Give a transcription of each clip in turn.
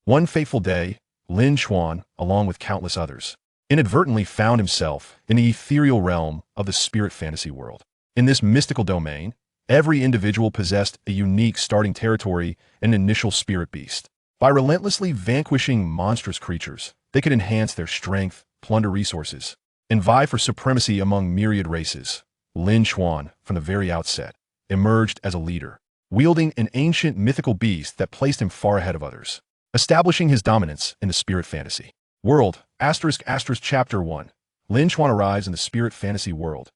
One fateful day, Lin Chuan, along with countless others, inadvertently found himself in the ethereal realm of the spirit fantasy world. In this mystical domain, every individual possessed a unique starting territory and initial spirit beast. By relentlessly vanquishing monstrous creatures, they could enhance their strength, plunder resources, and vie for supremacy among myriad races. Lin Chuan, from the very outset, emerged as a leader, wielding an ancient mythical beast that placed him far ahead of others, establishing his dominance in the spirit fantasy world. Chapter 1. Lin Chuan arrives in the spirit fantasy world.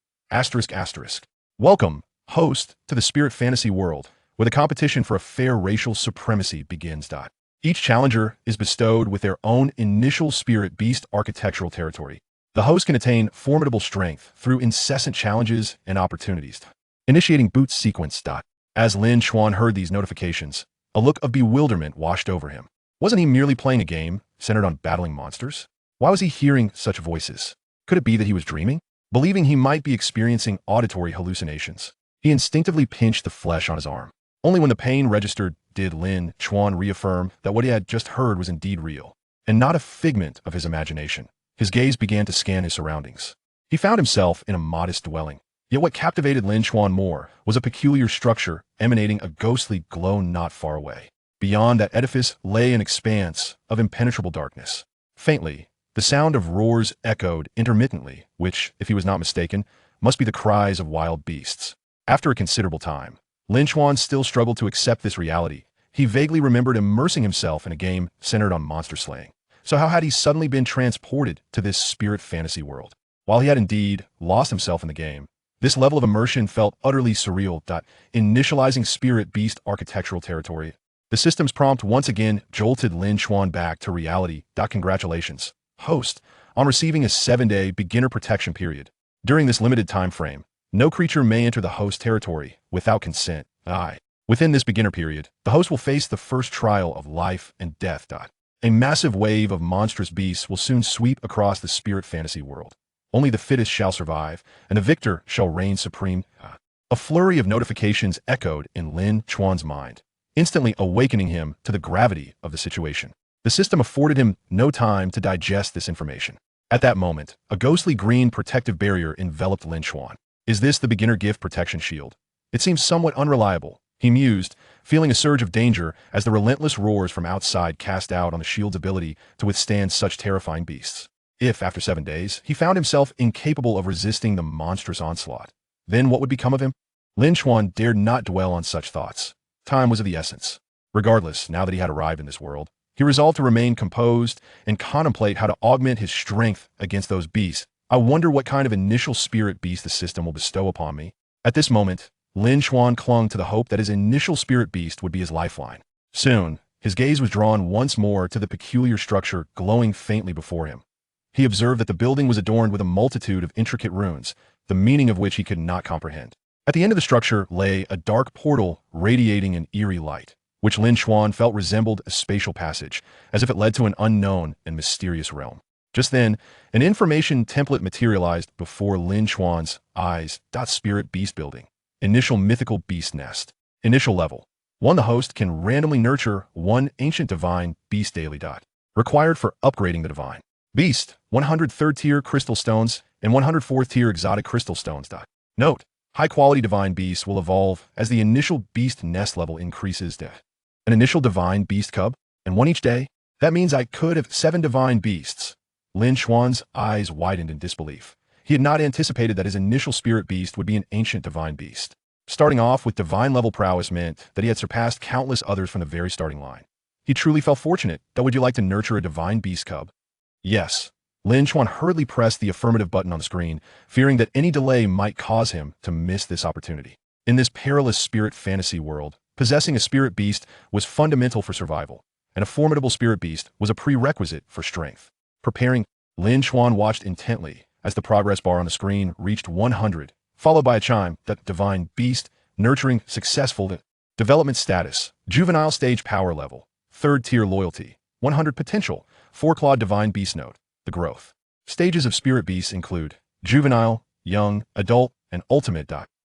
Welcome, host, to the spirit fantasy world, where the competition for a fair racial supremacy begins. Each challenger is bestowed with their own initial spirit beast architectural territory. The host can attain formidable strength through incessant challenges and opportunities. Initiating boot sequence. As Lin Chuan heard these notifications, a look of bewilderment washed over him. Wasn't he merely playing a game centered on battling monsters? Why was he hearing such voices? Could it be that he was dreaming? Believing he might be experiencing auditory hallucinations, he instinctively pinched the flesh on his arm. Only when the pain registered did Lin Chuan reaffirm that what he had just heard was indeed real, and not a figment of his imagination. His gaze began to scan his surroundings. He found himself in a modest dwelling. Yet what captivated Lin Chuan more was a peculiar structure emanating a ghostly glow not far away. Beyond that edifice lay an expanse of impenetrable darkness. Faintly, the sound of roars echoed intermittently, which, if he was not mistaken, must be the cries of wild beasts. After a considerable time, Lin Chuan still struggled to accept this reality. He vaguely remembered immersing himself in a game centered on monster slaying. So how had he suddenly been transported to this spirit fantasy world? While he had indeed lost himself in the game, this level of immersion felt utterly surreal. Initializing spirit beast architectural territory. The system's prompt once again jolted Lin Chuan back to reality. Congratulations, host, on receiving a 7-day beginner protection period. During this limited time frame, no creature may enter the host territory without consent. Within this beginner period, the host will face the first trial of life and death. A massive wave of monstrous beasts will soon sweep across the spirit fantasy world. Only the fittest shall survive, and the victor shall reign supreme. A flurry of notifications echoed in Lin Chuan's mind, instantly awakening him to the gravity of the situation. The system afforded him no time to digest this information. At that moment, a ghostly green protective barrier enveloped Lin Chuan. Is this the beginner gift protection shield? It seems somewhat unreliable, he mused, feeling a surge of danger as the relentless roars from outside cast doubt on the shield's ability to withstand such terrifying beasts. If, after 7 days, he found himself incapable of resisting the monstrous onslaught, then what would become of him? Lin Chuan dared not dwell on such thoughts. Time was of the essence. Regardless, now that he had arrived in this world, he resolved to remain composed and contemplate how to augment his strength against those beasts. I wonder what kind of initial spirit beast the system will bestow upon me. At this moment, Lin Chuan clung to the hope that his initial spirit beast would be his lifeline. Soon, his gaze was drawn once more to the peculiar structure glowing faintly before him. He observed that the building was adorned with a multitude of intricate runes, the meaning of which he could not comprehend. At the end of the structure lay a dark portal radiating an eerie light, which Lin Chuan felt resembled a spatial passage, as if it led to an unknown and mysterious realm. Just then, an information template materialized before Lin Chuan's eyes. Spirit beast building. Initial mythical beast nest. Initial level. 1. The host can randomly nurture 1 ancient divine beast daily. Required for upgrading the divine beast, 100 3rd-tier crystal stones and 100 4th-tier exotic crystal stones. Note, high-quality divine beasts will evolve as the initial beast nest level increases. An initial divine beast cub, and 1 each day? That means I could have 7 divine beasts. Lin Chuan's eyes widened in disbelief. He had not anticipated that his initial spirit beast would be an ancient divine beast. Starting off with divine-level prowess meant that he had surpassed countless others from the very starting line. He truly felt fortunate. Would you like to nurture a divine beast cub? Yes. Lin Chuan hurriedly pressed the affirmative button on the screen, fearing that any delay might cause him to miss this opportunity. In this perilous spirit fantasy world, possessing a spirit beast was fundamental for survival, and a formidable spirit beast was a prerequisite for strength. Preparing, Lin Chuan watched intently as the progress bar on the screen reached 100, followed by a chime. That divine beast, nurturing, successful. Development status, juvenile stage power level, 3rd-tier loyalty, 100 potential, 4-clawed divine beast note. The growth stages of spirit beasts include juvenile, young, adult, and ultimate.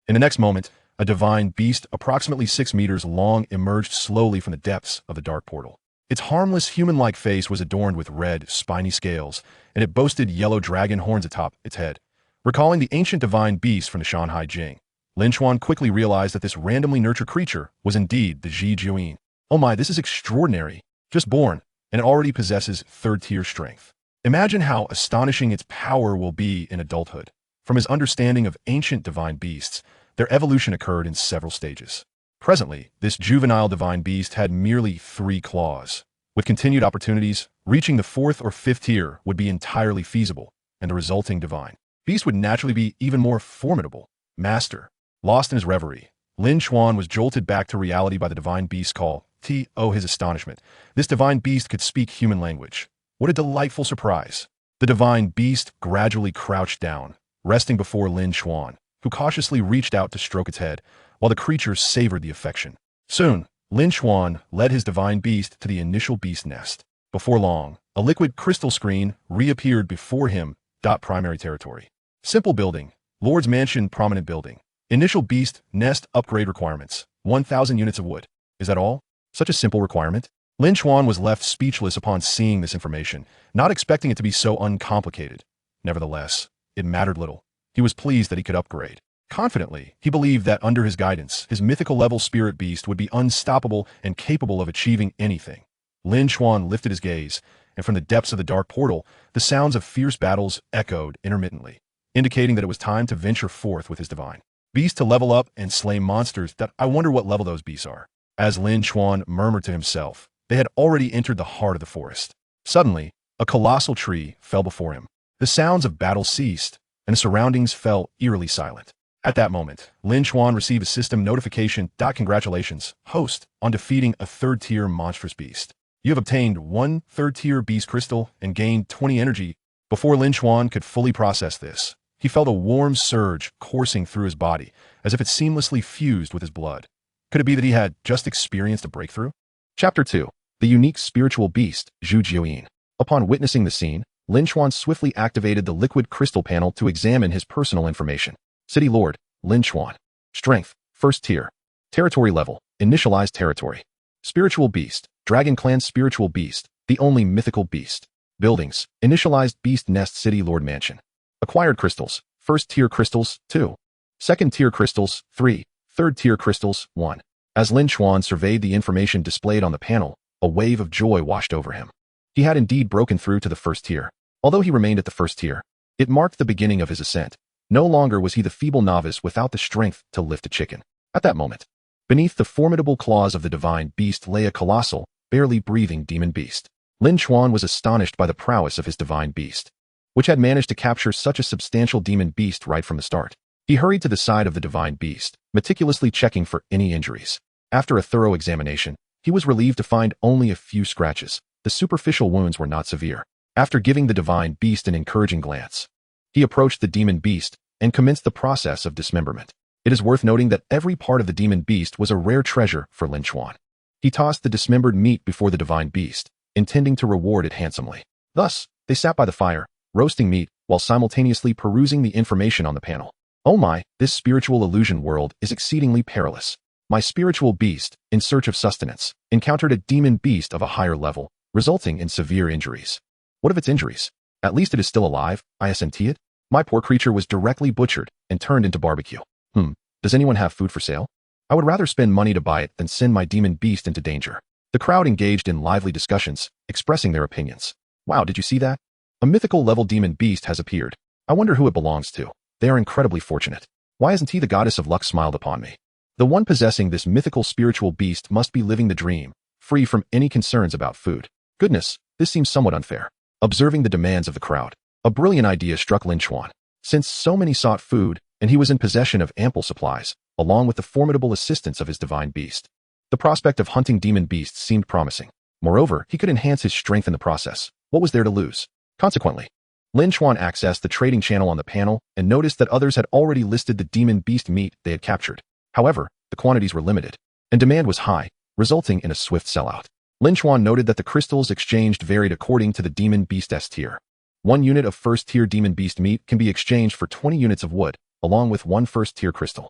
In the next moment, a divine beast approximately 6 meters long emerged slowly from the depths of the dark portal. Its harmless human-like face was adorned with red, spiny scales, and it boasted yellow dragon horns atop its head. Recalling the ancient divine beast from the Shanhai Jing, Lin Chuan quickly realized that this randomly nurtured creature was indeed the Ji Jiuyin. Oh my, this is extraordinary. Just born, and it already possesses third-tier strength. Imagine how astonishing its power will be in adulthood. From his understanding of ancient divine beasts, their evolution occurred in several stages. Presently, this juvenile divine beast had merely 3 claws. With continued opportunities, reaching the 4th or 5th tier would be entirely feasible, and the resulting divine beast would naturally be even more formidable. Master. Lost in his reverie, Lin Chuan was jolted back to reality by the divine beast's call. His astonishment. This divine beast could speak human language. What a delightful surprise. The divine beast gradually crouched down, resting before Lin Chuan, who cautiously reached out to stroke its head, while the creature savored the affection. Soon, Lin Chuan led his divine beast to the initial beast nest. Before long, a liquid crystal screen reappeared before him. Primary territory. Simple building. Lord's mansion, prominent building. Initial beast nest upgrade requirements. 1,000 units of wood. Is that all? Such a simple requirement? Lin Chuan was left speechless upon seeing this information, not expecting it to be so uncomplicated. Nevertheless, it mattered little. He was pleased that he could upgrade. Confidently, he believed that under his guidance, his mythical level spirit beast would be unstoppable and capable of achieving anything. Lin Chuan lifted his gaze, and from the depths of the dark portal, the sounds of fierce battles echoed intermittently, indicating that it was time to venture forth with his divine beast to level up and slay monsters. I wonder what level those beasts are. As Lin Chuan murmured to himself, they had already entered the heart of the forest. Suddenly, a colossal tree fell before him. The sounds of battle ceased, and the surroundings fell eerily silent. At that moment, Lin Chuan received a system notification. Congratulations, host, on defeating a 3rd-tier monstrous beast. You have obtained 1 3rd-tier beast crystal and gained 20 energy. Before Lin Chuan could fully process this, he felt a warm surge coursing through his body, as if it seamlessly fused with his blood. Could it be that he had just experienced a breakthrough? Chapter 2. The unique spiritual beast, Zhu Jiuyin. Upon witnessing the scene, Lin Chuan swiftly activated the liquid crystal panel to examine his personal information. City Lord, Lin Chuan. Strength, 1st tier. Territory level, initialized territory. Spiritual beast, Dragon Clan spiritual beast, the only mythical beast. Buildings, initialized beast nest city lord mansion. Acquired crystals, 1st tier crystals, 2. 2nd tier crystals, 3. 3rd tier crystals, 1. As Lin Chuan surveyed the information displayed on the panel, a wave of joy washed over him. He had indeed broken through to the 1st tier. Although he remained at the 1st tier, it marked the beginning of his ascent. No longer was he the feeble novice without the strength to lift a chicken. At that moment, beneath the formidable claws of the divine beast lay a colossal, barely breathing demon beast. Lin Chuan was astonished by the prowess of his divine beast, which had managed to capture such a substantial demon beast right from the start. He hurried to the side of the divine beast, meticulously checking for any injuries. After a thorough examination, he was relieved to find only a few scratches. The superficial wounds were not severe. After giving the divine beast an encouraging glance, he approached the demon beast and commenced the process of dismemberment. It is worth noting that every part of the demon beast was a rare treasure for Lin Chuan. He tossed the dismembered meat before the divine beast, intending to reward it handsomely. Thus, they sat by the fire, roasting meat, while simultaneously perusing the information on the panel. Oh my, this spiritual illusion world is exceedingly perilous. My spiritual beast, in search of sustenance, encountered a demon beast of a higher level, resulting in severe injuries. What of its injuries? At least it is still alive, isn't it? My poor creature was directly butchered and turned into barbecue. Does anyone have food for sale? I would rather spend money to buy it than send my demon beast into danger. The crowd engaged in lively discussions, expressing their opinions. Wow, did you see that? A mythical level demon beast has appeared. I wonder who it belongs to. They are incredibly fortunate. Why isn't he the goddess of luck smiled upon me? The one possessing this mythical spiritual beast must be living the dream, free from any concerns about food. Goodness, this seems somewhat unfair. Observing the demands of the crowd, a brilliant idea struck Lin Chuan. Since so many sought food, and he was in possession of ample supplies, along with the formidable assistance of his divine beast, the prospect of hunting demon beasts seemed promising. Moreover, he could enhance his strength in the process. What was there to lose? Consequently, Lin Chuan accessed the trading channel on the panel and noticed that others had already listed the demon beast meat they had captured. However, the quantities were limited, and demand was high, resulting in a swift sellout. Lin Chuan noted that the crystals exchanged varied according to the demon beast S tier. 1 unit of 1st tier demon beast meat can be exchanged for 20 units of wood, along with 1 1st tier crystal.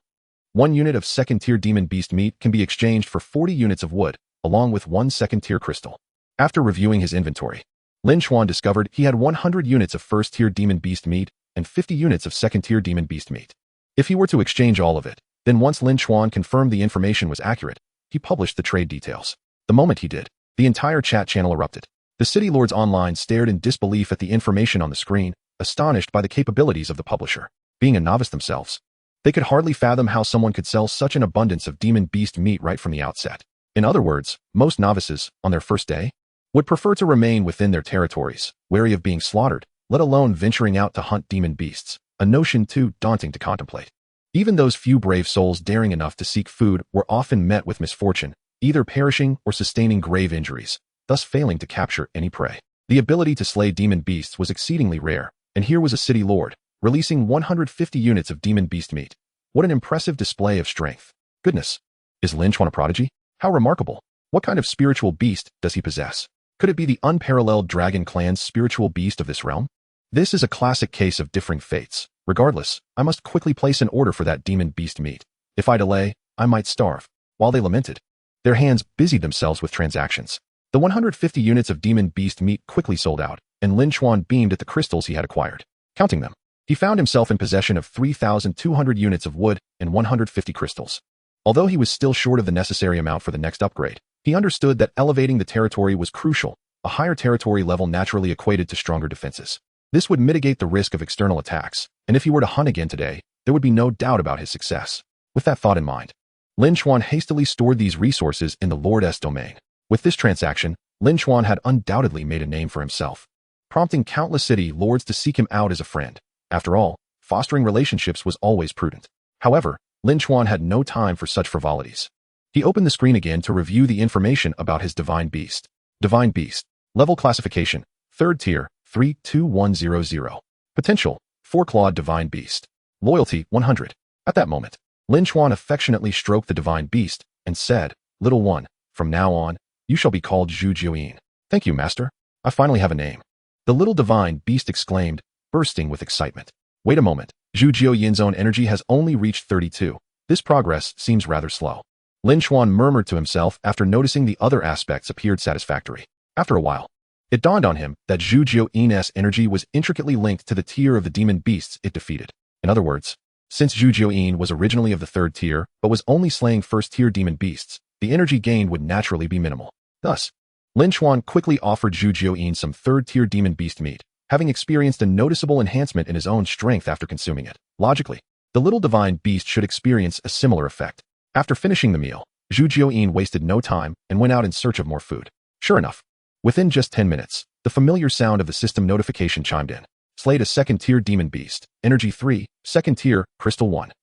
1 unit of 2nd tier demon beast meat can be exchanged for 40 units of wood, along with 1 2nd tier crystal. After reviewing his inventory, Lin Chuan discovered he had 100 units of first-tier demon beast meat and 50 units of second-tier demon beast meat. If he were to exchange all of it, then once Lin Chuan confirmed the information was accurate, he published the trade details. The moment he did, the entire chat channel erupted. The city lords online stared in disbelief at the information on the screen, astonished by the capabilities of the publisher. Being a novice themselves, they could hardly fathom how someone could sell such an abundance of demon beast meat right from the outset. In other words, most novices, on their first day, would prefer to remain within their territories, wary of being slaughtered, let alone venturing out to hunt demon beasts, a notion too daunting to contemplate. Even those few brave souls daring enough to seek food were often met with misfortune, either perishing or sustaining grave injuries, thus failing to capture any prey. The ability to slay demon beasts was exceedingly rare, and here was a city lord, releasing 150 units of demon beast meat. What an impressive display of strength. Goodness, is Lin Chuan a prodigy? How remarkable. What kind of spiritual beast does he possess? Could it be the unparalleled Dragon Clan's spiritual beast of this realm? This is a classic case of differing fates. Regardless, I must quickly place an order for that demon beast meat. If I delay, I might starve. While they lamented, their hands busied themselves with transactions. The 150 units of demon beast meat quickly sold out, and Lin Chuan beamed at the crystals he had acquired. Counting them, he found himself in possession of 3,200 units of wood and 150 crystals. Although he was still short of the necessary amount for the next upgrade, he understood that elevating the territory was crucial. A higher territory level naturally equated to stronger defenses. This would mitigate the risk of external attacks, and if he were to hunt again today, there would be no doubt about his success. With that thought in mind, Lin Chuan hastily stored these resources in the Lord's domain. With this transaction, Lin Chuan had undoubtedly made a name for himself, prompting countless city lords to seek him out as a friend. After all, fostering relationships was always prudent. However, Lin Chuan had no time for such frivolities. He opened the screen again to review the information about his divine beast. Divine beast. Level classification. 3rd tier, 32100. Potential. 4-clawed divine beast. Loyalty, 100. At that moment, Lin Chuan affectionately stroked the divine beast and said, "Little one, from now on, you shall be called Zhu Jiuyin." "Thank you, master. I finally have a name." The little divine beast exclaimed, bursting with excitement. Wait a moment. Zhu Jiuyin's own energy has only reached 32. This progress seems rather slow. Lin Chuan murmured to himself after noticing the other aspects appeared satisfactory. After a while, it dawned on him that Zhu Jiuyin's energy was intricately linked to the tier of the demon beasts it defeated. In other words, since Zhu Jiuyin was originally of the 3rd tier, but was only slaying 1st-tier demon beasts, the energy gained would naturally be minimal. Thus, Lin Chuan quickly offered Zhu Jiuyin some 3rd-tier demon beast meat, having experienced a noticeable enhancement in his own strength after consuming it. Logically, the little divine beast should experience a similar effect. After finishing the meal, Zhu Jiuyin wasted no time and went out in search of more food. Sure enough, within just 10 minutes, the familiar sound of the system notification chimed in. Slayed a 2nd-tier demon beast, energy 3, 2nd tier, crystal 1.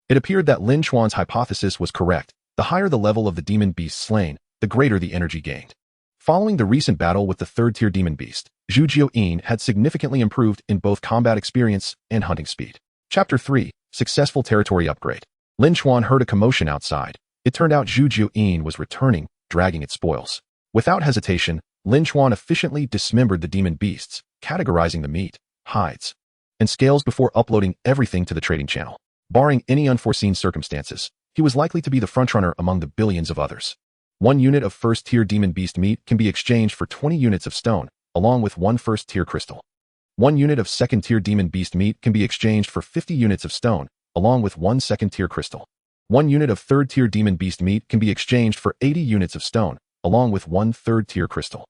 It appeared that Lin Chuan's hypothesis was correct. The higher the level of the demon beast slain, the greater the energy gained. Following the recent battle with the 3rd-tier demon beast, Zhu Jiuyin had significantly improved in both combat experience and hunting speed. Chapter 3, Successful Territory Upgrade. Lin Chuan heard a commotion outside. It turned out Zhu Jiuyin was returning, dragging its spoils. Without hesitation, Lin Chuan efficiently dismembered the demon beasts, categorizing the meat, hides, and scales before uploading everything to the trading channel. Barring any unforeseen circumstances, he was likely to be the frontrunner among the billions of others. 1 unit of 1st-tier demon beast meat can be exchanged for 20 units of stone, along with 1 1st-tier crystal. 1 unit of 2nd-tier demon beast meat can be exchanged for 50 units of stone, along with 1 2nd-tier crystal. 1 unit of 3rd-tier demon beast meat can be exchanged for 80 units of stone, along with 1 3rd-tier crystal.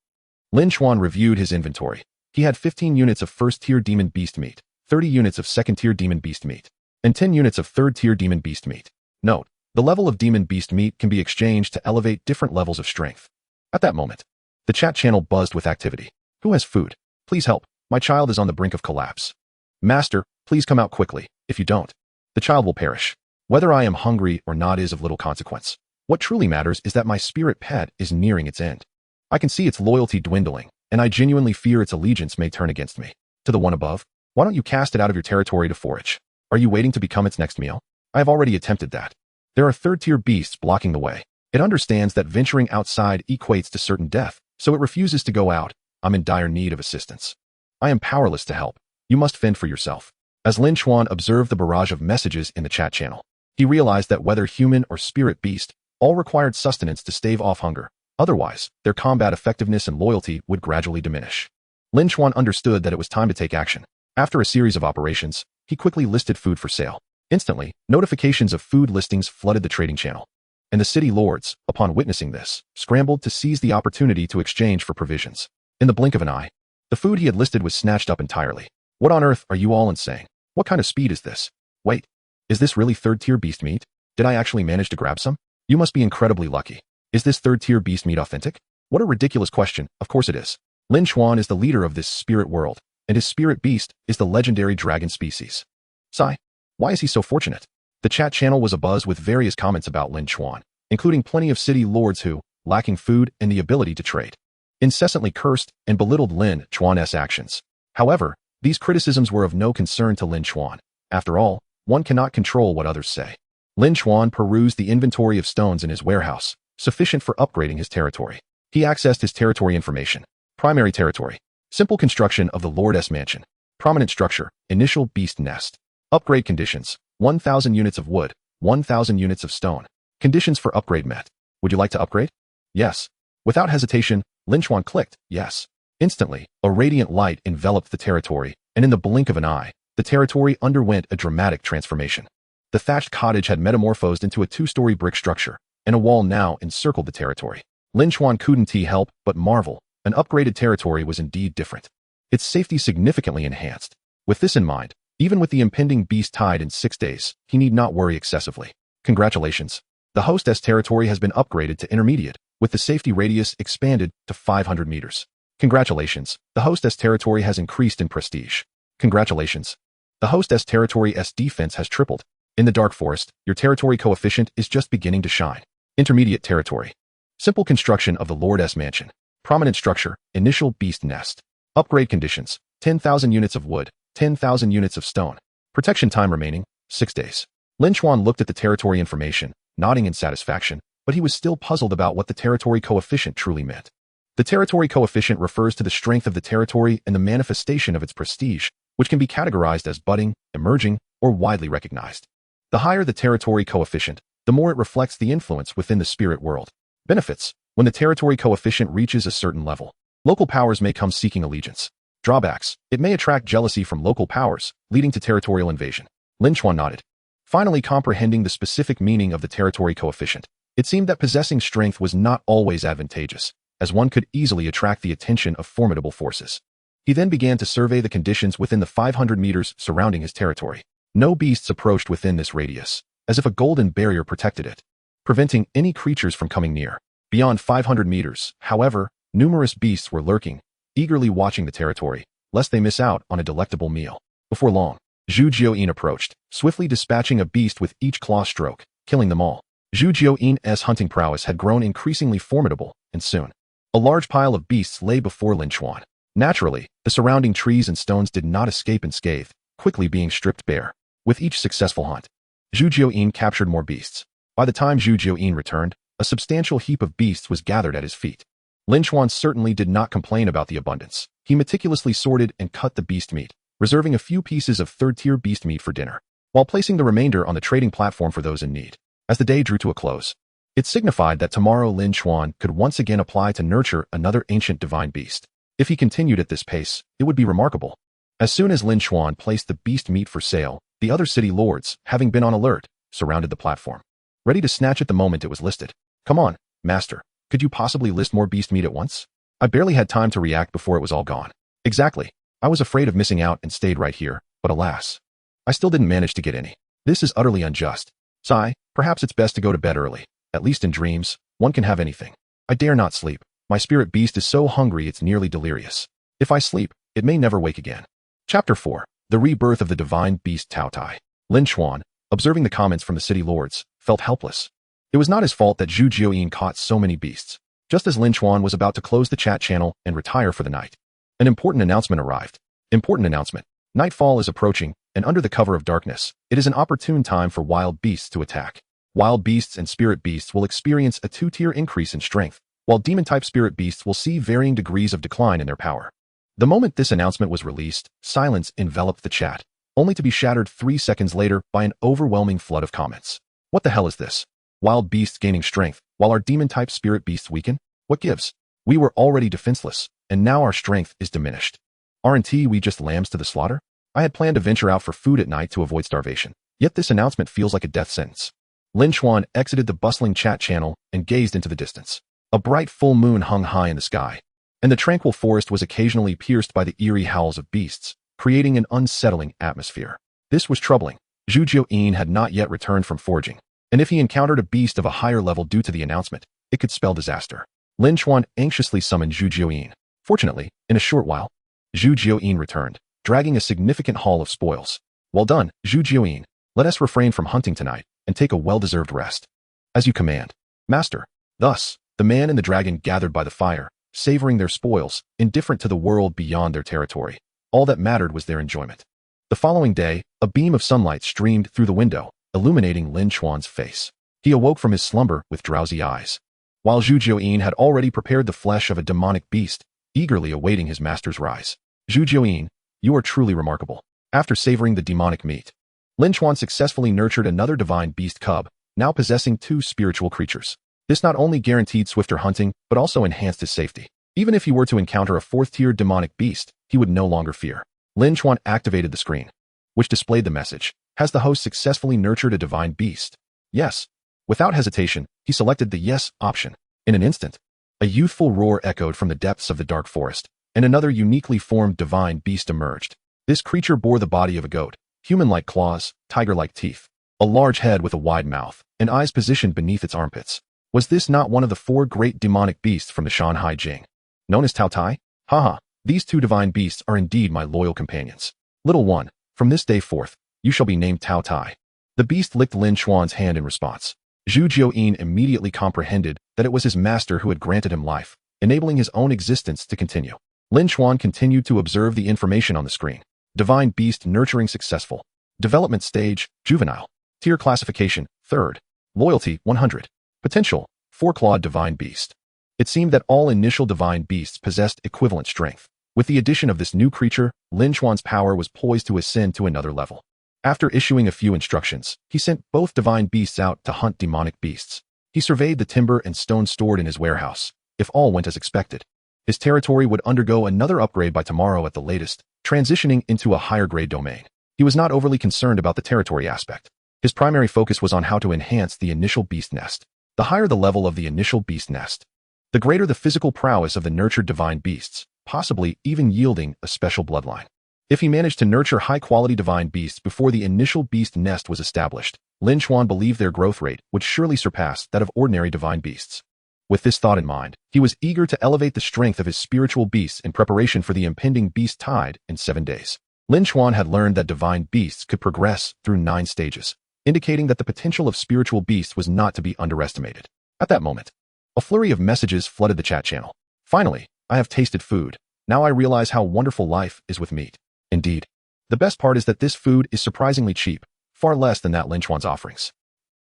Lin Chuan reviewed his inventory. He had 15 units of 1st-tier demon beast meat, 30 units of 2nd-tier demon beast meat, and 10 units of 3rd-tier demon beast meat. Note: the level of demon beast meat can be exchanged to elevate different levels of strength. At that moment, the chat channel buzzed with activity. Who has food? Please help. My child is on the brink of collapse. Master, please come out quickly. If you don't, the child will perish. Whether I am hungry or not is of little consequence. What truly matters is that my spirit pet is nearing its end. I can see its loyalty dwindling, and I genuinely fear its allegiance may turn against me. To the one above, why don't you cast it out of your territory to forage? Are you waiting to become its next meal? I have already attempted that. There are 3rd-tier beasts blocking the way. It understands that venturing outside equates to certain death, so it refuses to go out. I'm in dire need of assistance. I am powerless to help. You must fend for yourself. As Lin Chuan observed the barrage of messages in the chat channel, he realized that whether human or spirit beast, all required sustenance to stave off hunger. Otherwise, their combat effectiveness and loyalty would gradually diminish. Lin Chuan understood that it was time to take action. After a series of operations, he quickly listed food for sale. Instantly, notifications of food listings flooded the trading channel. And the city lords, upon witnessing this, scrambled to seize the opportunity to exchange for provisions. In the blink of an eye, the food he had listed was snatched up entirely. What on earth are you all saying? What kind of speed is this? Wait, is this really third-tier beast meat? Did I actually manage to grab some? You must be incredibly lucky. Is this third-tier beast meat authentic? What a ridiculous question. Of course it is. Lin Chuan is the leader of this spirit world, and his spirit beast is the legendary dragon species. Sigh. Why is he so fortunate? The chat channel was abuzz with various comments about Lin Chuan, including plenty of city lords who, lacking food and the ability to trade, incessantly cursed and belittled Lin Chuan's actions. However, these criticisms were of no concern to Lin Chuan. After all, one cannot control what others say. Lin Chuan perused the inventory of stones in his warehouse, sufficient for upgrading his territory. He accessed his territory information. Primary territory. Simple construction of the Lord's mansion. Prominent structure. Initial beast nest. Upgrade conditions. 1,000 units of wood. 1,000 units of stone. Conditions for upgrade met. Would you like to upgrade? Yes. Without hesitation, Lin Chuan clicked yes. Instantly, a radiant light enveloped the territory, and in the blink of an eye, the territory underwent a dramatic transformation. The thatched cottage had metamorphosed into a 2-story brick structure, and a wall now encircled the territory. Lin Chuan couldn't help but marvel. An upgraded territory was indeed different. Its safety significantly enhanced. With this in mind, even with the impending beast tide in 6 days, he need not worry excessively. Congratulations. The hostess territory has been upgraded to intermediate, with the safety radius expanded to 500 meters. Congratulations. The hostess territory has increased in prestige. Congratulations. The hostess territory's defense has tripled. In the dark forest, your territory coefficient is just beginning to shine. Intermediate territory. Simple construction of the Lord's mansion. Prominent structure. Initial beast nest. Upgrade conditions. 10,000 units of wood. 10,000 units of stone. Protection time remaining, 6 days. Lin Chuan looked at the territory information, nodding in satisfaction, but he was still puzzled about what the territory coefficient truly meant. The territory coefficient refers to the strength of the territory and the manifestation of its prestige, which can be categorized as budding, emerging, or widely recognized. The higher the territory coefficient, the more it reflects the influence within the spirit world. Benefits. When the territory coefficient reaches a certain level, local powers may come seeking allegiance. Drawbacks. It may attract jealousy from local powers, leading to territorial invasion. Lin Chuan nodded. Finally comprehending the specific meaning of the territory coefficient, it seemed that possessing strength was not always advantageous, as one could easily attract the attention of formidable forces. He then began to survey the conditions within the 500 meters surrounding his territory. No beasts approached within this radius, as if a golden barrier protected it, preventing any creatures from coming near. Beyond 500 meters, however, numerous beasts were lurking, eagerly watching the territory, lest they miss out on a delectable meal. Before long, Zhu Jiuyin approached, swiftly dispatching a beast with each claw stroke, killing them all. Zhu Jiuyin's hunting prowess had grown increasingly formidable, and soon, a large pile of beasts lay before Lin Chuan. Naturally, the surrounding trees and stones did not escape unscathed, quickly being stripped bare. With each successful hunt, Zhu Jiuyin captured more beasts. By the time Zhu Jiuyin returned, a substantial heap of beasts was gathered at his feet. Lin Chuan certainly did not complain about the abundance. He meticulously sorted and cut the beast meat, reserving a few pieces of third-tier beast meat for dinner, while placing the remainder on the trading platform for those in need. As the day drew to a close, it signified that tomorrow Lin Chuan could once again apply to nurture another ancient divine beast. If he continued at this pace, it would be remarkable. As soon as Lin Chuan placed the beast meat for sale, the other city lords, having been on alert, surrounded the platform, ready to snatch it the moment it was listed. Come on, master. Could you possibly list more beast meat at once? I barely had time to react before it was all gone. Exactly. I was afraid of missing out and stayed right here, but alas, I still didn't manage to get any. This is utterly unjust. Sigh, perhaps it's best to go to bed early. At least in dreams, one can have anything. I dare not sleep. My spirit beast is so hungry it's nearly delirious. If I sleep, it may never wake again. Chapter 4. The Rebirth of the Divine Beast Tao Tai. Lin Chuan, observing the comments from the city lords, felt helpless. It was not his fault that Zhu Jiuyin caught so many beasts. Just as Lin Chuan was about to close the chat channel and retire for the night, an important announcement arrived. Important announcement. Nightfall is approaching, and under the cover of darkness, it is an opportune time for wild beasts to attack. Wild beasts and spirit beasts will experience a 2-tier increase in strength, while demon-type spirit beasts will see varying degrees of decline in their power. The moment this announcement was released, silence enveloped the chat, only to be shattered 3 seconds later by an overwhelming flood of comments. What the hell is this? Wild beasts gaining strength, while our demon-type spirit beasts weaken? What gives? We were already defenseless, and now our strength is diminished. Aren't we just lambs to the slaughter? I had planned to venture out for food at night to avoid starvation. Yet this announcement feels like a death sentence. Lin Chuan exited the bustling chat channel and gazed into the distance. A bright full moon hung high in the sky, and the tranquil forest was occasionally pierced by the eerie howls of beasts, creating an unsettling atmosphere. This was troubling. Zhu Jiuyin had not yet returned from foraging, and if he encountered a beast of a higher level due to the announcement, it could spell disaster. Lin Chuan anxiously summoned Zhu Jiuyin. Fortunately, in a short while, Zhu Jiuyin returned, dragging a significant haul of spoils. Well done, Zhu Jiuyin. Let us refrain from hunting tonight and take a well-deserved rest. As you command, Master. Thus, the man and the dragon gathered by the fire, savoring their spoils, indifferent to the world beyond their territory. All that mattered was their enjoyment. The following day, a beam of sunlight streamed through the window, illuminating Lin Chuan's face. He awoke from his slumber with drowsy eyes. While Zhu Jiuyin had already prepared the flesh of a demonic beast, eagerly awaiting his master's rise. Zhu Jiuyin, you are truly remarkable. After savoring the demonic meat, Lin Chuan successfully nurtured another divine beast cub, now possessing 2 spiritual creatures. This not only guaranteed swifter hunting, but also enhanced his safety. Even if he were to encounter a 4th-tier demonic beast, he would no longer fear. Lin Chuan activated the screen, which displayed the message. Has the host successfully nurtured a divine beast? Yes. Without hesitation, he selected the yes option. In an instant, a youthful roar echoed from the depths of the dark forest, and another uniquely formed divine beast emerged. This creature bore the body of a goat, human-like claws, tiger-like teeth, a large head with a wide mouth, and eyes positioned beneath its armpits. Was this not one of the 4 great demonic beasts from the Shanhai Jing, known as Tao Tai? Haha, these 2 divine beasts are indeed my loyal companions. Little one, from this day forth, you shall be named Tao Tai. The beast licked Lin Chuan's hand in response. Zhu Jiuyin immediately comprehended that it was his master who had granted him life, enabling his own existence to continue. Lin Chuan continued to observe the information on the screen. Divine beast nurturing successful. Development stage, juvenile. Tier classification, 3rd. Loyalty, 100. Potential, 4-clawed divine beast. It seemed that all initial divine beasts possessed equivalent strength. With the addition of this new creature, Lin Chuan's power was poised to ascend to another level. After issuing a few instructions, he sent both divine beasts out to hunt demonic beasts. He surveyed the timber and stone stored in his warehouse. If all went as expected, his territory would undergo another upgrade by tomorrow at the latest, transitioning into a higher-grade domain. He was not overly concerned about the territory aspect. His primary focus was on how to enhance the initial beast nest. The higher the level of the initial beast nest, the greater the physical prowess of the nurtured divine beasts, possibly even yielding a special bloodline. If he managed to nurture high-quality divine beasts before the initial beast nest was established, Lin Chuan believed their growth rate would surely surpass that of ordinary divine beasts. With this thought in mind, he was eager to elevate the strength of his spiritual beasts in preparation for the impending beast tide in 7 days. Lin Chuan had learned that divine beasts could progress through 9 stages, indicating that the potential of spiritual beasts was not to be underestimated. At that moment, a flurry of messages flooded the chat channel. Finally, I have tasted food. Now I realize how wonderful life is with meat. Indeed. The best part is that this food is surprisingly cheap, far less than that Lin Chuan's offerings.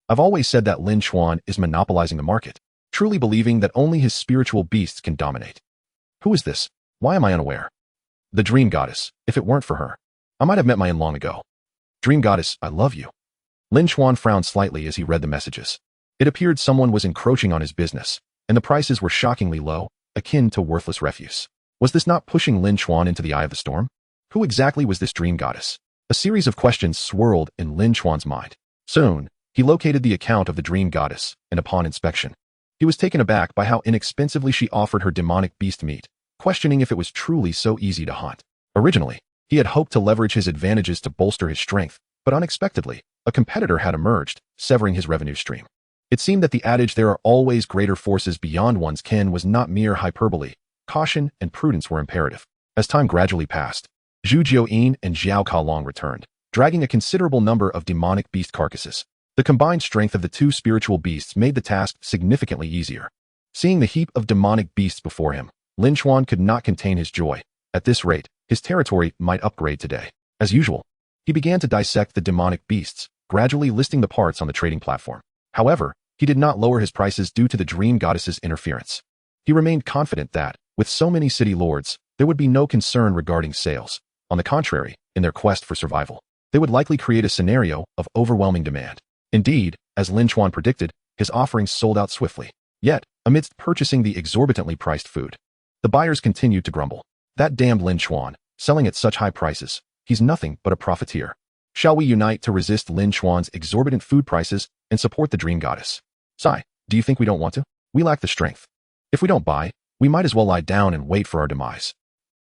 I've always said that Lin Chuan is monopolizing the market, truly believing that only his spiritual beasts can dominate. Who is this? Why am I unaware? The dream goddess. If it weren't for her, I might have met my end long ago. Dream goddess, I love you. Lin Chuan frowned slightly as he read the messages. It appeared someone was encroaching on his business, and the prices were shockingly low, akin to worthless refuse. Was this not pushing Lin Chuan into the eye of the storm? Who exactly was this dream goddess? A series of questions swirled in Lin Chuan's mind. Soon, he located the account of the dream goddess, and upon inspection, he was taken aback by how inexpensively she offered her demonic beast meat, questioning if it was truly so easy to hunt. Originally, he had hoped to leverage his advantages to bolster his strength, but unexpectedly, a competitor had emerged, severing his revenue stream. It seemed that the adage there are always greater forces beyond one's ken was not mere hyperbole. Caution and prudence were imperative. As time gradually passed, Zhu Jiuyin and Zhao Kalong returned, dragging a considerable number of demonic beast carcasses. The combined strength of the 2 spiritual beasts made the task significantly easier. Seeing the heap of demonic beasts before him, Lin Chuan could not contain his joy. At this rate, his territory might upgrade today. As usual, he began to dissect the demonic beasts, gradually listing the parts on the trading platform. However, he did not lower his prices due to the dream goddess's interference. He remained confident that, with so many city lords, there would be no concern regarding sales. On the contrary, in their quest for survival, they would likely create a scenario of overwhelming demand. Indeed, as Lin Chuan predicted, his offerings sold out swiftly. Yet, amidst purchasing the exorbitantly priced food. The buyers continued to grumble. That damned Lin Chuan, selling at such high prices. He's nothing but a profiteer. Shall we unite to resist Lin Chuan's exorbitant food prices and support the dream goddess? Sigh, do you think we don't want to? We lack the strength. If we don't buy, we might as well lie down and wait for our demise.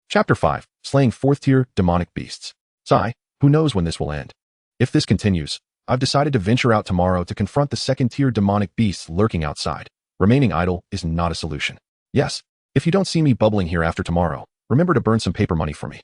Chapter 5. Slaying 4th-tier demonic beasts. Sigh, who knows when this will end? If this continues, I've decided to venture out tomorrow to confront the 2nd-tier demonic beasts lurking outside. Remaining idle is not a solution. Yes, if you don't see me bubbling here after tomorrow, remember to burn some paper money for me.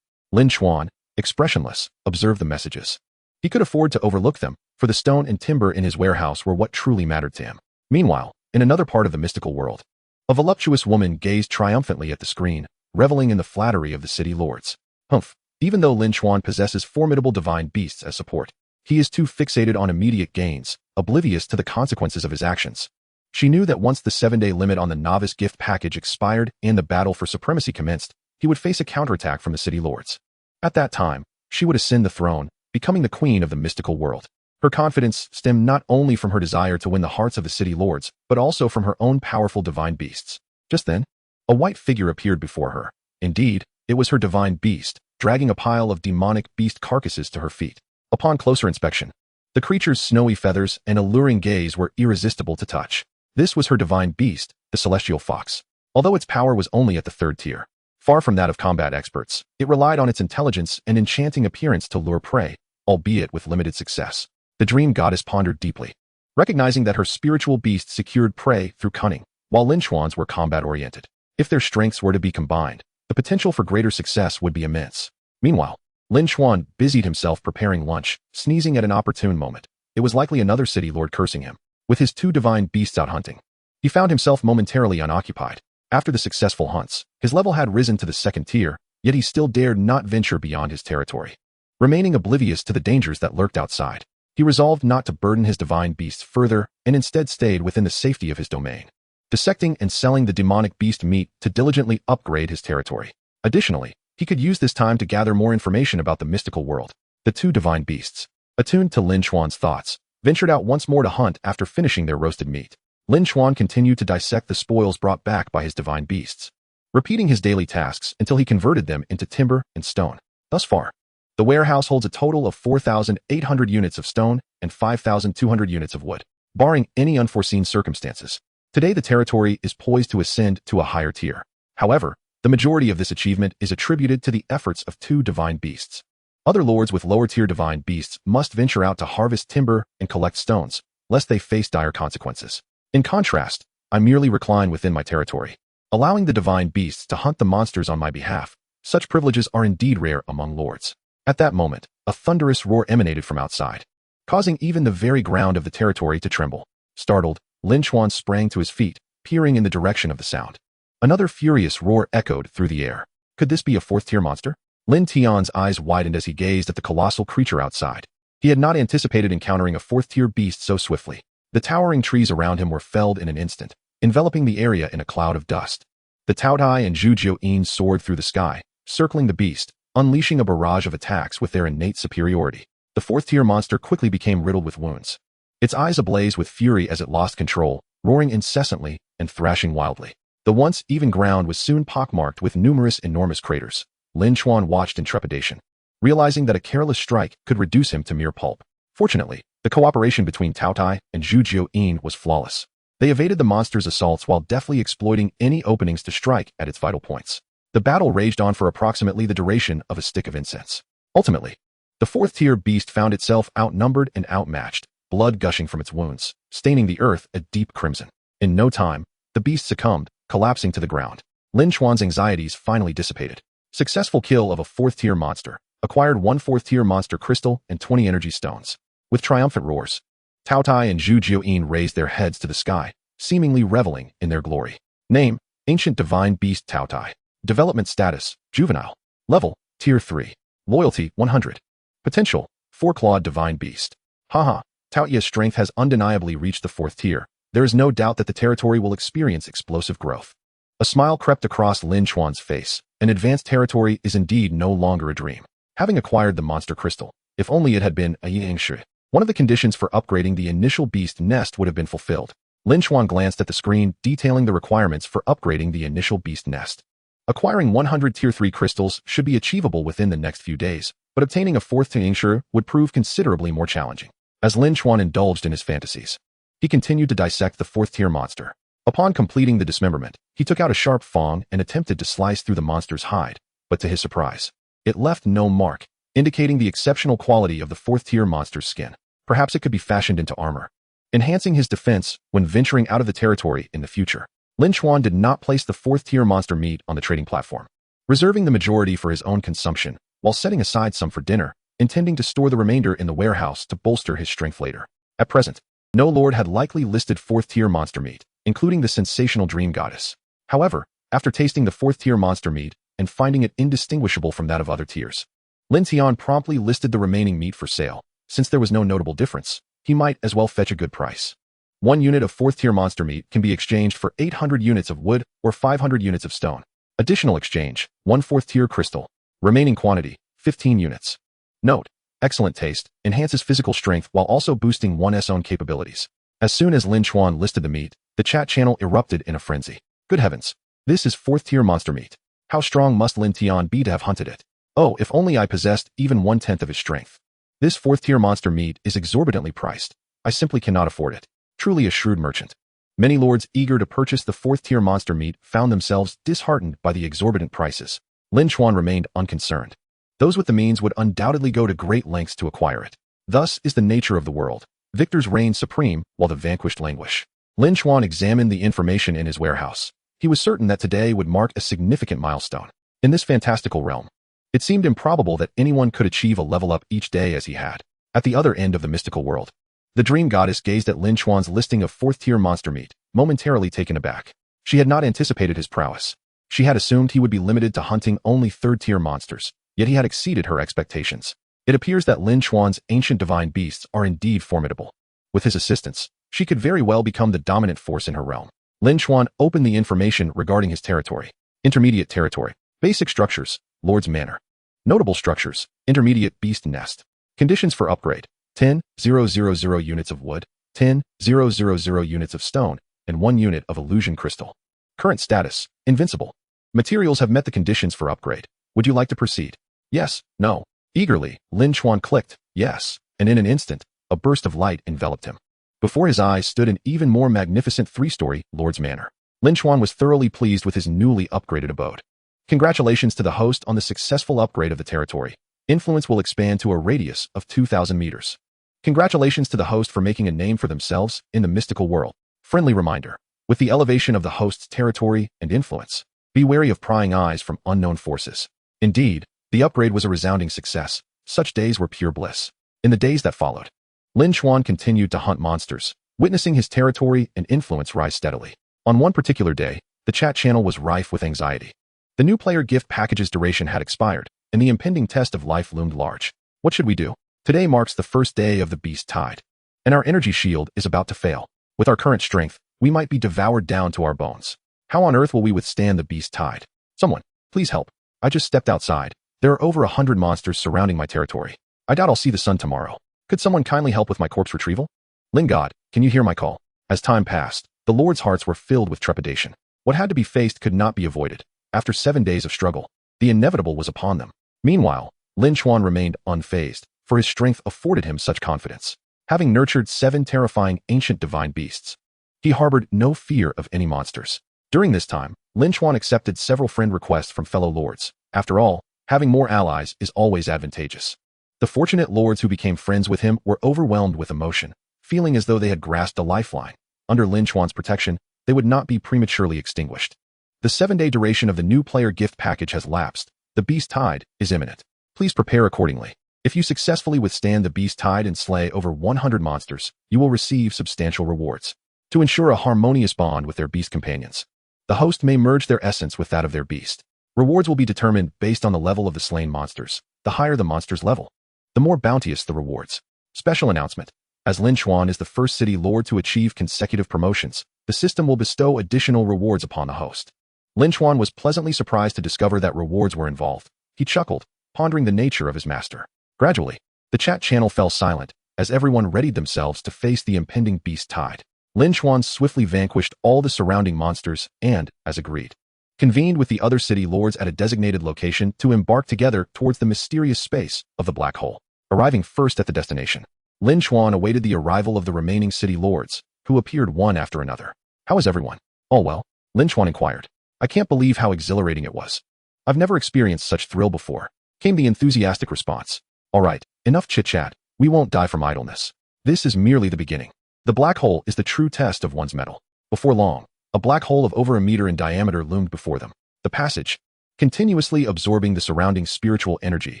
Lin Chuan, expressionless, observed the messages. He could afford to overlook them, for the stone and timber in his warehouse were what truly mattered to him. Meanwhile, in another part of the mystical world, a voluptuous woman gazed triumphantly at the screen, reveling in the flattery of the city lords. Humph, even though Lin Chuan possesses formidable divine beasts as support, he is too fixated on immediate gains, oblivious to the consequences of his actions. She knew that once the 7-day limit on the novice gift package expired and the battle for supremacy commenced, he would face a counterattack from the city lords. At that time, she would ascend the throne, becoming the queen of the mystical world. Her confidence stemmed not only from her desire to win the hearts of the city lords, but also from her own powerful divine beasts. Just then, a white figure appeared before her. Indeed, it was her divine beast, dragging a pile of demonic beast carcasses to her feet. Upon closer inspection, the creature's snowy feathers and alluring gaze were irresistible to touch. This was her divine beast, the celestial fox. Although its power was only at the 3rd tier, far from that of combat experts, it relied on its intelligence and enchanting appearance to lure prey, albeit with limited success. The dream goddess pondered deeply, recognizing that her spiritual beast secured prey through cunning, while Lin Chuan's were combat-oriented. If their strengths were to be combined, the potential for greater success would be immense. Meanwhile, Lin Chuan busied himself preparing lunch, sneezing at an opportune moment. It was likely another city lord cursing him. With his 2 divine beasts out hunting, he found himself momentarily unoccupied. After the successful hunts, his level had risen to the 2nd tier, yet he still dared not venture beyond his territory. Remaining oblivious to the dangers that lurked outside, he resolved not to burden his divine beasts further and instead stayed within the safety of his domain, dissecting and selling the demonic beast meat to diligently upgrade his territory. Additionally, he could use this time to gather more information about the mystical world. The 2 divine beasts, attuned to Lin Chuan's thoughts, ventured out once more to hunt after finishing their roasted meat. Lin Chuan continued to dissect the spoils brought back by his divine beasts, repeating his daily tasks until he converted them into timber and stone. Thus far, the warehouse holds a total of 4,800 units of stone and 5,200 units of wood, barring any unforeseen circumstances. Today the territory is poised to ascend to a higher tier. However, the majority of this achievement is attributed to the efforts of 2 divine beasts. Other lords with lower-tier divine beasts must venture out to harvest timber and collect stones, lest they face dire consequences. In contrast, I merely recline within my territory, allowing the divine beasts to hunt the monsters on my behalf. Such privileges are indeed rare among lords. At that moment, a thunderous roar emanated from outside, causing even the very ground of the territory to tremble. Startled, Lin Chuan sprang to his feet, peering in the direction of the sound. Another furious roar echoed through the air. Could this be a 4th-tier monster? Lin Tian's eyes widened as he gazed at the colossal creature outside. He had not anticipated encountering a 4th-tier beast so swiftly. The towering trees around him were felled in an instant, enveloping the area in a cloud of dust. The Taotai and Zhujiuyin soared through the sky, circling the beast, unleashing a barrage of attacks with their innate superiority. The 4th-tier monster quickly became riddled with wounds, its eyes ablaze with fury as it lost control, roaring incessantly and thrashing wildly. The once even ground was soon pockmarked with numerous enormous craters. Lin Chuan watched in trepidation, realizing that a careless strike could reduce him to mere pulp. Fortunately, the cooperation between Taotai and Zhujiuyin was flawless. They evaded the monster's assaults while deftly exploiting any openings to strike at its vital points. The battle raged on for approximately the duration of a stick of incense. Ultimately, the 4th-tier beast found itself outnumbered and outmatched, blood gushing from its wounds, staining the earth a deep crimson. In no time, the beast succumbed, collapsing to the ground. Lin Chuan's anxieties finally dissipated. Successful kill of a 4th-tier monster. Acquired 1 4th-tier monster crystal and 20 energy stones. With triumphant roars, Taotai and Zhujiuyin raised their heads to the sky, seemingly reveling in their glory. Name: Ancient Divine Beast Taotai. Development status: Juvenile. Level: Tier 3. Loyalty: 100. Potential: 4-clawed Divine Beast. Haha, Taotia's strength has undeniably reached the 4th tier. There is no doubt that the territory will experience explosive growth. A smile crept across Lin Chuan's face. An advanced territory is indeed no longer a dream. Having acquired the monster crystal, if only it had been a Yingshi, one of the conditions for upgrading the initial beast nest would have been fulfilled. Lin Chuan glanced at the screen detailing the requirements for upgrading the initial beast nest. Acquiring 100 Tier 3 crystals should be achievable within the next few days, but obtaining a fourth tincture would prove considerably more challenging. As Lin Chuan indulged in his fantasies, he continued to dissect the fourth-tier monster. Upon completing the dismemberment, he took out a sharp fang and attempted to slice through the monster's hide, but to his surprise, it left no mark, indicating the exceptional quality of the fourth-tier monster's skin. Perhaps it could be fashioned into armor, enhancing his defense when venturing out of the territory in the future. Lin Chuan did not place the fourth-tier monster meat on the trading platform, reserving the majority for his own consumption, while setting aside some for dinner, intending to store the remainder in the warehouse to bolster his strength later. At present, no lord had likely listed fourth-tier monster meat, including the sensational dream goddess. However, after tasting the fourth-tier monster meat and finding it indistinguishable from that of other tiers, Lin Tian promptly listed the remaining meat for sale. Since there was no notable difference, he might as well fetch a good price. 1 unit of fourth-tier monster meat can be exchanged for 800 units of wood or 500 units of stone. Additional exchange, 1 fourth-tier crystal. Remaining quantity, 15 units. Note: excellent taste, enhances physical strength while also boosting one's own capabilities. As soon as Lin Chuan listed the meat, the chat channel erupted in a frenzy. Good heavens! This is fourth-tier monster meat. How strong must Lin Tian be to have hunted it? Oh, if only I possessed even 1/10 of his strength. This fourth-tier monster meat is exorbitantly priced. I simply cannot afford it. Truly a shrewd merchant. Many lords eager to purchase the fourth-tier monster meat found themselves disheartened by the exorbitant prices. Lin Chuan remained unconcerned. Those with the means would undoubtedly go to great lengths to acquire it. Thus is the nature of the world. Victors reign supreme while the vanquished languish. Lin Chuan examined the information in his warehouse. He was certain that today would mark a significant milestone. In this fantastical realm, it seemed improbable that anyone could achieve a level up each day as he had. At the other end of the mystical world, the dream goddess gazed at Lin Chuan's listing of fourth-tier monster meat, momentarily taken aback. She had not anticipated his prowess. She had assumed he would be limited to hunting only third-tier monsters, yet he had exceeded her expectations. It appears that Lin Chuan's ancient divine beasts are indeed formidable. With his assistance, she could very well become the dominant force in her realm. Lin Chuan opened the information regarding his territory. Intermediate territory. Basic structures. Lord's Manor. Notable structures. Intermediate beast nest. Conditions for upgrade. 10,000 units of wood, 10,000 units of stone, and 1 unit of illusion crystal. Current status. Invincible. Materials have met the conditions for upgrade. Would you like to proceed? Yes, no. Eagerly, Lin Chuan clicked yes, and in an instant, a burst of light enveloped him. Before his eyes stood an even more magnificent 3-story Lord's Manor. Lin Chuan was thoroughly pleased with his newly upgraded abode. Congratulations to the host on the successful upgrade of the territory. Influence will expand to a radius of 2,000 meters. Congratulations to the host for making a name for themselves in the mystical world. Friendly reminder: with the elevation of the host's territory and influence, be wary of prying eyes from unknown forces. Indeed, the upgrade was a resounding success. Such days were pure bliss. In the days that followed, Lin Chuan continued to hunt monsters, witnessing his territory and influence rise steadily. On one particular day, the chat channel was rife with anxiety. The new player gift package's duration had expired, and the impending test of life loomed large. What should we do? Today marks the first day of the beast tide, and our energy shield is about to fail. With our current strength, we might be devoured down to our bones. How on earth will we withstand the beast tide? Someone, please help. I just stepped outside. There are over 100 monsters surrounding my territory. I doubt I'll see the sun tomorrow. Could someone kindly help with my corpse retrieval? Lin God, can you hear my call? As time passed, the Lord's hearts were filled with trepidation. What had to be faced could not be avoided. After 7 days of struggle, the inevitable was upon them. Meanwhile, Lin Chuan remained unfazed, for his strength afforded him such confidence. Having nurtured 7 terrifying ancient divine beasts, he harbored no fear of any monsters. During this time, Lin Chuan accepted several friend requests from fellow lords. After all, having more allies is always advantageous. The fortunate lords who became friends with him were overwhelmed with emotion, feeling as though they had grasped a lifeline. Under Lin Chuan's protection, they would not be prematurely extinguished. The 7-day duration of the new player gift package has lapsed. The beast tide is imminent. Please prepare accordingly. If you successfully withstand the beast tide and slay over 100 monsters, you will receive substantial rewards. To ensure a harmonious bond with their beast companions, the host may merge their essence with that of their beast. Rewards will be determined based on the level of the slain monsters. The higher the monster's level, the more bounteous the rewards. Special announcement: as Lin Chuan is the first city lord to achieve consecutive promotions, the system will bestow additional rewards upon the host. Lin Chuan was pleasantly surprised to discover that rewards were involved. He chuckled, pondering the nature of his master. Gradually, the chat channel fell silent, as everyone readied themselves to face the impending beast tide. Lin Chuan swiftly vanquished all the surrounding monsters and, as agreed, convened with the other city lords at a designated location to embark together towards the mysterious space of the black hole. Arriving first at the destination, Lin Chuan awaited the arrival of the remaining city lords, who appeared one after another. "How is everyone?" "All well?" Lin Chuan inquired. "I can't believe how exhilarating it was. I've never experienced such thrill before," came the enthusiastic response. "All right, enough chit-chat. We won't die from idleness. This is merely the beginning. The black hole is the true test of one's mettle." Before long, a black hole of over a meter in diameter loomed before them. The passage, continuously absorbing the surrounding spiritual energy,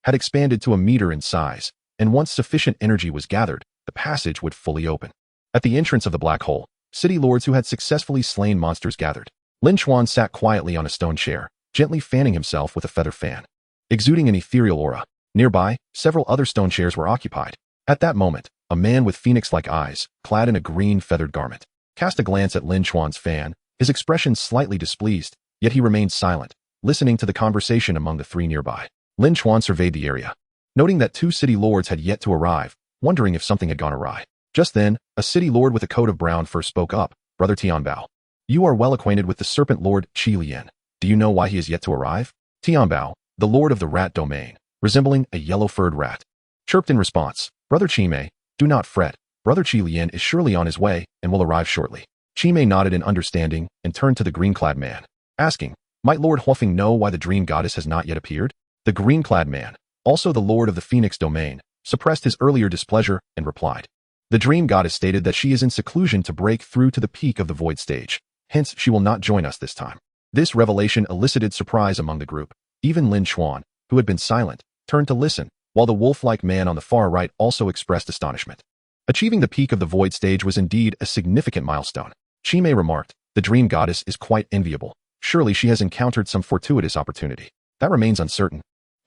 had expanded to a meter in size, and once sufficient energy was gathered, the passage would fully open. At the entrance of the black hole, city lords who had successfully slain monsters gathered. Lin Chuan sat quietly on a stone chair, gently fanning himself with a feather fan, exuding an ethereal aura. Nearby, several other stone chairs were occupied. At that moment, a man with phoenix-like eyes, clad in a green feathered garment, cast a glance at Lin Chuan's fan, his expression slightly displeased, yet he remained silent, listening to the conversation among the three nearby. Lin Chuan surveyed the area, noting that two city lords had yet to arrive, wondering if something had gone awry. Just then, a city lord with a coat of brown fur spoke up. "Brother Tianbao, you are well acquainted with the serpent lord Qi Lian. Do you know why he is yet to arrive?" Tianbao, the lord of the rat domain, resembling a yellow-furred rat, chirped in response. "Brother Qimei, do not fret. Brother Qi Lian is surely on his way and will arrive shortly." Qimei nodded in understanding and turned to the green-clad man, asking, "Might Lord Huofeng know why the dream goddess has not yet appeared?" The green-clad man, also the lord of the Phoenix domain, suppressed his earlier displeasure and replied. The dream goddess stated that she is in seclusion to break through to the peak of the void stage, hence she will not join us this time. This revelation elicited surprise among the group. Even Lin Chuan, who had been silent, turned to listen, while the wolf-like man on the far right also expressed astonishment. Achieving the peak of the void stage was indeed a significant milestone. Qimei remarked, "The dream goddess is quite enviable. Surely she has encountered some fortuitous opportunity." "That remains uncertain."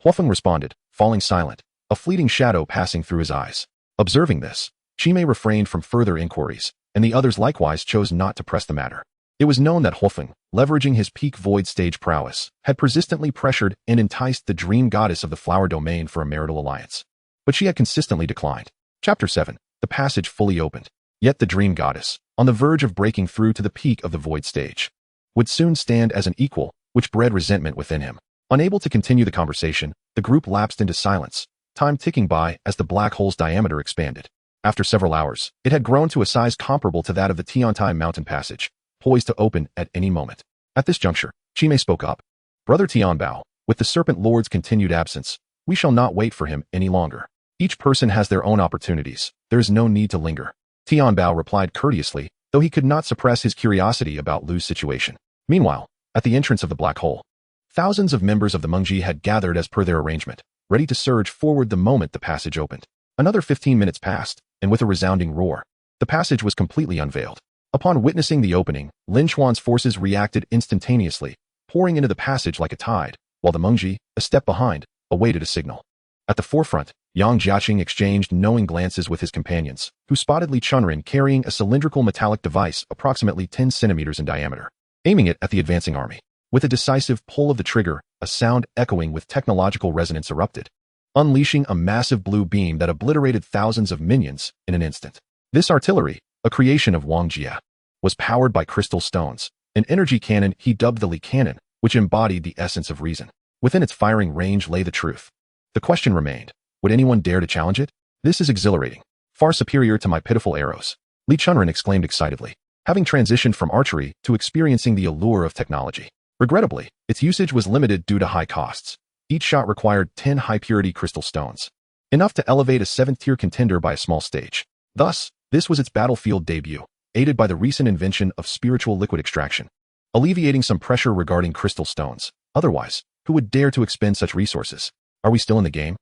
Huofeng responded, falling silent, a fleeting shadow passing through his eyes. Observing this, Qimei refrained from further inquiries, and the others likewise chose not to press the matter. It was known that Huofeng, leveraging his peak void stage prowess, had persistently pressured and enticed the dream goddess of the flower domain for a marital alliance. But she had consistently declined. Chapter 7. The passage fully opened. Yet the dream goddess, on the verge of breaking through to the peak of the void stage, would soon stand as an equal, which bred resentment within him. Unable to continue the conversation, the group lapsed into silence, time ticking by as the black hole's diameter expanded. After several hours, it had grown to a size comparable to that of the Tiantai mountain passage, poised to open at any moment. At this juncture, Qimei spoke up. "Brother Tianbao, with the serpent lord's continued absence, we shall not wait for him any longer. Each person has their own opportunities. There is no need to linger." Tianbao replied courteously, though he could not suppress his curiosity about Lu's situation. Meanwhile, at the entrance of the black hole, thousands of members of the Mengji had gathered as per their arrangement, ready to surge forward the moment the passage opened. Another 15 minutes passed, and with a resounding roar, the passage was completely unveiled. Upon witnessing the opening, Lin Chuan's forces reacted instantaneously, pouring into the passage like a tide, while the Mengji, a step behind, awaited a signal. At the forefront, Yang Jiaqing exchanged knowing glances with his companions, who spotted Li Chunren carrying a cylindrical metallic device approximately 10 centimeters in diameter, aiming it at the advancing army. With a decisive pull of the trigger, a sound echoing with technological resonance erupted, unleashing a massive blue beam that obliterated thousands of minions in an instant. This artillery, a creation of Wang Jia, was powered by crystal stones, an energy cannon he dubbed the Li Cannon, which embodied the essence of reason. Within its firing range lay the truth. The question remained, would anyone dare to challenge it? "This is exhilarating, far superior to my pitiful arrows," Li Chunren exclaimed excitedly, having transitioned from archery to experiencing the allure of technology. Regrettably, its usage was limited due to high costs. Each shot required 10 high-purity crystal stones, enough to elevate a 7th-tier contender by a small stage. Thus, this was its battlefield debut, aided by the recent invention of spiritual liquid extraction, alleviating some pressure regarding crystal stones. Otherwise, who would dare to expend such resources? Are we still in the game?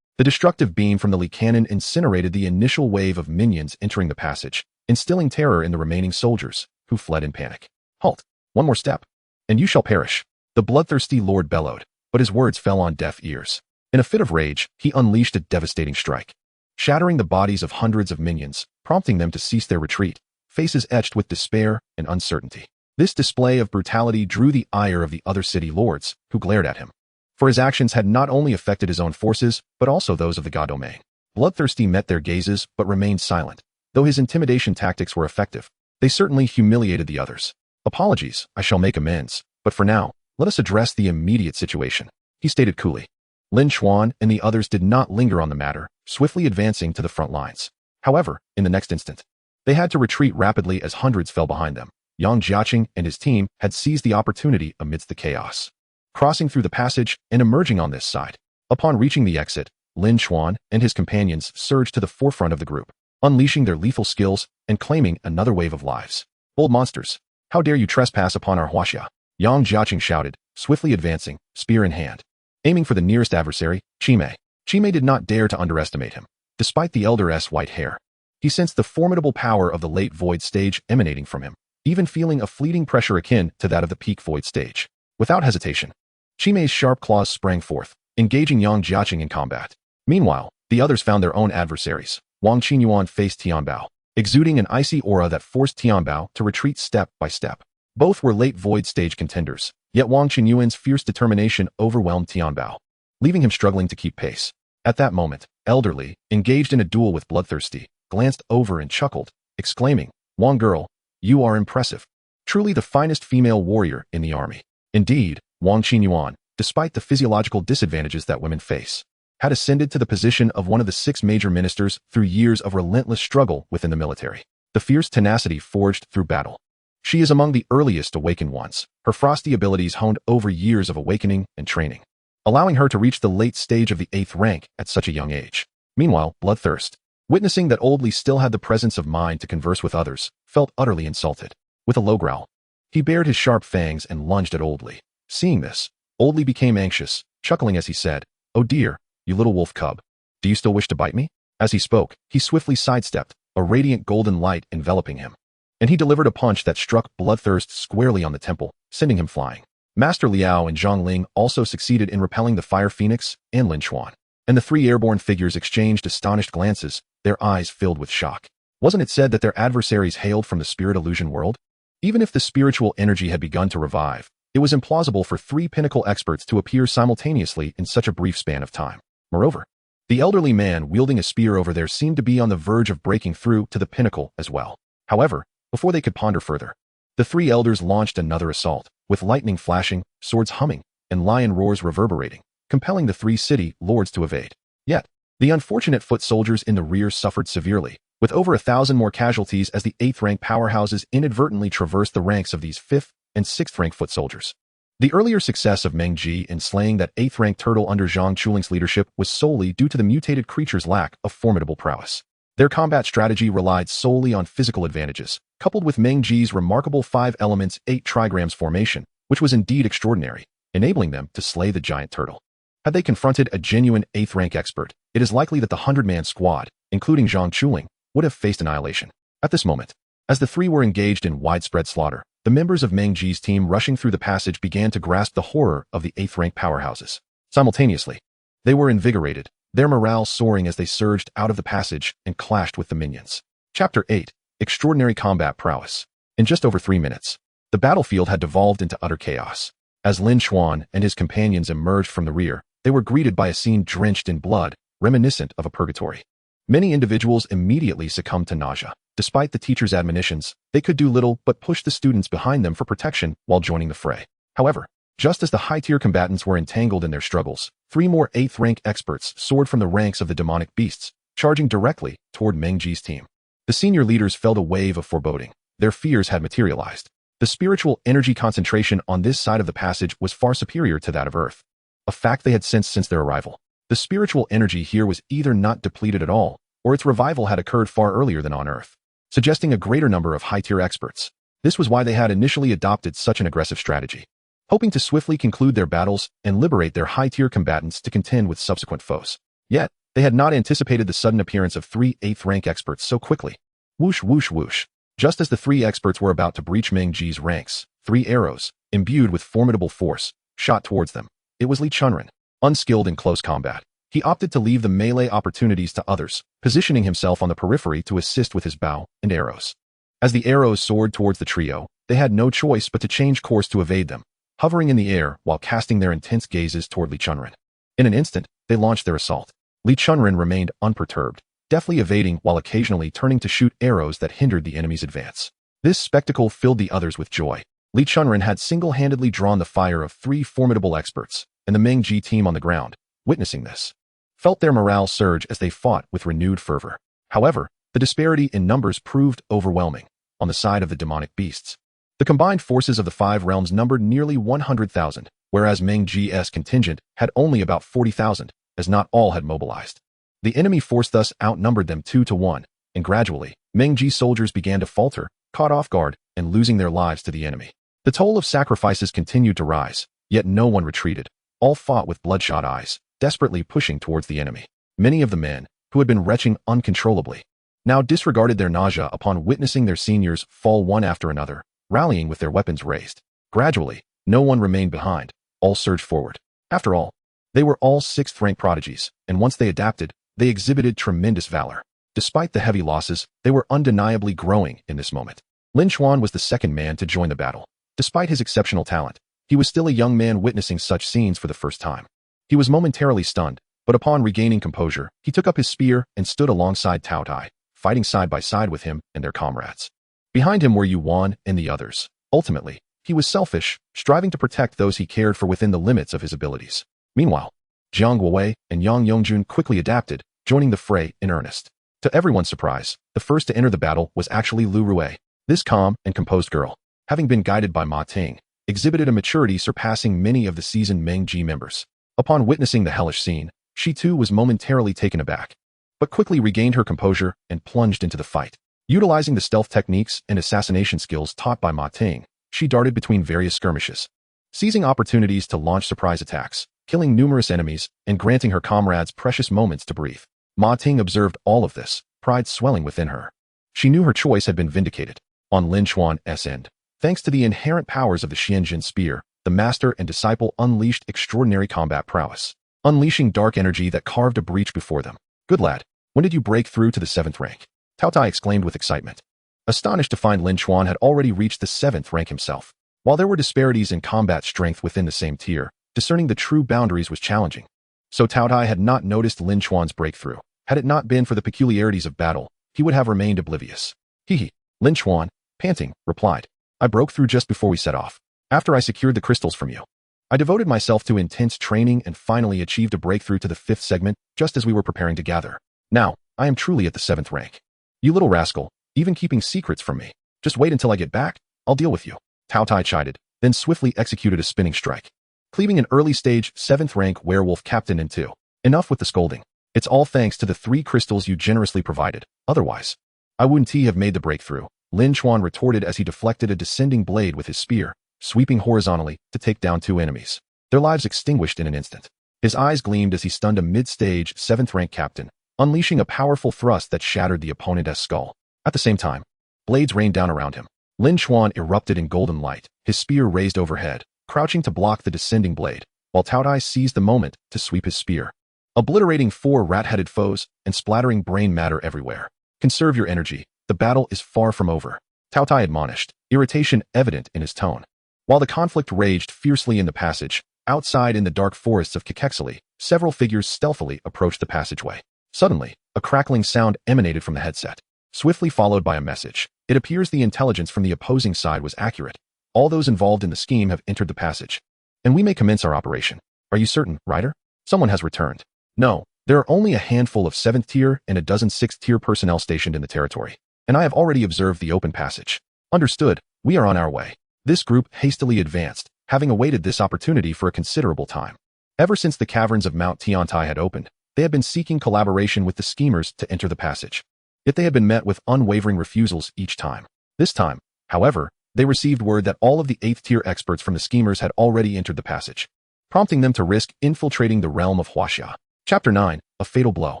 The destructive beam from the Li Cannon incinerated the initial wave of minions entering the passage, instilling terror in the remaining soldiers, who fled in panic. "Halt! One more step, and you shall perish," the bloodthirsty lord bellowed, but his words fell on deaf ears. In a fit of rage, he unleashed a devastating strike, shattering the bodies of hundreds of minions, prompting them to cease their retreat, faces etched with despair and uncertainty. This display of brutality drew the ire of the other city lords, who glared at him, for his actions had not only affected his own forces, but also those of the god domain. Bloodthirsty met their gazes but remained silent, Though his intimidation tactics were effective, they certainly humiliated the others. Apologies, I shall make amends, but for now, let us address the immediate situation, he stated coolly. Lin Chuan and the others did not linger on the matter, swiftly advancing to the front lines. However, in the next instant, they had to retreat rapidly as hundreds fell behind them. Yang Jiaqing and his team had seized the opportunity amidst the chaos, crossing through the passage and emerging on this side. Upon reaching the exit, Lin Chuan and his companions surged to the forefront of the group, unleashing their lethal skills and claiming another wave of lives. Bold monsters, how dare you trespass upon our huaxia? Yang Jiaqing shouted, swiftly advancing, spear in hand. Aiming for the nearest adversary, Qimei. Qimei did not dare to underestimate him. Despite the elder's white hair, he sensed the formidable power of the late void stage emanating from him, even feeling a fleeting pressure akin to that of the peak void stage. Without hesitation, Qimei's sharp claws sprang forth, engaging Yang Jiaqing in combat. Meanwhile, the others found their own adversaries. Wang Qinyuan faced Tianbao, exuding an icy aura that forced Tianbao to retreat step by step. Both were late void stage contenders, yet Wang Qinyuan's fierce determination overwhelmed Tianbao, leaving him struggling to keep pace. At that moment, Elderly, engaged in a duel with Bloodthirsty, glanced over and chuckled, exclaiming, Wang girl, you are impressive. Truly the finest female warrior in the army. Indeed, Wang Qinyuan, despite the physiological disadvantages that women face, had ascended to the position of one of the 6 major ministers through years of relentless struggle within the military. The fierce tenacity forged through battle. She is among the earliest awakened ones, her frosty abilities honed over years of awakening and training, allowing her to reach the late stage of the 8th rank at such a young age. Meanwhile, Bloodthirst, witnessing that Oldly still had the presence of mind to converse with others, felt utterly insulted. With a low growl, he bared his sharp fangs and lunged at Oldly. Seeing this, Oldly became anxious, chuckling as he said, Oh dear, you little wolf cub, do you still wish to bite me? As he spoke, he swiftly sidestepped, a radiant golden light enveloping him, and he delivered a punch that struck Bloodthirst squarely on the temple, sending him flying. Master Liao and Zhang Ling also succeeded in repelling the Fire Phoenix and Lin Chuan, and the 3 airborne figures exchanged astonished glances, their eyes filled with shock. Wasn't it said that their adversaries hailed from the spirit illusion world? Even if the spiritual energy had begun to revive, it was implausible for 3 pinnacle experts to appear simultaneously in such a brief span of time. Moreover, the elderly man wielding a spear over there seemed to be on the verge of breaking through to the pinnacle as well. However, before they could ponder further, the 3 elders launched another assault, with lightning flashing, swords humming, and lion roars reverberating, compelling the 3 city lords to evade. Yet, the unfortunate foot soldiers in the rear suffered severely, with over 1,000 more casualties as the 8th rank powerhouses inadvertently traversed the ranks of these 5th and 6th rank foot soldiers. The earlier success of Meng Ji in slaying that 8th rank turtle under Zhang Chuling's leadership was solely due to the mutated creature's lack of formidable prowess. Their combat strategy relied solely on physical advantages, coupled with Meng Ji's remarkable 5 elements 8 trigrams formation, which was indeed extraordinary, enabling them to slay the giant turtle. Had they confronted a genuine 8th rank expert, it is likely that the 100-man squad, including Zhang Chuling, would have faced annihilation. At this moment, as the 3 were engaged in widespread slaughter, the members of Meng Ji's team rushing through the passage began to grasp the horror of the 8th rank powerhouses. Simultaneously, they were invigorated, their morale soaring as they surged out of the passage and clashed with the minions. Chapter 8. Extraordinary Combat Prowess. In just over 3 minutes, the battlefield had devolved into utter chaos. As Lin Chuan and his companions emerged from the rear, they were greeted by a scene drenched in blood, reminiscent of a purgatory. Many individuals immediately succumbed to nausea. Despite the teacher's admonitions, they could do little but push the students behind them for protection while joining the fray. However, just as the high-tier combatants were entangled in their struggles, 3 more 8th rank experts soared from the ranks of the demonic beasts, charging directly toward Meng Ji's team. The senior leaders felt a wave of foreboding. Their fears had materialized. The spiritual energy concentration on this side of the passage was far superior to that of Earth, a fact they had sensed since their arrival. The spiritual energy here was either not depleted at all, or its revival had occurred far earlier than on Earth, suggesting a greater number of high-tier experts. This was why they had initially adopted such an aggressive strategy, hoping to swiftly conclude their battles and liberate their high-tier combatants to contend with subsequent foes. Yet, they had not anticipated the sudden appearance of 3 8th rank experts so quickly. Whoosh whoosh whoosh. Just as the 3 experts were about to breach Meng Ji's ranks, 3 arrows, imbued with formidable force, shot towards them. It was Li Chunren, unskilled in close combat. He opted to leave the melee opportunities to others, positioning himself on the periphery to assist with his bow and arrows. As the arrows soared towards the trio, they had no choice but to change course to evade them, hovering in the air while casting their intense gazes toward Li Chunren. In an instant, they launched their assault. Li Chunren remained unperturbed, deftly evading while occasionally turning to shoot arrows that hindered the enemy's advance. This spectacle filled the others with joy. Li Chuan had single-handedly drawn the fire of 3 formidable experts, and the Meng Ji team on the ground, witnessing this, felt their morale surge as they fought with renewed fervor. However, the disparity in numbers proved overwhelming on the side of the demonic beasts. The combined forces of the 5 realms numbered nearly 100,000, whereas Meng Ji's contingent had only about 40,000, as not all had mobilized. The enemy force thus outnumbered them 2 to 1, and gradually, Meng Ji soldiers began to falter, caught off guard, and losing their lives to the enemy. The toll of sacrifices continued to rise, yet no one retreated. All fought with bloodshot eyes, desperately pushing towards the enemy. Many of the men, who had been retching uncontrollably, now disregarded their nausea upon witnessing their seniors fall one after another, rallying with their weapons raised. Gradually, no one remained behind. All surged forward. After all, they were all 6th-rank prodigies, and once they adapted, they exhibited tremendous valor. Despite the heavy losses, they were undeniably growing in this moment. Lin Chuan was the second man to join the battle. Despite his exceptional talent, he was still a young man witnessing such scenes for the first time. He was momentarily stunned, but upon regaining composure, he took up his spear and stood alongside Cao Tai, fighting side by side with him and their comrades. Behind him were Yuan and the others. Ultimately, he was selfish, striving to protect those he cared for within the limits of his abilities. Meanwhile, Jiang Guowei and Yang Yongjun quickly adapted, joining the fray in earnest. To everyone's surprise, the first to enter the battle was actually Lu Rui. This calm and composed girl, having been guided by Ma Ting, exhibited a maturity surpassing many of the seasoned Meng Ji members. Upon witnessing the hellish scene, she too was momentarily taken aback, but quickly regained her composure and plunged into the fight. Utilizing the stealth techniques and assassination skills taught by Ma Ting, she darted between various skirmishes, seizing opportunities to launch surprise attacks, killing numerous enemies, and granting her comrades precious moments to breathe. Ma Ting observed all of this, pride swelling within her. She knew her choice had been vindicated. On Lin Chuan's end, thanks to the inherent powers of the Xianjin spear, the master and disciple unleashed extraordinary combat prowess, unleashing dark energy that carved a breach before them. Good lad, when did you break through to the 7th rank? Cao Tai exclaimed with excitement, astonished to find Lin Chuan had already reached the 7th rank himself. While there were disparities in combat strength within the same tier, discerning the true boundaries was challenging. So Cao Tai had not noticed Lin Chuan's breakthrough. Had it not been for the peculiarities of battle, he would have remained oblivious. He, Lin Chuan, panting, replied, I broke through just before we set off. After I secured the crystals from you, I devoted myself to intense training and finally achieved a breakthrough to the 5th segment just as we were preparing to gather. Now, I am truly at the 7th rank. You little rascal, even keeping secrets from me. Just wait until I get back, I'll deal with you. Cao Tai chided, then swiftly executed a spinning strike, cleaving an early-stage 7th rank werewolf captain in two. Enough with the scolding. It's all thanks to the 3 crystals you generously provided. Otherwise, I wouldn't have made the breakthrough. Lin Chuan retorted as he deflected a descending blade with his spear, sweeping horizontally to take down 2 enemies. Their lives extinguished in an instant. His eyes gleamed as he stunned a mid-stage 7th rank captain, unleashing a powerful thrust that shattered the opponent's skull. At the same time, blades rained down around him. Lin Chuan erupted in golden light, his spear raised overhead, crouching to block the descending blade, while Cao Tai seized the moment to sweep his spear, obliterating 4 rat-headed foes and splattering brain matter everywhere. Conserve your energy. The battle is far from over, Cao Tai admonished, irritation evident in his tone. While the conflict raged fiercely in the passage, outside in the dark forests of Kekexili, several figures stealthily approached the passageway. Suddenly, a crackling sound emanated from the headset, swiftly followed by a message. It appears the intelligence from the opposing side was accurate. All those involved in the scheme have entered the passage, and we may commence our operation. Are you certain, Ryder? Someone has returned. No, there are only a handful of 7th tier and a dozen 6th tier personnel stationed in the territory, and I have already observed the open passage. Understood, we are on our way. This group hastily advanced, having awaited this opportunity for a considerable time. Ever since the caverns of Mount Tiantai had opened, they had been seeking collaboration with the schemers to enter the passage. Yet they had been met with unwavering refusals each time. This time, however, they received word that all of the 8th tier experts from the schemers had already entered the passage, prompting them to risk infiltrating the realm of Huaxia. Chapter 9, A Fatal Blow.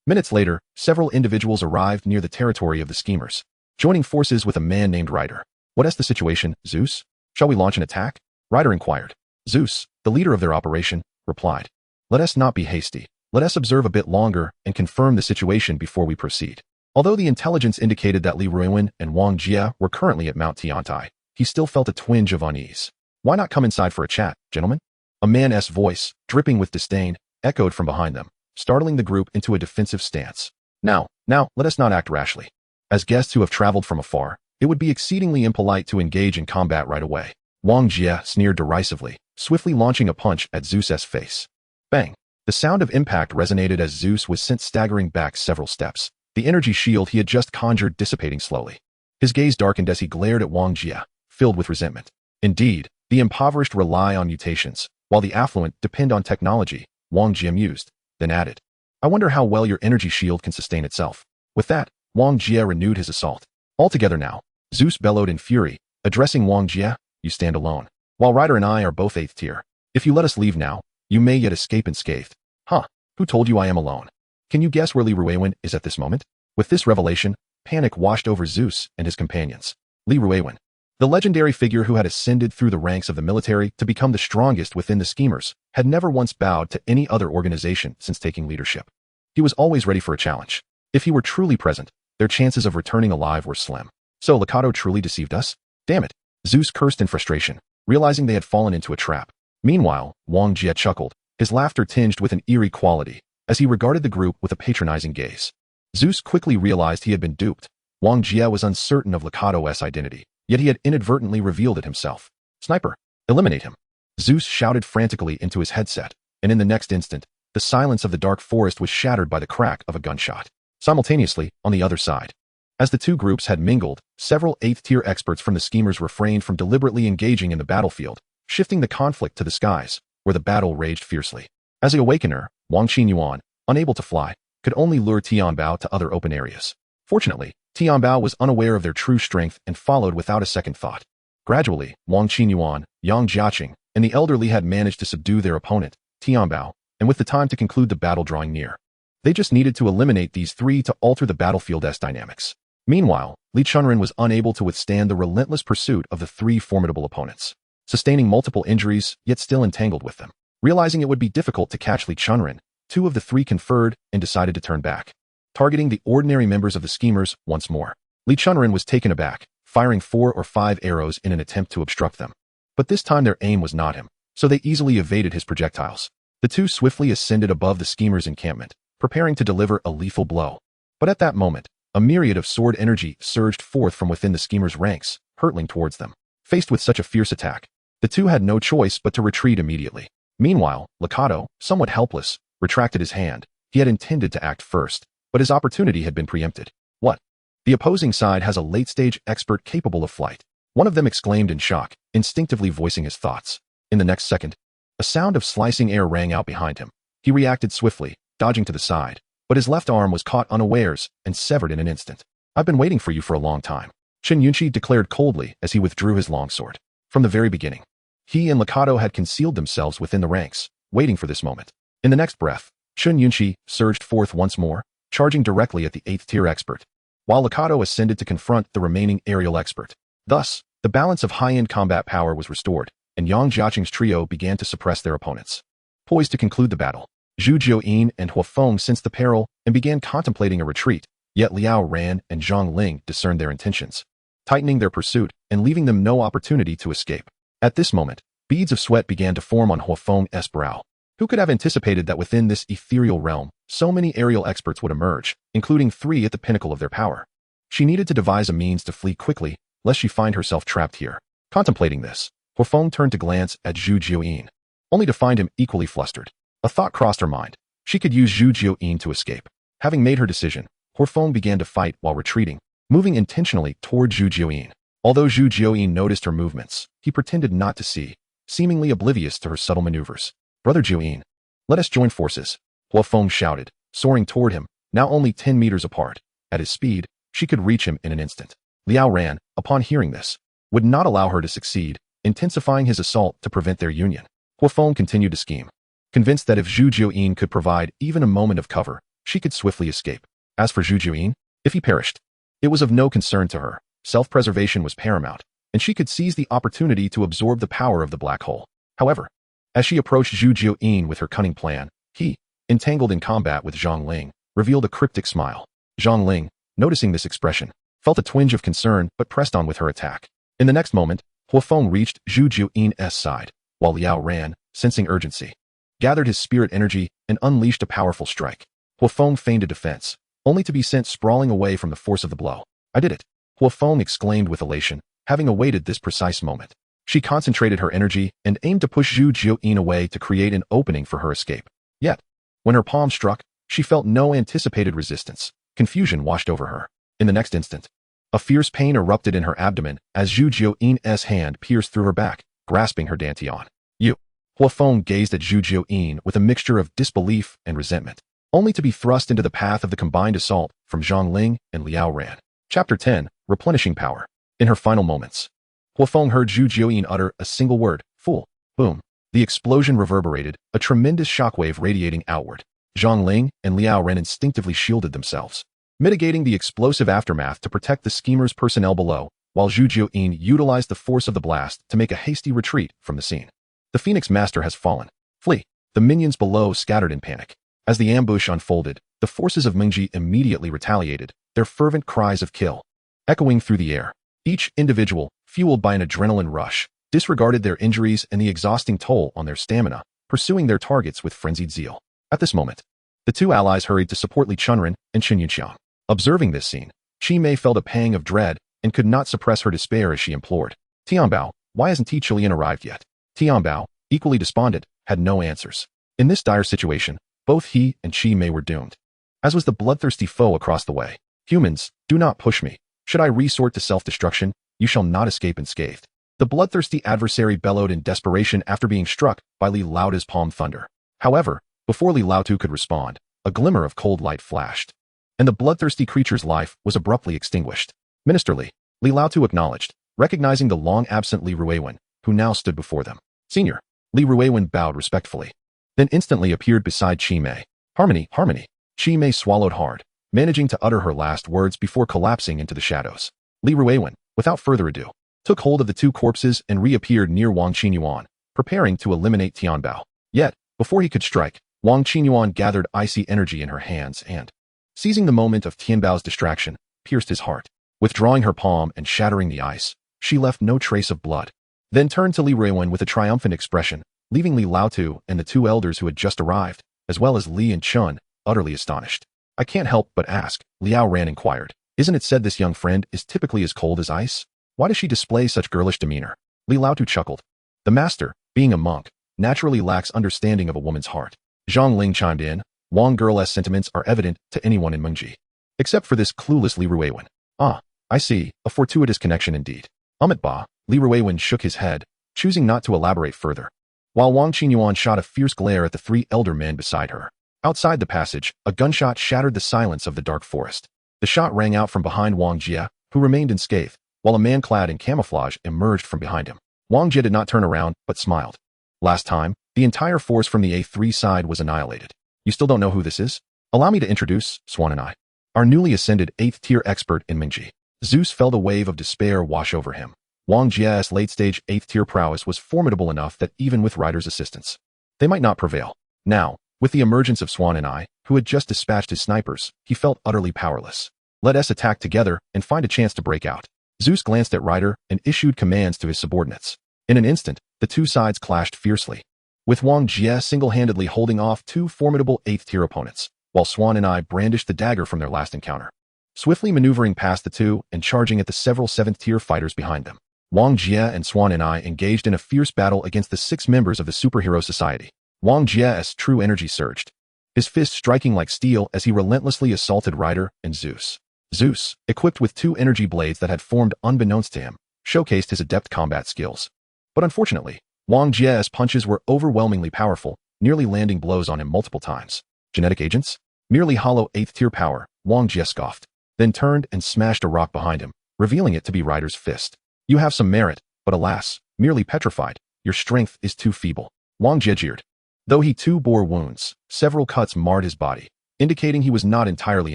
Minutes later, several individuals arrived near the territory of the schemers, joining forces with a man named Ryder. What is the situation, Zeus? Shall we launch an attack? Ryder inquired. Zeus, the leader of their operation, replied. Let us not be hasty. Let us observe a bit longer and confirm the situation before we proceed. Although the intelligence indicated that Li Ruin and Wang Jia were currently at Mount Tiantai, he still felt a twinge of unease. Why not come inside for a chat, gentlemen? A man's voice, dripping with disdain, echoed from behind them, startling the group into a defensive stance. Now Now, let us not act rashly. As guests who have traveled from afar, it would be exceedingly impolite to engage in combat right away. Wang Jie sneered derisively, swiftly launching a punch at Zeus's face. Bang! The sound of impact resonated as Zeus was sent staggering back several steps, the energy shield he had just conjured dissipating slowly. His gaze darkened as he glared at Wang Jie, filled with resentment. Indeed, the impoverished rely on mutations, while the affluent depend on technology, Wang Jie mused, then added. I wonder how well your energy shield can sustain itself. With that, Wang Jie renewed his assault. Altogether now, Zeus bellowed in fury, addressing Wang Jie, you stand alone. While Ryder and I are both 8th tier. If you let us leave now, you may yet escape unscathed. Huh, who told you I am alone? Can you guess where Li Ruiwen is at this moment? With this revelation, panic washed over Zeus and his companions. Li Ruiwen, the legendary figure who had ascended through the ranks of the military to become the strongest within the schemers, had never once bowed to any other organization since taking leadership. He was always ready for a challenge. If he were truly present, their chances of returning alive were slim. So Lakato truly deceived us? Damn it! Zeus cursed in frustration, realizing they had fallen into a trap. Meanwhile, Wang Jie chuckled, his laughter tinged with an eerie quality, as he regarded the group with a patronizing gaze. Zeus quickly realized he had been duped. Wang Jie was uncertain of Lakato's identity, yet he had inadvertently revealed it himself. Sniper! Eliminate him! Zeus shouted frantically into his headset, and in the next instant, the silence of the dark forest was shattered by the crack of a gunshot. Simultaneously, on the other side, as the two groups had mingled, several 8th tier experts from the schemers refrained from deliberately engaging in the battlefield, shifting the conflict to the skies, where the battle raged fiercely. As the awakener, Wang Yuan, unable to fly, could only lure Tianbao to other open areas. Fortunately, Tianbao was unaware of their true strength and followed without a second thought. Gradually, Wang Yuan, Yang Jiaqing, and the elderly had managed to subdue their opponent, Tianbao, and with the time to conclude the battle drawing near. They just needed to eliminate these three to alter the battlefield's dynamics. Meanwhile, Lin Chuan was unable to withstand the relentless pursuit of the three formidable opponents, sustaining multiple injuries, yet still entangled with them. Realizing it would be difficult to catch Lin Chuan, two of the three conferred and decided to turn back, targeting the ordinary members of the schemers once more. Lin Chuan was taken aback, firing 4 or 5 arrows in an attempt to obstruct them. But this time their aim was not him, so they easily evaded his projectiles. The two swiftly ascended above the schemers' encampment, preparing to deliver a lethal blow. But at that moment, a myriad of sword energy surged forth from within the schemers' ranks, hurtling towards them. Faced with such a fierce attack, the two had no choice but to retreat immediately. Meanwhile, Lakato, somewhat helpless, retracted his hand. He had intended to act first, but his opportunity had been preempted. What? The opposing side has a late-stage expert capable of flight. One of them exclaimed in shock, instinctively voicing his thoughts. In the next second, a sound of slicing air rang out behind him. He reacted swiftly, dodging to the side, but his left arm was caught unawares and severed in an instant. I've been waiting for you for a long time, Chen Yunqi declared coldly as he withdrew his longsword. From the very beginning, he and Lakato had concealed themselves within the ranks, waiting for this moment. In the next breath, Chen Yunqi surged forth once more, charging directly at the 8th tier expert, while Lakato ascended to confront the remaining aerial expert. Thus, the balance of high-end combat power was restored, and Yang Jiaqing's trio began to suppress their opponents. Poised to conclude the battle, Zhu Jiuyin and Huafeng sensed the peril and began contemplating a retreat, yet Liao Ran and Zhang Ling discerned their intentions, tightening their pursuit and leaving them no opportunity to escape. At this moment, beads of sweat began to form on Huafeng's brow. Who could have anticipated that within this ethereal realm, so many aerial experts would emerge, including 3 at the pinnacle of their power? She needed to devise a means to flee quickly, lest she find herself trapped here. Contemplating this, Huafeng turned to glance at Zhu Jiuyin, only to find him equally flustered. A thought crossed her mind. She could use Zhu Jiuyin to escape. Having made her decision, Huafeng began to fight while retreating, moving intentionally toward Zhu Jiuyin. Although Zhu Jiuyin noticed her movements, he pretended not to see, seemingly oblivious to her subtle maneuvers. Brother Jiuyin, let us join forces, Huafeng shouted, soaring toward him, now only 10 meters apart. At his speed, she could reach him in an instant. Liao Ran, upon hearing this, would not allow her to succeed, intensifying his assault to prevent their union. Huafeng continued to scheme, convinced that if Zhu Jiuyin could provide even a moment of cover, she could swiftly escape. As for Zhu Jiuyin, if he perished, it was of no concern to her. Self-preservation was paramount, and she could seize the opportunity to absorb the power of the black hole. However, as she approached Zhu Jiuyin with her cunning plan, he, entangled in combat with Zhang Ling, revealed a cryptic smile. Zhang Ling, noticing this expression, felt a twinge of concern but pressed on with her attack. In the next moment, Huafeng reached Zhu Jiuyin's side, while Liao Ran, sensing urgency, gathered his spirit energy and unleashed a powerful strike. Huafeng feigned a defense, only to be sent sprawling away from the force of the blow. I did it, Hua Feng exclaimed with elation, having awaited this precise moment. She concentrated her energy and aimed to push Zhu Jiuyin away to create an opening for her escape. Yet, when her palm struck, she felt no anticipated resistance. Confusion washed over her. In the next instant, a fierce pain erupted in her abdomen as Zhu Jiuyin's hand pierced through her back, grasping her dantian. You. Hua Feng gazed at Zhu Jiuyin with a mixture of disbelief and resentment, only to be thrust into the path of the combined assault from Zhang Ling and Liao Ran. Chapter 10, Replenishing Power. In her final moments, Hua Feng heard Zhu Jiuyin utter a single word, fool. Boom. The explosion reverberated, a tremendous shockwave radiating outward. Zhang Ling and Liao Ren instinctively shielded themselves, mitigating the explosive aftermath to protect the schemer's personnel below, while Zhu Jiuyin utilized the force of the blast to make a hasty retreat from the scene. The Phoenix Master has fallen. Flee. The minions below scattered in panic. As the ambush unfolded, the forces of Mengji immediately retaliated, their fervent cries of kill echoing through the air. Each individual, fueled by an adrenaline rush, disregarded their injuries and the exhausting toll on their stamina, pursuing their targets with frenzied zeal. At this moment, the two allies hurried to support Li Chunren and Chen Yunxiang. Observing this scene, Qi Mei felt a pang of dread and could not suppress her despair as she implored, Tianbao, why hasn't Ti Chilian arrived yet? Tianbao, equally despondent, had no answers. In this dire situation, both he and Qi Mei were doomed. As was the bloodthirsty foe across the way. Humans, do not push me. Should I resort to self-destruction, you shall not escape unscathed. The bloodthirsty adversary bellowed in desperation after being struck by Li Laotu's palm thunder. However, before Li Laotu could respond, a glimmer of cold light flashed, and the bloodthirsty creature's life was abruptly extinguished. Ministerly, Li Laotu acknowledged, recognizing the long-absent Li Ruiwen, who now stood before them. Senior. Li Ruiwen bowed respectfully, then instantly appeared beside Qi Mei. Harmony, harmony. Qi Mei swallowed hard, managing to utter her last words before collapsing into the shadows. Li Ruiwen, without further ado, took hold of the two corpses and reappeared near Wang Qinyuan, preparing to eliminate Tianbao. Yet, before he could strike, Wang Qinyuan gathered icy energy in her hands and, seizing the moment of Tianbao's distraction, pierced his heart. Withdrawing her palm and shattering the ice, she left no trace of blood, then turned to Li Ruiwen with a triumphant expression, leaving Li Laotu and the two elders who had just arrived, as well as Li and Chun, utterly astonished. I can't help but ask, Liao Ran inquired. Isn't it said this young friend is typically as cold as ice? Why does she display such girlish demeanor? Li Laotu chuckled. The master, being a monk, naturally lacks understanding of a woman's heart. Zhang Ling chimed in. Wang girl's sentiments are evident to anyone in Mengji, except for this clueless Li Ruiwen. Ah, I see, a fortuitous connection indeed. Ba, Li Ruiwen shook his head, choosing not to elaborate further, while Wang Qinyuan shot a fierce glare at the three elder men beside her. Outside the passage, a gunshot shattered the silence of the dark forest. The shot rang out from behind Wang Jie, who remained unscathed, while a man clad in camouflage emerged from behind him. Wang Jie did not turn around, but smiled. Last time, the entire force from the A3 side was annihilated. You still don't know who this is? Allow me to introduce Swan and I, our newly ascended 8th tier expert in Mengji. Zeus felt a wave of despair wash over him. Wang Jie's late-stage 8th tier prowess was formidable enough that even with Ryder's assistance, they might not prevail. Now, with the emergence of Swan and I, who had just dispatched his snipers, he felt utterly powerless. Let us attack together and find a chance to break out. Zeus glanced at Ryder and issued commands to his subordinates. In an instant, the two sides clashed fiercely, with Wang Jie single-handedly holding off two formidable 8th tier opponents, while Swan and I brandished the dagger from their last encounter, swiftly maneuvering past the two and charging at the several 7th tier fighters behind them. Wang Jie and Swan and I engaged in a fierce battle against the 6 members of the Superhero Society. Wang Jie's true energy surged, his fist striking like steel as he relentlessly assaulted Ryder and Zeus. Zeus, equipped with 2 energy blades that had formed unbeknownst to him, showcased his adept combat skills. But unfortunately, Wang Jie's punches were overwhelmingly powerful, nearly landing blows on him multiple times. Genetic agents? Merely hollow 8th tier power, Wang Jie scoffed, then turned and smashed a rock behind him, revealing it to be Ryder's fist. You have some merit, but alas, merely petrified, your strength is too feeble. Wang Jie jeered. Though he too bore wounds, several cuts marred his body, indicating he was not entirely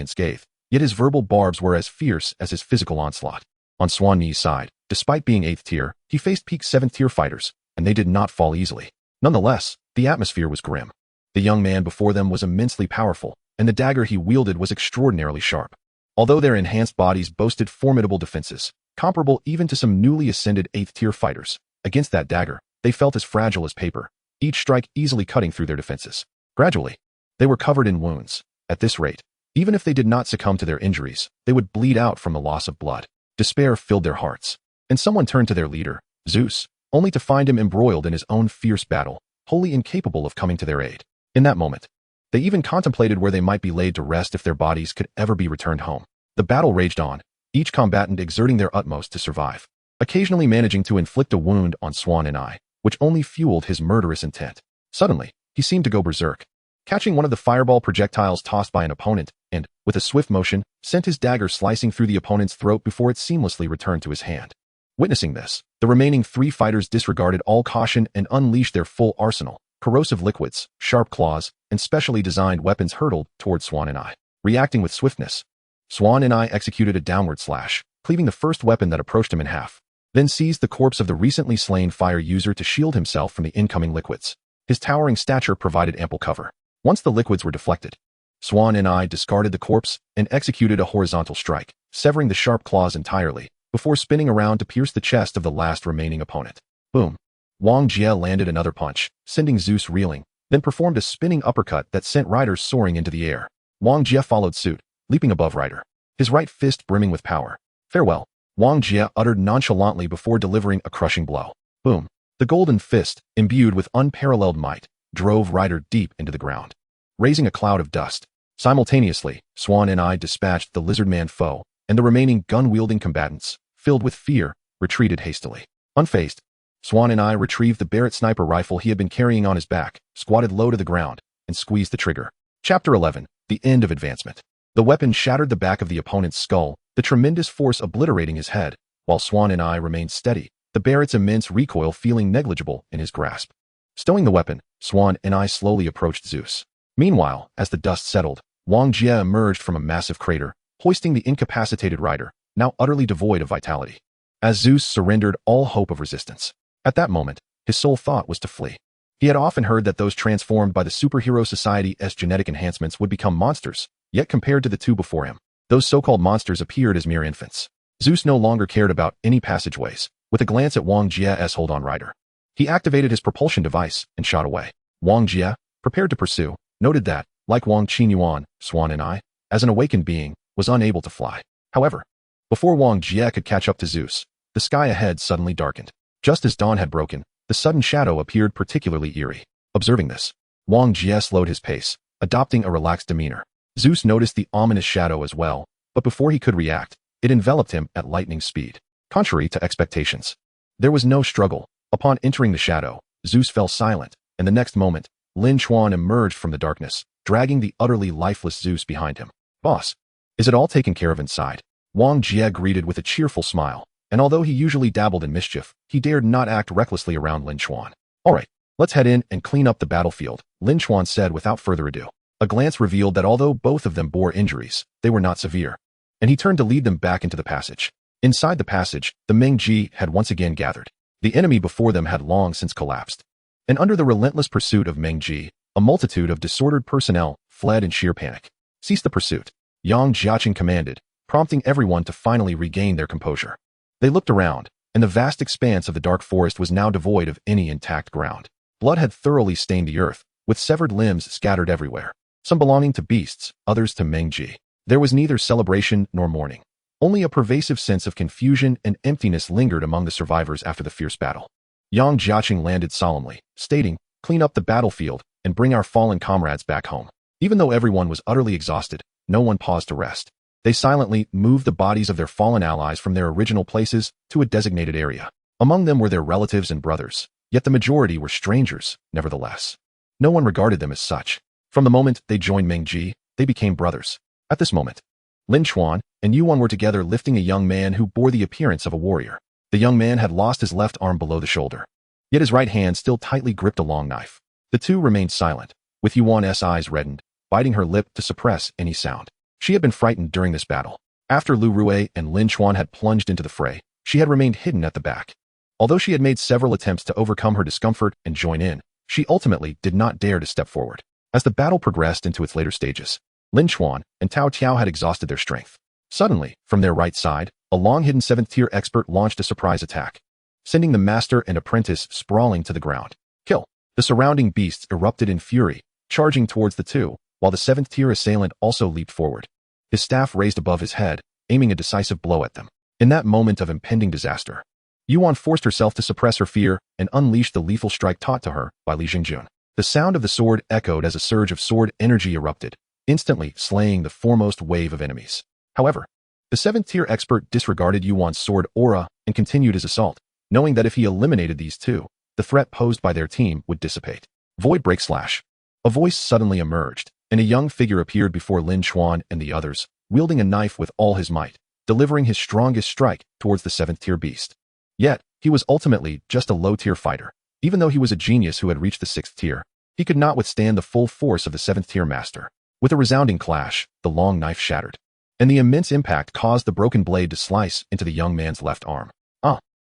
unscathed, yet his verbal barbs were as fierce as his physical onslaught. On Swan Ni's side, despite being 8th tier, he faced peak 7th tier fighters, and they did not fall easily. Nonetheless, the atmosphere was grim. The young man before them was immensely powerful, and the dagger he wielded was extraordinarily sharp. Although their enhanced bodies boasted formidable defenses, comparable even to some newly ascended 8th tier fighters, against that dagger, they felt as fragile as paper, each strike easily cutting through their defenses. Gradually, they were covered in wounds. At this rate, Even if they did not succumb to their injuries, they would bleed out from the loss of blood. Despair filled their hearts, and someone turned to their leader, Zeus, only to find him embroiled in his own fierce battle, wholly incapable of coming to their aid. In that moment, they even contemplated where they might be laid to rest if their bodies could ever be returned home. The battle raged on, each combatant exerting their utmost to survive, occasionally managing to inflict a wound on Swan and I, which only fueled his murderous intent. Suddenly, he seemed to go berserk, catching one of the fireball projectiles tossed by an opponent, and, with a swift motion, sent his dagger slicing through the opponent's throat before it seamlessly returned to his hand. Witnessing this, the remaining 3 fighters disregarded all caution and unleashed their full arsenal. Corrosive liquids, sharp claws, and specially designed weapons hurtled toward Swan and I. Reacting with swiftness, Swan and I executed a downward slash, cleaving the first weapon that approached him in half, then seized the corpse of the recently slain fire user to shield himself from the incoming liquids. His towering stature provided ample cover. Once the liquids were deflected, Swan and I discarded the corpse and executed a horizontal strike, severing the sharp claws entirely, before spinning around to pierce the chest of the last remaining opponent. Boom! Wang Jie landed another punch, sending Zeus reeling, then performed a spinning uppercut that sent Ryder soaring into the air. Wang Jie followed suit, leaping above Ryder, his right fist brimming with power. Farewell, Wang Jie uttered nonchalantly before delivering a crushing blow. Boom! The golden fist, imbued with unparalleled might, drove Ryder deep into the ground, raising a cloud of dust. Simultaneously, Swan and I dispatched the lizard-man foe, and the remaining gun-wielding combatants, filled with fear, retreated hastily. Unfazed, Swan and I retrieved the Barrett sniper rifle he had been carrying on his back, squatted low to the ground, and squeezed the trigger. Chapter 11. The End of Advancement. The weapon shattered the back of the opponent's skull, the tremendous force obliterating his head, while Swan and I remained steady, the Barrett's immense recoil feeling negligible in his grasp. Stowing the weapon, Swan and I slowly approached Zeus. Meanwhile, as the dust settled, Wang Jie emerged from a massive crater, hoisting the incapacitated rider, now utterly devoid of vitality. As Zeus surrendered all hope of resistance. At that moment, his sole thought was to flee. He had often heard that those transformed by the superhero society's genetic enhancements would become monsters, yet compared to the 2 before him, those so-called monsters appeared as mere infants. Zeus no longer cared about any passageways. With a glance at Wang Jie's hold on rider, he activated his propulsion device and shot away. Wang Jie, prepared to pursue, noted that, like Wang Qinyuan, Swan and I, as an awakened being, was unable to fly. However, before Wang Jie could catch up to Zeus, the sky ahead suddenly darkened. Just as dawn had broken, the sudden shadow appeared particularly eerie. Observing this, Wang Jie slowed his pace, adopting a relaxed demeanor. Zeus noticed the ominous shadow as well, but before he could react, it enveloped him at lightning speed. Contrary to expectations, there was no struggle. Upon entering the shadow, Zeus fell silent, and the next moment, Lin Chuan emerged from the darkness, dragging the utterly lifeless Zeus behind him. Boss, is it all taken care of inside? Wang Jie greeted with a cheerful smile, and although he usually dabbled in mischief, he dared not act recklessly around Lin Chuan. All right, let's head in and clean up the battlefield, Lin Chuan said without further ado. A glance revealed that although both of them bore injuries, they were not severe, and he turned to lead them back into the passage. Inside the passage, the Mengji had once again gathered. The enemy before them had long since collapsed, and under the relentless pursuit of Mengji, a multitude of disordered personnel fled in sheer panic. Cease the pursuit, Yang Jiaqing commanded, prompting everyone to finally regain their composure. They looked around, and the vast expanse of the dark forest was now devoid of any intact ground. Blood had thoroughly stained the earth, with severed limbs scattered everywhere, some belonging to beasts, others to Mengji. There was neither celebration nor mourning. Only a pervasive sense of confusion and emptiness lingered among the survivors after the fierce battle. Yang Jiaqing landed solemnly, stating, "Clean up the battlefield and bring our fallen comrades back home." Even though everyone was utterly exhausted, no one paused to rest. They silently moved the bodies of their fallen allies from their original places to a designated area. Among them were their relatives and brothers, yet the majority were strangers, nevertheless. No one regarded them as such. From the moment they joined Mengji, they became brothers. At this moment, Lin Chuan and Yuan were together lifting a young man who bore the appearance of a warrior. The young man had lost his left arm below the shoulder, yet his right hand still tightly gripped a long knife. The two remained silent, with Yuan's eyes reddened, biting her lip to suppress any sound. She had been frightened during this battle. After Lu Rue and Lin Chuan had plunged into the fray, she had remained hidden at the back. Although she had made several attempts to overcome her discomfort and join in, she ultimately did not dare to step forward. As the battle progressed into its later stages, Lin Chuan and Tao Tiao had exhausted their strength. Suddenly, from their right side, a long-hidden 7th-tier expert launched a surprise attack, sending the master and apprentice sprawling to the ground. Kill! The surrounding beasts erupted in fury, charging towards the two, while the seventh-tier assailant also leaped forward. His staff raised above his head, aiming a decisive blow at them. In that moment of impending disaster, Yuan forced herself to suppress her fear and unleashed the lethal strike taught to her by Li Jingjun. The sound of the sword echoed as a surge of sword energy erupted, instantly slaying the foremost wave of enemies. However, the seventh-tier expert disregarded Yuan's sword aura and continued his assault, knowing that if he eliminated these two, the threat posed by their team would dissipate. Void break slash. A voice suddenly emerged, and a young figure appeared before Lin Chuan and the others, wielding a knife with all his might, delivering his strongest strike towards the seventh-tier beast. Yet, he was ultimately just a low-tier fighter. Even though he was a genius who had reached the sixth tier, he could not withstand the full force of the seventh-tier master. With a resounding clash, the long knife shattered, and the immense impact caused the broken blade to slice into the young man's left arm.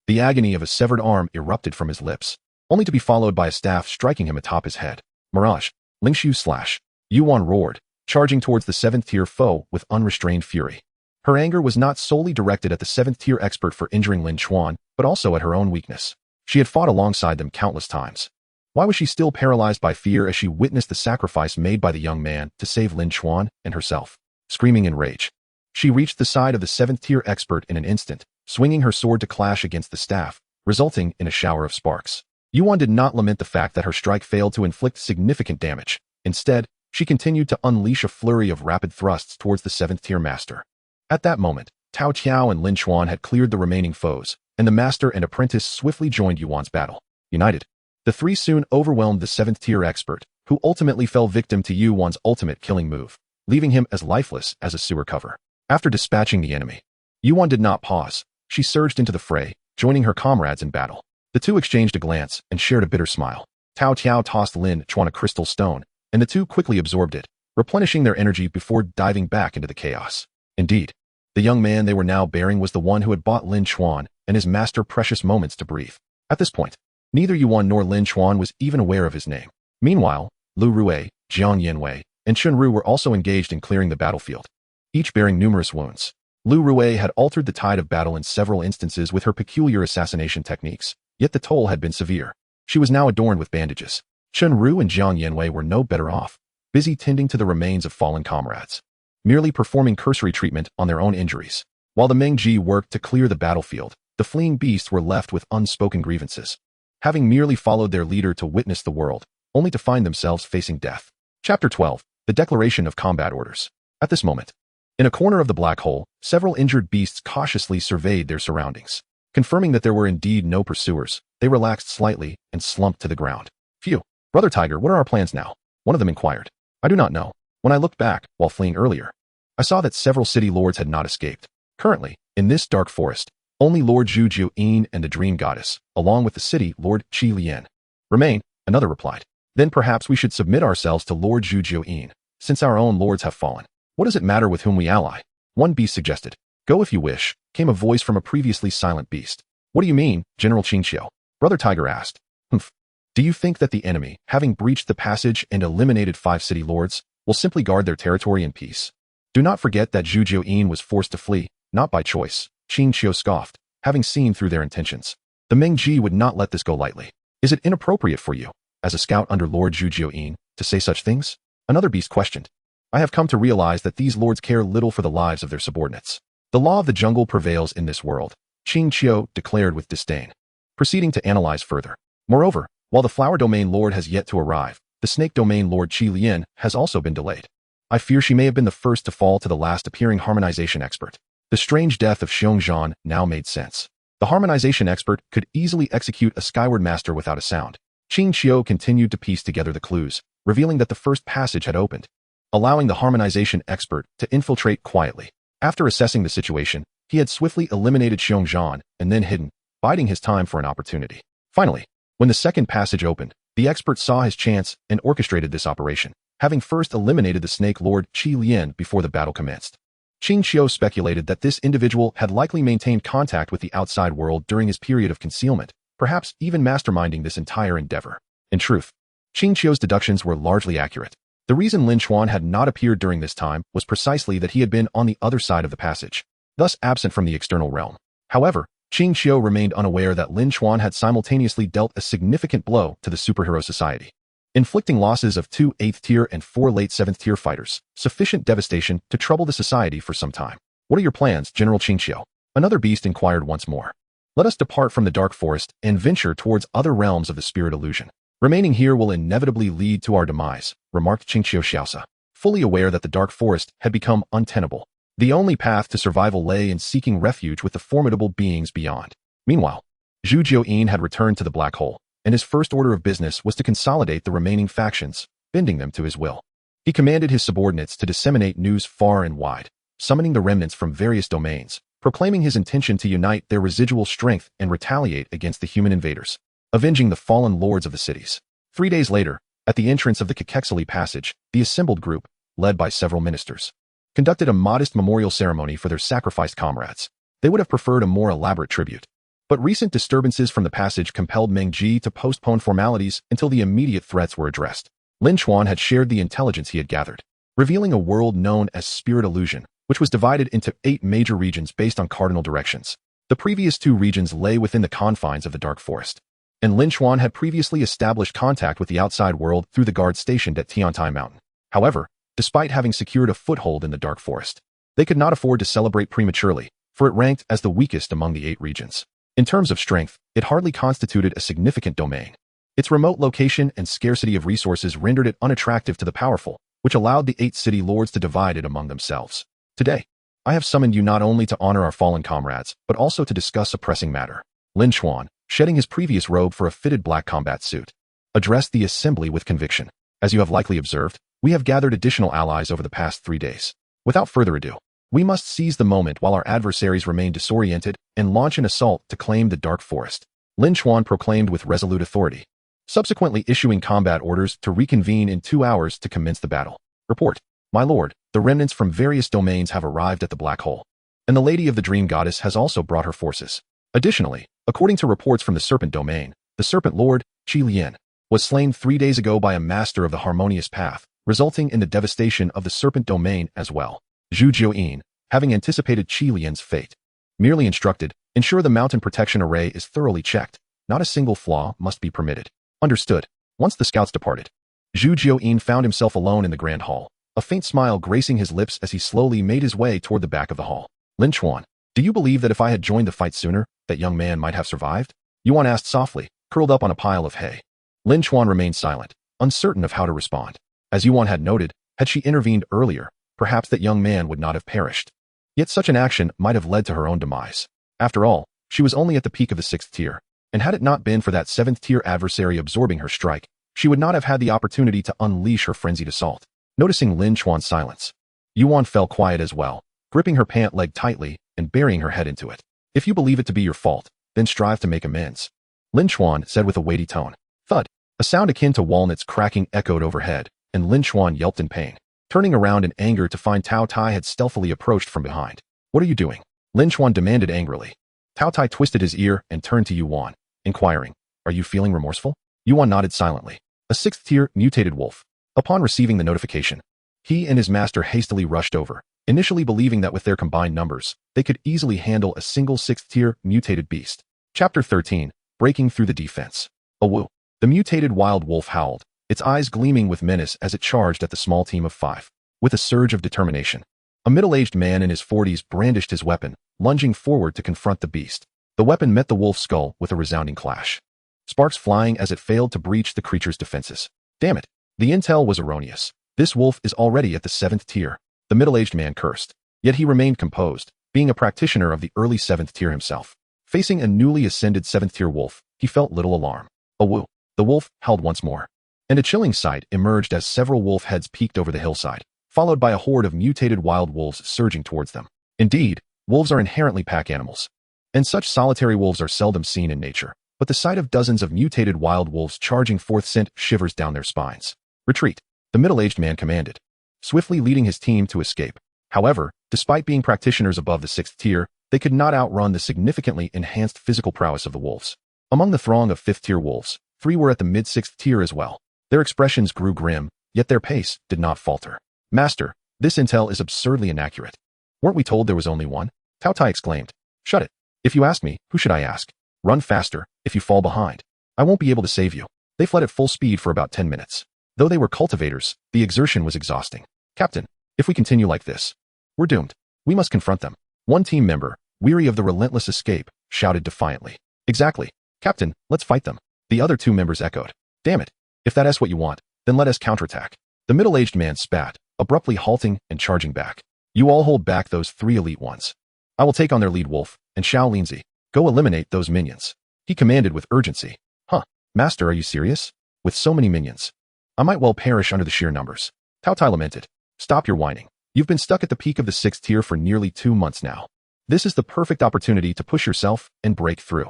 The agony of a severed arm erupted from his lips, only to be followed by a staff striking him atop his head. Mirage, Lingshu slash. Yuan roared, charging towards the seventh-tier foe with unrestrained fury. Her anger was not solely directed at the seventh-tier expert for injuring Lin Chuan, but also at her own weakness. She had fought alongside them countless times. Why was she still paralyzed by fear as she witnessed the sacrifice made by the young man to save Lin Chuan and herself? Screaming in rage, she reached the side of the seventh-tier expert in an instant, swinging her sword to clash against the staff, resulting in a shower of sparks. Yuan did not lament the fact that her strike failed to inflict significant damage. Instead, she continued to unleash a flurry of rapid thrusts towards the seventh-tier master. At that moment, Tao Qiao and Lin Chuan had cleared the remaining foes, and the master and apprentice swiftly joined Yuan's battle. United, the three soon overwhelmed the seventh-tier expert, who ultimately fell victim to Yuan's ultimate killing move, leaving him as lifeless as a sewer cover. After dispatching the enemy, Yuan did not pause. She surged into the fray, joining her comrades in battle. The two exchanged a glance and shared a bitter smile. Tao Qiao tossed Lin Chuan a crystal stone, and the two quickly absorbed it, replenishing their energy before diving back into the chaos. Indeed, the young man they were now bearing was the one who had bought Lin Chuan and his master precious moments to breathe. At this point, neither Yuan nor Lin Chuan was even aware of his name. Meanwhile, Lu Rui, Jiang Yanwei, and Chun Ru were also engaged in clearing the battlefield, each bearing numerous wounds. Lu Rui had altered the tide of battle in several instances with her peculiar assassination techniques, yet the toll had been severe. She was now adorned with bandages. Chun Ru and Jiang Yanwei were no better off, busy tending to the remains of fallen comrades, merely performing cursory treatment on their own injuries. While the Mengji worked to clear the battlefield, the fleeing beasts were left with unspoken grievances, having merely followed their leader to witness the world, only to find themselves facing death. Chapter 12. The Declaration of Combat Orders. At this moment, in a corner of the black hole, several injured beasts cautiously surveyed their surroundings. Confirming that there were indeed no pursuers, they relaxed slightly and slumped to the ground. Phew. Brother Tiger, what are our plans now? One of them inquired. I do not know. When I looked back, while fleeing earlier, I saw that several city lords had not escaped. Currently, in this dark forest, only Lord Zhu Jiuyin and the Dream Goddess, along with the city Lord Qi Lian, remain, another replied. Then perhaps we should submit ourselves to Lord Zhu Jiuyin, since our own lords have fallen. What does it matter with whom we ally? One beast suggested. Go if you wish, came a voice from a previously silent beast. What do you mean, General Qingqiu? Brother Tiger asked. Humph. Do you think that the enemy, having breached the passage and eliminated 5 city lords, will simply guard their territory in peace? Do not forget that Zhu Jiuyin was forced to flee, not by choice, Qingqiu scoffed, having seen through their intentions. The Mengji would not let this go lightly. Is it inappropriate for you, as a scout under Lord Zhu Jiuyin, to say such things? Another beast questioned. I have come to realize that these lords care little for the lives of their subordinates. The law of the jungle prevails in this world, Qingqiu declared with disdain, proceeding to analyze further. Moreover, while the Flower Domain Lord has yet to arrive, the Snake Domain Lord Qi Lian has also been delayed. I fear she may have been the first to fall to the last appearing harmonization expert. The strange death of Xiongzhan now made sense. The harmonization expert could easily execute a Skyward Master without a sound. Qingqiu continued to piece together the clues, revealing that the first passage had opened, allowing the harmonization expert to infiltrate quietly. After assessing the situation, he had swiftly eliminated Xiongzhan and then hidden, biding his time for an opportunity. Finally, when the second passage opened, the expert saw his chance and orchestrated this operation, having first eliminated the Snake Lord Qi Lian before the battle commenced. Qingqiu speculated that this individual had likely maintained contact with the outside world during his period of concealment, perhaps even masterminding this entire endeavor. In truth, Qingqiu's deductions were largely accurate. The reason Lin Chuan had not appeared during this time was precisely that he had been on the other side of the passage, thus absent from the external realm. However, Qingqiu remained unaware that Lin Chuan had simultaneously dealt a significant blow to the superhero society. inflicting losses of 2 8th-tier and 4 late 7th-tier fighters, sufficient devastation to trouble the society for some time. What are your plans, General Qingxiu? Another beast inquired once more. Let us depart from the dark forest and venture towards other realms of the spirit illusion. Remaining here will inevitably lead to our demise, remarked Qingxiu Xiaosa, fully aware that the dark forest had become untenable. The only path to survival lay in seeking refuge with the formidable beings beyond. Meanwhile, Zhu Jiuyin had returned to the black hole, and his first order of business was to consolidate the remaining factions, bending them to his will. He commanded his subordinates to disseminate news far and wide, summoning the remnants from various domains, proclaiming his intention to unite their residual strength and retaliate against the human invaders, avenging the fallen lords of the cities. 3 days later, at the entrance of the Kekexili Passage, the assembled group, led by several ministers, conducted a modest memorial ceremony for their sacrificed comrades. They would have preferred a more elaborate tribute. But recent disturbances from the passage compelled Meng Ji to postpone formalities until the immediate threats were addressed. Lin Chuan had shared the intelligence he had gathered, revealing a world known as Spirit Illusion, which was divided into 8 major regions based on cardinal directions. The previous 2 regions lay within the confines of the Dark Forest, and Lin Chuan had previously established contact with the outside world through the guards stationed at Tiantai Mountain. However, despite having secured a foothold in the Dark Forest, they could not afford to celebrate prematurely, for it ranked as the weakest among the 8 regions. In terms of strength, it hardly constituted a significant domain. Its remote location and scarcity of resources rendered it unattractive to the powerful, which allowed the 8 city lords to divide it among themselves. Today, I have summoned you not only to honor our fallen comrades, but also to discuss a pressing matter. Lin Chuan, shedding his previous robe for a fitted black combat suit, addressed the assembly with conviction. As you have likely observed, we have gathered additional allies over the past 3 days. Without further ado, we must seize the moment while our adversaries remain disoriented and launch an assault to claim the Dark Forest. Lin Chuan proclaimed with resolute authority, subsequently issuing combat orders to reconvene in 2 hours to commence the battle. Report, my lord, the remnants from various domains have arrived at the black hole, and the Lady of the Dream Goddess has also brought her forces. Additionally, according to reports from the Serpent Domain, the Serpent Lord, Qi Lian, was slain 3 days ago by a master of the Harmonious Path, resulting in the devastation of the Serpent Domain as well. Zhu Jiuyin, having anticipated Qi Lian's fate, merely instructed, ensure the mountain protection array is thoroughly checked. Not a single flaw must be permitted. Understood. Once the scouts departed, Zhu Jiuyin found himself alone in the grand hall, a faint smile gracing his lips as he slowly made his way toward the back of the hall. Lin Chuan, do you believe that if I had joined the fight sooner, that young man might have survived? Yuan asked softly, curled up on a pile of hay. Lin Chuan remained silent, uncertain of how to respond. As Yuan had noted, had she intervened earlier, perhaps that young man would not have perished. Yet such an action might have led to her own demise. After all, she was only at the peak of the 6th tier, and had it not been for that 7th tier adversary absorbing her strike, she would not have had the opportunity to unleash her frenzied assault. Noticing Lin Chuan's silence, Yuan fell quiet as well, gripping her pant leg tightly and burying her head into it. If you believe it to be your fault, then strive to make amends, Lin Chuan said with a weighty tone. Thud. A sound akin to walnuts cracking echoed overhead, and Lin Chuan yelped in pain, turning around in anger to find Tao Tai had stealthily approached from behind. What are you doing? Lin Chuan demanded angrily. Tao Tai twisted his ear and turned to Yuan, inquiring, are you feeling remorseful? Yuan nodded silently. A 6th tier mutated wolf. Upon receiving the notification, he and his master hastily rushed over, initially believing that with their combined numbers, they could easily handle a single 6th tier mutated beast. Chapter 13, Breaking Through the Defense. A woo. The mutated wild wolf howled, its eyes gleaming with menace as it charged at the small team of 5. With a surge of determination, a middle-aged man in his 40s brandished his weapon, lunging forward to confront the beast. The weapon met the wolf's skull with a resounding clash, sparks flying as it failed to breach the creature's defenses. Damn it. The intel was erroneous. This wolf is already at the 7th tier, the middle-aged man cursed. Yet he remained composed, being a practitioner of the early 7th tier himself. Facing a newly ascended 7th tier wolf, he felt little alarm. A woo. The wolf howled once more, and a chilling sight emerged as several wolf heads peeked over the hillside, followed by a horde of mutated wild wolves surging towards them. Indeed, wolves are inherently pack animals, and such solitary wolves are seldom seen in nature, but the sight of dozens of mutated wild wolves charging forth sent shivers down their spines. Retreat, the middle-aged man commanded, swiftly leading his team to escape. However, despite being practitioners above the 6th tier, they could not outrun the significantly enhanced physical prowess of the wolves. Among the throng of 5th tier wolves, 3 were at the mid-6th tier as well. Their expressions grew grim, yet their pace did not falter. Master, this intel is absurdly inaccurate. Weren't we told there was only one? Tao Tai exclaimed. Shut it. If you ask me, who should I ask? Run faster, if you fall behind, I won't be able to save you. They fled at full speed for about 10 minutes. Though they were cultivators, the exertion was exhausting. Captain, if we continue like this, we're doomed. We must confront them. One team member, weary of the relentless escape, shouted defiantly. Exactly. Captain, let's fight them. The other two members echoed. Damn it. If that's what you want, then let us counterattack. The middle-aged man spat, abruptly halting and charging back. You all hold back those 3 elite ones. I will take on their lead wolf, and Xiao Linzi, go eliminate those minions. He commanded with urgency. Huh, master, are you serious? With so many minions, I might well perish under the sheer numbers. Tao Tai lamented. Stop your whining. You've been stuck at the peak of the 6th tier for nearly 2 months now. This is the perfect opportunity to push yourself and break through.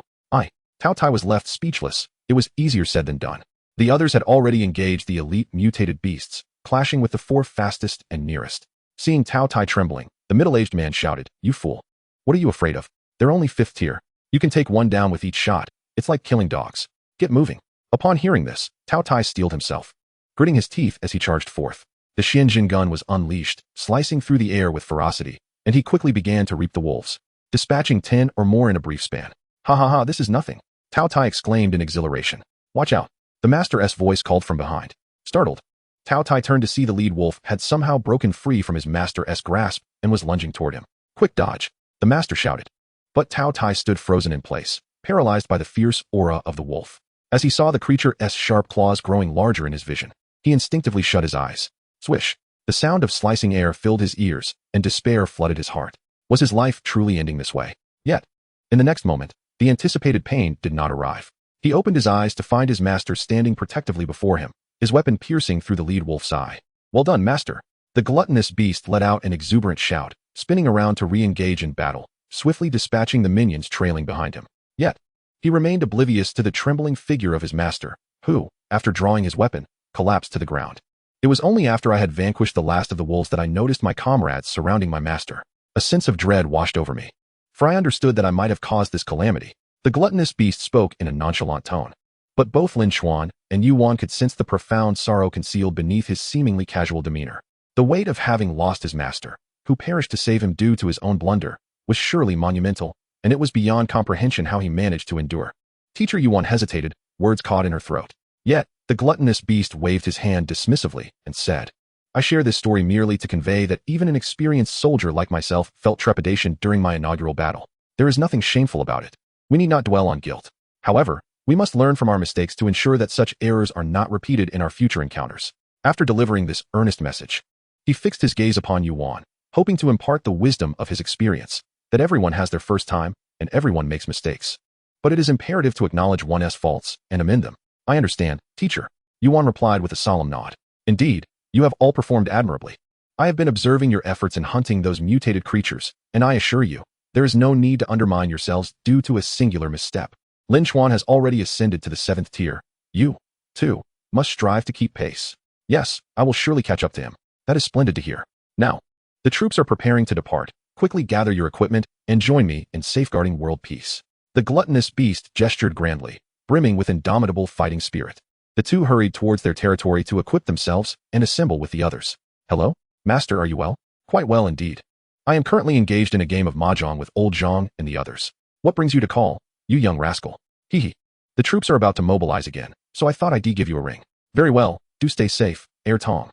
Tao Tai was left speechless. It was easier said than done. The others had already engaged the elite mutated beasts, clashing with the 4 fastest and nearest. Seeing Tao Tai trembling, the middle-aged man shouted, You fool. What are you afraid of? They're only 5th tier. You can take one down with each shot. It's like killing dogs. Get moving. Upon hearing this, Tao Tai steeled himself, gritting his teeth as he charged forth. The Xianjin gun was unleashed, slicing through the air with ferocity, and he quickly began to reap the wolves, dispatching 10 or more in a brief span. Ha ha ha, this is nothing. Tao Tai exclaimed in exhilaration. Watch out. The Master's voice called from behind. Startled, Tao Tai turned to see the lead wolf had somehow broken free from his Master's grasp and was lunging toward him. Quick dodge, the Master shouted. But Tao Tai stood frozen in place, paralyzed by the fierce aura of the wolf. As he saw the creature's sharp claws growing larger in his vision, he instinctively shut his eyes. Swish. The sound of slicing air filled his ears, and despair flooded his heart. Was his life truly ending this way? Yet, in the next moment, the anticipated pain did not arrive. He opened his eyes to find his master standing protectively before him, his weapon piercing through the lead wolf's eye. Well done, master. The gluttonous beast let out an exuberant shout, spinning around to re-engage in battle, swiftly dispatching the minions trailing behind him. Yet, he remained oblivious to the trembling figure of his master, who, after drawing his weapon, collapsed to the ground. It was only after I had vanquished the last of the wolves that I noticed my comrades surrounding my master. A sense of dread washed over me, for I understood that I might have caused this calamity. The gluttonous beast spoke in a nonchalant tone. But both Lin Chuan and Yuan could sense the profound sorrow concealed beneath his seemingly casual demeanor. The weight of having lost his master, who perished to save him due to his own blunder, was surely monumental, and it was beyond comprehension how he managed to endure. Teacher Yuan hesitated, words caught in her throat. Yet, the gluttonous beast waved his hand dismissively and said, I share this story merely to convey that even an experienced soldier like myself felt trepidation during my inaugural battle. There is nothing shameful about it. We need not dwell on guilt. However, we must learn from our mistakes to ensure that such errors are not repeated in our future encounters. After delivering this earnest message, he fixed his gaze upon Yuan, hoping to impart the wisdom of his experience, that everyone has their first time, and everyone makes mistakes. But it is imperative to acknowledge one's faults and amend them. I understand, teacher, Yuan replied with a solemn nod. Indeed, you have all performed admirably. I have been observing your efforts in hunting those mutated creatures, and I assure you, there is no need to undermine yourselves due to a singular misstep. Lin Chuan has already ascended to the 7th tier. You, too, must strive to keep pace. Yes, I will surely catch up to him. That is splendid to hear. Now, the troops are preparing to depart. Quickly gather your equipment and join me in safeguarding world peace. The gluttonous beast gestured grandly, brimming with indomitable fighting spirit. The two hurried towards their territory to equip themselves and assemble with the others. Hello, master, are you well? Quite well indeed. I am currently engaged in a game of mahjong with old Zhang and the others. What brings you to call, you young rascal? Hee hee. The troops are about to mobilize again, so I thought I'd give you a ring. Very well, do stay safe, Air Tong.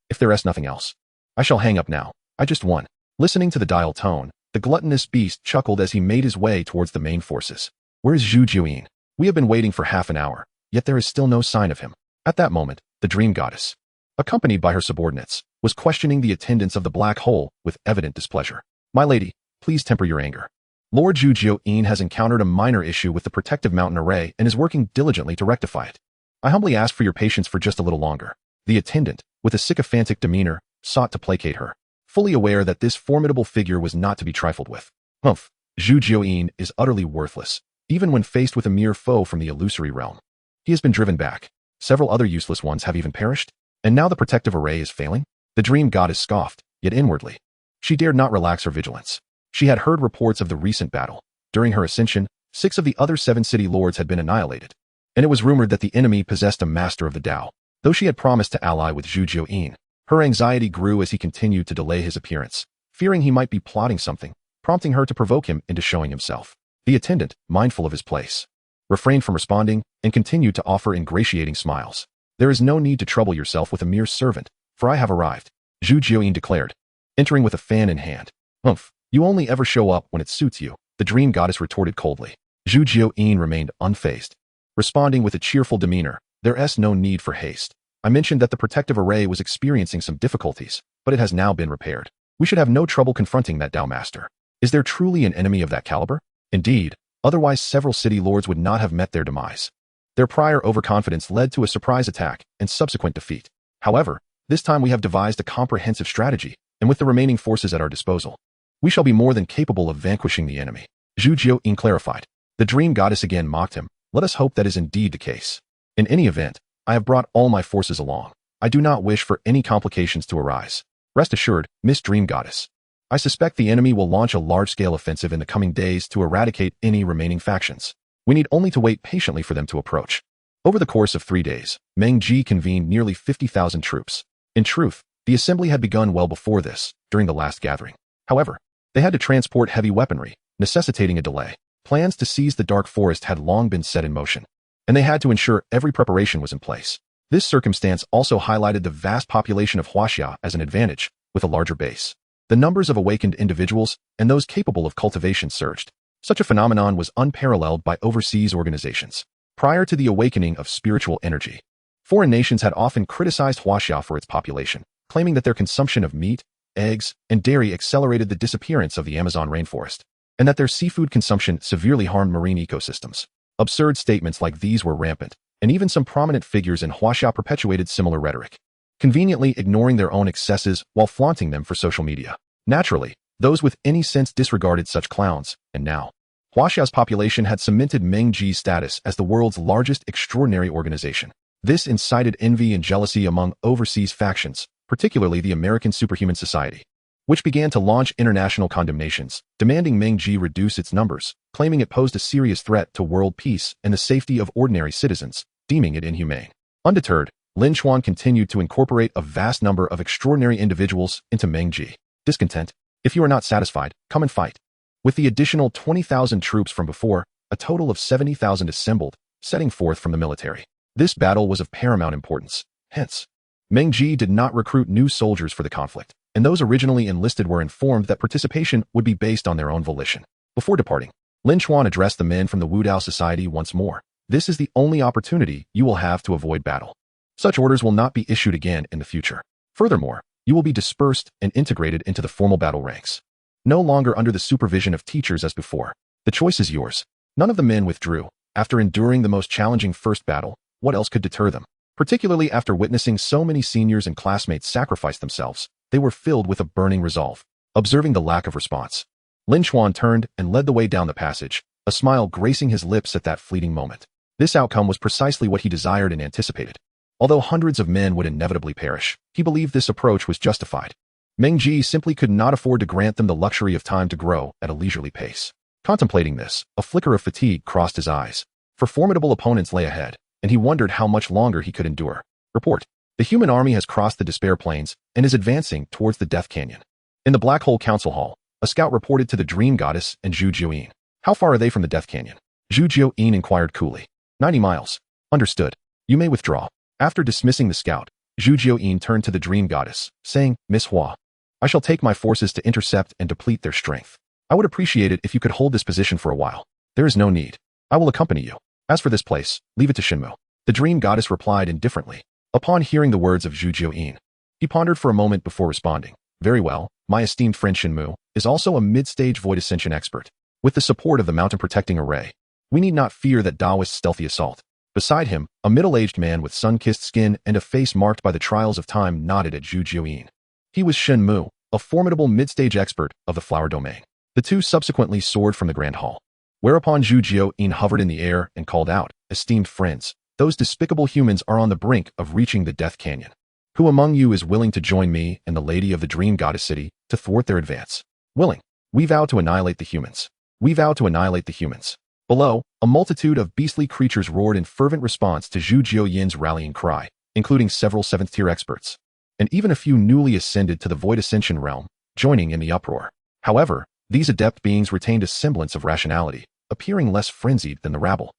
If there is nothing else. I shall hang up now. I just won. Listening to the dial tone, the gluttonous beast chuckled as he made his way towards the main forces. Where's Zhu Jiuyin? We have been waiting for half an hour, yet there is still no sign of him. At that moment, the dream goddess, accompanied by her subordinates, was questioning the attendants of the black hole with evident displeasure. My lady, please temper your anger. Lord Zhu Jiuyin has encountered a minor issue with the protective mountain array and is working diligently to rectify it. I humbly ask for your patience for just a little longer. The attendant, with a sycophantic demeanor, sought to placate her, fully aware that this formidable figure was not to be trifled with. Humph, Zhu Jiuyin is utterly worthless, even when faced with a mere foe from the illusory realm. He has been driven back. Several other useless ones have even perished, and now the protective array is failing? The dream goddess scoffed, yet inwardly, she dared not relax her vigilance. She had heard reports of the recent battle. During her ascension, 6 of the other 7 city lords had been annihilated, and it was rumored that the enemy possessed a master of the Tao. Though she had promised to ally with Zhu Jiuyin, her anxiety grew as he continued to delay his appearance, fearing he might be plotting something, prompting her to provoke him into showing himself. The attendant, mindful of his place, refrained from responding and continued to offer ingratiating smiles. "There is no need to trouble yourself with a mere servant, for I have arrived," Zhu Jiuyin declared, entering with a fan in hand. "Humph, you only ever show up when it suits you," the dream goddess retorted coldly. Zhu Jiuyin remained unfazed, responding with a cheerful demeanor. "There's no need for haste. I mentioned that the protective array was experiencing some difficulties, but it has now been repaired. We should have no trouble confronting that Dao master. Is there truly an enemy of that caliber? Indeed, otherwise several city lords would not have met their demise. Their prior overconfidence led to a surprise attack and subsequent defeat. However, this time we have devised a comprehensive strategy, and with the remaining forces at our disposal, we shall be more than capable of vanquishing the enemy," Zhu Jiuyin clarified. The dream goddess again mocked him. "Let us hope that is indeed the case. In any event, I have brought all my forces along. I do not wish for any complications to arise. Rest assured, Miss Dream Goddess. I suspect the enemy will launch a large-scale offensive in the coming days to eradicate any remaining factions. We need only to wait patiently for them to approach." Over the course of 3 days, Meng Ji convened nearly 50,000 troops. In truth, the assembly had begun well before this, during the last gathering. However, they had to transport heavy weaponry, necessitating a delay. Plans to seize the Dark Forest had long been set in motion, and they had to ensure every preparation was in place. This circumstance also highlighted the vast population of Huaxia as an advantage, with a larger base. The numbers of awakened individuals and those capable of cultivation surged. Such a phenomenon was unparalleled by overseas organizations. Prior to the awakening of spiritual energy, foreign nations had often criticized Huaxia for its population, claiming that their consumption of meat, eggs, and dairy accelerated the disappearance of the Amazon rainforest, and that their seafood consumption severely harmed marine ecosystems. Absurd statements like these were rampant, and even some prominent figures in Huaxia perpetuated similar rhetoric, conveniently ignoring their own excesses while flaunting them for social media. Naturally, those with any sense disregarded such clowns, and now, Huaxia's population had cemented Meng Ji's status as the world's largest extraordinary organization. This incited envy and jealousy among overseas factions, particularly the American Superhuman Society, which began to launch international condemnations, demanding Meng Ji reduce its numbers, claiming it posed a serious threat to world peace and the safety of ordinary citizens, deeming it inhumane. Undeterred, Lin Chuan continued to incorporate a vast number of extraordinary individuals into Meng Ji. "Discontent? If you are not satisfied, come and fight." With the additional 20,000 troops from before, a total of 70,000 assembled, setting forth from the military. This battle was of paramount importance. Hence, Meng Ji did not recruit new soldiers for the conflict, and those originally enlisted were informed that participation would be based on their own volition. Before departing, Lin Chuan addressed the men from the Wu Dao Society once more. "This is the only opportunity you will have to avoid battle. Such orders will not be issued again in the future. Furthermore, you will be dispersed and integrated into the formal battle ranks, no longer under the supervision of teachers as before. The choice is yours." None of the men withdrew. After enduring the most challenging first battle, what else could deter them? Particularly after witnessing so many seniors and classmates sacrifice themselves, they were filled with a burning resolve. Observing the lack of response, Lin Chuan turned and led the way down the passage, a smile gracing his lips at that fleeting moment. This outcome was precisely what he desired and anticipated. Although hundreds of men would inevitably perish, he believed this approach was justified. Meng Ji simply could not afford to grant them the luxury of time to grow at a leisurely pace. Contemplating this, a flicker of fatigue crossed his eyes. For formidable opponents lay ahead, and he wondered how much longer he could endure. Report: the human army has crossed the Despair Plains and is advancing towards the Death Canyon. In the Black Hole Council Hall, a scout reported to the Dream Goddess and Zhu Jiuyin. "How far are they from the Death Canyon?" Zhu Jiuyin inquired coolly. 90 miles. "Understood. You may withdraw." After dismissing the scout, Zhu Jiuyin turned to the Dream Goddess, saying, "Miss Hua, I shall take my forces to intercept and deplete their strength. I would appreciate it if you could hold this position for a while. There is no need. I will accompany you. As for this place, leave it to Shinmu." The Dream Goddess replied indifferently. Upon hearing the words of Zhu Jiuyin, he pondered for a moment before responding. "Very well, my esteemed friend Shinmu is also a mid-stage void ascension expert. With the support of the mountain protecting array, we need not fear that Taoist's stealthy assault." Beside him, a middle-aged man with sun-kissed skin and a face marked by the trials of time nodded at Zhu Jiuyin. He was Shinmu, a formidable mid-stage expert of the flower domain. The two subsequently soared from the Grand Hall, whereupon Zhu Jiuyin hovered in the air and called out, "Esteemed friends, those despicable humans are on the brink of reaching the Death Canyon. Who among you is willing to join me and the Lady of the Dream Goddess City to thwart their advance?" "Willing. We vow to annihilate the humans. We vow to annihilate the humans." Below, a multitude of beastly creatures roared in fervent response to Zhu Jiuyin's rallying cry, including several 7th-tier experts, and even a few newly ascended to the Void Ascension realm, joining in the uproar. However, these adept beings retained a semblance of rationality, appearing less frenzied than the rabble.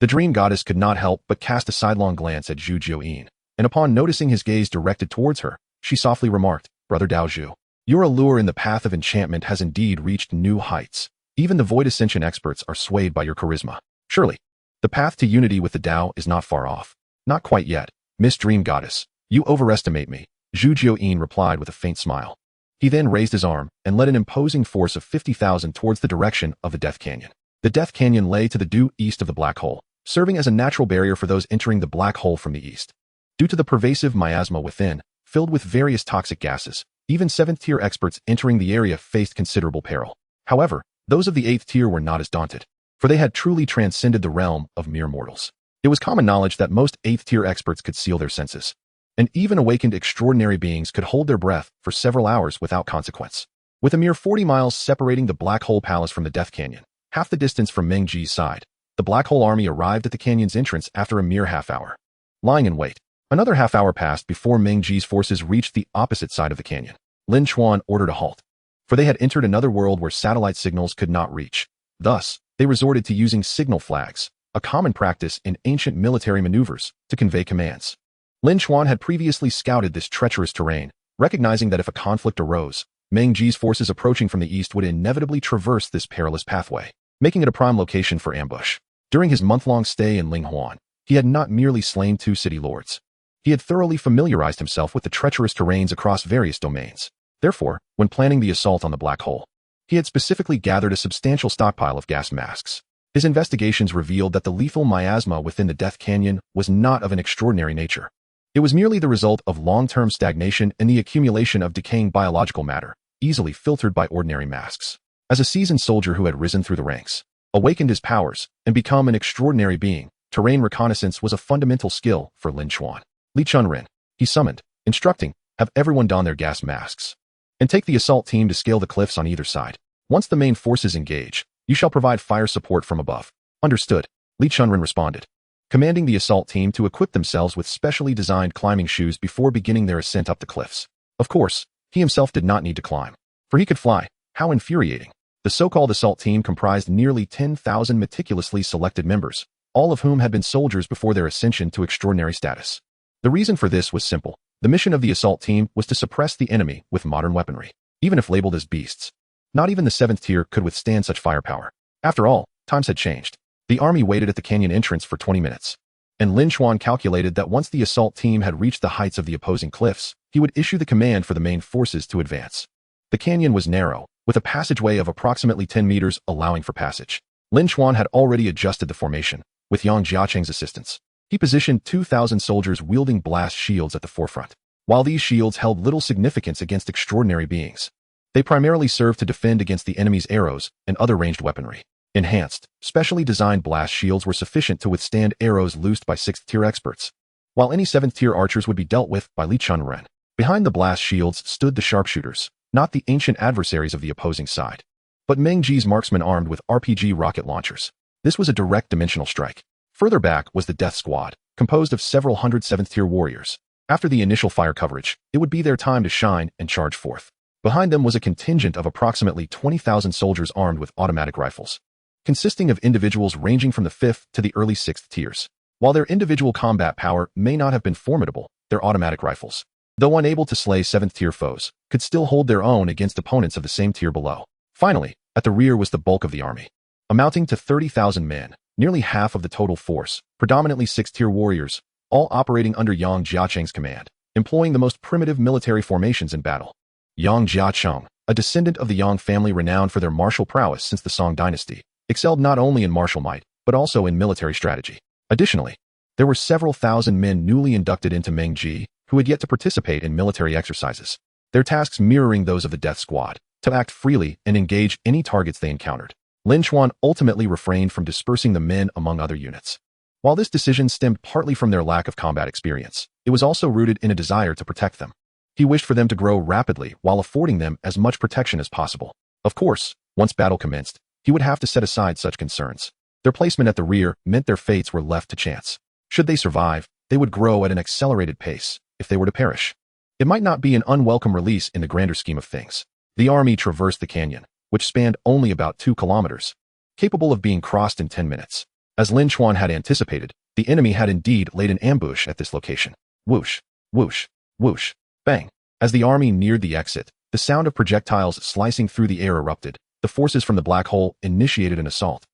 The dream goddess could not help but cast a sidelong glance at Zhu Jiuyin, and upon noticing his gaze directed towards her, she softly remarked, "Brother Dao Zhu, your allure in the path of enchantment has indeed reached new heights. Even the void ascension experts are swayed by your charisma. Surely, the path to unity with the Tao is not far off." "Not quite yet, Miss Dream Goddess. You overestimate me," Zhu Jiuyin replied with a faint smile. He then raised his arm and led an imposing force of 50,000 towards the direction of the Death Canyon. The Death Canyon lay to the due east of the black hole, serving as a natural barrier for those entering the black hole from the east. Due to the pervasive miasma within, filled with various toxic gases, even 7th-tier experts entering the area faced considerable peril. However, those of the 8th tier were not as daunted, for they had truly transcended the realm of mere mortals. It was common knowledge that most 8th-tier experts could seal their senses, and even awakened extraordinary beings could hold their breath for several hours without consequence. With a mere 40 miles separating the Black Hole Palace from the Death Canyon, half the distance from Meng Ji's side, the Black Hole Army arrived at the canyon's entrance after a mere half hour. Lying in wait, another half hour passed before Meng Ji's forces reached the opposite side of the canyon. Lin Chuan ordered a halt, for they had entered another world where satellite signals could not reach. Thus, they resorted to using signal flags, a common practice in ancient military maneuvers, to convey commands. Lin Chuan had previously scouted this treacherous terrain, recognizing that if a conflict arose, Meng Ji's forces approaching from the east would inevitably traverse this perilous pathway, making it a prime location for ambush. During his month-long stay in Linghuan, he had not merely slain 2 city lords. He had thoroughly familiarized himself with the treacherous terrains across various domains. Therefore, when planning the assault on the black hole, he had specifically gathered a substantial stockpile of gas masks. His investigations revealed that the lethal miasma within the Death Canyon was not of an extraordinary nature. It was merely the result of long-term stagnation and the accumulation of decaying biological matter, easily filtered by ordinary masks. As a seasoned soldier who had risen through the ranks, awakened his powers, and become an extraordinary being, terrain reconnaissance was a fundamental skill for Lin Chuan. Li Chunren, he summoned, instructing, "Have everyone don their gas masks, and take the assault team to scale the cliffs on either side. Once the main forces engage, you shall provide fire support from above." "Understood," Li Chunren responded, commanding the assault team to equip themselves with specially designed climbing shoes before beginning their ascent up the cliffs. Of course, he himself did not need to climb, for he could fly. How infuriating. The so-called assault team comprised nearly 10,000 meticulously selected members, all of whom had been soldiers before their ascension to extraordinary status. The reason for this was simple. The mission of the assault team was to suppress the enemy with modern weaponry, even if labeled as beasts. Not even the 7th tier could withstand such firepower. After all, times had changed. The army waited at the canyon entrance for 20 minutes, and Lin Chuan calculated that once the assault team had reached the heights of the opposing cliffs, he would issue the command for the main forces to advance. The canyon was narrow, with a passageway of approximately 10 meters allowing for passage. Lin Chuan had already adjusted the formation, with Yang Jiacheng's assistance. He positioned 2,000 soldiers wielding blast shields at the forefront. While these shields held little significance against extraordinary beings, they primarily served to defend against the enemy's arrows and other ranged weaponry. Enhanced, specially designed blast shields were sufficient to withstand arrows loosed by 6th-tier experts, while any 7th-tier archers would be dealt with by Li Chunren. Behind the blast shields stood the sharpshooters, not the ancient adversaries of the opposing side, but Meng Ji's marksmen armed with RPG rocket launchers. This was a direct dimensional strike. Further back was the Death Squad, composed of several hundred 7th-tier warriors. After the initial fire coverage, it would be their time to shine and charge forth. Behind them was a contingent of approximately 20,000 soldiers armed with automatic rifles, consisting of individuals ranging from the 5th to the early 6th tiers. While their individual combat power may not have been formidable, their automatic rifles, though unable to slay 7th-tier foes, could still hold their own against opponents of the same tier below. Finally, at the rear was the bulk of the army, amounting to 30,000 men, nearly half of the total force, predominantly 6th-tier warriors, all operating under Yang Jiacheng's command, employing the most primitive military formations in battle. Yang Jiacheng, a descendant of the Yang family renowned for their martial prowess since the Song dynasty, excelled not only in martial might, but also in military strategy. Additionally, there were several thousand men newly inducted into Meng Ji, who had yet to participate in military exercises, their tasks mirroring those of the Death Squad, to act freely and engage any targets they encountered. Lin Chuan ultimately refrained from dispersing the men among other units. While this decision stemmed partly from their lack of combat experience, it was also rooted in a desire to protect them. He wished for them to grow rapidly while affording them as much protection as possible. Of course, once battle commenced, he would have to set aside such concerns. Their placement at the rear meant their fates were left to chance. Should they survive, they would grow at an accelerated pace. If they were to perish, it might not be an unwelcome release in the grander scheme of things. The army traversed the canyon, which spanned only about 2 kilometers, capable of being crossed in 10 minutes. As Lin Chuan had anticipated, the enemy had indeed laid an ambush at this location. Whoosh, whoosh, whoosh, bang. As the army neared the exit, the sound of projectiles slicing through the air erupted. The forces from the black hole initiated an assault,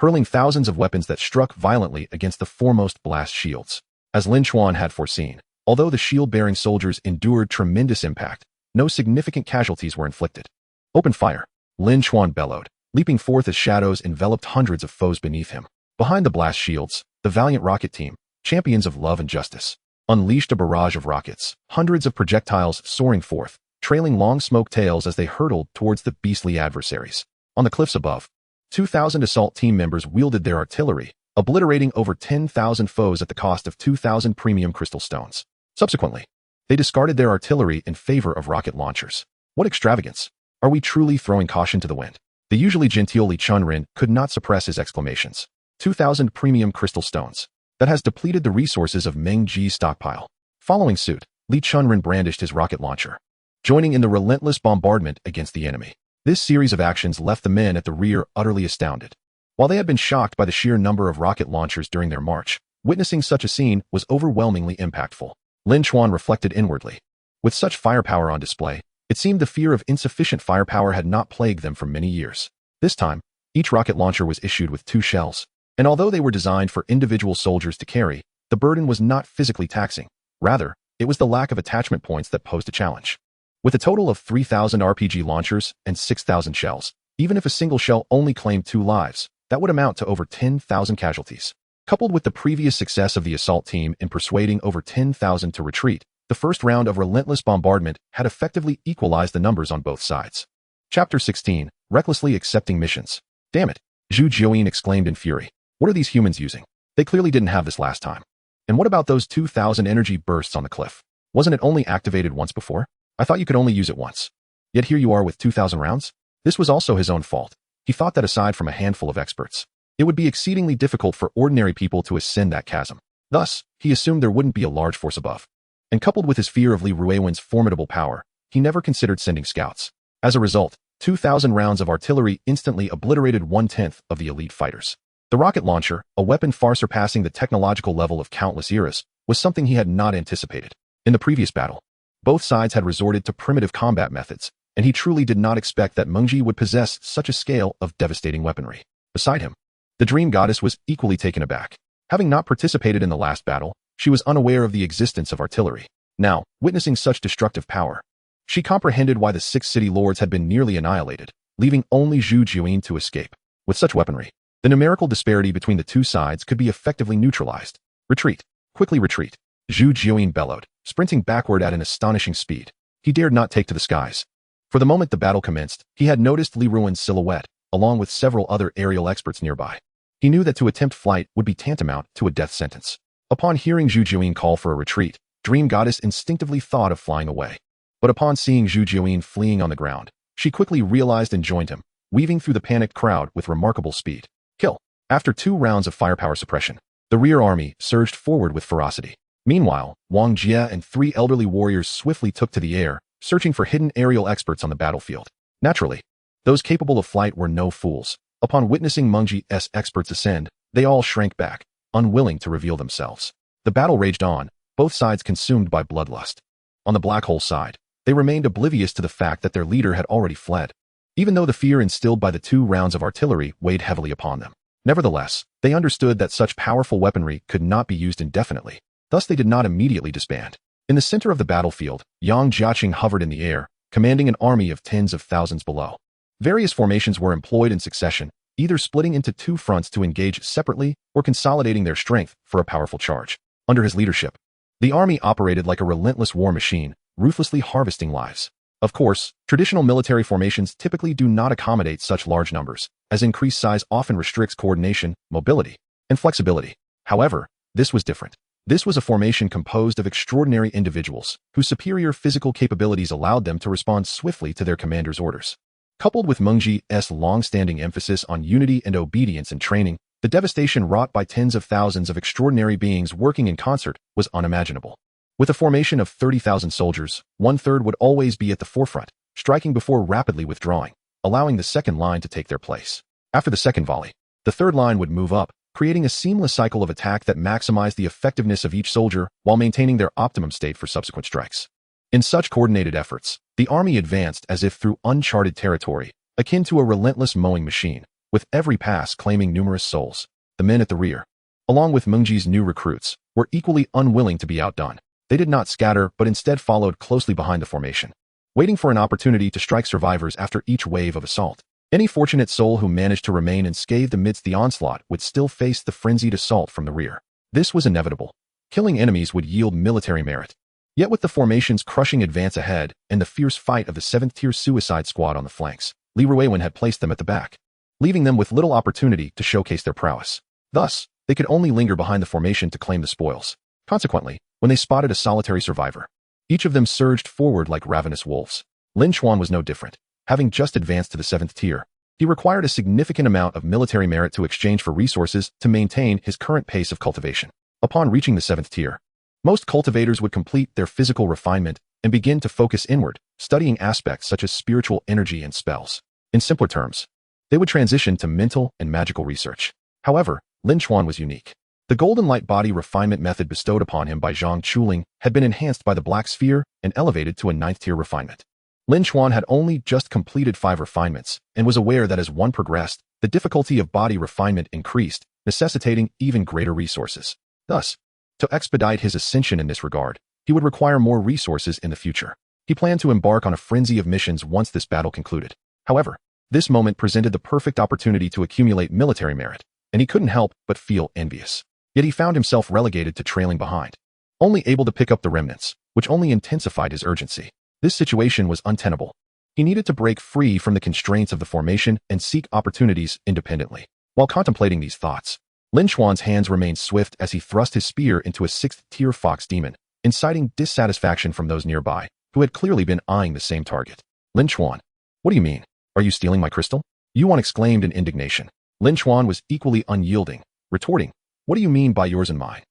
hurling thousands of weapons that struck violently against the foremost blast shields. As Lin Chuan had foreseen, although the shield-bearing soldiers endured tremendous impact, no significant casualties were inflicted. Open fire, Lin Chuan bellowed, leaping forth as shadows enveloped hundreds of foes beneath him. Behind the blast shields, the valiant rocket team, champions of love and justice, unleashed a barrage of rockets, hundreds of projectiles soaring forth, trailing long smoke tails as they hurtled towards the beastly adversaries. On the cliffs above, 2,000 assault team members wielded their artillery, obliterating over 10,000 foes at the cost of 2,000 premium crystal stones. Subsequently, they discarded their artillery in favor of rocket launchers. What extravagance! Are we truly throwing caution to the wind? The usually genteel Li Chuan could not suppress his exclamations. 2,000 premium crystal stones. That has depleted the resources of Meng Ji's stockpile. Following suit, Li Chuan brandished his rocket launcher, joining in the relentless bombardment against the enemy. This series of actions left the men at the rear utterly astounded. While they had been shocked by the sheer number of rocket launchers during their march, witnessing such a scene was overwhelmingly impactful. Lin Chuan reflected inwardly. With such firepower on display, it seemed the fear of insufficient firepower had not plagued them for many years. This time, each rocket launcher was issued with 2 shells. And although they were designed for individual soldiers to carry, the burden was not physically taxing. Rather, it was the lack of attachment points that posed a challenge. With a total of 3,000 RPG launchers and 6,000 shells, even if a single shell only claimed 2 lives, that would amount to over 10,000 casualties. Coupled with the previous success of the assault team in persuading over 10,000 to retreat, the first round of relentless bombardment had effectively equalized the numbers on both sides. Chapter 16, Recklessly Accepting Missions. Damn it, Zhu Jiuyin exclaimed in fury. What are these humans using? They clearly didn't have this last time. And what about those 2,000 energy bursts on the cliff? Wasn't it only activated once before? I thought you could only use it once. Yet here you are with 2,000 rounds? This was also his own fault. He thought that aside from a handful of experts, it would be exceedingly difficult for ordinary people to ascend that chasm. Thus, he assumed there wouldn't be a large force above. And coupled with his fear of Li Ruiwen's formidable power, he never considered sending scouts. As a result, 2,000 rounds of artillery instantly obliterated 1/10 of the elite fighters. The rocket launcher, a weapon far surpassing the technological level of countless eras, was something he had not anticipated. In the previous battle, both sides had resorted to primitive combat methods, and he truly did not expect that Meng Ji would possess such a scale of devastating weaponry. Beside him, the dream goddess was equally taken aback. Having not participated in the last battle, she was unaware of the existence of artillery. Now, witnessing such destructive power, she comprehended why the 6 city lords had been nearly annihilated, leaving only Zhu Jiuyin to escape. With such weaponry, the numerical disparity between the 2 sides could be effectively neutralized. Retreat. Quickly retreat. Zhu Jiuyin bellowed, sprinting backward at an astonishing speed. He dared not take to the skies. For the moment the battle commenced, he had noticed Li Ruiwen's silhouette, along with several other aerial experts nearby. He knew that to attempt flight would be tantamount to a death sentence. Upon hearing Zhu Jiuyin call for a retreat, Dream Goddess instinctively thought of flying away. But upon seeing Zhu Jiuyin fleeing on the ground, she quickly realized and joined him, weaving through the panicked crowd with remarkable speed. Kill. After 2 rounds of firepower suppression, the rear army surged forward with ferocity. Meanwhile, Wang Jie and 3 elderly warriors swiftly took to the air, searching for hidden aerial experts on the battlefield. Naturally, those capable of flight were no fools. Upon witnessing Meng Ji's experts ascend, they all shrank back, unwilling to reveal themselves. The battle raged on, both sides consumed by bloodlust. On the black hole side, they remained oblivious to the fact that their leader had already fled, even though the fear instilled by the 2 rounds of artillery weighed heavily upon them. Nevertheless, they understood that such powerful weaponry could not be used indefinitely. Thus they did not immediately disband. In the center of the battlefield, Yang Jiaqing hovered in the air, commanding an army of tens of thousands below. Various formations were employed in succession, either splitting into 2 fronts to engage separately or consolidating their strength for a powerful charge. Under his leadership, the army operated like a relentless war machine, ruthlessly harvesting lives. Of course, traditional military formations typically do not accommodate such large numbers, as increased size often restricts coordination, mobility, and flexibility. However, this was different. This was a formation composed of extraordinary individuals, whose superior physical capabilities allowed them to respond swiftly to their commander's orders. Coupled with Meng Ji's long-standing emphasis on unity and obedience in training, the devastation wrought by tens of thousands of extraordinary beings working in concert was unimaginable. With a formation of 30,000 soldiers, 1/3 would always be at the forefront, striking before rapidly withdrawing, allowing the second line to take their place. After the second volley, the third line would move up, creating a seamless cycle of attack that maximized the effectiveness of each soldier while maintaining their optimum state for subsequent strikes. In such coordinated efforts, the army advanced as if through uncharted territory, akin to a relentless mowing machine, with every pass claiming numerous souls. The men at the rear, along with Mengji's new recruits, were equally unwilling to be outdone. They did not scatter but instead followed closely behind the formation, waiting for an opportunity to strike survivors after each wave of assault. Any fortunate soul who managed to remain unscathed amidst the onslaught would still face the frenzied assault from the rear. This was inevitable. Killing enemies would yield military merit. Yet with the formation's crushing advance ahead and the fierce fight of the 7th-tier suicide squad on the flanks, Li Ruiwen had placed them at the back, leaving them with little opportunity to showcase their prowess. Thus, they could only linger behind the formation to claim the spoils. Consequently, when they spotted a solitary survivor, each of them surged forward like ravenous wolves. Lin Chuan was no different. Having just advanced to the 7th tier, he required a significant amount of military merit to exchange for resources to maintain his current pace of cultivation. Upon reaching the 7th tier, most cultivators would complete their physical refinement and begin to focus inward, studying aspects such as spiritual energy and spells. In simpler terms, they would transition to mental and magical research. However, Lin Chuan was unique. The golden light body refinement method bestowed upon him by Zhang Chuling had been enhanced by the black sphere and elevated to a 9th-tier refinement. Lin Chuan had only just completed 5 refinements and was aware that as one progressed, the difficulty of body refinement increased, necessitating even greater resources. Thus, to expedite his ascension in this regard, he would require more resources in the future. He planned to embark on a frenzy of missions once this battle concluded. However, this moment presented the perfect opportunity to accumulate military merit, and he couldn't help but feel envious. Yet he found himself relegated to trailing behind, only able to pick up the remnants, which only intensified his urgency. This situation was untenable. He needed to break free from the constraints of the formation and seek opportunities independently. While contemplating these thoughts, Lin Chuan's hands remained swift as he thrust his spear into a 6th-tier fox demon, inciting dissatisfaction from those nearby, who had clearly been eyeing the same target. Lin Chuan, what do you mean? Are you stealing my crystal? Yuan exclaimed in indignation. Lin Chuan was equally unyielding, retorting, what do you mean by yours and mine?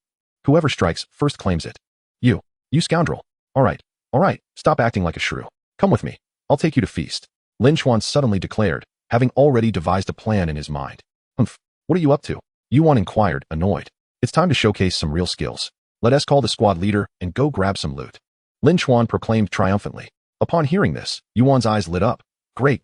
Whoever strikes first claims it. You scoundrel. All right, stop acting like a shrew. Come with me. I'll take you to feast. Lin Chuan suddenly declared, having already devised a plan in his mind. What are you up to? Yuan inquired, annoyed. It's time to showcase some real skills. Let us call the squad leader and go grab some loot. Lin Chuan proclaimed triumphantly. Upon hearing this, Yuan's eyes lit up. Great.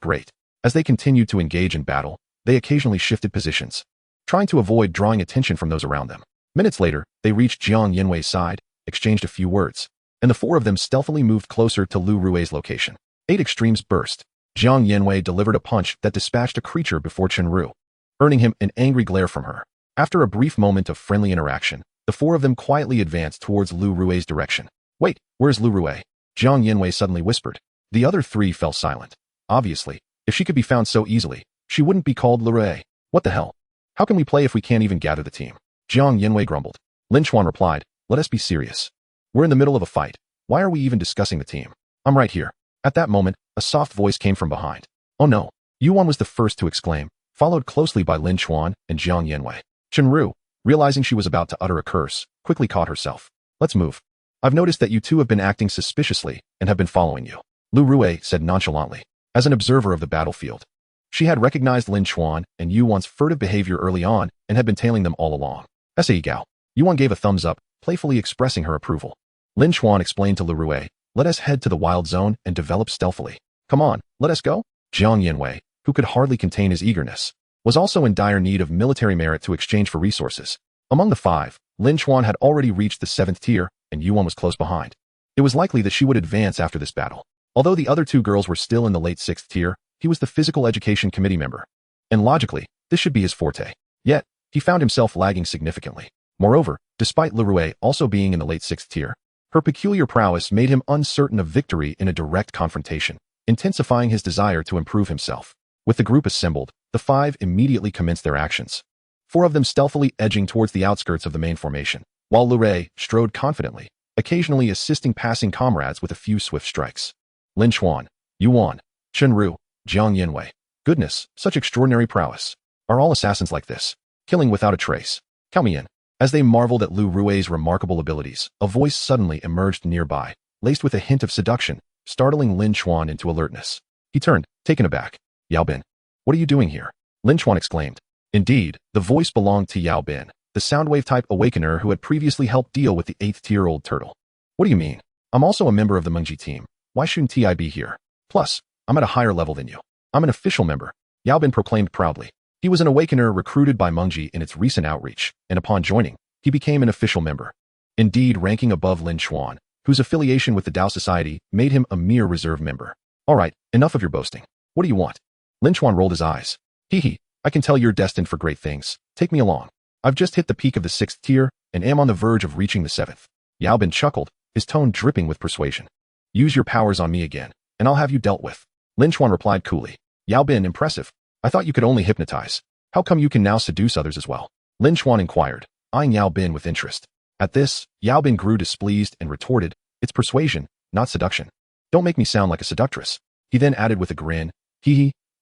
As they continued to engage in battle, they occasionally shifted positions, trying to avoid drawing attention from those around them. Minutes later, they reached Jiang Yanwei's side, exchanged a few words, and the 4 of them stealthily moved closer to Lu Rui's location. 8 extremes burst. Jiang Yanwei delivered a punch that dispatched a creature before Chenru, earning him an angry glare from her. After a brief moment of friendly interaction, the 4 of them quietly advanced towards Lu Rui's direction. Wait, where's Lu Rui? Jiang Yanwei suddenly whispered. The other 3 fell silent. Obviously, if she could be found so easily, she wouldn't be called Lu Rui. What the hell? How can we play if we can't even gather the team? Jiang Yanwei grumbled. Lin Chuan replied, let us be serious. We're in the middle of a fight. Why are we even discussing the team? I'm right here. At that moment, a soft voice came from behind. Oh no. Yuan was the first to exclaim, followed closely by Lin Chuan and Jiang Yanwei. Chenru, realizing she was about to utter a curse, quickly caught herself. Let's move. I've noticed that you 2 have been acting suspiciously and have been following you. Lu Rui said nonchalantly, as an observer of the battlefield. She had recognized Lin Chuan and Yuan's furtive behavior early on and had been tailing them all along. Sai Gao. Yuan gave a thumbs up, playfully expressing her approval. Lin Chuan explained to Lu Rui, let us head to the wild zone and develop stealthily. Come on, let us go? Jiang Yanwei, who could hardly contain his eagerness, was also in dire need of military merit to exchange for resources. Among the 5, Lin Chuan had already reached the 7th tier, and Yuan was close behind. It was likely that she would advance after this battle. Although the other 2 girls were still in the late 6th tier, he was the physical education committee member, and logically, this should be his forte. Yet, he found himself lagging significantly. Moreover, despite Lu Rui also being in the late 6th tier, her peculiar prowess made him uncertain of victory in a direct confrontation, intensifying his desire to improve himself. With the group assembled, the 5 immediately commenced their actions, 4 of them stealthily edging towards the outskirts of the main formation, while Lu Rui strode confidently, occasionally assisting passing comrades with a few swift strikes. Lin Chuan, Yuan, Chenru, Jiang Yanwei. Goodness, such extraordinary prowess. Are all assassins like this? Killing without a trace. Count me in. As they marveled at Lu Rui's remarkable abilities, a voice suddenly emerged nearby, laced with a hint of seduction, startling Lin Chuan into alertness. He turned, taken aback. Yao Bin, what are you doing here? Lin Chuan exclaimed. Indeed, the voice belonged to Yao Bin, the Soundwave-type awakener who had previously helped deal with the 8th-tier old turtle. What do you mean? I'm also a member of the Mengji team. Why shouldn't I be here? Plus, I'm at a higher level than you. I'm an official member, Yao Bin proclaimed proudly. He was an awakener recruited by Mengji in its recent outreach, and upon joining, he became an official member. Indeed, ranking above Lin Chuan, whose affiliation with the Tao Society made him a mere reserve member. All right, enough of your boasting. What do you want? Lin Chuan rolled his eyes. Hee, I can tell you're destined for great things. Take me along. I've just hit the peak of the 6th tier and am on the verge of reaching the 7th. Yao Bin chuckled, his tone dripping with persuasion. Use your powers on me again, and I'll have you dealt with. Lin Chuan replied coolly. Yao Bin, impressive. I thought you could only hypnotize. How come you can now seduce others as well? Lin Chuan inquired, eyeing Yao Bin with interest. At this, Yao Bin grew displeased and retorted, it's persuasion, not seduction. Don't make me sound like a seductress. He then added with a grin,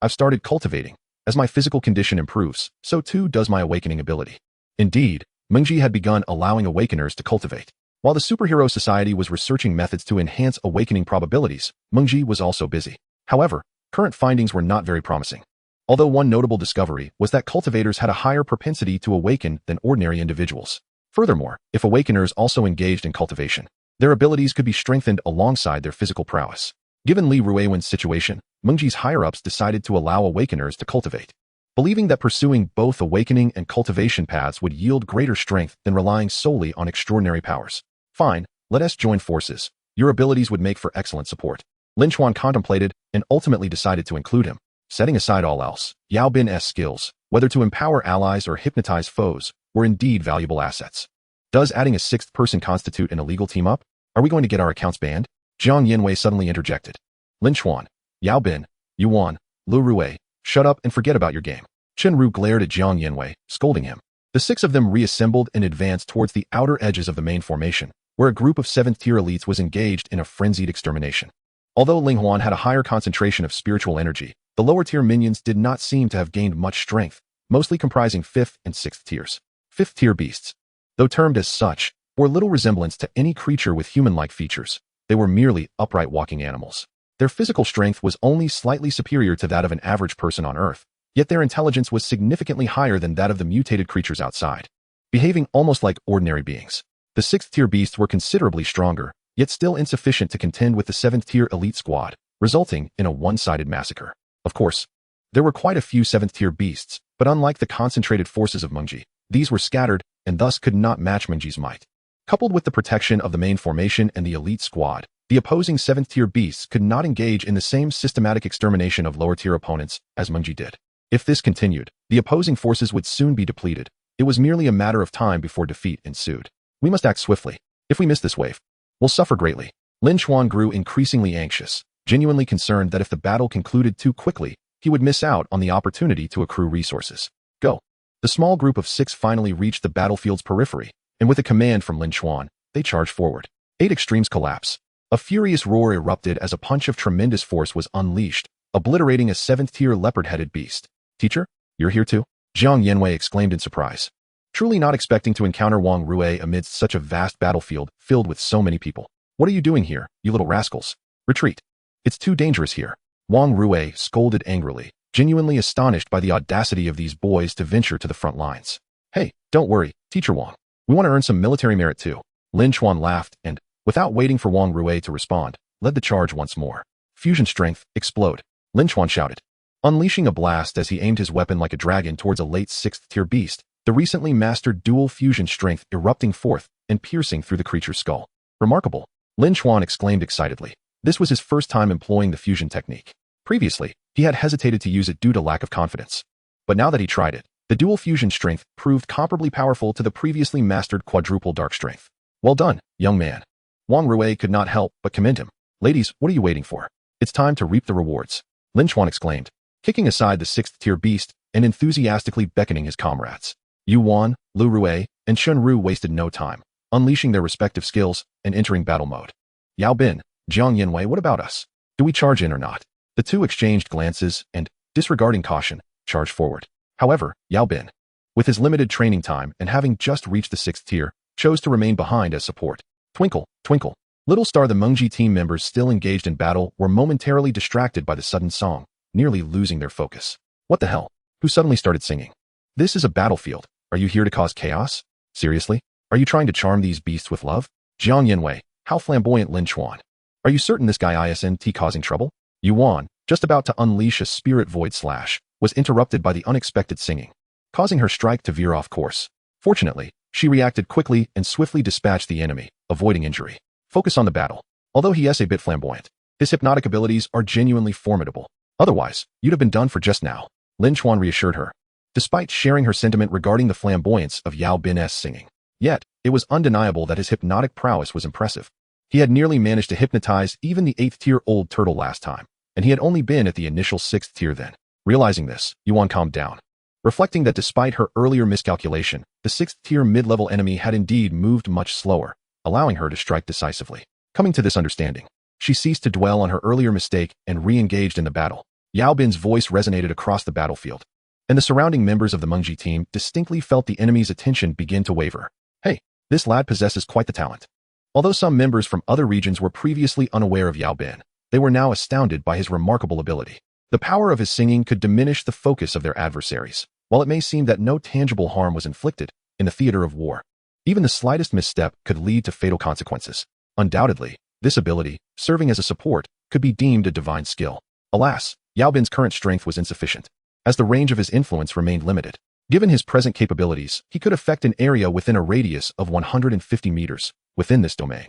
I've started cultivating. As my physical condition improves, so too does my awakening ability. Indeed, Mengji had begun allowing awakeners to cultivate. While the superhero society was researching methods to enhance awakening probabilities, Mengji was also busy. However, current findings were not very promising. Although one notable discovery was that cultivators had a higher propensity to awaken than ordinary individuals. Furthermore, if awakeners also engaged in cultivation, their abilities could be strengthened alongside their physical prowess. Given Li Ruiwen's situation, Mengji's higher-ups decided to allow awakeners to cultivate, believing that pursuing both awakening and cultivation paths would yield greater strength than relying solely on extraordinary powers. Fine, let us join forces. Your abilities would make for excellent support. Lin Chuan contemplated and ultimately decided to include him. Setting aside all else, Yao Bin's skills, whether to empower allies or hypnotize foes, were indeed valuable assets. Does adding a 6th person constitute an illegal team-up? Are we going to get our accounts banned? Jiang Yanwei suddenly interjected. Lin Chuan, Yao Bin, Yuan, Lu Rui, shut up and forget about your game. Chen Ru glared at Jiang Yanwei, scolding him. The 6 of them reassembled and advanced towards the outer edges of the main formation, where a group of 7th-tier elites was engaged in a frenzied extermination. Although Ling Huan had a higher concentration of spiritual energy, the lower-tier minions did not seem to have gained much strength, mostly comprising 5th and 6th tiers. 5th-tier beasts, though termed as such, bore little resemblance to any creature with human-like features. They were merely upright walking animals. Their physical strength was only slightly superior to that of an average person on Earth, yet their intelligence was significantly higher than that of the mutated creatures outside, behaving almost like ordinary beings. The 6th-tier beasts were considerably stronger, yet still insufficient to contend with the 7th-tier elite squad, resulting in a one-sided massacre. Of course, there were quite a few 7th-tier beasts, but unlike the concentrated forces of Mengji, these were scattered and thus could not match Mengji's might. Coupled with the protection of the main formation and the elite squad, the opposing 7th-tier beasts could not engage in the same systematic extermination of lower-tier opponents as Mengji did. If this continued, the opposing forces would soon be depleted. It was merely a matter of time before defeat ensued. We must act swiftly. If we miss this wave, we'll suffer greatly. Lin Chuan grew increasingly anxious, genuinely concerned that if the battle concluded too quickly, he would miss out on the opportunity to accrue resources. Go. The small group of 6 finally reached the battlefield's periphery, and with a command from Lin Chuan, they charged forward. 8 extremes collapse. A furious roar erupted as a punch of tremendous force was unleashed, obliterating a 7th-tier leopard-headed beast. Teacher, you're here too? Jiang Yanwei exclaimed in surprise, truly not expecting to encounter Wang Rui amidst such a vast battlefield filled with so many people. What are you doing here, you little rascals? Retreat. It's too dangerous here. Wang Rui scolded angrily, genuinely astonished by the audacity of these boys to venture to the front lines. Hey, don't worry, Teacher Wang. We want to earn some military merit too. Lin Chuan laughed and, without waiting for Wang Rui to respond, led the charge once more. Fusion strength, explode. Lin Chuan shouted, unleashing a blast as he aimed his weapon like a dragon towards a late 6th-tier beast, the recently mastered dual fusion strength erupting forth and piercing through the creature's skull. Remarkable. Lin Chuan exclaimed excitedly. This was his first time employing the fusion technique. Previously, he had hesitated to use it due to lack of confidence. But now that he tried it, the dual fusion strength proved comparably powerful to the previously mastered quadruple dark strength. Well done, young man. Wang Rui could not help but commend him. Ladies, what are you waiting for? It's time to reap the rewards. Lin Chuan exclaimed, kicking aside the 6th-tier beast and enthusiastically beckoning his comrades. Yuan, Lu Rui, and Chen Ru wasted no time, unleashing their respective skills and entering battle mode. Yao Bin, Jiang Yanwei, what about us? Do we charge in or not? The two exchanged glances and, disregarding caution, charged forward. However, Yao Bin, with his limited training time and having just reached the 6th tier, chose to remain behind as support. Twinkle, twinkle. Little star the Mengji team members still engaged in battle were momentarily distracted by the sudden song, nearly losing their focus. What the hell? Who suddenly started singing? This is a battlefield. Are you here to cause chaos? Seriously? Are you trying to charm these beasts with love? Jiang Yanwei, how flamboyant Lin Chuan. Are you certain this guy isn't causing trouble? Yuan, just about to unleash a spirit void slash, was interrupted by the unexpected singing, causing her strike to veer off course. Fortunately, she reacted quickly and swiftly dispatched the enemy, avoiding injury. Focus on the battle. Although he is a bit flamboyant, his hypnotic abilities are genuinely formidable. Otherwise, you'd have been done for just now, Lin Chuan reassured her, despite sharing her sentiment regarding the flamboyance of Yao Bin's singing. Yet, it was undeniable that his hypnotic prowess was impressive. He had nearly managed to hypnotize even the 8th-tier old turtle last time, and he had only been at the initial 6th tier then. Realizing this, Yuan calmed down, reflecting that despite her earlier miscalculation, the 6th-tier mid-level enemy had indeed moved much slower, allowing her to strike decisively. Coming to this understanding, she ceased to dwell on her earlier mistake and re-engaged in the battle. Yao Bin's voice resonated across the battlefield, and the surrounding members of the Mengji team distinctly felt the enemy's attention begin to waver. Hey, this lad possesses quite the talent. Although some members from other regions were previously unaware of Yao Bin, they were now astounded by his remarkable ability. The power of his singing could diminish the focus of their adversaries, while it may seem that no tangible harm was inflicted in the theater of war. Even the slightest misstep could lead to fatal consequences. Undoubtedly, this ability, serving as a support, could be deemed a divine skill. Alas, Yao Bin's current strength was insufficient, as the range of his influence remained limited. Given his present capabilities, he could affect an area within a radius of 150 meters within this domain.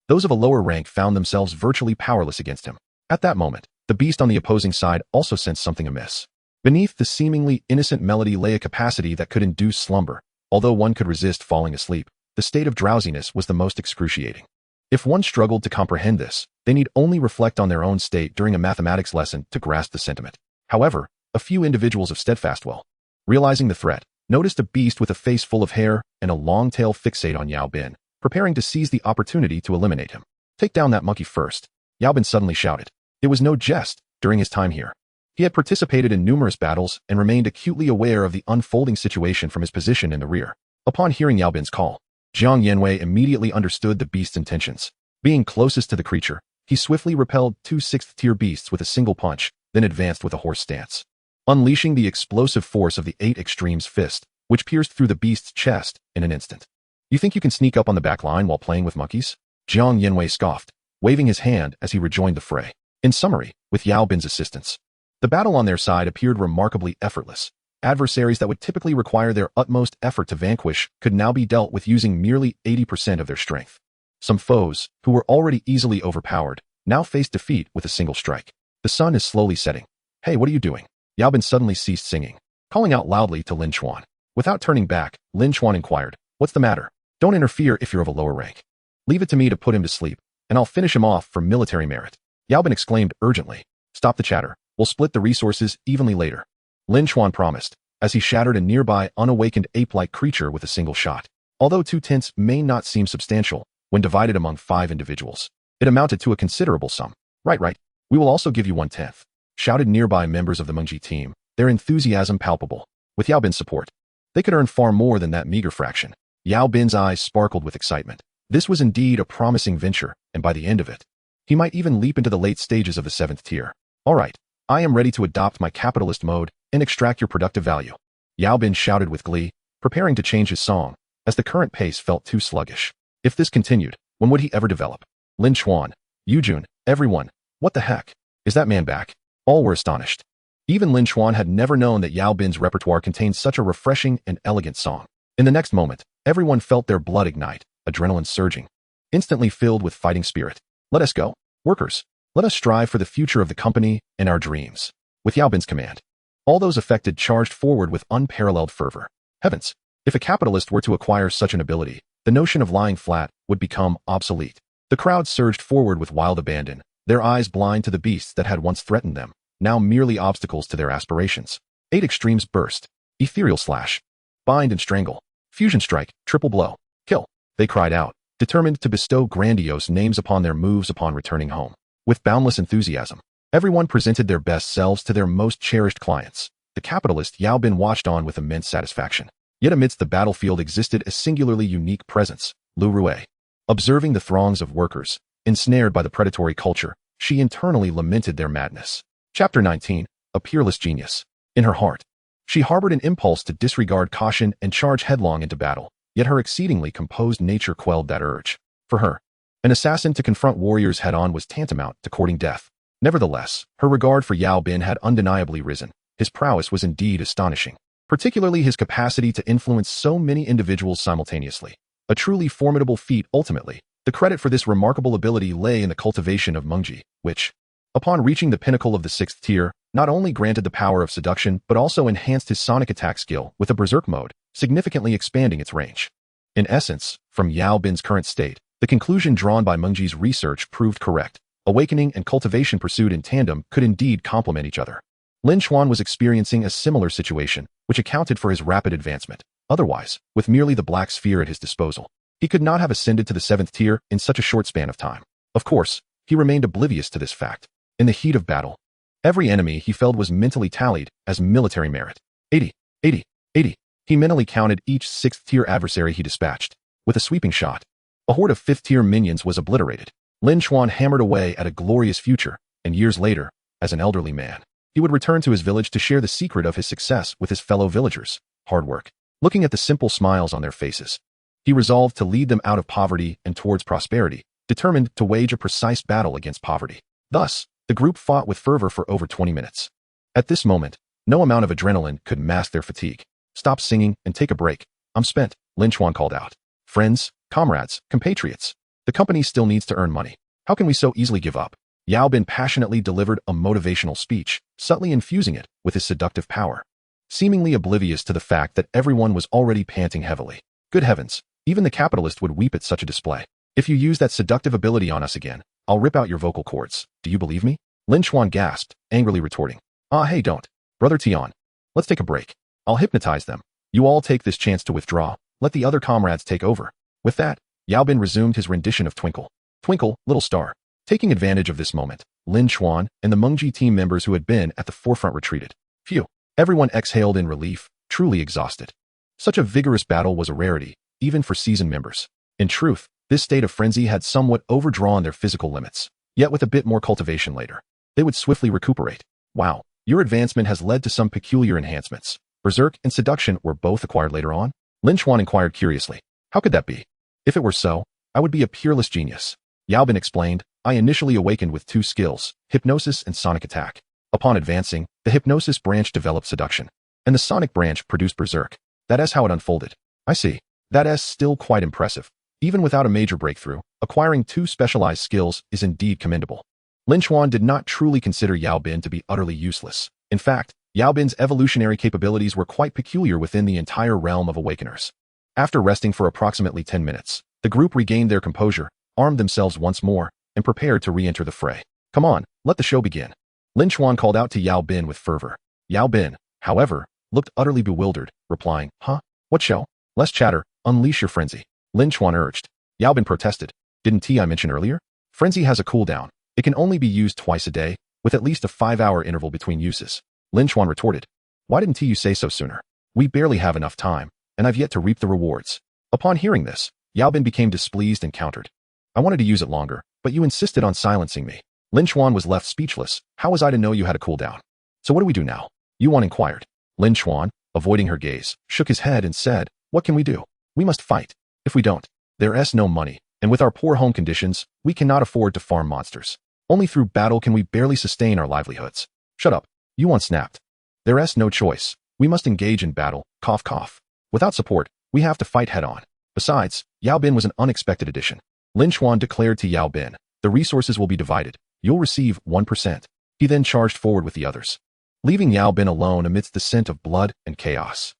Those of a lower rank found themselves virtually powerless against him. At that moment, the beast on the opposing side also sensed something amiss. Beneath the seemingly innocent melody lay a capacity that could induce slumber. Although one could resist falling asleep, the state of drowsiness was the most excruciating. If one struggled to comprehend this, they need only reflect on their own state during a mathematics lesson to grasp the sentiment. However, a few individuals of steadfast will, realizing the threat, noticed a beast with a face full of hair and a long tail fixate on Yao Bin, preparing to seize the opportunity to eliminate him. Take down that monkey first, Yao Bin suddenly shouted. It was no jest during his time here. He had participated in numerous battles and remained acutely aware of the unfolding situation from his position in the rear. Upon hearing Yao Bin's call, Jiang Yanwei immediately understood the beast's intentions. Being closest to the creature, he swiftly repelled 2 6th-tier beasts with a single punch, then advanced with a horse stance, unleashing the explosive force of the 8 Extremes fist, which pierced through the beast's chest in an instant. You think you can sneak up on the back line while playing with monkeys? Jiang Yanwei scoffed, waving his hand as he rejoined the fray. In summary, with Yao Bin's assistance, the battle on their side appeared remarkably effortless. Adversaries that would typically require their utmost effort to vanquish could now be dealt with using merely 80% of their strength. Some foes, who were already easily overpowered, now faced defeat with a single strike. The sun is slowly setting. Hey, what are you doing? Yao Bin suddenly ceased singing, calling out loudly to Lin Chuan. Without turning back, Lin Chuan inquired, "What's the matter? Don't interfere if you're of a lower rank. Leave it to me to put him to sleep, and I'll finish him off for military merit." Yao Bin exclaimed urgently. "Stop the chatter. We'll split the resources evenly later," Lin Chuan promised, as he shattered a nearby unawakened ape-like creature with a single shot. Although 2 tenths may not seem substantial, when divided among 5 individuals, it amounted to a considerable sum. Right. We will also give you 1/10, shouted nearby members of the Mengji team, their enthusiasm palpable. With Yao Bin's support, they could earn far more than that meager fraction. Yao Bin's eyes sparkled with excitement. This was indeed a promising venture, and by the end of it, he might even leap into the late stages of the 7th tier. All right, I am ready to adopt my capitalist mode and extract your productive value, Yao Bin shouted with glee, preparing to change his song, as the current pace felt too sluggish. If this continued, when would he ever develop? Lin Chuan, Yujun, everyone, what the heck? Is that man back? All were astonished. Even Lin Chuan had never known that Yao Bin's repertoire contained such a refreshing and elegant song. In the next moment, everyone felt their blood ignite, adrenaline surging, instantly filled with fighting spirit. Let us go, workers. Let us strive for the future of the company and our dreams. With Yao Bin's command, all those affected charged forward with unparalleled fervor. Heavens, if a capitalist were to acquire such an ability, the notion of lying flat would become obsolete. The crowd surged forward with wild abandon, their eyes blind to the beasts that had once threatened them, now merely obstacles to their aspirations. 8 Extremes burst, ethereal slash, bind and strangle, fusion strike, triple blow, kill. They cried out, determined to bestow grandiose names upon their moves upon returning home. With boundless enthusiasm, everyone presented their best selves to their most cherished clients. The capitalist Yao Bin watched on with immense satisfaction. Yet amidst the battlefield existed a singularly unique presence, Lu Rui. Observing the throngs of workers, ensnared by the predatory culture, she internally lamented their madness. Chapter 19, A Peerless Genius. In her heart, She harbored an impulse to disregard caution and charge headlong into battle, yet her exceedingly composed nature quelled that urge. For her, an assassin to confront warriors head-on was tantamount to courting death. Nevertheless, her regard for Yao Bin had undeniably risen. His prowess was indeed astonishing, particularly his capacity to influence so many individuals simultaneously. A truly formidable feat ultimately. The credit for this remarkable ability lay in the cultivation of Mengji, which, upon reaching the pinnacle of the 6th tier, not only granted the power of seduction but also enhanced his sonic attack skill with a berserk mode, significantly expanding its range. In essence, from Yao Bin's current state, the conclusion drawn by Mengji's research proved correct. Awakening and cultivation pursued in tandem could indeed complement each other. Lin Chuan was experiencing a similar situation, which accounted for his rapid advancement. Otherwise, with merely the black sphere at his disposal, he could not have ascended to the 7th tier in such a short span of time. Of course, he remained oblivious to this fact. In the heat of battle, every enemy he felled was mentally tallied as military merit. 80, 80, 80. He mentally counted each 6th tier adversary he dispatched. With a sweeping shot, a horde of 5th tier minions was obliterated. Lin Chuan hammered away at a glorious future, and years later, as an elderly man, he would return to his village to share the secret of his success with his fellow villagers. Hard work. Looking at the simple smiles on their faces, he resolved to lead them out of poverty and towards prosperity, determined to wage a precise battle against poverty. Thus, the group fought with fervor for over 20 minutes. At this moment, no amount of adrenaline could mask their fatigue. Stop singing and take a break. I'm spent, Lin Chuan called out. Friends, comrades, compatriots, the company still needs to earn money. How can we so easily give up? Yao Bin passionately delivered a motivational speech, subtly infusing it with his seductive power, seemingly oblivious to the fact that everyone was already panting heavily. Good heavens, even the capitalist would weep at such a display. If you use that seductive ability on us again, I'll rip out your vocal cords. Do you believe me? Lin Chuan gasped, angrily retorting. Hey, don't. Brother Tian. Let's take a break. I'll hypnotize them. You all take this chance to withdraw. Let the other comrades take over. With that, Yao Bin resumed his rendition of Twinkle, Twinkle, Little Star. Taking advantage of this moment, Lin Chuan and the Mengji team members who had been at the forefront retreated. Phew. Everyone exhaled in relief, truly exhausted. Such a vigorous battle was a rarity, even for seasoned members. In truth, this state of frenzy had somewhat overdrawn their physical limits. Yet with a bit more cultivation later, they would swiftly recuperate. Wow, your advancement has led to some peculiar enhancements. Berserk and seduction were both acquired later on? Lin Chuan inquired curiously. How could that be? If it were so, I would be a peerless genius. Yao Bin explained, I initially awakened with 2 skills, hypnosis and sonic attack. Upon advancing, the hypnosis branch developed seduction, and the sonic branch produced berserk. That's how it unfolded. I see. That's still quite impressive. Even without a major breakthrough, acquiring 2 specialized skills is indeed commendable. Lin Chuan did not truly consider Yao Bin to be utterly useless. In fact, Yao Bin's evolutionary capabilities were quite peculiar within the entire realm of awakeners. After resting for approximately 10 minutes, the group regained their composure, armed themselves once more, and prepared to re-enter the fray. Come on, let the show begin. Lin Chuan called out to Yao Bin with fervor. Yao Bin, however, looked utterly bewildered, replying, Huh? What show? Less chatter, unleash your frenzy. Lin Chuan urged. Yao Bin protested. Didn't I mention earlier? Frenzy has a cooldown. It can only be used twice a day, with at least a 5-hour interval between uses. Lin Chuan retorted. Why didn't you say so sooner? We barely have enough time, and I've yet to reap the rewards. Upon hearing this, Yao Bin became displeased and countered. I wanted to use it longer, but you insisted on silencing me. Lin Chuan was left speechless. How was I to know you had a cooldown? So what do we do now? Yuan inquired. Lin Chuan, avoiding her gaze, shook his head and said, What can we do? We must fight. If we don't, there's no money, and with our poor home conditions, we cannot afford to farm monsters. Only through battle can we barely sustain our livelihoods. Shut up. Yuan snapped. There's no choice. We must engage in battle, cough cough. Without support, we have to fight head-on. Besides, Yao Bin was an unexpected addition. Lin Chuan declared to Yao Bin, the resources will be divided. You'll receive 1%. He then charged forward with the others, leaving Yao Bin alone amidst the scent of blood and chaos.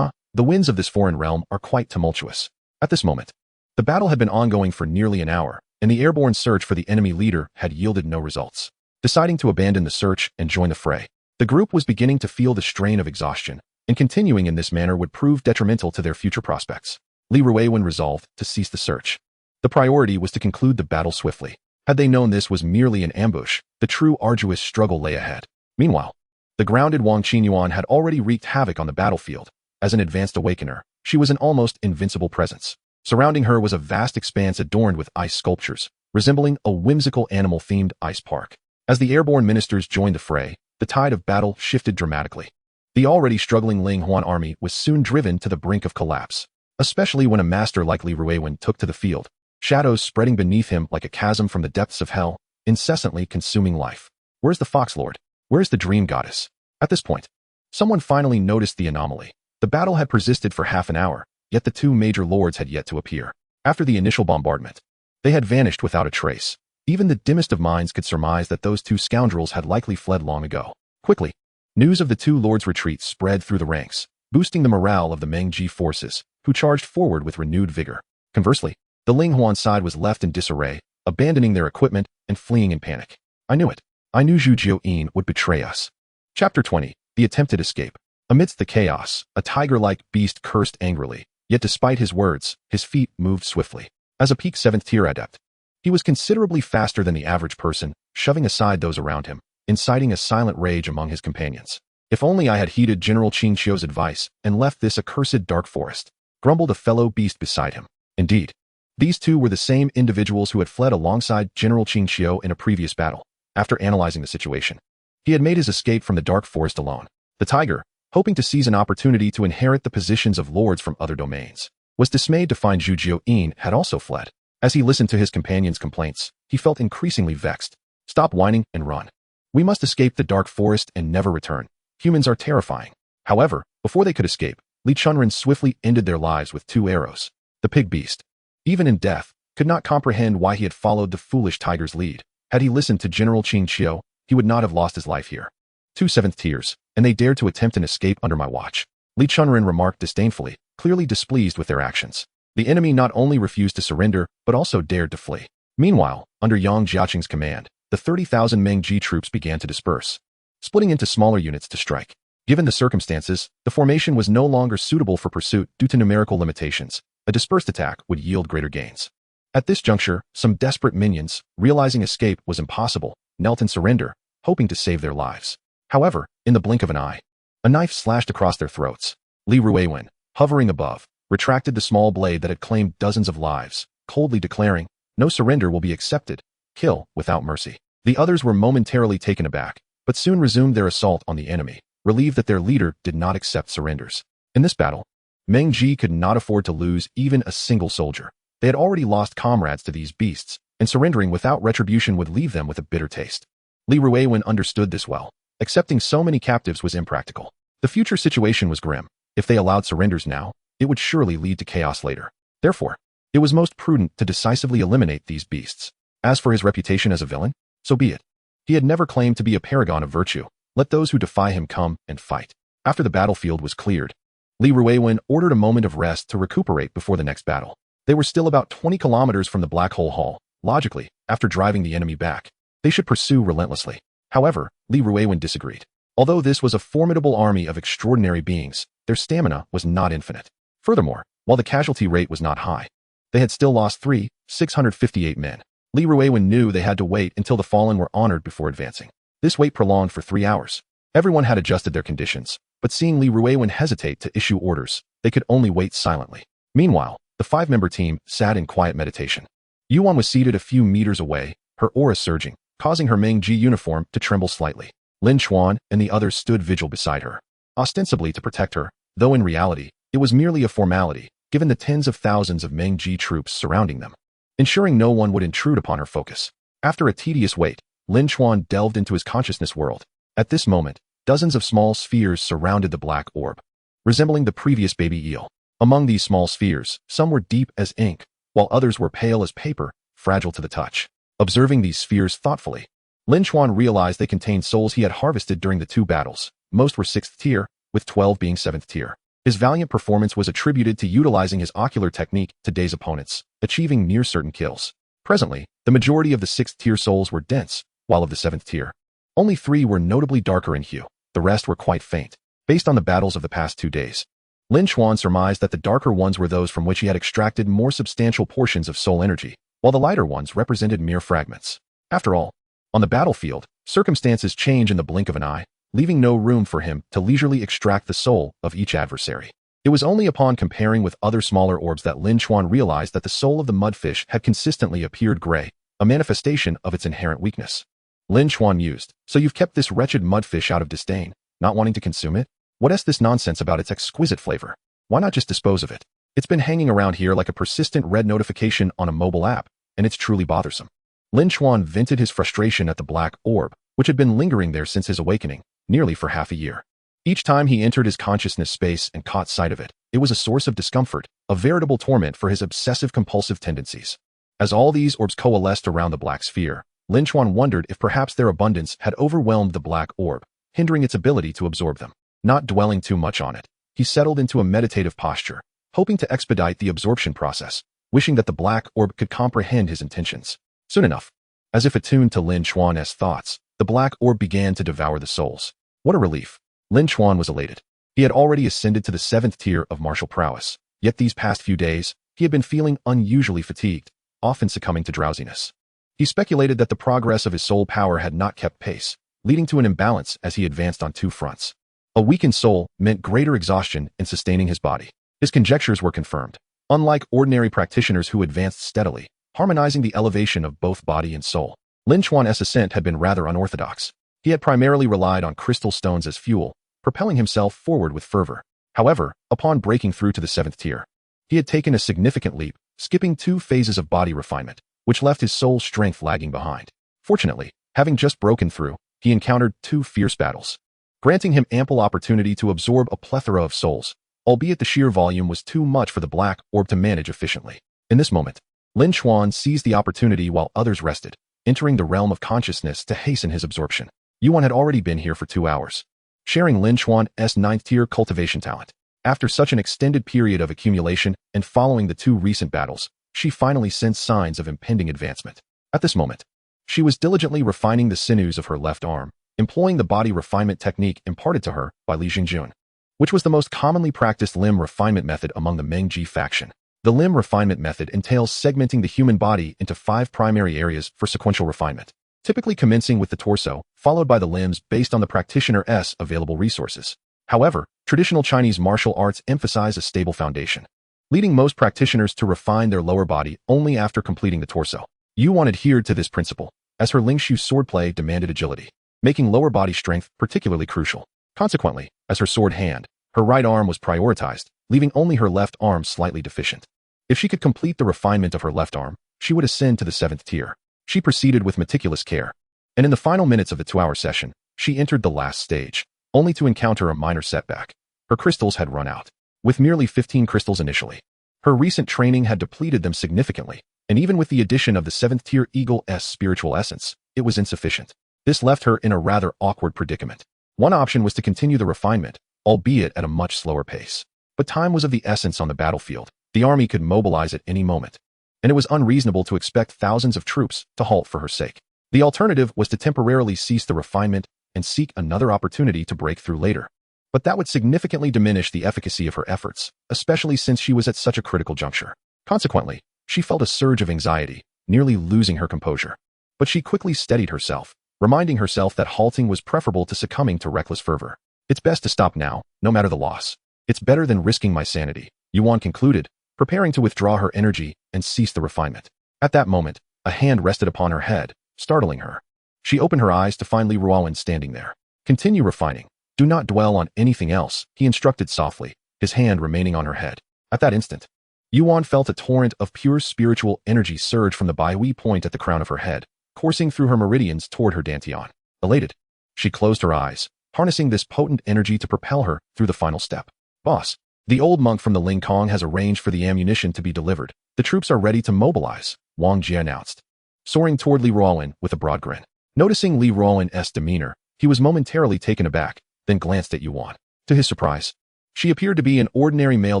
The winds of this foreign realm are quite tumultuous. At this moment, the battle had been ongoing for nearly an hour, and the airborne search for the enemy leader had yielded no results. Deciding to abandon the search and join the fray, the group was beginning to feel the strain of exhaustion, and continuing in this manner would prove detrimental to their future prospects. Li Ruiwen resolved to cease the search. The priority was to conclude the battle swiftly. Had they known this was merely an ambush, the true arduous struggle lay ahead. Meanwhile, the grounded Wang Qinyuan had already wreaked havoc on the battlefield. As an advanced awakener, she was an almost invincible presence. Surrounding her was a vast expanse adorned with ice sculptures, resembling a whimsical animal-themed ice park. As the airborne ministers joined the fray, the tide of battle shifted dramatically. The already struggling Lin Chuan army was soon driven to the brink of collapse, especially when a master like Li Ruiwen took to the field, shadows spreading beneath him like a chasm from the depths of hell, incessantly consuming life. Where's the Fox Lord? Where's the Dream Goddess? At this point, someone finally noticed the anomaly. The battle had persisted for half an hour, yet the two major lords had yet to appear. After the initial bombardment, they had vanished without a trace. Even the dimmest of minds could surmise that those two scoundrels had likely fled long ago. Quickly, news of the two lords' retreat spread through the ranks, boosting the morale of the Mengji forces, who charged forward with renewed vigor. Conversely, the Lin Chuan side was left in disarray, abandoning their equipment and fleeing in panic. I knew it. I knew Zhu Jiuyin would betray us. Chapter 20. The Attempted Escape. Amidst the chaos, a tiger-like beast cursed angrily, yet despite his words, his feet moved swiftly. As a peak 7th tier adept, he was considerably faster than the average person, shoving aside those around him, inciting a silent rage among his companions. If only I had heeded General Qin Qiu's advice and left this accursed dark forest, grumbled a fellow beast beside him. Indeed, these two were the same individuals who had fled alongside General Qin Qiu in a previous battle. After analyzing the situation, he had made his escape from the dark forest alone. The tiger, hoping to seize an opportunity to inherit the positions of lords from other domains, was dismayed to find Zhu Jiuyin had also fled. As he listened to his companion's complaints, he felt increasingly vexed. Stop whining and run. We must escape the dark forest and never return. Humans are terrifying. However, before they could escape, Li Chunren swiftly ended their lives with 2 arrows. The pig beast, even in death, could not comprehend why he had followed the foolish tiger's lead. Had he listened to General Qin Qiu, he would not have lost his life here. 2 7th tiers, and they dared to attempt an escape under my watch. Li Chunren remarked disdainfully, clearly displeased with their actions. The enemy not only refused to surrender, but also dared to flee. Meanwhile, under Yang Jiaqing's command, the 30,000 Mengji troops began to disperse, splitting into smaller units to strike. Given the circumstances, the formation was no longer suitable for pursuit due to numerical limitations. A dispersed attack would yield greater gains. At this juncture, some desperate minions, realizing escape was impossible, knelt in surrender, hoping to save their lives. However, in the blink of an eye, a knife slashed across their throats. Li Ruiwen, hovering above, retracted the small blade that had claimed dozens of lives, coldly declaring, "No surrender will be accepted. Kill without mercy." The others were momentarily taken aback, but soon resumed their assault on the enemy, relieved that their leader did not accept surrenders. In this battle, Mengji could not afford to lose even a single soldier. They had already lost comrades to these beasts, and surrendering without retribution would leave them with a bitter taste. Li Ruiwen understood this well. Accepting so many captives was impractical. The future situation was grim. If they allowed surrenders now, it would surely lead to chaos later. Therefore, it was most prudent to decisively eliminate these beasts. As for his reputation as a villain, so be it. He had never claimed to be a paragon of virtue. Let those who defy him come and fight. After the battlefield was cleared, Li Ruiwen ordered a moment of rest to recuperate before the next battle. They were still about 20 kilometers from the Black Hole Hall. Logically, after driving the enemy back, they should pursue relentlessly. However, Li Ruiwen disagreed. Although this was a formidable army of extraordinary beings, their stamina was not infinite. Furthermore, while the casualty rate was not high, they had still lost 658 men. Li Ruiwen knew they had to wait until the fallen were honored before advancing. This wait prolonged for 3 hours. Everyone had adjusted their conditions, but seeing Li Ruiwen hesitate to issue orders, they could only wait silently. Meanwhile, the 5-member team sat in quiet meditation. Yuan was seated a few meters away, her aura surging, causing her Mengji uniform to tremble slightly. Lin Chuan and the others stood vigil beside her, ostensibly to protect her, though in reality, it was merely a formality, given the tens of thousands of Mengji troops surrounding them, ensuring no one would intrude upon her focus. After a tedious wait, Lin Chuan delved into his consciousness world. At this moment, dozens of small spheres surrounded the black orb, resembling the previous baby eel. Among these small spheres, some were deep as ink, while others were pale as paper, fragile to the touch. Observing these spheres thoughtfully, Lin Chuan realized they contained souls he had harvested during the 2 battles. Most were 6th tier, with 12 being 7th tier. His valiant performance was attributed to utilizing his ocular technique to daze opponents, achieving near certain kills. Presently, the majority of the 6th tier souls were dense, while of the 7th tier, only 3 were notably darker in hue. The rest were quite faint. Based on the battles of the past 2 days, Lin Chuan surmised that the darker ones were those from which he had extracted more substantial portions of soul energy, while the lighter ones represented mere fragments. After all, on the battlefield, circumstances change in the blink of an eye, leaving no room for him to leisurely extract the soul of each adversary. It was only upon comparing with other smaller orbs that Lin Chuan realized that the soul of the mudfish had consistently appeared gray, a manifestation of its inherent weakness. Lin Chuan mused, "So you've kept this wretched mudfish out of disdain, not wanting to consume it?" What's this nonsense about its exquisite flavor? Why not just dispose of it? It's been hanging around here like a persistent red notification on a mobile app, and it's truly bothersome. Lin Chuan vented his frustration at the black orb, which had been lingering there since his awakening, nearly for half a year. Each time he entered his consciousness space and caught sight of it, it was a source of discomfort, a veritable torment for his obsessive-compulsive tendencies. As all these orbs coalesced around the black sphere, Lin Chuan wondered if perhaps their abundance had overwhelmed the black orb, hindering its ability to absorb them. Not dwelling too much on it, he settled into a meditative posture, hoping to expedite the absorption process, wishing that the black orb could comprehend his intentions. Soon enough, as if attuned to Lin Chuan's thoughts, the black orb began to devour the souls. What a relief! Lin Chuan was elated. He had already ascended to the 7th tier of martial prowess, yet these past few days, he had been feeling unusually fatigued, often succumbing to drowsiness. He speculated that the progress of his soul power had not kept pace, leading to an imbalance as he advanced on two fronts. A weakened soul meant greater exhaustion in sustaining his body. His conjectures were confirmed. Unlike ordinary practitioners who advanced steadily, harmonizing the elevation of both body and soul, Lin Chuan's ascent had been rather unorthodox. He had primarily relied on crystal stones as fuel, propelling himself forward with fervor. However, upon breaking through to the 7th tier, he had taken a significant leap, skipping 2 phases of body refinement, which left his soul strength lagging behind. Fortunately, having just broken through, he encountered 2 fierce battles, granting him ample opportunity to absorb a plethora of souls, albeit the sheer volume was too much for the black orb to manage efficiently. In this moment, Lin Chuan seized the opportunity while others rested, entering the realm of consciousness to hasten his absorption. Yuan had already been here for 2 hours, sharing Lin Chuan's 9th tier cultivation talent. After such an extended period of accumulation and following the 2 recent battles, she finally sensed signs of impending advancement. At this moment, she was diligently refining the sinews of her left arm, employing the body refinement technique imparted to her by Li Jingjun, which was the most commonly practiced limb refinement method among the Mengji faction. The limb refinement method entails segmenting the human body into 5 primary areas for sequential refinement, typically commencing with the torso, followed by the limbs based on the practitioner's available resources. However, traditional Chinese martial arts emphasize a stable foundation, leading most practitioners to refine their lower body only after completing the torso. Yuan adhered to this principle, as her Lingshu swordplay demanded agility, making lower body strength particularly crucial. Consequently, as her sword hand, her right arm was prioritized, leaving only her left arm slightly deficient. If she could complete the refinement of her left arm, she would ascend to the 7th tier. She proceeded with meticulous care, and in the final minutes of the 2-hour session, she entered the last stage, only to encounter a minor setback. Her crystals had run out. With merely 15 crystals initially, her recent training had depleted them significantly, and even with the addition of the 7th tier Eagle's spiritual essence, it was insufficient. This left her in a rather awkward predicament. One option was to continue the refinement, albeit at a much slower pace. But time was of the essence on the battlefield. The army could mobilize at any moment, and it was unreasonable to expect thousands of troops to halt for her sake. The alternative was to temporarily cease the refinement and seek another opportunity to break through later. But that would significantly diminish the efficacy of her efforts, especially since she was at such a critical juncture. Consequently, she felt a surge of anxiety, nearly losing her composure. But she quickly steadied herself, reminding herself that halting was preferable to succumbing to reckless fervor. It's best to stop now, no matter the loss. It's better than risking my sanity, Yuan concluded, preparing to withdraw her energy and cease the refinement. At that moment, a hand rested upon her head, startling her. She opened her eyes to find Li Ruowen standing there. Continue refining. Do not dwell on anything else, he instructed softly, his hand remaining on her head. At that instant, Yuan felt a torrent of pure spiritual energy surge from the Baihui point at the crown of her head, coursing through her meridians toward her dantian. Elated, she closed her eyes, harnessing this potent energy to propel her through the final step. Boss, the old monk from the Ling Kong has arranged for the ammunition to be delivered. The troops are ready to mobilize, Wang Jie announced, soaring toward Li Ruowen with a broad grin. Noticing Li Ruowen's demeanor, he was momentarily taken aback, then glanced at Yuan. To his surprise, she appeared to be an ordinary male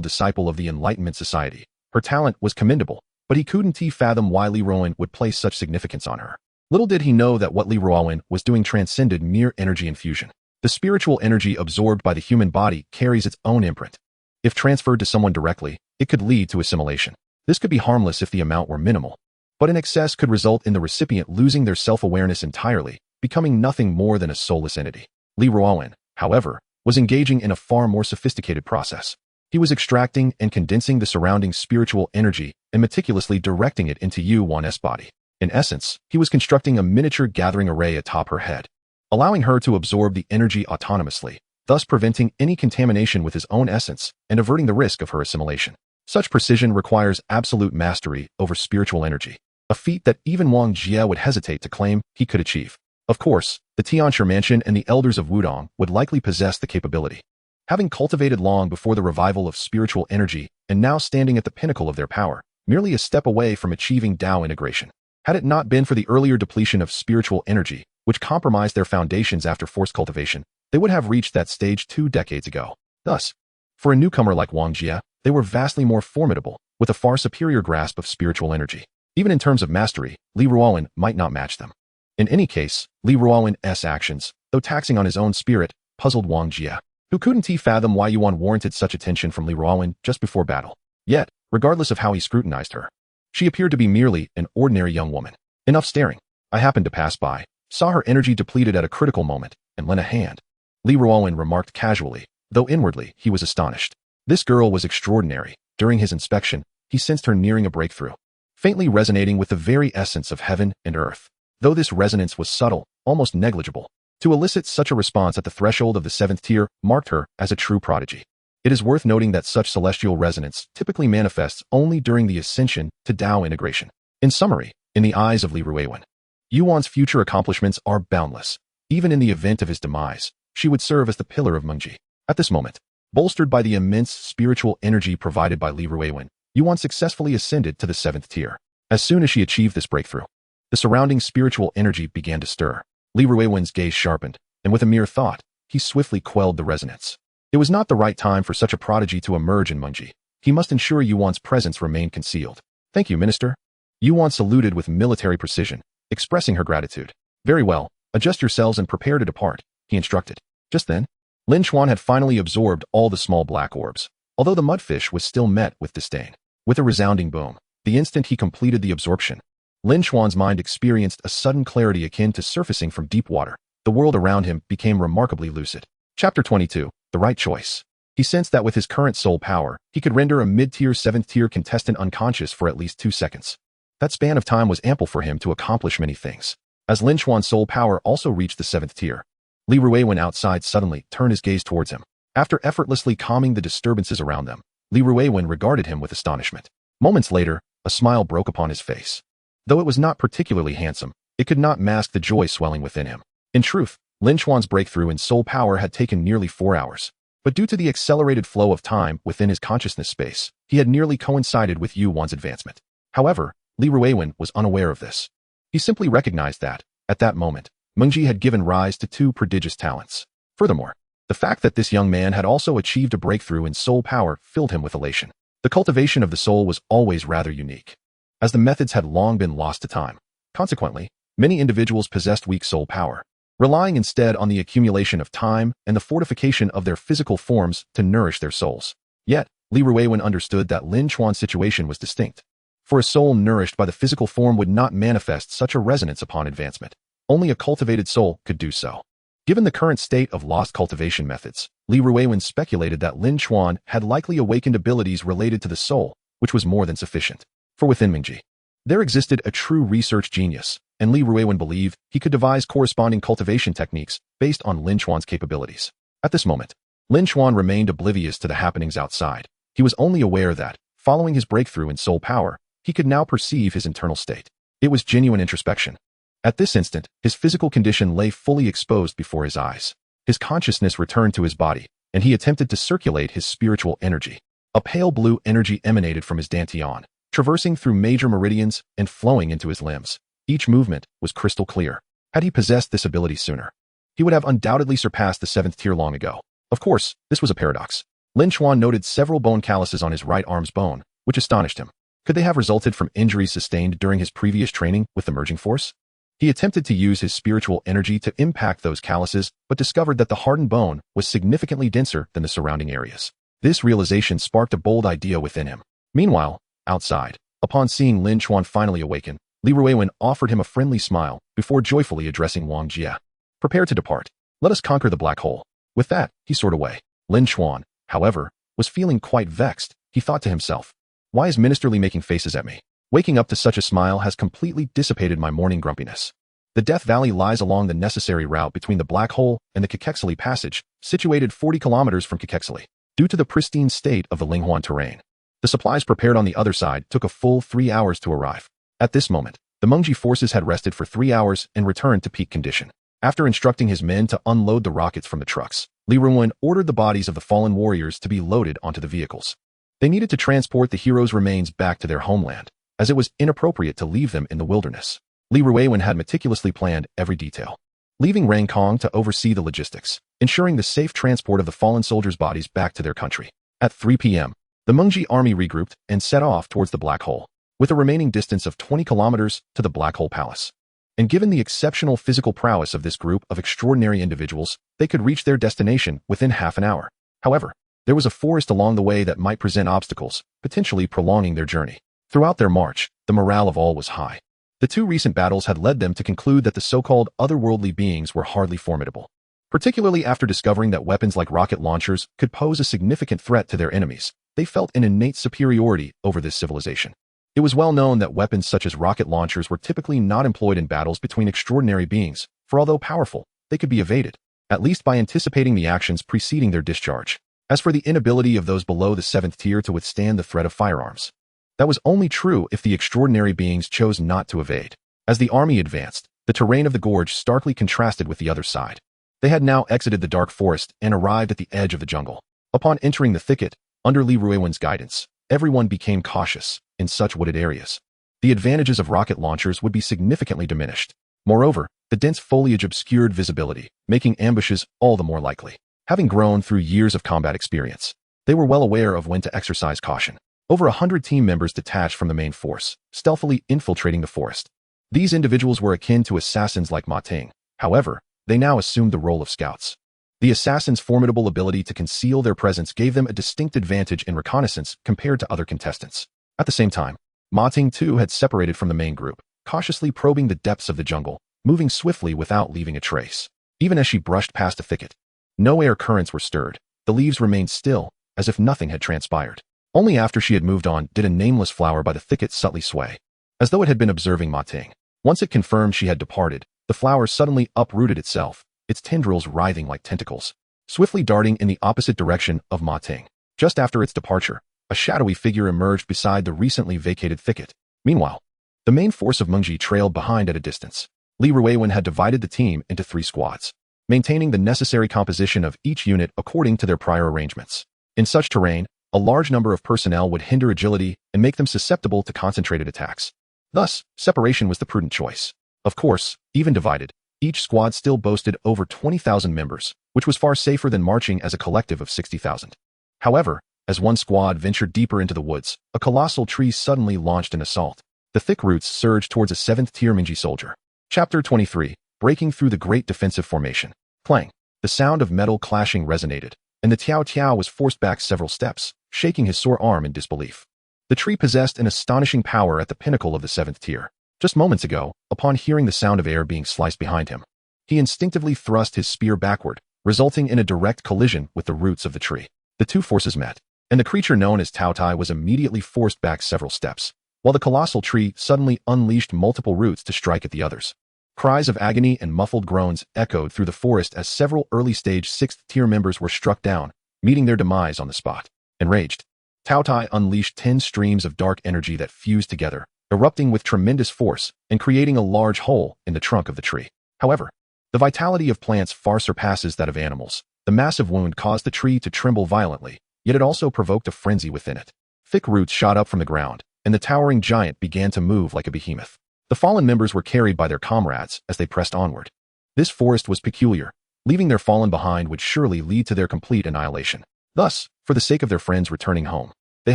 disciple of the Enlightenment Society. Her talent was commendable, but he couldn't fathom why Li Ruowen would place such significance on her. Little did he know that what Li Ruowen was doing transcended mere energy infusion. The spiritual energy absorbed by the human body carries its own imprint. If transferred to someone directly, it could lead to assimilation. This could be harmless if the amount were minimal, but in excess could result in the recipient losing their self-awareness entirely, becoming nothing more than a soulless entity. Li Ruowen, however, was engaging in a far more sophisticated process. He was extracting and condensing the surrounding spiritual energy and meticulously directing it into Yuan's body. In essence, he was constructing a miniature gathering array atop her head, allowing her to absorb the energy autonomously, thus preventing any contamination with his own essence and averting the risk of her assimilation. Such precision requires absolute mastery over spiritual energy, a feat that even Wang Jie would hesitate to claim he could achieve. Of course, the Tianshi Mansion and the elders of Wudong would likely possess the capability. Having cultivated long before the revival of spiritual energy and now standing at the pinnacle of their power, merely a step away from achieving Tao integration. Had it not been for the earlier depletion of spiritual energy, which compromised their foundations after forced cultivation, they would have reached that stage 2 decades ago. Thus, for a newcomer like Wang Jie, they were vastly more formidable, with a far superior grasp of spiritual energy. Even in terms of mastery, Li Ruowen might not match them. In any case, Li Ruowen's actions, though taxing on his own spirit, puzzled Wang Jie, who couldn't fathom why Yuan warranted such attention from Li Ruowen just before battle. Yet, regardless of how he scrutinized her, she appeared to be merely an ordinary young woman. Enough staring. I happened to pass by, saw her energy depleted at a critical moment, and lent a hand. Li Ruowen remarked casually, though inwardly he was astonished. This girl was extraordinary. During his inspection, he sensed her nearing a breakthrough, faintly resonating with the very essence of heaven and earth. Though this resonance was subtle, almost negligible, to elicit such a response at the threshold of the 7th tier marked her as a true prodigy. It is worth noting that such celestial resonance typically manifests only during the ascension to Tao integration. In summary, in the eyes of Li Ruowen, Yuan's future accomplishments are boundless. Even in the event of his demise, she would serve as the pillar of Mengji. At this moment, bolstered by the immense spiritual energy provided by Li Ruowen, Yuan successfully ascended to the 7th tier. As soon as she achieved this breakthrough, the surrounding spiritual energy began to stir. Li Ruowen's gaze sharpened, and with a mere thought, he swiftly quelled the resonance. It was not the right time for such a prodigy to emerge in Mengji. He must ensure Yuan's presence remained concealed. Thank you, Minister. Yuan saluted with military precision, expressing her gratitude. Very well, adjust yourselves and prepare to depart, he instructed. Just then, Lin Chuan had finally absorbed all the small black orbs, although the mudfish was still met with disdain. With a resounding boom, the instant he completed the absorption, Lin Chuan's mind experienced a sudden clarity akin to surfacing from deep water. The world around him became remarkably lucid. Chapter 22. The right choice. He sensed that with his current soul power, he could render a mid-tier 7th tier contestant unconscious for at least 2 seconds. That span of time was ample for him to accomplish many things. As Lin Chuan's soul power also reached the 7th tier, Li Ruowen outside suddenly turned his gaze towards him. After effortlessly calming the disturbances around them, Li Ruowen regarded him with astonishment. Moments later, a smile broke upon his face. Though it was not particularly handsome, it could not mask the joy swelling within him. In truth, Lin Chuan's breakthrough in soul power had taken nearly 4 hours. But due to the accelerated flow of time within his consciousness space, he had nearly coincided with Yuan's advancement. However, Li Ruowen was unaware of this. He simply recognized that, at that moment, Mengji had given rise to 2 prodigious talents. Furthermore, the fact that this young man had also achieved a breakthrough in soul power filled him with elation. The cultivation of the soul was always rather unique, as the methods had long been lost to time. Consequently, many individuals possessed weak soul power, relying instead on the accumulation of time and the fortification of their physical forms to nourish their souls. Yet, Li Ruowen understood that Lin Chuan's situation was distinct. For a soul nourished by the physical form would not manifest such a resonance upon advancement. Only a cultivated soul could do so. Given the current state of lost cultivation methods, Li Ruowen speculated that Lin Chuan had likely awakened abilities related to the soul, which was more than sufficient. For within Mengji, there existed a true research genius, and Li Ruowen believed he could devise corresponding cultivation techniques based on Lin Chuan's capabilities. At this moment, Lin Chuan remained oblivious to the happenings outside. He was only aware that, following his breakthrough in soul power, he could now perceive his internal state. It was genuine introspection. At this instant, his physical condition lay fully exposed before his eyes. His consciousness returned to his body, and he attempted to circulate his spiritual energy. A pale blue energy emanated from his dantian, traversing through major meridians and flowing into his limbs. Each movement was crystal clear. Had he possessed this ability sooner, he would have undoubtedly surpassed the 7th tier long ago. Of course, this was a paradox. Lin Chuan noted several bone calluses on his right arm's bone, which astonished him. Could they have resulted from injuries sustained during his previous training with the merging force? He attempted to use his spiritual energy to impact those calluses, but discovered that the hardened bone was significantly denser than the surrounding areas. This realization sparked a bold idea within him. Meanwhile, outside, upon seeing Lin Chuan finally awaken, Li Ruowen offered him a friendly smile before joyfully addressing Wang Jie. Prepare to depart. Let us conquer the black hole. With that, he soared away. Lin Chuan, however, was feeling quite vexed. He thought to himself, why is Ministerly making faces at me? Waking up to such a smile has completely dissipated my morning grumpiness. The Death Valley lies along the necessary route between the black hole and the Kekexili Passage, situated 40 kilometers from Kekexili. Due to the pristine state of the Linghuan terrain, the supplies prepared on the other side took a full 3 hours to arrive. At this moment, the Mengji forces had rested for 3 hours and returned to peak condition. After instructing his men to unload the rockets from the trucks, Li Ruwen ordered the bodies of the fallen warriors to be loaded onto the vehicles. They needed to transport the heroes' remains back to their homeland, as it was inappropriate to leave them in the wilderness. Li Ruwen had meticulously planned every detail, leaving Rang Kong to oversee the logistics, ensuring the safe transport of the fallen soldiers' bodies back to their country. At 3 p.m., the Mengji army regrouped and set off towards the Black Hole, with a remaining distance of 20 kilometers to the Black Hole Palace. And given the exceptional physical prowess of this group of extraordinary individuals, they could reach their destination within half an hour. However, there was a forest along the way that might present obstacles, potentially prolonging their journey. Throughout their march, the morale of all was high. The 2 recent battles had led them to conclude that the so-called otherworldly beings were hardly formidable, particularly after discovering that weapons like rocket launchers could pose a significant threat to their enemies. They felt an innate superiority over this civilization. It was well known that weapons such as rocket launchers were typically not employed in battles between extraordinary beings, for although powerful, they could be evaded, at least by anticipating the actions preceding their discharge. As for the inability of those below the 7th tier to withstand the threat of firearms, that was only true if the extraordinary beings chose not to evade. As the army advanced, the terrain of the gorge starkly contrasted with the other side. They had now exited the dark forest and arrived at the edge of the jungle. Upon entering the thicket, under Li Ruiwen's guidance, everyone became cautious in such wooded areas. The advantages of rocket launchers would be significantly diminished. Moreover, the dense foliage obscured visibility, making ambushes all the more likely. Having grown through years of combat experience, they were well aware of when to exercise caution. Over 100 team members detached from the main force, stealthily infiltrating the forest. These individuals were akin to assassins like Ma Ting. However, they now assumed the role of scouts. The assassins' formidable ability to conceal their presence gave them a distinct advantage in reconnaissance compared to other contestants. At the same time, Ma Ting too had separated from the main group, cautiously probing the depths of the jungle, moving swiftly without leaving a trace. Even as she brushed past the thicket, no air currents were stirred. The leaves remained still, as if nothing had transpired. Only after she had moved on did a nameless flower by the thicket subtly sway, as though it had been observing Ma Ting. Once it confirmed she had departed, the flower suddenly uprooted itself, its tendrils writhing like tentacles, swiftly darting in the opposite direction of Ma Ting. Just after its departure, a shadowy figure emerged beside the recently vacated thicket. Meanwhile, the main force of Mengji trailed behind at a distance. Li Ruiwen had divided the team into 3 squads, maintaining the necessary composition of each unit according to their prior arrangements. In such terrain, a large number of personnel would hinder agility and make them susceptible to concentrated attacks. Thus, separation was the prudent choice. Of course, even divided, each squad still boasted over 20,000 members, which was far safer than marching as a collective of 60,000. However, as one squad ventured deeper into the woods, a colossal tree suddenly launched an assault. The thick roots surged towards a 7th-tier Mengji soldier. Chapter 23, Breaking Through the Great Defensive Formation. Clang. The sound of metal clashing resonated, and the Tiao Tiao was forced back several steps, shaking his sore arm in disbelief. The tree possessed an astonishing power at the pinnacle of the 7th tier. Just moments ago, upon hearing the sound of air being sliced behind him, he instinctively thrust his spear backward, resulting in a direct collision with the roots of the tree. The 2 forces met, and the creature known as Tao Tai was immediately forced back several steps, while the colossal tree suddenly unleashed multiple roots to strike at the others. Cries of agony and muffled groans echoed through the forest as several early-stage 6th-tier members were struck down, meeting their demise on the spot. Enraged, Tao Tai unleashed 10 streams of dark energy that fused together, erupting with tremendous force and creating a large hole in the trunk of the tree. However, the vitality of plants far surpasses that of animals. The massive wound caused the tree to tremble violently, yet it also provoked a frenzy within it. Thick roots shot up from the ground, and the towering giant began to move like a behemoth. The fallen members were carried by their comrades as they pressed onward. This forest was peculiar. Leaving their fallen behind would surely lead to their complete annihilation. Thus, for the sake of their friends returning home, they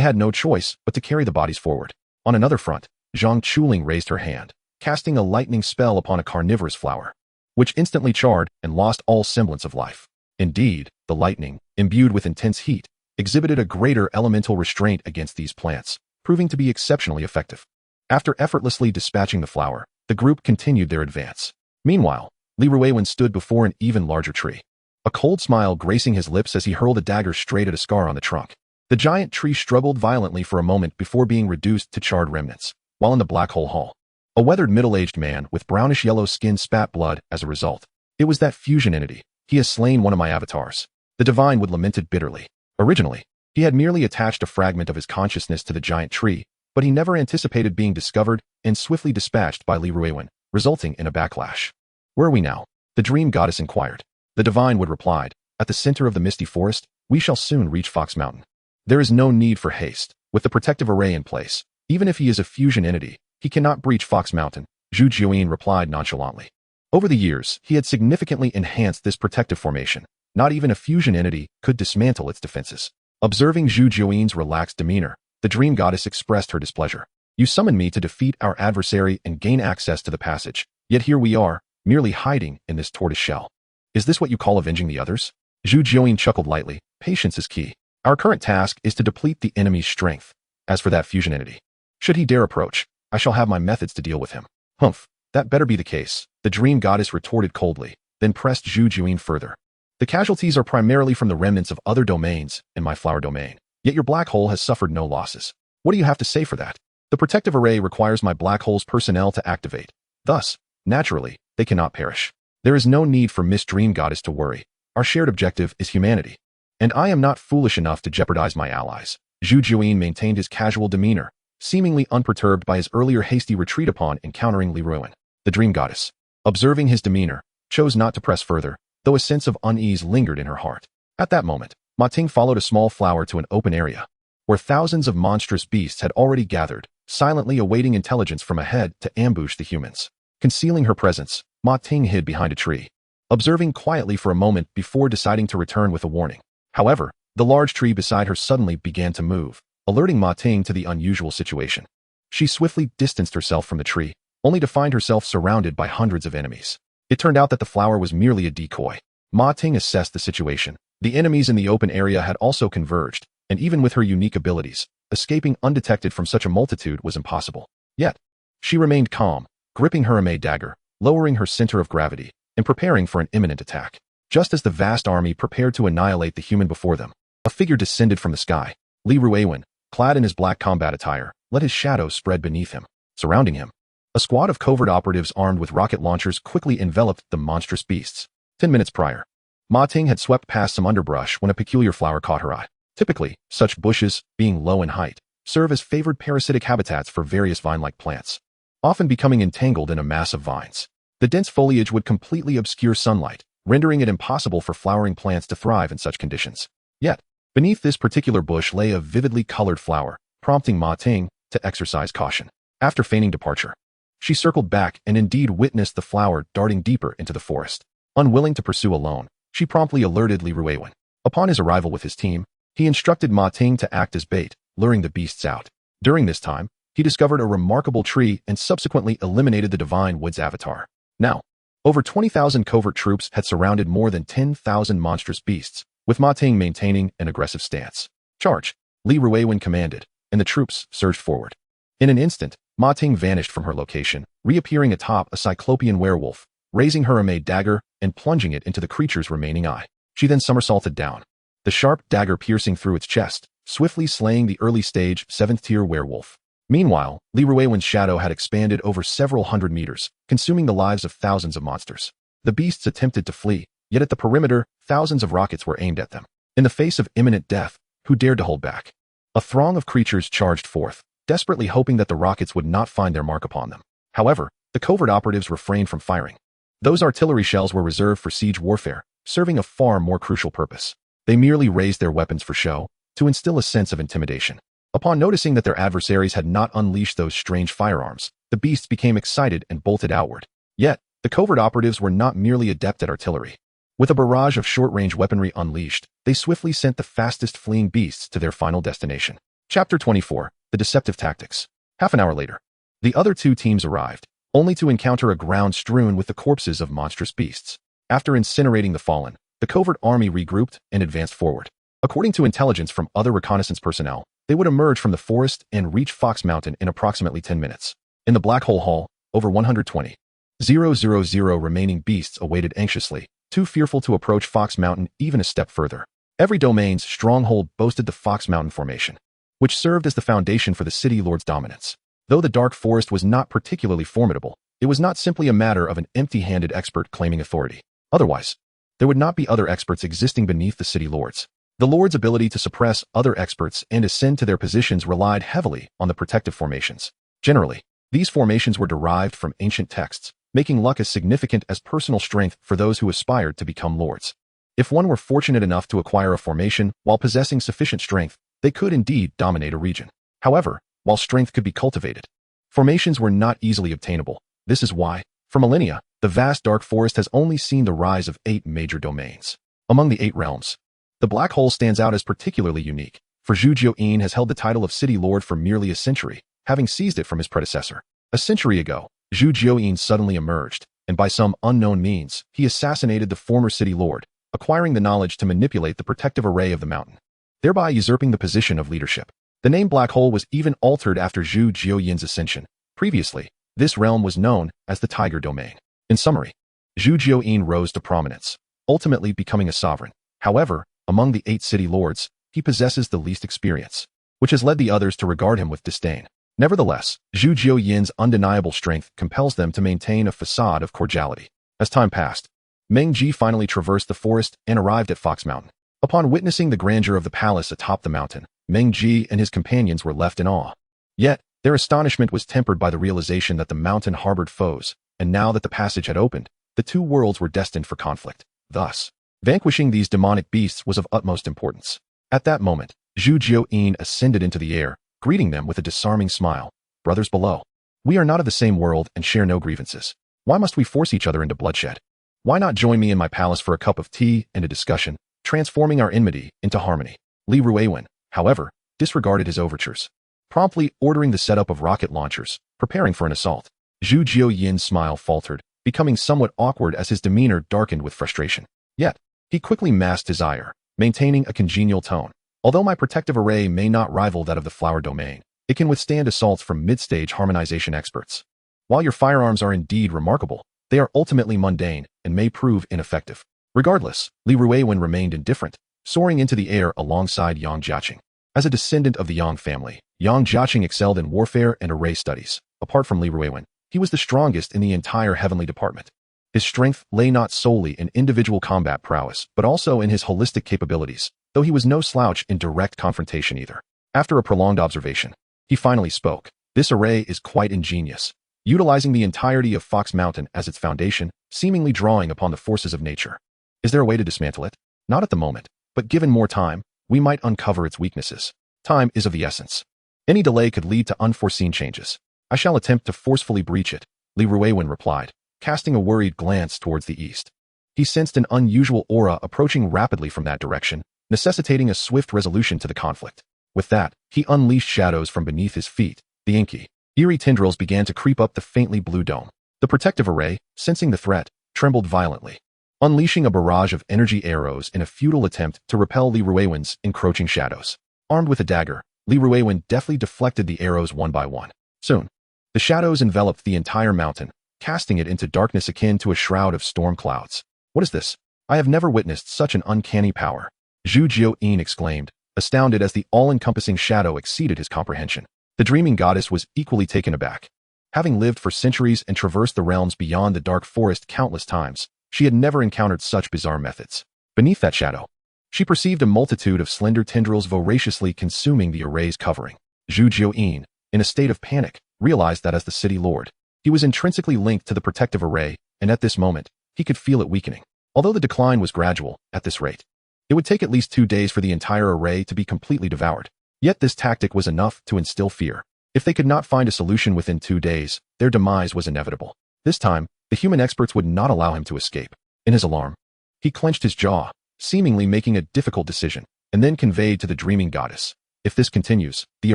had no choice but to carry the bodies forward. On another front, Zhang Chuling raised her hand, casting a lightning spell upon a carnivorous flower, which instantly charred and lost all semblance of life. Indeed, the lightning, imbued with intense heat, exhibited a greater elemental restraint against these plants, proving to be exceptionally effective. After effortlessly dispatching the flower, the group continued their advance. Meanwhile, Li Ruiwen stood before an even larger tree, a cold smile gracing his lips as he hurled a dagger straight at a scar on the trunk. The giant tree struggled violently for a moment before being reduced to charred remnants, while in the Black Hole Hall, a weathered middle-aged man with brownish-yellow skin spat blood as a result. It was that fusion entity. He has slain one of my avatars. The divine would lamented bitterly. Originally, he had merely attached a fragment of his consciousness to the giant tree, but he never anticipated being discovered and swiftly dispatched by Li Ruiwen, resulting in a backlash. Where are we now? The dream goddess inquired. The divine would replied, at the center of the misty forest, we shall soon reach Fox Mountain. There is no need for haste. With the protective array in place, even if he is a fusion entity, he cannot breach Fox Mountain, Zhu Jiuyin replied nonchalantly. Over the years, he had significantly enhanced this protective formation. Not even a fusion entity could dismantle its defenses. Observing Zhu Jiuyin's relaxed demeanor, the dream goddess expressed her displeasure. You summoned me to defeat our adversary and gain access to the passage, yet here we are, merely hiding in this tortoise shell. Is this what you call avenging the others? Zhu Jiuyin chuckled lightly. Patience is key. Our current task is to deplete the enemy's strength. As for that fusion entity, should he dare approach, I shall have my methods to deal with him. Humph, that better be the case, the dream goddess retorted coldly, then pressed Zhu Jiuyin further. The casualties are primarily from the remnants of other domains in my flower domain, yet your black hole has suffered no losses. What do you have to say for that? The protective array requires my black hole's personnel to activate. Thus, naturally, they cannot perish. There is no need for Miss Dream Goddess to worry. Our shared objective is humanity. And I am not foolish enough to jeopardize my allies. Zhu Jiuyin maintained his casual demeanor, seemingly unperturbed by his earlier hasty retreat upon encountering Li Ruiwen. The Dream Goddess, observing his demeanor, chose not to press further, though a sense of unease lingered in her heart. At that moment, Ma Ting followed a small flower to an open area, where thousands of monstrous beasts had already gathered, silently awaiting intelligence from ahead to ambush the humans. Concealing her presence, Ma Ting hid behind a tree, observing quietly for a moment before deciding to return with a warning. However, the large tree beside her suddenly began to move, alerting Ma Ting to the unusual situation. She swiftly distanced herself from the tree, only to find herself surrounded by hundreds of enemies. It turned out that the flower was merely a decoy. Ma Ting assessed the situation. The enemies in the open area had also converged, and even with her unique abilities, escaping undetected from such a multitude was impossible. Yet, she remained calm, gripping her Ame dagger, lowering her center of gravity, and preparing for an imminent attack. Just as the vast army prepared to annihilate the human before them, a figure descended from the sky. Li Ruiwen, clad in his black combat attire, let his shadow spread beneath him. Surrounding him, a squad of covert operatives armed with rocket launchers quickly enveloped the monstrous beasts. 10 minutes prior, Ma Ting had swept past some underbrush when a peculiar flower caught her eye. Typically, such bushes, being low in height, serve as favored parasitic habitats for various vine-like plants, often becoming entangled in a mass of vines. The dense foliage would completely obscure sunlight, rendering it impossible for flowering plants to thrive in such conditions. Yet, beneath this particular bush lay a vividly colored flower, prompting Ma Ting to exercise caution. After feigning departure, she circled back and indeed witnessed the flower darting deeper into the forest. Unwilling to pursue alone, she promptly alerted Li Ruiwen. Upon his arrival with his team, he instructed Ma Ting to act as bait, luring the beasts out. During this time, he discovered a remarkable tree and subsequently eliminated the Divine Wood's avatar. Now, over 20,000 covert troops had surrounded more than 10,000 monstrous beasts, with Ma Ting maintaining an aggressive stance. Charge! Li Ruiwen commanded, and the troops surged forward. In an instant, Ma Ting vanished from her location, reappearing atop a cyclopean werewolf, raising her Ame dagger and plunging it into the creature's remaining eye. She then somersaulted down, the sharp dagger piercing through its chest, swiftly slaying the early-stage 7th-tier werewolf. Meanwhile, Li Ruiwen's shadow had expanded over several hundred meters, consuming the lives of thousands of monsters. The beasts attempted to flee, yet at the perimeter, thousands of rockets were aimed at them. In the face of imminent death, who dared to hold back? A throng of creatures charged forth, desperately hoping that the rockets would not find their mark upon them. However, the covert operatives refrained from firing. Those artillery shells were reserved for siege warfare, serving a far more crucial purpose. They merely raised their weapons for show, to instill a sense of intimidation. Upon noticing that their adversaries had not unleashed those strange firearms, the beasts became excited and bolted outward. Yet, the covert operatives were not merely adept at artillery. With a barrage of short-range weaponry unleashed, they swiftly sent the fastest fleeing beasts to their final destination. Chapter 24, The Deceptive Tactics. Half an hour later, the other two teams arrived, only to encounter a ground strewn with the corpses of monstrous beasts. After incinerating the fallen, the covert army regrouped and advanced forward. According to intelligence from other reconnaissance personnel, they would emerge from the forest and reach Fox Mountain in approximately 10 minutes. In the Black Hole Hall, over 120,000 remaining beasts awaited anxiously, too fearful to approach Fox Mountain even a step further. Every domain's stronghold boasted the Fox Mountain Formation, which served as the foundation for the City Lord's dominance. Though the Dark Forest was not particularly formidable, it was not simply a matter of an empty-handed expert claiming authority. Otherwise, there would not be other experts existing beneath the city lords. The lords' ability to suppress other experts and ascend to their positions relied heavily on the protective formations. Generally, these formations were derived from ancient texts, making luck as significant as personal strength for those who aspired to become lords. If one were fortunate enough to acquire a formation while possessing sufficient strength, they could indeed dominate a region. However, while strength could be cultivated, formations were not easily obtainable. This is why, for millennia, the vast dark forest has only seen the rise of 8 major domains. Among the 8 realms, the Black Hole stands out as particularly unique, for Zhu Jiuyin has held the title of City Lord for merely a century, having seized it from his predecessor. A century ago, Zhu Jiuyin suddenly emerged, and by some unknown means, he assassinated the former City Lord, acquiring the knowledge to manipulate the protective array of the mountain, thereby usurping the position of leadership. The name Black Hole was even altered after Zhu Jiuyin's ascension. Previously, this realm was known as the Tiger Domain. In summary, Zhu Jiuyin rose to prominence, ultimately becoming a sovereign. However, among the 8 city lords, he possesses the least experience, which has led the others to regard him with disdain. Nevertheless, Zhu Jiuyin's undeniable strength compels them to maintain a facade of cordiality. As time passed, Meng Ji finally traversed the forest and arrived at Fox Mountain. Upon witnessing the grandeur of the palace atop the mountain, Meng Ji and his companions were left in awe. Yet, their astonishment was tempered by the realization that the mountain harbored foes, and now that the passage had opened, the 2 worlds were destined for conflict. Thus, vanquishing these demonic beasts was of utmost importance. At that moment, Zhu Jiuyin ascended into the air, greeting them with a disarming smile. Brothers below, we are not of the same world and share no grievances. Why must we force each other into bloodshed? Why not join me in my palace for a cup of tea and a discussion, transforming our enmity into harmony? Li Ruiwen, however, disregarded his overtures, promptly ordering the setup of rocket launchers, preparing for an assault. Zhu Jiuyin's smile faltered, becoming somewhat awkward as his demeanor darkened with frustration. Yet, he quickly masked his ire, maintaining a congenial tone. Although my protective array may not rival that of the flower domain, it can withstand assaults from mid-stage harmonization experts. While your firearms are indeed remarkable, they are ultimately mundane and may prove ineffective. Regardless, Li Ruiwen remained indifferent, soaring into the air alongside Yang Jiaqing. As a descendant of the Yang family, Yang Jiaqing excelled in warfare and array studies. Apart from Li Ruiwen, he was the strongest in the entire heavenly department. His strength lay not solely in individual combat prowess, but also in his holistic capabilities, though he was no slouch in direct confrontation either. After a prolonged observation, he finally spoke. This array is quite ingenious, utilizing the entirety of Fox Mountain as its foundation, seemingly drawing upon the forces of nature. Is there a way to dismantle it? Not at the moment, but given more time, we might uncover its weaknesses. Time is of the essence. Any delay could lead to unforeseen changes. I shall attempt to forcefully breach it, Li Ruiwen replied, casting a worried glance towards the east. He sensed an unusual aura approaching rapidly from that direction, necessitating a swift resolution to the conflict. With that, he unleashed shadows from beneath his feet. The inky, eerie tendrils began to creep up the faintly blue dome. The protective array, sensing the threat, trembled violently, unleashing a barrage of energy arrows in a futile attempt to repel Li Ruiwen's encroaching shadows. Armed with a dagger, Li Ruiwen deftly deflected the arrows one by one. Soon, the shadows enveloped the entire mountain, casting it into darkness akin to a shroud of storm clouds. What is this? I have never witnessed such an uncanny power, Zhu Jiuyin exclaimed, astounded as the all-encompassing shadow exceeded his comprehension. The dreaming goddess was equally taken aback. Having lived for centuries and traversed the realms beyond the dark forest countless times, she had never encountered such bizarre methods. Beneath that shadow, she perceived a multitude of slender tendrils voraciously consuming the array's covering. Zhu Jiuyin, in a state of panic, realized that as the city lord, he was intrinsically linked to the protective array, and at this moment, he could feel it weakening. Although the decline was gradual, at this rate, it would take at least 2 days for the entire array to be completely devoured. Yet this tactic was enough to instill fear. If they could not find a solution within 2 days, their demise was inevitable. This time, the human experts would not allow him to escape. In his alarm, he clenched his jaw, seemingly making a difficult decision, and then conveyed to the dreaming goddess, if this continues, the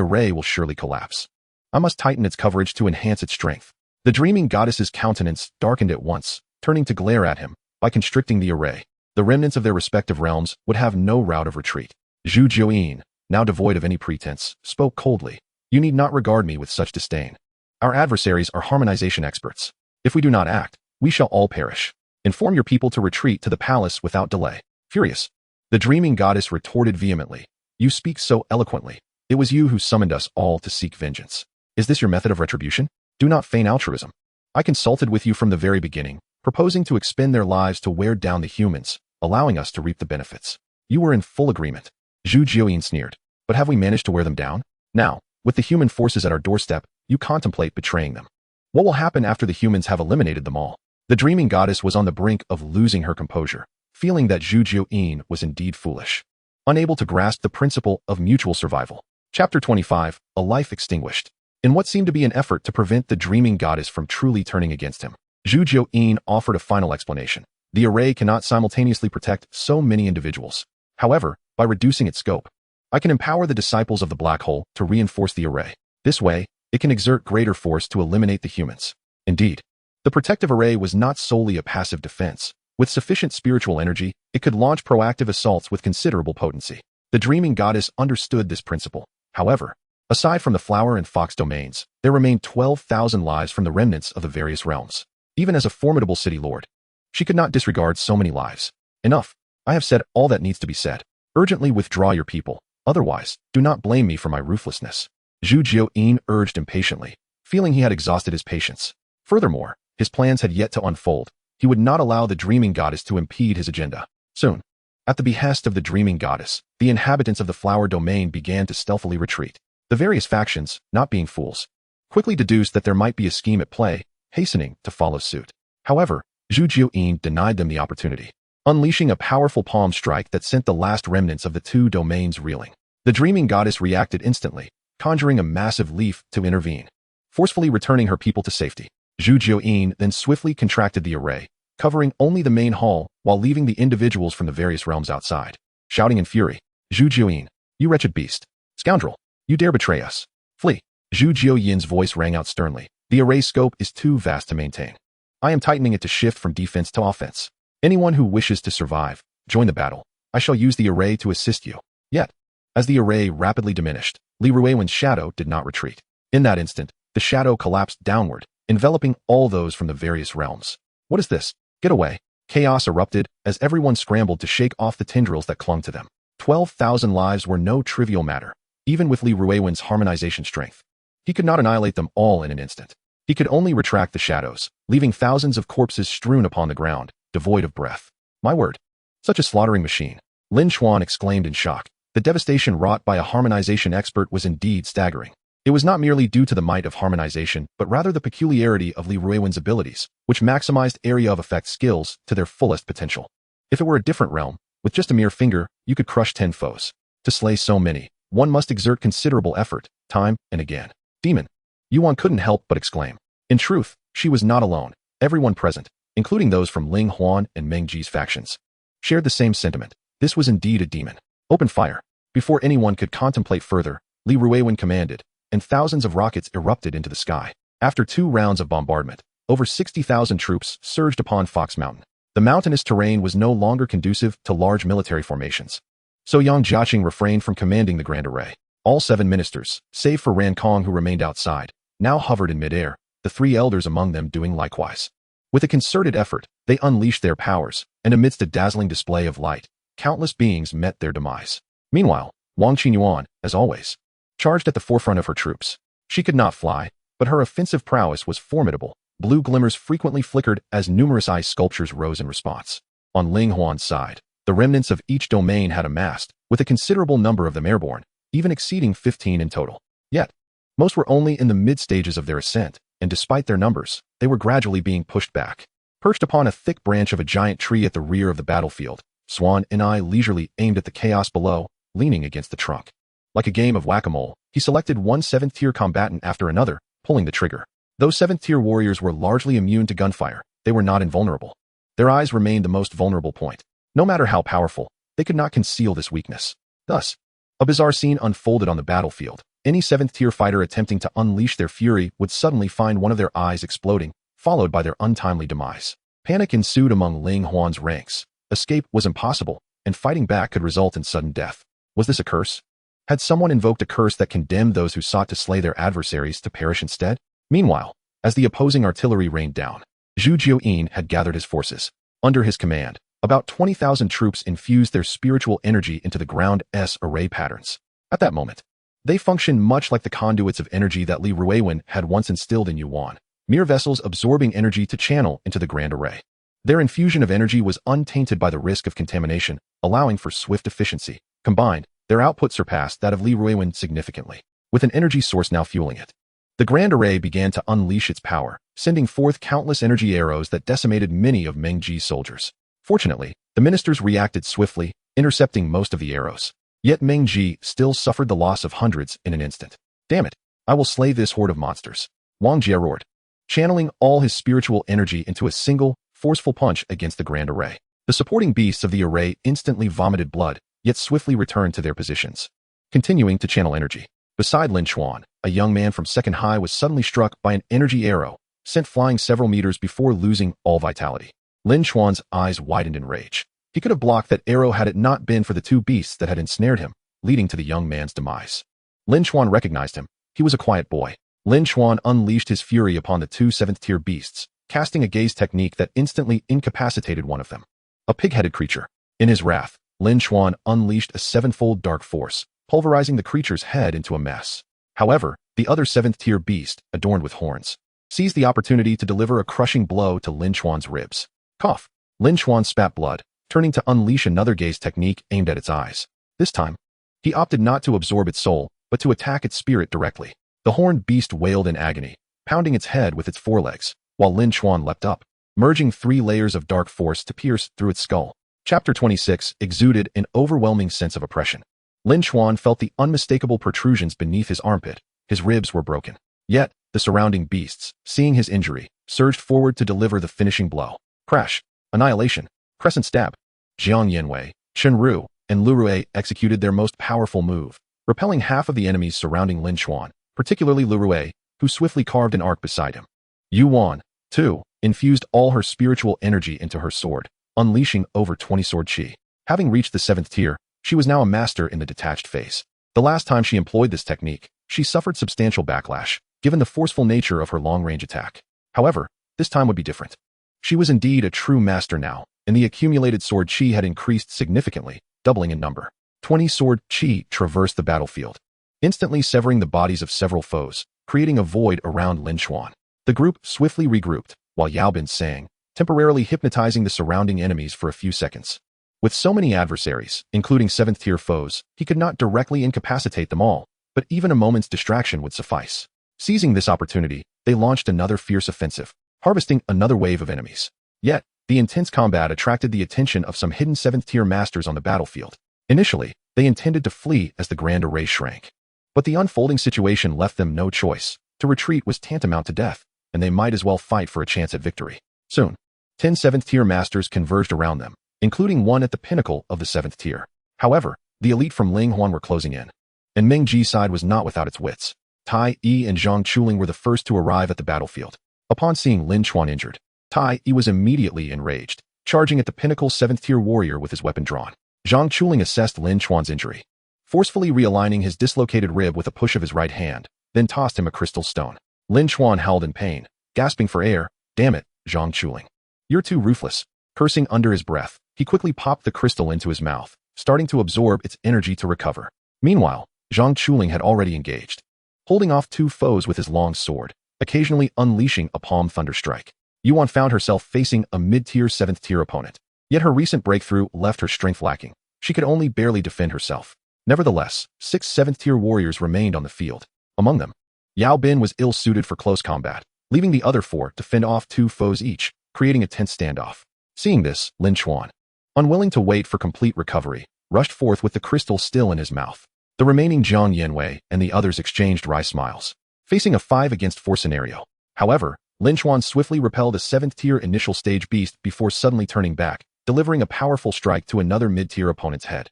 array will surely collapse. I must tighten its coverage to enhance its strength. The dreaming goddess's countenance darkened at once, turning to glare at him. By constricting the array, the remnants of their respective realms would have no route of retreat. Zhu Jiuyin, now devoid of any pretense, spoke coldly. You need not regard me with such disdain. Our adversaries are harmonization experts. If we do not act, we shall all perish. Inform your people to retreat to the palace without delay. Furious, the dreaming goddess retorted vehemently. You speak so eloquently. It was you who summoned us all to seek vengeance. Is this your method of retribution? Do not feign altruism. I consulted with you from the very beginning, proposing to expend their lives to wear down the humans, allowing us to reap the benefits. You were in full agreement. Zhu Jiuyin sneered. But have we managed to wear them down? Now, with the human forces at our doorstep, you contemplate betraying them. What will happen after the humans have eliminated them all? The dreaming goddess was on the brink of losing her composure, feeling that Zhu Jiuyin was indeed foolish. Unable to grasp the principle of mutual survival. Chapter 25, A Life Extinguished. In what seemed to be an effort to prevent the dreaming goddess from truly turning against him, Zhu Jiuyin offered a final explanation. The array cannot simultaneously protect so many individuals. However, by reducing its scope, I can empower the disciples of the black hole to reinforce the array. This way, it can exert greater force to eliminate the humans. Indeed, the protective array was not solely a passive defense. With sufficient spiritual energy, it could launch proactive assaults with considerable potency. The dreaming goddess understood this principle. However, aside from the flower and fox domains, there remained 12,000 lives from the remnants of the various realms. Even as a formidable city lord, she could not disregard so many lives. Enough. I have said all that needs to be said. Urgently withdraw your people. Otherwise, do not blame me for my ruthlessness. Zhu Jiuyin urged impatiently, feeling he had exhausted his patience. Furthermore, his plans had yet to unfold. He would not allow the dreaming goddess to impede his agenda. Soon, at the behest of the dreaming goddess, the inhabitants of the flower domain began to stealthily retreat. The various factions, not being fools, quickly deduced that there might be a scheme at play, hastening to follow suit. However, Zhu Jiuyin denied them the opportunity, unleashing a powerful palm strike that sent the last remnants of the two domains reeling. The dreaming goddess reacted instantly, conjuring a massive leaf to intervene, forcefully returning her people to safety. Zhu Jiuyin then swiftly contracted the array, covering only the main hall while leaving the individuals from the various realms outside. Shouting in fury, Zhu Jiuyin, you wretched beast! Scoundrel! You dare betray us! Flee! Zhu Jiuyin's voice rang out sternly. The array scope is too vast to maintain. I am tightening it to shift from defense to offense. Anyone who wishes to survive, join the battle. I shall use the array to assist you. Yet, as the array rapidly diminished, Li Ruiwen's shadow did not retreat. In that instant, the shadow collapsed downward, enveloping all those from the various realms. What is this? Get away! Chaos erupted as everyone scrambled to shake off the tendrils that clung to them. 12,000 lives were no trivial matter, even with Li Ruiwen's harmonization strength. He could not annihilate them all in an instant. He could only retract the shadows, leaving thousands of corpses strewn upon the ground, devoid of breath. My word! Such a slaughtering machine! Lin Chuan exclaimed in shock. The devastation wrought by a harmonization expert was indeed staggering. It was not merely due to the might of harmonization, but rather the peculiarity of Li Ruiwen's abilities, which maximized area of effect skills to their fullest potential. If it were a different realm, with just a mere finger, you could crush 10 foes. To slay so many, one must exert considerable effort, time and again. Demon! Yuan couldn't help but exclaim. In truth, she was not alone. Everyone present, including those from Ling Huan and Meng Ji's factions, shared the same sentiment. This was indeed a demon. Open fire! Before anyone could contemplate further, Li Ruiwen commanded, and thousands of rockets erupted into the sky. After 2 rounds of bombardment, over 60,000 troops surged upon Fox Mountain. The mountainous terrain was no longer conducive to large military formations, so Yang Jiaqing refrained from commanding the grand array. All 7 ministers, save for Ran Kong who remained outside, now hovered in midair, the 3 elders among them doing likewise. With a concerted effort, they unleashed their powers, and amidst a dazzling display of light, countless beings met their demise. Meanwhile, Wang Qinyuan, as always, charged at the forefront of her troops. She could not fly, but her offensive prowess was formidable. Blue glimmers frequently flickered as numerous ice sculptures rose in response. On Ling Huan's side, the remnants of each domain had amassed, with a considerable number of them airborne, even exceeding 15 in total. Yet, most were only in the mid-stages of their ascent, and despite their numbers, they were gradually being pushed back. Perched upon a thick branch of a giant tree at the rear of the battlefield, Swan and I leisurely aimed at the chaos below, leaning against the trunk. Like a game of whack-a-mole, he selected one 7th-tier combatant after another, pulling the trigger. Those 7th-tier warriors were largely immune to gunfire. They were not invulnerable. Their eyes remained the most vulnerable point. No matter how powerful, they could not conceal this weakness. Thus, a bizarre scene unfolded on the battlefield. Any 7th-tier fighter attempting to unleash their fury would suddenly find one of their eyes exploding, followed by their untimely demise. Panic ensued among Ling Huan's ranks. Escape was impossible, and fighting back could result in sudden death. Was this a curse? Had someone invoked a curse that condemned those who sought to slay their adversaries to perish instead? Meanwhile, as the opposing artillery rained down, Zhu Jiuyin had gathered his forces. Under his command, about 20,000 troops infused their spiritual energy into the ground's array patterns. At that moment, they functioned much like the conduits of energy that Li Ruiwen had once instilled in Yuan, mere vessels absorbing energy to channel into the grand array. Their infusion of energy was untainted by the risk of contamination, allowing for swift efficiency. Combined, their output surpassed that of Li Ruiwen significantly, with an energy source now fueling it. The Grand Array began to unleash its power, sending forth countless energy arrows that decimated many of Meng Ji's soldiers. Fortunately, the ministers reacted swiftly, intercepting most of the arrows. Yet Meng Ji still suffered the loss of hundreds in an instant. Damn it! I will slay this horde of monsters. Wang Jie roared, channeling all his spiritual energy into a single, forceful punch against the Grand Array. The supporting beasts of the array instantly vomited blood, yet swiftly returned to their positions, continuing to channel energy. Beside Lin Chuan, a young man from Second High was suddenly struck by an energy arrow, sent flying several meters before losing all vitality. Lin Chuan's eyes widened in rage. He could have blocked that arrow had it not been for the two beasts that had ensnared him, leading to the young man's demise. Lin Chuan recognized him. He was a quiet boy. Lin Chuan unleashed his fury upon the two seventh-tier beasts, casting a gaze technique that instantly incapacitated one of them. A pig-headed creature. In his wrath, Lin Chuan unleashed a sevenfold dark force, pulverizing the creature's head into a mess. However, the other seventh-tier beast, adorned with horns, seized the opportunity to deliver a crushing blow to Lin Chuan's ribs. Cough! Lin Chuan spat blood, turning to unleash another gaze technique aimed at its eyes. This time, he opted not to absorb its soul, but to attack its spirit directly. The horned beast wailed in agony, pounding its head with its forelegs, while Lin Chuan leapt up, merging 3 layers of dark force to pierce through its skull. Chapter 26 exuded an overwhelming sense of oppression. Lin Chuan felt the unmistakable protrusions beneath his armpit. His ribs were broken. Yet, the surrounding beasts, seeing his injury, surged forward to deliver the finishing blow. Crash! Annihilation! Crescent stab! Jiang Yanwei, Chen Ru, and Lu Rui executed their most powerful move, repelling half of the enemies surrounding Lin Chuan, particularly Lu Rui, who swiftly carved an arc beside him. Yu Wan, too, infused all her spiritual energy into her sword, unleashing over 20 sword chi. Having reached the 7th tier, she was now a master in the detached phase. The last time she employed this technique, she suffered substantial backlash, given the forceful nature of her long-range attack. However, this time would be different. She was indeed a true master now, and the accumulated sword chi had increased significantly, doubling in number. 20 sword chi traversed the battlefield, instantly severing the bodies of several foes, creating a void around Lin Chuan. The group swiftly regrouped, while Yao Bin sang, temporarily hypnotizing the surrounding enemies for a few seconds. With so many adversaries, including 7th-tier foes, he could not directly incapacitate them all, but even a moment's distraction would suffice. Seizing this opportunity, they launched another fierce offensive, harvesting another wave of enemies. Yet, the intense combat attracted the attention of some hidden 7th-tier masters on the battlefield. Initially, they intended to flee as the Grand Array shrank. But the unfolding situation left them no choice. To retreat was tantamount to death, and they might as well fight for a chance at victory. Soon, 10 7th-tier masters converged around them, including one at the pinnacle of the 7th tier. However, the elite from Ling Huan were closing in, and Meng Ji's side was not without its wits. Tai Yi and Zhang Chuling were the first to arrive at the battlefield. Upon seeing Lin Chuan injured, Tai Yi was immediately enraged, charging at the pinnacle 7th-tier warrior with his weapon drawn. Zhang Chuling assessed Lin Chuan's injury, forcefully realigning his dislocated rib with a push of his right hand, then tossed him a crystal stone. Lin Chuan howled in pain, gasping for air. Damn it, Zhang Chuling. You're too ruthless. Cursing under his breath, he quickly popped the crystal into his mouth, starting to absorb its energy to recover. Meanwhile, Zhang Chuling had already engaged, holding off 2 foes with his long sword, occasionally unleashing a palm thunder strike. Yuan found herself facing a mid-tier 7th-tier opponent. Yet her recent breakthrough left her strength lacking. She could only barely defend herself. Nevertheless, 6 7th-tier warriors remained on the field. Among them, Yao Bin was ill-suited for close combat, leaving the other 4 to fend off 2 foes each, creating a tense standoff. Seeing this, Lin Chuan, unwilling to wait for complete recovery, rushed forth with the crystal still in his mouth. The remaining Jiang Yanwei and the others exchanged wry smiles, facing a 5-against-4 scenario. However, Lin Chuan swiftly repelled a 7th-tier initial stage beast before suddenly turning back, delivering a powerful strike to another mid-tier opponent's head.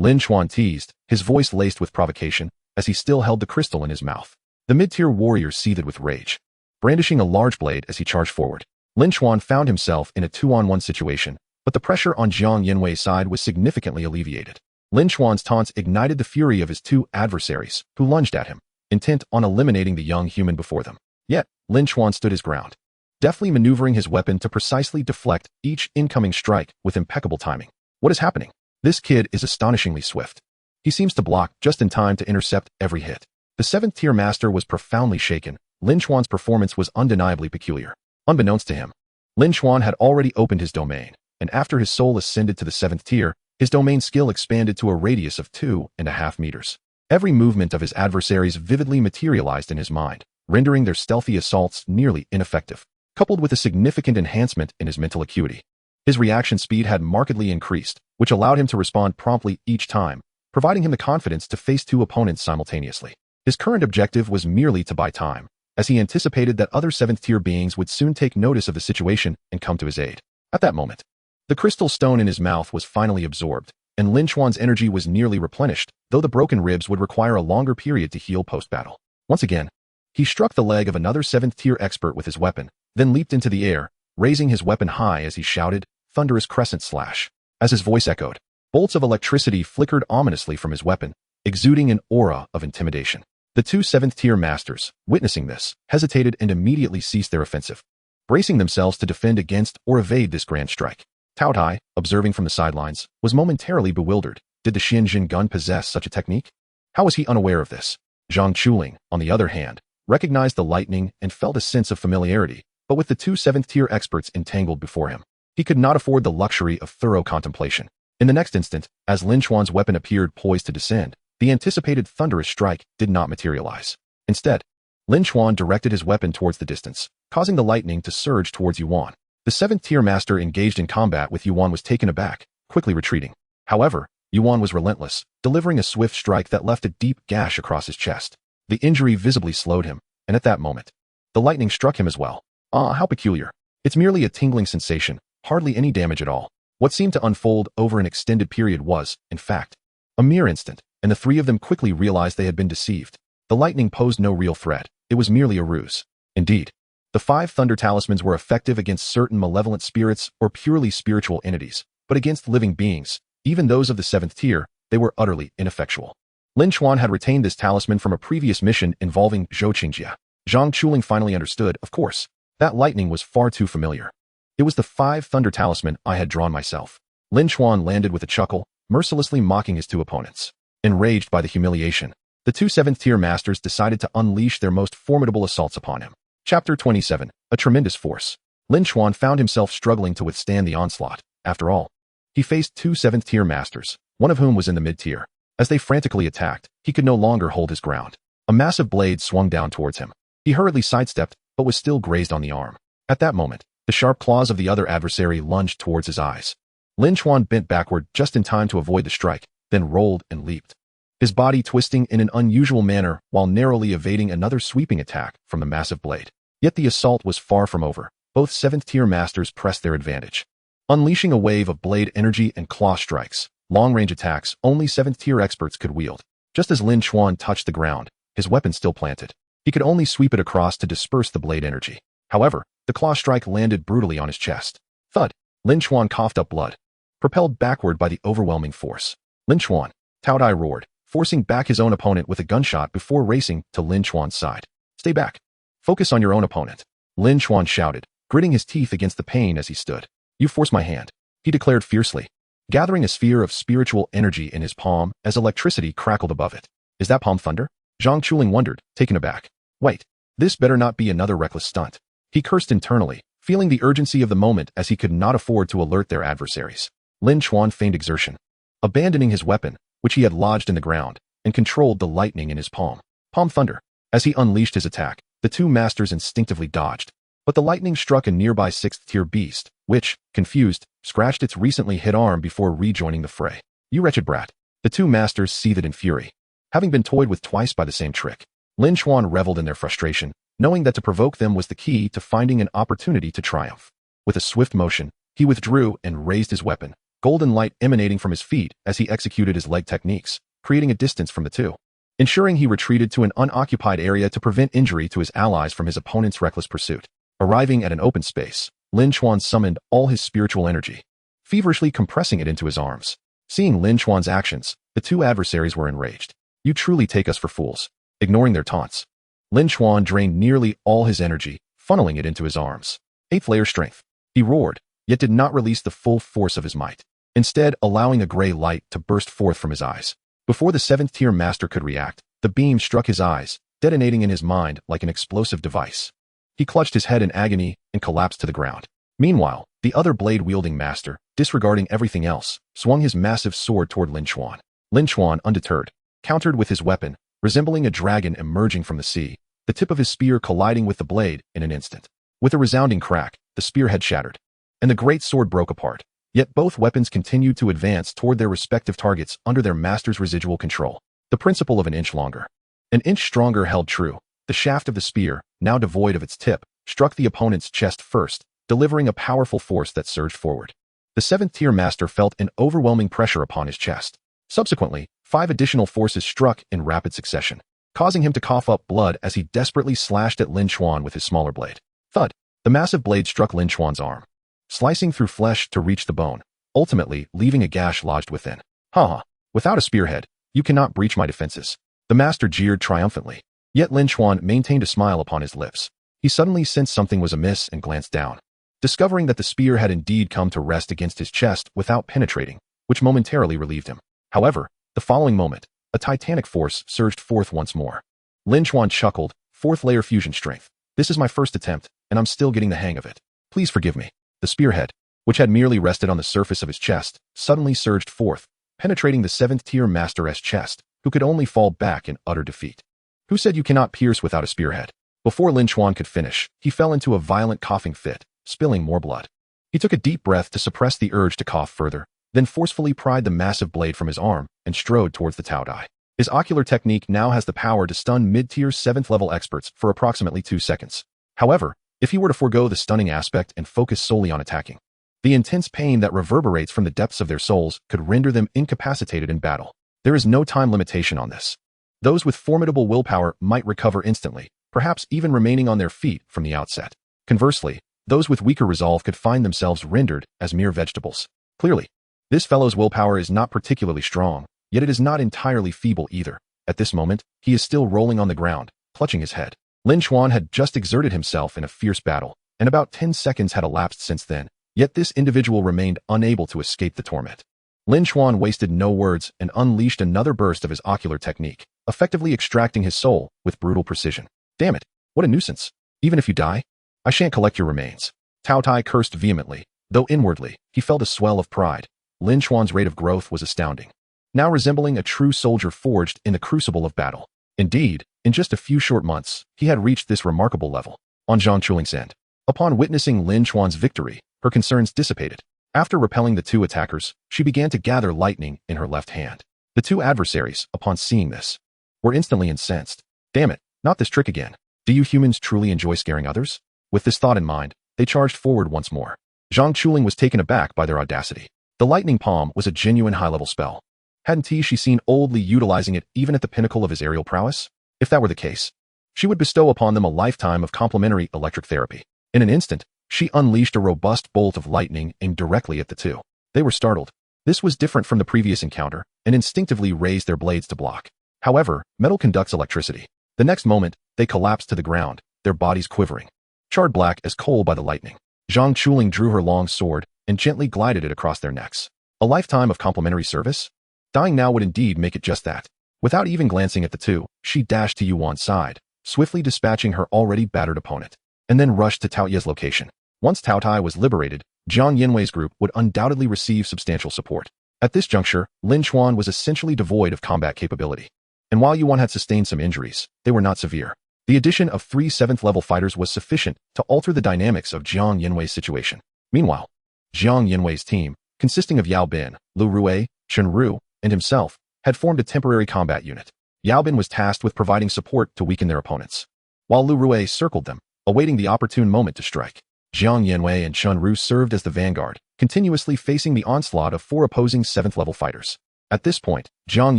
Lin Chuan teased, his voice laced with provocation, as he still held the crystal in his mouth. The mid-tier warrior seethed with rage, brandishing a large blade as he charged forward. Lin Chuan found himself in a 2-on-1 situation, but the pressure on Jiang Yanwei's side was significantly alleviated. Lin Chuan's taunts ignited the fury of his 2 adversaries, who lunged at him, intent on eliminating the young human before them. Yet, Lin Chuan stood his ground, deftly maneuvering his weapon to precisely deflect each incoming strike with impeccable timing. What is happening? This kid is astonishingly swift. He seems to block just in time to intercept every hit. The 7th-tier master was profoundly shaken. Lin Chuan's performance was undeniably peculiar. Unbeknownst to him, Lin Chuan had already opened his domain, and after his soul ascended to the 7th tier, his domain skill expanded to a radius of 2.5 meters. Every movement of his adversaries vividly materialized in his mind, rendering their stealthy assaults nearly ineffective. Coupled with a significant enhancement in his mental acuity, his reaction speed had markedly increased, which allowed him to respond promptly each time, providing him the confidence to face 2 opponents simultaneously. His current objective was merely to buy time, as he anticipated that other 7th tier beings would soon take notice of the situation and come to his aid. At that moment, the crystal stone in his mouth was finally absorbed, and Lin Chuan's energy was nearly replenished, though the broken ribs would require a longer period to heal post-battle. Once again, he struck the leg of another 7th tier expert with his weapon, then leaped into the air, raising his weapon high as he shouted, "Thunderous Crescent Slash." As his voice echoed, bolts of electricity flickered ominously from his weapon, exuding an aura of intimidation. The 2 7th tier masters, witnessing this, hesitated and immediately ceased their offensive, bracing themselves to defend against or evade this grand strike. Tao Tai, observing from the sidelines, was momentarily bewildered. Did the Xianjin gun possess such a technique? How was he unaware of this? Zhang Chuling, on the other hand, recognized the lightning and felt a sense of familiarity, but with the 2 7th tier experts entangled before him, he could not afford the luxury of thorough contemplation. In the next instant, as Lin Chuan's weapon appeared poised to descend, the anticipated thunderous strike did not materialize. Instead, Lin Chuan directed his weapon towards the distance, causing the lightning to surge towards Yuan. The 7th tier master engaged in combat with Yuan was taken aback, quickly retreating. However, Yuan was relentless, delivering a swift strike that left a deep gash across his chest. The injury visibly slowed him, and at that moment, the lightning struck him as well. Ah, how peculiar. It's merely a tingling sensation, hardly any damage at all. What seemed to unfold over an extended period was, in fact, a mere instant, and the 3 of them quickly realized they had been deceived. The lightning posed no real threat. It was merely a ruse. Indeed, the 5 thunder talismans were effective against certain malevolent spirits or purely spiritual entities, but against living beings, even those of the 7th tier, they were utterly ineffectual. Lin Chuan had retained this talisman from a previous mission involving Zhou Qingjia. Zhang Chuling finally understood, of course, that lightning was far too familiar. It was the 5 thunder talisman I had drawn myself. Lin Chuan landed with a chuckle, mercilessly mocking his 2 opponents. Enraged by the humiliation, the 2 7th tier masters decided to unleash their most formidable assaults upon him. Chapter 27, A Tremendous Force. Lin Chuan found himself struggling to withstand the onslaught. After all, he faced 2 7th tier masters, one of whom was in the mid-tier. As they frantically attacked, he could no longer hold his ground. A massive blade swung down towards him. He hurriedly sidestepped, but was still grazed on the arm. At that moment, the sharp claws of the other adversary lunged towards his eyes. Lin Chuan bent backward just in time to avoid the strike, then rolled and leaped, his body twisting in an unusual manner while narrowly evading another sweeping attack from the massive blade. Yet the assault was far from over. Both 7th tier masters pressed their advantage, unleashing a wave of blade energy and claw strikes, long-range attacks only 7th tier experts could wield. Just as Lin Chuan touched the ground, his weapon still planted, he could only sweep it across to disperse the blade energy. However, the claw strike landed brutally on his chest. Thud! Lin Chuan coughed up blood, propelled backward by the overwhelming force. Lin Chuan, Tao Tai roared, forcing back his own opponent with a gunshot before racing to Lin Chuan's side. Stay back. Focus on your own opponent. Lin Chuan shouted, gritting his teeth against the pain as he stood. You force my hand, he declared fiercely, gathering a sphere of spiritual energy in his palm as electricity crackled above it. Is that palm thunder? Zhang Chuling wondered, taken aback. Wait, this better not be another reckless stunt. He cursed internally, feeling the urgency of the moment as he could not afford to alert their adversaries. Lin Chuan feigned exertion, abandoning his weapon, which he had lodged in the ground, and controlled the lightning in his palm. Palm thunder. As he unleashed his attack, the 2 masters instinctively dodged, but the lightning struck a nearby 6th tier beast, which, confused, scratched its recently hit arm before rejoining the fray. You wretched brat. The 2 masters seethed in fury, having been toyed with twice by the same trick. Lin Chuan reveled in their frustration, knowing that to provoke them was the key to finding an opportunity to triumph. With a swift motion, he withdrew and raised his weapon, golden light emanating from his feet as he executed his leg techniques, creating a distance from the 2. Ensuring he retreated to an unoccupied area to prevent injury to his allies from his opponent's reckless pursuit. Arriving at an open space, Lin Chuan summoned all his spiritual energy, feverishly compressing it into his arms. Seeing Lin Chuan's actions, the 2 adversaries were enraged. You truly take us for fools. Ignoring their taunts, Lin Chuan drained nearly all his energy, funneling it into his arms. 8th layer strength. He roared, yet did not release the full force of his might, instead allowing a gray light to burst forth from his eyes. Before the 7th tier master could react, the beam struck his eyes, detonating in his mind like an explosive device. He clutched his head in agony and collapsed to the ground. Meanwhile, the other blade-wielding master, disregarding everything else, swung his massive sword toward Lin Chuan. Lin Chuan, undeterred, countered with his weapon, resembling a dragon emerging from the sea, the tip of his spear colliding with the blade in an instant. With a resounding crack, the spearhead shattered, and the great sword broke apart. Yet both weapons continued to advance toward their respective targets under their master's residual control. The principle of an inch longer. An inch stronger held true. The shaft of the spear, now devoid of its tip, struck the opponent's chest first, delivering a powerful force that surged forward. The seventh-tier master felt an overwhelming pressure upon his chest. Subsequently, 5 additional forces struck in rapid succession, causing him to cough up blood as he desperately slashed at Lin Chuan with his smaller blade. Thud! The massive blade struck Lin Chuan's arm, slicing through flesh to reach the bone, ultimately leaving a gash lodged within. Ha! Without a spearhead, you cannot breach my defenses. The master jeered triumphantly. Yet Lin Chuan maintained a smile upon his lips. He suddenly sensed something was amiss and glanced down, discovering that the spear had indeed come to rest against his chest without penetrating, which momentarily relieved him. However, the following moment, a titanic force surged forth once more. Lin Chuan chuckled, 4th layer fusion strength. This is my first attempt, and I'm still getting the hang of it. Please forgive me. The spearhead, which had merely rested on the surface of his chest, suddenly surged forth, penetrating the 7th-tier master's chest, who could only fall back in utter defeat. Who said you cannot pierce without a spearhead? Before Lin Chuan could finish, he fell into a violent coughing fit, spilling more blood. He took a deep breath to suppress the urge to cough further, then forcefully pried the massive blade from his arm and strode towards the Tao Dai. His ocular technique now has the power to stun mid-tier 7th-level experts for approximately 2 seconds. However, if he were to forego the stunning aspect and focus solely on attacking, the intense pain that reverberates from the depths of their souls could render them incapacitated in battle. There is no time limitation on this. Those with formidable willpower might recover instantly, perhaps even remaining on their feet from the outset. Conversely, those with weaker resolve could find themselves rendered as mere vegetables. Clearly, this fellow's willpower is not particularly strong, yet it is not entirely feeble either. At this moment, he is still rolling on the ground, clutching his head. Lin Chuan had just exerted himself in a fierce battle, and about 10 seconds had elapsed since then, yet this individual remained unable to escape the torment. Lin Chuan wasted no words and unleashed another burst of his ocular technique, effectively extracting his soul with brutal precision. Damn it, what a nuisance. Even if you die, I shan't collect your remains. Tao Tai cursed vehemently, though inwardly, he felt a swell of pride. Lin Chuan's rate of growth was astounding, now resembling a true soldier forged in the crucible of battle. Indeed, in just a few short months, he had reached this remarkable level. On Zhang Chuling's end, upon witnessing Lin Chuan's victory, her concerns dissipated. After repelling the 2 attackers, she began to gather lightning in her left hand. The 2 adversaries, upon seeing this, were instantly incensed. Damn it, not this trick again. Do you humans truly enjoy scaring others? With this thought in mind, they charged forward once more. Zhang Chuling was taken aback by their audacity. The lightning palm was a genuine high-level spell. Hadn't she seen Old Li utilizing it even at the pinnacle of his aerial prowess? If that were the case, she would bestow upon them a lifetime of complementary electric therapy. In an instant, she unleashed a robust bolt of lightning aimed directly at the 2. They were startled. This was different from the previous encounter, and instinctively raised their blades to block. However, metal conducts electricity. The next moment, they collapsed to the ground, their bodies quivering, charred black as coal by the lightning. Zhang Chuling drew her long sword and gently glided it across their necks. A lifetime of complimentary service? Dying now would indeed make it just that. Without even glancing at the 2, she dashed to Yuan's side, swiftly dispatching her already battered opponent, and then rushed to Tao Ye's location. Once Tao Tai was liberated, Jiang Yanwei's group would undoubtedly receive substantial support. At this juncture, Lin Chuan was essentially devoid of combat capability. And while Yuan had sustained some injuries, they were not severe. The addition of 3 7th-level fighters was sufficient to alter the dynamics of Jiang Yanwei's situation. Meanwhile, Jiang Yanwei's team, consisting of Yao Bin, Lu Rui, Chen Ru, and himself, had formed a temporary combat unit. Yao Bin was tasked with providing support to weaken their opponents, while Lu Rui circled them, awaiting the opportune moment to strike. Jiang Yanwei and Chen Ru served as the vanguard, continuously facing the onslaught of 4 opposing 7th-level fighters. At this point, Jiang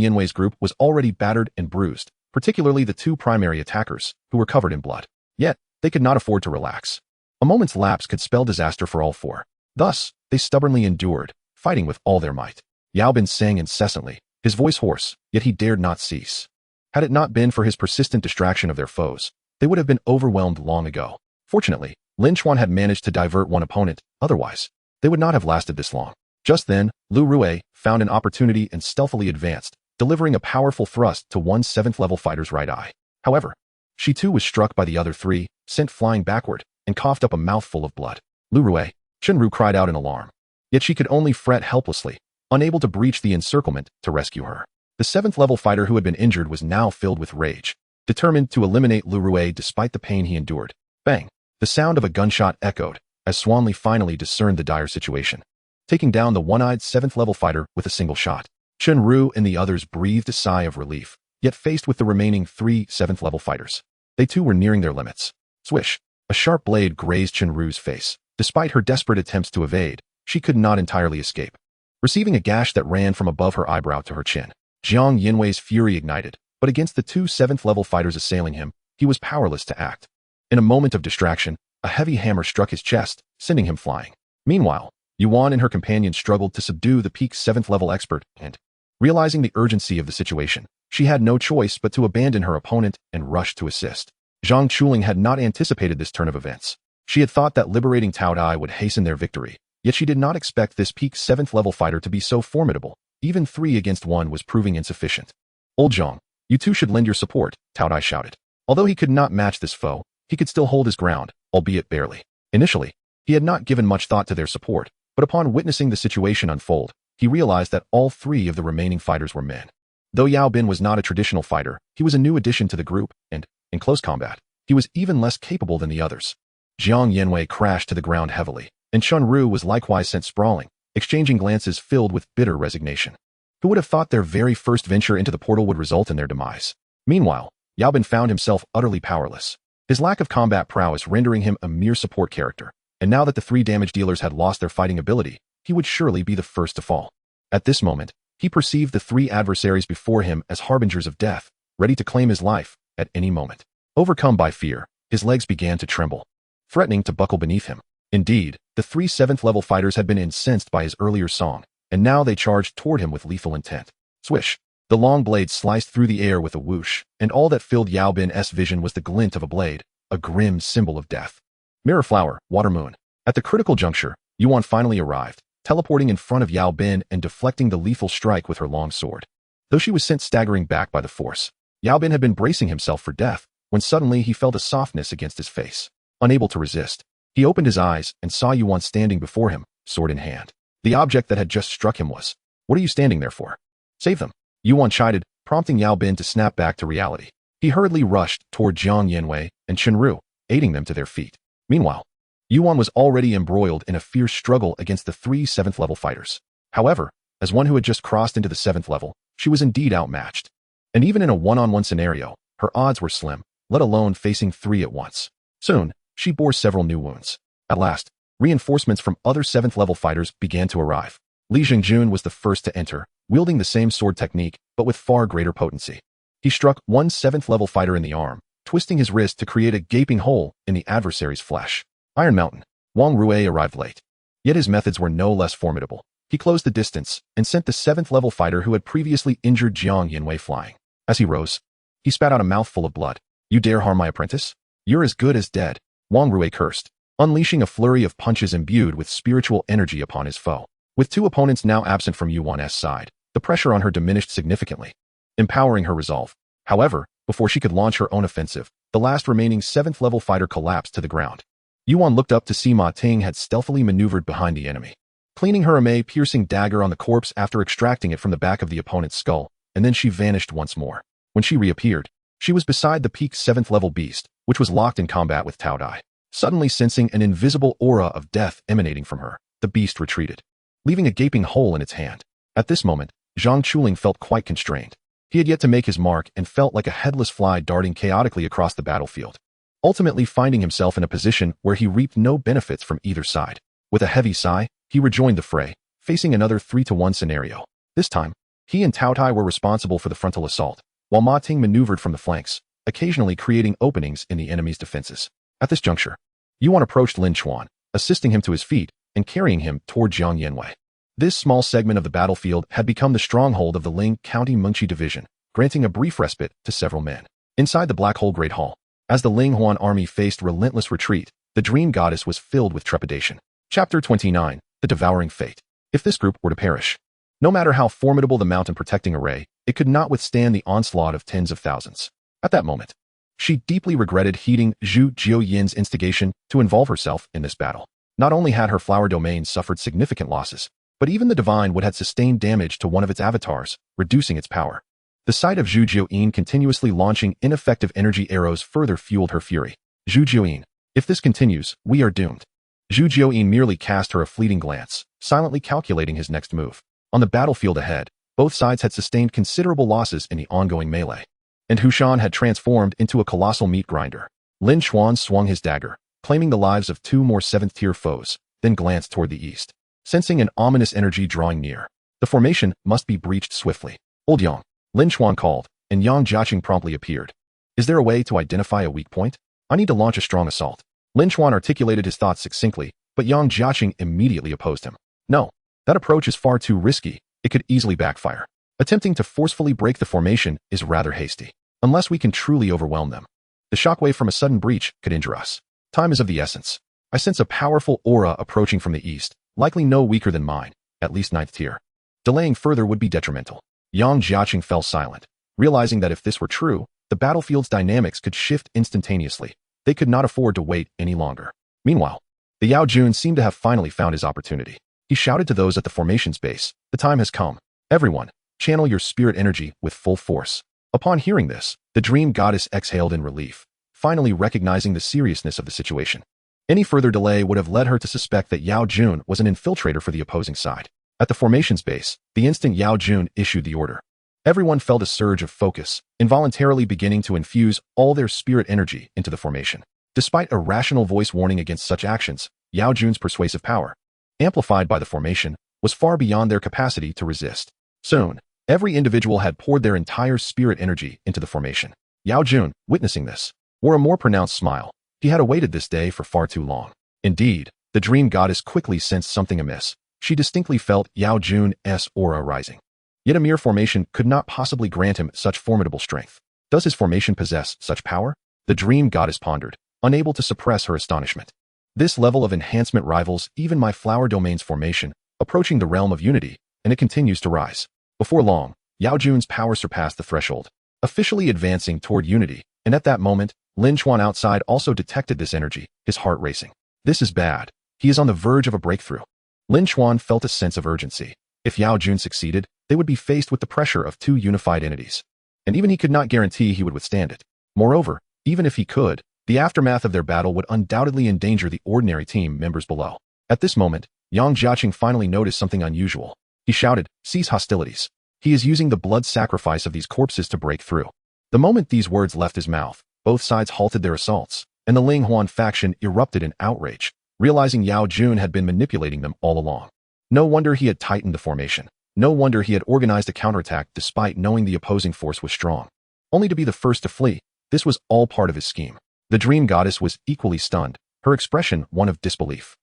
Yanwei's group was already battered and bruised, particularly the 2 primary attackers, who were covered in blood. Yet, they could not afford to relax. A moment's lapse could spell disaster for all 4. Thus, they stubbornly endured, fighting with all their might. Yao Bin sang incessantly, his voice hoarse, yet he dared not cease. Had it not been for his persistent distraction of their foes, they would have been overwhelmed long ago. Fortunately, Lin Chuan had managed to divert one opponent, otherwise, they would not have lasted this long. Just then, Lu Rui found an opportunity and stealthily advanced, delivering a powerful thrust to one 7th-level fighter's right eye. However, she too was struck by the other 3, sent flying backward, and coughed up a mouthful of blood. Lu Rui, Shinru cried out in alarm. Yet she could only fret helplessly, unable to breach the encirclement to rescue her. The 7th level fighter who had been injured was now filled with rage, determined to eliminate Lu Rui despite the pain he endured. Bang! The sound of a gunshot echoed, as Swanli finally discerned the dire situation, taking down the one-eyed 7th level fighter with a single shot. Shinru and the others breathed a sigh of relief, yet faced with the remaining 3 7th level fighters. They too were nearing their limits. Swish! A sharp blade grazed Shinru's face. Despite her desperate attempts to evade, she could not entirely escape. Receiving a gash that ran from above her eyebrow to her chin, Jiang Yinwei's fury ignited, but against the 2 7th level fighters assailing him, he was powerless to act. In a moment of distraction, a heavy hammer struck his chest, sending him flying. Meanwhile, Yuan and her companion struggled to subdue the peak 7th level expert and, realizing the urgency of the situation, she had no choice but to abandon her opponent and rush to assist. Zhang Chuling had not anticipated this turn of events. She had thought that liberating Tao Dai would hasten their victory, yet she did not expect this peak 7th level fighter to be so formidable. Even 3 against 1 was proving insufficient. Old Zhang, you two should lend your support, Tao Dai shouted. Although he could not match this foe, he could still hold his ground, albeit barely. Initially, he had not given much thought to their support, but upon witnessing the situation unfold, he realized that all 3 of the remaining fighters were men. Though Yao Bin was not a traditional fighter, he was a new addition to the group, and, in close combat, he was even less capable than the others. Jiang Yanwei crashed to the ground heavily, and Shunru was likewise sent sprawling, exchanging glances filled with bitter resignation. Who would have thought their very first venture into the portal would result in their demise? Meanwhile, Yao Bin found himself utterly powerless, his lack of combat prowess rendering him a mere support character, and now that the 3 damage dealers had lost their fighting ability, he would surely be the first to fall. At this moment, he perceived the 3 adversaries before him as harbingers of death, ready to claim his life at any moment. Overcome by fear, his legs began to tremble, threatening to buckle beneath him. Indeed, the 3 7th level fighters had been incensed by his earlier song, and now they charged toward him with lethal intent. Swish! The long blade sliced through the air with a whoosh, and all that filled Yao Bin's vision was the glint of a blade, a grim symbol of death. Mirror Flower, Water Moon. At the critical juncture, Yuan finally arrived, teleporting in front of Yao Bin and deflecting the lethal strike with her long sword. Though she was sent staggering back by the force, Yao Bin had been bracing himself for death, when suddenly he felt a softness against his face. Unable to resist, he opened his eyes and saw Yuan standing before him, sword in hand. The object that had just struck him was, "What are you standing there for? Save them," Yuan chided, prompting Yao Bin to snap back to reality. He hurriedly rushed toward Jiang Yanwei and Shinru, aiding them to their feet. Meanwhile, Yuan was already embroiled in a fierce struggle against the 3 7th level fighters. However, as one who had just crossed into the 7th level, she was indeed outmatched. And even in a one-on-one scenario, her odds were slim, let alone facing 3 at once. Soon, she bore several new wounds. At last, reinforcements from other 7th level fighters began to arrive. Li Jingjun was the first to enter, wielding the same sword technique, but with far greater potency. He struck one 7th level fighter in the arm, twisting his wrist to create a gaping hole in the adversary's flesh. Iron Mountain, Wang Rui arrived late. Yet his methods were no less formidable. He closed the distance and sent the 7th level fighter who had previously injured Jiang Yanwei flying. As he rose, he spat out a mouthful of blood. "You dare harm my apprentice? You're as good as dead," Wang Rui cursed, unleashing a flurry of punches imbued with spiritual energy upon his foe. With 2 opponents now absent from Yuan's side, the pressure on her diminished significantly, empowering her resolve. However, before she could launch her own offensive, the last remaining 7th level fighter collapsed to the ground. Yuan looked up to see Ma Ting had stealthily maneuvered behind the enemy, cleaning her piercing dagger on the corpse after extracting it from the back of the opponent's skull, and then she vanished once more. When she reappeared, she was beside the peak 7th level beast, which was locked in combat with Tao Dai. Suddenly sensing an invisible aura of death emanating from her, the beast retreated, leaving a gaping hole in its hand. At this moment, Zhang Chuling felt quite constrained. He had yet to make his mark and felt like a headless fly darting chaotically across the battlefield, ultimately finding himself in a position where he reaped no benefits from either side. With a heavy sigh, he rejoined the fray, facing another 3-to-1 scenario. This time, he and Tao Tai were responsible for the frontal assault, while Ma Ting maneuvered from the flanks, occasionally creating openings in the enemy's defenses. At this juncture, Yuan approached Lin Chuan, assisting him to his feet and carrying him toward Jiang Yanwei. This small segment of the battlefield had become the stronghold of the Ling County Mengqi Division, granting a brief respite to several men. Inside the Black Hole Great Hall, as the Ling Huan army faced relentless retreat, the Dream Goddess was filled with trepidation. Chapter 29, The Devouring Fate. If this group were to perish, no matter how formidable the mountain protecting array, it could not withstand the onslaught of tens of thousands. At that moment, she deeply regretted heeding Zhu Jiuyin's instigation to involve herself in this battle. Not only had her flower domain suffered significant losses, but even the divine would had sustained damage to one of its avatars, reducing its power. The sight of Zhu Jiuyin continuously launching ineffective energy arrows further fueled her fury. Zhu Jiuyin, if this continues, we are doomed. Zhu Jiuyin merely cast her a fleeting glance, silently calculating his next move. On the battlefield ahead, both sides had sustained considerable losses in the ongoing melee, and Hushan had transformed into a colossal meat grinder. Lin Chuan swung his dagger, claiming the lives of two more 7th-tier foes, then glanced toward the east, sensing an ominous energy drawing near. The formation must be breached swiftly. Old Yang, Lin Chuan called, and Yang Jiaqing promptly appeared. Is there a way to identify a weak point? I need to launch a strong assault. Lin Chuan articulated his thoughts succinctly, but Yang Jiaqing immediately opposed him. No, that approach is far too risky. It could easily backfire. Attempting to forcefully break the formation is rather hasty. Unless we can truly overwhelm them, the shockwave from a sudden breach could injure us. Time is of the essence. I sense a powerful aura approaching from the east, likely no weaker than mine, at least 9th tier. Delaying further would be detrimental. Yang Jiaqing fell silent, realizing that if this were true, the battlefield's dynamics could shift instantaneously. They could not afford to wait any longer. Meanwhile, the Yao Jun seemed to have finally found his opportunity. He shouted to those at the formation's base, "The time has come. Everyone, channel your spirit energy with full force." Upon hearing this, the dream goddess exhaled in relief, finally recognizing the seriousness of the situation. Any further delay would have led her to suspect that Yao Jun was an infiltrator for the opposing side. At the formation's base, the instant Yao Jun issued the order, everyone felt a surge of focus, involuntarily beginning to infuse all their spirit energy into the formation. Despite a rational voice warning against such actions, Yao Jun's persuasive power, amplified by the formation, was far beyond their capacity to resist. Soon, every individual had poured their entire spirit energy into the formation. Yao Jun, witnessing this, wore a more pronounced smile. He had awaited this day for far too long. Indeed, the dream goddess quickly sensed something amiss. She distinctly felt Yao Jun's aura rising. Yet a mere formation could not possibly grant him such formidable strength. Does his formation possess such power? The dream goddess pondered, unable to suppress her astonishment. This level of enhancement rivals even my flower domain's formation, approaching the realm of unity, and it continues to rise. Before long, Yao Jun's power surpassed the threshold, officially advancing toward unity, and at that moment, Lin Chuan outside also detected this energy, his heart racing. This is bad. He is on the verge of a breakthrough. Lin Chuan felt a sense of urgency. If Yao Jun succeeded, they would be faced with the pressure of two unified entities. And even he could not guarantee he would withstand it. Moreover, even if he could, the aftermath of their battle would undoubtedly endanger the ordinary team members below. At this moment, Yang Jiaqing finally noticed something unusual. He shouted, "Cease hostilities." He is using the blood sacrifice of these corpses to break through. The moment these words left his mouth, both sides halted their assaults, and the Ling Huan faction erupted in outrage, realizing Yao Jun had been manipulating them all along. No wonder he had tightened the formation. No wonder he had organized a counterattack despite knowing the opposing force was strong. Only to be the first to flee, this was all part of his scheme. The dream goddess was equally stunned, her expression one of disbelief.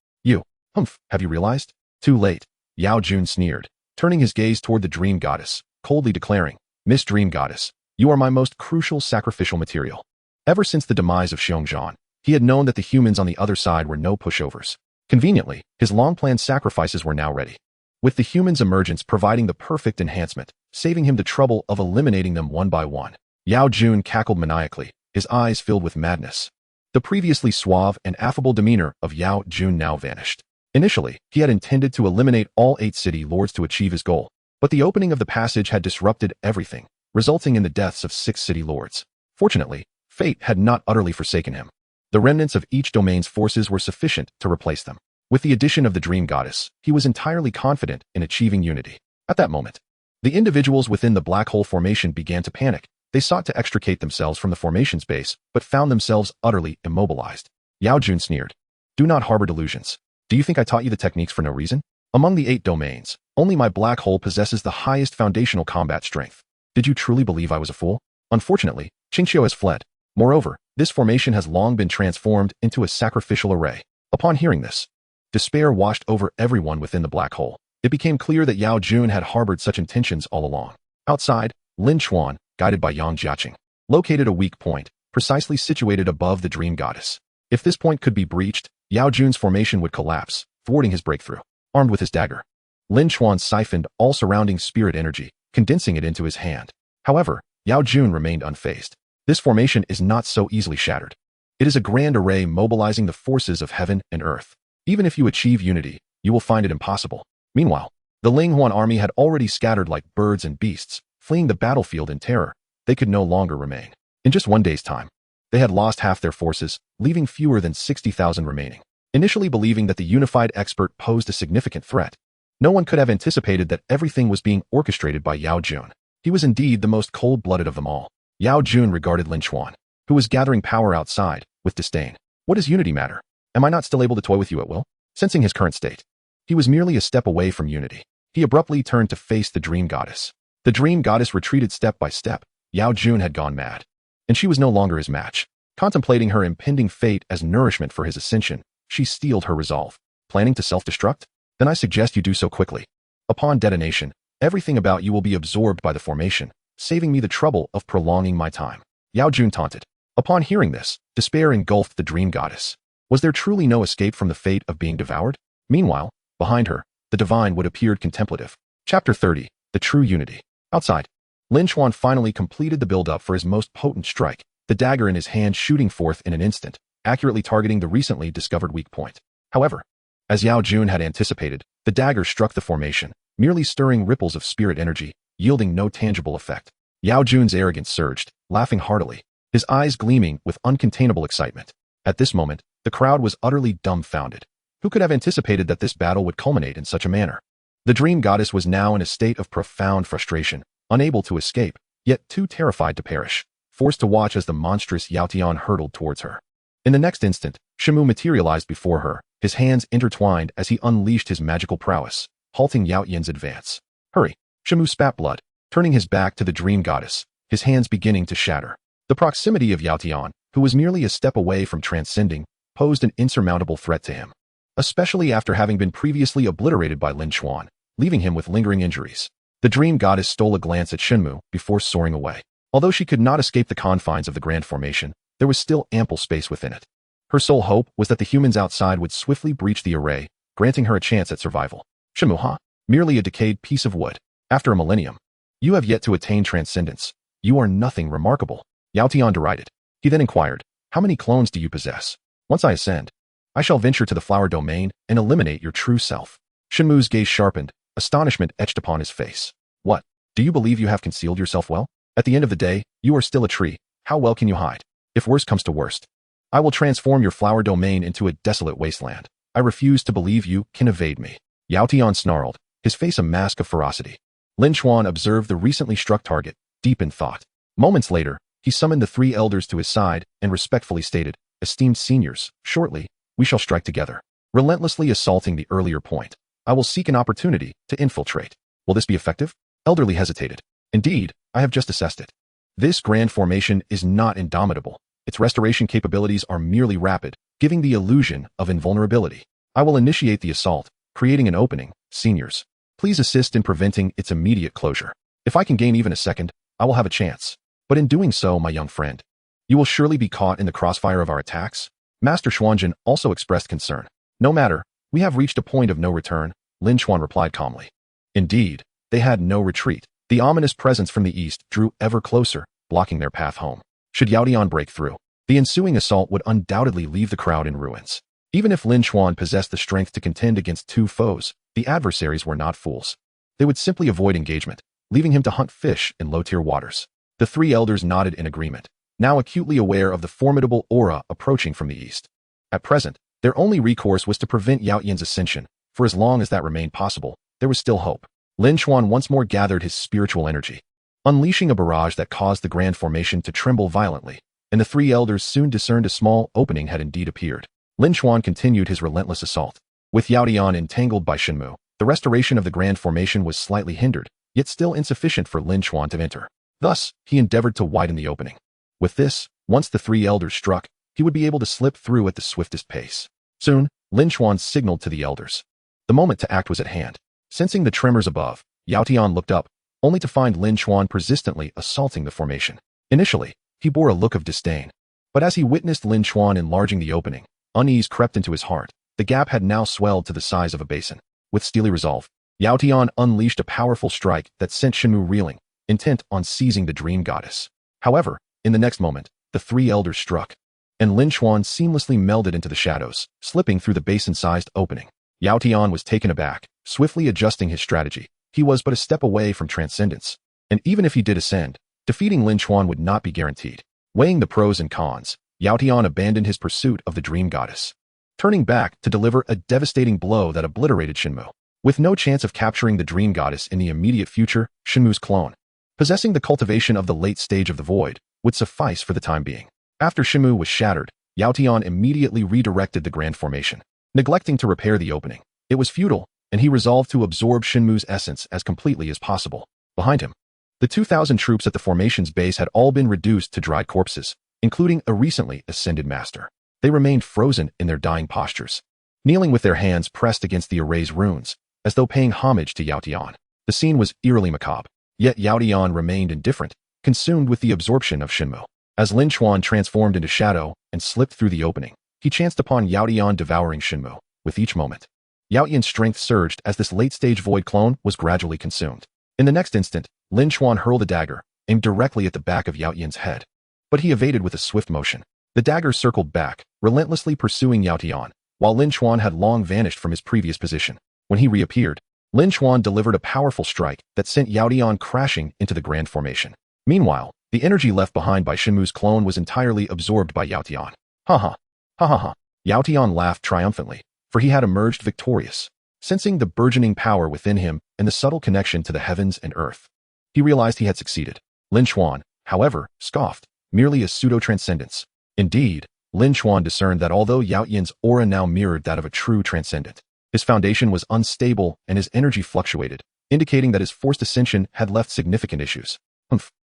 Have you realized? Too late, Yao Jun sneered, turning his gaze toward the dream goddess, coldly declaring, "Miss Dream Goddess, you are my most crucial sacrificial material." Ever since the demise of Xiongzhan, he had known that the humans on the other side were no pushovers. Conveniently, his long-planned sacrifices were now ready, with the humans' emergence providing the perfect enhancement, saving him the trouble of eliminating them one by one. Yao Jun cackled maniacally, his eyes filled with madness. The previously suave and affable demeanor of Yao Jun now vanished. Initially, he had intended to eliminate all 8 city lords to achieve his goal, but the opening of the passage had disrupted everything, resulting in the deaths of 6 city lords. Fortunately, fate had not utterly forsaken him. The remnants of each domain's forces were sufficient to replace them. With the addition of the dream goddess, he was entirely confident in achieving unity. At that moment, the individuals within the black hole formation began to panic. They sought to extricate themselves from the formation's base, but found themselves utterly immobilized. Yao Jun sneered, "Do not harbor delusions. Do you think I taught you the techniques for no reason? Among the 8 domains, only my black hole possesses the highest foundational combat strength. Did you truly believe I was a fool? Unfortunately, Qingqiu has fled. Moreover, this formation has long been transformed into a sacrificial array." Upon hearing this, despair washed over everyone within the black hole. It became clear that Yao Jun had harbored such intentions all along. Outside, Lin Chuan, guided by Yang Jiaqing, located a weak point, precisely situated above the dream goddess. If this point could be breached, Yao Jun's formation would collapse, thwarting his breakthrough. Armed with his dagger, Lin Chuan siphoned all surrounding spirit energy, condensing it into his hand. However, Yao Jun remained unfazed. This formation is not so easily shattered. It is a grand array mobilizing the forces of heaven and earth. Even if you achieve unity, you will find it impossible. Meanwhile, the Lin Chuan army had already scattered like birds and beasts, fleeing the battlefield in terror. They could no longer remain. In just one day's time, they had lost half their forces, leaving fewer than 60,000 remaining. Initially believing that the unified expert posed a significant threat, no one could have anticipated that everything was being orchestrated by Yao Jun. He was indeed the most cold-blooded of them all. Yao Jun regarded Lin Chuan, who was gathering power outside, with disdain. What does unity matter? Am I not still able to toy with you at will? Sensing his current state, he was merely a step away from unity. He abruptly turned to face the dream goddess. The dream goddess retreated step by step. Yao Jun had gone mad, and she was no longer his match. Contemplating her impending fate as nourishment for his ascension, she steeled her resolve. Planning to self-destruct? Then I suggest you do so quickly. Upon detonation, everything about you will be absorbed by the formation, saving me the trouble of prolonging my time. Yao Jun taunted. Upon hearing this, despair engulfed the dream goddess. Was there truly no escape from the fate of being devoured? Meanwhile, behind her, the divine would appeared contemplative. Chapter 30. The True Unity. Outside, Lin Chuan finally completed the build-up for his most potent strike, the dagger in his hand shooting forth in an instant, accurately targeting the recently discovered weak point. However, as Yao Jun had anticipated, the dagger struck the formation, merely stirring ripples of spirit energy, yielding no tangible effect. Yao Jun's arrogance surged, laughing heartily, his eyes gleaming with uncontainable excitement. At this moment, the crowd was utterly dumbfounded. Who could have anticipated that this battle would culminate in such a manner? The dream goddess was now in a state of profound frustration, unable to escape, yet too terrified to perish, forced to watch as the monstrous Yao Tian hurtled towards her. In the next instant, Shimu materialized before her, his hands intertwined as he unleashed his magical prowess, halting Yao Tian's advance. Hurry! Shimu spat blood, turning his back to the dream goddess, his hands beginning to shatter. The proximity of Yao Tian, who was merely a step away from transcending, posed an insurmountable threat to him, especially after having been previously obliterated by Lin Chuan, leaving him with lingering injuries. The dream goddess stole a glance at Shenmu before soaring away. Although she could not escape the confines of the Grand Formation, there was still ample space within it. Her sole hope was that the humans outside would swiftly breach the array, granting her a chance at survival. Shenmu, huh? Merely a decayed piece of wood. After a millennium, you have yet to attain transcendence. You are nothing remarkable. Yao Tian derided. He then inquired, how many clones do you possess? Once I ascend, I shall venture to the flower domain and eliminate your true self. Shenmu's gaze sharpened, astonishment etched upon his face. What? Do you believe you have concealed yourself well? At the end of the day, you are still a tree. How well can you hide? If worst comes to worst, I will transform your flower domain into a desolate wasteland. I refuse to believe you can evade me. Yao Tian snarled, his face a mask of ferocity. Lin Chuan observed the recently struck target, deep in thought. Moments later, he summoned the three elders to his side and respectfully stated, esteemed seniors, shortly, we shall strike together. Relentlessly assaulting the earlier point, I will seek an opportunity to infiltrate. Will this be effective? Elderly hesitated. Indeed, I have just assessed it. This grand formation is not indomitable. Its restoration capabilities are merely rapid, giving the illusion of invulnerability. I will initiate the assault, creating an opening. Seniors, please assist in preventing its immediate closure. If I can gain even a second, I will have a chance. But in doing so, my young friend, you will surely be caught in the crossfire of our attacks. Master Xuanjin also expressed concern. No matter, we have reached a point of no return, Lin Chuan replied calmly. Indeed, they had no retreat. The ominous presence from the east drew ever closer, blocking their path home. Should Yao Tian break through, the ensuing assault would undoubtedly leave the crowd in ruins. Even if Lin Chuan possessed the strength to contend against two foes, the adversaries were not fools. They would simply avoid engagement, leaving him to hunt fish in low-tier waters. The three elders nodded in agreement, now acutely aware of the formidable aura approaching from the east. At present, their only recourse was to prevent Yao Tian's ascension. For as long as that remained possible, there was still hope. Lin Chuan once more gathered his spiritual energy, unleashing a barrage that caused the grand formation to tremble violently, and the three elders soon discerned a small opening had indeed appeared. Lin Chuan continued his relentless assault. With Yao Tian entangled by Shenmu, the restoration of the grand formation was slightly hindered, yet still insufficient for Lin Chuan to enter. Thus, he endeavored to widen the opening. With this, once the three elders struck, he would be able to slip through at the swiftest pace. Soon, Lin Chuan signaled to the elders. The moment to act was at hand. Sensing the tremors above, Yao Tian looked up, only to find Lin Chuan persistently assaulting the formation. Initially, he bore a look of disdain. But as he witnessed Lin Chuan enlarging the opening, unease crept into his heart. The gap had now swelled to the size of a basin. With steely resolve, Yao Tian unleashed a powerful strike that sent Shenmu reeling, intent on seizing the dream goddess. However, in the next moment, the three elders struck. and Lin Chuan seamlessly melded into the shadows, slipping through the basin-sized opening. Yao Tian was taken aback, swiftly adjusting his strategy. He was but a step away from transcendence, and even if he did ascend, defeating Lin Chuan would not be guaranteed. Weighing the pros and cons, Yao Tian abandoned his pursuit of the dream goddess, turning back to deliver a devastating blow that obliterated Shenmue. With no chance of capturing the dream goddess in the immediate future, Shenmue's clone, possessing the cultivation of the late stage of the void, would suffice for the time being. After Shenmue was shattered, Yao Tian immediately redirected the grand formation, neglecting to repair the opening. It was futile, and he resolved to absorb Shenmue's essence as completely as possible. Behind him, the 2,000 troops at the formation's base had all been reduced to dried corpses, including a recently ascended master. They remained frozen in their dying postures, kneeling with their hands pressed against the array's runes, as though paying homage to Yao Tian. The scene was eerily macabre, yet Yao Tian remained indifferent, consumed with the absorption of Shenmue. As Lin Chuan transformed into shadow and slipped through the opening, he chanced upon Yao Tian devouring Shenmue. With each moment, Yao Tian's strength surged as this late-stage void clone was gradually consumed. In the next instant, Lin Chuan hurled a dagger, aimed directly at the back of Yao Tian's head. But he evaded with a swift motion. The dagger circled back, relentlessly pursuing Yao Tian, while Lin Chuan had long vanished from his previous position. When he reappeared, Lin Chuan delivered a powerful strike that sent Yao Tian crashing into the grand formation. Meanwhile, the energy left behind by Shenmue's clone was entirely absorbed by Yao Tian. Ha ha. Ha ha ha. Yao Tian laughed triumphantly, for he had emerged victorious. Sensing the burgeoning power within him and the subtle connection to the heavens and earth, he realized he had succeeded. Lin Chuan, however, scoffed, merely a pseudo-transcendence. Indeed, Lin Chuan discerned that although Yao Tian's aura now mirrored that of a true transcendent, his foundation was unstable and his energy fluctuated, indicating that his forced ascension had left significant issues.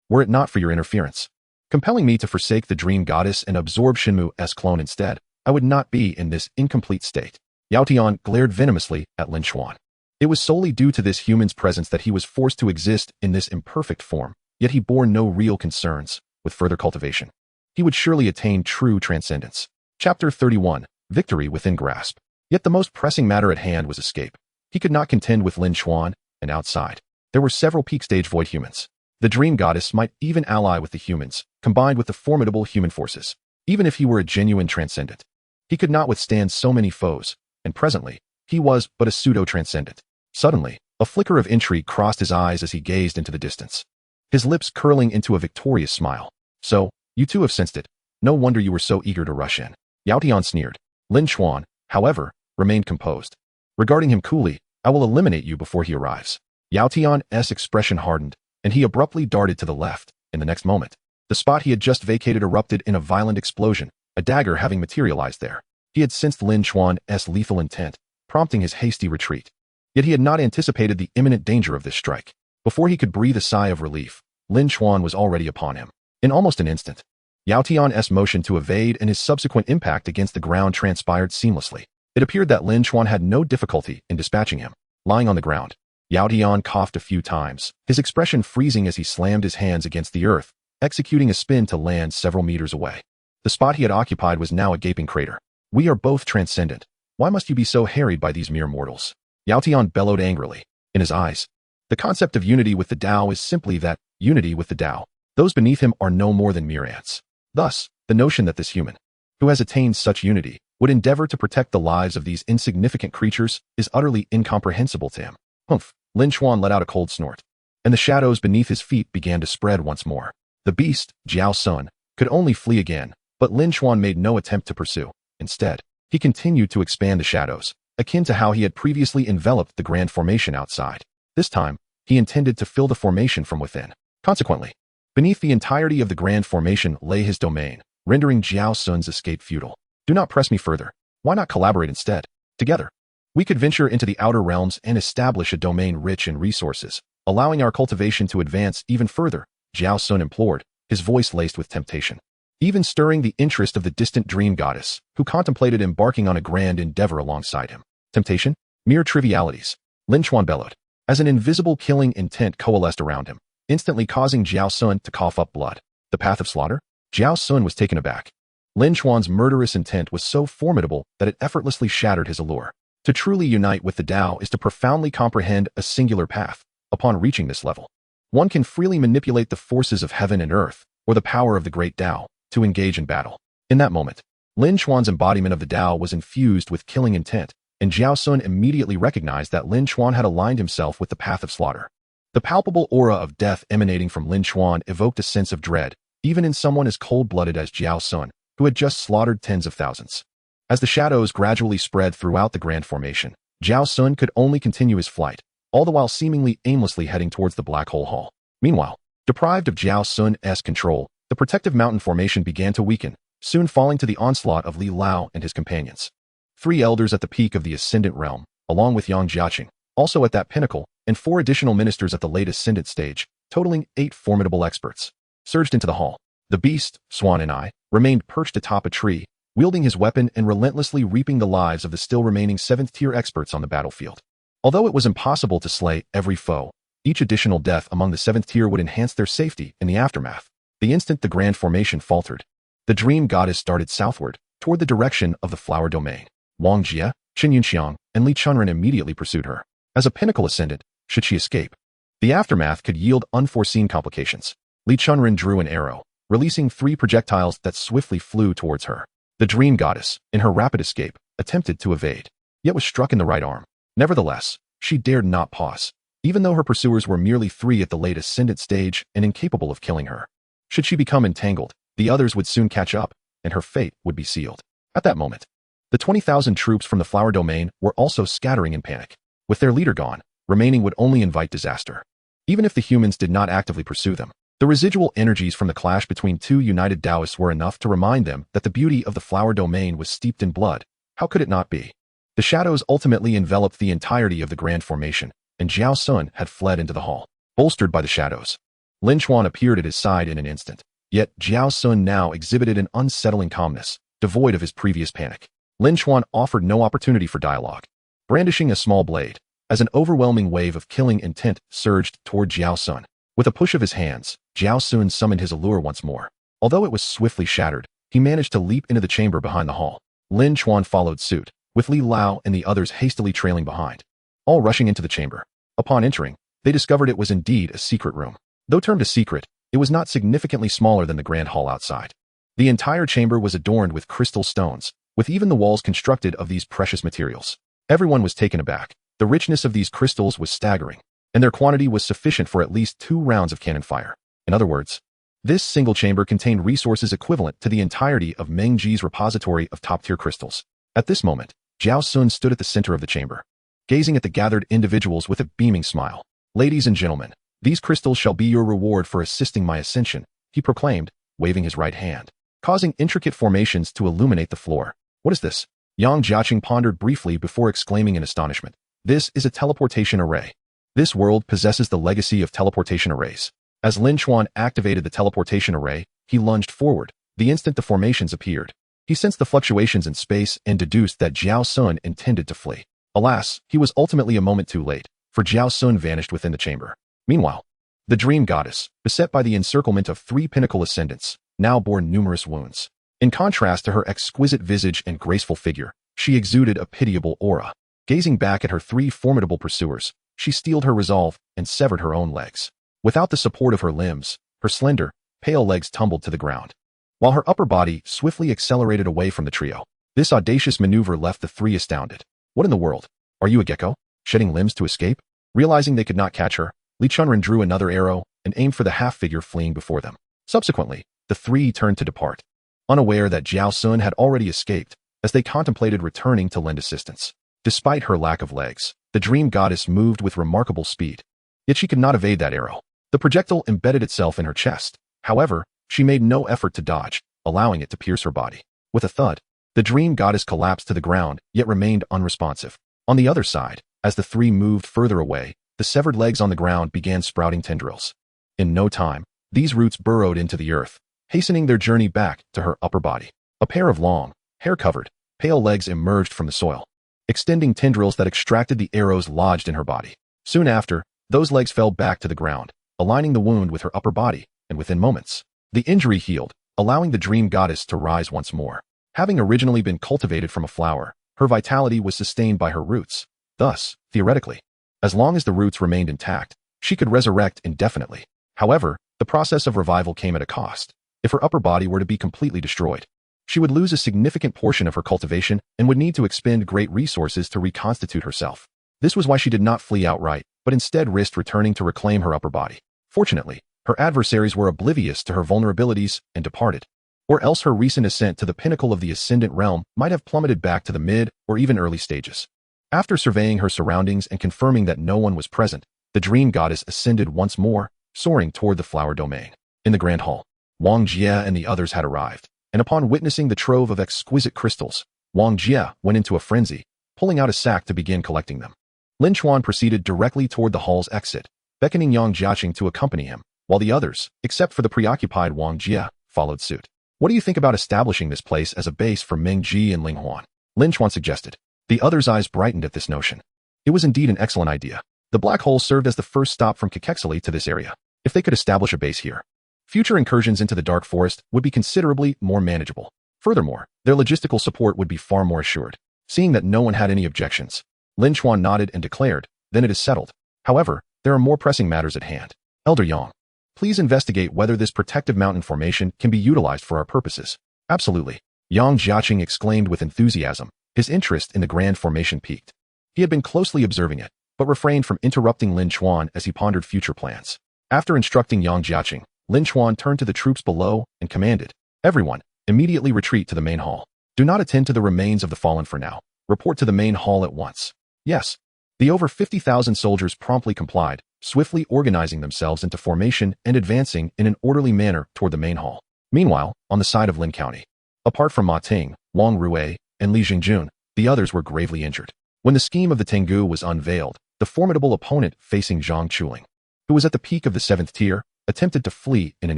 Were it not for your interference, compelling me to forsake the dream goddess and absorb Shenmue's clone instead, I would not be in this incomplete state. Yao Tian glared venomously at Lin Chuan. It was solely due to this human's presence that he was forced to exist in this imperfect form, yet he bore no real concerns. With further cultivation, he would surely attain true transcendence. Chapter 31. Victory within grasp. Yet the most pressing matter at hand was escape. He could not contend with Lin Chuan, and outside, there were several peak-stage void humans. The dream goddess might even ally with the humans, combined with the formidable human forces. Even if he were a genuine transcendent, he could not withstand so many foes, and presently, he was but a pseudo-transcendent. Suddenly, a flicker of intrigue crossed his eyes as he gazed into the distance, his lips curling into a victorious smile. So, you too have sensed it. No wonder you were so eager to rush in. Yao Tian sneered. Lin Chuan, however, remained composed. Regarding him coolly, I will eliminate you before he arrives. Yao Tian's expression hardened, and he abruptly darted to the left. In the next moment, the spot he had just vacated erupted in a violent explosion, a dagger having materialized there. He had sensed Lin Chuan's lethal intent, prompting his hasty retreat. Yet he had not anticipated the imminent danger of this strike. Before he could breathe a sigh of relief, Lin Chuan was already upon him. In almost an instant, Yao Tian's motion to evade and his subsequent impact against the ground transpired seamlessly. It appeared that Lin Chuan had no difficulty in dispatching him. Lying on the ground, Yao Tian coughed a few times, his expression freezing as he slammed his hands against the earth, executing a spin to land several meters away. The spot he had occupied was now a gaping crater. We are both transcendent. Why must you be so harried by these mere mortals? Yao Tian bellowed angrily. In his eyes, the concept of unity with the Tao is simply that, unity with the Tao. Those beneath him are no more than mere ants. Thus, the notion that this human, who has attained such unity, would endeavor to protect the lives of these insignificant creatures is utterly incomprehensible to him. Humph! Lin Chuan let out a cold snort, and the shadows beneath his feet began to spread once more. The beast, Jiao Sun, could only flee again, but Lin Chuan made no attempt to pursue. Instead, he continued to expand the shadows, akin to how he had previously enveloped the grand formation outside. This time, he intended to fill the formation from within. Consequently, beneath the entirety of the grand formation lay his domain, rendering Jiao Sun's escape futile. Do not press me further. Why not collaborate instead? Together, we could venture into the outer realms and establish a domain rich in resources, allowing our cultivation to advance even further, Jiao Sun implored, his voice laced with temptation, even stirring the interest of the distant dream goddess, who contemplated embarking on a grand endeavor alongside him. Temptation? Mere trivialities, Lin Chuan bellowed, as an invisible killing intent coalesced around him, instantly causing Jiao Sun to cough up blood. The path of slaughter? Jiao Sun was taken aback. Lin Chuan's murderous intent was so formidable that it effortlessly shattered his allure. To truly unite with the Tao is to profoundly comprehend a singular path. Upon reaching this level, one can freely manipulate the forces of heaven and earth, or the power of the great Tao, to engage in battle. In that moment, Lin Chuan's embodiment of the Tao was infused with killing intent, and Jiao Sun immediately recognized that Lin Chuan had aligned himself with the path of slaughter. The palpable aura of death emanating from Lin Chuan evoked a sense of dread, even in someone as cold-blooded as Jiao Sun, who had just slaughtered tens of thousands. As the shadows gradually spread throughout the Grand Formation, Jiao Sun could only continue his flight, all the while seemingly aimlessly heading towards the Black Hole Hall. Meanwhile, deprived of Jiao Sun's control, the protective mountain formation began to weaken, soon falling to the onslaught of Li Lao and his companions. 3 elders at the peak of the Ascendant Realm, along with Yang Jiaqing, also at that pinnacle, and 4 additional ministers at the late Ascendant stage, totaling 8 formidable experts, surged into the hall. The beast, Swan and I, remained perched atop a tree, wielding his weapon and relentlessly reaping the lives of the still remaining 7th-tier experts on the battlefield. Although it was impossible to slay every foe, each additional death among the 7th tier would enhance their safety in the aftermath. The instant the Grand Formation faltered, the Dream Goddess started southward, toward the direction of the Flower Domain. Wang Jie, Qin Yunxiang, and Li Chunren immediately pursued her. As a pinnacle ascendant, should she escape, the aftermath could yield unforeseen complications. Li Chunren drew an arrow, releasing 3 projectiles that swiftly flew towards her. The Dream Goddess, in her rapid escape, attempted to evade, yet was struck in the right arm. Nevertheless, she dared not pause, even though her pursuers were merely 3 at the late Ascendant stage and incapable of killing her. Should she become entangled, the others would soon catch up, and her fate would be sealed. At that moment, the 20,000 troops from the Flower Domain were also scattering in panic. With their leader gone, remaining would only invite disaster. Even if the humans did not actively pursue them, the residual energies from the clash between 2 united Taoists were enough to remind them that the beauty of the Flower Domain was steeped in blood. How could it not be? The shadows ultimately enveloped the entirety of the Grand Formation, and Jiao Sun had fled into the hall. Bolstered by the shadows, Lin Chuan appeared at his side in an instant. Yet Jiao Sun now exhibited an unsettling calmness, devoid of his previous panic. Lin Chuan offered no opportunity for dialogue. Brandishing a small blade, as an overwhelming wave of killing intent surged toward Jiao Sun. With a push of his hands, Jiao Sun summoned his allure once more. Although it was swiftly shattered, he managed to leap into the chamber behind the hall. Lin Chuan followed suit, with Li Lao and the others hastily trailing behind, all rushing into the chamber. Upon entering, they discovered it was indeed a secret room. Though termed a secret, it was not significantly smaller than the grand hall outside. The entire chamber was adorned with crystal stones, with even the walls constructed of these precious materials. Everyone was taken aback. The richness of these crystals was staggering, and their quantity was sufficient for at least 2 rounds of cannon fire. In other words, this single chamber contained resources equivalent to the entirety of Meng Ji's repository of top-tier crystals. At this moment, Jiao Sun stood at the center of the chamber, gazing at the gathered individuals with a beaming smile. "Ladies and gentlemen, these crystals shall be your reward for assisting my ascension," he proclaimed, waving his right hand, causing intricate formations to illuminate the floor. "What is this?" Yang Jiaqing pondered briefly before exclaiming in astonishment. "This is a teleportation array. This world possesses the legacy of teleportation arrays." As Lin Chuan activated the teleportation array, he lunged forward. The instant the formations appeared, he sensed the fluctuations in space and deduced that Jiao Sun intended to flee. Alas, he was ultimately a moment too late, for Jiao Sun vanished within the chamber. Meanwhile, the Dream Goddess, beset by the encirclement of 3 pinnacle ascendants, now bore numerous wounds. In contrast to her exquisite visage and graceful figure, she exuded a pitiable aura. Gazing back at her 3 formidable pursuers, she steeled her resolve and severed her own legs. Without the support of her limbs, her slender, pale legs tumbled to the ground, while her upper body swiftly accelerated away from the trio. This audacious maneuver left the 3 astounded. "What in the world? Are you a gecko, shedding limbs to escape?" Realizing they could not catch her, Li Chunren drew another arrow and aimed for the half-figure fleeing before them. Subsequently, the 3 turned to depart, unaware that Jiao Sun had already escaped, as they contemplated returning to lend assistance. Despite her lack of legs, the Dream Goddess moved with remarkable speed. Yet she could not evade that arrow. The projectile embedded itself in her chest. However, she made no effort to dodge, allowing it to pierce her body. With a thud, the Dream Goddess collapsed to the ground, yet remained unresponsive. On the other side, as the 3 moved further away, the severed legs on the ground began sprouting tendrils. In no time, these roots burrowed into the earth, hastening their journey back to her upper body. A pair of long, hair-covered, pale legs emerged from the soil, extending tendrils that extracted the arrows lodged in her body. Soon after, those legs fell back to the ground, aligning the wound with her upper body, and within moments, the injury healed, allowing the Dream Goddess to rise once more. Having originally been cultivated from a flower, her vitality was sustained by her roots. Thus, theoretically, as long as the roots remained intact, she could resurrect indefinitely. However, the process of revival came at a cost. If her upper body were to be completely destroyed, She would lose a significant portion of her cultivation and would need to expend great resources to reconstitute herself. This was why she did not flee outright, but instead risked returning to reclaim her upper body. Fortunately, her adversaries were oblivious to her vulnerabilities and departed. Or else her recent ascent to the pinnacle of the ascendant realm might have plummeted back to the mid or even early stages. After surveying her surroundings and confirming that no one was present, the dream goddess ascended once more, soaring toward the flower domain. In the grand hall, Wang Jie and the others had arrived, and upon witnessing the trove of exquisite crystals, Wang Jie went into a frenzy, pulling out a sack to begin collecting them. Lin Chuan proceeded directly toward the hall's exit, beckoning Yang Jiaqing to accompany him, while the others, except for the preoccupied Wang Jie, followed suit. What do you think about establishing this place as a base for Meng Ji and Ling Huan? Lin Chuan suggested. The others' eyes brightened at this notion. It was indeed an excellent idea. The black hole served as the first stop from Kekexili to this area. If they could establish a base here, future incursions into the dark forest would be considerably more manageable. Furthermore, their logistical support would be far more assured. Seeing that no one had any objections, Lin Chuan nodded and declared, "Then it is settled. However, there are more pressing matters at hand. Elder Yang, please investigate whether this protective mountain formation can be utilized for our purposes." Absolutely. Yang Jiaqing exclaimed with enthusiasm. His interest in the grand formation peaked. He had been closely observing it, but refrained from interrupting Lin Chuan as he pondered future plans. After instructing Yang Jiaqing, Lin Chuan turned to the troops below and commanded, "Everyone, immediately retreat to the main hall. Do not attend to the remains of the fallen for now. Report to the main hall at once." Yes. The over 50,000 soldiers promptly complied, swiftly organizing themselves into formation and advancing in an orderly manner toward the main hall. Meanwhile, on the side of Lin County, apart from Ma Ting, Wang Rui, and Li Jingjun, the others were gravely injured. When the scheme of the Tengu was unveiled, the formidable opponent facing Zhang Chuling, who was at the peak of the 7th tier, attempted to flee in an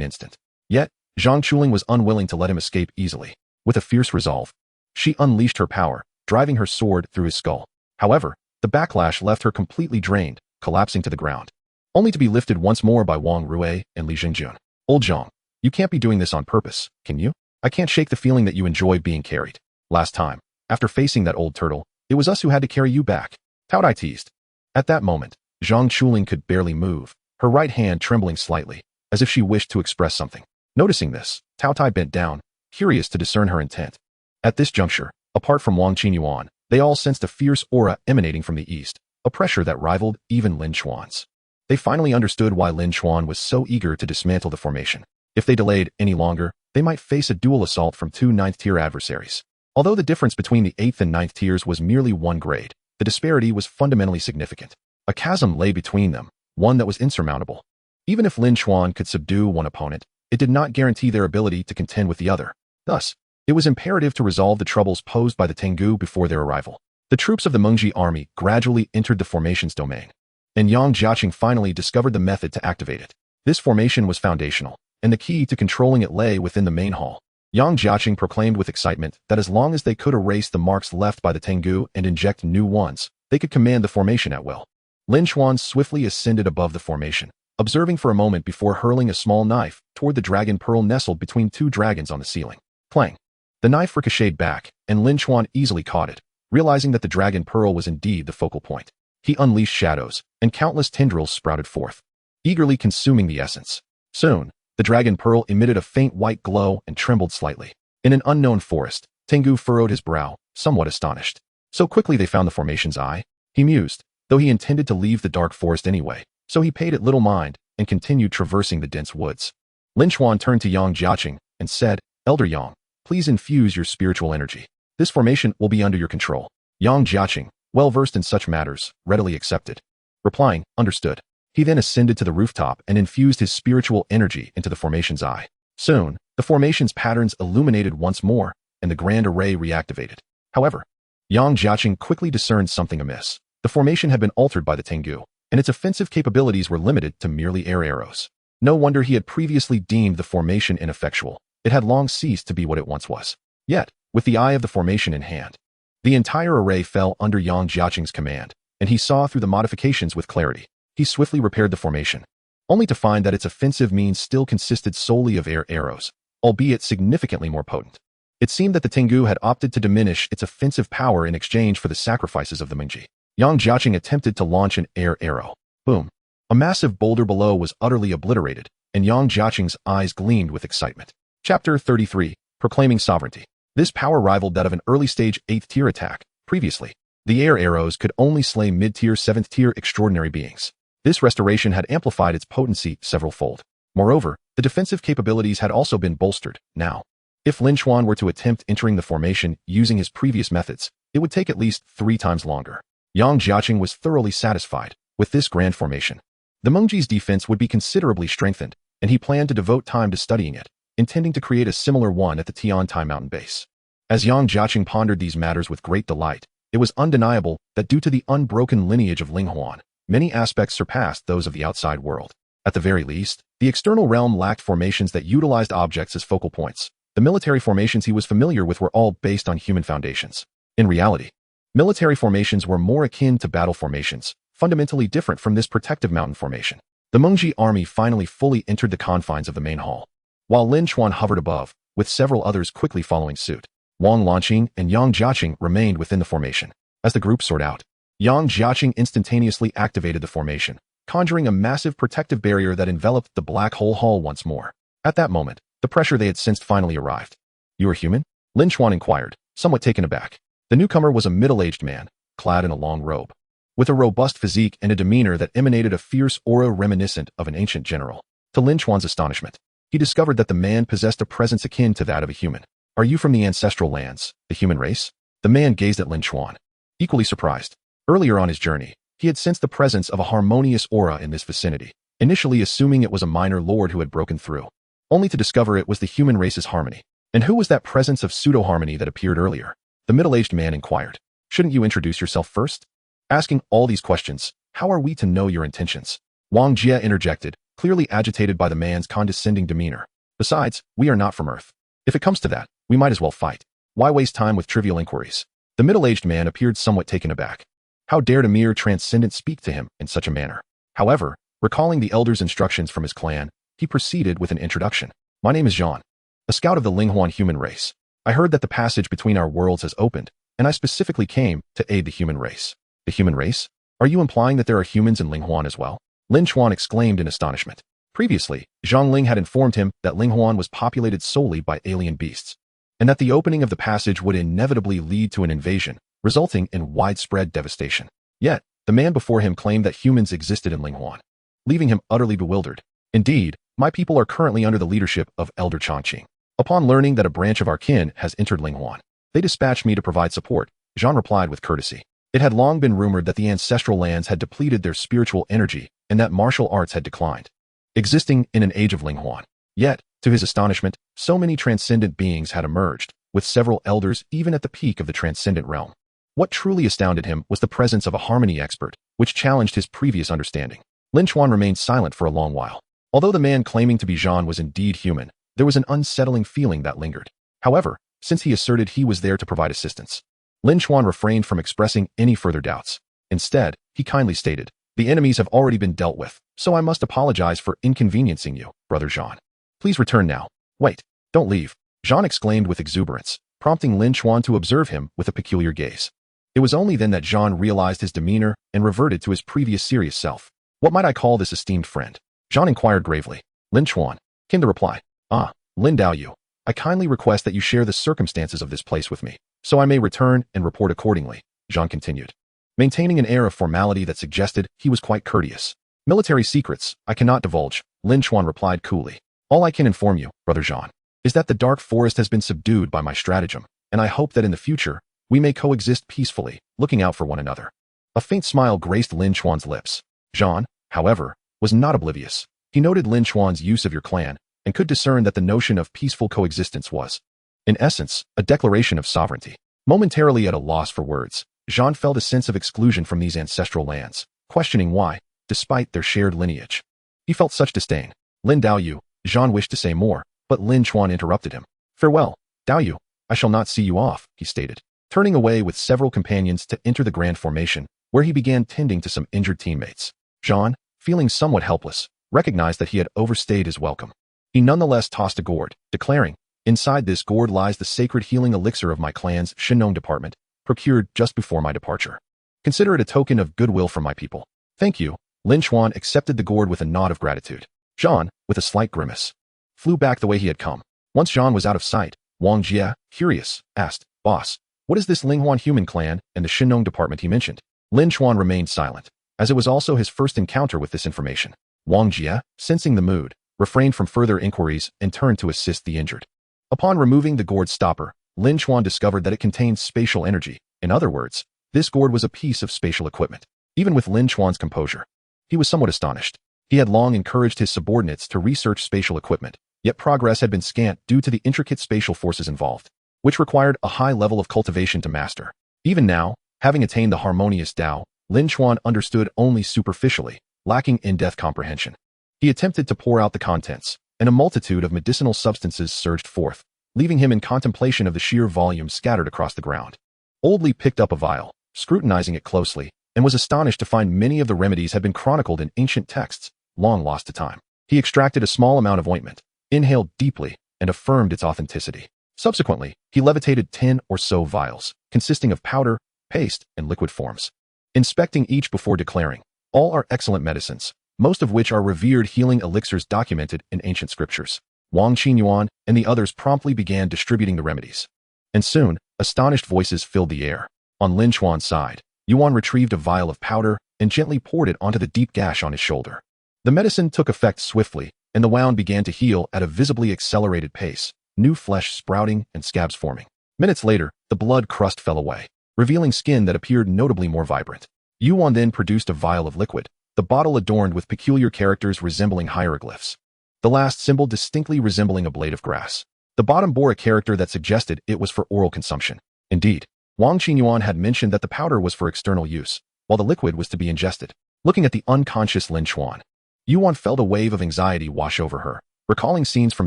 instant. Yet, Zhang Chuling was unwilling to let him escape easily. With a fierce resolve, she unleashed her power, driving her sword through his skull. However, the backlash left her completely drained, collapsing to the ground, only to be lifted once more by Wang Rui and Li Jingjun. "Old Zhang, you can't be doing this on purpose, can you? I can't shake the feeling that you enjoy being carried. Last time, after facing that old turtle, it was us who had to carry you back." Tao Dai teased. At that moment, Zhang Chuling could barely move, her right hand trembling slightly, as if she wished to express something. Noticing this, Tao Tai bent down, curious to discern her intent. At this juncture, apart from Wang Qinyuan, they all sensed a fierce aura emanating from the east, a pressure that rivaled even Lin Chuan's. They finally understood why Lin Chuan was so eager to dismantle the formation. If they delayed any longer, they might face a dual assault from two 9th-tier adversaries. Although the difference between the 8th and 9th tiers was merely one grade, the disparity was fundamentally significant. A chasm lay between them, one that was insurmountable. Even if Lin Chuan could subdue one opponent, it did not guarantee their ability to contend with the other. Thus, it was imperative to resolve the troubles posed by the Tengu before their arrival. The troops of the Mengji army gradually entered the formation's domain, and Yang Jiaqing finally discovered the method to activate it. This formation was foundational, and the key to controlling it lay within the main hall. Yang Jiaqing proclaimed with excitement that as long as they could erase the marks left by the Tengu and inject new ones, they could command the formation at will. Lin Chuan swiftly ascended above the formation, observing for a moment before hurling a small knife toward the dragon pearl nestled between two dragons on the ceiling. Clang! The knife ricocheted back, and Lin Chuan easily caught it, realizing that the dragon pearl was indeed the focal point. He unleashed shadows, and countless tendrils sprouted forth, eagerly consuming the essence. Soon, the dragon pearl emitted a faint white glow and trembled slightly. In an unknown forest, Tengu furrowed his brow, somewhat astonished. So quickly they found the formation's eye? He mused, though he intended to leave the dark forest anyway, so he paid it little mind and continued traversing the dense woods. Lin Chuan turned to Yang Jiaqing and said, "Elder Yang, please infuse your spiritual energy. This formation will be under your control." Yang Jiaqing, well versed in such matters, readily accepted, replying, "Understood." He then ascended to the rooftop and infused his spiritual energy into the formation's eye. Soon, the formation's patterns illuminated once more, and the grand array reactivated. However, Yang Jiaqing quickly discerned something amiss. The formation had been altered by the Tengu, and its offensive capabilities were limited to merely air arrows. No wonder he had previously deemed the formation ineffectual. It had long ceased to be what it once was. Yet, with the eye of the formation in hand, the entire array fell under Yang Jiaqing's command, and he saw through the modifications with clarity. He swiftly repaired the formation, only to find that its offensive means still consisted solely of air arrows, albeit significantly more potent. It seemed that the Tengu had opted to diminish its offensive power in exchange for the sacrifices of the Mengji. Yang Jiaqing attempted to launch an air arrow. Boom! A massive boulder below was utterly obliterated, and Yang Jiaqing's eyes gleamed with excitement. Chapter 33, Proclaiming Sovereignty. This power rivaled that of an early-stage 8th-tier attack. Previously, the air arrows could only slay mid-tier 7th-tier extraordinary beings. This restoration had amplified its potency several-fold. Moreover, the defensive capabilities had also been bolstered. Now, if Lin Chuan were to attempt entering the formation using his previous methods, it would take at least 3 times longer. Yang Jiaqing was thoroughly satisfied with this grand formation. The Mengji's defense would be considerably strengthened, and he planned to devote time to studying it, intending to create a similar one at the Tiantai mountain base. As Yang Jiaqing pondered these matters with great delight, it was undeniable that due to the unbroken lineage of Lin Chuan, many aspects surpassed those of the outside world. At the very least, the external realm lacked formations that utilized objects as focal points. The military formations he was familiar with were all based on human foundations. In reality, military formations were more akin to battle formations, fundamentally different from this protective mountain formation. The Mengji army finally fully entered the confines of the main hall, while Lin Chuan hovered above, with several others quickly following suit. Wang Lanqing and Yang Jiaqing remained within the formation. As the group soared out, Yang Jiaqing instantaneously activated the formation, conjuring a massive protective barrier that enveloped the black hole hall once more. At that moment, the pressure they had sensed finally arrived. "You are human?" Lin Chuan inquired, somewhat taken aback. The newcomer was a middle-aged man, clad in a long robe, with a robust physique and a demeanor that emanated a fierce aura reminiscent of an ancient general. To Lin Chuan's astonishment, he discovered that the man possessed a presence akin to that of a human. "Are you from the ancestral lands, the human race?" The man gazed at Lin Chuan, equally surprised. Earlier on his journey, he had sensed the presence of a harmonious aura in this vicinity, initially assuming it was a minor lord who had broken through, only to discover it was the human race's harmony. And who was that presence of pseudo-harmony that appeared earlier? The middle-aged man inquired. "Shouldn't you introduce yourself first? Asking all these questions, how are we to know your intentions?" Wang Jie interjected, clearly agitated by the man's condescending demeanor. "Besides, we are not from Earth. If it comes to that, we might as well fight. Why waste time with trivial inquiries?" The middle-aged man appeared somewhat taken aback. How dared a mere transcendent speak to him in such a manner? However, recalling the elder's instructions from his clan, he proceeded with an introduction. "My name is Jean, a scout of the Linghuan human race. I heard that the passage between our worlds has opened, and I specifically came to aid the human race." "The human race? Are you implying that there are humans in Linghuan as well?" Lin Chuan exclaimed in astonishment. Previously, Zhang Ling had informed him that Linghuan was populated solely by alien beasts, and that the opening of the passage would inevitably lead to an invasion, resulting in widespread devastation. Yet, the man before him claimed that humans existed in Linghuan, leaving him utterly bewildered. "Indeed, my people are currently under the leadership of Elder Changqing. Upon learning that a branch of our kin has entered Linghuan, they dispatched me to provide support," Zhang replied with courtesy. It had long been rumored that the ancestral lands had depleted their spiritual energy and that martial arts had declined, existing in an age of Linghuan. Yet, to his astonishment, so many transcendent beings had emerged, with several elders even at the peak of the transcendent realm. What truly astounded him was the presence of a harmony expert, which challenged his previous understanding. Lin Chuan remained silent for a long while. Although the man claiming to be Jean was indeed human, there was an unsettling feeling that lingered. However, since he asserted he was there to provide assistance, Lin Chuan refrained from expressing any further doubts. Instead, he kindly stated, "The enemies have already been dealt with, so I must apologize for inconveniencing you, Brother Jean. Please return now." "Wait, don't leave," Jean exclaimed with exuberance, prompting Lin Chuan to observe him with a peculiar gaze. It was only then that Jean realized his demeanor and reverted to his previous serious self. "What might I call this esteemed friend?" Jean inquired gravely. "Lin Chuan," came the reply. "Ah, Lin Daoyu, I kindly request that you share the circumstances of this place with me, so I may return and report accordingly," Jean continued, maintaining an air of formality that suggested he was quite courteous. "Military secrets I cannot divulge," Lin Chuan replied coolly. "All I can inform you, Brother Jean, is that the dark forest has been subdued by my stratagem, and I hope that in the future, we may coexist peacefully, looking out for one another." A faint smile graced Lin Chuan's lips. Jean, however, was not oblivious. He noted Lin Chuan's use of your clan, and could discern that the notion of peaceful coexistence was, in essence, a declaration of sovereignty. Momentarily at a loss for words, Jean felt a sense of exclusion from these ancestral lands, questioning why, despite their shared lineage, he felt such disdain. "Lin Daoyu," Jean wished to say more, but Lin Chuan interrupted him. "Farewell, Daoyu, I shall not see you off," he stated, turning away with several companions to enter the grand formation, where he began tending to some injured teammates. Jean, feeling somewhat helpless, recognized that he had overstayed his welcome. He nonetheless tossed a gourd, declaring, "Inside this gourd lies the sacred healing elixir of my clan's Shinong department, procured just before my departure. Consider it a token of goodwill from my people." "Thank you." Lin Chuan accepted the gourd with a nod of gratitude. Jean, with a slight grimace, flew back the way he had come. Once Jean was out of sight, Wang Jie, curious, asked, "Boss, what is this Linghuan human clan and the Shinong department he mentioned?" Lin Chuan remained silent, as it was also his first encounter with this information. Wang Jie, sensing the mood, refrained from further inquiries and turned to assist the injured. Upon removing the gourd stopper, Lin Chuan discovered that it contained spatial energy. In other words, this gourd was a piece of spatial equipment. Even with Lin Chuan's composure, he was somewhat astonished. He had long encouraged his subordinates to research spatial equipment, yet progress had been scant due to the intricate spatial forces involved, which required a high level of cultivation to master. Even now, having attained the harmonious Tao, Lin Chuan understood only superficially, lacking in-depth comprehension. He attempted to pour out the contents, and a multitude of medicinal substances surged forth, leaving him in contemplation of the sheer volume scattered across the ground. Oldly picked up a vial, scrutinizing it closely, and was astonished to find many of the remedies had been chronicled in ancient texts, long lost to time. He extracted a small amount of ointment, inhaled deeply, and affirmed its authenticity. Subsequently, he levitated 10 or so vials, consisting of powder, paste, and liquid forms. Inspecting each before declaring, "All are excellent medicines, most of which are revered healing elixirs documented in ancient scriptures." Wang Qinyuan and the others promptly began distributing the remedies. And soon, astonished voices filled the air. On Lin Chuan's side, Yuan retrieved a vial of powder and gently poured it onto the deep gash on his shoulder. The medicine took effect swiftly, and the wound began to heal at a visibly accelerated pace, new flesh sprouting and scabs forming. Minutes later, the blood crust fell away, revealing skin that appeared notably more vibrant. Yuan then produced a vial of liquid, the bottle adorned with peculiar characters resembling hieroglyphs. The last symbol distinctly resembling a blade of grass. The bottom bore a character that suggested it was for oral consumption. Indeed, Wang Qinyuan had mentioned that the powder was for external use, while the liquid was to be ingested. Looking at the unconscious Lin Chuan, Yuan felt a wave of anxiety wash over her, recalling scenes from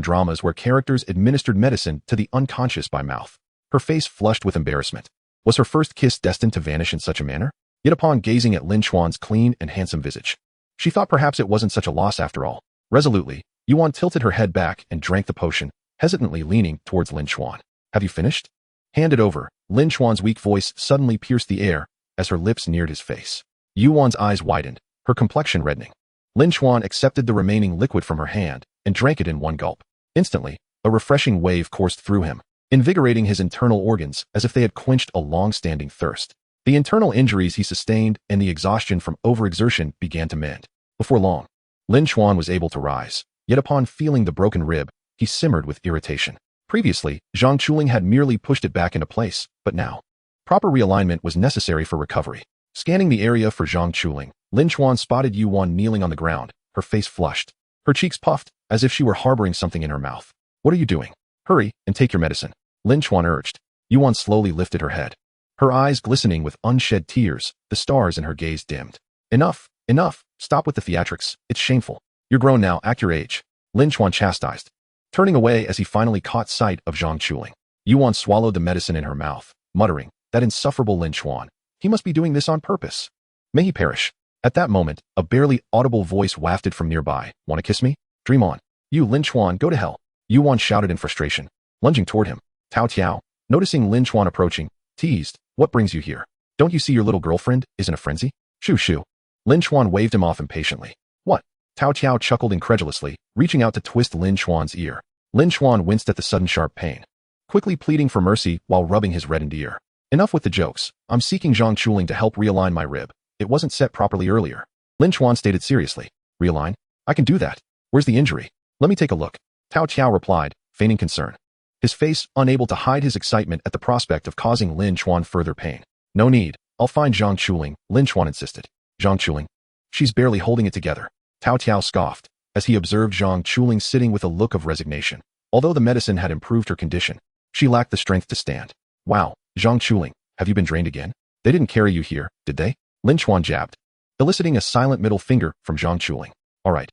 dramas where characters administered medicine to the unconscious by mouth. Her face flushed with embarrassment. Was her first kiss destined to vanish in such a manner? Yet upon gazing at Lin Chuan's clean and handsome visage, she thought perhaps it wasn't such a loss after all. Resolutely, Yuan tilted her head back and drank the potion, hesitantly leaning towards Lin Chuan. "Have you finished?" "Hand it over." Lin Chuan's weak voice suddenly pierced the air as her lips neared his face. Yuan's eyes widened, her complexion reddening. Lin Chuan accepted the remaining liquid from her hand and drank it in one gulp. Instantly, a refreshing wave coursed through him, invigorating his internal organs as if they had quenched a long-standing thirst. The internal injuries he sustained and the exhaustion from overexertion began to mend. Before long, Lin Chuan was able to rise, yet upon feeling the broken rib, he simmered with irritation. Previously, Zhang Chuling had merely pushed it back into place, but now, proper realignment was necessary for recovery. Scanning the area for Zhang Chuling, Lin Chuan spotted Yuan kneeling on the ground, her face flushed, her cheeks puffed, as if she were harboring something in her mouth. "What are you doing? Hurry and take your medicine," Lin Chuan urged. Yuan slowly lifted her head, her eyes glistening with unshed tears, the stars in her gaze dimmed. "Enough, enough, stop with the theatrics, it's shameful. You're grown now, act your age," Lin Chuan chastised, turning away as he finally caught sight of Zhang Chuling. Yuan swallowed the medicine in her mouth, muttering, "That insufferable Lin Chuan. He must be doing this on purpose. May he perish." At that moment, a barely audible voice wafted from nearby. "Want to kiss me? Dream on. You, Lin Chuan, go to hell." Yuan shouted in frustration, lunging toward him. Tao Tiao, noticing Lin Chuan approaching, teased, "What brings you here? Don't you see your little girlfriend is in a frenzy?" "Shoo shoo." Lin Chuan waved him off impatiently. "What?" Tao Tiao chuckled incredulously, reaching out to twist Lin Chuan's ear. Lin Chuan winced at the sudden sharp pain, quickly pleading for mercy while rubbing his reddened ear. "Enough with the jokes. I'm seeking Zhang Chuling to help realign my rib. It wasn't set properly earlier." Lin Chuan stated seriously. "Realign? I can do that. Where's the injury? Let me take a look." Tao Tiao replied, feigning concern, his face unable to hide his excitement at the prospect of causing Lin Chuan further pain. "No need. I'll find Zhang Chuling," Lin Chuan insisted. "Zhang Chuling? She's barely holding it together." Tao Tiao scoffed, as he observed Zhang Chuling sitting with a look of resignation. Although the medicine had improved her condition, she lacked the strength to stand. "Wow, Zhang Chuling, have you been drained again? They didn't carry you here, did they?" Lin Chuan jabbed, eliciting a silent middle finger from Zhang Chuling. All right,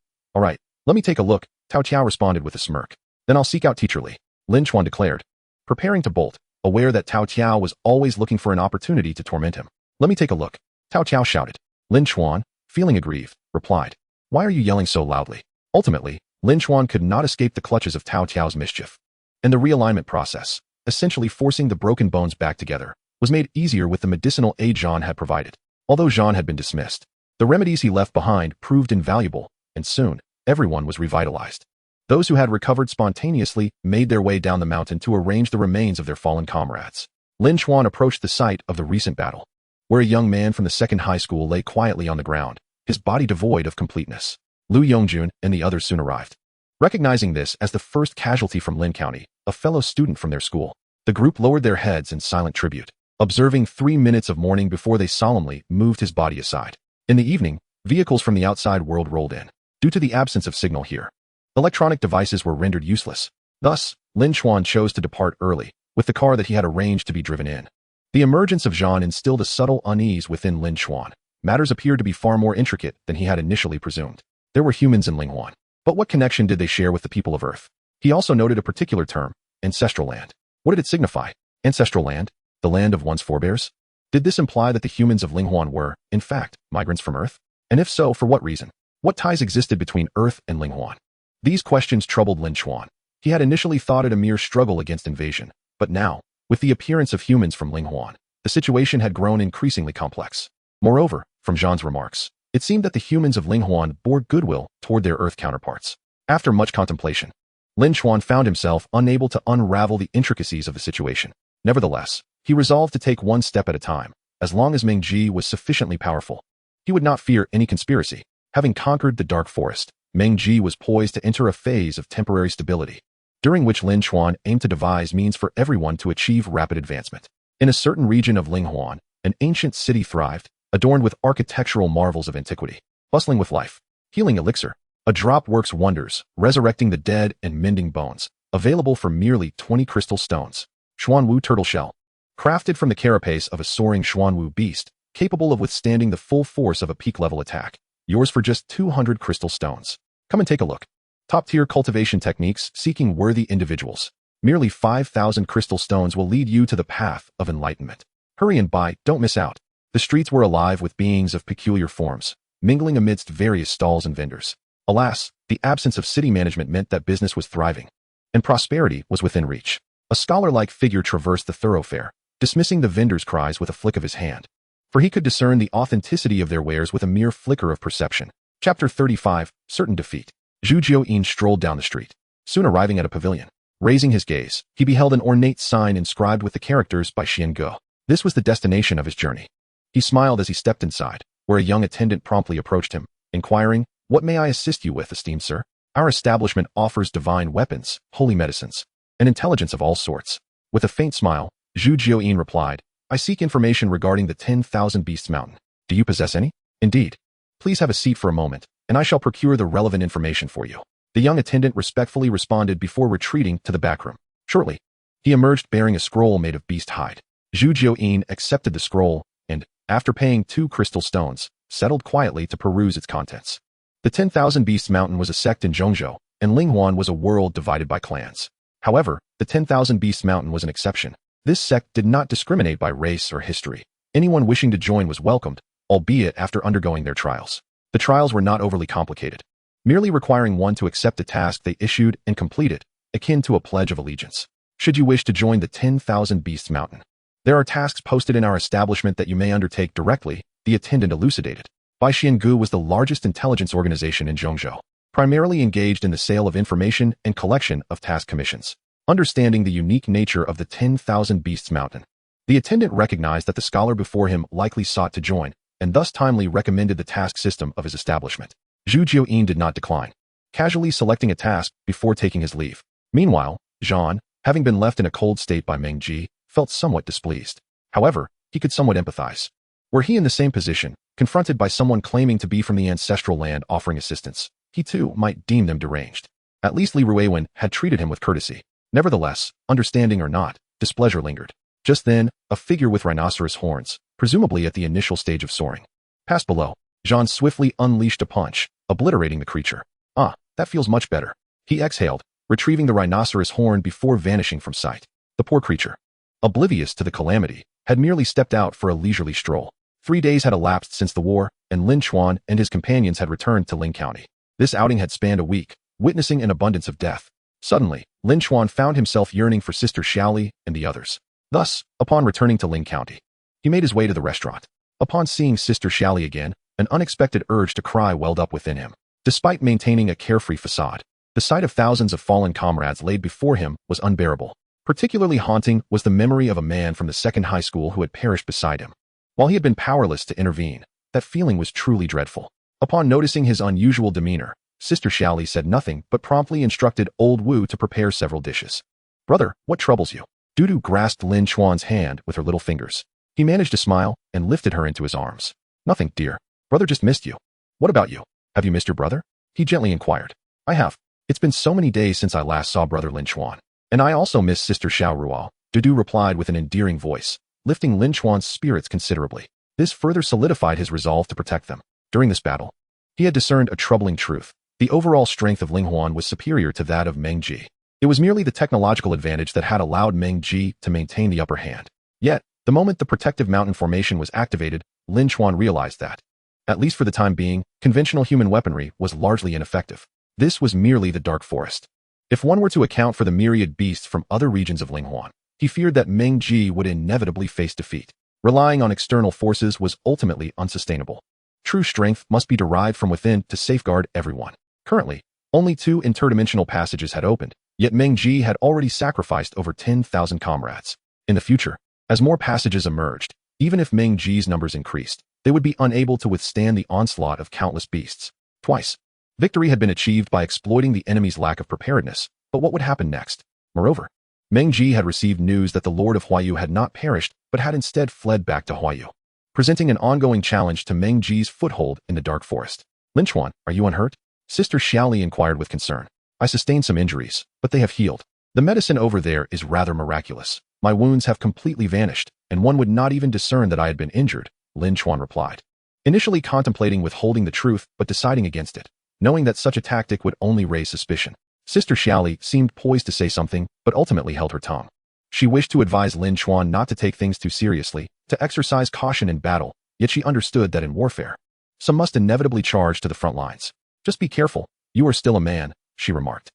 let me take a look," Tao Tiao responded with a smirk. "Then I'll seek out Teacher Li," Lin Chuan declared, preparing to bolt, aware that Tao Tiao was always looking for an opportunity to torment him. "Let me take a look," Tao Tiao shouted. Lin Chuan, feeling aggrieved, replied, "Why are you yelling so loudly?" Ultimately, Lin Chuan could not escape the clutches of Tao Tiao's mischief, and the realignment process, essentially forcing the broken bones back together, was made easier with the medicinal aid Jean had provided. Although Jean had been dismissed, the remedies he left behind proved invaluable, and soon, everyone was revitalized. Those who had recovered spontaneously made their way down the mountain to arrange the remains of their fallen comrades. Lin Chuan approached the site of the recent battle, where a young man from the second high school lay quietly on the ground, his body devoid of completeness. Liu Yongjun and the others soon arrived. Recognizing this as the first casualty from Lin County, a fellow student from their school, the group lowered their heads in silent tribute, observing 3 minutes of mourning before they solemnly moved his body aside. In the evening, vehicles from the outside world rolled in. Due to the absence of signal here, electronic devices were rendered useless. Thus, Lin Chuan chose to depart early, with the car that he had arranged to be driven in. The emergence of Jean instilled a subtle unease within Lin Chuan. Matters appeared to be far more intricate than he had initially presumed. There were humans in Linghuan, but what connection did they share with the people of Earth? He also noted a particular term, ancestral land. What did it signify? Ancestral land? The land of one's forebears? Did this imply that the humans of Linghuan were, in fact, migrants from Earth? And if so, for what reason? What ties existed between Earth and Linghuan? These questions troubled Lin Chuan. He had initially thought it a mere struggle against invasion, but now, with the appearance of humans from Linghuan, the situation had grown increasingly complex. Moreover, from Jean's remarks, it seemed that the humans of Linghuan bore goodwill toward their Earth counterparts. After much contemplation, Lin Chuan found himself unable to unravel the intricacies of the situation. Nevertheless, he resolved to take one step at a time. As long as Meng Ji was sufficiently powerful, he would not fear any conspiracy. Having conquered the dark forest, Meng Ji was poised to enter a phase of temporary stability, during which Lin Chuan aimed to devise means for everyone to achieve rapid advancement. In a certain region of Linghuan, an ancient city thrived, adorned with architectural marvels of antiquity, bustling with life. Healing elixir. A drop works wonders, resurrecting the dead and mending bones. Available for merely 20 crystal stones. Xuanwu turtle shell. Crafted from the carapace of a soaring Xuanwu beast, capable of withstanding the full force of a peak-level attack. Yours for just 200 crystal stones. Come and take a look. Top-tier cultivation techniques seeking worthy individuals. Merely 5,000 crystal stones will lead you to the path of enlightenment. Hurry and buy, don't miss out. The streets were alive with beings of peculiar forms, mingling amidst various stalls and vendors. Alas, the absence of city management meant that business was thriving, and prosperity was within reach. A scholar-like figure traversed the thoroughfare, dismissing the vendors' cries with a flick of his hand, for he could discern the authenticity of their wares with a mere flicker of perception. Chapter 35, Certain Defeat. Zhu Jiuyin strolled down the street, soon arriving at a pavilion. Raising his gaze, he beheld an ornate sign inscribed with the characters by Xian Ge. This was the destination of his journey. He smiled as he stepped inside, where a young attendant promptly approached him, inquiring, "What may I assist you with, esteemed sir? Our establishment offers divine weapons, holy medicines, and intelligence of all sorts." With a faint smile, Zhu Jiuyin replied, "I seek information regarding the 10,000 Beasts Mountain. Do you possess any?" "Indeed. Please have a seat for a moment, and I shall procure the relevant information for you." The young attendant respectfully responded before retreating to the back room. Shortly, he emerged bearing a scroll made of beast hide. Zhu Jiuyin accepted the scroll, and, after paying 2 crystal stones, settled quietly to peruse its contents. The 10,000 Beasts Mountain was a sect in Zhongzhou, and Linghuan was a world divided by clans. However, the 10,000 Beasts Mountain was an exception. This sect did not discriminate by race or history. Anyone wishing to join was welcomed, albeit after undergoing their trials. The trials were not overly complicated, merely requiring one to accept a task they issued and complete it, akin to a pledge of allegiance. Should you wish to join the 10,000 Beasts Mountain, there are tasks posted in our establishment that you may undertake directly, the attendant elucidated. Bai Xiangu was the largest intelligence organization in Zhongzhou, primarily engaged in the sale of information and collection of task commissions. Understanding the unique nature of the 10,000 Beasts Mountain, the attendant recognized that the scholar before him likely sought to join, and thus timely recommended the task system of his establishment. Zhu Jiuyin did not decline, casually selecting a task before taking his leave. Meanwhile, Jean, having been left in a cold state by Meng Ji, felt somewhat displeased. However, he could somewhat empathize. Were he in the same position, confronted by someone claiming to be from the ancestral land offering assistance, he too might deem them deranged. At least Li Ruiwen had treated him with courtesy. Nevertheless, understanding or not, displeasure lingered. Just then, a figure with rhinoceros horns, presumably at the initial stage of soaring, passed below. Jean swiftly unleashed a punch, obliterating the creature. "Ah, that feels much better." He exhaled, retrieving the rhinoceros horn before vanishing from sight. The poor creature, oblivious to the calamity, had merely stepped out for a leisurely stroll. 3 days had elapsed since the war, and Lin Chuan and his companions had returned to Ling County. This outing had spanned a week, witnessing an abundance of death. Suddenly, Lin Chuan found himself yearning for Sister Xiaoli and the others. Thus, upon returning to Ling County, he made his way to the restaurant. Upon seeing Sister Xiaoli again, an unexpected urge to cry welled up within him. Despite maintaining a carefree facade, the The sight of thousands of fallen comrades laid before him was unbearable. Particularly haunting was the memory of a man from the second high school who had perished beside him. While he had been powerless to intervene, that feeling was truly dreadful. Upon noticing his unusual demeanor, Sister Xiaoli said nothing but promptly instructed Old Wu to prepare several dishes. "Brother, what troubles you?" Dudu grasped Lin Chuan's hand with her little fingers. He managed a smile and lifted her into his arms. "Nothing, dear. Brother just missed you." "What about you? Have you missed your brother?" he gently inquired. "I have. It's been so many days since I last saw brother Lin Chuan. And I also miss Sister Xiao Ruo," Dudu replied with an endearing voice, lifting Lin Chuan's spirits considerably. This further solidified his resolve to protect them. During this battle, he had discerned a troubling truth. The overall strength of Ling Huan was superior to that of Meng Ji. It was merely the technological advantage that had allowed Meng Ji to maintain the upper hand. Yet, the moment the protective mountain formation was activated, Lin Chuan realized that, at least for the time being, conventional human weaponry was largely ineffective. This was merely the dark forest. If one were to account for the myriad beasts from other regions of Ling Huan, he feared that Meng Ji would inevitably face defeat. Relying on external forces was ultimately unsustainable. True strength must be derived from within to safeguard everyone. Currently, only 2 interdimensional passages had opened, yet Meng Ji had already sacrificed over 10,000 comrades. In the future, as more passages emerged, even if Meng Ji's numbers increased, they would be unable to withstand the onslaught of countless beasts. Twice, victory had been achieved by exploiting the enemy's lack of preparedness, but what would happen next? Moreover, Meng Ji had received news that the Lord of Huayu had not perished, but had instead fled back to Huayu, presenting an ongoing challenge to Meng Ji's foothold in the dark forest. "Lin Chuan, are you unhurt?" Sister Xiaoli inquired with concern. "I sustained some injuries, but they have healed. The medicine over there is rather miraculous. My wounds have completely vanished, and one would not even discern that I had been injured," Lin Chuan replied, initially contemplating withholding the truth but deciding against it, knowing that such a tactic would only raise suspicion. Sister Xiaoli seemed poised to say something, but ultimately held her tongue. She wished to advise Lin Chuan not to take things too seriously, to exercise caution in battle, yet she understood that in warfare, some must inevitably charge to the front lines. "Just be careful, you are still a man," she remarked.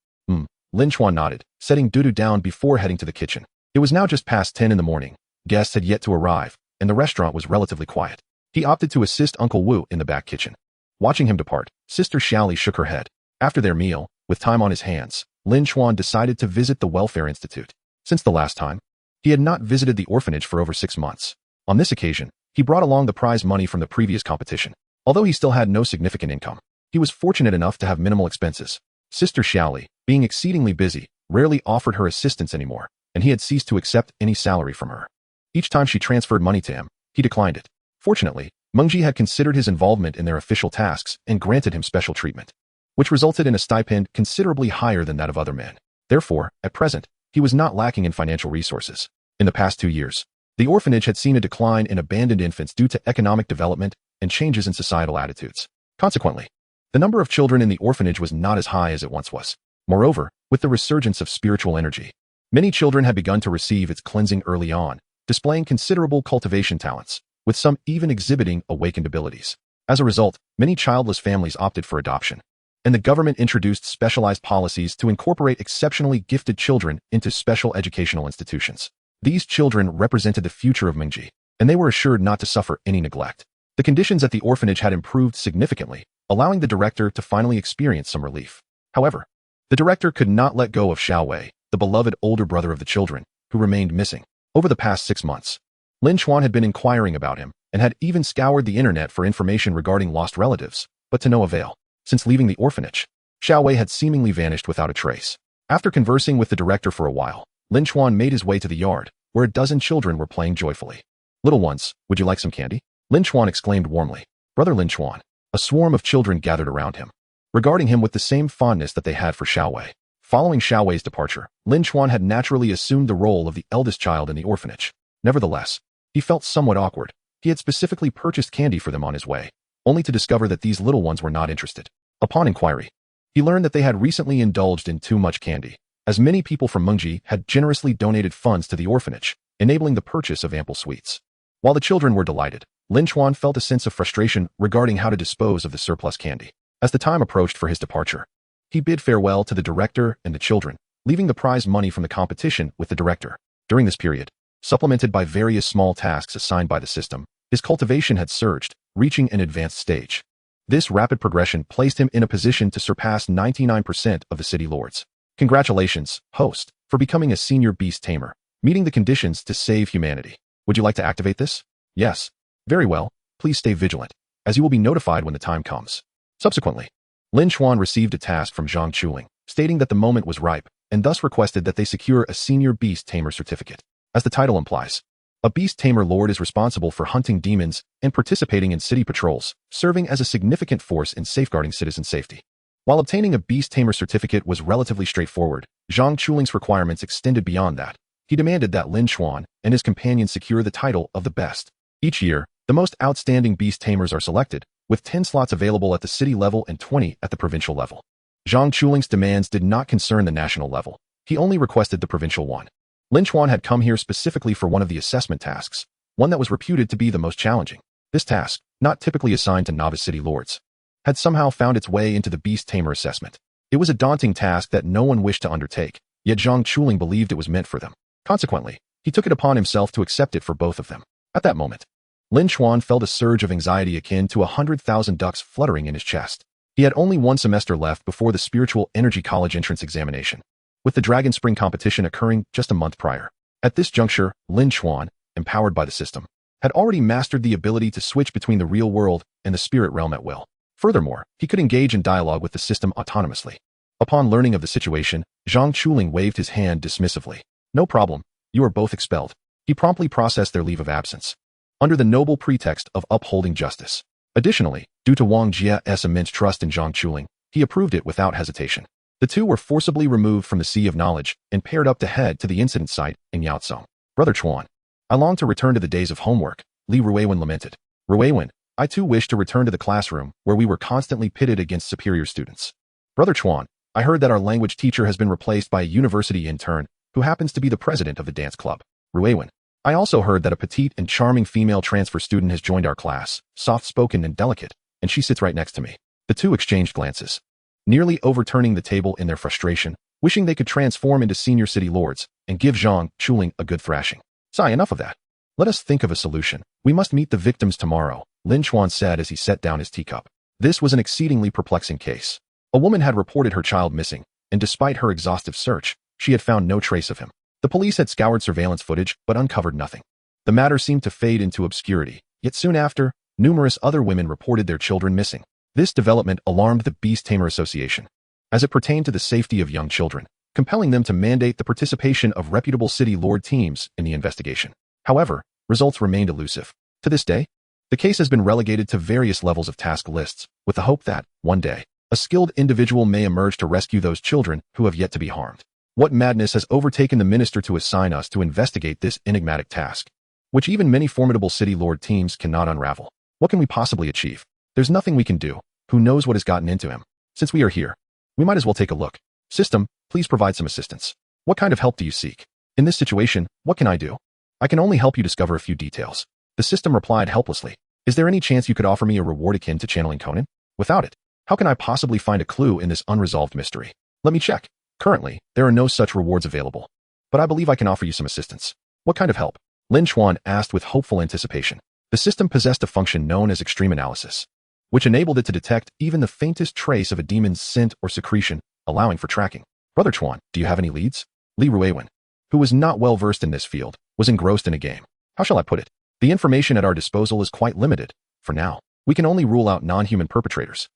Lin Chuan nodded, setting Dudu down before heading to the kitchen. It was now just past 10 in the morning. Guests had yet to arrive, and the restaurant was relatively quiet. He opted to assist Uncle Wu in the back kitchen. Watching him depart, Sister Xiaoli shook her head. After their meal, with time on his hands, Lin Chuan decided to visit the Welfare Institute. Since the last time, he had not visited the orphanage for over 6 months. On this occasion, he brought along the prize money from the previous competition. Although he still had no significant income, he was fortunate enough to have minimal expenses. Sister Xiaoli, being exceedingly busy, rarely offered her assistance anymore, and he had ceased to accept any salary from her. Each time she transferred money to him, he declined it. Fortunately, Meng Ji had considered his involvement in their official tasks and granted him special treatment, which resulted in a stipend considerably higher than that of other men. Therefore, at present, he was not lacking in financial resources. In the past 2 years, the orphanage had seen a decline in abandoned infants due to economic development and changes in societal attitudes. Consequently, the number of children in the orphanage was not as high as it once was. Moreover, with the resurgence of spiritual energy, many children had begun to receive its cleansing early on, displaying considerable cultivation talents, with some even exhibiting awakened abilities. As a result, many childless families opted for adoption, and the government introduced specialized policies to incorporate exceptionally gifted children into special educational institutions. These children represented the future of Mengji, and they were assured not to suffer any neglect. The conditions at the orphanage had improved significantly, allowing the director to finally experience some relief. However, the director could not let go of Xiao Wei, the beloved older brother of the children, who remained missing. Over the past 6 months, Lin Chuan had been inquiring about him, and had even scoured the internet for information regarding lost relatives, but to no avail. Since leaving the orphanage, Xiao Wei had seemingly vanished without a trace. After conversing with the director for a while, Lin Chuan made his way to the yard, where a dozen children were playing joyfully. "Little ones, would you like some candy?" Lin Chuan exclaimed warmly. "Brother Lin Chuan." A swarm of children gathered around him, regarding him with the same fondness that they had for Xiao Wei. Following Xiao Wei's departure, Lin Chuan had naturally assumed the role of the eldest child in the orphanage. Nevertheless, he felt somewhat awkward. He had specifically purchased candy for them on his way, only to discover that these little ones were not interested. Upon inquiry, he learned that they had recently indulged in too much candy, as many people from Mengji had generously donated funds to the orphanage, enabling the purchase of ample sweets. While the children were delighted, Lin Chuan felt a sense of frustration regarding how to dispose of the surplus candy. As the time approached for his departure, he bid farewell to the director and the children, leaving the prize money from the competition with the director. During this period, supplemented by various small tasks assigned by the system, his cultivation had surged, reaching an advanced stage. This rapid progression placed him in a position to surpass 99% of the city lords. Congratulations, host, for becoming a senior beast tamer, meeting the conditions to save humanity. Would you like to activate this? Yes. Very well, please stay vigilant, as you will be notified when the time comes. Subsequently, Lin Chuan received a task from Zhang Chuling, stating that the moment was ripe, and thus requested that they secure a senior beast tamer certificate. As the title implies, a beast tamer lord is responsible for hunting demons and participating in city patrols, serving as a significant force in safeguarding citizen safety. While obtaining a beast tamer certificate was relatively straightforward, Zhang Chuling's requirements extended beyond that. He demanded that Lin Chuan and his companions secure the title of the best. Each year, the most outstanding beast tamers are selected, with 10 slots available at the city level and 20 at the provincial level. Zhang Chuling's demands did not concern the national level. He only requested the provincial one. Lin Chuan had come here specifically for one of the assessment tasks, one that was reputed to be the most challenging. This task, not typically assigned to novice city lords, had somehow found its way into the beast tamer assessment. It was a daunting task that no one wished to undertake, yet Zhang Chuling believed it was meant for them. Consequently, he took it upon himself to accept it for both of them. At that moment, Lin Chuan felt a surge of anxiety akin to 100,000 ducks fluttering in his chest. He had only one semester left before the Spiritual Energy College entrance examination, with the Dragon Spring competition occurring just a month prior. At this juncture, Lin Chuan, empowered by the system, had already mastered the ability to switch between the real world and the spirit realm at will. Furthermore, he could engage in dialogue with the system autonomously. Upon learning of the situation, Zhang Chuling waved his hand dismissively. No problem, you are both expelled. He promptly processed their leave of absence, under the noble pretext of upholding justice. Additionally, due to Wang Jie's immense trust in Zhang Chuling, he approved it without hesitation. The two were forcibly removed from the Sea of Knowledge and paired up to head to the incident site in Yaotsong. Brother Chuan, I long to return to the days of homework, Li Ruiwen lamented. Ruiwen, I too wish to return to the classroom where we were constantly pitted against superior students. Brother Chuan, I heard that our language teacher has been replaced by a university intern who happens to be the president of the dance club. Ruiwen, I also heard that a petite and charming female transfer student has joined our class, soft-spoken and delicate, and she sits right next to me. The two exchanged glances, nearly overturning the table in their frustration, wishing they could transform into senior city lords and give Zhang Chuling a good thrashing. Sigh, enough of that. Let us think of a solution. We must meet the victims tomorrow, Lin Chuan said as he set down his teacup. This was an exceedingly perplexing case. A woman had reported her child missing, and despite her exhaustive search, she had found no trace of him. The police had scoured surveillance footage but uncovered nothing. The matter seemed to fade into obscurity, yet soon after, numerous other women reported their children missing. This development alarmed the Beast Tamer Association, as it pertained to the safety of young children, compelling them to mandate the participation of reputable city lord teams in the investigation. However, results remained elusive. To this day, the case has been relegated to various levels of task lists, with the hope that, one day, a skilled individual may emerge to rescue those children who have yet to be harmed. What madness has overtaken the minister to assign us to investigate this enigmatic task, which even many formidable city lord teams cannot unravel? What can we possibly achieve? There's nothing we can do. Who knows what has gotten into him? Since we are here, we might as well take a look. System, please provide some assistance. What kind of help do you seek? In this situation, what can I do? I can only help you discover a few details. The system replied helplessly. Is there any chance you could offer me a reward akin to channeling Conan? Without it, how can I possibly find a clue in this unresolved mystery? Let me check. Currently, there are no such rewards available, but I believe I can offer you some assistance. What kind of help? Lin Chuan asked with hopeful anticipation. The system possessed a function known as extreme analysis, which enabled it to detect even the faintest trace of a demon's scent or secretion, allowing for tracking. Brother Chuan, do you have any leads? Li Ruiwen, who was not well versed in this field, was engrossed in a game. How shall I put it? The information at our disposal is quite limited. For now, we can only rule out non-human perpetrators.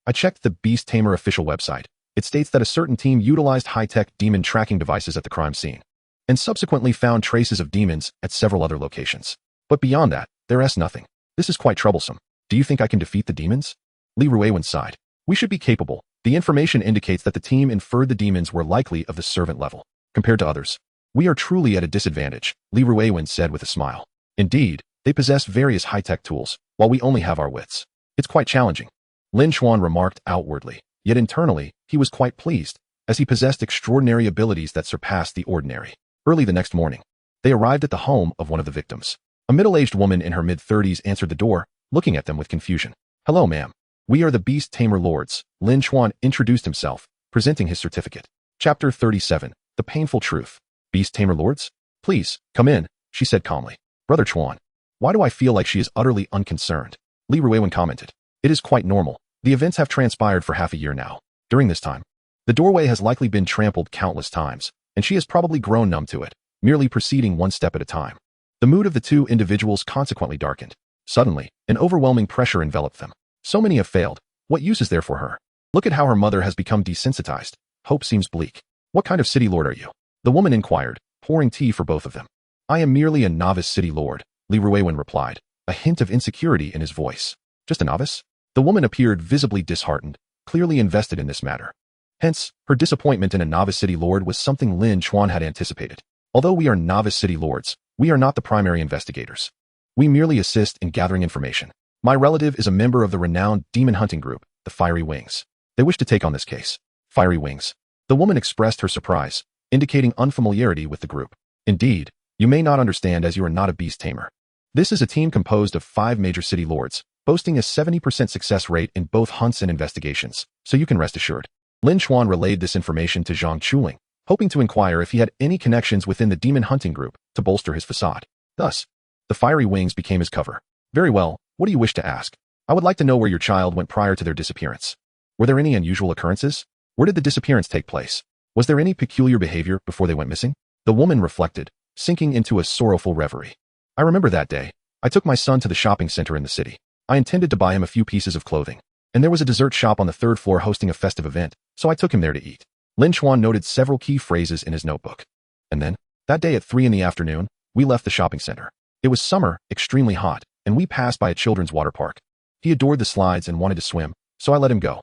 I checked the Beast Tamer official website. It states that a certain team utilized high-tech demon tracking devices at the crime scene, and subsequently found traces of demons at several other locations. But beyond that, there is nothing. This is quite troublesome. Do you think I can defeat the demons? Li Ruiwen sighed. We should be capable. The information indicates that the team inferred the demons were likely of the servant level, compared to others. We are truly at a disadvantage, Li Ruiwen said with a smile. Indeed, they possess various high-tech tools, while we only have our wits. It's quite challenging. Lin Chuan remarked outwardly, yet internally, he was quite pleased, as he possessed extraordinary abilities that surpassed the ordinary. Early the next morning, they arrived at the home of one of the victims. A middle-aged woman in her mid-30s answered the door, looking at them with confusion. Hello, ma'am. We are the Beast Tamer Lords. Lin Chuan introduced himself, presenting his certificate. Chapter 37, The Painful Truth. Beast Tamer Lords? Please, come in, she said calmly. Brother Chuan, why do I feel like she is utterly unconcerned? Li Ruiwen commented. It is quite normal. The events have transpired for half a year now. During this time, the doorway has likely been trampled countless times, and she has probably grown numb to it, merely proceeding one step at a time. The mood of the two individuals consequently darkened. Suddenly, an overwhelming pressure enveloped them. So many have failed. What use is there for her? Look at how her mother has become desensitized. Hope seems bleak. What kind of city lord are you? The woman inquired, pouring tea for both of them. I am merely a novice city lord, Lin replied, a hint of insecurity in his voice. Just a novice? The woman appeared visibly disheartened, clearly invested in this matter. Hence, her disappointment in a novice city lord was something Lin Chuan had anticipated. Although we are novice city lords, we are not the primary investigators. We merely assist in gathering information. My relative is a member of the renowned demon hunting group, the Fiery Wings. They wish to take on this case. Fiery Wings. The woman expressed her surprise, indicating unfamiliarity with the group. Indeed, you may not understand as you are not a beast tamer. This is a team composed of 5 major city lords, boasting a 70% success rate in both hunts and investigations, so you can rest assured. Lin Chuan relayed this information to Zhang Chuling, hoping to inquire if he had any connections within the demon hunting group to bolster his facade. Thus, the Fiery Wings became his cover. Very well, what do you wish to ask? I would like to know where your child went prior to their disappearance. Were there any unusual occurrences? Where did the disappearance take place? Was there any peculiar behavior before they went missing? The woman reflected, sinking into a sorrowful reverie. I remember that day. I took my son to the shopping center in the city. I intended to buy him a few pieces of clothing. And there was a dessert shop on the 3rd floor hosting a festive event, so I took him there to eat. Lin Chuan noted several key phrases in his notebook. And then, that day at 3 in the afternoon, we left the shopping center. It was summer, extremely hot, and we passed by a children's water park. He adored the slides and wanted to swim, so I let him go.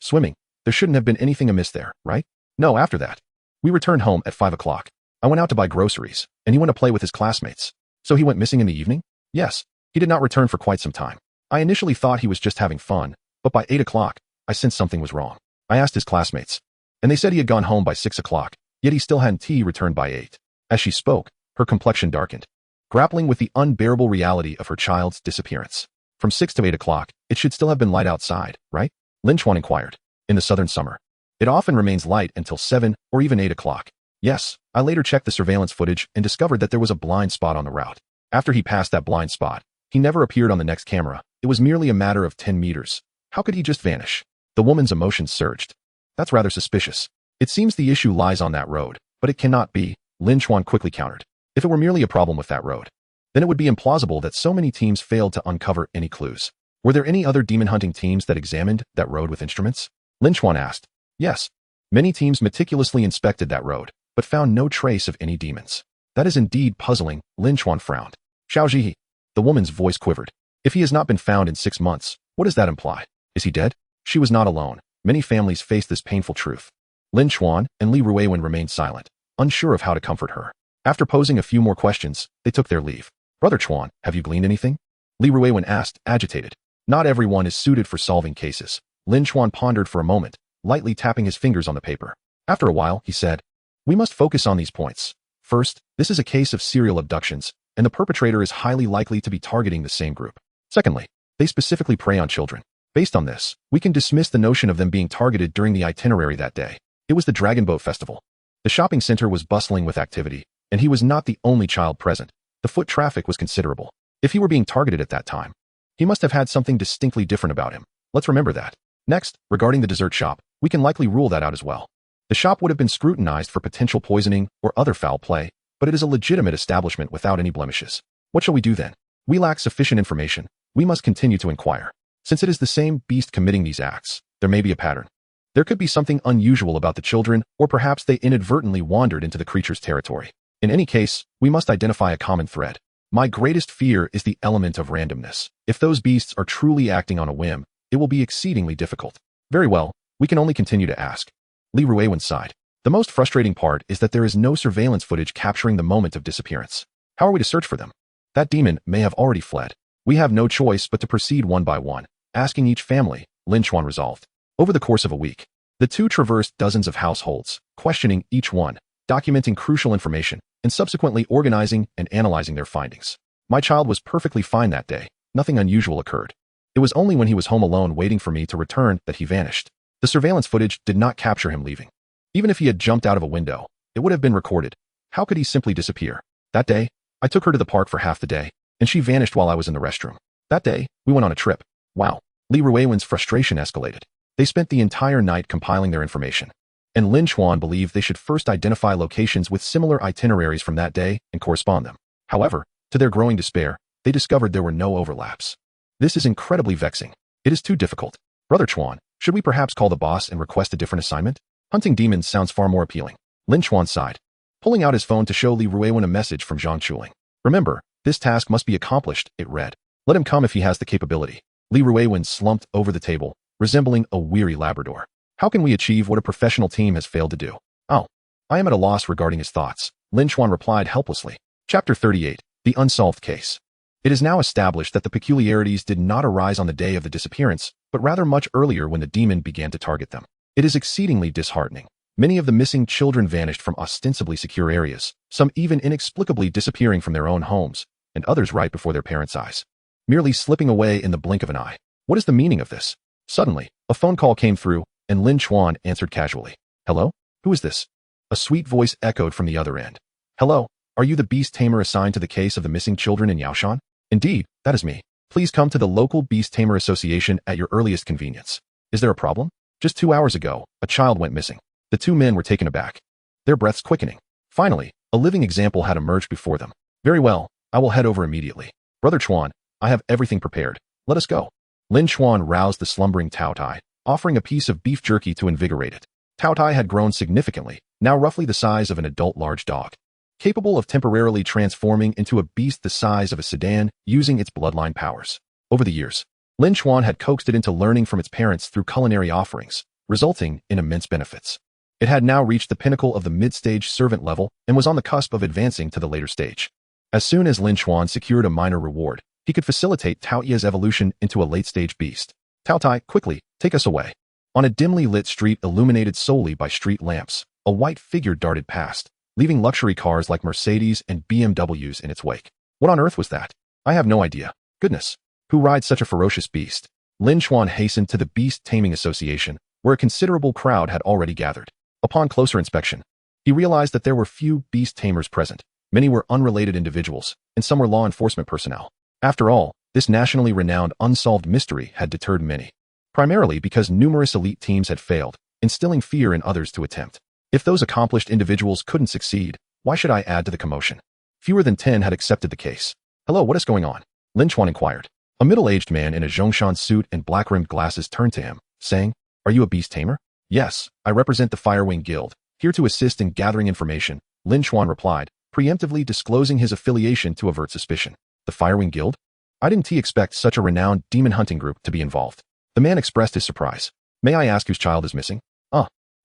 Swimming. There shouldn't have been anything amiss there, right? No, after that. We returned home at 5 o'clock. I went out to buy groceries, and he went to play with his classmates. So he went missing in the evening? Yes. He did not return for quite some time. I initially thought he was just having fun, but by 8 o'clock, I sensed something was wrong. I asked his classmates, and they said he had gone home by 6 o'clock, yet he still hadn't returned by 8. As she spoke, her complexion darkened, grappling with the unbearable reality of her child's disappearance. From 6 to 8 o'clock, it should still have been light outside, right? Lin Chuan inquired. In the southern summer, it often remains light until 7 or even 8 o'clock. Yes, I later checked the surveillance footage and discovered that there was a blind spot on the route. After he passed that blind spot, he never appeared on the next camera. It was merely a matter of 10 meters. How could he just vanish? The woman's emotions surged. That's rather suspicious. It seems the issue lies on that road, but it cannot be, Lin Chuan quickly countered. If it were merely a problem with that road, then it would be implausible that so many teams failed to uncover any clues. Were there any other demon hunting teams that examined that road with instruments? Lin Chuan asked. Yes. Many teams meticulously inspected that road, but found no trace of any demons. That is indeed puzzling, Lin Chuan frowned. Xiaoji. The woman's voice quivered. If he has not been found in 6 months, what does that imply? Is he dead? She was not alone. Many families face this painful truth. Lin Chuan and Li Ruiwen remained silent, unsure of how to comfort her. After posing a few more questions, they took their leave. Brother Chuan, have you gleaned anything? Li Ruiwen asked, agitated. Not everyone is suited for solving cases. Lin Chuan pondered for a moment, lightly tapping his fingers on the paper. After a while, he said, we must focus on these points. First, this is a case of serial abductions, and the perpetrator is highly likely to be targeting the same group. Secondly, they specifically prey on children. Based on this, we can dismiss the notion of them being targeted during the itinerary that day. It was the Dragon Boat Festival. The shopping center was bustling with activity, and he was not the only child present. The foot traffic was considerable. If he were being targeted at that time, he must have had something distinctly different about him. Let's remember that. Next, regarding the dessert shop, we can likely rule that out as well. The shop would have been scrutinized for potential poisoning or other foul play, but it is a legitimate establishment without any blemishes. What shall we do then? We lack sufficient information. We must continue to inquire. Since it is the same beast committing these acts, there may be a pattern. There could be something unusual about the children, or perhaps they inadvertently wandered into the creature's territory. In any case, we must identify a common thread. My greatest fear is the element of randomness. If those beasts are truly acting on a whim, it will be exceedingly difficult. Very well, we can only continue to ask. Li Ruiwen sighed. The most frustrating part is that there is no surveillance footage capturing the moment of disappearance. How are we to search for them? That demon may have already fled. We have no choice but to proceed one by one, asking each family, Lin Chuan resolved. Over the course of a week, the two traversed dozens of households, questioning each one, documenting crucial information, and subsequently organizing and analyzing their findings. My child was perfectly fine that day. Nothing unusual occurred. It was only when he was home alone waiting for me to return that he vanished. The surveillance footage did not capture him leaving. Even if he had jumped out of a window, it would have been recorded. How could he simply disappear? That day, I took her to the park for half the day, and she vanished while I was in the restroom. That day, we went on a trip. Wow. Li Ruiwen's frustration escalated. They spent the entire night compiling their information, and Lin Chuan believed they should first identify locations with similar itineraries from that day and correspond them. However, to their growing despair, they discovered there were no overlaps. This is incredibly vexing. It is too difficult. Brother Chuan, should we perhaps call the boss and request a different assignment? Hunting demons sounds far more appealing. Lin Chuan sighed, pulling out his phone to show Li Ruiwen a message from Zhang Chuling. Remember, this task must be accomplished, it read. Let him come if he has the capability. Li Ruiwen slumped over the table, resembling a weary Labrador. How can we achieve what a professional team has failed to do? Oh, I am at a loss regarding his thoughts, Lin Chuan replied helplessly. Chapter 38. The Unsolved Case. It is now established that the peculiarities did not arise on the day of the disappearance, but rather much earlier when the demon began to target them. It is exceedingly disheartening. Many of the missing children vanished from ostensibly secure areas, some even inexplicably disappearing from their own homes, and others right before their parents' eyes, merely slipping away in the blink of an eye. What is the meaning of this? Suddenly, a phone call came through, and Lin Chuan answered casually. Hello? Who is this? A sweet voice echoed from the other end. Hello, are you the beast tamer assigned to the case of the missing children in Yaoshan? Indeed, that is me. Please come to the local Beast Tamer Association at your earliest convenience. Is there a problem? Just 2 hours ago, a child went missing. The two men were taken aback, their breaths quickening. Finally, a living example had emerged before them. Very well, I will head over immediately. Brother Chuan, I have everything prepared. Let us go. Lin Chuan roused the slumbering Tao Tai, offering a piece of beef jerky to invigorate it. Tao Tai had grown significantly, now roughly the size of an adult large dog, capable of temporarily transforming into a beast the size of a sedan using its bloodline powers. Over the years, Lin Chuan had coaxed it into learning from its parents through culinary offerings, resulting in immense benefits. It had now reached the pinnacle of the mid-stage servant level and was on the cusp of advancing to the later stage. As soon as Lin Chuan secured a minor reward, he could facilitate Tao Ye's evolution into a late-stage beast. Tao Tai, quickly, take us away. On a dimly lit street illuminated solely by street lamps, a white figure darted past, leaving luxury cars like Mercedes and BMWs in its wake. What on earth was that? I have no idea. Goodness. Who rides such a ferocious beast? Lin Chuan hastened to the Beast Taming Association, where a considerable crowd had already gathered. Upon closer inspection, he realized that there were few beast tamers present. Many were unrelated individuals, and some were law enforcement personnel. After all, this nationally renowned unsolved mystery had deterred many, primarily because numerous elite teams had failed, instilling fear in others to attempt. If those accomplished individuals couldn't succeed, why should I add to the commotion? Fewer than 10 had accepted the case. Hello, what is going on? Lin Chuan inquired. A middle-aged man in a Zhongshan suit and black-rimmed glasses turned to him, saying, Are you a beast tamer? Yes, I represent the Firewing Guild, here to assist in gathering information, Lin Chuan replied, preemptively disclosing his affiliation to avert suspicion. The Firewing Guild? I didn't expect such a renowned demon hunting group to be involved. The man expressed his surprise. May I ask whose child is missing?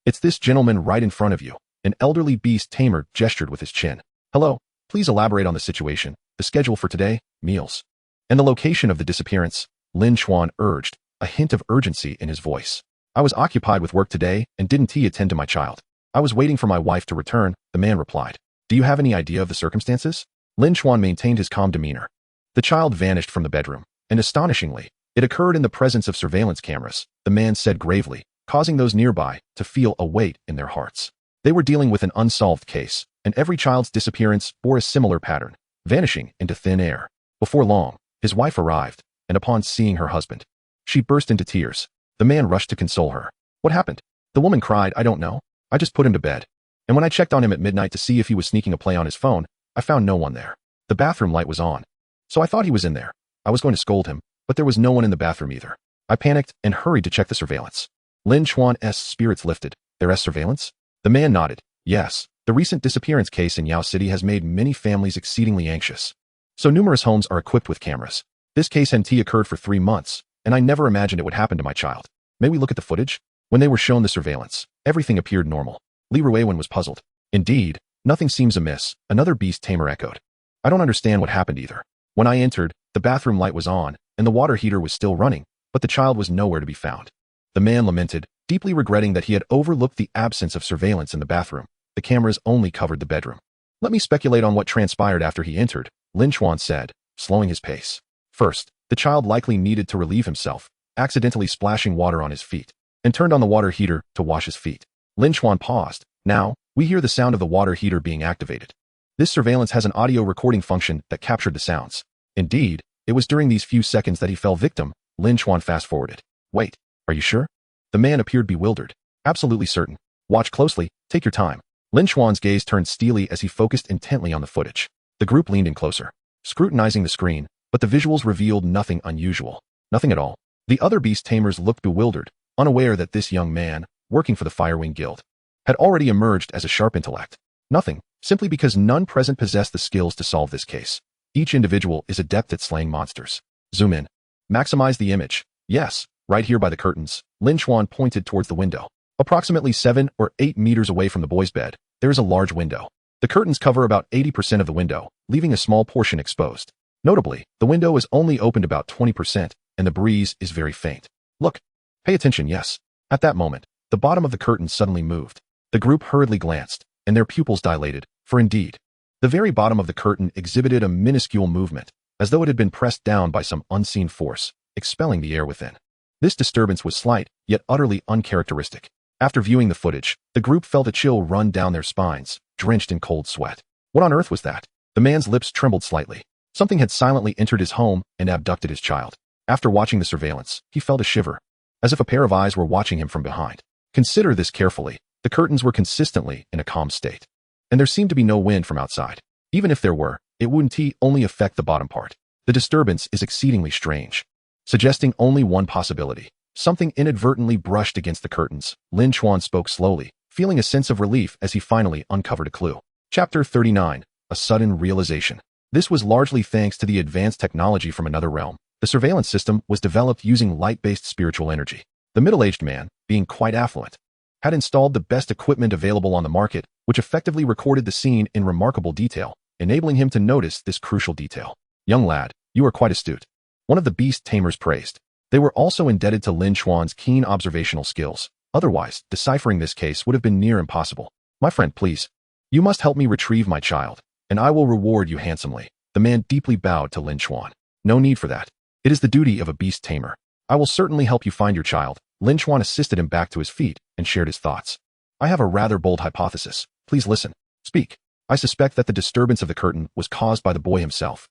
It's this gentleman right in front of you. An elderly beast tamer gestured with his chin. Hello, please elaborate on the situation, the schedule for today, meals, and the location of the disappearance, Lin Chuan urged, a hint of urgency in his voice. I was occupied with work today and didn't attend to my child. I was waiting for my wife to return, the man replied. Do you have any idea of the circumstances? Lin Chuan maintained his calm demeanor. The child vanished from the bedroom, and astonishingly, it occurred in the presence of surveillance cameras, the man said gravely, causing those nearby to feel a weight in their hearts. They were dealing with an unsolved case, and every child's disappearance bore a similar pattern, vanishing into thin air. Before long, his wife arrived, and upon seeing her husband, she burst into tears. The man rushed to console her. What happened? The woman cried, I don't know. I just put him to bed. And when I checked on him at midnight to see if he was sneaking a play on his phone, I found no one there. The bathroom light was on. So I thought he was in there. I was going to scold him, but there was no one in the bathroom either. I panicked and hurried to check the surveillance. Lin Chuan's spirits lifted. There's surveillance? The man nodded. Yes, the recent disappearance case in Yao City has made many families exceedingly anxious. So numerous homes are equipped with cameras. This case hadn't occurred for 3 months, and I never imagined it would happen to my child. May we look at the footage? When they were shown the surveillance, everything appeared normal. Li Ruiwen was puzzled. Indeed, nothing seems amiss, another beast tamer echoed. I don't understand what happened either. When I entered, the bathroom light was on, and the water heater was still running, but the child was nowhere to be found. The man lamented, deeply regretting that he had overlooked the absence of surveillance in the bathroom. The cameras only covered the bedroom. Let me speculate on what transpired after he entered, Lin Chuan said, slowing his pace. First, the child likely needed to relieve himself, accidentally splashing water on his feet, and turned on the water heater to wash his feet. Lin Chuan paused. Now, we hear the sound of the water heater being activated. This surveillance has an audio recording function that captured the sounds. Indeed, it was during these few seconds that he fell victim, Lin Chuan fast-forwarded. Wait, are you sure? The man appeared bewildered. Absolutely certain. Watch closely, take your time. Lin Chuan's gaze turned steely as he focused intently on the footage. The group leaned in closer, scrutinizing the screen, but the visuals revealed nothing unusual. Nothing at all. The other beast tamers looked bewildered, unaware that this young man, working for the Firewing Guild, had already emerged as a sharp intellect. Nothing, simply because none present possessed the skills to solve this case. Each individual is adept at slaying monsters. Zoom in. Maximize the image. Yes, right here by the curtains. Lin Chuan pointed towards the window. Approximately 7 or 8 meters away from the boy's bed, there is a large window. The curtains cover about 80% of the window, leaving a small portion exposed. Notably, the window is only opened about 20%, and the breeze is very faint. Look. Pay attention, yes. At that moment, the bottom of the curtain suddenly moved. The group hurriedly glanced, and their pupils dilated, for indeed, the very bottom of the curtain exhibited a minuscule movement, as though it had been pressed down by some unseen force, expelling the air within. This disturbance was slight, yet utterly uncharacteristic. After viewing the footage, the group felt a chill run down their spines, drenched in cold sweat. What on earth was that? The man's lips trembled slightly. Something had silently entered his home and abducted his child. After watching the surveillance, he felt a shiver, as if a pair of eyes were watching him from behind. Consider this carefully. The curtains were consistently in a calm state, and there seemed to be no wind from outside. Even if there were, it wouldn't only affect the bottom part. The disturbance is exceedingly strange, suggesting only one possibility. Something inadvertently brushed against the curtains. Lin Chuan spoke slowly, feeling a sense of relief as he finally uncovered a clue. Chapter 39. A sudden realization. This was largely thanks to the advanced technology from another realm. The surveillance system was developed using light-based spiritual energy. The middle-aged man, being quite affluent, had installed the best equipment available on the market, which effectively recorded the scene in remarkable detail, enabling him to notice this crucial detail. Young lad, you are quite astute. One of the beast tamers praised. They were also indebted to Lin Chuan's keen observational skills. Otherwise, deciphering this case would have been near impossible. My friend, please. You must help me retrieve my child, and I will reward you handsomely. The man deeply bowed to Lin Chuan. No need for that. It is the duty of a beast tamer. I will certainly help you find your child. Lin Chuan assisted him back to his feet and shared his thoughts. I have a rather bold hypothesis. Please listen. Speak. I suspect that the disturbance of the curtain was caused by the boy himself.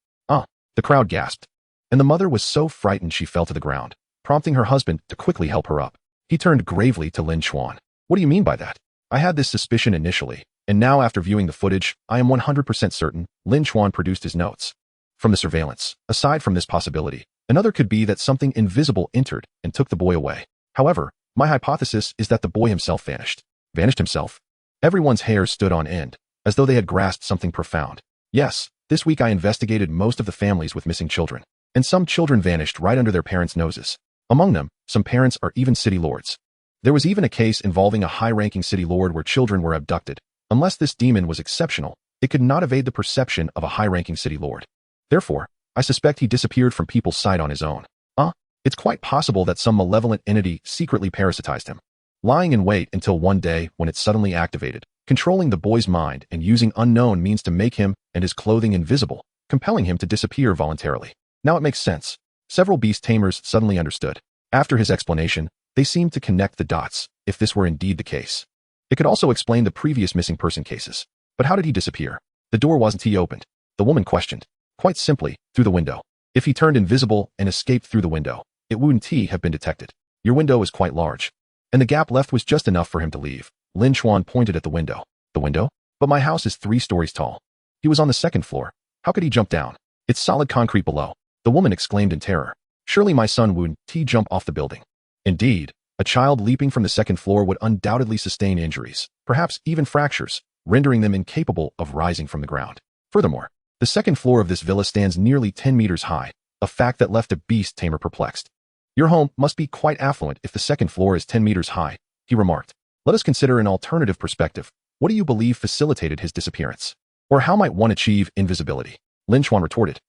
The crowd gasped, and the mother was so frightened she fell to the ground, prompting her husband to quickly help her up. He turned gravely to Lin Chuan. What do you mean by that? I had this suspicion initially, and now after viewing the footage, I am 100% certain. Lin Chuan produced his notes. From the surveillance, aside from this possibility, another could be that something invisible entered and took the boy away. However, my hypothesis is that the boy himself vanished. Vanished himself? Everyone's hair stood on end, as though they had grasped something profound. Yes, this week I investigated most of the families with missing children, and some children vanished right under their parents' noses. Among them, some parents are even city lords. There was even a case involving a high-ranking city lord where children were abducted. Unless this demon was exceptional, it could not evade the perception of a high-ranking city lord. Therefore, I suspect he disappeared from people's sight on his own. It's quite possible that some malevolent entity secretly parasitized him, lying in wait until one day when it suddenly activated, controlling the boy's mind and using unknown means to make him and his clothing invisible, compelling him to disappear voluntarily. Now it makes sense. Several beast tamers suddenly understood. After his explanation, they seemed to connect the dots, if this were indeed the case. It could also explain the previous missing person cases. But how did he disappear? The door wasn't opened. The woman questioned. Quite simply, through the window. If he turned invisible and escaped through the window, it wouldn't have been detected. Your window is quite large, and the gap left was just enough for him to leave. Lin Chuan pointed at the window. The window? But my house is 3 stories tall. He was on the 2nd floor. How could he jump down? It's solid concrete below. The woman exclaimed in terror. Surely my son wouldn't jump off the building. Indeed, a child leaping from the 2nd floor would undoubtedly sustain injuries, perhaps even fractures, rendering them incapable of rising from the ground. Furthermore, the 2nd floor of this villa stands nearly 10 meters high, a fact that left a beast tamer perplexed. Your home must be quite affluent if the 2nd floor is 10 meters high, he remarked. Let us consider an alternative perspective. What do you believe facilitated his disappearance? Or how might one achieve invisibility? Lin Chuan retorted.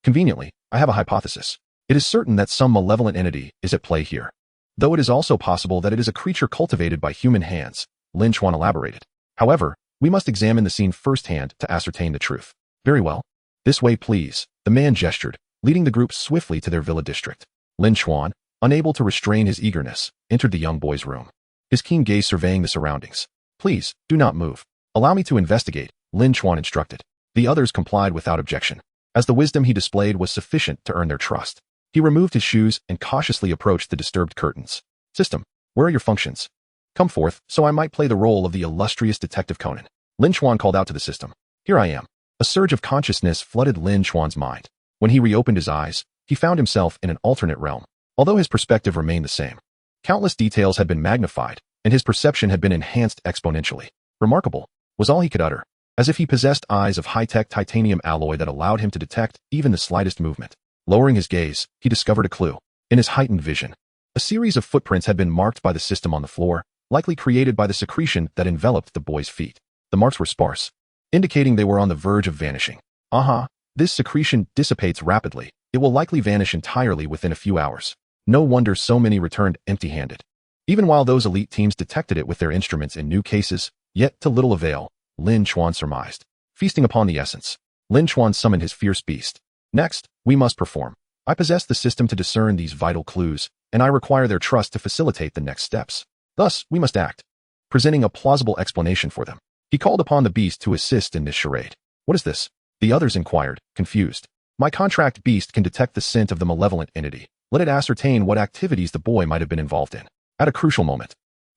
Conveniently, I have a hypothesis. It is certain that some malevolent entity is at play here. Though it is also possible that it is a creature cultivated by human hands, Lin Chuan elaborated. However, we must examine the scene firsthand to ascertain the truth. Very well. This way, please. The man gestured, leading the group swiftly to their villa district. Lin Chuan, unable to restrain his eagerness, entered the young boy's room, his keen gaze surveying the surroundings. Please, do not move. Allow me to investigate, Lin Chuan instructed. The others complied without objection, as the wisdom he displayed was sufficient to earn their trust. He He removed his shoes and cautiously approached the disturbed curtains. System, where are your functions? Come forth, so I might play the role of the illustrious Detective Conan. Lin Chuan called out to the system. Here I am. A surge of consciousness flooded Lin Chuan's mind. When he reopened his eyes, he found himself in an alternate realm, although his perspective remained the same. Countless details had been magnified, and his perception had been enhanced exponentially. Remarkable, was all he could utter, as if he possessed eyes of high-tech titanium alloy that allowed him to detect even the slightest movement. Lowering his gaze, he discovered a clue. In his heightened vision, a series of footprints had been marked by the system on the floor, likely created by the secretion that enveloped the boy's feet. The marks were sparse, indicating they were on the verge of vanishing. This secretion dissipates rapidly. It will likely vanish entirely within a few hours. No wonder so many returned empty-handed. Even while those elite teams detected it with their instruments in new cases, yet to little avail, Lin Chuan surmised. Feasting upon the essence, Lin Chuan summoned his fierce beast. Next, we must perform. I possess the system to discern these vital clues, and I require their trust to facilitate the next steps. Thus, we must act, presenting a plausible explanation for them. He called upon the beast to assist in this charade. What is this? The others inquired, confused. My contract beast can detect the scent of the malevolent entity. Let it ascertain what activities the boy might have been involved in. At a crucial moment,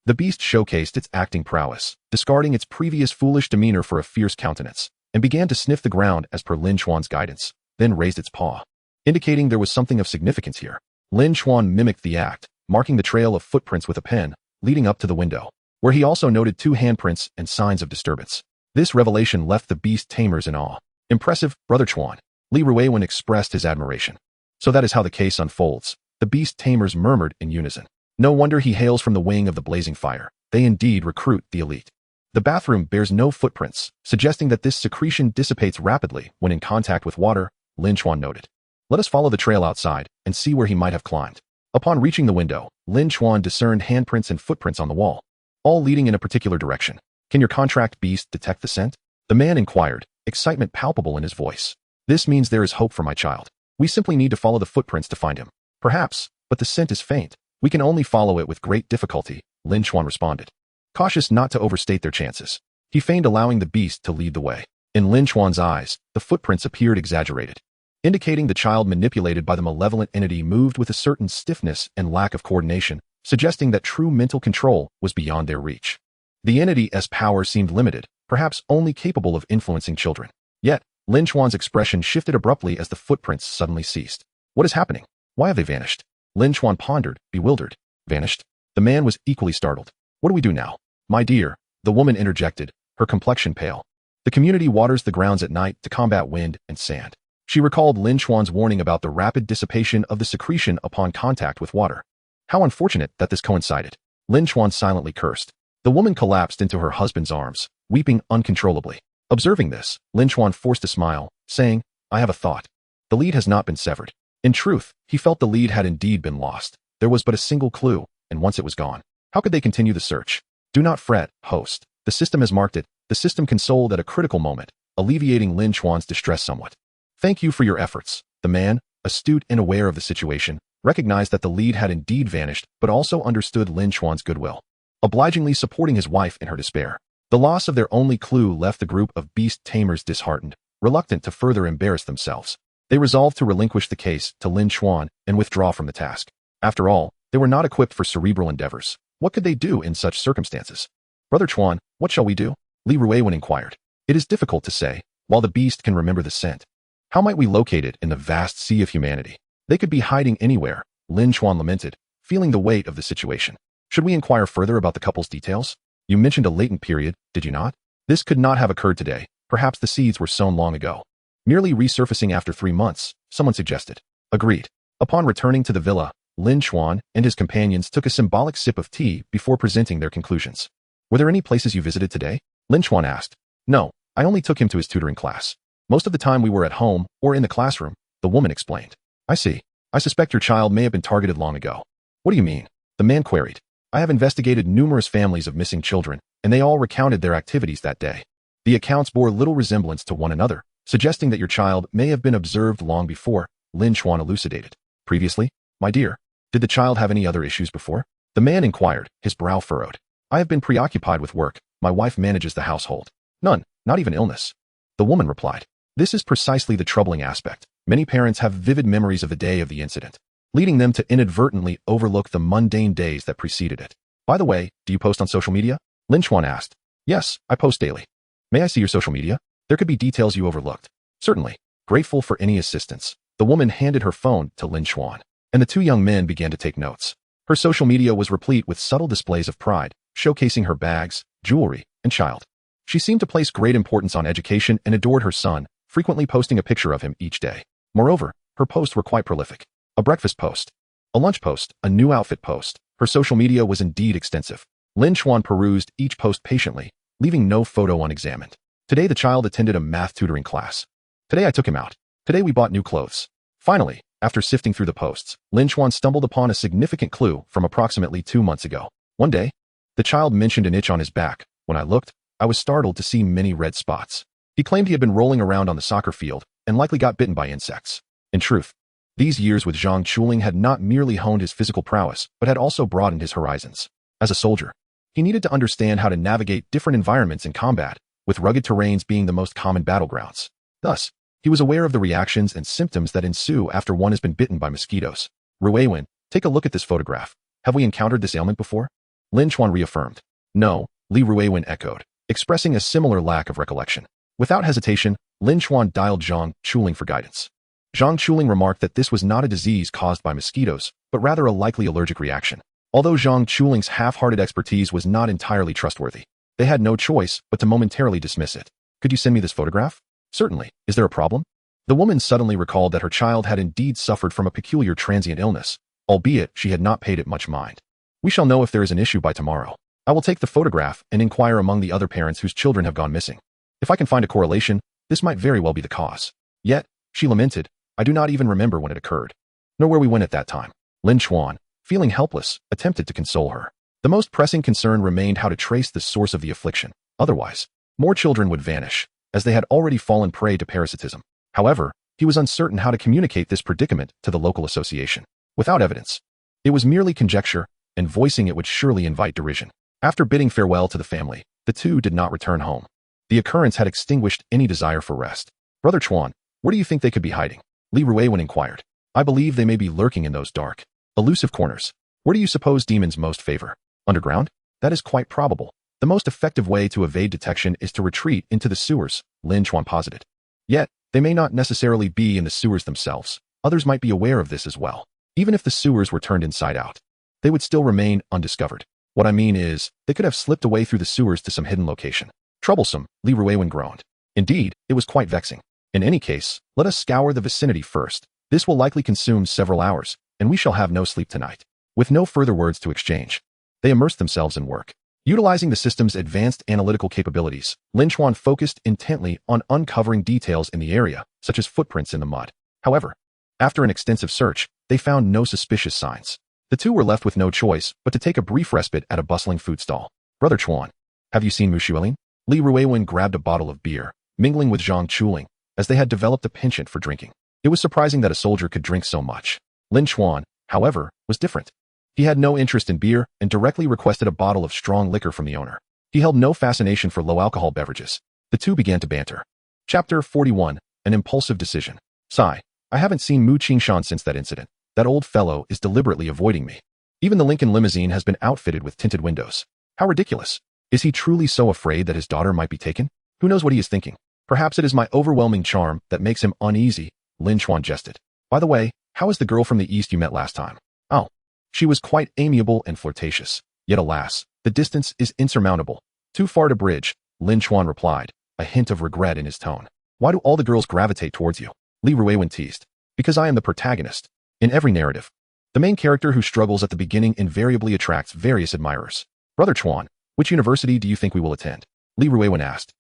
the beast showcased its acting prowess, discarding its previous foolish demeanor for a fierce countenance, and began to sniff the ground as per Lin Chuan's guidance, then raised its paw, indicating there was something of significance here. Lin Chuan mimicked the act, marking the trail of footprints with a pen, leading up to the window, where he also noted 2 handprints and signs of disturbance. This revelation left the beast tamers in awe. Impressive, Brother Chuan. Li Ruiwen expressed his admiration. So that is how the case unfolds. The beast tamers murmured in unison. No wonder he hails from the wing of the blazing fire. They indeed recruit the elite. The bathroom bears no footprints, suggesting that this secretion dissipates rapidly when in contact with water, Lin Chuan noted. Let us follow the trail outside and see where he might have climbed. Upon reaching the window, Lin Chuan discerned handprints and footprints on the wall, all leading in a particular direction. Can your contract beast detect the scent? The man inquired, excitement palpable in his voice. This means there is hope for my child. We simply need to follow the footprints to find him. Perhaps, but the scent is faint. We can only follow it with great difficulty, Lin Chuan responded, cautious not to overstate their chances. He feigned allowing the beast to lead the way. In Lin Chuan's eyes, the footprints appeared exaggerated, indicating the child manipulated by the malevolent entity moved with a certain stiffness and lack of coordination, suggesting that true mental control was beyond their reach. The entity's power seemed limited, perhaps only capable of influencing children. Yet, Lin Chuan's expression shifted abruptly as the footprints suddenly ceased. What is happening? Why have they vanished? Lin Chuan pondered, bewildered. Vanished? The man was equally startled. What do we do now? My dear, the woman interjected, her complexion pale. The community waters the grounds at night to combat wind and sand. She recalled Lin Chuan's warning about the rapid dissipation of the secretion upon contact with water. How unfortunate that this coincided. Lin Chuan silently cursed. The woman collapsed into her husband's arms, weeping uncontrollably. Observing this, Lin Chuan forced a smile, saying, I have a thought. The lead has not been severed. In truth, he felt the lead had indeed been lost. There was but a single clue, and once it was gone, how could they continue the search? Do not fret, host. The system has marked it. The system consoled at a critical moment, alleviating Lin Chuan's distress somewhat. Thank you for your efforts. The man, astute and aware of the situation, recognized that the lead had indeed vanished, but also understood Lin Chuan's goodwill, obligingly supporting his wife in her despair. The loss of their only clue left the group of beast tamers disheartened, reluctant to further embarrass themselves. They resolved to relinquish the case to Lin Chuan and withdraw from the task. After all, they were not equipped for cerebral endeavors. What could they do in such circumstances? Brother Chuan, what shall we do? Li Ruiwen inquired. It is difficult to say. While the beast can remember the scent, how might we locate it in the vast sea of humanity? They could be hiding anywhere, Lin Chuan lamented, feeling the weight of the situation. Should we inquire further about the couple's details? You mentioned a latent period, did you not? This could not have occurred today. Perhaps the seeds were sown long ago. Merely resurfacing after 3 months, someone suggested. Agreed. Upon returning to the villa, Lin Chuan and his companions took a symbolic sip of tea before presenting their conclusions. Were there any places you visited today? Lin Chuan asked. No, I only took him to his tutoring class. Most of the time we were at home or in the classroom, the woman explained. I see. I suspect your child may have been targeted long ago. What do you mean? The man queried. I have investigated numerous families of missing children, and they all recounted their activities that day. The accounts bore little resemblance to one another, suggesting that your child may have been observed long before, Lin Chuan elucidated. Previously? My dear, did the child have any other issues before? The man inquired, his brow furrowed. I have been preoccupied with work. My wife manages the household. None, not even illness. The woman replied. This is precisely the troubling aspect. Many parents have vivid memories of the day of the incident. leading them to inadvertently overlook the mundane days that preceded it. By the way, do you post on social media? Lin Chuan asked. Yes, I post daily. May I see your social media? There could be details you overlooked. Certainly. Grateful for any assistance, the woman handed her phone to Lin Chuan, and the two young men began to take notes. Her social media was replete with subtle displays of pride, showcasing her bags, jewelry, and child. She seemed to place great importance on education and adored her son, frequently posting a picture of him each day. Moreover, her posts were quite prolific. A breakfast post, a lunch post, a new outfit post. Her social media was indeed extensive. Lin Chuan perused each post patiently, leaving no photo unexamined. Today the child attended a math tutoring class. Today I took him out. Today we bought new clothes. Finally, after sifting through the posts, Lin Chuan stumbled upon a significant clue from approximately 2 months ago. One day, the child mentioned an itch on his back. When I looked, I was startled to see many red spots. He claimed he had been rolling around on the soccer field and likely got bitten by insects. In truth, these years with Zhang Chuling had not merely honed his physical prowess, but had also broadened his horizons. As a soldier, he needed to understand how to navigate different environments in combat, with rugged terrains being the most common battlegrounds. Thus, he was aware of the reactions and symptoms that ensue after one has been bitten by mosquitoes. Ruiwen, take a look at this photograph. Have we encountered this ailment before? Lin Chuan reaffirmed. No, Li Ruiwen echoed, expressing a similar lack of recollection. Without hesitation, Lin Chuan dialed Zhang Chuling for guidance. Zhang Chuling remarked that this was not a disease caused by mosquitoes, but rather a likely allergic reaction. Although Zhang Chuling's half-hearted expertise was not entirely trustworthy, they had no choice but to momentarily dismiss it. Could you send me this photograph? Certainly. Is there a problem? The woman suddenly recalled that her child had indeed suffered from a peculiar transient illness, albeit she had not paid it much mind. We shall know if there is an issue by tomorrow. I will take the photograph and inquire among the other parents whose children have gone missing. If I can find a correlation, this might very well be the cause. Yet, she lamented, I do not even remember when it occurred, nor where we went at that time. Lin Chuan, feeling helpless, attempted to console her. The most pressing concern remained how to trace the source of the affliction. Otherwise, more children would vanish, as they had already fallen prey to parasitism. However, he was uncertain how to communicate this predicament to the local association. Without evidence, it was merely conjecture, and voicing it would surely invite derision. After bidding farewell to the family, the two did not return home. The occurrence had extinguished any desire for rest. Brother Chuan, where do you think they could be hiding? Li Ruiwen inquired. I believe they may be lurking in those dark, elusive corners. Where do you suppose demons most favor? Underground? That is quite probable. The most effective way to evade detection is to retreat into the sewers, Lin Chuan posited. Yet, they may not necessarily be in the sewers themselves. Others might be aware of this as well. Even if the sewers were turned inside out, they would still remain undiscovered. What I mean is, they could have slipped away through the sewers to some hidden location. Troublesome, Li Ruiwen groaned. Indeed, it was quite vexing. In any case, let us scour the vicinity first. This will likely consume several hours, and we shall have no sleep tonight. With no further words to exchange, they immersed themselves in work. Utilizing the system's advanced analytical capabilities, Lin Chuan focused intently on uncovering details in the area, such as footprints in the mud. However, after an extensive search, they found no suspicious signs. The two were left with no choice but to take a brief respite at a bustling food stall. Brother Chuan, have you seen Mushuelin? Li Ruiwen grabbed a bottle of beer, mingling with Zhang Chuling, as they had developed a penchant for drinking. It was surprising that a soldier could drink so much. Lin Chuan, however, was different. He had no interest in beer and directly requested a bottle of strong liquor from the owner. He held no fascination for low-alcohol beverages. The two began to banter. Chapter 41, An Impulsive Decision. Sigh, I haven't seen Mu Qingshan since that incident. That old fellow is deliberately avoiding me. Even the Lincoln limousine has been outfitted with tinted windows. How ridiculous. Is he truly so afraid that his daughter might be taken? Who knows what he is thinking? Perhaps it is my overwhelming charm that makes him uneasy, Lin Chuan jested. By the way, how is the girl from the east you met last time? Oh, she was quite amiable and flirtatious. Yet alas, the distance is insurmountable. Too far to bridge, Lin Chuan replied, a hint of regret in his tone. Why do all the girls gravitate towards you? Li Ruiwen teased. Because I am the protagonist. In every narrative, the main character who struggles at the beginning invariably attracts various admirers. Brother Chuan, which university do you think we will attend? Li Ruiwen asked.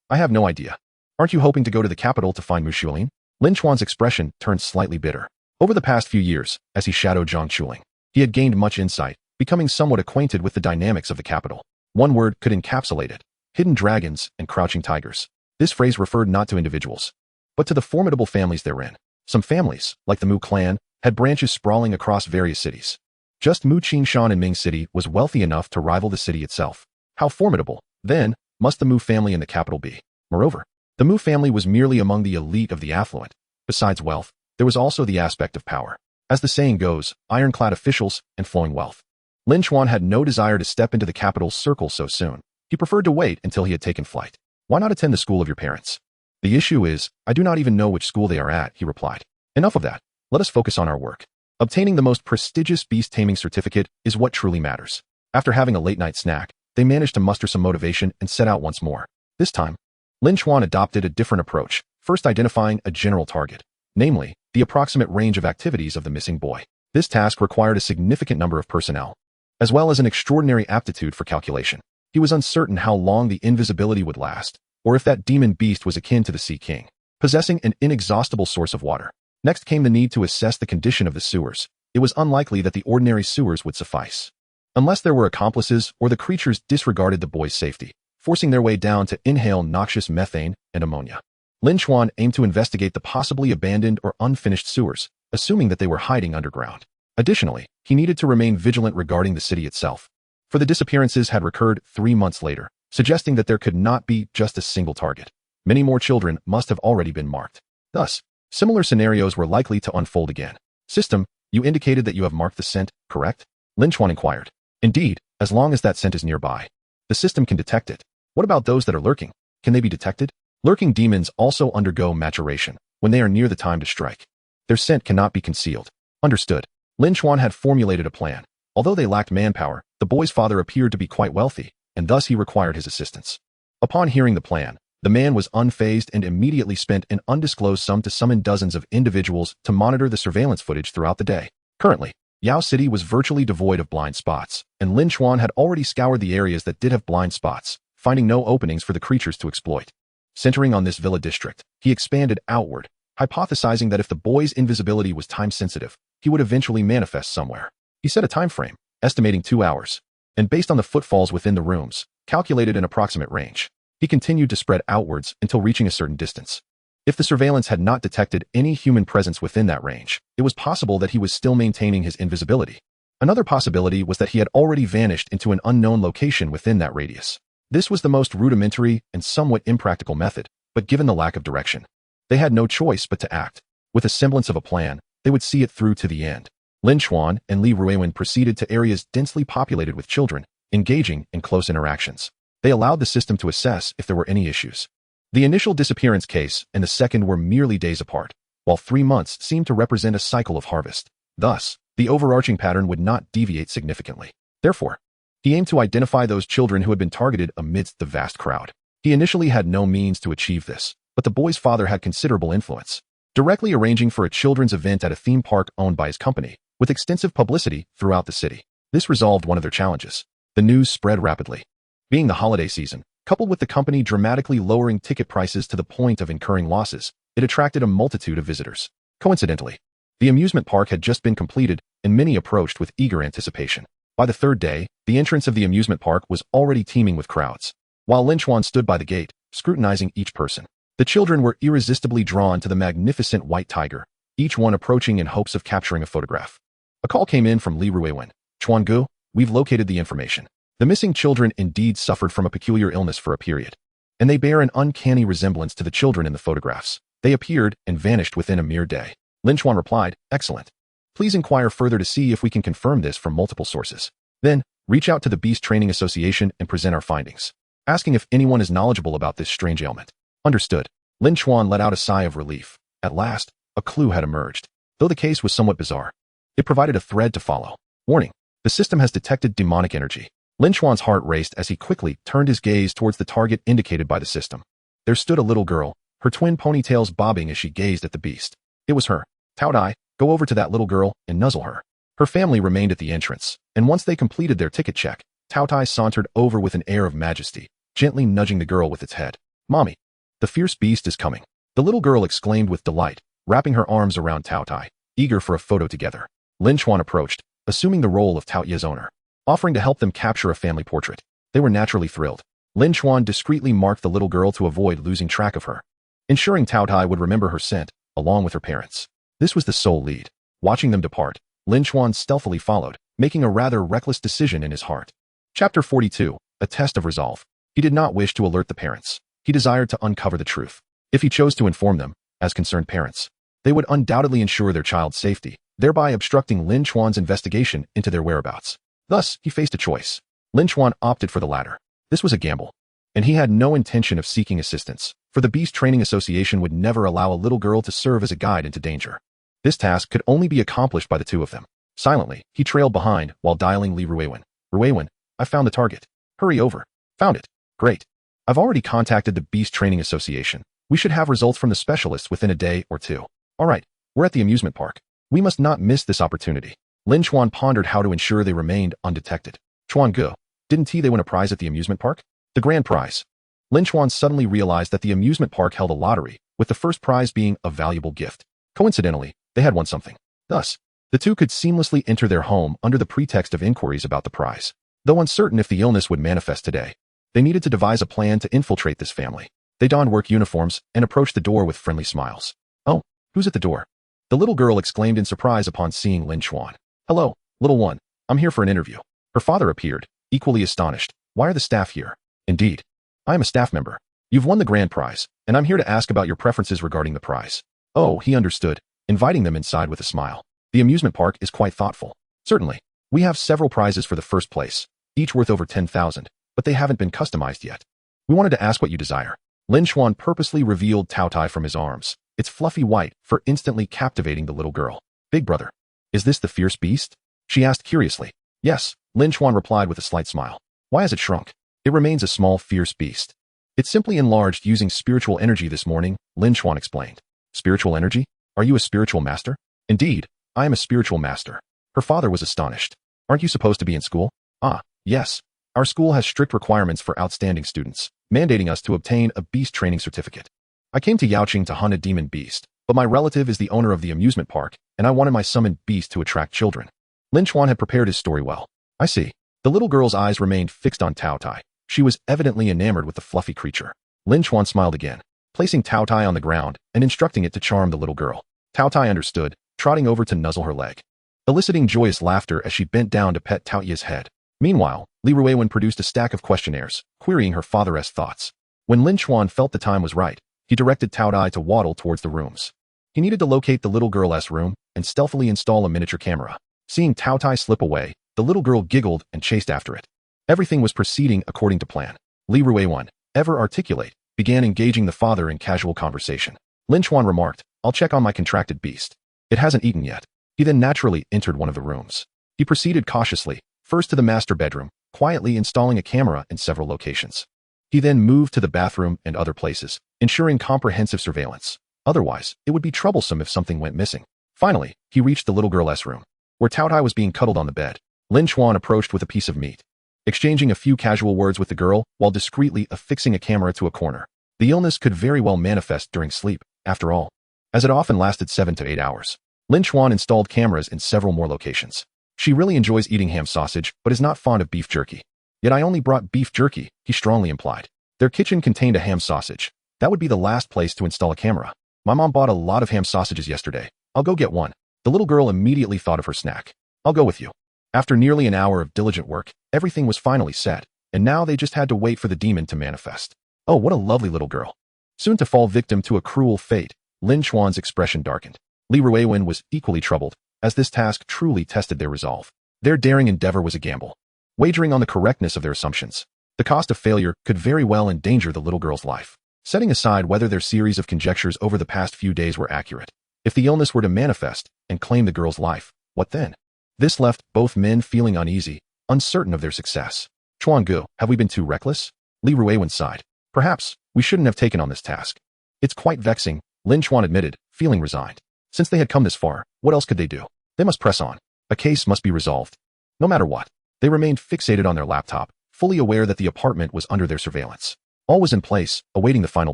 I have no idea. Aren't you hoping to go to the capital to find Mushuelin? Lin Chuan's expression turned slightly bitter. Over the past few years, as he shadowed Zhang Chuling, he had gained much insight, becoming somewhat acquainted with the dynamics of the capital. One word could encapsulate it: hidden dragons and crouching tigers. This phrase referred not to individuals, but to the formidable families therein. Some families, like the Mu clan, had branches sprawling across various cities. Just Mu Qingshan in Ming City was wealthy enough to rival the city itself. How formidable, then, must the Mu family in the capital be? Moreover, the Mu family was merely among the elite of the affluent. Besides wealth, there was also the aspect of power. As the saying goes, ironclad officials and flowing wealth. Lin Chuan had no desire to step into the capital's circle so soon. He preferred to wait until he had taken flight. Why not attend the school of your parents? The issue is, I do not even know which school they are at, he replied. Enough of that. Let us focus on our work. Obtaining the most prestigious beast taming certificate is what truly matters. After having a late-night snack, they managed to muster some motivation and set out once more. This time, Lin Chuan adopted a different approach, first identifying a general target, namely, the approximate range of activities of the missing boy. This task required a significant number of personnel, as well as an extraordinary aptitude for calculation. He was uncertain how long the invisibility would last, or if that demon beast was akin to the Sea King, possessing an inexhaustible source of water. Next came the need to assess the condition of the sewers. It was unlikely that the ordinary sewers would suffice, unless there were accomplices or the creatures disregarded the boy's safety, forcing their way down to inhale noxious methane and ammonia. Lin Chuan aimed to investigate the possibly abandoned or unfinished sewers, assuming that they were hiding underground. Additionally, he needed to remain vigilant regarding the city itself, for the disappearances had recurred 3 months later, suggesting that there could not be just a single target. Many more children must have already been marked. Thus, similar scenarios were likely to unfold again. System, you indicated that you have marked the scent, correct? Lin Chuan inquired. Indeed, as long as that scent is nearby, the system can detect it. What about those that are lurking? Can they be detected? Lurking demons also undergo maturation when they are near the time to strike. Their scent cannot be concealed. Understood. Lin Chuan had formulated a plan. Although they lacked manpower, the boy's father appeared to be quite wealthy, and thus he required his assistance. Upon hearing the plan, the man was unfazed and immediately spent an undisclosed sum to summon dozens of individuals to monitor the surveillance footage throughout the day. Currently, Yao City was virtually devoid of blind spots, and Lin Chuan had already scoured the areas that did have blind spots, finding no openings for the creatures to exploit. Centering on this villa district, he expanded outward, hypothesizing that if the boy's invisibility was time-sensitive, he would eventually manifest somewhere. He set a time frame, estimating 2 hours, and based on the footfalls within the rooms, calculated an approximate range. He continued to spread outwards until reaching a certain distance. If the surveillance had not detected any human presence within that range, it was possible that he was still maintaining his invisibility. Another possibility was that he had already vanished into an unknown location within that radius. This was the most rudimentary and somewhat impractical method, but given the lack of direction, they had no choice but to act. With a semblance of a plan, they would see it through to the end. Lin Chuan and Li Ruiwen proceeded to areas densely populated with children, engaging in close interactions. They allowed the system to assess if there were any issues. The initial disappearance case and the second were merely days apart, while 3 months seemed to represent a cycle of harvest. Thus, the overarching pattern would not deviate significantly. Therefore, he aimed to identify those children who had been targeted amidst the vast crowd. He initially had no means to achieve this, but the boy's father had considerable influence, directly arranging for a children's event at a theme park owned by his company, with extensive publicity throughout the city. This resolved one of their challenges. The news spread rapidly. Being the holiday season, coupled with the company dramatically lowering ticket prices to the point of incurring losses, it attracted a multitude of visitors. Coincidentally, the amusement park had just been completed, and many approached with eager anticipation. By the third day, the entrance of the amusement park was already teeming with crowds. While Lin Chuan stood by the gate, scrutinizing each person, the children were irresistibly drawn to the magnificent white tiger, each one approaching in hopes of capturing a photograph. A call came in from Li Ruiwen. Chuan Gu, we've located the information. The missing children indeed suffered from a peculiar illness for a period, and they bear an uncanny resemblance to the children in the photographs. They appeared and vanished within a mere day. Lin Chuan replied, excellent. Please inquire further to see if we can confirm this from multiple sources. Then, reach out to the Beast Training Association and present our findings, asking if anyone is knowledgeable about this strange ailment. Understood. Lin Chuan let out a sigh of relief. At last, a clue had emerged. Though the case was somewhat bizarre, it provided a thread to follow. Warning, the system has detected demonic energy. Lin Chuan's heart raced as he quickly turned his gaze towards the target indicated by the system. There stood a little girl, her twin ponytails bobbing as she gazed at the beast. It was her. Tao Dai, go over to that little girl and nuzzle her. Her family remained at the entrance, and once they completed their ticket check, Tao Tai sauntered over with an air of majesty, gently nudging the girl with its head. Mommy, the fierce beast is coming. The little girl exclaimed with delight, wrapping her arms around Tao Tai, eager for a photo together. Lin Chuan approached, assuming the role of Tao Ye's owner, offering to help them capture a family portrait. They were naturally thrilled. Lin Chuan discreetly marked the little girl to avoid losing track of her, ensuring Tao Tai would remember her scent, along with her parents. This was the sole lead. Watching them depart, Lin Chuan stealthily followed, making a rather reckless decision in his heart. Chapter 42, A Test of Resolve. He did not wish to alert the parents. He desired to uncover the truth. If he chose to inform them, as concerned parents, they would undoubtedly ensure their child's safety, thereby obstructing Lin Chuan's investigation into their whereabouts. Thus, he faced a choice. Lin Chuan opted for the latter. This was a gamble, and he had no intention of seeking assistance, for the Beast Training Association would never allow a little girl to serve as a guide into danger. This task could only be accomplished by the two of them. Silently, he trailed behind while dialing Li Ruiwen. Ruiwen, I found the target. Hurry over. Found it. Great. I've already contacted the Beast Training Association. We should have results from the specialists within a day or two. All right, we're at the amusement park. We must not miss this opportunity. Lin Chuan pondered how to ensure they remained undetected. Chuan Gu, didn't they win a prize at the amusement park? The grand prize. Lin Chuan suddenly realized that the amusement park held a lottery, with the first prize being a valuable gift. Coincidentally, they had won something. Thus, the two could seamlessly enter their home under the pretext of inquiries about the prize. Though uncertain if the illness would manifest today, they needed to devise a plan to infiltrate this family. They donned work uniforms and approached the door with friendly smiles. Oh, who's at the door? The little girl exclaimed in surprise upon seeing Lin Chuan. Hello, little one. I'm here for an interview. Her father appeared, equally astonished. Why are the staff here? Indeed. I am a staff member. You've won the grand prize, and I'm here to ask about your preferences regarding the prize. Oh, he understood, inviting them inside with a smile. The amusement park is quite thoughtful. Certainly. We have several prizes for the first place, each worth over 10,000, but they haven't been customized yet. We wanted to ask what you desire. Lin Chuan purposely revealed Tao Tai from his arms, its fluffy white fur instantly captivating the little girl. Big brother. Is this the fierce beast? She asked curiously. Yes, Lin Chuan replied with a slight smile. Why has it shrunk? It remains a small, fierce beast. It simply enlarged using spiritual energy this morning, Lin Chuan explained. Spiritual energy? Are you a spiritual master? Indeed, I am a spiritual master. Her father was astonished. Aren't you supposed to be in school? Ah, yes. Our school has strict requirements for outstanding students, mandating us to obtain a beast training certificate. I came to Yaoqing to hunt a demon beast, but my relative is the owner of the amusement park, and I wanted my summoned beast to attract children. Lin Chuan had prepared his story well. I see. The little girl's eyes remained fixed on Tao Tai. She was evidently enamored with the fluffy creature. Lin Chuan smiled again, placing Tao Tai on the ground and instructing it to charm the little girl. Tao Tai understood, trotting over to nuzzle her leg, eliciting joyous laughter as she bent down to pet Tao Ye's head. Meanwhile, Li Ruiwen produced a stack of questionnaires, querying her father's thoughts. When Lin Chuan felt the time was right, he directed Tao Tai to waddle towards the rooms. He needed to locate the little girl's room and stealthily install a miniature camera. Seeing Tao Tai slip away, the little girl giggled and chased after it. Everything was proceeding according to plan. Li Ruiwen, ever articulate, began engaging the father in casual conversation. Lin Chuan remarked, I'll check on my contracted beast. It hasn't eaten yet. He then naturally entered one of the rooms. He proceeded cautiously, first to the master bedroom, quietly installing a camera in several locations. He then moved to the bathroom and other places, ensuring comprehensive surveillance. Otherwise, it would be troublesome if something went missing. Finally, he reached the little girl's room, where Tao Tai was being cuddled on the bed. Lin Chuan approached with a piece of meat, exchanging a few casual words with the girl while discreetly affixing a camera to a corner. The illness could very well manifest during sleep, after all, as it often lasted 7 to 8 hours. Lin Chuan installed cameras in several more locations. She really enjoys eating ham sausage, but is not fond of beef jerky. Yet I only brought beef jerky, he strongly implied. Their kitchen contained a ham sausage. That would be the last place to install a camera. My mom bought a lot of ham sausages yesterday. I'll go get one. The little girl immediately thought of her snack. I'll go with you. After nearly an hour of diligent work, everything was finally set, and now they just had to wait for the demon to manifest. Oh, what a lovely little girl. Soon to fall victim to a cruel fate, Lin Chuan's expression darkened. Li Ruiwen was equally troubled, as this task truly tested their resolve. Their daring endeavor was a gamble, wagering on the correctness of their assumptions. The cost of failure could very well endanger the little girl's life. Setting aside whether their series of conjectures over the past few days were accurate, if the illness were to manifest and claim the girl's life, what then? This left both men feeling uneasy, uncertain of their success. Chuan Gu, have we been too reckless? Li Ruiwen sighed. Perhaps, we shouldn't have taken on this task. It's quite vexing, Lin Chuan admitted, feeling resigned. Since they had come this far, what else could they do? They must press on. A case must be resolved. No matter what, they remained fixated on their laptop, fully aware that the apartment was under their surveillance. All was in place, awaiting the final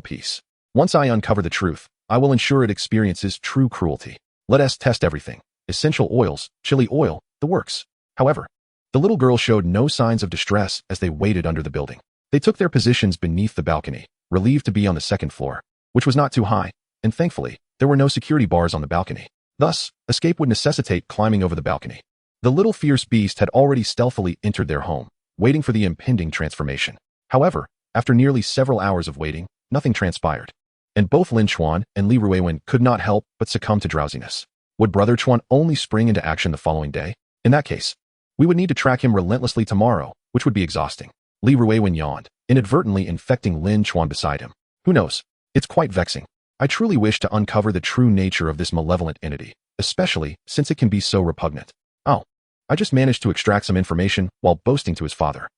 piece. Once I uncover the truth, I will ensure it experiences true cruelty. Let us test everything. Essential oils, chili oil, the works. However, the little girl showed no signs of distress as they waited under the building. They took their positions beneath the balcony, relieved to be on the second floor, which was not too high, and thankfully, there were no security bars on the balcony. Thus, escape would necessitate climbing over the balcony. The little fierce beast had already stealthily entered their home, waiting for the impending transformation. However, after nearly several hours of waiting, nothing transpired, and both Lin Chuan and Li Ruiwen could not help but succumb to drowsiness. Would Brother Chuan only spring into action the following day? In that case, we would need to track him relentlessly tomorrow, which would be exhausting. Li Ruiwen yawned, inadvertently infecting Lin Chuan beside him. Who knows? It's quite vexing. I truly wish to uncover the true nature of this malevolent entity, especially since it can be so repugnant. Oh, I just managed to extract some information while boasting to his father.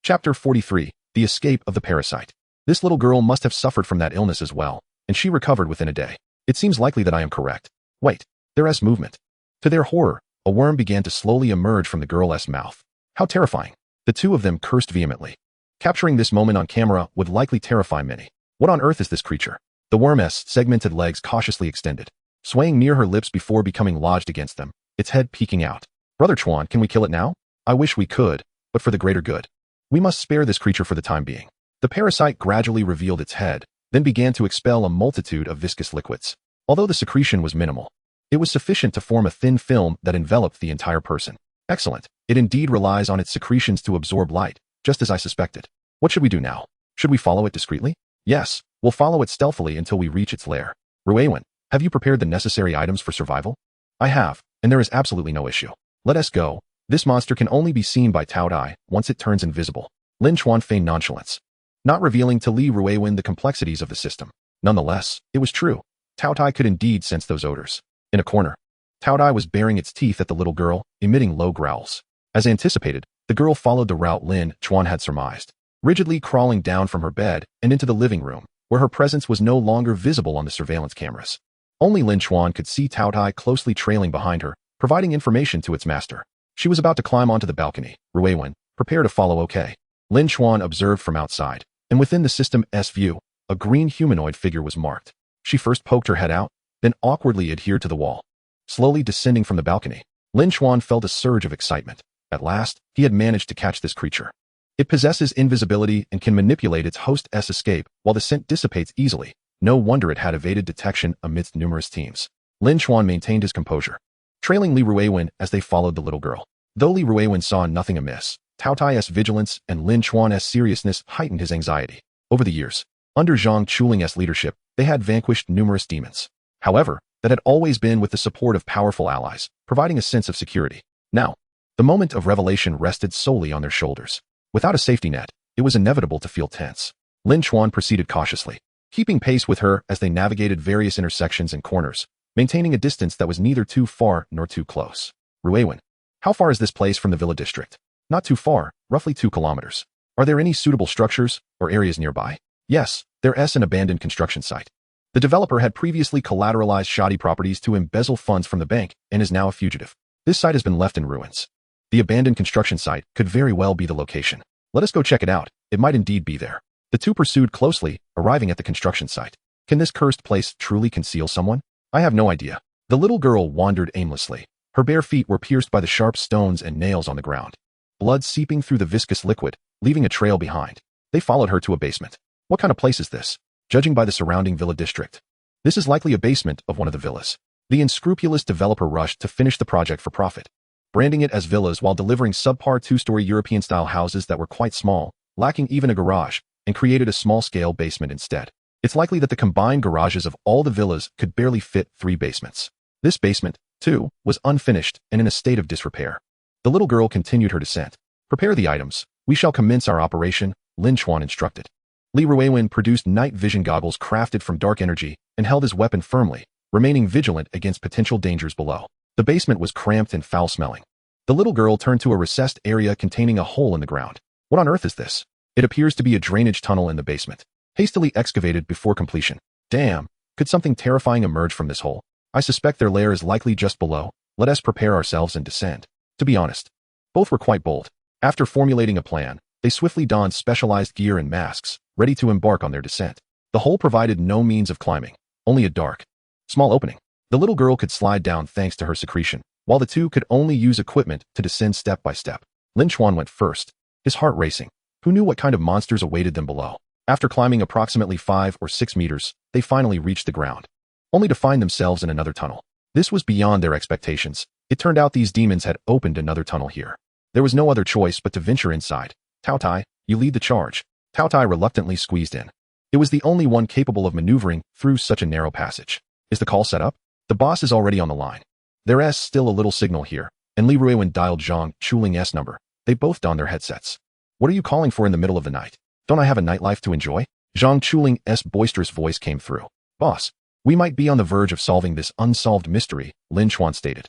Chapter 43, The Escape of the Parasite. This little girl must have suffered from that illness as well, and she recovered within a day. It seems likely that I am correct. Wait, there is movement. To their horror, a worm began to slowly emerge from the girl's mouth. How terrifying. The two of them cursed vehemently. Capturing this moment on camera would likely terrify many. What on earth is this creature? The worm's segmented legs cautiously extended, swaying near her lips before becoming lodged against them, its head peeking out. Brother Chuan, can we kill it now? I wish we could, but for the greater good. We must spare this creature for the time being. The parasite gradually revealed its head, then began to expel a multitude of viscous liquids. Although the secretion was minimal, it was sufficient to form a thin film that enveloped the entire person. Excellent. It indeed relies on its secretions to absorb light, just as I suspected. What should we do now? Should we follow it discreetly? Yes, we'll follow it stealthily until we reach its lair. Ruiwen, have you prepared the necessary items for survival? I have, and there is absolutely no issue. Let us go. This monster can only be seen by Tao Dai once it turns invisible. Lin Chuan feigned nonchalance, not revealing to Li Ruiwen the complexities of the system. Nonetheless, it was true. Tao Dai could indeed sense those odors. In a corner, Tao Dai was baring its teeth at the little girl, emitting low growls. As anticipated, the girl followed the route Lin Chuan had surmised, rigidly crawling down from her bed and into the living room, where her presence was no longer visible on the surveillance cameras. Only Lin Chuan could see Tao Dai closely trailing behind her, providing information to its master. She was about to climb onto the balcony. Ruiwen, prepare to follow, okay? Lin Chuan observed from outside, and within the system's view, a green humanoid figure was marked. She first poked her head out, then awkwardly adhered to the wall. Slowly descending from the balcony, Lin Chuan felt a surge of excitement. At last, he had managed to catch this creature. It possesses invisibility and can manipulate its host's escape while the scent dissipates easily. No wonder it had evaded detection amidst numerous teams. Lin Chuan maintained his composure, trailing Li Ruiwen as they followed the little girl. Though Li Ruiwen saw nothing amiss, Tao Dai's vigilance and Lin Chuan's seriousness heightened his anxiety. Over the years, under Zhang Chuling's leadership, they had vanquished numerous demons. However, that had always been with the support of powerful allies, providing a sense of security. Now, the moment of revelation rested solely on their shoulders. Without a safety net, it was inevitable to feel tense. Lin Chuan proceeded cautiously, keeping pace with her as they navigated various intersections and corners, maintaining a distance that was neither too far nor too close. Ruiwen, how far is this place from the villa district? Not too far, roughly 2 kilometers. Are there any suitable structures or areas nearby? Yes, there is an abandoned construction site. The developer had previously collateralized shoddy properties to embezzle funds from the bank and is now a fugitive. This site has been left in ruins. The abandoned construction site could very well be the location. Let us go check it out. It might indeed be there. The two pursued closely, arriving at the construction site. Can this cursed place truly conceal someone? I have no idea. The little girl wandered aimlessly. Her bare feet were pierced by the sharp stones and nails on the ground, blood seeping through the viscous liquid, leaving a trail behind. They followed her to a basement. What kind of place is this? Judging by the surrounding villa district, this is likely a basement of one of the villas. The unscrupulous developer rushed to finish the project for profit, branding it as villas while delivering subpar 2-story European-style houses that were quite small, lacking even a garage, and created a small-scale basement instead. It's likely that the combined garages of all the villas could barely fit 3 basements. This basement, too, was unfinished and in a state of disrepair. The little girl continued her descent. Prepare the items. We shall commence our operation, Lin Chuan instructed. Li Ruiwen produced night vision goggles crafted from dark energy and held his weapon firmly, remaining vigilant against potential dangers below. The basement was cramped and foul-smelling. The little girl turned to a recessed area containing a hole in the ground. What on earth is this? It appears to be a drainage tunnel in the basement, hastily excavated before completion. Damn, could something terrifying emerge from this hole? I suspect their lair is likely just below. Let us prepare ourselves and descend. To be honest, both were quite bold. After formulating a plan, they swiftly donned specialized gear and masks, ready to embark on their descent. The hole provided no means of climbing, only a dark, small opening. The little girl could slide down thanks to her secretion, while the two could only use equipment to descend step by step. Lin Chuan went first, his heart racing. Who knew what kind of monsters awaited them below? After climbing approximately 5 or 6 meters, they finally reached the ground, only to find themselves in another tunnel. This was beyond their expectations. It turned out these demons had opened another tunnel here. There was no other choice but to venture inside. Tao Dai, you lead the charge. Tao Dai reluctantly squeezed in. It was the only one capable of maneuvering through such a narrow passage. Is the call set up? The boss is already on the line. There's still a little signal here, and Li Ruiwen dialed Zhang Chuling's number. They both donned their headsets. What are you calling for in the middle of the night? Don't I have a nightlife to enjoy? Zhang Chuling's boisterous voice came through. Boss, we might be on the verge of solving this unsolved mystery, Lin Chuan stated.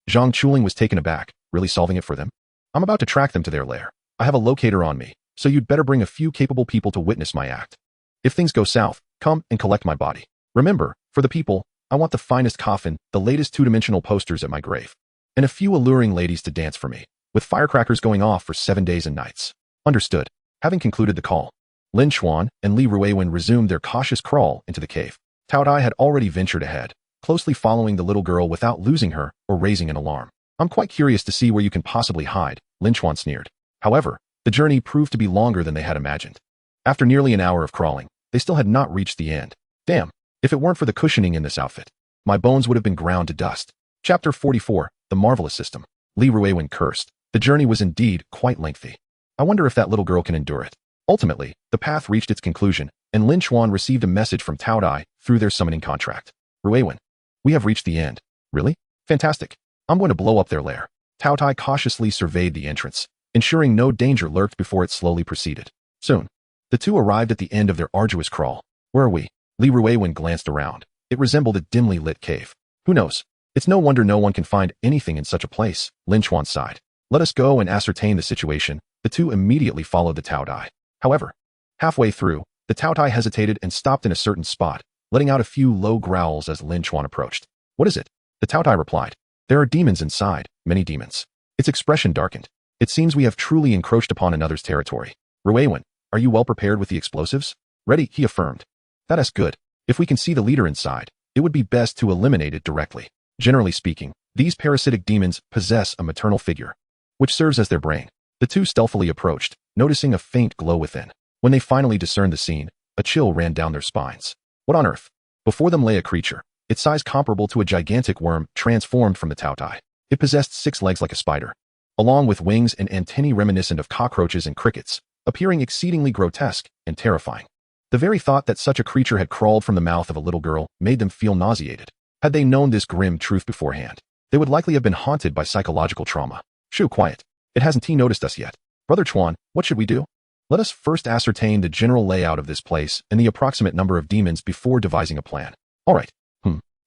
Zhang Chuling was taken aback. Really solving it for them? I'm about to track them to their lair. I have a locator on me, so you'd better bring a few capable people to witness my act. If things go south, come and collect my body. Remember, for the people, I want the finest coffin, the latest two-dimensional posters at my grave, and a few alluring ladies to dance for me, with firecrackers going off for 7 days and nights. Understood. Having concluded the call, Lin Chuan and Li Ruiwen resumed their cautious crawl into the cave. Cao Dai had already ventured ahead, closely following the little girl without losing her or raising an alarm. I'm quite curious to see where you can possibly hide, Lin Chuan sneered. However, the journey proved to be longer than they had imagined. After nearly an hour of crawling, they still had not reached the end. Damn, if it weren't for the cushioning in this outfit, my bones would have been ground to dust. Chapter 44, The Marvelous System. Li Ruiwen cursed. The journey was indeed quite lengthy. I wonder if that little girl can endure it. Ultimately, the path reached its conclusion, and Lin Chuan received a message from Cao Dai through their summoning contract. Ruiwen, we have reached the end. Really? Fantastic. I'm going to blow up their lair. Cao Dai cautiously surveyed the entrance, ensuring no danger lurked before it slowly proceeded. Soon, the two arrived at the end of their arduous crawl. Where are we? Li Ruiwen glanced around. It resembled a dimly lit cave. Who knows? It's no wonder no one can find anything in such a place, Lin Chuan sighed. Let us go and ascertain the situation. The two immediately followed the Cao Dai. However, halfway through, the Cao Dai hesitated and stopped in a certain spot, letting out a few low growls as Lin Chuan approached. What is it? The Cao Dai replied. There are demons inside, many demons. Its expression darkened. It seems we have truly encroached upon another's territory. Ruiwen, are you well prepared with the explosives? Ready, he affirmed. That is good. If we can see the leader inside, it would be best to eliminate it directly. Generally speaking, these parasitic demons possess a maternal figure, which serves as their brain. The two stealthily approached, noticing a faint glow within. When they finally discerned the scene, a chill ran down their spines. What on earth? Before them lay a creature, its size comparable to a gigantic worm transformed from the Cao Dai. It possessed 6 legs like a spider, along with wings and antennae reminiscent of cockroaches and crickets, appearing exceedingly grotesque and terrifying. The very thought that such a creature had crawled from the mouth of a little girl made them feel nauseated. Had they known this grim truth beforehand, they would likely have been haunted by psychological trauma. Shoo, quiet. It hasn't he noticed us yet. Brother Chuan, what should we do? Let us first ascertain the general layout of this place and the approximate number of demons before devising a plan. All right.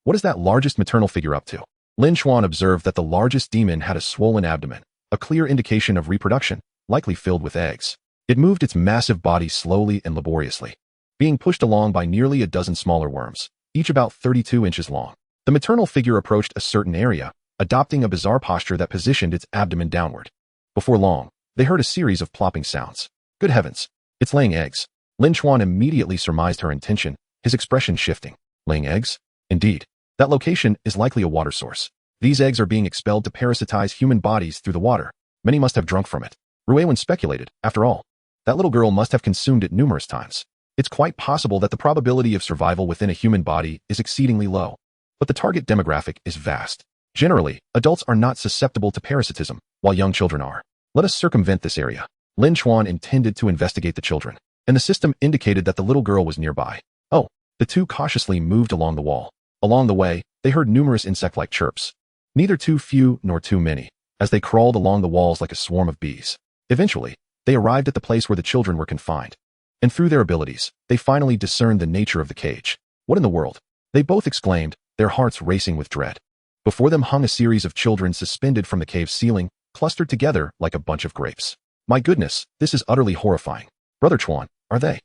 What is that largest maternal figure up to? Lin Chuan observed that the largest demon had a swollen abdomen, a clear indication of reproduction, likely filled with eggs. It moved its massive body slowly and laboriously, being pushed along by nearly a dozen smaller worms, each about 32 inches long. The maternal figure approached a certain area, adopting a bizarre posture that positioned its abdomen downward. Before long, they heard a series of plopping sounds. Good heavens, it's laying eggs. Lin Chuan immediately surmised her intention, his expression shifting. Laying eggs? Indeed. That location is likely a water source. These eggs are being expelled to parasitize human bodies through the water. Many must have drunk from it. Ruiwen speculated, after all, that little girl must have consumed it numerous times. It's quite possible that the probability of survival within a human body is exceedingly low, but the target demographic is vast. Generally, adults are not susceptible to parasitism, while young children are. Let us circumvent this area. Lin Chuan intended to investigate the children, and the system indicated that the little girl was nearby. Oh, the two cautiously moved along the wall. Along the way, they heard numerous insect-like chirps, neither too few nor too many, as they crawled along the walls like a swarm of bees. Eventually, they arrived at the place where the children were confined, and through their abilities, they finally discerned the nature of the cage. What in the world? They both exclaimed, their hearts racing with dread. Before them hung a series of children suspended from the cave's ceiling, clustered together like a bunch of grapes. My goodness, this is utterly horrifying. Brother Chuan, are they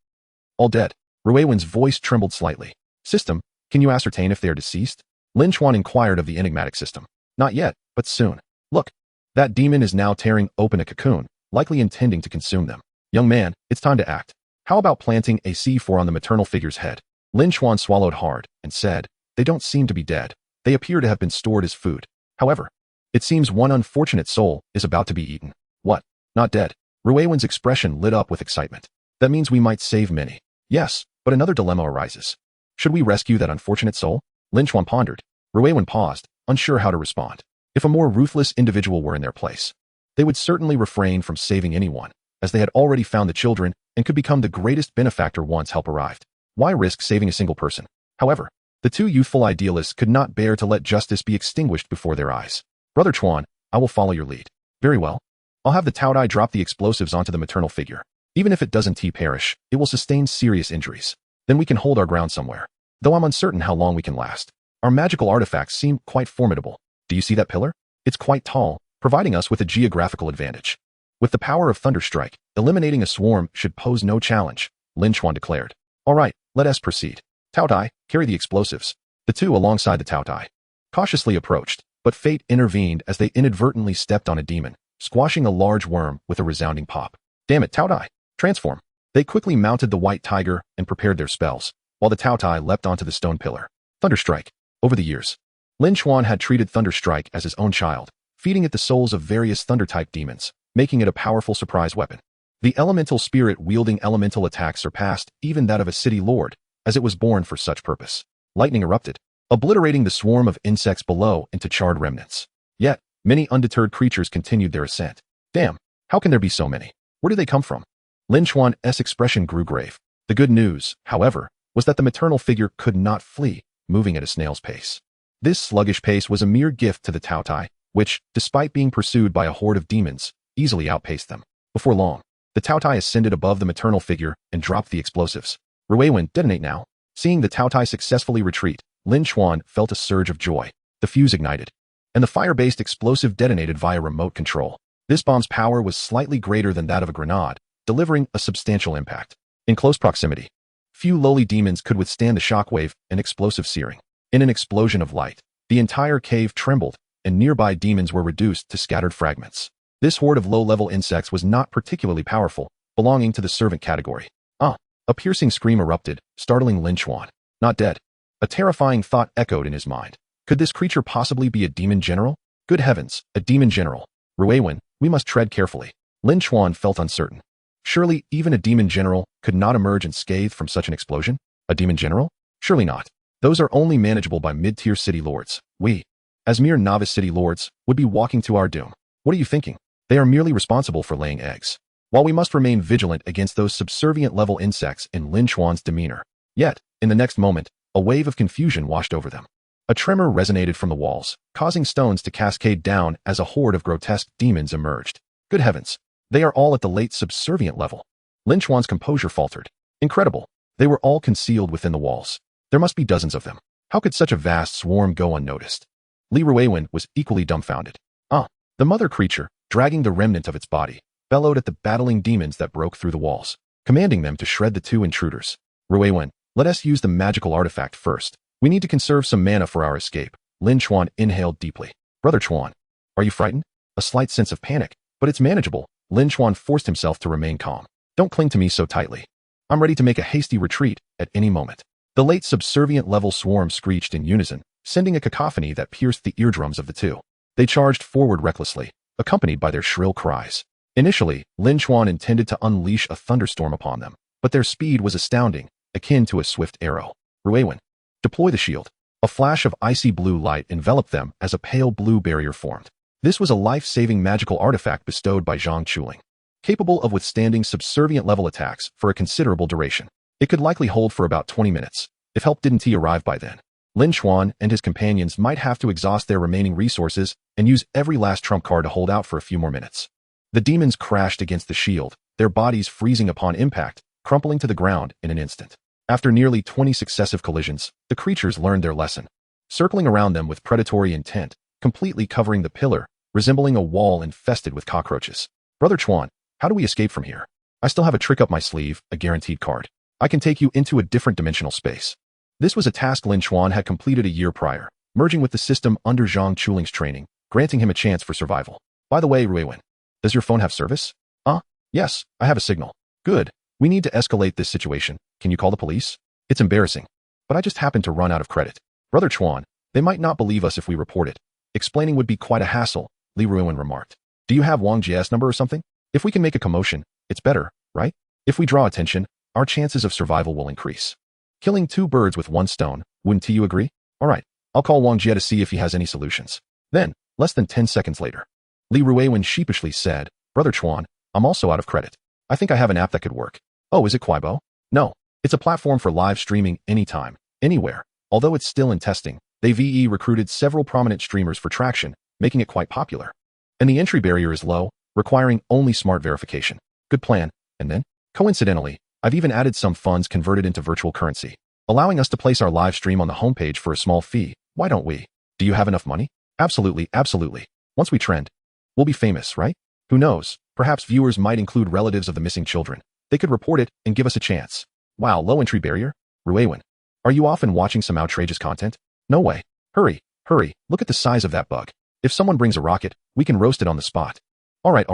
all dead? Ruiwen's voice trembled slightly. System, can you ascertain if they are deceased? Lin Chuan inquired of the enigmatic system. Not yet, but soon. Look, that demon is now tearing open a cocoon, likely intending to consume them. Young man, it's time to act. How about planting a C4 on the maternal figure's head? Lin Chuan swallowed hard and said, they don't seem to be dead. They appear to have been stored as food. However, it seems one unfortunate soul is about to be eaten. What? Not dead? Ruiwen's expression lit up with excitement. That means we might save many. Yes, but another dilemma arises. Should we rescue that unfortunate soul? Lin Chuan pondered. Ruiwen paused, unsure how to respond. If a more ruthless individual were in their place, they would certainly refrain from saving anyone, as they had already found the children and could become the greatest benefactor once help arrived. Why risk saving a single person? However, The two youthful idealists could not bear to let justice be extinguished before their eyes. Brother Chuan, I will follow your lead. Very well. I'll have the Taodai drop the explosives onto the maternal figure. Even if it doesn't perish, it will sustain serious injuries. Then we can hold our ground somewhere. Though I'm uncertain how long we can last. Our magical artifacts seem quite formidable. Do you see that pillar? It's quite tall, providing us with a geographical advantage. With the power of Thunderstrike, eliminating a swarm should pose no challenge, Lin Chuan declared. All right, let us proceed. Taodai, carry the explosives. The two alongside the Taodai cautiously approached, but fate intervened as they inadvertently stepped on a demon, squashing a large worm with a resounding pop. Damn it, Taodai, transform. They quickly mounted the white tiger and prepared their spells, while the Taodai leapt onto the stone pillar. Thunderstrike. Over the years, Lin Chuan had treated Thunderstrike as his own child, feeding it the souls of various Thunder-type demons, making it a powerful surprise weapon. The elemental spirit wielding elemental attack surpassed even that of a city lord, as it was born for such purpose. Lightning erupted, obliterating the swarm of insects below into charred remnants. Yet, many undeterred creatures continued their ascent. Damn, how can there be so many? Where do they come from? Lin Chuan's expression grew grave. The good news, however, was that the maternal figure could not flee, moving at a snail's pace. This sluggish pace was a mere gift to the Taodai, which, despite being pursued by a horde of demons, easily outpaced them. Before long, the Taodai ascended above the maternal figure and dropped the explosives. Ruiwen, detonate now. Seeing the Taodai successfully retreat, Lin Chuan felt a surge of joy. The fuse ignited, and the fire-based explosive detonated via remote control. This bomb's power was slightly greater than that of a grenade, delivering a substantial impact. In close proximity, few lowly demons could withstand the shockwave and explosive searing. In an explosion of light, the entire cave trembled, and nearby demons were reduced to scattered fragments. This horde of low-level insects was not particularly powerful, belonging to the servant category. A piercing scream erupted, startling Lin Chuan. Not dead. A terrifying thought echoed in his mind. Could this creature possibly be a demon general? Good heavens, a demon general. Ruiwen, we must tread carefully. Lin Chuan felt uncertain. Surely, even a demon general could not emerge unscathed from such an explosion? A demon general? Surely not. Those are only manageable by mid-tier city lords. We, as mere novice city lords, would be walking to our doom. What are you thinking? They are merely responsible for laying eggs. While we must remain vigilant against those subservient-level insects in Lin Chuan's demeanor. Yet, in the next moment, a wave of confusion washed over them. A tremor resonated from the walls, causing stones to cascade down as a horde of grotesque demons emerged. Good heavens, they are all at the late subservient level. Lin Chuan's composure faltered. Incredible. They were all concealed within the walls. There must be dozens of them. How could such a vast swarm go unnoticed? Li Ruiwen was equally dumbfounded. The mother creature, dragging the remnant of its body, bellowed at the battling demons that broke through the walls, commanding them to shred the two intruders. Ruiwen, let us use the magical artifact first. We need to conserve some mana for our escape. Lin Chuan inhaled deeply. Brother Chuan, are you frightened? A slight sense of panic, but it's manageable. Lin Chuan forced himself to remain calm. Don't cling to me so tightly. I'm ready to make a hasty retreat at any moment. The late subservient level swarm screeched in unison, sending a cacophony that pierced the eardrums of the two. They charged forward recklessly, accompanied by their shrill cries. Initially, Lin Chuan intended to unleash a thunderstorm upon them, but their speed was astounding, akin to a swift arrow. Ruiwen, deploy the shield. A flash of icy blue light enveloped them as a pale blue barrier formed. This was a life-saving magical artifact bestowed by Zhang Chuling, capable of withstanding subservient-level attacks for a considerable duration. It could likely hold for about 20 minutes, if help didn't arrive by then. Lin Chuan and his companions might have to exhaust their remaining resources and use every last trump card to hold out for a few more minutes. The demons crashed against the shield, their bodies freezing upon impact, crumpling to the ground in an instant. After nearly 20 successive collisions, the creatures learned their lesson, circling around them with predatory intent, completely covering the pillar, resembling a wall infested with cockroaches. Brother Chuan, how do we escape from here? I still have a trick up my sleeve, a guaranteed card. I can take you into a different dimensional space. This was a task Lin Chuan had completed a year prior, merging with the system under Zhang Chuling's training, granting him a chance for survival. By the way, Ruiwen, does your phone have service? Yes, I have a signal. Good. We need to escalate this situation. Can you call the police? It's embarrassing, but I just happened to run out of credit. Brother Chuan, they might not believe us if we report it. Explaining would be quite a hassle, Li Ruiwen remarked. Do you have Wang Jie's number or something? If we can make a commotion, it's better, right? If we draw attention, our chances of survival will increase. Killing two birds with one stone, wouldn't you agree? All right, I'll call Wang Jie to see if he has any solutions. Then, less than 10 seconds later, Li Ruiwen sheepishly said, Brother Chuan, I'm also out of credit. I think I have an app that could work. Oh, is it Kuaibo? No, it's a platform for live streaming anytime, anywhere. Although it's still in testing, they recruited several prominent streamers for traction, making it quite popular. And the entry barrier is low, requiring only smart verification. Good plan. And then, coincidentally, I've even added some funds converted into virtual currency, allowing us to place our live stream on the homepage for a small fee. Why don't we? Do you have enough money? Absolutely, absolutely. Once we trend, we'll be famous, right? Who knows? Perhaps viewers might include relatives of the missing children. They could report it and give us a chance. Wow, low entry barrier? Ruewen, are you often watching some outrageous content? No way. Hurry, hurry, look at the size of that bug. If someone brings a rocket, we can roast it on the spot. All right.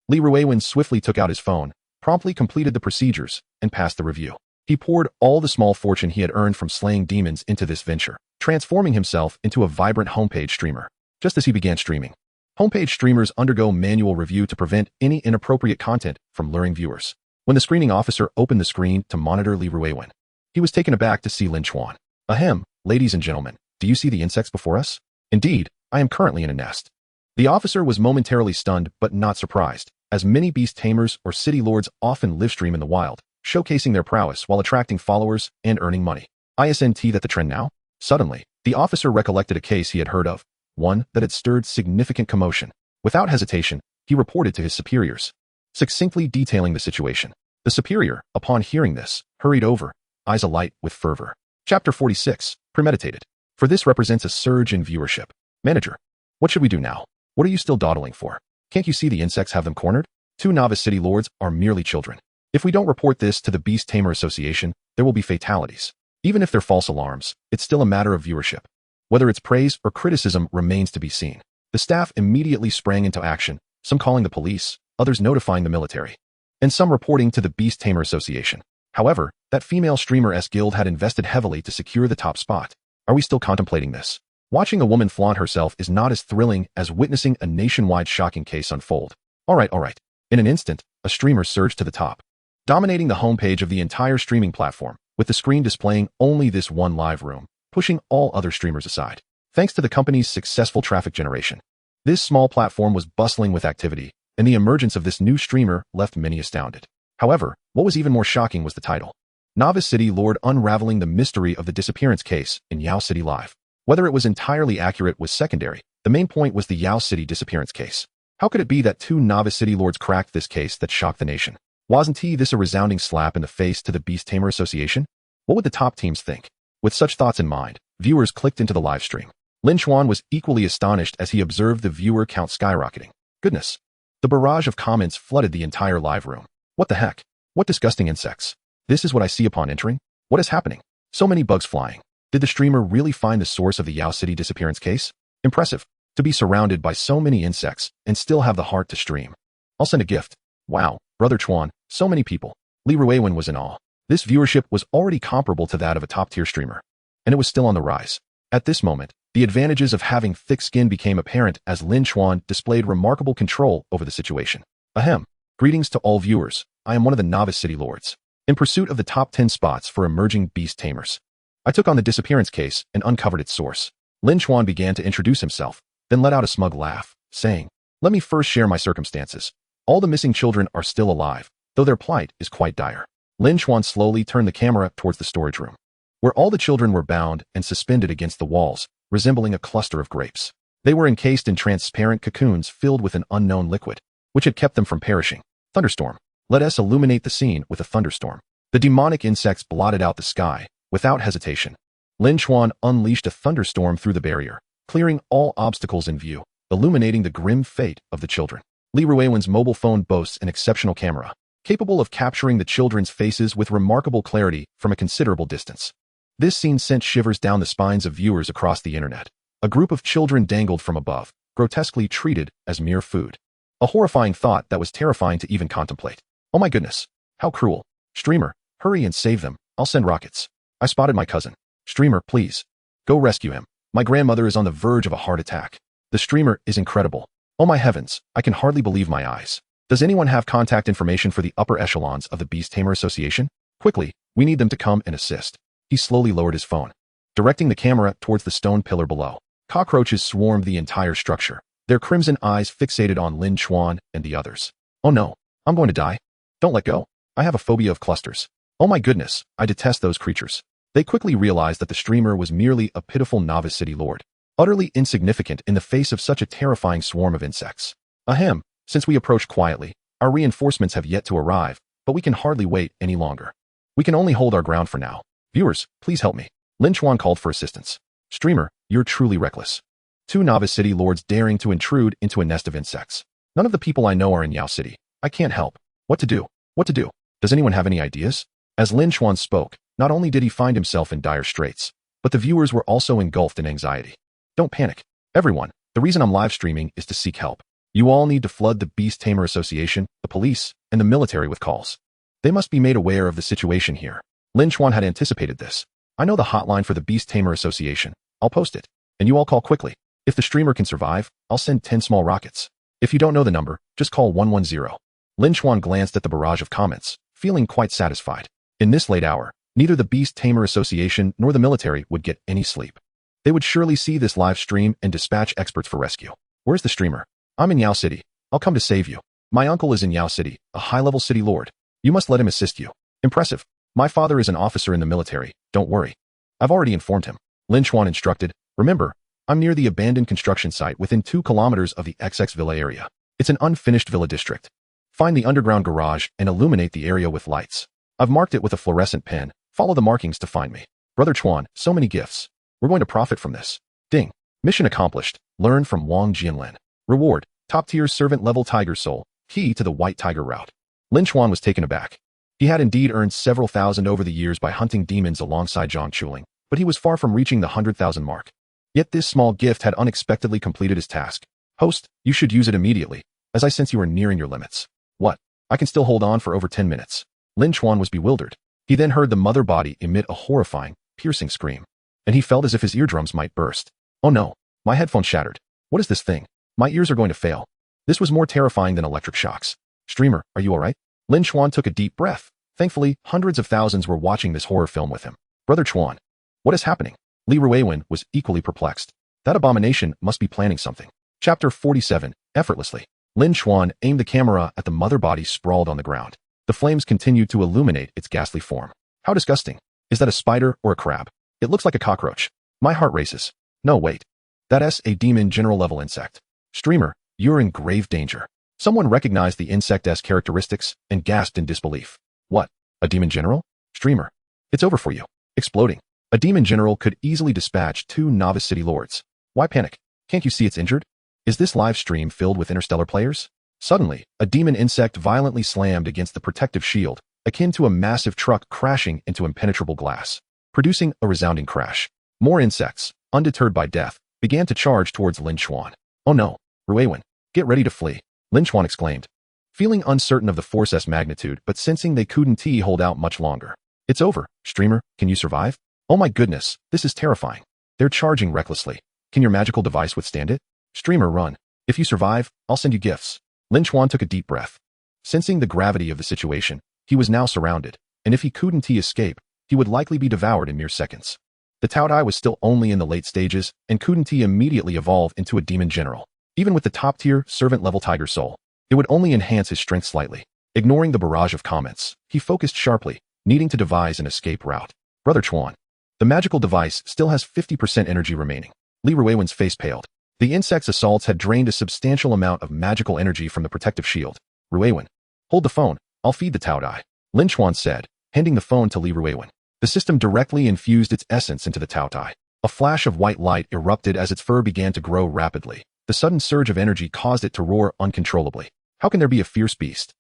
Li Ruewen swiftly took out his phone, promptly completed the procedures, and passed the review. He poured all the small fortune he had earned from slaying demons into this venture, transforming himself into a vibrant homepage streamer. Just as he began streaming, homepage streamers undergo manual review to prevent any inappropriate content from luring viewers. When the screening officer opened the screen to monitor Li Ruewen, he was taken aback to see Lin Chuan. Ahem, ladies and gentlemen, do you see the insects before us? Indeed, I am currently in a nest. The officer was momentarily stunned but not surprised, as many beast tamers or city lords often live stream in the wild, showcasing their prowess while attracting followers and earning money. Isn't that the trend now? Suddenly, the officer recollected a case he had heard of, one that had stirred significant commotion. Without hesitation, he reported to his superiors, succinctly detailing the situation. The superior, upon hearing this, hurried over, eyes alight with fervor. Chapter 46, Premeditated. For this represents a surge in viewership. Manager, what should we do now? What are you still dawdling for? Can't you see the insects have them cornered? 2 novice city lords are merely children. If we don't report this to the Beast Tamer Association, there will be fatalities. Even if they're false alarms, it's still a matter of viewership. Whether it's praise or criticism remains to be seen. The staff immediately sprang into action, some calling the police, others notifying the military, and some reporting to the Beast Tamer Association. However, that female streamer guild had invested heavily to secure the top spot. Are we still contemplating this? Watching a woman flaunt herself is not as thrilling as witnessing a nationwide shocking case unfold. All right. In an instant, a streamer surged to the top, dominating the homepage of the entire streaming platform, with the screen displaying only this one live room, pushing all other streamers aside. Thanks to the company's successful traffic generation, this small platform was bustling with activity, and the emergence of this new streamer left many astounded. However, what was even more shocking was the title. Novice City Lord unraveling the mystery of the disappearance case in Yao City Live. Whether it was entirely accurate was secondary. The main point was the Yao City disappearance case. How could it be that 2 novice city lords cracked this case that shocked the nation? Wasn't this a resounding slap in the face to the Beast Tamer Association? What would the top teams think? With such thoughts in mind, viewers clicked into the live stream. Lin Chuan was equally astonished as he observed the viewer count skyrocketing. Goodness. The barrage of comments flooded the entire live room. What the heck? What disgusting insects? This is what I see upon entering? What is happening? So many bugs flying. Did the streamer really find the source of the Yao City disappearance case? Impressive. To be surrounded by so many insects and still have the heart to stream. I'll send a gift. Wow, Brother Chuan, so many people. Li Ruewen was in awe. This viewership was already comparable to that of a top-tier streamer, and it was still on the rise. At this moment, the advantages of having thick skin became apparent as Lin Chuan displayed remarkable control over the situation. Ahem. Greetings to all viewers. I am one of the novice city lords, in pursuit of the top 10 spots for emerging beast tamers. I took on the disappearance case and uncovered its source. Lin Chuan began to introduce himself, then let out a smug laugh, saying, "Let me first share my circumstances. All the missing children are still alive, though their plight is quite dire." Lin Chuan slowly turned the camera towards the storage room, where all the children were bound and suspended against the walls, resembling a cluster of grapes. They were encased in transparent cocoons filled with an unknown liquid, which had kept them from perishing. Thunderstorm. Let us illuminate the scene with a thunderstorm. The demonic insects blotted out the sky. Without hesitation, Lin Chuan unleashed a thunderstorm through the barrier, clearing all obstacles in view, illuminating the grim fate of the children. Li Ruewen's mobile phone boasts an exceptional camera, capable of capturing the children's faces with remarkable clarity from a considerable distance. This scene sent shivers down the spines of viewers across the internet. A group of children dangled from above, grotesquely treated as mere food. A horrifying thought that was terrifying to even contemplate. Oh my goodness, how cruel. Streamer, hurry and save them. I'll send rockets. I spotted my cousin. Streamer, please. Go rescue him. My grandmother is on the verge of a heart attack. The streamer is incredible. Oh my heavens, I can hardly believe my eyes. Does anyone have contact information for the upper echelons of the Beast Tamer Association? Quickly, we need them to come and assist. He slowly lowered his phone, directing the camera towards the stone pillar below. Cockroaches swarmed the entire structure, their crimson eyes fixated on Lin Chuan and the others. Oh no, I'm going to die. Don't let go. I have a phobia of clusters. Oh my goodness, I detest those creatures. They quickly realized that the streamer was merely a pitiful novice city lord, utterly insignificant in the face of such a terrifying swarm of insects. Ahem, since we approach quietly, our reinforcements have yet to arrive, but we can hardly wait any longer. We can only hold our ground for now. Viewers, please help me. Lin Chuan called for assistance. Streamer, you're truly reckless. Two novice city lords daring to intrude into a nest of insects. None of the people I know are in Yao City. I can't help. What to do? What to do? Does anyone have any ideas? As Lin Chuan spoke, not only did he find himself in dire straits, but the viewers were also engulfed in anxiety. Don't panic. Everyone, the reason I'm live streaming is to seek help. You all need to flood the Beast Tamer Association, the police, and the military with calls. They must be made aware of the situation here. Lin Chuan had anticipated this. I know the hotline for the Beast Tamer Association. I'll post it. And you all call quickly. If the streamer can survive, I'll send 10 small rockets. If you don't know the number, just call 110. Lin Chuan glanced at the barrage of comments, feeling quite satisfied. In this late hour, neither the Beast Tamer Association nor the military would get any sleep. They would surely see this live stream and dispatch experts for rescue. Where's the streamer? I'm in Yao City. I'll come to save you. My uncle is in Yao City, a high-level city lord. You must let him assist you. Impressive. My father is an officer in the military. Don't worry. I've already informed him. Lin Chuan instructed. Remember, I'm near the abandoned construction site within 2 kilometers of the XX Villa area. It's an unfinished villa district. Find the underground garage and illuminate the area with lights. I've marked it with a fluorescent pen. Follow the markings to find me. Brother Chuan, so many gifts. We're going to profit from this. Ding. Mission accomplished. Learn from Wang Jianlin. Reward. Top-tier servant-level tiger soul. Key to the white tiger route. Lin Chuan was taken aback. He had indeed earned several thousand over the years by hunting demons alongside Zhang Chuling, but he was far from reaching the 100,000 mark. Yet this small gift had unexpectedly completed his task. Host, you should use it immediately, as I sense you are nearing your limits. What? I can still hold on for over 10 minutes. Lin Chuan was bewildered. He then heard the mother body emit a horrifying, piercing scream, and he felt as if his eardrums might burst. Oh no, my headphone shattered. What is this thing? My ears are going to fail. This was more terrifying than electric shocks. Streamer, are you alright? Lin Chuan took a deep breath. Thankfully, hundreds of thousands were watching this horror film with him. Brother Chuan. What is happening? Li Ruiwen was equally perplexed. That abomination must be planning something. Chapter 47, Effortlessly. Lin Chuan aimed the camera at the mother body sprawled on the ground. The flames continued to illuminate its ghastly form. How disgusting. Is that a spider or a crab? It looks like a cockroach. My heart races. No, wait. That's a demon general level insect. Streamer, you're in grave danger. Someone recognized the insect's characteristics and gasped in disbelief. What? A demon general? Streamer. It's over for you. Exploding. A demon general could easily dispatch 2 novice city lords. Why panic? Can't you see it's injured? Is this live stream filled with interstellar players? Suddenly, a demon insect violently slammed against the protective shield, akin to a massive truck crashing into impenetrable glass, producing a resounding crash. More insects, undeterred by death, began to charge towards Lin Chuan. Oh no, Ruiwen, get ready to flee, Lin Chuan exclaimed. Feeling uncertain of the force's magnitude but sensing they couldn't hold out much longer. It's over, streamer, can you survive? Oh my goodness, this is terrifying. They're charging recklessly. Can your magical device withstand it? Streamer, run. If you survive, I'll send you gifts. Lin Chuan took a deep breath. Sensing the gravity of the situation, he was now surrounded, and if he couldn't escape, he would likely be devoured in mere seconds. The Taodai was still only in the late stages, and couldn't immediately evolve into a demon general. Even with the top-tier, servant-level tiger soul, it would only enhance his strength slightly. Ignoring the barrage of comments, he focused sharply, needing to devise an escape route. Brother Chuan. The magical device still has 50% energy remaining. Li Ruiwen's face paled. The insect's assaults had drained a substantial amount of magical energy from the protective shield. Ruiwen. Hold the phone, I'll feed the Taodai. Lin Chuan said, handing the phone to Li Ruiwen. The system directly infused its essence into the Taodai. A flash of white light erupted as its fur began to grow rapidly. The sudden surge of energy caused it to roar uncontrollably. How can there be a fierce beast?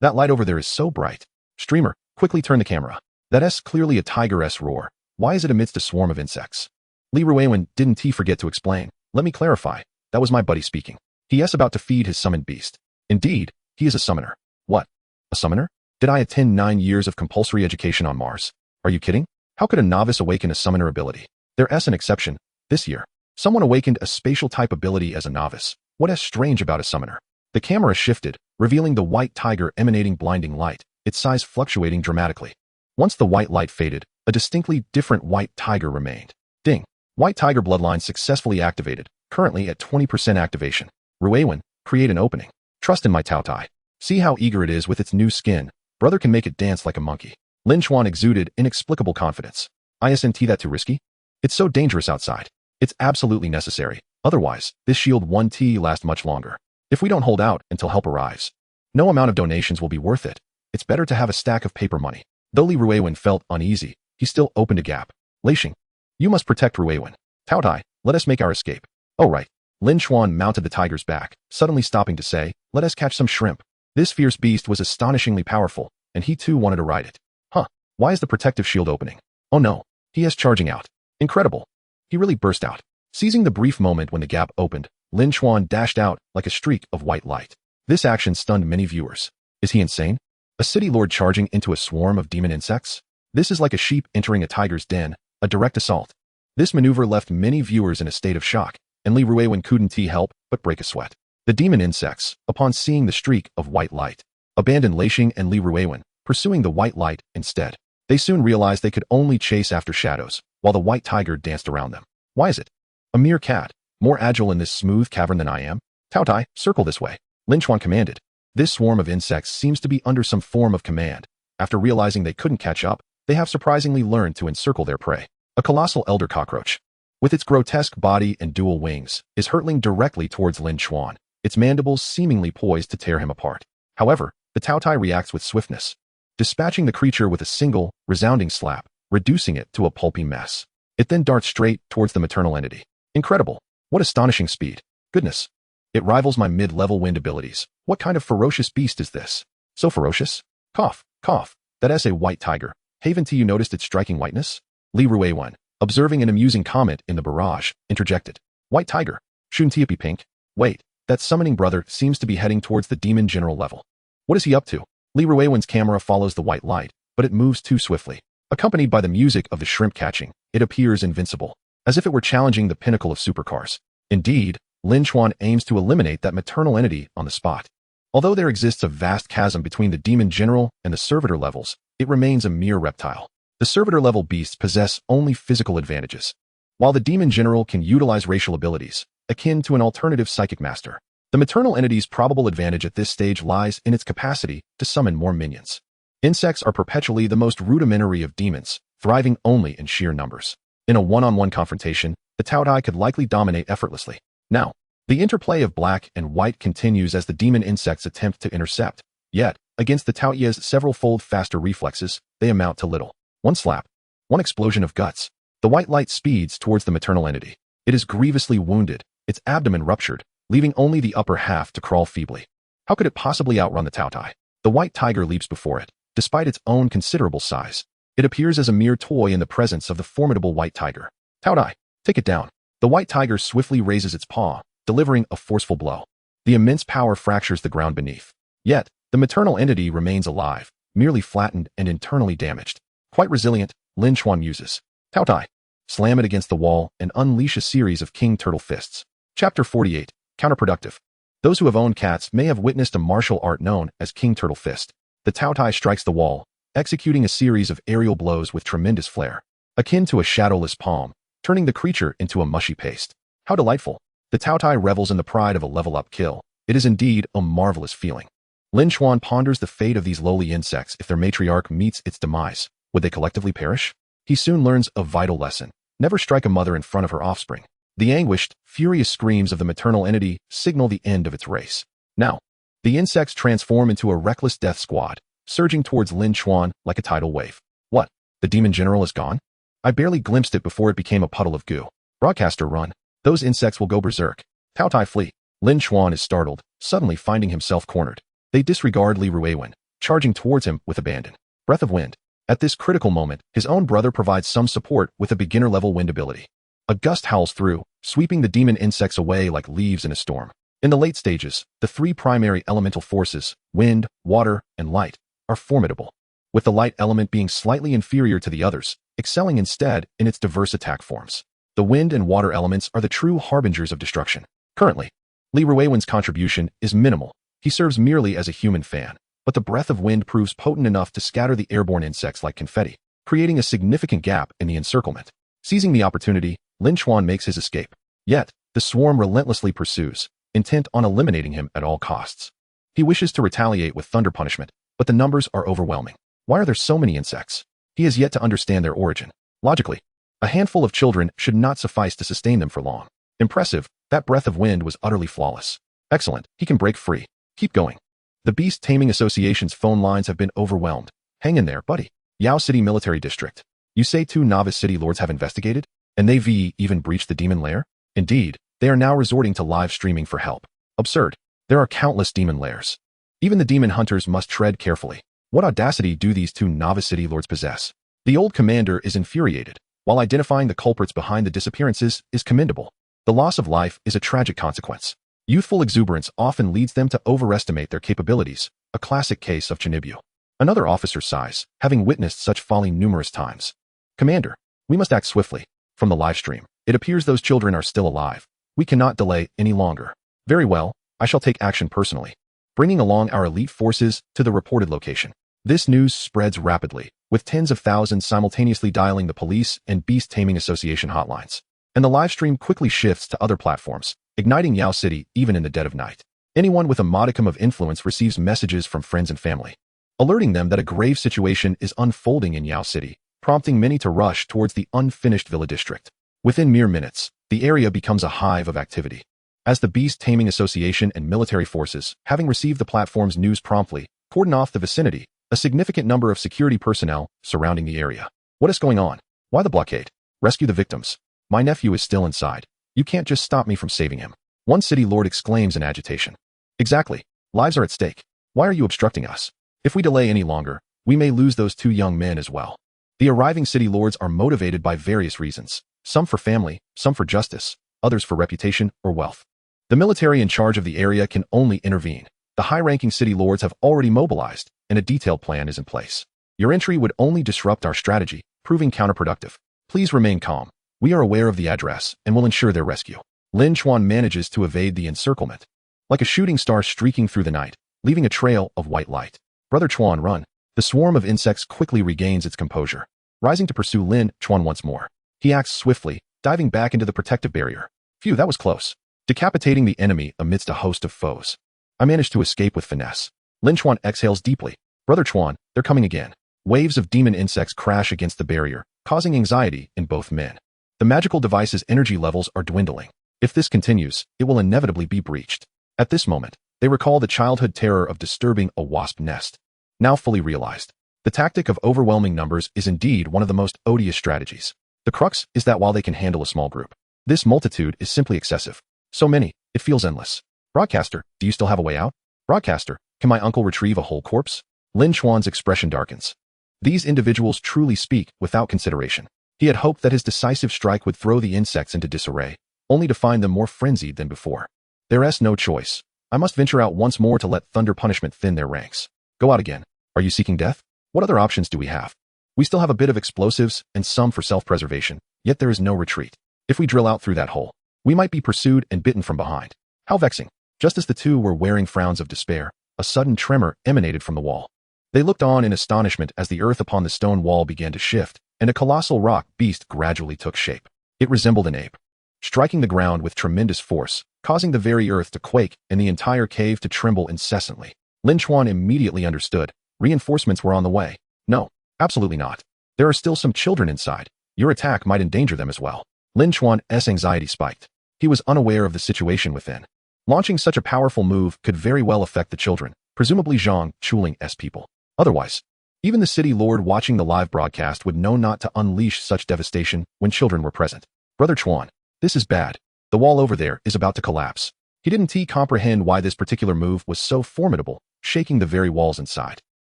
That light over there is so bright. Streamer, quickly turn the camera. That's clearly a tiger's roar. Why is it amidst a swarm of insects? Li Ruiwen didn't forget to explain. Let me clarify. That was my buddy speaking. He is about to feed his summoned beast. Indeed, he is a summoner. What? A summoner? Did I attend 9 years of compulsory education on Mars? Are you kidding? How could a novice awaken a summoner ability? There is an exception. This year, someone awakened a spatial type ability as a novice. What is strange about a summoner? The camera shifted, revealing the white tiger emanating blinding light, its size fluctuating dramatically. Once the white light faded, a distinctly different white tiger remained. Ding. White tiger bloodline successfully activated, currently at 20% activation. Ruiwen, create an opening. Trust in my Taotai. See how eager it is with its new skin. Brother can make it dance like a monkey. Lin Chuan exuded inexplicable confidence. Isn't that too risky? It's so dangerous outside. It's absolutely necessary. Otherwise, this shield won't last much longer. If we don't hold out until help arrives, no amount of donations will be worth it. It's better to have a stack of paper money. Though Li Ruiwen felt uneasy, he still opened a gap. Leixing, you must protect Ruiwen. Taotai, let us make our escape. Oh right. Lin Chuan mounted the tiger's back, suddenly stopping to say, let us catch some shrimp. This fierce beast was astonishingly powerful, and he too wanted to ride it. Huh, why is the protective shield opening? Oh no, he is charging out. Incredible. He really burst out. Seizing the brief moment when the gap opened, Lin Chuan dashed out like a streak of white light. This action stunned many viewers. Is he insane? A city lord charging into a swarm of demon insects? This is like a sheep entering a tiger's den, a direct assault. This maneuver left many viewers in a state of shock, and Li Ruiwen couldn't help but break a sweat. The demon insects, upon seeing the streak of white light, abandoned Leixing and Li Ruiwen, pursuing the white light instead. They soon realized they could only chase after shadows, while the white tiger danced around them. Why is it? A mere cat, more agile in this smooth cavern than I am? Taotai, circle this way. Lin Chuan commanded. This swarm of insects seems to be under some form of command. After realizing they couldn't catch up, they have surprisingly learned to encircle their prey. A colossal elder cockroach, with its grotesque body and dual wings, is hurtling directly towards Lin Chuan, its mandibles seemingly poised to tear him apart. However, the Taotai reacts with swiftness, dispatching the creature with a single, resounding slap, reducing it to a pulpy mess. It then darts straight towards the maternal entity. Incredible. What astonishing speed. Goodness. It rivals my mid-level wind abilities. What kind of ferocious beast is this? So ferocious? Cough, cough. That is a white tiger. Haven't you noticed its striking whiteness? Li Ruiwen, observing an amusing comment in the barrage, interjected. White tiger. Shouldn't he be pink? Wait, that summoning brother seems to be heading towards the demon general level. What is he up to? Li Ruiwen's camera follows the white light, but it moves too swiftly. Accompanied by the music of the shrimp catching, it appears invincible, as if it were challenging the pinnacle of supercars. Indeed, Lin Chuan aims to eliminate that maternal entity on the spot. Although there exists a vast chasm between the demon general and the servitor levels, it remains a mere reptile. The servitor level beasts possess only physical advantages, while the demon general can utilize racial abilities, akin to an alternative psychic master. The maternal entity's probable advantage at this stage lies in its capacity to summon more minions. Insects are perpetually the most rudimentary of demons, thriving only in sheer numbers. In a one-on-one confrontation, the Taotai could likely dominate effortlessly. Now, the interplay of black and white continues as the demon insects attempt to intercept. Yet, against the Taoyu's several-fold faster reflexes, they amount to little. One slap. One explosion of guts. The white light speeds towards the maternal entity. It is grievously wounded, its abdomen ruptured, leaving only the upper half to crawl feebly. How could it possibly outrun the Taotai? The white tiger leaps before it, despite its own considerable size. It appears as a mere toy in the presence of the formidable white tiger. Taotai, take it down. The white tiger swiftly raises its paw, delivering a forceful blow. The immense power fractures the ground beneath. Yet, the maternal entity remains alive, merely flattened and internally damaged. Quite resilient, Lin Chuan muses. Taotai, slam it against the wall and unleash a series of king turtle fists. Chapter 48, Counterproductive. Those who have owned cats may have witnessed a martial art known as king turtle fist. The Taotai strikes the wall, executing a series of aerial blows with tremendous flair, akin to a shadowless palm, turning the creature into a mushy paste. How delightful. The Taotai revels in the pride of a level-up kill. It is indeed a marvelous feeling. Lin Chuan ponders the fate of these lowly insects if their matriarch meets its demise. Would they collectively perish? He soon learns a vital lesson. Never strike a mother in front of her offspring. The anguished, furious screams of the maternal entity signal the end of its race. Now, the insects transform into a reckless death squad, surging towards Lin Chuan like a tidal wave. What? The demon general is gone? I barely glimpsed it before it became a puddle of goo. Broadcaster, run. Those insects will go berserk. Taotai, flee. Lin Chuan is startled, suddenly finding himself cornered. They disregard Li Ruiwen, charging towards him with abandon. Breath of wind. At this critical moment, his own brother provides some support with a beginner-level wind ability. A gust howls through, sweeping the demon insects away like leaves in a storm. In the late stages, the three primary elemental forces, wind, water, and light, are formidable, with the light element being slightly inferior to the others, excelling instead in its diverse attack forms. The wind and water elements are the true harbingers of destruction. Currently, Li Ruiwen's contribution is minimal. He serves merely as a human fan, but the breath of wind proves potent enough to scatter the airborne insects like confetti, creating a significant gap in the encirclement. Seizing the opportunity, Lin Chuan makes his escape. Yet, the swarm relentlessly pursues, intent on eliminating him at all costs. He wishes to retaliate with thunder punishment, but the numbers are overwhelming. Why are there so many insects? He has yet to understand their origin. Logically, a handful of children should not suffice to sustain them for long. Impressive, that breath of wind was utterly flawless. Excellent, he can break free. Keep going. The Beast Taming Association's phone lines have been overwhelmed. Hang in there, buddy. Yao City Military District. You say 2 novice city lords have investigated? And they've even breached the demon lair? Indeed, they are now resorting to live streaming for help. Absurd. There are countless demon lairs. Even the demon hunters must tread carefully. What audacity do these 2 novice city lords possess? The old commander is infuriated, while identifying the culprits behind the disappearances is commendable. The loss of life is a tragic consequence. Youthful exuberance often leads them to overestimate their capabilities, a classic case of Chinibu. Another officer sighs, having witnessed such folly numerous times. Commander, we must act swiftly. From the live stream, it appears those children are still alive. We cannot delay any longer. Very well, I shall take action personally, bringing along our elite forces to the reported location. This news spreads rapidly, with tens of thousands simultaneously dialing the police and Beast Taming Association hotlines. And the live stream quickly shifts to other platforms, igniting Yao City even in the dead of night. Anyone with a modicum of influence receives messages from friends and family, alerting them that a grave situation is unfolding in Yao City, prompting many to rush towards the unfinished Villa District. Within mere minutes, the area becomes a hive of activity. As the Beast Taming Association and military forces, having received the platform's news promptly, cordon off the vicinity, a significant number of security personnel surrounding the area. What is going on? Why the blockade? Rescue the victims. My nephew is still inside. You can't just stop me from saving him. One city lord exclaims in agitation. Exactly. Lives are at stake. Why are you obstructing us? If we delay any longer, we may lose those 2 young men as well. The arriving city lords are motivated by various reasons, some for family, some for justice, others for reputation or wealth. The military in charge of the area can only intervene. The high-ranking city lords have already mobilized, and a detailed plan is in place. Your entry would only disrupt our strategy, proving counterproductive. Please remain calm. We are aware of the address and will ensure their rescue. Lin Chuan manages to evade the encirclement, like a shooting star streaking through the night, leaving a trail of white light. Brother Chuan, run. The swarm of insects quickly regains its composure, rising to pursue Lin Chuan once more. He acts swiftly, diving back into the protective barrier. Phew, that was close. Decapitating the enemy amidst a host of foes. I managed to escape with finesse. Lin Chuan exhales deeply. Brother Chuan, they're coming again. Waves of demon insects crash against the barrier, causing anxiety in both men. The magical device's energy levels are dwindling. If this continues, it will inevitably be breached. At this moment, they recall the childhood terror of disturbing a wasp nest. Now fully realized, the tactic of overwhelming numbers is indeed one of the most odious strategies. The crux is that while they can handle a small group, this multitude is simply excessive. So many, it feels endless. Broadcaster, do you still have a way out? Broadcaster, can my uncle retrieve a whole corpse? Lin Chuan's expression darkens. These individuals truly speak without consideration. He had hoped that his decisive strike would throw the insects into disarray, only to find them more frenzied than before. There's no choice. I must venture out once more to let thunder punishment thin their ranks. Go out again. Are you seeking death? What other options do we have? We still have a bit of explosives and some for self-preservation, yet there is no retreat. If we drill out through that hole, we might be pursued and bitten from behind. How vexing. Just as the 2 were wearing frowns of despair, a sudden tremor emanated from the wall. They looked on in astonishment as the earth upon the stone wall began to shift, and a colossal rock beast gradually took shape. It resembled an ape, striking the ground with tremendous force, causing the very earth to quake and the entire cave to tremble incessantly. Lin Chuan immediately understood. Reinforcements were on the way. No, absolutely not. There are still some children inside. Your attack might endanger them as well. Lin Chuan's anxiety spiked. He was unaware of the situation within. Launching such a powerful move could very well affect the children, presumably Zhang Chuling's people. Otherwise, even the city lord watching the live broadcast would know not to unleash such devastation when children were present. Brother Chuan, this is bad. The wall over there is about to collapse. He didn't comprehend why this particular move was so formidable, shaking the very walls inside,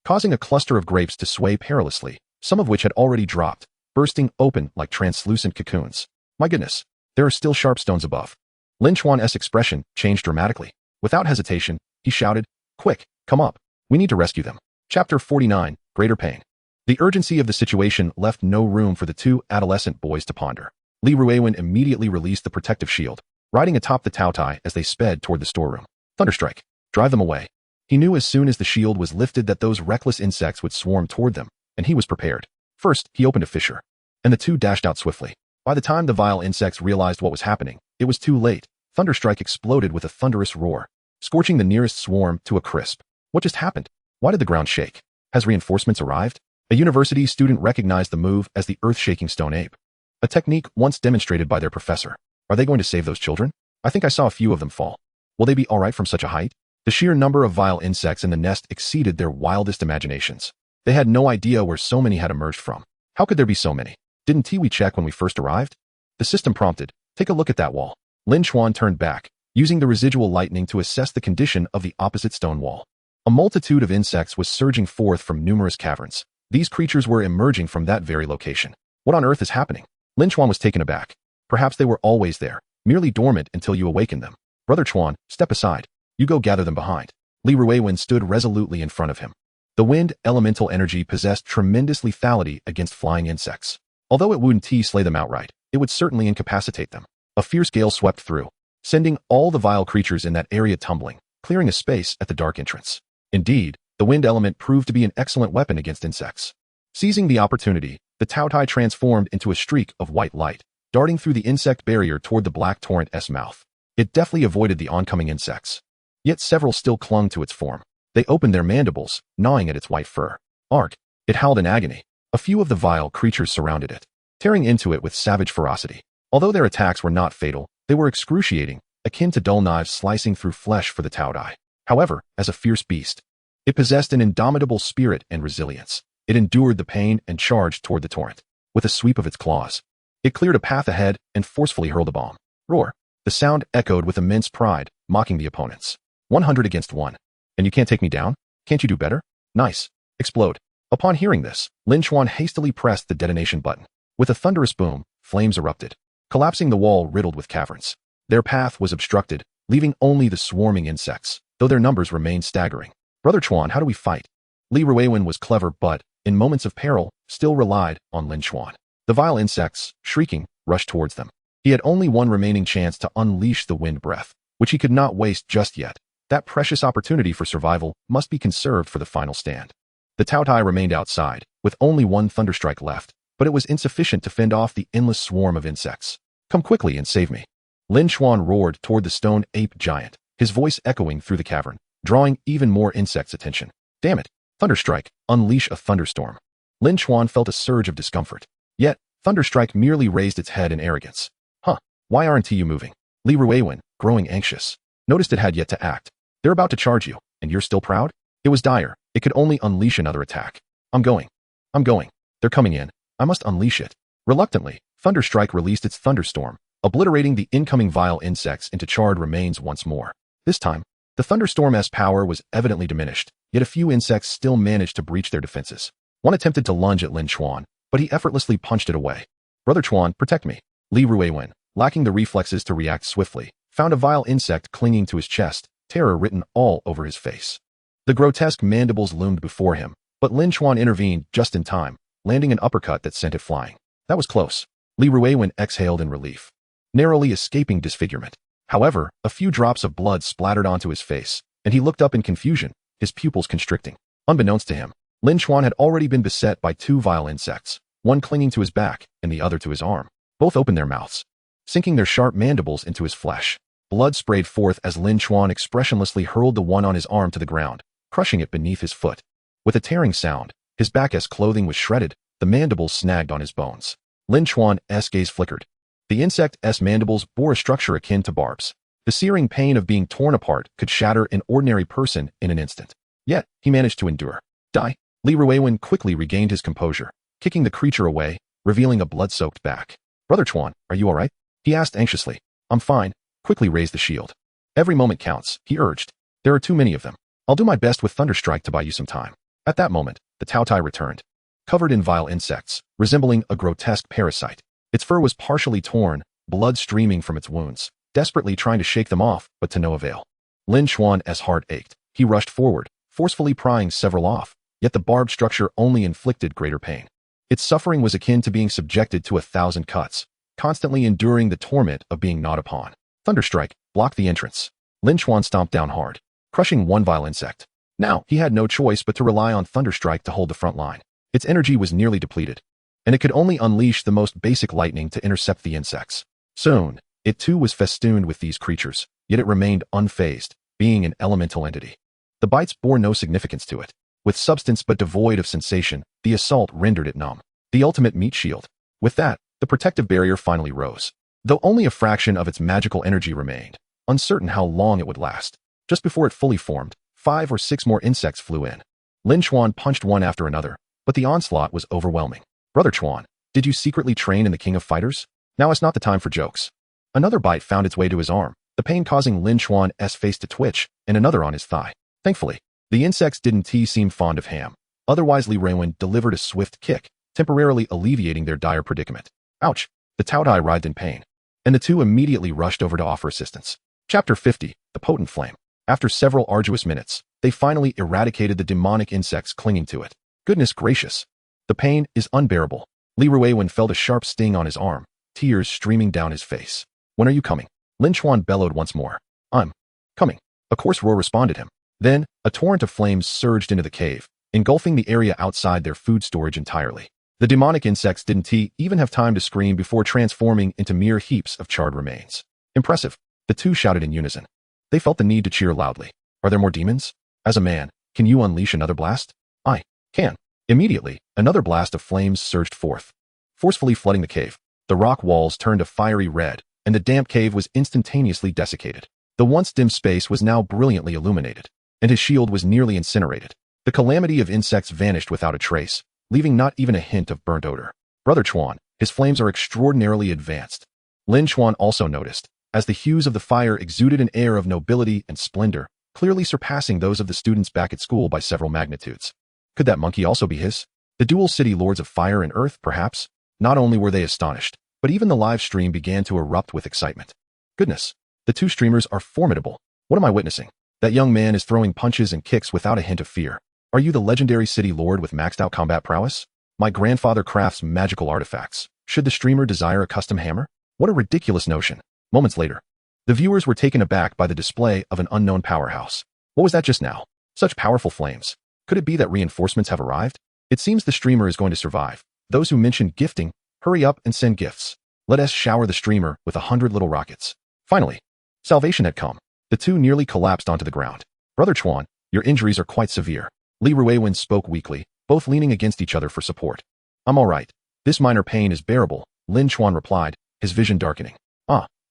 causing a cluster of grapes to sway perilously, some of which had already dropped, bursting open like translucent cocoons. My goodness, there are still sharp stones above. Lin Chuan's expression changed dramatically. Without hesitation, he shouted, "Quick, come up. We need to rescue them." Chapter 49, Greater Pain. The urgency of the situation left no room for the 2 adolescent boys to ponder. Li Ruiwen immediately released the protective shield, riding atop the Taotai as they sped toward the storeroom. Thunderstrike. Drive them away. He knew as soon as the shield was lifted that those reckless insects would swarm toward them, and he was prepared. First, he opened a fissure, and the 2 dashed out swiftly. By the time the vile insects realized what was happening, it was too late. Thunderstrike exploded with a thunderous roar, scorching the nearest swarm to a crisp. What just happened? Why did the ground shake? Has reinforcements arrived? A university student recognized the move as the earth-shaking stone ape, a technique once demonstrated by their professor. Are they going to save those children? I think I saw a few of them fall. Will they be all right from such a height? The sheer number of vile insects in the nest exceeded their wildest imaginations. They had no idea where so many had emerged from. How could there be so many? Didn't we check when we first arrived? The system prompted. Take a look at that wall. Lin Chuan turned back, using the residual lightning to assess the condition of the opposite stone wall. A multitude of insects was surging forth from numerous caverns. These creatures were emerging from that very location. What on earth is happening? Lin Chuan was taken aback. Perhaps they were always there, merely dormant until you awakened them. Brother Chuan, step aside. You go gather them behind. Li Ruiwen stood resolutely in front of him. The wind elemental energy possessed tremendous lethality against flying insects. Although it wouldn't slay them outright, it would certainly incapacitate them. A fierce gale swept through, sending all the vile creatures in that area tumbling, clearing a space at the dark entrance. Indeed, the wind element proved to be an excellent weapon against insects. Seizing the opportunity, the Taotai transformed into a streak of white light, darting through the insect barrier toward the black torrent's mouth. It deftly avoided the oncoming insects. Yet several still clung to its form. They opened their mandibles, gnawing at its white fur. Arg! It howled in agony. A few of the vile creatures surrounded it, tearing into it with savage ferocity. Although their attacks were not fatal, they were excruciating, akin to dull knives slicing through flesh for the Taotai. However, as a fierce beast, it possessed an indomitable spirit and resilience. It endured the pain and charged toward the torrent. With a sweep of its claws, it cleared a path ahead and forcefully hurled a bomb. Roar! The sound echoed with immense pride, mocking the opponents. 100 against 1. And you can't take me down? Can't you do better? Nice. Explode. Upon hearing this, Lin Chuan hastily pressed the detonation button. With a thunderous boom, flames erupted, collapsing the wall riddled with caverns. Their path was obstructed, leaving only the swarming insects, though their numbers remained staggering. Brother Chuan, how do we fight? Li Ruiwen was clever but, in moments of peril, still relied on Lin Chuan. The vile insects, shrieking, rushed towards them. He had only one remaining chance to unleash the wind breath, which he could not waste just yet. That precious opportunity for survival must be conserved for the final stand. The Taotai remained outside, with only one thunderstrike left, but it was insufficient to fend off the endless swarm of insects. Come quickly and save me. Lin Chuan roared toward the stone ape giant, his voice echoing through the cavern, drawing even more insects' attention. Damn it! Thunderstrike, unleash a thunderstorm. Lin Chuan felt a surge of discomfort. Yet, Thunderstrike merely raised its head in arrogance. Huh, why aren't you moving? Li Ruiwen, growing anxious, noticed it had yet to act. They're about to charge you, and you're still proud? It was dire. It could only unleash another attack. I'm going. They're coming in. I must unleash it. Reluctantly, Thunderstrike released its thunderstorm, obliterating the incoming vile insects into charred remains once more. This time, the thunderstorm's power was evidently diminished, yet a few insects still managed to breach their defenses. One attempted to lunge at Lin Chuan, but he effortlessly punched it away. Brother Chuan, protect me. Li Ruiwen, lacking the reflexes to react swiftly, found a vile insect clinging to his chest, terror written all over his face. The grotesque mandibles loomed before him, but Lin Chuan intervened just in time, landing an uppercut that sent it flying. That was close. Li Ruiwen exhaled in relief, narrowly escaping disfigurement. However, a few drops of blood splattered onto his face, and he looked up in confusion, his pupils constricting. Unbeknownst to him, Lin Chuan had already been beset by two vile insects, one clinging to his back and the other to his arm. Both opened their mouths, sinking their sharp mandibles into his flesh. Blood sprayed forth as Lin Chuan expressionlessly hurled the one on his arm to the ground, crushing it beneath his foot. With a tearing sound, his back's clothing was shredded, the mandibles snagged on his bones. Lin Chuan's gaze flickered. The insect's mandibles bore a structure akin to barbs. The searing pain of being torn apart could shatter an ordinary person in an instant. Yet, he managed to endure. Die. Li Ruiwen quickly regained his composure, kicking the creature away, revealing a blood-soaked back. Brother Chuan, are you all right? He asked anxiously. I'm fine. Quickly raise the shield. Every moment counts, he urged. There are too many of them. I'll do my best with Thunderstrike to buy you some time. At that moment, the Taotai returned, covered in vile insects, resembling a grotesque parasite. Its fur was partially torn, blood streaming from its wounds, desperately trying to shake them off, but to no avail. Lin Chuan's heart ached. He rushed forward, forcefully prying several off, yet the barbed structure only inflicted greater pain. Its suffering was akin to being subjected to 1,000 cuts, constantly enduring the torment of being gnawed upon. Thunderstrike blocked the entrance. Lin Chuan stomped down hard, crushing one vile insect. Now, he had no choice but to rely on Thunderstrike to hold the front line. Its energy was nearly depleted, and it could only unleash the most basic lightning to intercept the insects. Soon, it too was festooned with these creatures, yet it remained unfazed, being an elemental entity. The bites bore no significance to it. With substance but devoid of sensation, the assault rendered it numb. The ultimate meat shield. With that, the protective barrier finally rose. Though only a fraction of its magical energy remained, uncertain how long it would last. Just before it fully formed, 5 or 6 more insects flew in. Lin Chuan punched one after another, but the onslaught was overwhelming. Brother Chuan, did you secretly train in the King of Fighters? Now is not the time for jokes. Another bite found its way to his arm, the pain causing Lin Chuan's face to twitch, and another on his thigh. Thankfully, the insects didn't seem fond of ham. Otherwise, Li Ruiwen delivered a swift kick, temporarily alleviating their dire predicament. Ouch! The Taodai writhed in pain, and the two immediately rushed over to offer assistance. Chapter 50, The Potent Flame. After several arduous minutes, they finally eradicated the demonic insects clinging to it. Goodness gracious! The pain is unbearable. Li Ruiwen felt a sharp sting on his arm, tears streaming down his face. When are you coming? Lin Chuan bellowed once more. I'm coming. A coarse roar responded him. Then, a torrent of flames surged into the cave, engulfing the area outside their food storage entirely. The demonic insects didn't even have time to scream before transforming into mere heaps of charred remains. Impressive, the two shouted in unison. They felt the need to cheer loudly. Are there more demons? As a man, can you unleash another blast? I can. Immediately, another blast of flames surged forth, forcefully flooding the cave. The rock walls turned a fiery red, and the damp cave was instantaneously desiccated. The once dim space was now brilliantly illuminated, and his shield was nearly incinerated. The calamity of insects vanished without a trace, leaving not even a hint of burnt odor. Brother Chuan, his flames are extraordinarily advanced. Lin Chuan also noticed, as the hues of the fire exuded an air of nobility and splendor, clearly surpassing those of the students back at school by several magnitudes. Could that monkey also be his? The dual city lords of fire and earth, perhaps? Not only were they astonished, but even the live stream began to erupt with excitement. Goodness, the two streamers are formidable. What am I witnessing? That young man is throwing punches and kicks without a hint of fear. Are you the legendary city lord with maxed out combat prowess? My grandfather crafts magical artifacts. Should the streamer desire a custom hammer? What a ridiculous notion. Moments later, the viewers were taken aback by the display of an unknown powerhouse. What was that just now? Such powerful flames. Could it be that reinforcements have arrived? It seems the streamer is going to survive. Those who mentioned gifting, hurry up and send gifts. Let us shower the streamer with 100 little rockets. Finally, salvation had come. The two nearly collapsed onto the ground. Brother Chuan, your injuries are quite severe. Li Ruiwen spoke weakly, both leaning against each other for support. I'm all right. This minor pain is bearable, Lin Chuan replied, his vision darkening.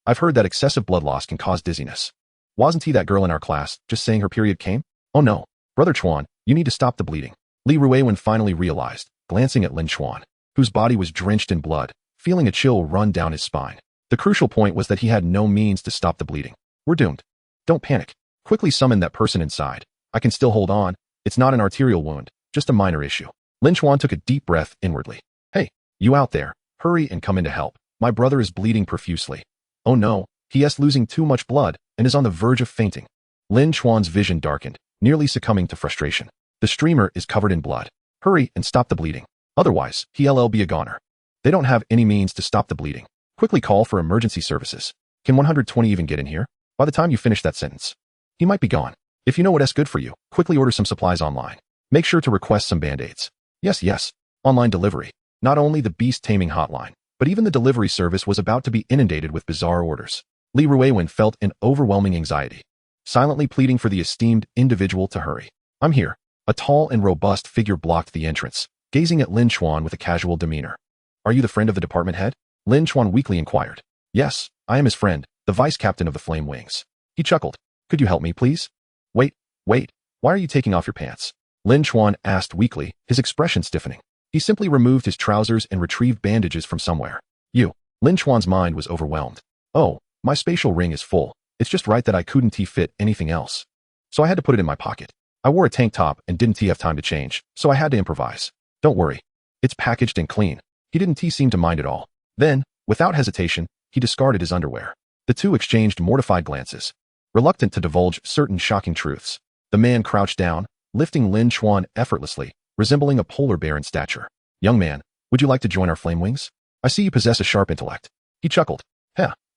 I've heard that excessive blood loss can cause dizziness. Wasn't he that girl in our class, just saying her period came? Oh no. Brother Chuan, you need to stop the bleeding. Li Ruiwen finally realized, glancing at Lin Chuan, whose body was drenched in blood, feeling a chill run down his spine. The crucial point was that he had no means to stop the bleeding. We're doomed. Don't panic. Quickly summon that person inside. I can still hold on. It's not an arterial wound, just a minor issue. Lin Chuan took a deep breath inwardly. Hey, you out there, hurry and come in to help. My brother is bleeding profusely. Oh no, he is losing too much blood and is on the verge of fainting. Lin Chuan's vision darkened, nearly succumbing to frustration. The streamer is covered in blood. Hurry and stop the bleeding. Otherwise, he'll be a goner. They don't have any means to stop the bleeding. Quickly call for emergency services. Can 120 even get in here? By the time you finish that sentence, he might be gone. If you know what's good for you, quickly order some supplies online. Make sure to request some band-aids. Yes. Online delivery. Not only the beast taming hotline, but even the delivery service was about to be inundated with bizarre orders. Li Ruiwen felt an overwhelming anxiety, silently pleading for the esteemed individual to hurry. I'm here. A tall and robust figure blocked the entrance, gazing at Lin Chuan with a casual demeanor. Are you the friend of the department head? Lin Chuan weakly inquired. Yes, I am his friend, the vice captain of the Flame Wings. He chuckled. Could you help me, please? Wait, why are you taking off your pants? Lin Chuan asked weakly, his expression stiffening. He simply removed his trousers and retrieved bandages from somewhere. Lin Chuan's mind was overwhelmed. Oh, my spatial ring is full. It's just right that I couldn't fit anything else. So I had to put it in my pocket. I wore a tank top and didn't have time to change, so I had to improvise. Don't worry. It's packaged and clean. He didn't seem to mind at all. Then, without hesitation, he discarded his underwear. The two exchanged mortified glances, reluctant to divulge certain shocking truths. The man crouched down, lifting Lin Chuan effortlessly, resembling a polar bear in stature. Young man, would you like to join our Flame Wings? I see you possess a sharp intellect. He chuckled.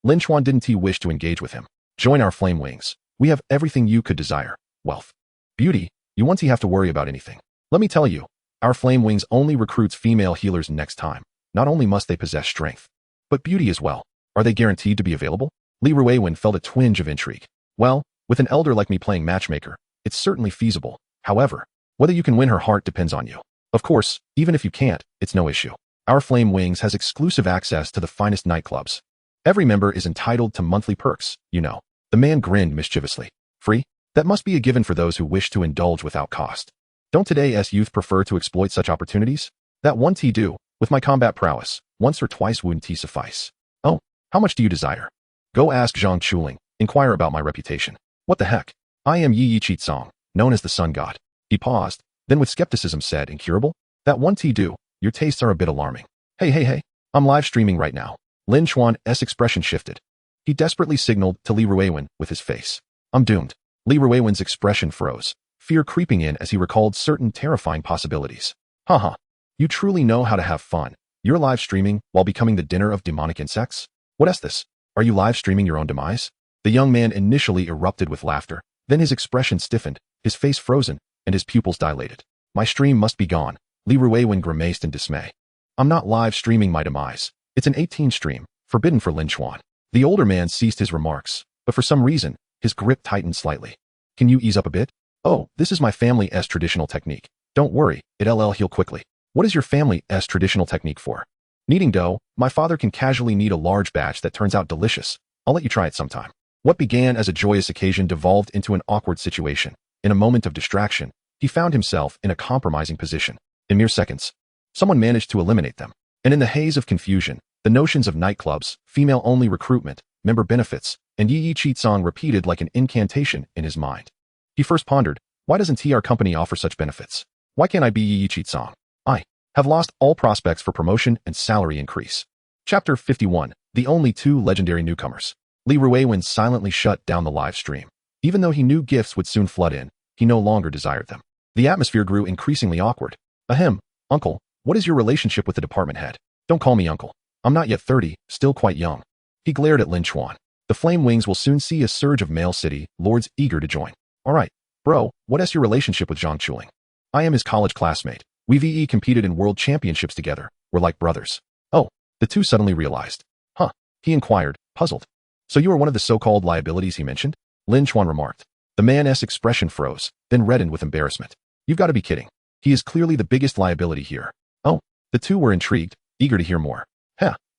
Lin Chuan didn't wish to engage with him. Join our Flame Wings. We have everything you could desire. Wealth. Beauty. You won't have to worry about anything. Let me tell you, our Flame Wings only recruits female healers next time. Not only must they possess strength, but beauty as well. Are they guaranteed to be available? Li Ruiwen felt a twinge of intrigue. Well, with an elder like me playing matchmaker, it's certainly feasible. However, Whether you can win her heart depends on you. Of course, even if you can't, it's no issue. Our Flame Wings has exclusive access to the finest nightclubs. Every member is entitled to monthly perks, you know. The man grinned mischievously. Free? That must be a given for those who wish to indulge without cost. Don't today's youth prefer to exploit such opportunities? That one tea do, with my combat prowess, once or twice wouldn't tea suffice. Oh, how much do you desire? Go ask Zhang Chuling, inquire about my reputation. What the heck? I am Yi Chitsong, known as the Sun God. He paused, then with skepticism said, incurable? That one tea do, your tastes are a bit alarming. Hey, I'm live streaming right now. Lin Chuan's expression shifted. He desperately signaled to Li Ruiwen with his face. I'm doomed. Li Ruiwen's expression froze, fear creeping in as he recalled certain terrifying possibilities. Haha. You truly know how to have fun. You're live streaming while becoming the dinner of demonic insects? What is this? Are you live streaming your own demise? The young man initially erupted with laughter, then his expression stiffened, his face frozen, and his pupils dilated. My stream must be gone. Li Ruiwen grimaced in dismay. I'm not live streaming my demise. It's an 18 stream, forbidden for Lin Chuan. The older man ceased his remarks, but for some reason, his grip tightened slightly. Can you ease up a bit? Oh, this is my family's traditional technique. Don't worry, it'll heal quickly. What is your family's traditional technique for? Kneading dough. My father can casually knead a large batch that turns out delicious. I'll let you try it sometime. What began as a joyous occasion devolved into an awkward situation. In a moment of distraction, he found himself in a compromising position. In mere seconds, someone managed to eliminate them. And in the haze of confusion, the notions of nightclubs, female-only recruitment, member benefits, and Yi Chitsong repeated like an incantation in his mind. He first pondered, why doesn't our company offer such benefits? Why can't I be Yi Chitsong? I have lost all prospects for promotion and salary increase. Chapter 51, The Only Two Legendary Newcomers. Li Ruiwen silently shut down the live stream. Even though he knew gifts would soon flood in, he no longer desired them. The atmosphere grew increasingly awkward. Ahem, uncle, what is your relationship with the department head? Don't call me uncle. I'm not yet 30, still quite young. He glared at Lin Chuan. The Flame Wings will soon see a surge of male city lords eager to join. All right, bro, what is your relationship with Zhang Chuling? I am his college classmate. We've competed in world championships together. We're like brothers. Oh, the two suddenly realized. Huh, he inquired, puzzled. So you are one of the so-called liabilities he mentioned? Lin Chuan remarked. The man's expression froze, then reddened with embarrassment. You've got to be kidding. He is clearly the biggest liability here. Oh, the two were intrigued, eager to hear more.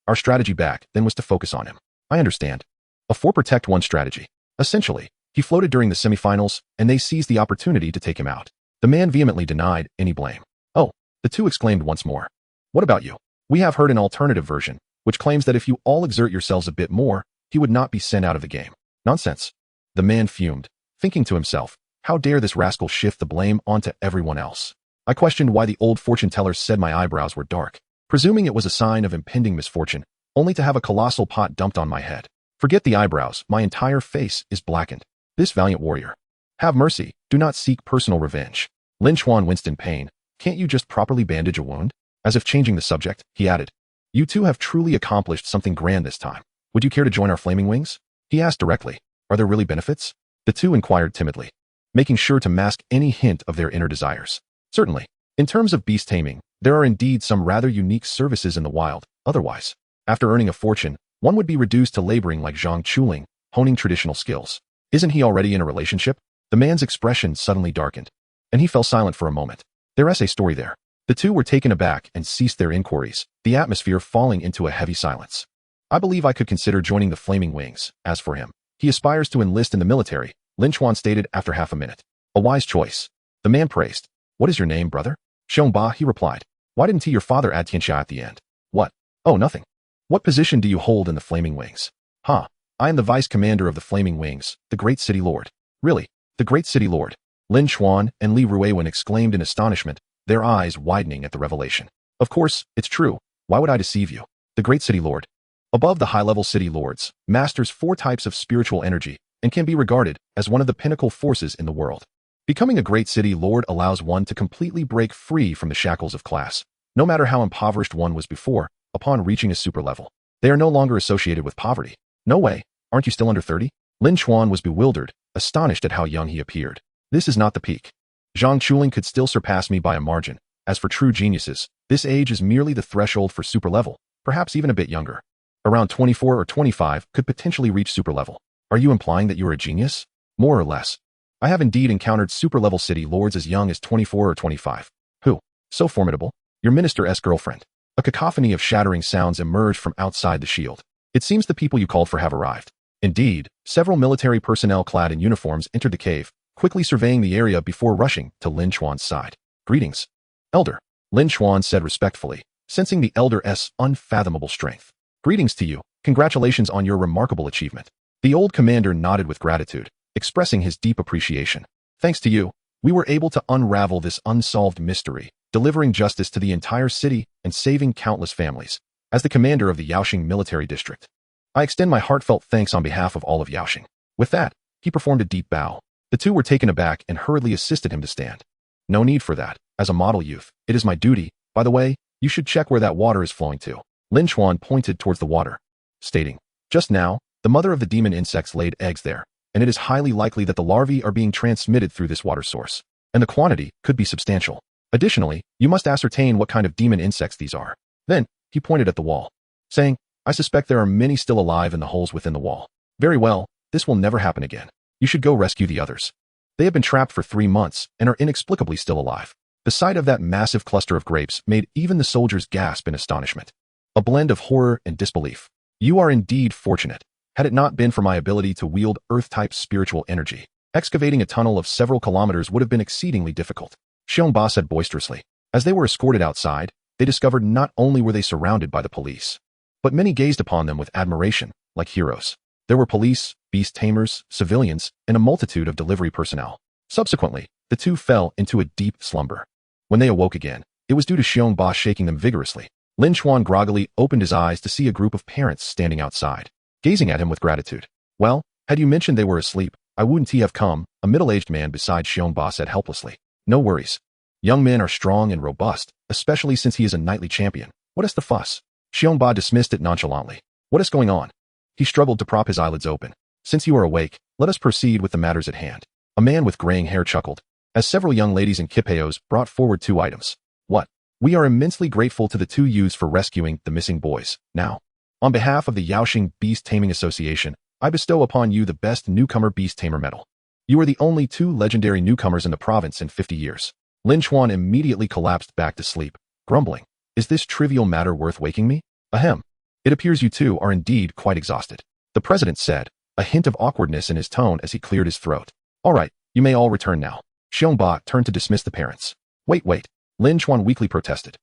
Our strategy back then was to focus on him. I understand. A 4-protect-1 strategy. Essentially, he floated during the semifinals, and they seized the opportunity to take him out. The man vehemently denied any blame. Oh, the two exclaimed once more. What about you? We have heard an alternative version, which claims that if you all exert yourselves a bit more, he would not be sent out of the game. Nonsense. The man fumed, thinking to himself, how dare this rascal shift the blame onto everyone else? I questioned why the old fortune teller said my eyebrows were dark, presuming it was a sign of impending misfortune, only to have a colossal pot dumped on my head. Forget the eyebrows, my entire face is blackened. This valiant warrior. Have mercy, do not seek personal revenge. Lin Chuan winced in pain. Can't you just properly bandage a wound? As if changing the subject, he added. You two have truly accomplished something grand this time. Would you care to join our Flaming Wings? He asked directly. Are there really benefits? The two inquired timidly, making sure to mask any hint of their inner desires. Certainly. In terms of beast taming, there are indeed some rather unique services in the wild. Otherwise, after earning a fortune, one would be reduced to laboring like Zhang Chuling, honing traditional skills. Isn't he already in a relationship? The man's expression suddenly darkened, and he fell silent for a moment. There's a story there. The two were taken aback and ceased their inquiries, the atmosphere falling into a heavy silence. I believe I could consider joining the Flaming Wings. As for him, he aspires to enlist in the military, Lin Chuan stated after half a minute. A wise choice. The man praised. What is your name, brother? Xiongba, he replied. Why didn't your father add Tianxia at the end? What? Oh, nothing. What position do you hold in the Flaming Wings? I am the vice commander of the Flaming Wings, the Great City Lord. Really? The Great City Lord? Lin Chuan and Li Ruiwen exclaimed in astonishment, their eyes widening at the revelation. Of course, it's true. Why would I deceive you? The Great City Lord. Above the high-level city lords, masters 4 types of spiritual energy and can be regarded as one of the pinnacle forces in the world. Becoming a Great City Lord allows one to completely break free from the shackles of class, no matter how impoverished one was before, upon reaching a super level. They are no longer associated with poverty. No way. Aren't you still under 30? Lin Chuan was bewildered, astonished at how young he appeared. This is not the peak. Zhang Chuling could still surpass me by a margin. As for true geniuses, this age is merely the threshold for super level, perhaps even a bit younger. Around 24 or 25 could potentially reach super level. Are you implying that you are a genius? More or less. I have indeed encountered super-level city lords as young as 24 or 25. Who? So formidable. Your minister's girlfriend. A cacophony of shattering sounds emerged from outside the shield. It seems the people you called for have arrived. Indeed, several military personnel clad in uniforms entered the cave, quickly surveying the area before rushing to Lin Chuan's side. Greetings, Elder, Lin Chuan said respectfully, sensing the Elder's unfathomable strength. Greetings to you. Congratulations on your remarkable achievement. The old commander nodded with gratitude, expressing his deep appreciation. Thanks to you, we were able to unravel this unsolved mystery, delivering justice to the entire city and saving countless families. As the commander of the Yaoxing military district, I extend my heartfelt thanks on behalf of all of Yaoxing. With that, he performed a deep bow. The two were taken aback and hurriedly assisted him to stand. No need for that. As a model youth, it is my duty. By the way, you should check where that water is flowing to. Lin Chuan pointed towards the water, stating, just now, the mother of the demon insects laid eggs there, and it is highly likely that the larvae are being transmitted through this water source, and the quantity could be substantial. Additionally, you must ascertain what kind of demon insects these are. Then, he pointed at the wall, saying, I suspect there are many still alive in the holes within the wall. Very well, this will never happen again. You should go rescue the others. They have been trapped for 3 months and are inexplicably still alive. The sight of that massive cluster of grapes made even the soldiers gasp in astonishment. A blend of horror and disbelief. You are indeed fortunate. Had it not been for my ability to wield Earth-type spiritual energy, excavating a tunnel of several kilometers would have been exceedingly difficult. Xiongba said boisterously. As they were escorted outside, they discovered not only were they surrounded by the police, but many gazed upon them with admiration, like heroes. There were police, beast tamers, civilians, and a multitude of delivery personnel. Subsequently, the two fell into a deep slumber. When they awoke again, it was due to Xiongba shaking them vigorously. Lin Chuan groggily opened his eyes to see a group of parents standing outside, gazing at him with gratitude. Well, had you mentioned they were asleep, I wouldn't have come, a middle-aged man beside Xiongba said helplessly. No worries. Young men are strong and robust, especially since he is a knightly champion. What is the fuss? Xiongba dismissed it nonchalantly. What is going on? He struggled to prop his eyelids open. Since you are awake, let us proceed with the matters at hand. A man with graying hair chuckled, as several young ladies in kipeos brought forward 2 items. What? We are immensely grateful to the 2 youths for rescuing the missing boys. Now, on behalf of the Yaoxing Beast Taming Association, I bestow upon you the best newcomer beast tamer medal. You are the only 2 legendary newcomers in the province in 50 years. Lin Chuan immediately collapsed back to sleep, grumbling. Is this trivial matter worth waking me? Ahem. It appears you 2 are indeed quite exhausted. The president said, a hint of awkwardness in his tone as he cleared his throat. All right, you may all return now. Xiongba turned to dismiss the parents. Wait. Lin Chuan weakly protested.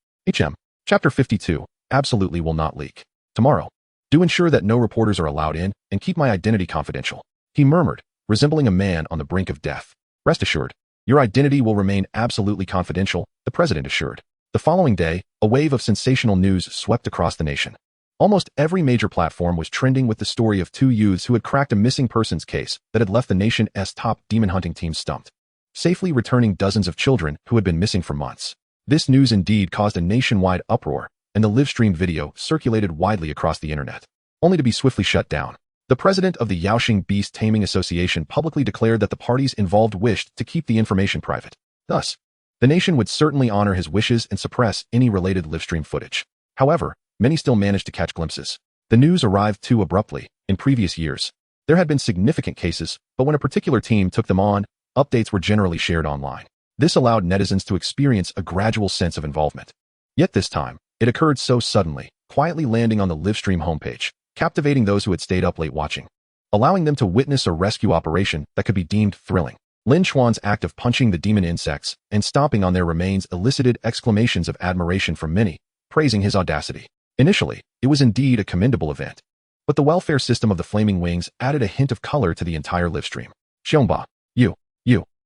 Chapter 52, absolutely will not leak. Tomorrow. Do ensure that no reporters are allowed in, and keep my identity confidential. He murmured, resembling a man on the brink of death. Rest assured, your identity will remain absolutely confidential, the president assured. The following day, a wave of sensational news swept across the nation. Almost every major platform was trending with the story of 2 youths who had cracked a missing persons case that had left the nation's top demon hunting team stumped, safely returning dozens of children who had been missing for months. This news indeed caused a nationwide uproar, and the live-streamed video circulated widely across the internet, only to be swiftly shut down. The president of the Yaoxing Beast Taming Association publicly declared that the parties involved wished to keep the information private. Thus, the nation would certainly honor his wishes and suppress any related live-stream footage. However, many still managed to catch glimpses. The news arrived too abruptly. In previous years, there had been significant cases, but when a particular team took them on, updates were generally shared online. This allowed netizens to experience a gradual sense of involvement. Yet this time, it occurred so suddenly, quietly landing on the livestream homepage, captivating those who had stayed up late watching, allowing them to witness a rescue operation that could be deemed thrilling. Lin Chuan's act of punching the demon insects and stomping on their remains elicited exclamations of admiration from many, praising his audacity. Initially, it was indeed a commendable event, but the welfare system of the Flaming Wings added a hint of color to the entire livestream. Xiongba,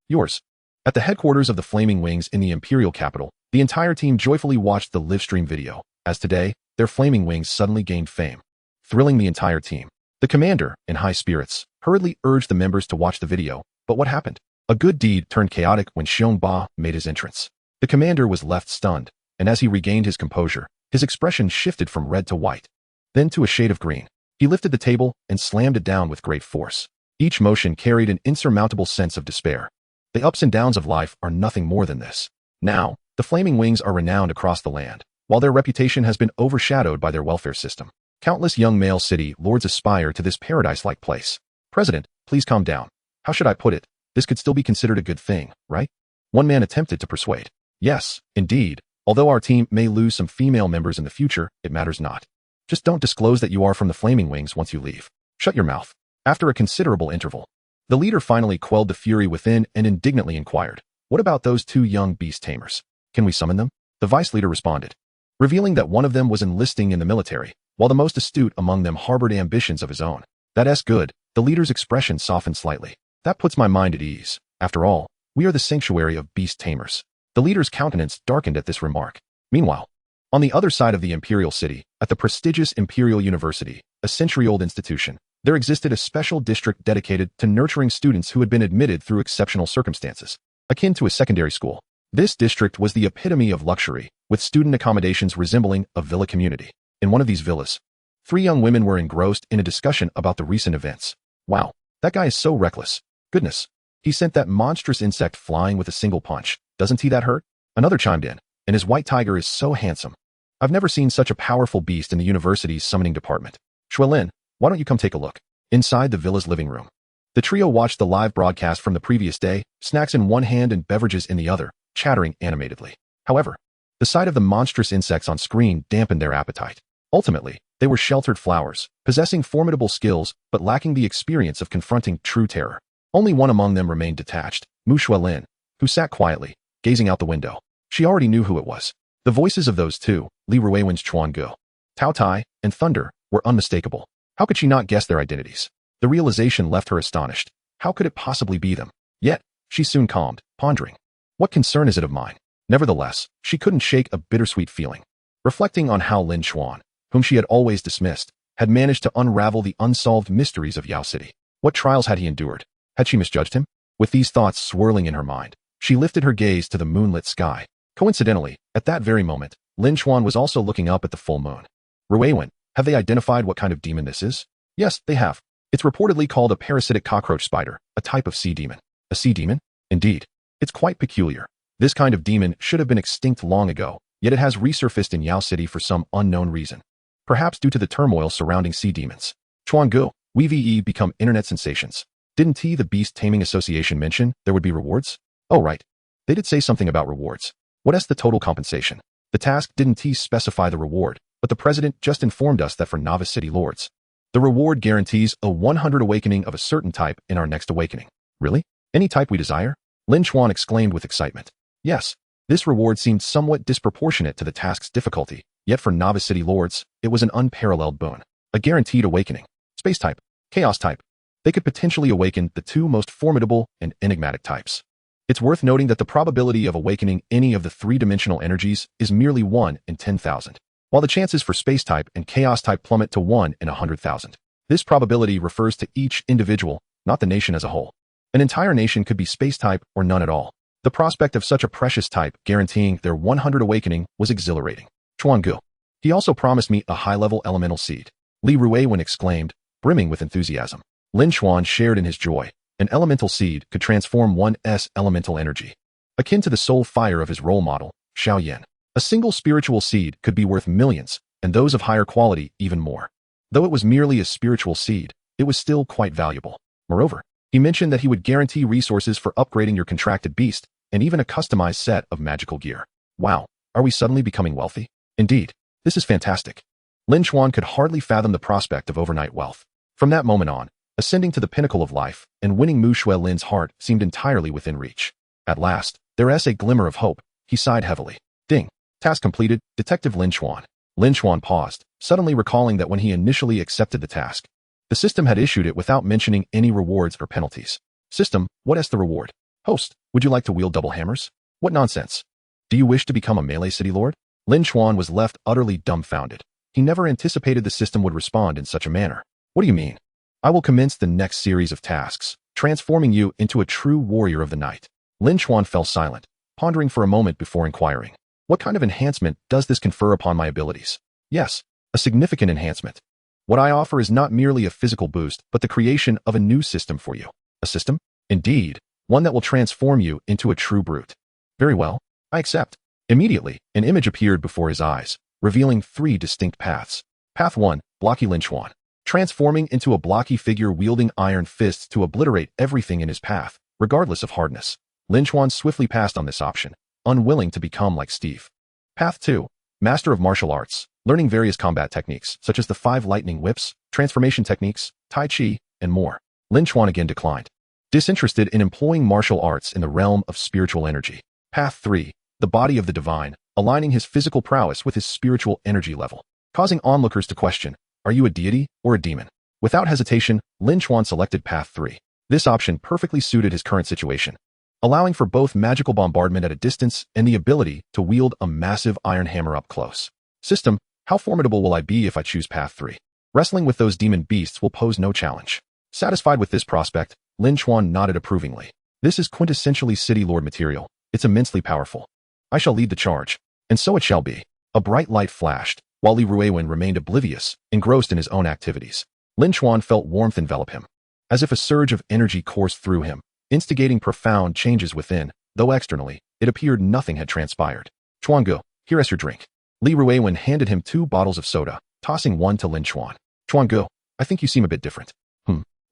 yours. At the headquarters of the Flaming Wings in the imperial capital, the entire team joyfully watched the livestream video, as today, their Flaming Wings suddenly gained fame, thrilling the entire team. The commander, in high spirits, hurriedly urged the members to watch the video, but what happened? A good deed turned chaotic when Xiongba made his entrance. The commander was left stunned, and as he regained his composure, his expression shifted from red to white, then to a shade of green. He lifted the table and slammed it down with great force. Each motion carried an insurmountable sense of despair. The ups and downs of life are nothing more than this. Now, the Flaming Wings are renowned across the land, while their reputation has been overshadowed by their welfare system. Countless young male city lords aspire to this paradise-like place. President, please calm down. How should I put it? This could still be considered a good thing, right? One man attempted to persuade. Yes, indeed. Although our team may lose some female members in the future, it matters not. Just don't disclose that you are from the Flaming Wings once you leave. Shut your mouth. After a considerable interval, the leader finally quelled the fury within and indignantly inquired, "What about those 2 young beast tamers? Can we summon them?" The vice leader responded, revealing that one of them was enlisting in the military, while the most astute among them harbored ambitions of his own. "That's good." The leader's expression softened slightly. "That puts my mind at ease. After all, we are the sanctuary of beast tamers." The leader's countenance darkened at this remark. Meanwhile, on the other side of the imperial city, at the prestigious Imperial University, a century-old institution, there existed a special district dedicated to nurturing students who had been admitted through exceptional circumstances, akin to a secondary school. This district was the epitome of luxury, with student accommodations resembling a villa community. In one of these villas, 3 young women were engrossed in a discussion about the recent events. "Wow, that guy is so reckless. Goodness, he sent that monstrous insect flying with a single punch. Doesn't he that hurt?" Another chimed in, "And his white tiger is so handsome. I've never seen such a powerful beast in the university's summoning department. Shuelin, why don't you come take a look?" Inside the villa's living room, the trio watched the live broadcast from the previous day, snacks in one hand and beverages in the other, chattering animatedly. However, the sight of the monstrous insects on screen dampened their appetite. Ultimately, they were sheltered flowers, possessing formidable skills but lacking the experience of confronting true terror. Only one among them remained detached, Mu Shuelin, who sat quietly, gazing out the window. She already knew who it was. The voices of those 2, Li Ruiwen's Chuan Gu, Tao Tai, and Thunder, were unmistakable. How could she not guess their identities? The realization left her astonished. How could it possibly be them? Yet, she soon calmed, pondering. What concern is it of mine? Nevertheless, she couldn't shake a bittersweet feeling. Reflecting on how Lin Chuan, whom she had always dismissed, had managed to unravel the unsolved mysteries of Yao City. What trials had he endured? Had she misjudged him? With these thoughts swirling in her mind, she lifted her gaze to the moonlit sky. Coincidentally, at that very moment, Lin Chuan was also looking up at the full moon. "Ruiwen, have they identified what kind of demon this is?" "Yes, they have. It's reportedly called a parasitic cockroach spider, a type of sea demon." "A sea demon?" "Indeed. It's quite peculiar. This kind of demon should have been extinct long ago, yet it has resurfaced in Yao City for some unknown reason. Perhaps due to the turmoil surrounding sea demons. Chuan Gu, we become internet sensations. Didn't the Beast Taming Association mention there would be rewards?" "Oh right. They did say something about rewards. What's the total compensation?" "The task didn't specify the reward, but the president just informed us that for novice city lords, the reward guarantees a 100 awakening of a certain type in our next awakening." "Really? Any type we desire?" Lin Chuan exclaimed with excitement. "Yes. This reward seemed somewhat disproportionate to the task's difficulty, yet for novice city lords, it was an unparalleled boon. A guaranteed awakening. Space type, chaos type. They could potentially awaken the 2 most formidable and enigmatic types. It's worth noting that the probability of awakening any of the 3-dimensional energies is merely 1 in 10,000, while the chances for space type and chaos type plummet to 1 in 100,000. This probability refers to each individual, not the nation as a whole. An entire nation could be space type or none at all. The prospect of such a precious type guaranteeing their 100 awakening was exhilarating. "Chuan Gu. He also promised me a high-level elemental seed," Li Ruiwen exclaimed, brimming with enthusiasm. Lin Chuan shared in his joy. An elemental seed could transform one's elemental energy, akin to the soul fire of his role model, Xiao Yan. A single spiritual seed could be worth millions, and those of higher quality even more. Though it was merely a spiritual seed, it was still quite valuable. Moreover, he mentioned that he would guarantee resources for upgrading your contracted beast, and even a customized set of magical gear. Wow, are we suddenly becoming wealthy? Indeed, this is fantastic. Lin Chuan could hardly fathom the prospect of overnight wealth. From that moment on, ascending to the pinnacle of life and winning Mu Shuelin's heart seemed entirely within reach. At last, there's a glimmer of hope. He sighed heavily. Ding. Task completed, Detective Lin Chuan. Lin Chuan paused, suddenly recalling that when he initially accepted the task, the system had issued it without mentioning any rewards or penalties. System, what's the reward? Host, would you like to wield double hammers? What nonsense. Do you wish to become a melee city lord? Lin Chuan was left utterly dumbfounded. He never anticipated the system would respond in such a manner. What do you mean? I will commence the next series of tasks, transforming you into a true warrior of the night. Lin Chuan fell silent, pondering for a moment before inquiring. What kind of enhancement does this confer upon my abilities? Yes, a significant enhancement. What I offer is not merely a physical boost, but the creation of a new system for you. A system? Indeed, one that will transform you into a true brute. Very well, I accept. Immediately, an image appeared before his eyes, revealing 3 distinct paths. Path 1, blocky Lin Chuan. Transforming into a blocky figure wielding iron fists to obliterate everything in his path. Regardless of hardness, Lin Chuan swiftly passed on this option, unwilling to become like Steve. Path 2. Master of Martial Arts, learning various combat techniques, such as the 5 lightning whips, transformation techniques, Tai Chi, and more. Lin Chuan again declined, disinterested in employing martial arts in the realm of spiritual energy. Path 3. The body of the divine, aligning his physical prowess with his spiritual energy level, causing onlookers to question, are you a deity or a demon? Without hesitation, Lin Chuan selected Path 3. This option perfectly suited his current situation, allowing for both magical bombardment at a distance and the ability to wield a massive iron hammer up close. System, how formidable will I be if I choose Path 3? Wrestling with those demon beasts will pose no challenge. Satisfied with this prospect, Lin Chuan nodded approvingly. This is quintessentially City Lord material. It's immensely powerful. I shall lead the charge. And so it shall be. A bright light flashed, while Li Ruiwen remained oblivious, engrossed in his own activities. Lin Chuan felt warmth envelop him, as if a surge of energy coursed through him, instigating profound changes within, though externally, it appeared nothing had transpired. Chuangu, here is your drink. Li Ruiwen handed him 2 bottles of soda, tossing one to Lin Chuan. Chuangu, I think you seem a bit different.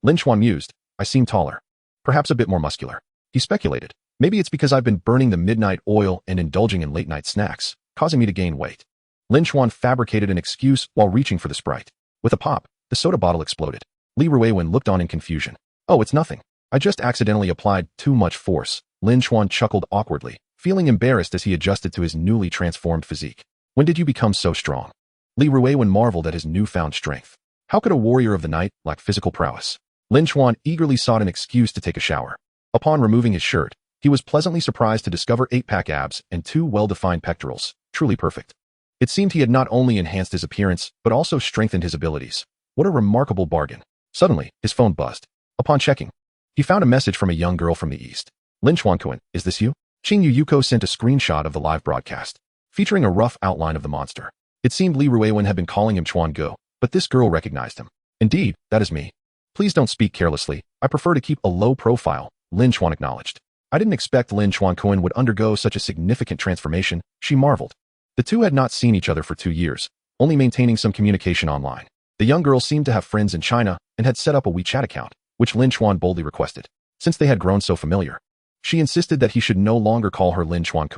Lin Chuan mused, I seem taller. Perhaps a bit more muscular. He speculated, maybe it's because I've been burning the midnight oil and indulging in late-night snacks, causing me to gain weight. Lin Chuan fabricated an excuse while reaching for the Sprite. With a pop, the soda bottle exploded. Li Ruiwen looked on in confusion. Oh, it's nothing. I just accidentally applied too much force. Lin Chuan chuckled awkwardly, feeling embarrassed as he adjusted to his newly transformed physique. When did you become so strong? Li Ruiwen marveled at his newfound strength. How could a warrior of the night lack physical prowess? Lin Chuan eagerly sought an excuse to take a shower. Upon removing his shirt, he was pleasantly surprised to discover 8-pack abs and 2 well-defined pectorals, truly perfect. It seemed he had not only enhanced his appearance, but also strengthened his abilities. What a remarkable bargain. Suddenly, his phone buzzed. Upon checking, he found a message from a young girl from the east. Lin Chuan, is this you? Qing Yu Yuko sent a screenshot of the live broadcast, featuring a rough outline of the monster. It seemed Li Ruiwen had been calling him Chuan Go, but this girl recognized him. Indeed, that is me. Please don't speak carelessly. I prefer to keep a low profile, Lin Chuan acknowledged. I didn't expect Lin Chuan would undergo such a significant transformation, she marveled. The two had not seen each other for 2 years, only maintaining some communication online. The young girl seemed to have friends in China and had set up a WeChat account, which Lin Chuan boldly requested. Since they had grown so familiar, she insisted that he should no longer call her Lin Chuan,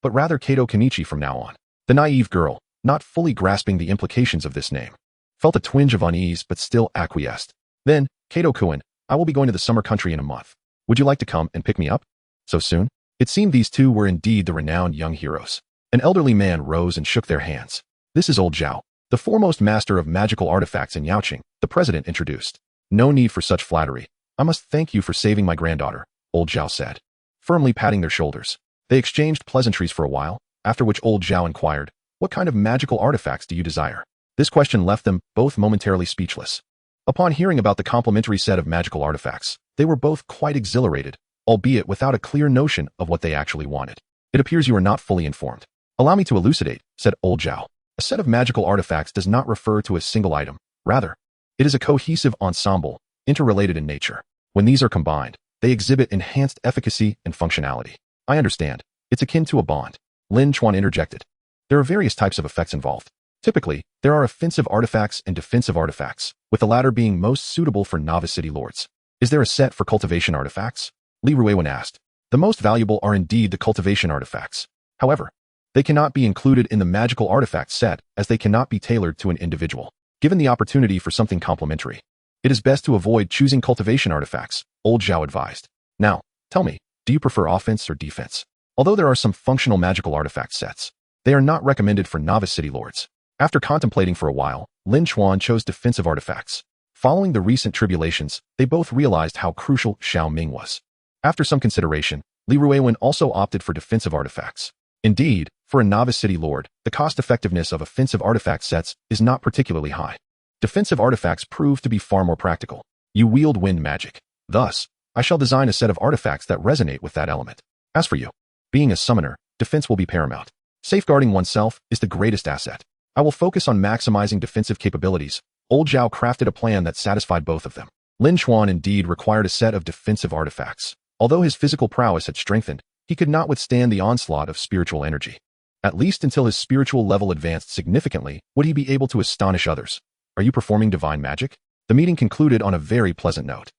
but rather Kato Kenichi from now on. The naive girl, not fully grasping the implications of this name, felt a twinge of unease but still acquiesced. Then, Kato-kun, I will be going to the summer country in a month. Would you like to come and pick me up? So soon? It seemed these two were indeed the renowned young heroes. An elderly man rose and shook their hands. This is old Zhao, the foremost master of magical artifacts in Yaoqing, the president introduced. No need for such flattery. I must thank you for saving my granddaughter, old Zhao said, firmly patting their shoulders. They exchanged pleasantries for a while, after which old Zhao inquired, what kind of magical artifacts do you desire? This question left them both momentarily speechless. Upon hearing about the complimentary set of magical artifacts, they were both quite exhilarated, albeit without a clear notion of what they actually wanted. It appears you are not fully informed. Allow me to elucidate, said old Zhao. A set of magical artifacts does not refer to a single item. Rather, it is a cohesive ensemble, interrelated in nature. When these are combined, they exhibit enhanced efficacy and functionality. I understand. It's akin to a bond. Lin Chuan interjected. There are various types of effects involved. Typically, there are offensive artifacts and defensive artifacts, with the latter being most suitable for novice city lords. Is there a set for cultivation artifacts? Li Ruiwen asked. The most valuable are indeed the cultivation artifacts. However, they cannot be included in the magical artifact set as they cannot be tailored to an individual. Given the opportunity for something complementary, it is best to avoid choosing cultivation artifacts, old Zhao advised. Now, tell me, do you prefer offense or defense? Although there are some functional magical artifact sets, they are not recommended for novice city lords. After contemplating for a while, Lin Chuan chose defensive artifacts. Following the recent tribulations, they both realized how crucial Xiao Ming was. After some consideration, Li Ruiwen also opted for defensive artifacts. Indeed, for a novice city lord, the cost-effectiveness of offensive artifact sets is not particularly high. Defensive artifacts prove to be far more practical. You wield wind magic. Thus, I shall design a set of artifacts that resonate with that element. As for you, being a summoner, defense will be paramount. Safeguarding oneself is the greatest asset. I will focus on maximizing defensive capabilities. Old Zhao crafted a plan that satisfied both of them. Lin Chuan indeed required a set of defensive artifacts. Although his physical prowess had strengthened, he could not withstand the onslaught of spiritual energy. At least until his spiritual level advanced significantly, would he be able to astonish others. Are you performing divine magic? The meeting concluded on a very pleasant note.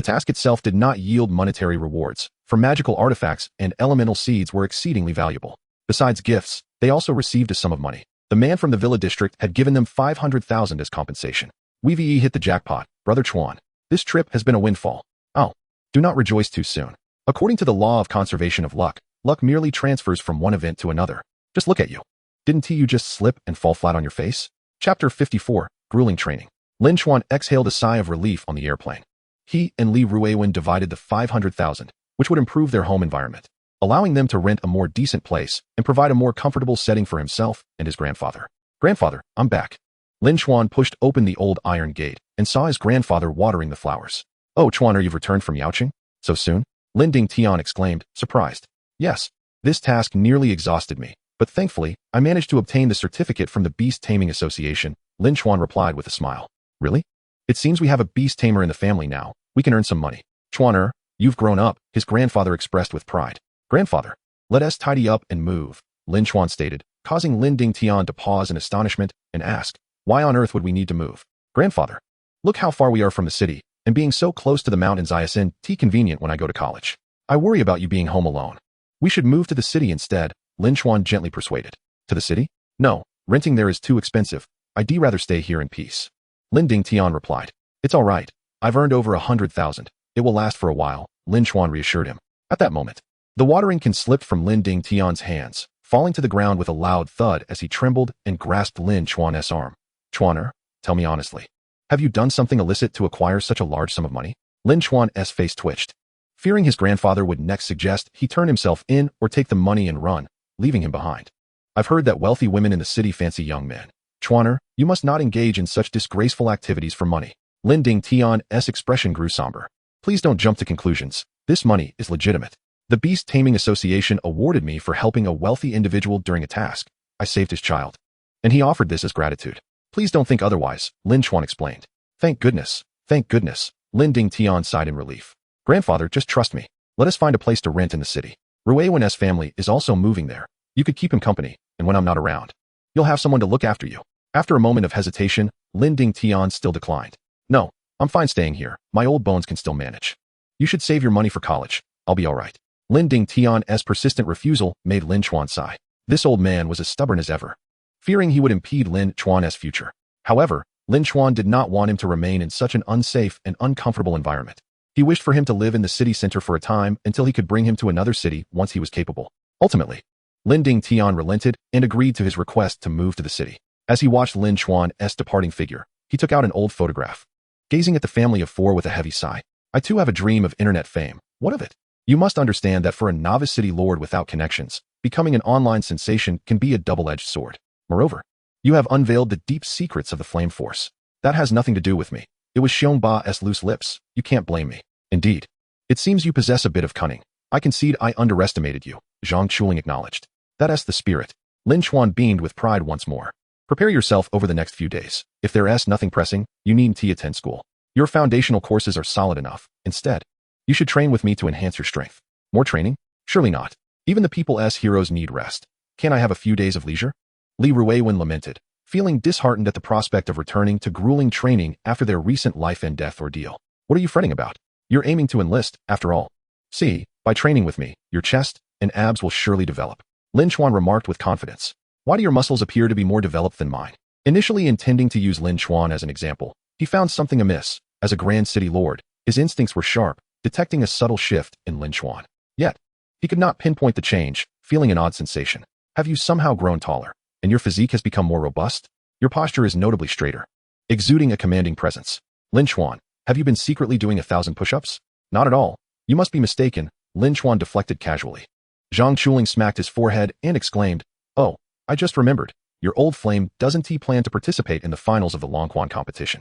The task itself did not yield monetary rewards, for magical artifacts and elemental seeds were exceedingly valuable. Besides gifts, they also received a sum of money. The man from the villa district had given them 500,000 as compensation. We've hit the jackpot, Brother Chuan. This trip has been a windfall. Oh, do not rejoice too soon. According to the law of conservation of luck, luck merely transfers from one event to another. Just look at you. Didn't you just slip and fall flat on your face? Chapter 54, Grueling Training. Lin Chuan exhaled a sigh of relief on the airplane. He and Li Ruiwen divided the 500,000, which would improve their home environment, allowing them to rent a more decent place and provide a more comfortable setting for himself and his grandfather. Grandfather, I'm back. Lin Chuan pushed open the old iron gate and saw his grandfather watering the flowers. Oh, Chuan, you've returned from Yaoqing? So soon? Lin Dingtian exclaimed, surprised. Yes, this task nearly exhausted me, but thankfully, I managed to obtain the certificate from the Beast Taming Association, Lin Chuan replied with a smile. Really? It seems we have a beast tamer in the family now. We can earn some money. Chuan, you've grown up, his grandfather expressed with pride. Grandfather, let us tidy up and move, Lin Chuan stated, causing Lin Dingtian to pause in astonishment and ask, why on earth would we need to move? Grandfather, look how far we are from the city, and being so close to the mountains isn't convenient when I go to college. I worry about you being home alone. We should move to the city instead, Lin Chuan gently persuaded. To the city? No, renting there is too expensive. I'd rather stay here in peace. Lin Dingtian replied. It's all right. I've earned over 100,000. It will last for a while, Lin Chuan reassured him. At that moment, the watering can slipped from Lin Dingtian's hands, falling to the ground with a loud thud as he trembled and grasped Lin Chuan's arm. Chuan, tell me honestly. Have you done something illicit to acquire such a large sum of money? Lin Chuan's face twitched. Fearing his grandfather would next suggest he turn himself in or take the money and run, leaving him behind. I've heard that wealthy women in the city fancy young men. Chuan, you must not engage in such disgraceful activities for money. Lin Dingtian's expression grew somber. Please don't jump to conclusions. This money is legitimate. The Beast Taming Association awarded me for helping a wealthy individual during a task. I saved his child. And he offered this as gratitude. Please don't think otherwise, Lin Chuan explained. Thank goodness, Lin Dingtian sighed in relief. Grandfather, just trust me. Let us find a place to rent in the city. Ruiwen's family is also moving there. You could keep him company, and when I'm not around, you'll have someone to look after you. After a moment of hesitation, Lin Dingtian still declined. No, I'm fine staying here. My old bones can still manage. You should save your money for college. I'll be all right. Lin Dingtian's persistent refusal made Lin Chuan sigh. This old man was as stubborn as ever, fearing he would impede Lin Chuan's future. However, Lin Chuan did not want him to remain in such an unsafe and uncomfortable environment. He wished for him to live in the city center for a time until he could bring him to another city once he was capable. Ultimately, Lin Dingtian relented and agreed to his request to move to the city. As he watched Lin Chuan's departing figure, he took out an old photograph. Gazing at the family of four with a heavy sigh. I too have a dream of internet fame. What of it? You must understand that for a novice city lord without connections, becoming an online sensation can be a double-edged sword. Moreover, you have unveiled the deep secrets of the Flame Force. That has nothing to do with me. It was Xiongba's loose lips. You can't blame me. Indeed. It seems you possess a bit of cunning. I concede I underestimated you, Zhang Chuling acknowledged. That's the spirit. Lin Chuan beamed with pride once more. Prepare yourself over the next few days. If there's nothing pressing, you needn't attend school. Your foundational courses are solid enough. Instead, you should train with me to enhance your strength. More training? Surely not. Even the people's heroes need rest. Can't I have a few days of leisure? Li Ruiwen lamented, feeling disheartened at the prospect of returning to grueling training after their recent life-and-death ordeal. What are you fretting about? You're aiming to enlist, after all. See, by training with me, your chest and abs will surely develop. Lin Chuan remarked with confidence. Why do your muscles appear to be more developed than mine? Initially intending to use Lin Chuan as an example, he found something amiss. As a grand city lord, his instincts were sharp, detecting a subtle shift in Lin Chuan. Yet, he could not pinpoint the change, feeling an odd sensation. Have you somehow grown taller, and your physique has become more robust? Your posture is notably straighter, exuding a commanding presence. Lin Chuan, have you been secretly doing 1,000 push-ups? Not at all. You must be mistaken, Lin Chuan deflected casually. Zhang Chuling smacked his forehead and exclaimed, Oh, I just remembered. Your old flame doesn't plan to participate in the finals of the Longquan competition.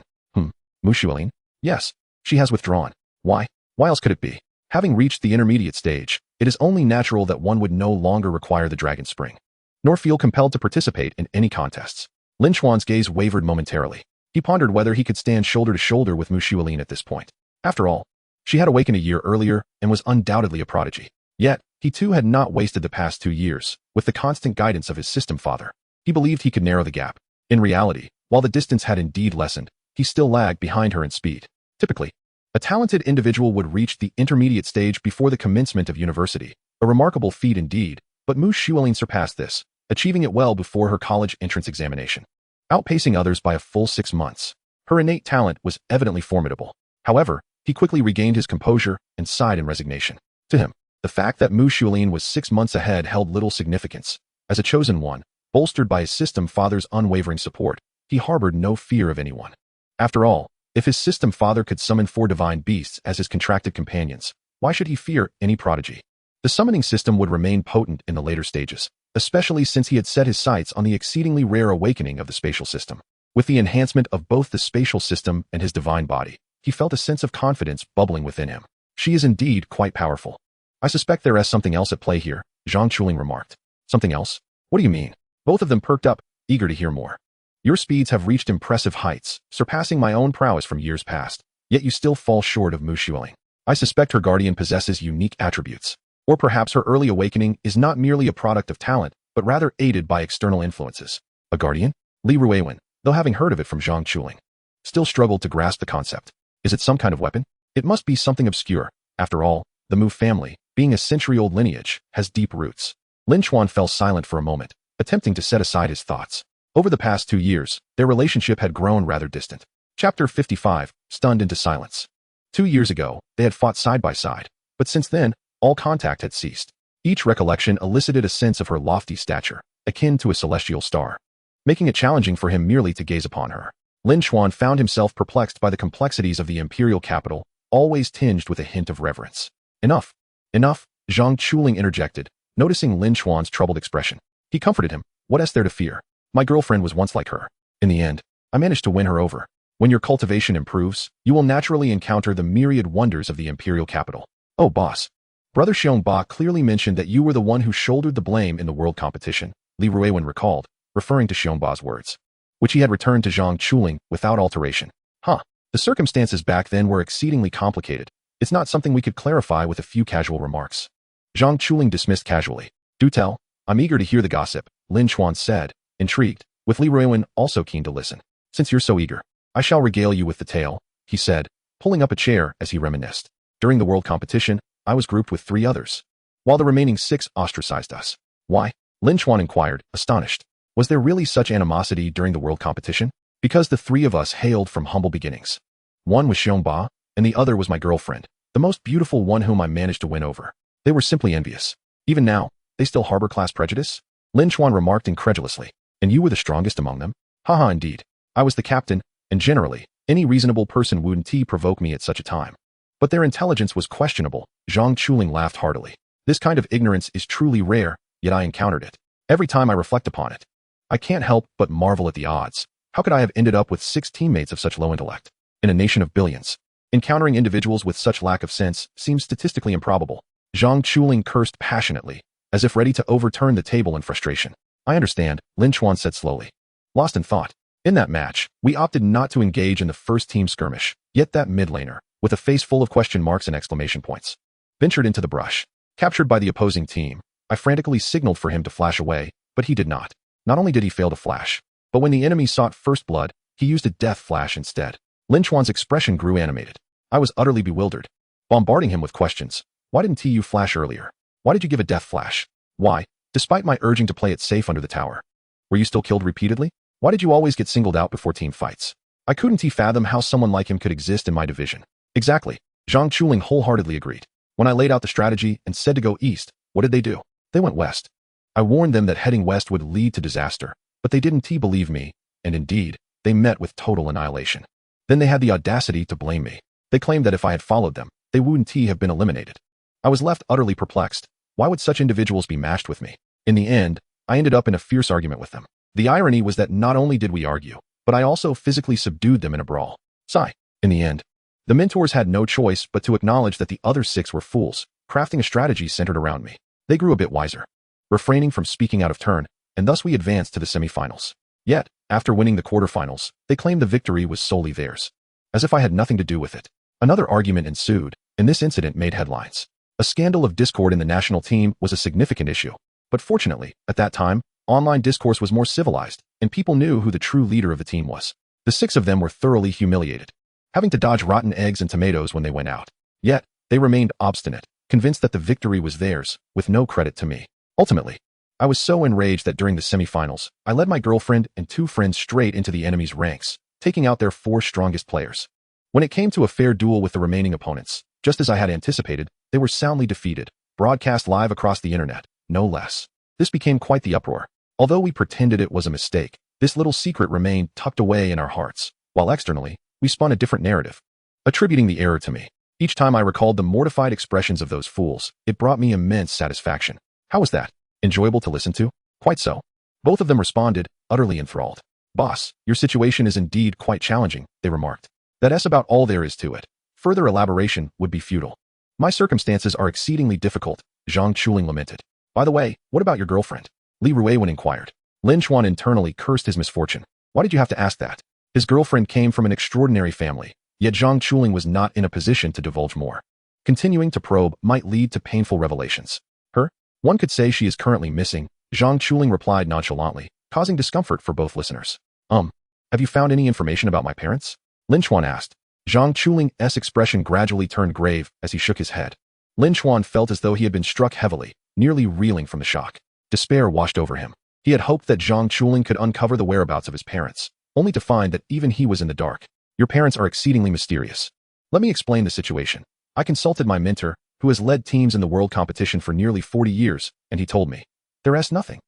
Mushuelin? Yes, she has withdrawn. Why? Why else could it be? Having reached the intermediate stage, it is only natural that one would no longer require the Dragon Spring, nor feel compelled to participate in any contests. Lin Chuan's gaze wavered momentarily. He pondered whether he could stand shoulder to shoulder with Mushuelin at this point. After all, she had awakened a year earlier and was undoubtedly a prodigy. Yet, he too had not wasted the past 2 years, with the constant guidance of his system father. He believed he could narrow the gap. In reality, while the distance had indeed lessened, he still lagged behind her in speed. Typically, A talented individual would reach the intermediate stage before the commencement of university, a remarkable feat indeed, but Mu Xuelin surpassed this, achieving it well before her college entrance examination, outpacing others by a full 6 months. Her innate talent was evidently formidable. However, he quickly regained his composure and sighed in resignation. To him, the fact that Mu Xuelin was 6 months ahead held little significance. As a chosen one, bolstered by his system father's unwavering support, he harbored no fear of anyone. After all, if his system father could summon 4 divine beasts as his contracted companions, why should he fear any prodigy? The summoning system would remain potent in the later stages, especially since he had set his sights on the exceedingly rare awakening of the spatial system. With the enhancement of both the spatial system and his divine body, he felt a sense of confidence bubbling within him. She is indeed quite powerful. I suspect there is something else at play here, Zhang Chuling remarked. Something else? What do you mean? Both of them perked up, eager to hear more. Your speeds have reached impressive heights, surpassing my own prowess from years past, yet you still fall short of Mu Xuelin. I suspect her guardian possesses unique attributes. Or perhaps her early awakening is not merely a product of talent, but rather aided by external influences. A guardian? Li Ruiwen, though having heard of it from Zhang Chuling, still struggled to grasp the concept. Is it some kind of weapon? It must be something obscure. After all, the Mu family, being a century-old lineage, has deep roots. Lin Chuan fell silent for a moment, attempting to set aside his thoughts. Over the past 2 years, their relationship had grown rather distant. Chapter 55, stunned into silence. 2 years ago, they had fought side by side, but since then, all contact had ceased. Each recollection elicited a sense of her lofty stature, akin to a celestial star, making it challenging for him merely to gaze upon her. Lin Chuan found himself perplexed by the complexities of the imperial capital, always tinged with a hint of reverence. Enough. Enough, Zhang Chuling interjected, noticing Lin Chuan's troubled expression. He comforted him. What is there to fear? My girlfriend was once like her. In the end, I managed to win her over. When your cultivation improves, you will naturally encounter the myriad wonders of the imperial capital. Oh, boss. Brother Xiongba clearly mentioned that you were the one who shouldered the blame in the world competition, Li Ruiwen recalled, referring to Xiongba's words, which he had returned to Zhang Chuling without alteration. Huh. The circumstances back then were exceedingly complicated. It's not something we could clarify with a few casual remarks. Zhang Chuling dismissed casually. Do tell. I'm eager to hear the gossip, Lin Chuan said, intrigued, with Li Ruiwen also keen to listen. Since you're so eager, I shall regale you with the tale, he said, pulling up a chair as he reminisced. During the world competition, I was grouped with 3 others, while the remaining 6 ostracized us. Why? Lin Chuan inquired, astonished. Was there really such animosity during the world competition? Because the 3 of us hailed from humble beginnings. One was Xiongba, and the other was my girlfriend, the most beautiful one whom I managed to win over. They were simply envious. Even now, they still harbor class prejudice? Lin Chuan remarked incredulously. And you were the strongest among them? Haha, indeed. I was the captain, and generally, any reasonable person wouldn't provoke me at such a time. But their intelligence was questionable. Zhang Chuling laughed heartily. This kind of ignorance is truly rare, yet I encountered it. Every time I reflect upon it, I can't help but marvel at the odds. How could I have ended up with 6 teammates of such low intellect? In a nation of billions, encountering individuals with such lack of sense seems statistically improbable. Zhang Chuling cursed passionately, as if ready to overturn the table in frustration. I understand, Lin Chuan said slowly. Lost in thought. In that match, we opted not to engage in the first team skirmish, yet that mid laner, with a face full of question marks and exclamation points, ventured into the brush. Captured by the opposing team, I frantically signaled for him to flash away, but he did not. Not only did he fail to flash, but when the enemy sought first blood, he used a death flash instead. Lin Chuan's expression grew animated. I was utterly bewildered, bombarding him with questions. Why didn't you flash earlier? Why did you give a death flash? Why? Despite my urging to play it safe under the tower. Were you still killed repeatedly? Why did you always get singled out before team fights? I couldn't fathom how someone like him could exist in my division. Exactly. Zhang Chuling wholeheartedly agreed. When I laid out the strategy and said to go east, what did they do? They went west. I warned them that heading west would lead to disaster, but they didn't believe me, and indeed, they met with total annihilation. Then they had the audacity to blame me. They claimed that if I had followed them, they wouldn't have been eliminated. I was left utterly perplexed. Why would such individuals be matched with me? In the end, I ended up in a fierce argument with them. The irony was that not only did we argue, but I also physically subdued them in a brawl. Sigh. In the end, the mentors had no choice but to acknowledge that the other 6 were fools, crafting a strategy centered around me. They grew a bit wiser, refraining from speaking out of turn, and thus we advanced to the semifinals. Yet, after winning the quarterfinals, they claimed the victory was solely theirs, as if I had nothing to do with it. Another argument ensued, and this incident made headlines. A scandal of discord in the national team was a significant issue, but fortunately, at that time, online discourse was more civilized, and people knew who the true leader of the team was. The 6 of them were thoroughly humiliated. having to dodge rotten eggs and tomatoes when they went out. Yet, they remained obstinate, convinced that the victory was theirs, with no credit to me. Ultimately, I was so enraged that during the semifinals, I led my girlfriend and 2 friends straight into the enemy's ranks, taking out their 4 strongest players. When it came to a fair duel with the remaining opponents, just as I had anticipated, they were soundly defeated, broadcast live across the internet, no less. This became quite the uproar. Although we pretended it was a mistake, this little secret remained tucked away in our hearts, while externally, we spun a different narrative, attributing the error to me. Each time I recalled the mortified expressions of those fools, it brought me immense satisfaction. How was that? Enjoyable to listen to? Quite so. Both of them responded, utterly enthralled. Boss, your situation is indeed quite challenging, they remarked. That's about all there is to it. Further elaboration would be futile. My circumstances are exceedingly difficult, Zhang Chuling lamented. By the way, what about your girlfriend? Li Ruiwen inquired. Lin Chuan internally cursed his misfortune. Why did you have to ask that? His girlfriend came from an extraordinary family, yet Zhang Chuling was not in a position to divulge more. Continuing to probe might lead to painful revelations. Her? One could say she is currently missing, Zhang Chuling replied nonchalantly, causing discomfort for both listeners. Have you found any information about my parents? Lin Chuan asked. Zhang Chuling's expression gradually turned grave as he shook his head. Lin Chuan felt as though he had been struck heavily, nearly reeling from the shock. Despair washed over him. He had hoped that Zhang Chuling could uncover the whereabouts of his parents, only to find that even he was in the dark. Your parents are exceedingly mysterious. Let me explain the situation. I consulted my mentor, who has led teams in the world competition for nearly 40 years, and he told me. There's nothing.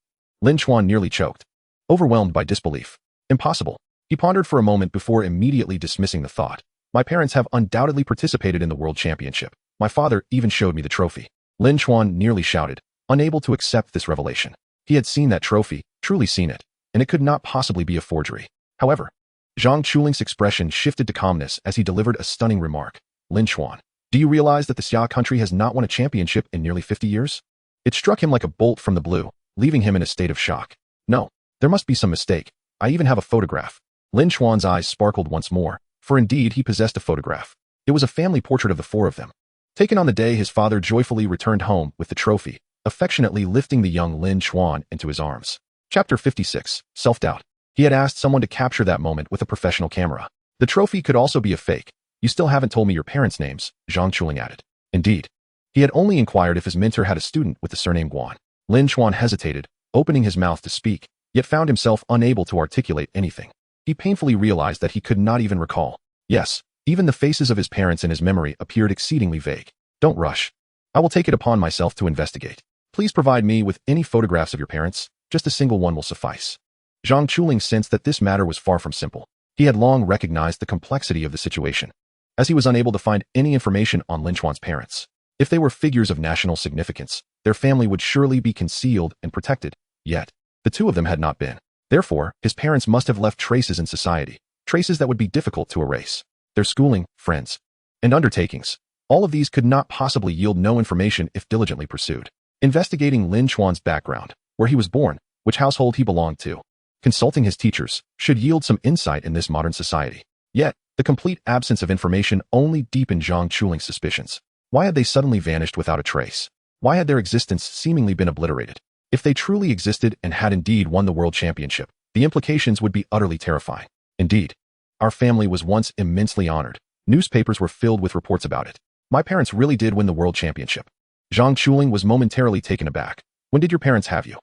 Lin Chuan nearly choked, overwhelmed by disbelief. Impossible. He pondered for a moment before immediately dismissing the thought. My parents have undoubtedly participated in the World Championship. My father even showed me the trophy. Lin Chuan nearly shouted, unable to accept this revelation. He had seen that trophy, truly seen it, and it could not possibly be a forgery. However, Zhang Chuling's expression shifted to calmness as he delivered a stunning remark. Lin Chuan, do you realize that the Xia country has not won a championship in nearly 50 years? It struck him like a bolt from the blue, leaving him in a state of shock. No, there must be some mistake. I even have a photograph. Lin Chuan's eyes sparkled once more, for indeed he possessed a photograph. It was a family portrait of the 4 of them, taken on the day his father joyfully returned home with the trophy, affectionately lifting the young Lin Chuan into his arms. Chapter 56, Self-Doubt. He had asked someone to capture that moment with a professional camera. The trophy could also be a fake. You still haven't told me your parents' names, Zhang Chuling added. Indeed. He had only inquired if his mentor had a student with the surname Guan. Lin Chuan hesitated, opening his mouth to speak, yet found himself unable to articulate anything. He painfully realized that he could not even recall. Yes, even the faces of his parents in his memory appeared exceedingly vague. Don't rush. I will take it upon myself to investigate. Please provide me with any photographs of your parents. Just a single one will suffice. Zhang Chuling sensed that this matter was far from simple. He had long recognized the complexity of the situation, as he was unable to find any information on Lin Chuan's parents. If they were figures of national significance, their family would surely be concealed and protected. Yet, the 2 of them had not been. Therefore, his parents must have left traces in society, traces that would be difficult to erase. Their schooling, friends, and undertakings. All of these could not possibly yield no information if diligently pursued. Investigating Lin Chuan's background, where he was born, which household he belonged to, consulting his teachers, should yield some insight in this modern society. Yet, the complete absence of information only deepened Zhang Chuling's suspicions. Why had they suddenly vanished without a trace? Why had their existence seemingly been obliterated? If they truly existed and had indeed won the world championship, the implications would be utterly terrifying. Indeed, our family was once immensely honored. Newspapers were filled with reports about it. My parents really did win the world championship. Zhang Chuling was momentarily taken aback. When did your parents have you?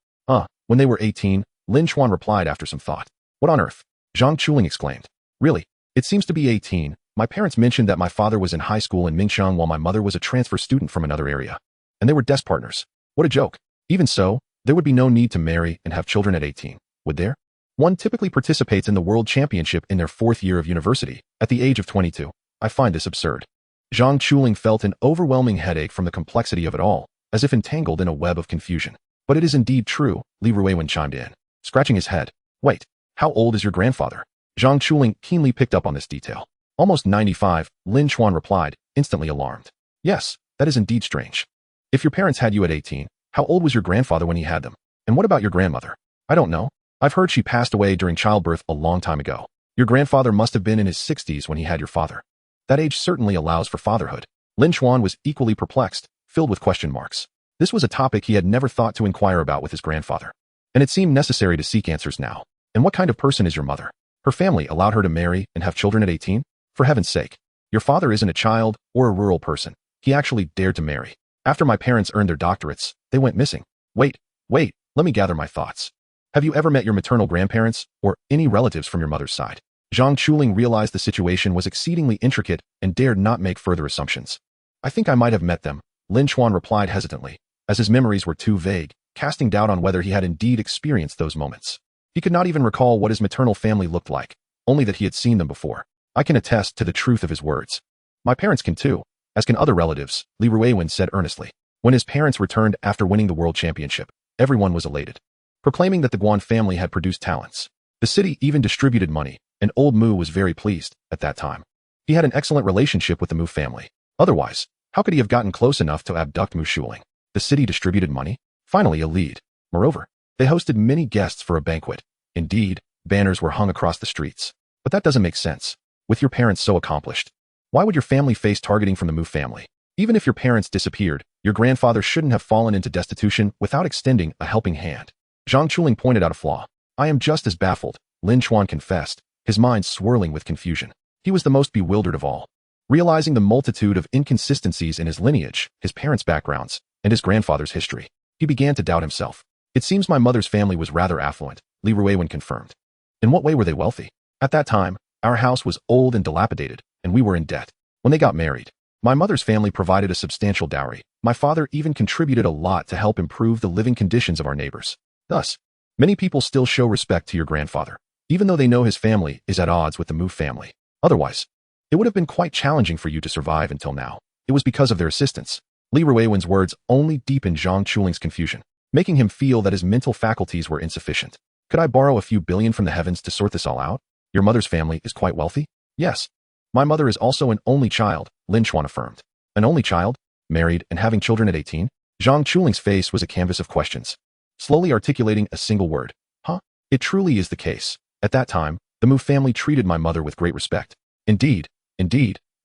When they were 18, Lin Chuan replied after some thought. What on earth? Zhang Chuling exclaimed. Really? It seems to be 18. My parents mentioned that my father was in high school in Mingxiang while my mother was a transfer student from another area. And they were desk partners. What a joke. Even so, there would be no need to marry and have children at 18, would there? One typically participates in the world championship in their 4th year of university, at the age of 22. I find this absurd. Zhang Chuling felt an overwhelming headache from the complexity of it all, as if entangled in a web of confusion. But it is indeed true, Li Ruiwen chimed in, scratching his head. Wait, how old is your grandfather? Zhang Chuling keenly picked up on this detail. Almost 95, Lin Chuan replied, instantly alarmed. Yes, that is indeed strange. If your parents had you at 18, how old was your grandfather when he had them? And what about your grandmother? I don't know. I've heard she passed away during childbirth a long time ago. Your grandfather must have been in his 60s when he had your father. That age certainly allows for fatherhood. Lin Chuan was equally perplexed, filled with question marks. This was a topic he had never thought to inquire about with his grandfather. And it seemed necessary to seek answers now. And what kind of person is your mother? Her family allowed her to marry and have children at 18? For heaven's sake. Your father isn't a child or a rural person. He actually dared to marry. After my parents earned their doctorates, they went missing. Wait, let me gather my thoughts. Have you ever met your maternal grandparents or any relatives from your mother's side? Zhang Chuling realized the situation was exceedingly intricate and dared not make further assumptions. I think I might have met them, Lin Chuan replied hesitantly, as his memories were too vague, casting doubt on whether he had indeed experienced those moments. He could not even recall what his maternal family looked like, only that he had seen them before. I can attest to the truth of his words. My parents can too, as can other relatives, Li Ruiwen said earnestly. When his parents returned after winning the world championship, everyone was elated, proclaiming that the Guan family had produced talents. The city even distributed money, and old Mu was very pleased at that time. He had an excellent relationship with the Mu family. Otherwise, how could he have gotten close enough to abduct Mu Shuling? The city distributed money? Finally a lead. Moreover, they hosted many guests for a banquet. Indeed, banners were hung across the streets. But that doesn't make sense. With your parents so accomplished, why would your family face targeting from the Mu family? Even if your parents disappeared, your grandfather shouldn't have fallen into destitution without extending a helping hand. Zhang Chuling pointed out a flaw. I am just as baffled, Lin Chuan confessed, his mind swirling with confusion. He was the most bewildered of all. Realizing the multitude of inconsistencies in his lineage, his parents' backgrounds, and his grandfather's history, he began to doubt himself. It seems my mother's family was rather affluent, Li Ruiwen confirmed. In what way were they wealthy? At that time, our house was old and dilapidated, and we were in debt. When they got married, my mother's family provided a substantial dowry. My father even contributed a lot to help improve the living conditions of our neighbors. Thus, many people still show respect to your grandfather, even though they know his family is at odds with the Mu family. Otherwise, it would have been quite challenging for you to survive until now. It was because of their assistance. Li Ruiwen's words only deepened Zhang Chuling's confusion, making him feel that his mental faculties were insufficient. Could I borrow a few billion from the heavens to sort this all out? Your mother's family is quite wealthy? Yes. My mother is also an only child, Lin Chuan affirmed. An only child? Married and having children at 18? Zhang Chuling's face was a canvas of questions, slowly articulating a single word. Huh? It truly is the case. At that time, the Mu family treated my mother with great respect. Indeed,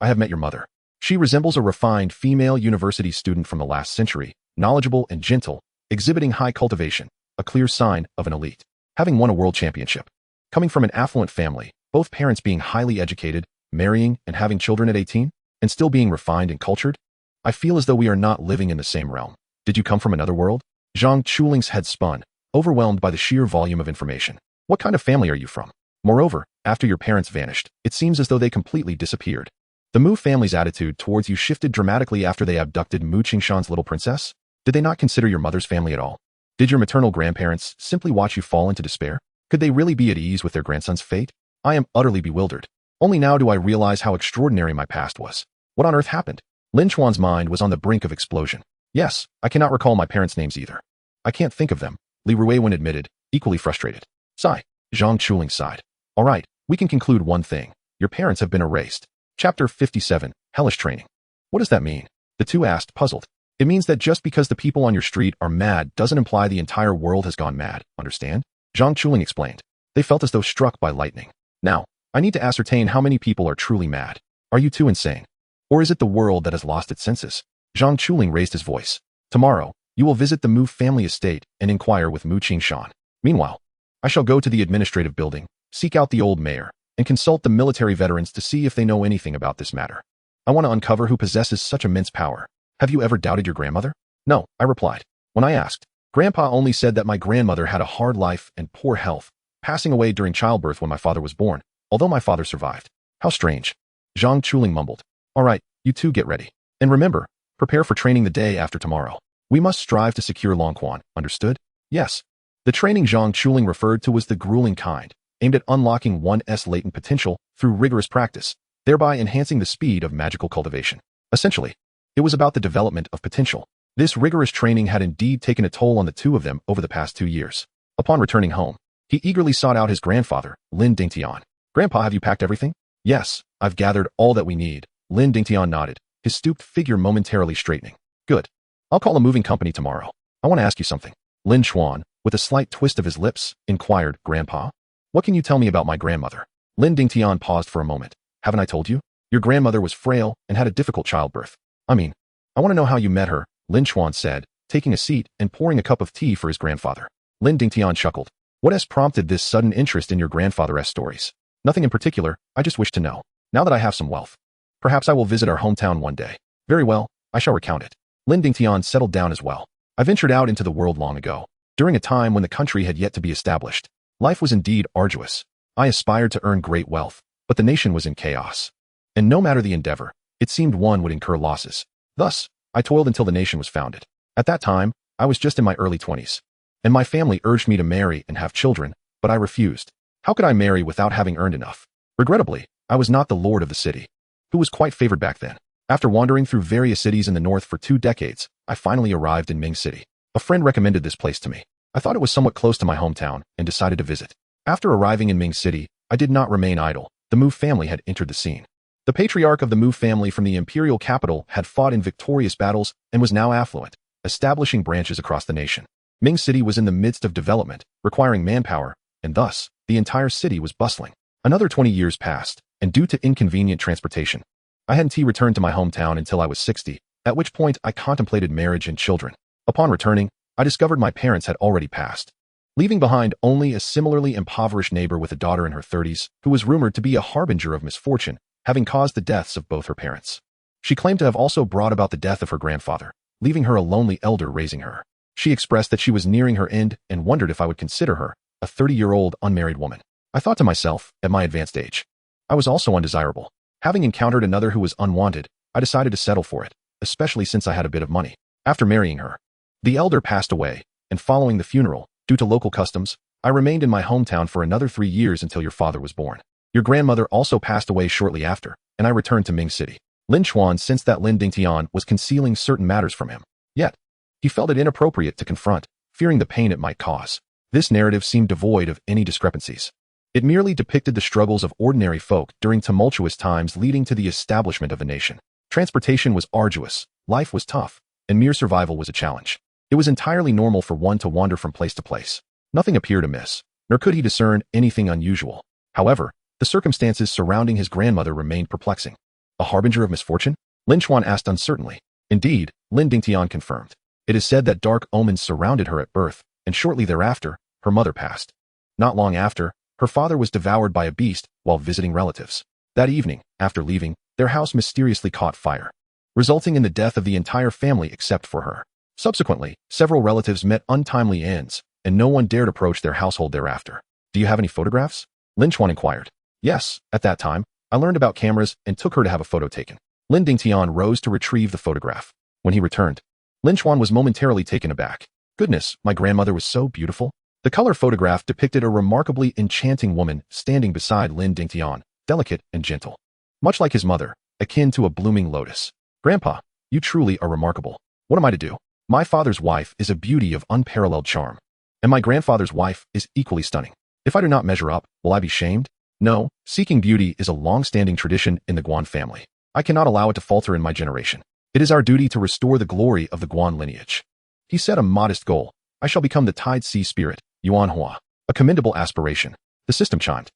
I have met your mother. She resembles a refined female university student from the last century, knowledgeable and gentle, exhibiting high cultivation, a clear sign of an elite. Having won a world championship. Coming from an affluent family, both parents being highly educated, marrying and having children at 18, and still being refined and cultured? I feel as though we are not living in the same realm. Did you come from another world? Zhang Chuling's head spun, overwhelmed by the sheer volume of information. What kind of family are you from? Moreover, after your parents vanished, it seems as though they completely disappeared. The Mu family's attitude towards you shifted dramatically after they abducted Mu Qingshan's little princess? Did they not consider your mother's family at all? Did your maternal grandparents simply watch you fall into despair? Could they really be at ease with their grandson's fate? I am utterly bewildered. Only now do I realize how extraordinary my past was. What on earth happened? Lin Chuan's mind was on the brink of explosion. Yes, I cannot recall my parents' names either. I can't think of them, Li Ruiwen admitted, equally frustrated. Sigh. Zhang Chuling sighed. All right, we can conclude one thing. Your parents have been erased. Chapter 57, Hellish Training. What does that mean? The two asked, puzzled. It means that just because the people on your street are mad doesn't imply the entire world has gone mad, understand? Zhang Chuling explained. They felt as though struck by lightning. Now, I need to ascertain how many people are truly mad. Are you too insane? Or is it the world that has lost its senses? Zhang Chuling raised his voice. Tomorrow, you will visit the Mu family estate and inquire with Mu Qingshan. Meanwhile, I shall go to the administrative building, seek out the old mayor, and consult the military veterans to see if they know anything about this matter. I want to uncover who possesses such immense power. Have you ever doubted your grandmother? No, I replied. When I asked, Grandpa only said that my grandmother had a hard life and poor health, passing away during childbirth when my father was born, although my father survived. How strange. Zhang Chuling mumbled. All right, you two get ready. And remember, prepare for training the day after tomorrow. We must strive to secure Longquan, understood? Yes. The training Zhang Chuling referred to was the grueling kind, aimed at unlocking one's latent potential through rigorous practice, thereby enhancing the speed of magical cultivation. Essentially, it was about the development of potential. This rigorous training had indeed taken a toll on the two of them over the past 2 years. Upon returning home, he eagerly sought out his grandfather, Lin Dingtian. Grandpa, have you packed everything? Yes, I've gathered all that we need. Lin Dingtian nodded, his stooped figure momentarily straightening. Good. I'll call a moving company tomorrow. I want to ask you something. Lin Chuan, with a slight twist of his lips, inquired, Grandpa? What can you tell me about my grandmother? Lin Dingtian paused for a moment. Haven't I told you? Your grandmother was frail and had a difficult childbirth. I want to know how you met her, Lin Chuan said, taking a seat and pouring a cup of tea for his grandfather. Lin Dingtian chuckled. What has prompted this sudden interest in your grandfather's stories? Nothing in particular, I just wish to know. Now that I have some wealth, perhaps I will visit our hometown one day. Very well, I shall recount it. Lin Chuan settled down as well. I ventured out into the world long ago, during a time when the country had yet to be established. Life was indeed arduous. I aspired to earn great wealth, but the nation was in chaos. And no matter the endeavor, it seemed one would incur losses. Thus, I toiled until the nation was founded. At that time, I was just in my early 20s, and my family urged me to marry and have children, but I refused. How could I marry without having earned enough? Regrettably, I was not the lord of the city, who was quite favored back then. After wandering through various cities in the north for 2 decades, I finally arrived in Ming City. A friend recommended this place to me. I thought it was somewhat close to my hometown and decided to visit. After arriving in Ming City, I did not remain idle. The Mu family had entered the scene. The patriarch of the Mu family from the imperial capital had fought in victorious battles and was now affluent, establishing branches across the nation. Ming City was in the midst of development, requiring manpower, and thus, the entire city was bustling. Another 20 years passed, and due to inconvenient transportation, I hadn't returned to my hometown until I was 60, at which point I contemplated marriage and children. Upon returning, I discovered my parents had already passed, leaving behind only a similarly impoverished neighbor with a daughter in her 30s who was rumored to be a harbinger of misfortune, having caused the deaths of both her parents. She claimed to have also brought about the death of her grandfather, leaving her a lonely elder raising her. She expressed that she was nearing her end and wondered if I would consider her, a 30-year-old unmarried woman. I thought to myself, at my advanced age, I was also undesirable. Having encountered another who was unwanted, I decided to settle for it, especially since I had a bit of money. After marrying her, the elder passed away, and following the funeral, due to local customs, I remained in my hometown for another 3 years until your father was born. Your grandmother also passed away shortly after, and I returned to Ming City. Lin Chuan sensed that Lin Chuan was concealing certain matters from him. Yet, he felt it inappropriate to confront, fearing the pain it might cause. This narrative seemed devoid of any discrepancies. It merely depicted the struggles of ordinary folk during tumultuous times leading to the establishment of a nation. Transportation was arduous, life was tough, and mere survival was a challenge. It was entirely normal for one to wander from place to place. Nothing appeared amiss, nor could he discern anything unusual. However, the circumstances surrounding his grandmother remained perplexing. A harbinger of misfortune? Lin Chuan asked uncertainly. Indeed, Lin Chuan confirmed. It is said that dark omens surrounded her at birth, and shortly thereafter, her mother passed. Not long after, her father was devoured by a beast while visiting relatives. That evening, after leaving, their house mysteriously caught fire, resulting in the death of the entire family except for her. Subsequently, several relatives met untimely ends, and no one dared approach their household thereafter. Do you have any photographs? Lin Chuan inquired. Yes, at that time, I learned about cameras and took her to have a photo taken. Lin Chuan rose to retrieve the photograph. When he returned, Lin Chuan was momentarily taken aback. Goodness, my grandmother was so beautiful. The color photograph depicted a remarkably enchanting woman standing beside Lin Chuan, delicate and gentle. Much like his mother, akin to a blooming lotus. Grandpa, you truly are remarkable. What am I to do? My father's wife is a beauty of unparalleled charm, and my grandfather's wife is equally stunning. If I do not measure up, will I be shamed? No, seeking beauty is a long-standing tradition in the Guan family. I cannot allow it to falter in my generation. It is our duty to restore the glory of the Guan lineage. He set a modest goal. I shall become the Tide Sea Spirit, Yuanhua. A commendable aspiration. The system chimed.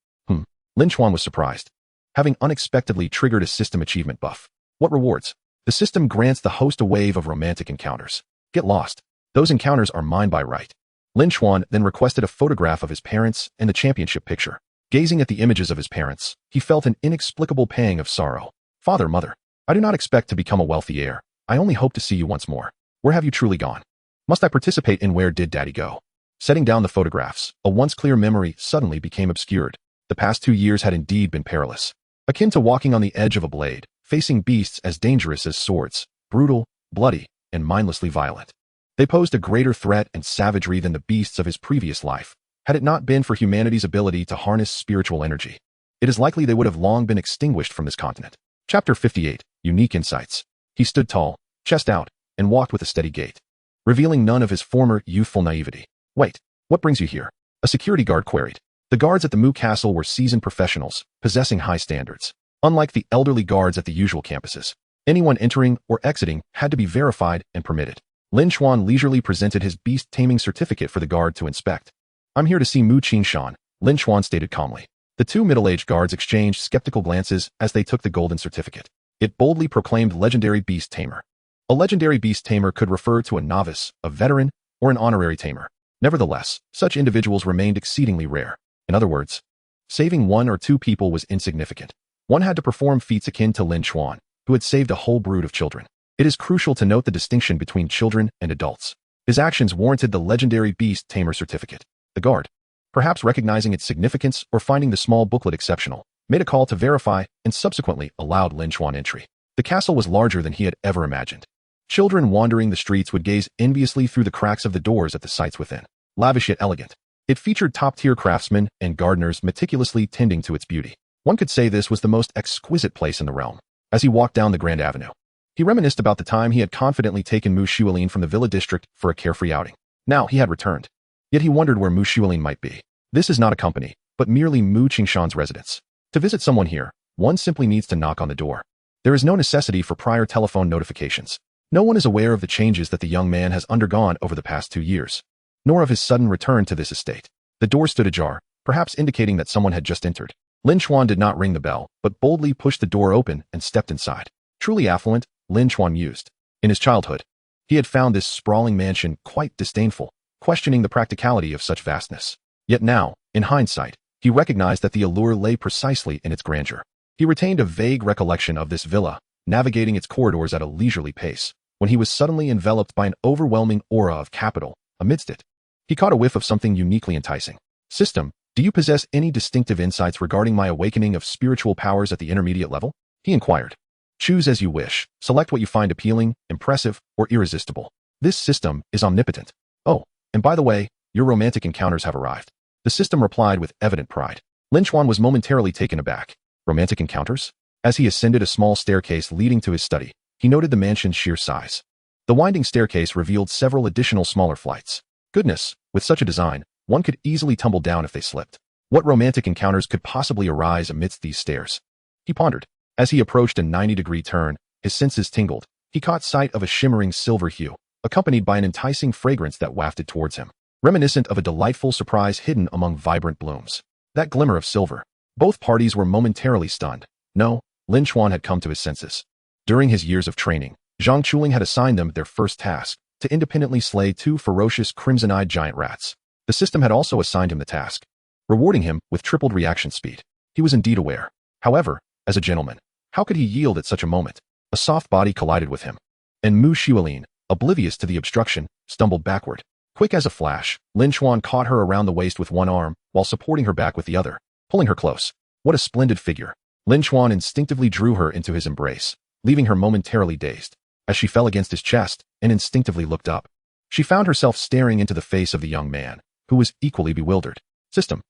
Lin Chuan was surprised, having unexpectedly triggered a system achievement buff. What rewards? The system grants the host a wave of romantic encounters. Get lost. Those encounters are mine by right. Lin Chuan then requested a photograph of his parents and the championship picture. Gazing at the images of his parents, he felt an inexplicable pang of sorrow. Father, mother, I do not expect to become a wealthy heir. I only hope to see you once more. Where have you truly gone? Must I participate in Where Did Daddy Go? Setting down the photographs, a once clear memory suddenly became obscured. The past 2 years had indeed been perilous. Akin to walking on the edge of a blade, facing beasts as dangerous as swords, brutal, bloody, and mindlessly violent. They posed a greater threat and savagery than the beasts of his previous life. Had it not been for humanity's ability to harness spiritual energy, it is likely they would have long been extinguished from this continent. Chapter 58, Unique Insights. He stood tall, chest out, and walked with a steady gait, revealing none of his former youthful naivety. Wait, what brings you here? A security guard queried. The guards at the Mu Castle were seasoned professionals, possessing high standards. Unlike the elderly guards at the usual campuses, anyone entering or exiting had to be verified and permitted. Lin Chuan leisurely presented his beast-taming certificate for the guard to inspect. I'm here to see Mu Qingshan, Lin Chuan stated calmly. The 2 middle-aged guards exchanged skeptical glances as they took the golden certificate. It boldly proclaimed Legendary Beast Tamer. A legendary beast tamer could refer to a novice, a veteran, or an honorary tamer. Nevertheless, such individuals remained exceedingly rare. In other words, saving 1 or 2 people was insignificant. one had to perform feats akin to Lin Chuan, who had saved a whole brood of children. It is crucial to note the distinction between children and adults. His actions warranted the legendary beast tamer certificate. The guard, perhaps recognizing its significance or finding the small booklet exceptional, made a call to verify and subsequently allowed Lin Chuan entry. The castle was larger than he had ever imagined. Children wandering the streets would gaze enviously through the cracks of the doors at the sights within. Lavish yet elegant, it featured top-tier craftsmen and gardeners meticulously tending to its beauty. One could say this was the most exquisite place in the realm. As he walked down the Grand Avenue, he reminisced about the time he had confidently taken Mu Xuelin from the Villa District for a carefree outing. Now he had returned. Yet he wondered where Mu Xuelin might be. This is not a company, but merely Mu Qingshan's residence. To visit someone here, one simply needs to knock on the door. There is no necessity for prior telephone notifications. No one is aware of the changes that the young man has undergone over the past 2 years, nor of his sudden return to this estate. The door stood ajar, perhaps indicating that someone had just entered. Lin Chuan did not ring the bell, but boldly pushed the door open and stepped inside. Truly affluent, Lin Chuan mused. In his childhood, he had found this sprawling mansion quite disdainful, questioning the practicality of such vastness. Yet now, in hindsight, he recognized that the allure lay precisely in its grandeur. He retained a vague recollection of this villa, navigating its corridors at a leisurely pace, when he was suddenly enveloped by an overwhelming aura of capital. Amidst it, he caught a whiff of something uniquely enticing. System, do you possess any distinctive insights regarding my awakening of spiritual powers at the intermediate level? He inquired. Choose as you wish. Select what you find appealing, impressive, or irresistible. This system is omnipotent. Oh, and by the way, your romantic encounters have arrived. The system replied with evident pride. Lin Chuan was momentarily taken aback. Romantic encounters? As he ascended a small staircase leading to his study, he noted the mansion's sheer size. The winding staircase revealed several additional smaller flights. Goodness, with such a design, one could easily tumble down if they slipped. What romantic encounters could possibly arise amidst these stairs? He pondered. As he approached a 90-degree turn, his senses tingled. He caught sight of a shimmering silver hue, accompanied by an enticing fragrance that wafted towards him, reminiscent of a delightful surprise hidden among vibrant blooms. That glimmer of silver. Both parties were momentarily stunned. No, Lin Chuan had come to his senses. During his years of training, Zhang Chuling had assigned them their first task, to independently slay 2 ferocious crimson-eyed giant rats. The system had also assigned him the task, rewarding him with tripled reaction speed. He was indeed aware. However, as a gentleman, how could he yield at such a moment? A soft body collided with him, and Mu Xuelin, oblivious to the obstruction, stumbled backward. Quick as a flash, Lin Chuan caught her around the waist with one arm, while supporting her back with the other, pulling her close. What a splendid figure. Lin Chuan instinctively drew her into his embrace, leaving her momentarily dazed. As she fell against his chest and instinctively looked up, she found herself staring into the face of the young man, who was equally bewildered. System.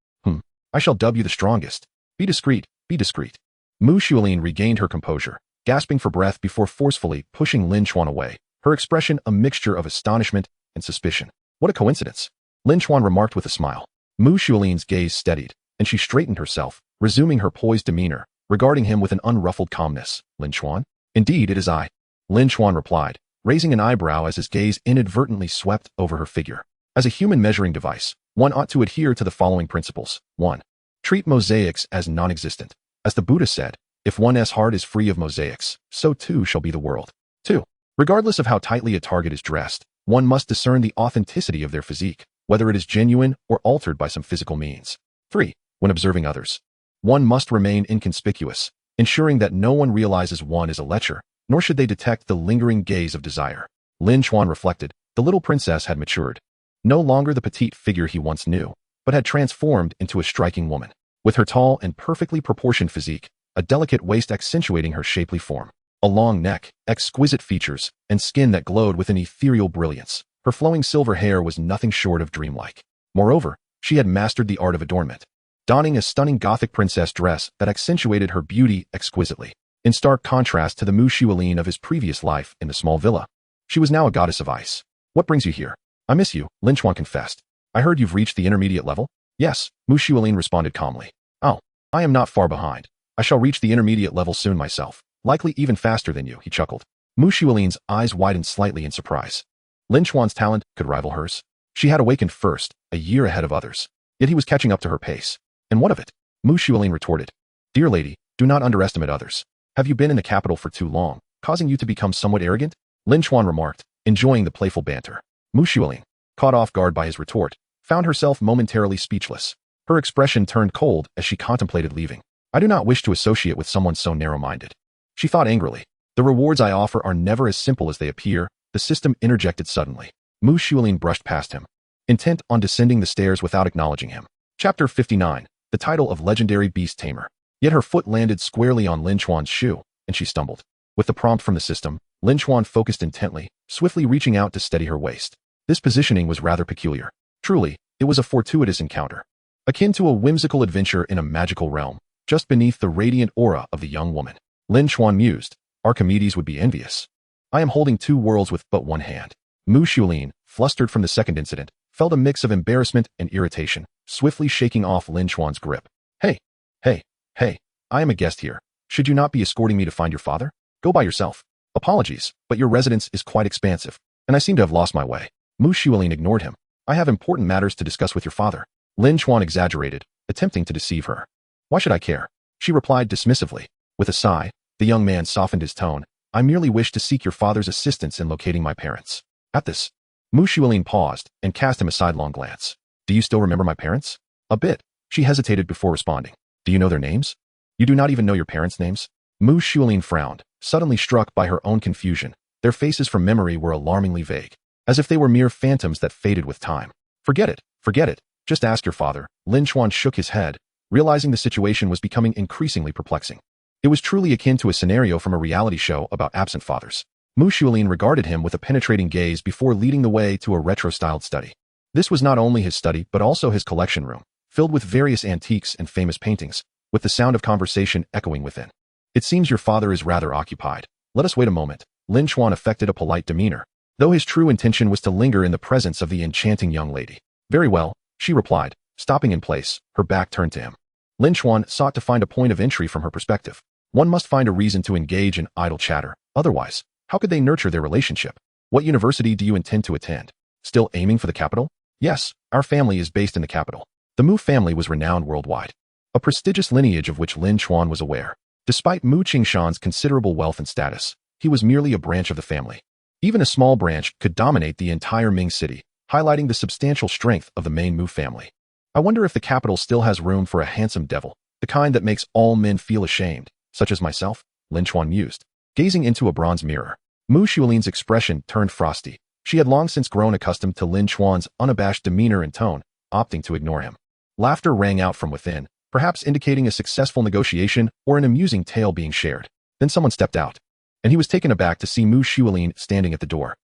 I shall dub you the strongest. Be discreet, be discreet. Mu Xuelin regained her composure, gasping for breath before forcefully pushing Lin Chuan away, her expression a mixture of astonishment and suspicion. What a coincidence, Lin Chuan remarked with a smile. Mu Xuelin's gaze steadied, and she straightened herself, resuming her poised demeanor, regarding him with an unruffled calmness. Lin Chuan? Indeed, it is I, Lin Chuan replied, raising an eyebrow as his gaze inadvertently swept over her figure. As a human measuring device, one ought to adhere to the following principles. 1. Treat mosaics as non-existent. As the Buddha said, if one's heart is free of mosaics, so too shall be the world. 2. Regardless of how tightly a target is dressed, one must discern the authenticity of their physique, whether it is genuine or altered by some physical means. 3. When observing others, one must remain inconspicuous, ensuring that no one realizes one is a lecher, nor should they detect the lingering gaze of desire. Lin Chuan reflected. The little princess had matured. No longer the petite figure he once knew, but had transformed into a striking woman. With her tall and perfectly proportioned physique, a delicate waist accentuating her shapely form, a long neck, exquisite features, and skin that glowed with an ethereal brilliance, her flowing silver hair was nothing short of dreamlike. Moreover, she had mastered the art of adornment, donning a stunning Gothic princess dress that accentuated her beauty exquisitely. In stark contrast to the Mu Xuelin of his previous life in the small villa, she was now a goddess of ice. What brings you here? I miss you, Lin Chuan confessed. I heard you've reached the intermediate level? Yes, Mu Xuelin responded calmly. Oh, I am not far behind. I shall reach the intermediate level soon myself, likely even faster than you, he chuckled. Mu Xuelin's eyes widened slightly in surprise. Lin Chuan's talent could rival hers. She had awakened first, a year ahead of others, yet he was catching up to her pace. And what of it? Mu Xuelin retorted. Dear lady, do not underestimate others. Have you been in the capital for too long, causing you to become somewhat arrogant? Lin Chuan remarked, enjoying the playful banter. Mu Xuelin, caught off guard by his retort, found herself momentarily speechless. Her expression turned cold as she contemplated leaving. I do not wish to associate with someone so narrow-minded. She thought angrily. The rewards I offer are never as simple as they appear. The system interjected suddenly. Mu Xiaolin brushed past him, intent on descending the stairs without acknowledging him. Chapter 59. The title of Legendary Beast Tamer. Yet her foot landed squarely on Lin Chuan's shoe, and she stumbled. With the prompt from the system, Lin Chuan focused intently, swiftly reaching out to steady her waist. This positioning was rather peculiar. Truly, it was a fortuitous encounter, akin to a whimsical adventure in a magical realm, just beneath the radiant aura of the young woman. Lin Chuan mused, Archimedes would be envious. I am holding two worlds with but one hand. Mu Xiaolin, flustered from the second incident, felt a mix of embarrassment and irritation, swiftly shaking off Lin Chuan's grip. Hey, I am a guest here. Should you not be escorting me to find your father? Go by yourself. Apologies, but your residence is quite expansive, and I seem to have lost my way. Mu Xiaolin ignored him. I have important matters to discuss with your father. Lin Chuan exaggerated, attempting to deceive her. Why should I care? She replied dismissively. With a sigh, the young man softened his tone. I merely wish to seek your father's assistance in locating my parents. At this, Mu Xiaolin paused and cast him a sidelong glance. Do you still remember my parents? A bit. She hesitated before responding. Do you know their names? You do not even know your parents' names? Mu Xiaolin frowned, suddenly struck by her own confusion. Their faces from memory were alarmingly vague, as if they were mere phantoms that faded with time. Forget it. Just ask your father. Lin Chuan shook his head, realizing the situation was becoming increasingly perplexing. It was truly akin to a scenario from a reality show about absent fathers. Mu Xiaolin regarded him with a penetrating gaze before leading the way to a retro-styled study. This was not only his study but also his collection room, filled with various antiques and famous paintings, with the sound of conversation echoing within. It seems your father is rather occupied. Let us wait a moment. Lin Chuan affected a polite demeanor, though his true intention was to linger in the presence of the enchanting young lady. Very well, she replied, stopping in place, her back turned to him. Lin Chuan sought to find a point of entry from her perspective. One must find a reason to engage in idle chatter. Otherwise, how could they nurture their relationship? What university do you intend to attend? Still aiming for the capital? Yes, our family is based in the capital. The Mu family was renowned worldwide, a prestigious lineage of which Lin Chuan was aware. Despite Mu Qingshan's considerable wealth and status, he was merely a branch of the family. Even a small branch could dominate the entire Ming city, highlighting the substantial strength of the main Mu family. I wonder if the capital still has room for a handsome devil, the kind that makes all men feel ashamed, such as myself, Lin Chuan mused, gazing into a bronze mirror. Mu Xiaolin's expression turned frosty. She had long since grown accustomed to Lin Chuan's unabashed demeanor and tone, opting to ignore him. Laughter rang out from within, perhaps indicating a successful negotiation or an amusing tale being shared. Then someone stepped out, and he was taken aback to see Mu Xiaolin standing at the door.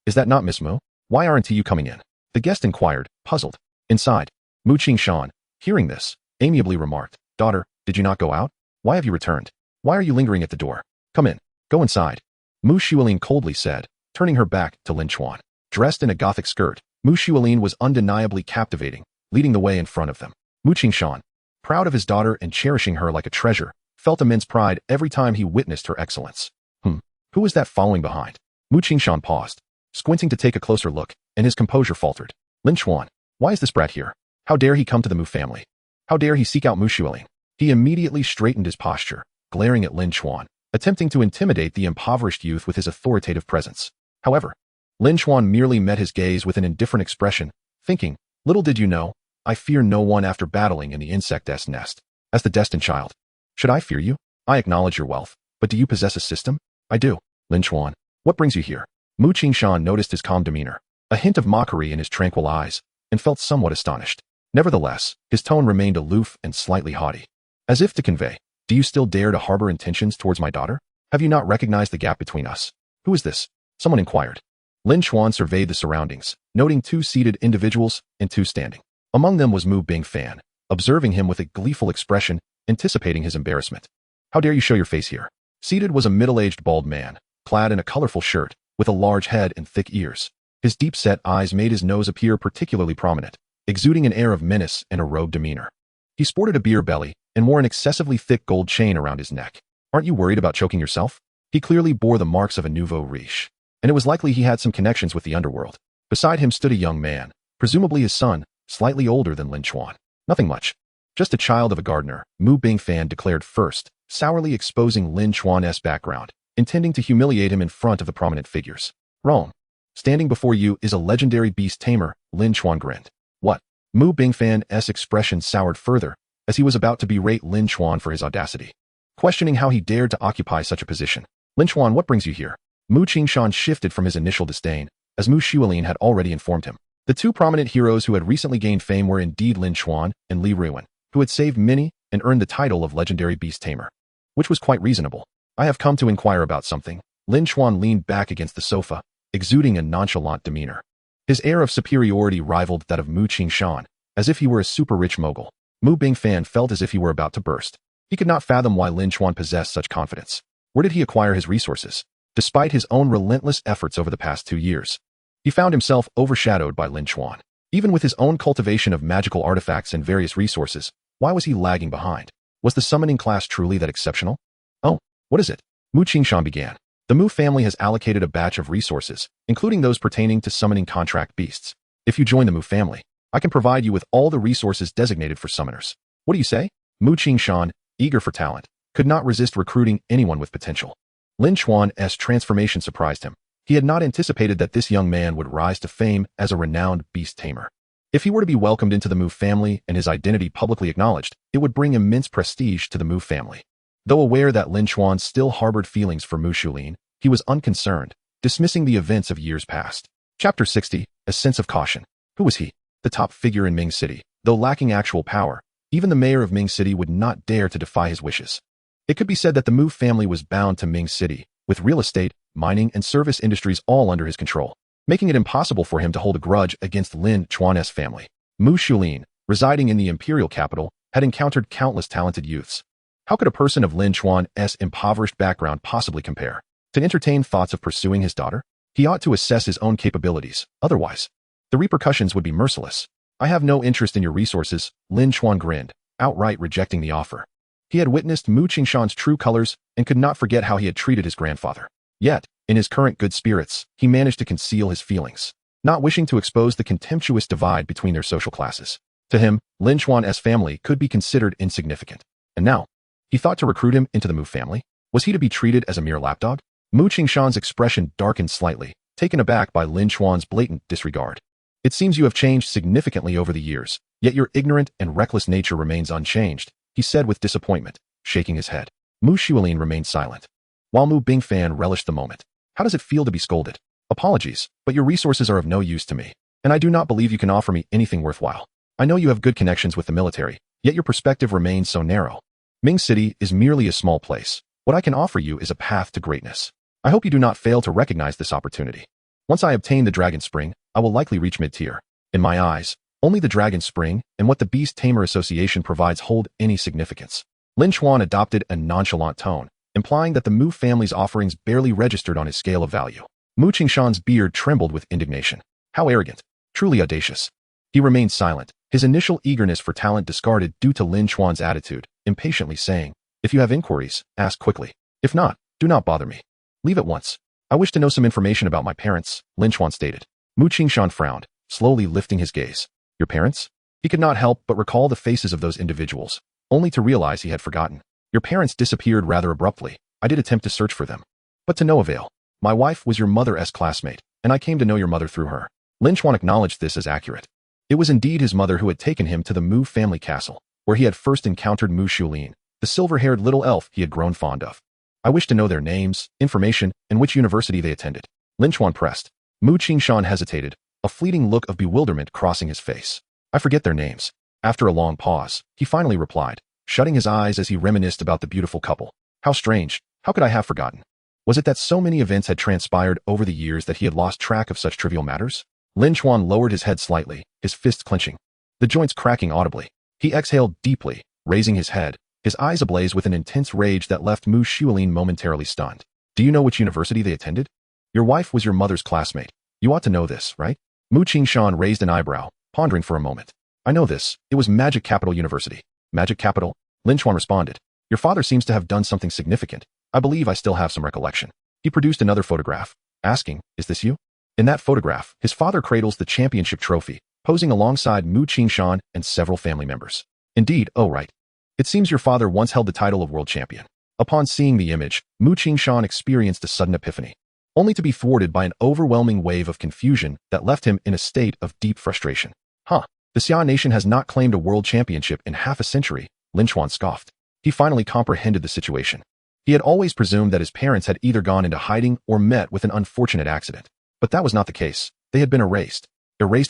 Is that not Miss Mu? Why aren't you coming in? The guest inquired, puzzled. Inside, Mu Qingshan, hearing this, amiably remarked, Daughter, did you not go out? Why have you returned? Why are you lingering at the door? Come in. Go inside. Mu Xiaolin coldly said, turning her back to Lin Chuan. Dressed in a Gothic skirt, Mu Xiaolin was undeniably captivating, leading the way in front of them. Mu Qingshan, proud of his daughter and cherishing her like a treasure, felt immense pride every time he witnessed her excellence. Who is that following behind? Mu Qingshan paused, squinting to take a closer look, and his composure faltered. Lin Chuan, why is this brat here? How dare he come to the Mu family? How dare he seek out Mu Xiaolin? He immediately straightened his posture, glaring at Lin Chuan, attempting to intimidate the impoverished youth with his authoritative presence. However, Lin Chuan merely met his gaze with an indifferent expression, thinking, little did you know, I fear no one after battling in the insect's nest. As the destined child, should I fear you? I acknowledge your wealth, but do you possess a system? I do. Lin Chuan, what brings you here? Mu Qingshan noticed his calm demeanor, a hint of mockery in his tranquil eyes, and felt somewhat astonished. Nevertheless, his tone remained aloof and slightly haughty, as if to convey, do you still dare to harbor intentions towards my daughter? Have you not recognized the gap between us? Who is this? Someone inquired. Lin Chuan surveyed the surroundings, noting two seated individuals and two standing. Among them was Mu Bingfan, observing him with a gleeful expression, anticipating his embarrassment. How dare you show your face here? Seated was a middle-aged bald man, clad in a colorful shirt, with a large head and thick ears. His deep-set eyes made his nose appear particularly prominent, exuding an air of menace and a robed demeanor. He sported a beer belly and wore an excessively thick gold chain around his neck. Aren't you worried about choking yourself? He clearly bore the marks of a nouveau riche, and it was likely he had some connections with the underworld. Beside him stood a young man, presumably his son, slightly older than Lin Chuan. Nothing much. Just a child of a gardener, Mu Bingfan declared first, sourly exposing Lin Chuan's background, intending to humiliate him in front of the prominent figures. Wrong. Standing before you is a legendary beast tamer, Lin Chuan grinned. What? Mu Bingfan's expression soured further, as he was about to berate Lin Chuan for his audacity, questioning how he dared to occupy such a position. Lin Chuan, what brings you here? Mu Qingshan shifted from his initial disdain, as Mu Xuelin had already informed him. The two prominent heroes who had recently gained fame were indeed Lin Chuan and Li Ruan, who had saved many and earned the title of legendary beast tamer, which was quite reasonable. I have come to inquire about something. Lin Chuan leaned back against the sofa, exuding a nonchalant demeanor. His air of superiority rivaled that of Mu Qingshan, as if he were a super-rich mogul. Mu Bingfan felt as if he were about to burst. He could not fathom why Lin Chuan possessed such confidence. Where did he acquire his resources? Despite his own relentless efforts over the past 2 years, he found himself overshadowed by Lin Chuan. Even with his own cultivation of magical artifacts and various resources, why was he lagging behind? Was the summoning class truly that exceptional? Oh, what is it? Mu Qingshan began. The Mu family has allocated a batch of resources, including those pertaining to summoning contract beasts. If you join the Mu family, I can provide you with all the resources designated for summoners. What do you say? Mu Qingshan, eager for talent, could not resist recruiting anyone with potential. Lin Chuan's transformation surprised him. He had not anticipated that this young man would rise to fame as a renowned beast tamer. If he were to be welcomed into the Mu family and his identity publicly acknowledged, it would bring immense prestige to the Mu family. Though aware that Lin Chuan still harbored feelings for Mu Xuelin, he was unconcerned, dismissing the events of years past. Chapter 60, A Sense of Caution. Who was he? The top figure in Ming City. Though lacking actual power, even the mayor of Ming City would not dare to defy his wishes. It could be said that the Mu family was bound to Ming City, with real estate, mining, and service industries all under his control, making it impossible for him to hold a grudge against Lin Chuan's family. Mu Xuelin, residing in the imperial capital, had encountered countless talented youths. How could a person of Lin Chuan's impoverished background possibly compare? To entertain thoughts of pursuing his daughter? He ought to assess his own capabilities, otherwise the repercussions would be merciless. I have no interest in your resources, Lin Chuan grinned, outright rejecting the offer. He had witnessed Mu Qingshan's true colors and could not forget how he had treated his grandfather. Yet, in his current good spirits, he managed to conceal his feelings, not wishing to expose the contemptuous divide between their social classes. To him, Lin Chuan's family could be considered insignificant. And now, he thought to recruit him into the Mu family? Was he to be treated as a mere lapdog? Mu Qingshan's expression darkened slightly, taken aback by Lin Chuan's blatant disregard. It seems you have changed significantly over the years, yet your ignorant and reckless nature remains unchanged, he said with disappointment, shaking his head. Mu Xuelin remained silent, while Mu Bingfan relished the moment. How does it feel to be scolded? Apologies, but your resources are of no use to me, and I do not believe you can offer me anything worthwhile. I know you have good connections with the military, yet your perspective remains so narrow. Ming City is merely a small place. What I can offer you is a path to greatness. I hope you do not fail to recognize this opportunity. Once I obtain the Dragon Spring, I will likely reach mid-tier. In my eyes, only the Dragon Spring and what the Beast Tamer Association provides hold any significance. Lin Chuan adopted a nonchalant tone, implying that the Mu family's offerings barely registered on his scale of value. Mu Qingshan's beard trembled with indignation. How arrogant. Truly audacious. He remained silent, his initial eagerness for talent discarded due to Lin Chuan's attitude, impatiently saying, "If you have inquiries, ask quickly. If not, do not bother me. Leave at once. I wish to know some information about my parents," Lin Chuan stated. Mu Qingshan frowned, slowly lifting his gaze. Your parents? He could not help but recall the faces of those individuals, only to realize he had forgotten. Your parents disappeared rather abruptly. I did attempt to search for them, but to no avail. My wife was your mother's classmate, and I came to know your mother through her. Lin Chuan acknowledged this as accurate. It was indeed his mother who had taken him to the Mu family castle, where he had first encountered Mu Xuelin, the silver-haired little elf he had grown fond of. I wish to know their names, information, and which university they attended. Lin Chuan pressed. Mu Qingshan hesitated, a fleeting look of bewilderment crossing his face. I forget their names. After a long pause, he finally replied, shutting his eyes as he reminisced about the beautiful couple. How strange. How could I have forgotten? Was it that so many events had transpired over the years that he had lost track of such trivial matters? Lin Chuan lowered his head slightly, his fists clenching, the joints cracking audibly. He exhaled deeply, raising his head, his eyes ablaze with an intense rage that left Mu Xuelin momentarily stunned. Do you know which university they attended? Your wife was your mother's classmate. You ought to know this, right? Mu Qingshan raised an eyebrow, pondering for a moment. I know this. It was Magic Capital University. Magic Capital? Lin Chuan responded. Your father seems to have done something significant. I believe I still have some recollection. He produced another photograph, asking, is this you? In that photograph, his father cradles the championship trophy, posing alongside Mu Qingshan and several family members. Indeed, oh right. It seems your father once held the title of world champion. Upon seeing the image, Mu Qingshan experienced a sudden epiphany, only to be thwarted by an overwhelming wave of confusion that left him in a state of deep frustration. The Xia nation has not claimed a world championship in half a century, Lin Chuan scoffed. He finally comprehended the situation. He had always presumed that his parents had either gone into hiding or met with an unfortunate accident. But that was not the case. They had been erased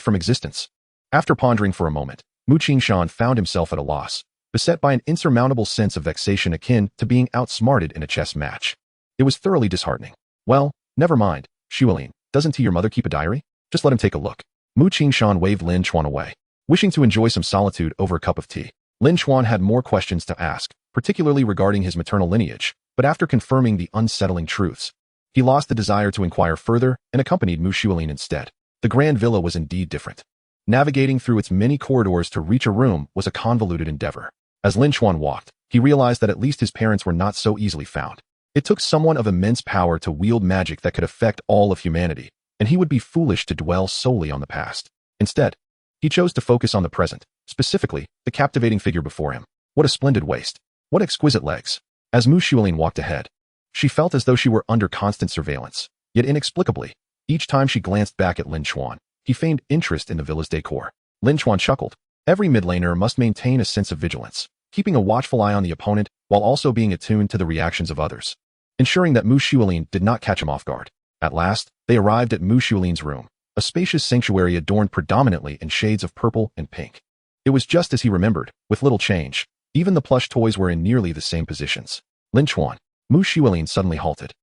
from existence. After pondering for a moment, Mu Qingshan found himself at a loss, beset by an insurmountable sense of vexation akin to being outsmarted in a chess match. It was thoroughly disheartening. Well, never mind, Xuelin, doesn't your mother keep a diary? Just let him take a look. Mu Qingshan waved Lin Chuan away, wishing to enjoy some solitude over a cup of tea. Lin Chuan had more questions to ask, particularly regarding his maternal lineage, but after confirming the unsettling truths, he lost the desire to inquire further and accompanied Mu Xuelin instead. The grand villa was indeed different. Navigating through its many corridors to reach a room was a convoluted endeavor. As Lin Chuan walked, he realized that at least his parents were not so easily found. It took someone of immense power to wield magic that could affect all of humanity, and he would be foolish to dwell solely on the past. Instead, he chose to focus on the present, specifically, the captivating figure before him. What a splendid waist. What exquisite legs. As Mu Xuelin walked ahead, she felt as though she were under constant surveillance. Yet inexplicably, each time she glanced back at Lin Chuan, he feigned interest in the villa's decor. Lin Chuan chuckled. Every mid-laner must maintain a sense of vigilance, keeping a watchful eye on the opponent while also being attuned to the reactions of others, ensuring that Mu Xuelin did not catch him off guard. At last, they arrived at Mu Xuelin's room, a spacious sanctuary adorned predominantly in shades of purple and pink. It was just as he remembered, with little change. Even the plush toys were in nearly the same positions. Lin Chuan. Mu Xuelin suddenly halted.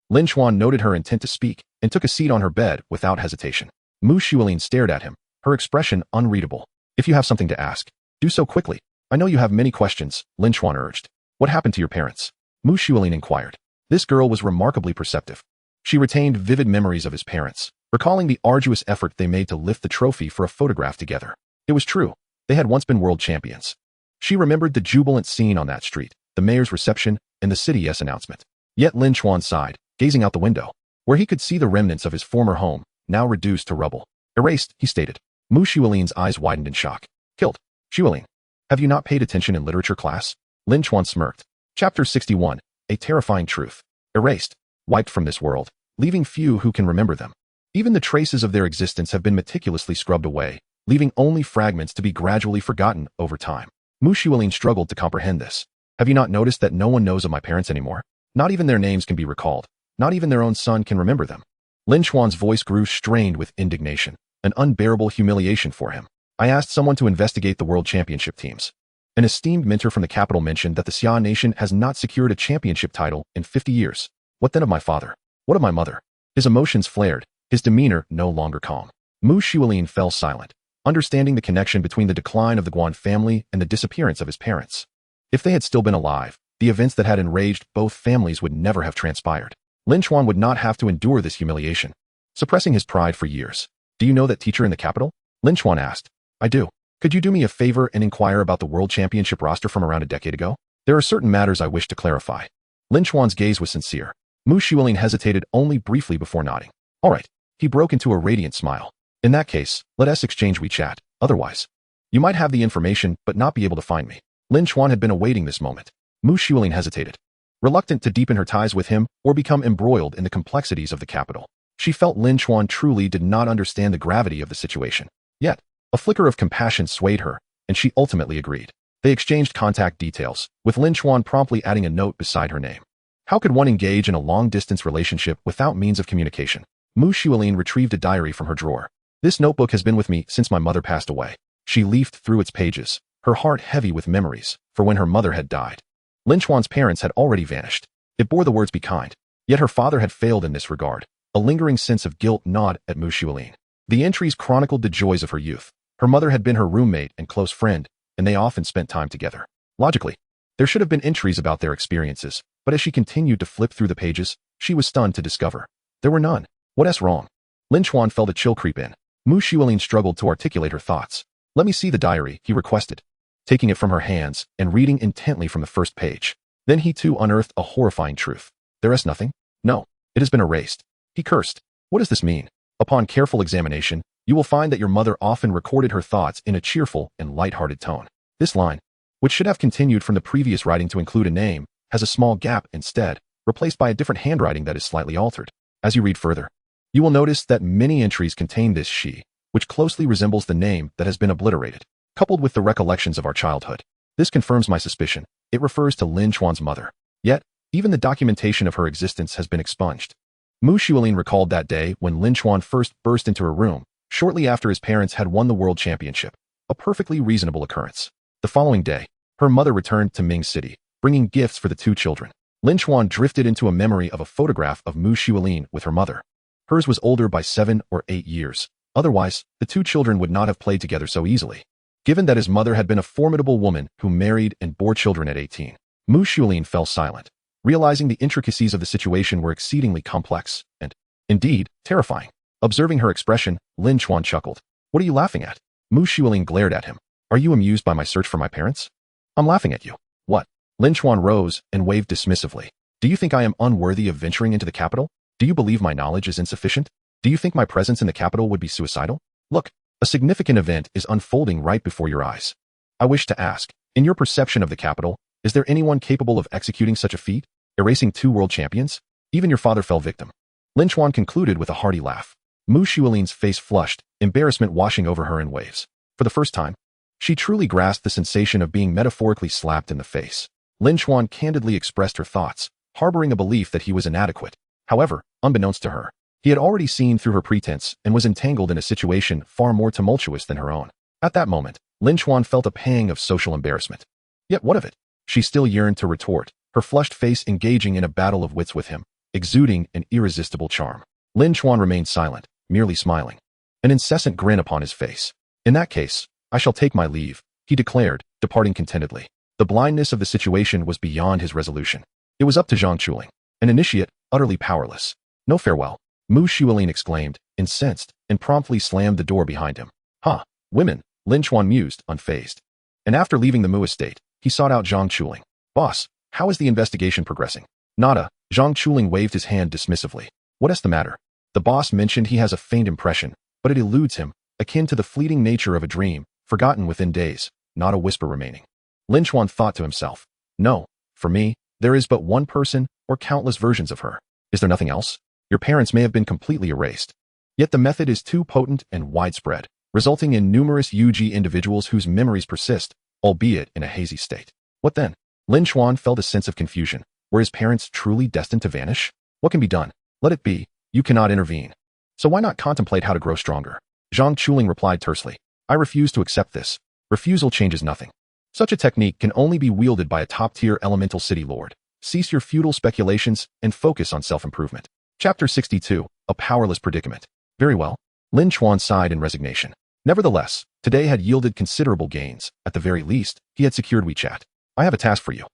Lin Chuan noted her intent to speak and took a seat on her bed without hesitation. Mu Xuelin stared at him, her expression unreadable. If you have something to ask, do so quickly. I know you have many questions, Lin Chuan urged. What happened to your parents? Mu Xuelin inquired. This girl was remarkably perceptive. She retained vivid memories of his parents, recalling the arduous effort they made to lift the trophy for a photograph together. It was true. They had once been world champions. She remembered the jubilant scene on that street, the mayor's reception, and the city's announcement. Yet Lin Chuan sighed, gazing out the window, where he could see the remnants of his former home, now reduced to rubble. Erased, he stated. Mu Xuelin's eyes widened in shock. Killed. Xuelin, have you not paid attention in literature class? Lin Chuan smirked. Chapter 61, A Terrifying Truth. Erased. Wiped from this world, leaving few who can remember them. Even the traces of their existence have been meticulously scrubbed away, leaving only fragments to be gradually forgotten over time. Mu Xuelin struggled to comprehend this. Have you not noticed that no one knows of my parents anymore? Not even their names can be recalled. Not even their own son can remember them. Lin Chuan's voice grew strained with indignation, an unbearable humiliation for him. I asked someone to investigate the world championship teams. An esteemed mentor from the capital mentioned that the Xia nation has not secured a championship title in 50 years. What then of my father? What of my mother? His emotions flared, his demeanor no longer calm. Mu Xuelin fell silent, understanding the connection between the decline of the Guan family and the disappearance of his parents. If they had still been alive, the events that had enraged both families would never have transpired. Lin Chuan would not have to endure this humiliation, suppressing his pride for years. Do you know that teacher in the capital? Lin Chuan asked. I do. Could you do me a favor and inquire about the World Championship roster from around a decade ago? There are certain matters I wish to clarify. Lin Chuan's gaze was sincere. Mu Xuelin hesitated only briefly before nodding. All right. He broke into a radiant smile. In that case, let us exchange WeChat. Otherwise, you might have the information but not be able to find me. Lin Chuan had been awaiting this moment. Mu Xuelin hesitated, reluctant to deepen her ties with him or become embroiled in the complexities of the capital. She felt Lin Chuan truly did not understand the gravity of the situation. Yet, a flicker of compassion swayed her, and she ultimately agreed. They exchanged contact details, with Lin Chuan promptly adding a note beside her name. How could one engage in a long-distance relationship without means of communication? Mu Xuelin retrieved a diary from her drawer. This notebook has been with me since my mother passed away. She leafed through its pages, her heart heavy with memories, for when her mother had died. Lin Chuan's parents had already vanished. It bore the words "be kind." Yet her father had failed in this regard. A lingering sense of guilt gnawed at Mu Xuelin. The entries chronicled the joys of her youth. Her mother had been her roommate and close friend, and they often spent time together. Logically, there should have been entries about their experiences, but as she continued to flip through the pages, she was stunned to discover there were none. What's wrong? Lin Chuan felt a chill creep in. Mu Xuelin struggled to articulate her thoughts. Let me see the diary, he requested, taking it from her hands and reading intently from the first page. Then he too unearthed a horrifying truth. There is nothing? No, it has been erased. He cursed. What does this mean? Upon careful examination, you will find that your mother often recorded her thoughts in a cheerful and light-hearted tone. This line, which should have continued from the previous writing to include a name, has a small gap instead, replaced by a different handwriting that is slightly altered. As you read further, you will notice that many entries contain this she, which closely resembles the name that has been obliterated, coupled with the recollections of our childhood. This confirms my suspicion. It refers to Lin Chuan's mother. Yet, even the documentation of her existence has been expunged. Mu Xiaolin recalled that day when Lin Chuan first burst into her room, shortly after his parents had won the world championship, a perfectly reasonable occurrence. The following day, her mother returned to Ming City, bringing gifts for the two children. Lin Chuan drifted into a memory of a photograph of Mu Xiaolin with her mother. Hers was older by 7 or 8 years. Otherwise, the two children would not have played together so easily. Given that his mother had been a formidable woman who married and bore children at 18, Mu Xiaolin fell silent, realizing the intricacies of the situation were exceedingly complex and, indeed, terrifying. Observing her expression, Lin Chuan chuckled. "What are you laughing at?" Mu Xiaolin glared at him. "Are you amused by my search for my parents?" "I'm laughing at you." "What?" Lin Chuan rose and waved dismissively. "Do you think I am unworthy of venturing into the capital? Do you believe my knowledge is insufficient? Do you think my presence in the capital would be suicidal? Look, a significant event is unfolding right before your eyes. I wish to ask, in your perception of the capital, is there anyone capable of executing such a feat? Erasing 2 world champions? Even your father fell victim." Lin Chuan concluded with a hearty laugh. Mu Xiaolin's face flushed, embarrassment washing over her in waves. For the first time, she truly grasped the sensation of being metaphorically slapped in the face. Lin Chuan candidly expressed her thoughts, harboring a belief that he was inadequate. However, unbeknownst to her, he had already seen through her pretense and was entangled in a situation far more tumultuous than her own. At that moment, Lin Chuan felt a pang of social embarrassment. Yet what of it? She still yearned to retort, her flushed face engaging in a battle of wits with him, exuding an irresistible charm. Lin Chuan remained silent, merely smiling, an incessant grin upon his face. "In that case, I shall take my leave," he declared, departing contentedly. The blindness of the situation was beyond his resolution. It was up to Zhang Chuling, an initiate, utterly powerless. "No farewell," Mu Xiaolin exclaimed, incensed, and promptly slammed the door behind him. "Huh, women," Lin Chuan mused, unfazed. And after leaving the Mu estate, he sought out Zhang Chuling. "Boss, how is the investigation progressing?" "Nada," Zhang Chuling waved his hand dismissively. "What is the matter?" The boss mentioned he has a faint impression, but it eludes him, akin to the fleeting nature of a dream, forgotten within days, not a whisper remaining. Lin Chuan thought to himself, "No, for me, there is but one person or countless versions of her. Is there nothing else? Your parents may have been completely erased. Yet the method is too potent and widespread, resulting in numerous UG individuals whose memories persist, albeit in a hazy state. What then?" Lin Chuan felt a sense of confusion. Were his parents truly destined to vanish? What can be done? Let it be. You cannot intervene. So why not contemplate how to grow stronger? Zhang Chuling replied tersely. "I refuse to accept this. Refusal changes nothing. Such a technique can only be wielded by a top-tier elemental city lord. Cease your futile speculations and focus on self-improvement." Chapter 62, A Powerless Predicament. "Very well." Lin Chuan sighed in resignation. Nevertheless, today had yielded considerable gains. At the very least, he had secured WeChat. "I have a task for you.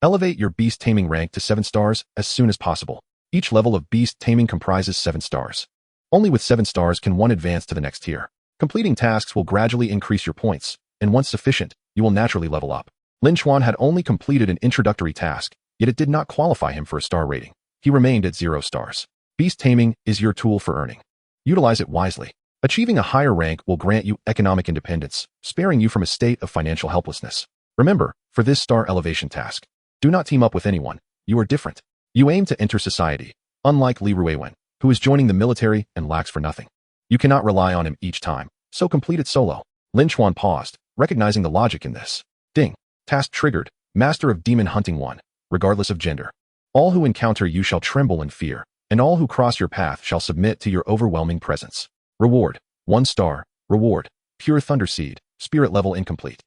Elevate your beast taming rank to 7 stars as soon as possible. Each level of beast taming comprises 7 stars. Only with 7 stars can one advance to the next tier. Completing tasks will gradually increase your points, and once sufficient, you will naturally level up." Lin Chuan had only completed an introductory task, yet it did not qualify him for a star rating. He remained at 0 stars. Beast taming is your tool for earning. Utilize it wisely. Achieving a higher rank will grant you economic independence, sparing you from a state of financial helplessness. Remember, for this star elevation task, do not team up with anyone. You are different. You aim to enter society, unlike Li Ruiwen, who is joining the military and lacks for nothing. You cannot rely on him each time, so complete it solo. Lin Chuan paused, recognizing the logic in this. Ding. Task triggered. Master of Demon Hunting 1. Regardless of gender. All who encounter you shall tremble in fear, and all who cross your path shall submit to your overwhelming presence. Reward. 1 star. Reward. Pure Thunder Seed. Spirit level incomplete.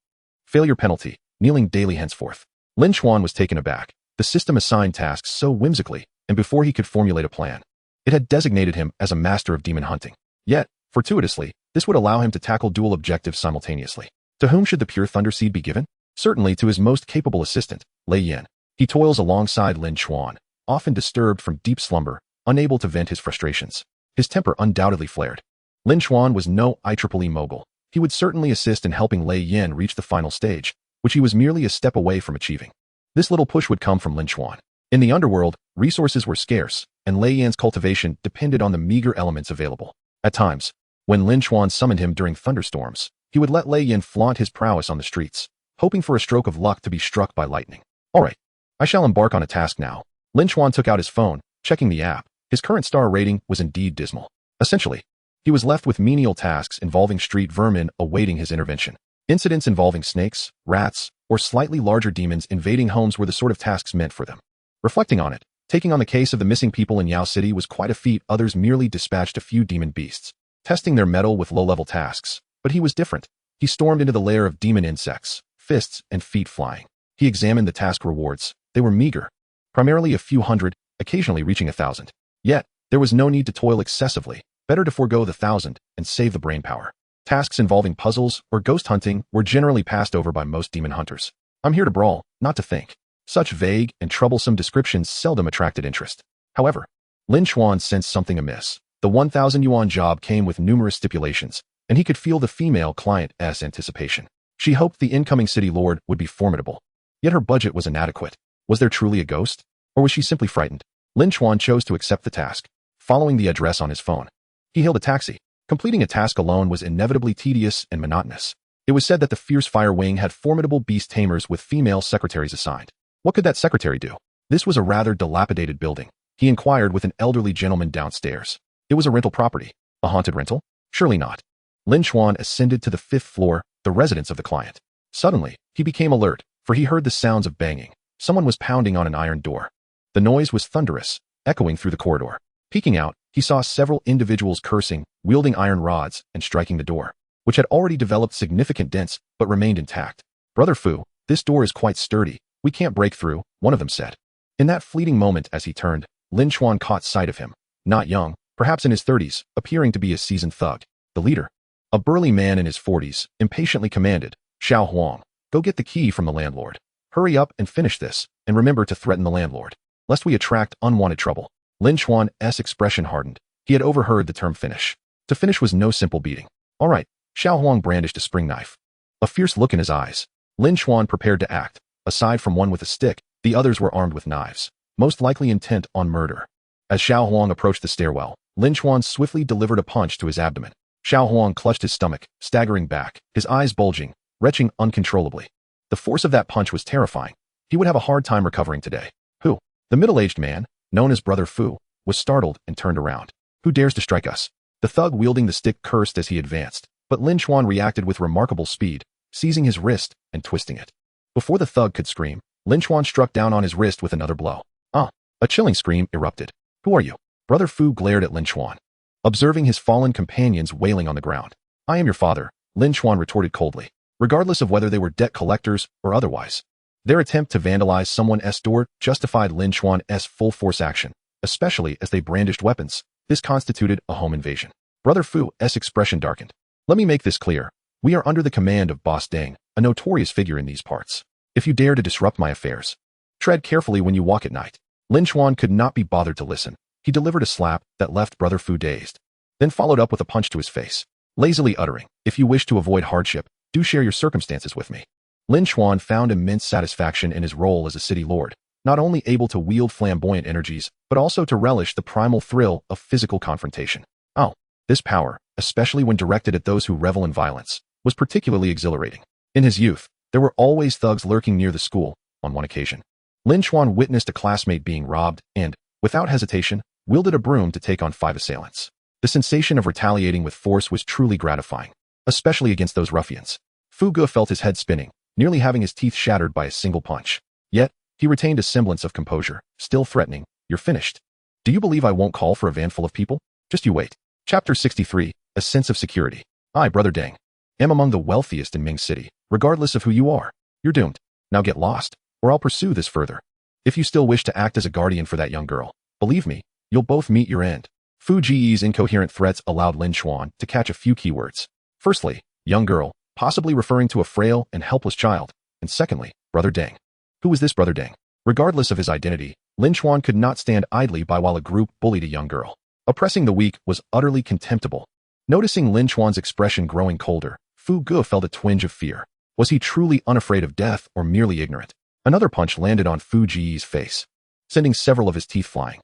Failure penalty. Kneeling daily henceforth. Lin Chuan was taken aback. The system assigned tasks so whimsically, and before he could formulate a plan, it had designated him as a master of demon hunting. Yet, fortuitously, this would allow him to tackle dual objectives simultaneously. To whom should the pure thunder seed be given? Certainly to his most capable assistant, Lei Yan. He toils alongside Lin Chuan, often disturbed from deep slumber, unable to vent his frustrations. His temper undoubtedly flared. Lin Chuan was no IEEE mogul. He would certainly assist in helping Lei Yan reach the final stage, which he was merely a step away from achieving. This little push would come from Lin Chuan. In the underworld, resources were scarce, and Lei Yan's cultivation depended on the meager elements available. At times, when Lin Chuan summoned him during thunderstorms, he would let Lei Yan flaunt his prowess on the streets, hoping for a stroke of luck to be struck by lightning. All right, I shall embark on a task now. Lin Chuan took out his phone, checking the app. His current star rating was indeed dismal. Essentially, he was left with menial tasks involving street vermin awaiting his intervention. Incidents involving snakes, rats, or slightly larger demons invading homes were the sort of tasks meant for them. Reflecting on it, taking on the case of the missing people in Yao City was quite a feat. Others merely dispatched a few demon beasts, testing their mettle with low-level tasks. But he was different. He stormed into the lair of demon insects, fists and feet flying. He examined the task rewards. They were meager, primarily a few hundred, occasionally reaching 1,000. Yet, there was no need to toil excessively. Better to forego the 1,000 and save the brainpower. Tasks involving puzzles or ghost hunting were generally passed over by most demon hunters. I'm here to brawl, not to think. Such vague and troublesome descriptions seldom attracted interest. However, Lin Chuan sensed something amiss. The 1,000 yuan job came with numerous stipulations, and he could feel the female client's anticipation. She hoped the incoming city lord would be formidable. Yet her budget was inadequate. Was there truly a ghost? Or was she simply frightened? Lin Chuan chose to accept the task, following the address on his phone. He hailed a taxi. Completing a task alone was inevitably tedious and monotonous. It was said that the Fierce Fire Wing had formidable beast tamers with female secretaries assigned. What could that secretary do? This was a rather dilapidated building. He inquired with an elderly gentleman downstairs. It was a rental property. A haunted rental? Surely not. Lin Chuan ascended to the 5th floor, the residence of the client. Suddenly, he became alert, for he heard the sounds of banging. Someone was pounding on an iron door. The noise was thunderous, echoing through the corridor. Peeking out, he saw several individuals cursing, wielding iron rods, and striking the door, which had already developed significant dents but remained intact. Brother Fu, this door is quite sturdy. We can't break through, one of them said. In that fleeting moment as he turned, Lin Chuan caught sight of him. Not young, perhaps in his 30s, appearing to be a seasoned thug. The leader, a burly man in his 40s, impatiently commanded, Xiao Huang, go get the key from the landlord. Hurry up and finish this, and remember to threaten the landlord, lest we attract unwanted trouble. Lin Chuan's expression hardened. He had overheard the term finish. To finish was no simple beating. All right, Xiao Huang brandished a spring knife. A fierce look in his eyes. Lin Chuan prepared to act. Aside from one with a stick, the others were armed with knives, most likely intent on murder. As Xiao Huang approached the stairwell, Lin Chuan swiftly delivered a punch to his abdomen. Xiao Huang clutched his stomach, staggering back, his eyes bulging, retching uncontrollably. The force of that punch was terrifying. He would have a hard time recovering today. Who? The middle-aged man, known as Brother Fu, was startled and turned around. Who dares to strike us? The thug wielding the stick cursed as he advanced, but Lin Chuan reacted with remarkable speed, seizing his wrist and twisting it. Before the thug could scream, Lin Chuan struck down on his wrist with another blow. Ah! A chilling scream erupted. Who are you? Brother Fu glared at Lin Chuan, observing his fallen companions wailing on the ground. I am your father, Lin Chuan retorted coldly, regardless of whether they were debt collectors or otherwise. Their attempt to vandalize someone's door justified Lin Chuan's full-force action, especially as they brandished weapons. This constituted a home invasion. Brother Fu's expression darkened. Let me make this clear. We are under the command of Boss Deng, a notorious figure in these parts. If you dare to disrupt my affairs, tread carefully when you walk at night. Lin Chuan could not be bothered to listen. He delivered a slap that left Brother Fu dazed, then followed up with a punch to his face, lazily uttering, if you wish to avoid hardship, do share your circumstances with me. Lin Chuan found immense satisfaction in his role as a city lord, not only able to wield flamboyant energies, but also to relish the primal thrill of physical confrontation. Oh, this power, especially when directed at those who revel in violence, was particularly exhilarating. In his youth, there were always thugs lurking near the school. On one occasion, Lin Chuan witnessed a classmate being robbed and, without hesitation, wielded a broom to take on 5 assailants. The sensation of retaliating with force was truly gratifying, especially against those ruffians. Fu Ge felt his head spinning, nearly having his teeth shattered by a single punch. Yet, he retained a semblance of composure, still threatening, you're finished. Do you believe I won't call for a van full of people? Just you wait. Chapter 63, A Sense of Security. I, Brother Deng, am among the wealthiest in Ming City, regardless of who you are. You're doomed. Now get lost, or I'll pursue this further. If you still wish to act as a guardian for that young girl, believe me, you'll both meet your end. Fu Ge's incoherent threats allowed Lin Chuan to catch a few keywords. Firstly, young girl, possibly referring to a frail and helpless child, and secondly, Brother Deng. Who was this Brother Deng? Regardless of his identity, Lin Chuan could not stand idly by while a group bullied a young girl. Oppressing the weak was utterly contemptible. Noticing Lin Chuan's expression growing colder, Fu Ge felt a twinge of fear. Was he truly unafraid of death or merely ignorant? Another punch landed on Fu Ge's face, sending several of his teeth flying.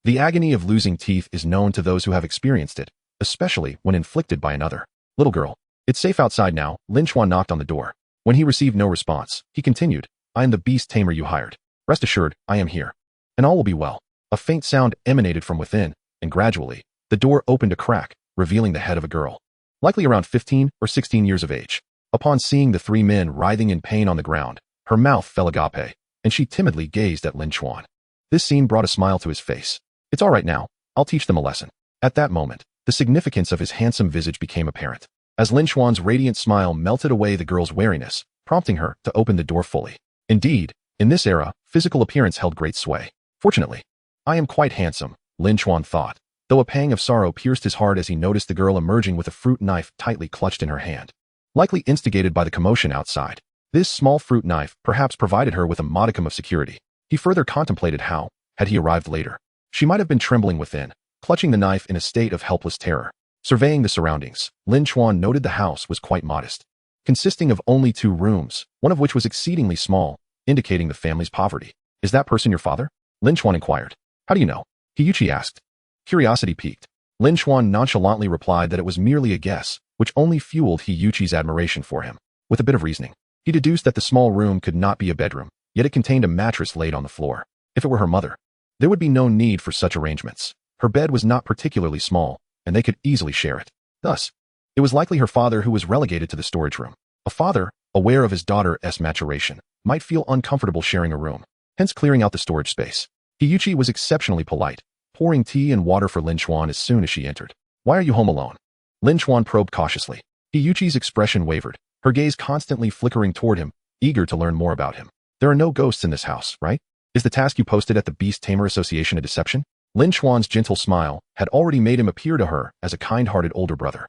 The agony of losing teeth is known to those who have experienced it, especially when inflicted by another. Little girl, it's safe outside now. Lin Chuan knocked on the door. When he received no response, he continued, I am the beast tamer you hired. Rest assured, I am here. And all will be well. A faint sound emanated from within, and gradually, the door opened a crack, revealing the head of a girl, likely around 15 or 16 years of age. Upon seeing the three men writhing in pain on the ground, her mouth fell agape, and she timidly gazed at Lin Chuan. This scene brought a smile to his face. It's all right now, I'll teach them a lesson. At that moment, the significance of his handsome visage became apparent, as Lin Chuan's radiant smile melted away the girl's wariness, prompting her to open the door fully. Indeed, in this era, physical appearance held great sway. Fortunately, I am quite handsome, Lin Chuan thought, though a pang of sorrow pierced his heart as he noticed the girl emerging with a fruit knife tightly clutched in her hand. Likely instigated by the commotion outside, this small fruit knife perhaps provided her with a modicum of security. He further contemplated how, had he arrived later, she might have been trembling within, clutching the knife in a state of helpless terror. Surveying the surroundings, Lin Chuan noted the house was quite modest, consisting of only 2 rooms, one of which was exceedingly small, indicating the family's poverty. Is that person your father? Lin Chuan inquired. How do you know? Hiyuchi asked. Curiosity piqued. Lin Chuan nonchalantly replied that it was merely a guess, which only fueled Hiyuchi's admiration for him. With a bit of reasoning, he deduced that the small room could not be a bedroom, yet it contained a mattress laid on the floor. If it were her mother, there would be no need for such arrangements. Her bed was not particularly small, and they could easily share it. Thus, it was likely her father who was relegated to the storage room. A father, aware of his daughter's maturation, might feel uncomfortable sharing a room, hence clearing out the storage space. Hiyuchi was exceptionally polite, pouring tea and water for Lin Chuan as soon as she entered. Why are you home alone? Lin Chuan probed cautiously. Hiyuchi's expression wavered, her gaze constantly flickering toward him, eager to learn more about him. There are no ghosts in this house, right? Is the task you posted at the Beast Tamer Association a deception? Lin Chuan's gentle smile had already made him appear to her as a kind-hearted older brother.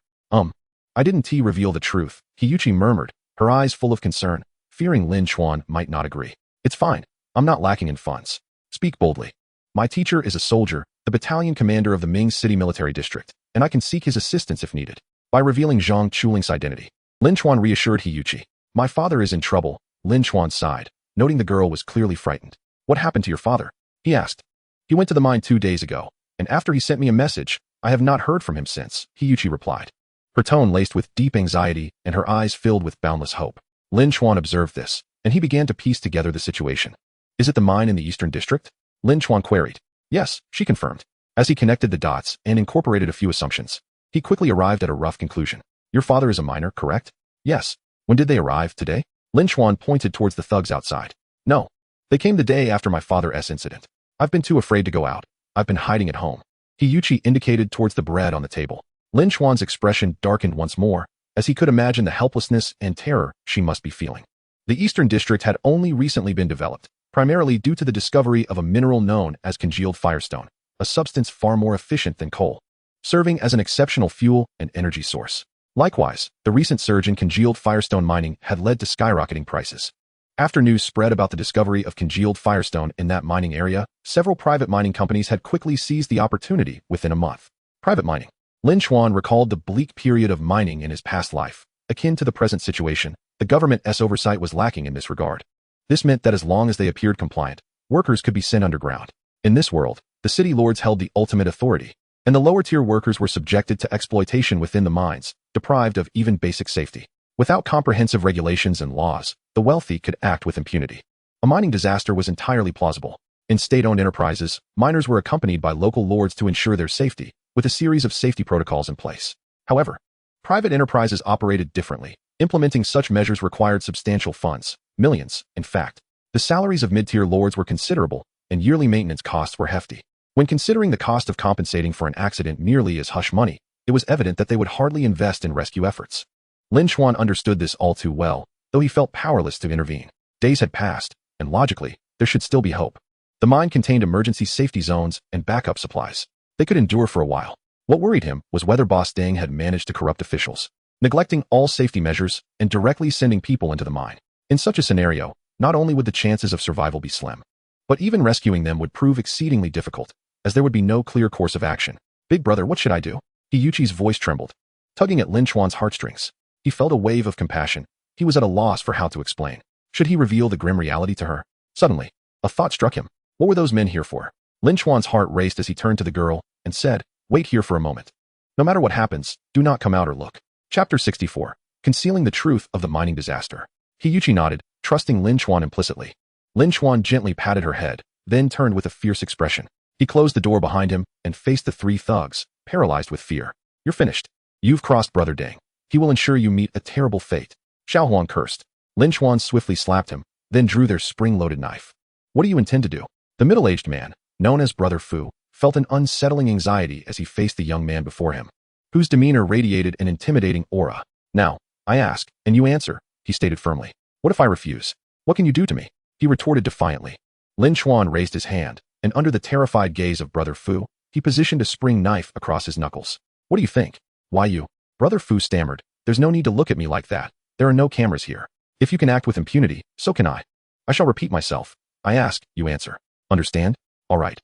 I didn't reveal the truth, Hiyuchi murmured, her eyes full of concern, fearing Lin Chuan might not agree. It's fine. I'm not lacking in funds. Speak boldly. My teacher is a soldier, the battalion commander of the Ming City Military District, and I can seek his assistance if needed. By revealing Zhang Chuling's identity, Lin Chuan reassured Hiyuchi. My father is in trouble, Lin Chuan sighed, noting the girl was clearly frightened. What happened to your father? He asked. He went to the mine 2 days ago, and after he sent me a message, I have not heard from him since, Hiyuchi replied. Her tone laced with deep anxiety and her eyes filled with boundless hope. Lin Chuan observed this, and he began to piece together the situation. Is it the mine in the Eastern District? Lin Chuan queried. Yes, she confirmed. As he connected the dots and incorporated a few assumptions, he quickly arrived at a rough conclusion. Your father is a miner, correct? Yes. When did they arrive, today? Lin Chuan pointed towards the thugs outside. No. They came the day after my father's incident. I've been too afraid to go out. I've been hiding at home. Hiyuchi indicated towards the bread on the table. Lin Chuan's expression darkened once more, as he could imagine the helplessness and terror she must be feeling. The Eastern District had only recently been developed, primarily due to the discovery of a mineral known as congealed firestone, a substance far more efficient than coal, serving as an exceptional fuel and energy source. Likewise, the recent surge in congealed firestone mining had led to skyrocketing prices. After news spread about the discovery of congealed firestone in that mining area, several private mining companies had quickly seized the opportunity within a month. Private mining. Lin Chuan recalled the bleak period of mining in his past life. Akin to the present situation, the government's oversight was lacking in this regard. This meant that as long as they appeared compliant, workers could be sent underground. In this world, the city lords held the ultimate authority, and the lower-tier workers were subjected to exploitation within the mines, deprived of even basic safety. Without comprehensive regulations and laws, the wealthy could act with impunity. A mining disaster was entirely plausible. In state-owned enterprises, miners were accompanied by local lords to ensure their safety, with a series of safety protocols in place. However, private enterprises operated differently. Implementing such measures required substantial funds, millions, in fact. The salaries of mid-tier lords were considerable, and yearly maintenance costs were hefty. When considering the cost of compensating for an accident merely as hush money, it was evident that they would hardly invest in rescue efforts. Lin Chuan understood this all too well, though he felt powerless to intervene. Days had passed, and logically, there should still be hope. The mine contained emergency safety zones and backup supplies. They could endure for a while. What worried him was whether Boss Deng had managed to corrupt officials, neglecting all safety measures and directly sending people into the mine. In such a scenario, not only would the chances of survival be slim, but even rescuing them would prove exceedingly difficult, as there would be no clear course of action. Big brother, what should I do? Hiyuchi's voice trembled, tugging at Lin Chuan's heartstrings. He felt a wave of compassion. He was at a loss for how to explain. Should he reveal the grim reality to her? Suddenly, a thought struck him. What were those men here for? Lin Chuan's heart raced as he turned to the girl and said, wait here for a moment. No matter what happens, do not come out or look. Chapter 64. Concealing the truth of the mining disaster. Hiyuchi nodded, trusting Lin Chuan implicitly. Lin Chuan gently patted her head, then turned with a fierce expression. He closed the door behind him and faced the 3 thugs, paralyzed with fear. You're finished. You've crossed Brother Deng. He will ensure you meet a terrible fate. Xiao Huang cursed. Lin Chuan swiftly slapped him, then drew their spring-loaded knife. What do you intend to do? The middle-aged man, known as Brother Fu, felt an unsettling anxiety as he faced the young man before him, whose demeanor radiated an intimidating aura. Now, I ask, and you answer, he stated firmly. What if I refuse? What can you do to me? He retorted defiantly. Lin Chuan raised his hand, and under the terrified gaze of Brother Fu, he positioned a spring knife across his knuckles. What do you think? Why you? Brother Fu stammered. There's no need to look at me like that. There are no cameras here. If you can act with impunity, so can I. I shall repeat myself. I ask, you answer. Understand? All right.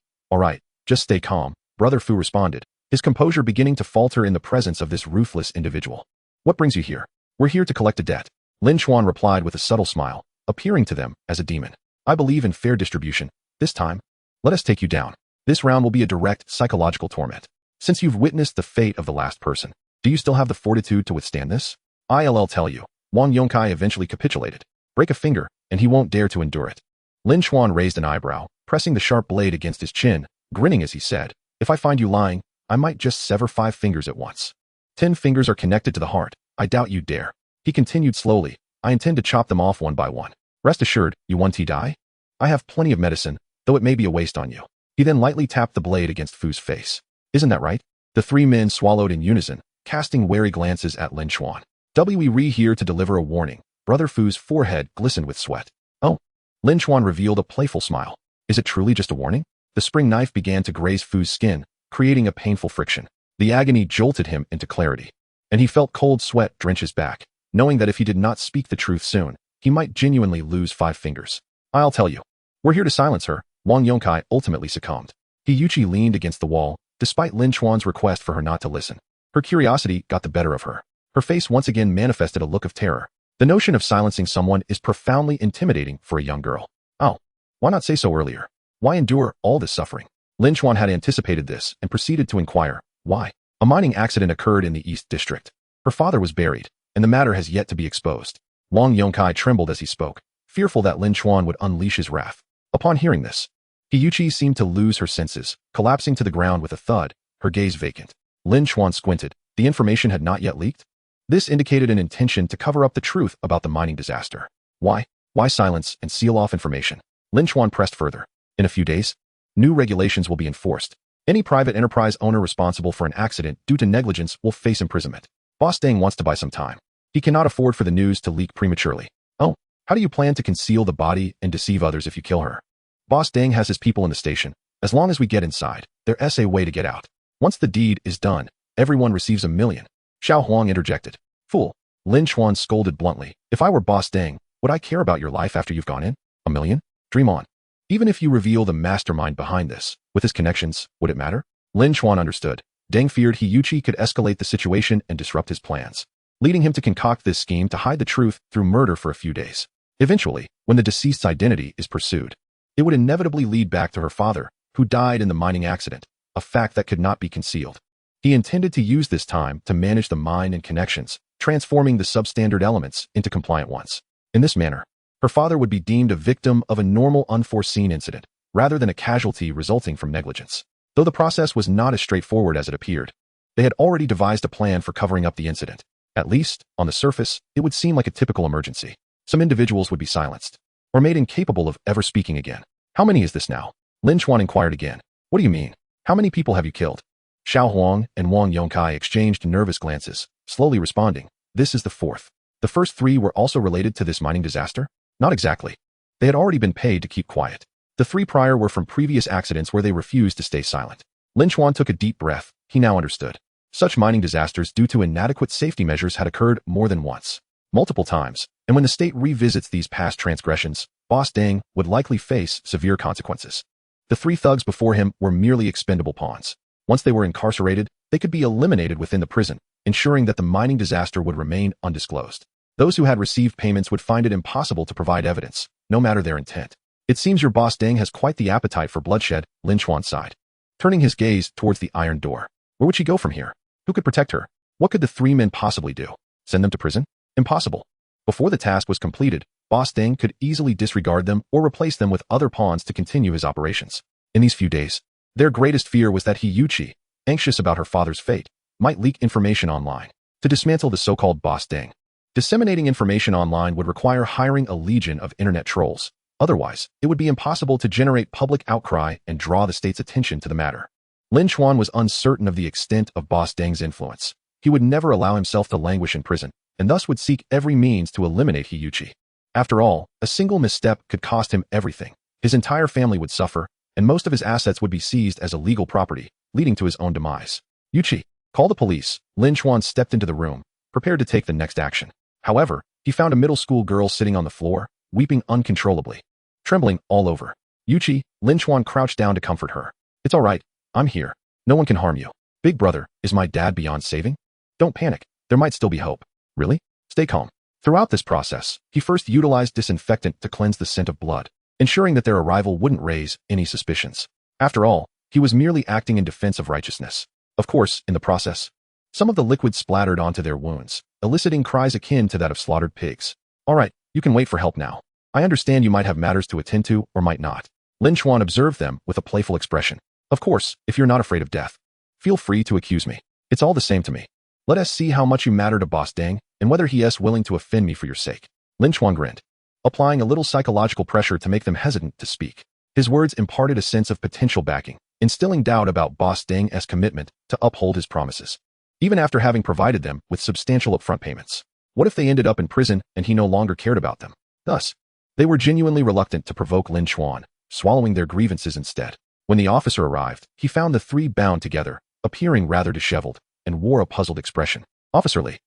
Just stay calm, Brother Fu responded, his composure beginning to falter in the presence of this ruthless individual. What brings you here? We're here to collect a debt. Lin Chuan replied with a subtle smile, appearing to them as a demon. I believe in fair distribution. This time, let us take you down. This round will be a direct psychological torment. Since you've witnessed the fate of the last person, do you still have the fortitude to withstand this? I'll tell you, Wang Yongkai eventually capitulated. Break a finger, and he won't dare to endure it. Lin Chuan raised an eyebrow, pressing the sharp blade against his chin, grinning as he said, if I find you lying, I might just sever 5 fingers at once. 10 fingers are connected to the heart. I doubt you'd dare. He continued slowly, I intend to chop them off one by one. Rest assured, you won't die? I have plenty of medicine, though it may be a waste on you. He then lightly tapped the blade against Fu's face. Isn't that right? The 3 men swallowed in unison, casting wary glances at Lin Chuan. We here to deliver a warning. Brother Fu's forehead glistened with sweat. Oh. Lin Chuan revealed a playful smile. Is it truly just a warning? The spring knife began to graze Fu's skin, creating a painful friction. The agony jolted him into clarity, and he felt cold sweat drench his back, knowing that if he did not speak the truth soon, he might genuinely lose 5 fingers. I'll tell you. We're here to silence her. Wang Yongkai ultimately succumbed. Hiyuchi leaned against the wall, despite Lin Chuan's request for her not to listen. Her curiosity got the better of her. Her face once again manifested a look of terror. The notion of silencing someone is profoundly intimidating for a young girl. Oh, why not say so earlier? Why endure all this suffering? Lin Chuan had anticipated this and proceeded to inquire, why? A mining accident occurred in the East District. Her father was buried, and the matter has yet to be exposed. Wang Yongkai trembled as he spoke, fearful that Lin Chuan would unleash his wrath. Upon hearing this, Hiyuchi seemed to lose her senses, collapsing to the ground with a thud, her gaze vacant. Lin Chuan squinted. The information had not yet leaked? This indicated an intention to cover up the truth about the mining disaster. Why? Why silence and seal off information? Lin Chuan pressed further. In a few days, new regulations will be enforced. Any private enterprise owner responsible for an accident due to negligence will face imprisonment. Boss Deng wants to buy some time. He cannot afford for the news to leak prematurely. Oh, how do you plan to conceal the body and deceive others if you kill her? Boss Deng has his people in the station. As long as we get inside, there's a way to get out. Once the deed is done, everyone receives $1 million. Xiao Huang interjected. Fool. Lin Chuan scolded bluntly. If I were Boss Deng, would I care about your life after you've gone in? $1 million? Dream on. Even if you reveal the mastermind behind this, with his connections, would it matter? Lin Chuan understood. Deng feared Hiyuchi could escalate the situation and disrupt his plans, leading him to concoct this scheme to hide the truth through murder for a few days. Eventually, when the deceased's identity is pursued, it would inevitably lead back to her father, who died in the mining accident, a fact that could not be concealed. He intended to use this time to manage the mine and connections, transforming the substandard elements into compliant ones. In this manner, her father would be deemed a victim of a normal unforeseen incident, rather than a casualty resulting from negligence. Though the process was not as straightforward as it appeared, they had already devised a plan for covering up the incident. At least, on the surface, it would seem like a typical emergency. Some individuals would be silenced, or made incapable of ever speaking again. How many is this now? Lin Chuan inquired again. What do you mean? How many people have you killed? Xiao Huang and Wang Yongkai exchanged nervous glances, slowly responding. This is the 4th. The first 3 were also related to this mining disaster? Not exactly. They had already been paid to keep quiet. The 3 prior were from previous accidents where they refused to stay silent. Lin Chuan took a deep breath. He now understood. Such mining disasters due to inadequate safety measures had occurred more than once, multiple times, and when the state revisits these past transgressions, Boss Deng would likely face severe consequences. The 3 thugs before him were merely expendable pawns. Once they were incarcerated, they could be eliminated within the prison, ensuring that the mining disaster would remain undisclosed. Those who had received payments would find it impossible to provide evidence, no matter their intent. It seems your Boss Deng has quite the appetite for bloodshed, Lin Chuan sighed, turning his gaze towards the iron door. Where would she go from here? Who could protect her? What could the 3 men possibly do? Send them to prison? Impossible. Before the task was completed, Boss Deng could easily disregard them or replace them with other pawns to continue his operations. In these few days, their greatest fear was that Hiyuchi, anxious about her father's fate, might leak information online to dismantle the so-called Boss Deng. Disseminating information online would require hiring a legion of internet trolls. Otherwise, it would be impossible to generate public outcry and draw the state's attention to the matter. Lin Chuan was uncertain of the extent of Boss Deng's influence. He would never allow himself to languish in prison, and thus would seek every means to eliminate Hiyuchi. After all, a single misstep could cost him everything. His entire family would suffer, and most of his assets would be seized as illegal property, leading to his own demise. Yuchi, call the police. Lin Chuan stepped into the room, prepared to take the next action. However, he found a middle school girl sitting on the floor, weeping uncontrollably, trembling all over. Yuchi, Lin Chuan crouched down to comfort her. It's all right, I'm here. No one can harm you. Big brother, is my dad beyond saving? Don't panic, there might still be hope. Really? Stay calm. Throughout this process, he first utilized disinfectant to cleanse the scent of blood, ensuring that their arrival wouldn't raise any suspicions. After all, he was merely acting in defense of righteousness. Of course, in the process, some of the liquid splattered onto their wounds, eliciting cries akin to that of slaughtered pigs. All right, you can wait for help now. I understand you might have matters to attend to or might not. Lin Chuan observed them with a playful expression. Of course, if you're not afraid of death, feel free to accuse me. It's all the same to me. Let us see how much you matter to Boss Deng and whether he is willing to offend me for your sake. Lin Chuan grinned, applying a little psychological pressure to make them hesitant to speak. His words imparted a sense of potential backing, instilling doubt about Boss Deng's commitment to uphold his promises, even after having provided them with substantial upfront payments. What if they ended up in prison and he no longer cared about them? Thus, they were genuinely reluctant to provoke Lin Chuan, swallowing their grievances instead. When the officer arrived, he found the three bound together, appearing rather disheveled, and wore a puzzled expression. Officer Li,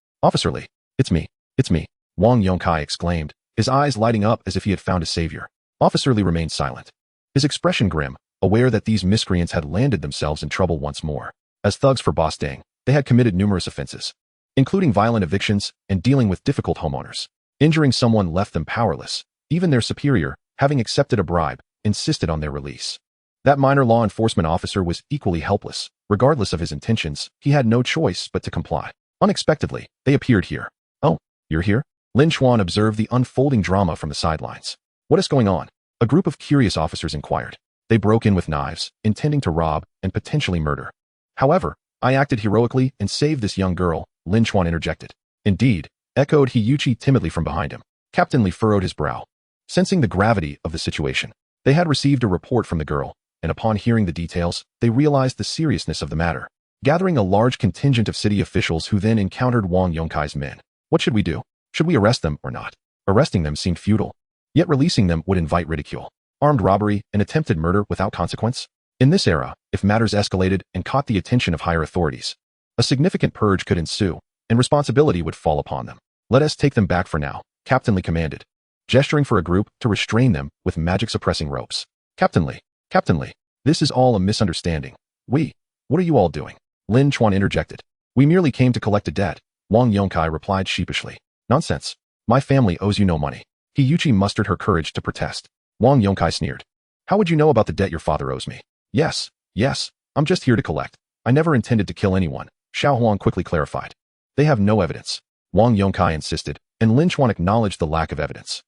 it's me, Wang Yongkai exclaimed, his eyes lighting up as if he had found a savior. Officer Li remained silent, his expression grim, aware that these miscreants had landed themselves in trouble once more. As thugs for Boss Deng, they had committed numerous offenses, including violent evictions and dealing with difficult homeowners. Injuring someone left them powerless. Even their superior, having accepted a bribe, insisted on their release. That minor law enforcement officer was equally helpless. Regardless of his intentions, he had no choice but to comply. Unexpectedly, they appeared here. Oh, you're here? Lin Chuan observed the unfolding drama from the sidelines. What is going on? A group of curious officers inquired. They broke in with knives, intending to rob and potentially murder. However, I acted heroically and saved this young girl, Lin Chuan interjected. Indeed, echoed Hiyuchi timidly from behind him. Captain Li furrowed his brow, sensing the gravity of the situation. They had received a report from the girl, and upon hearing the details, they realized the seriousness of the matter, gathering a large contingent of city officials who then encountered Wang Yongkai's men. What should we do? Should we arrest them or not? Arresting them seemed futile, yet releasing them would invite ridicule. Armed robbery and attempted murder without consequence? In this era, if matters escalated and caught the attention of higher authorities, a significant purge could ensue, and responsibility would fall upon them. Let us take them back for now, Captain Li commanded, gesturing for a group to restrain them with magic-suppressing ropes. Captain Li, this is all a misunderstanding. What are you all doing? Lin Chuan interjected. We merely came to collect a debt, Wang Yongkai replied sheepishly. Nonsense. My family owes you no money. Hiyuchi mustered her courage to protest. Wang Yongkai sneered. How would you know about the debt your father owes me? Yes, I'm just here to collect. I never intended to kill anyone, Xiao Huang quickly clarified. They have no evidence, Wang Yongkai insisted, and Lin Chuan acknowledged the lack of evidence.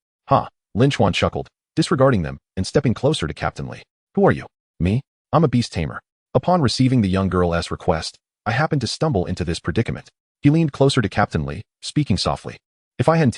Lin Chuan chuckled, disregarding them and stepping closer to Captain Li. Who are you? Me? I'm a beast tamer. Upon receiving the young girl's request, I happened to stumble into this predicament. He leaned closer to Captain Li, speaking softly. If I hadn't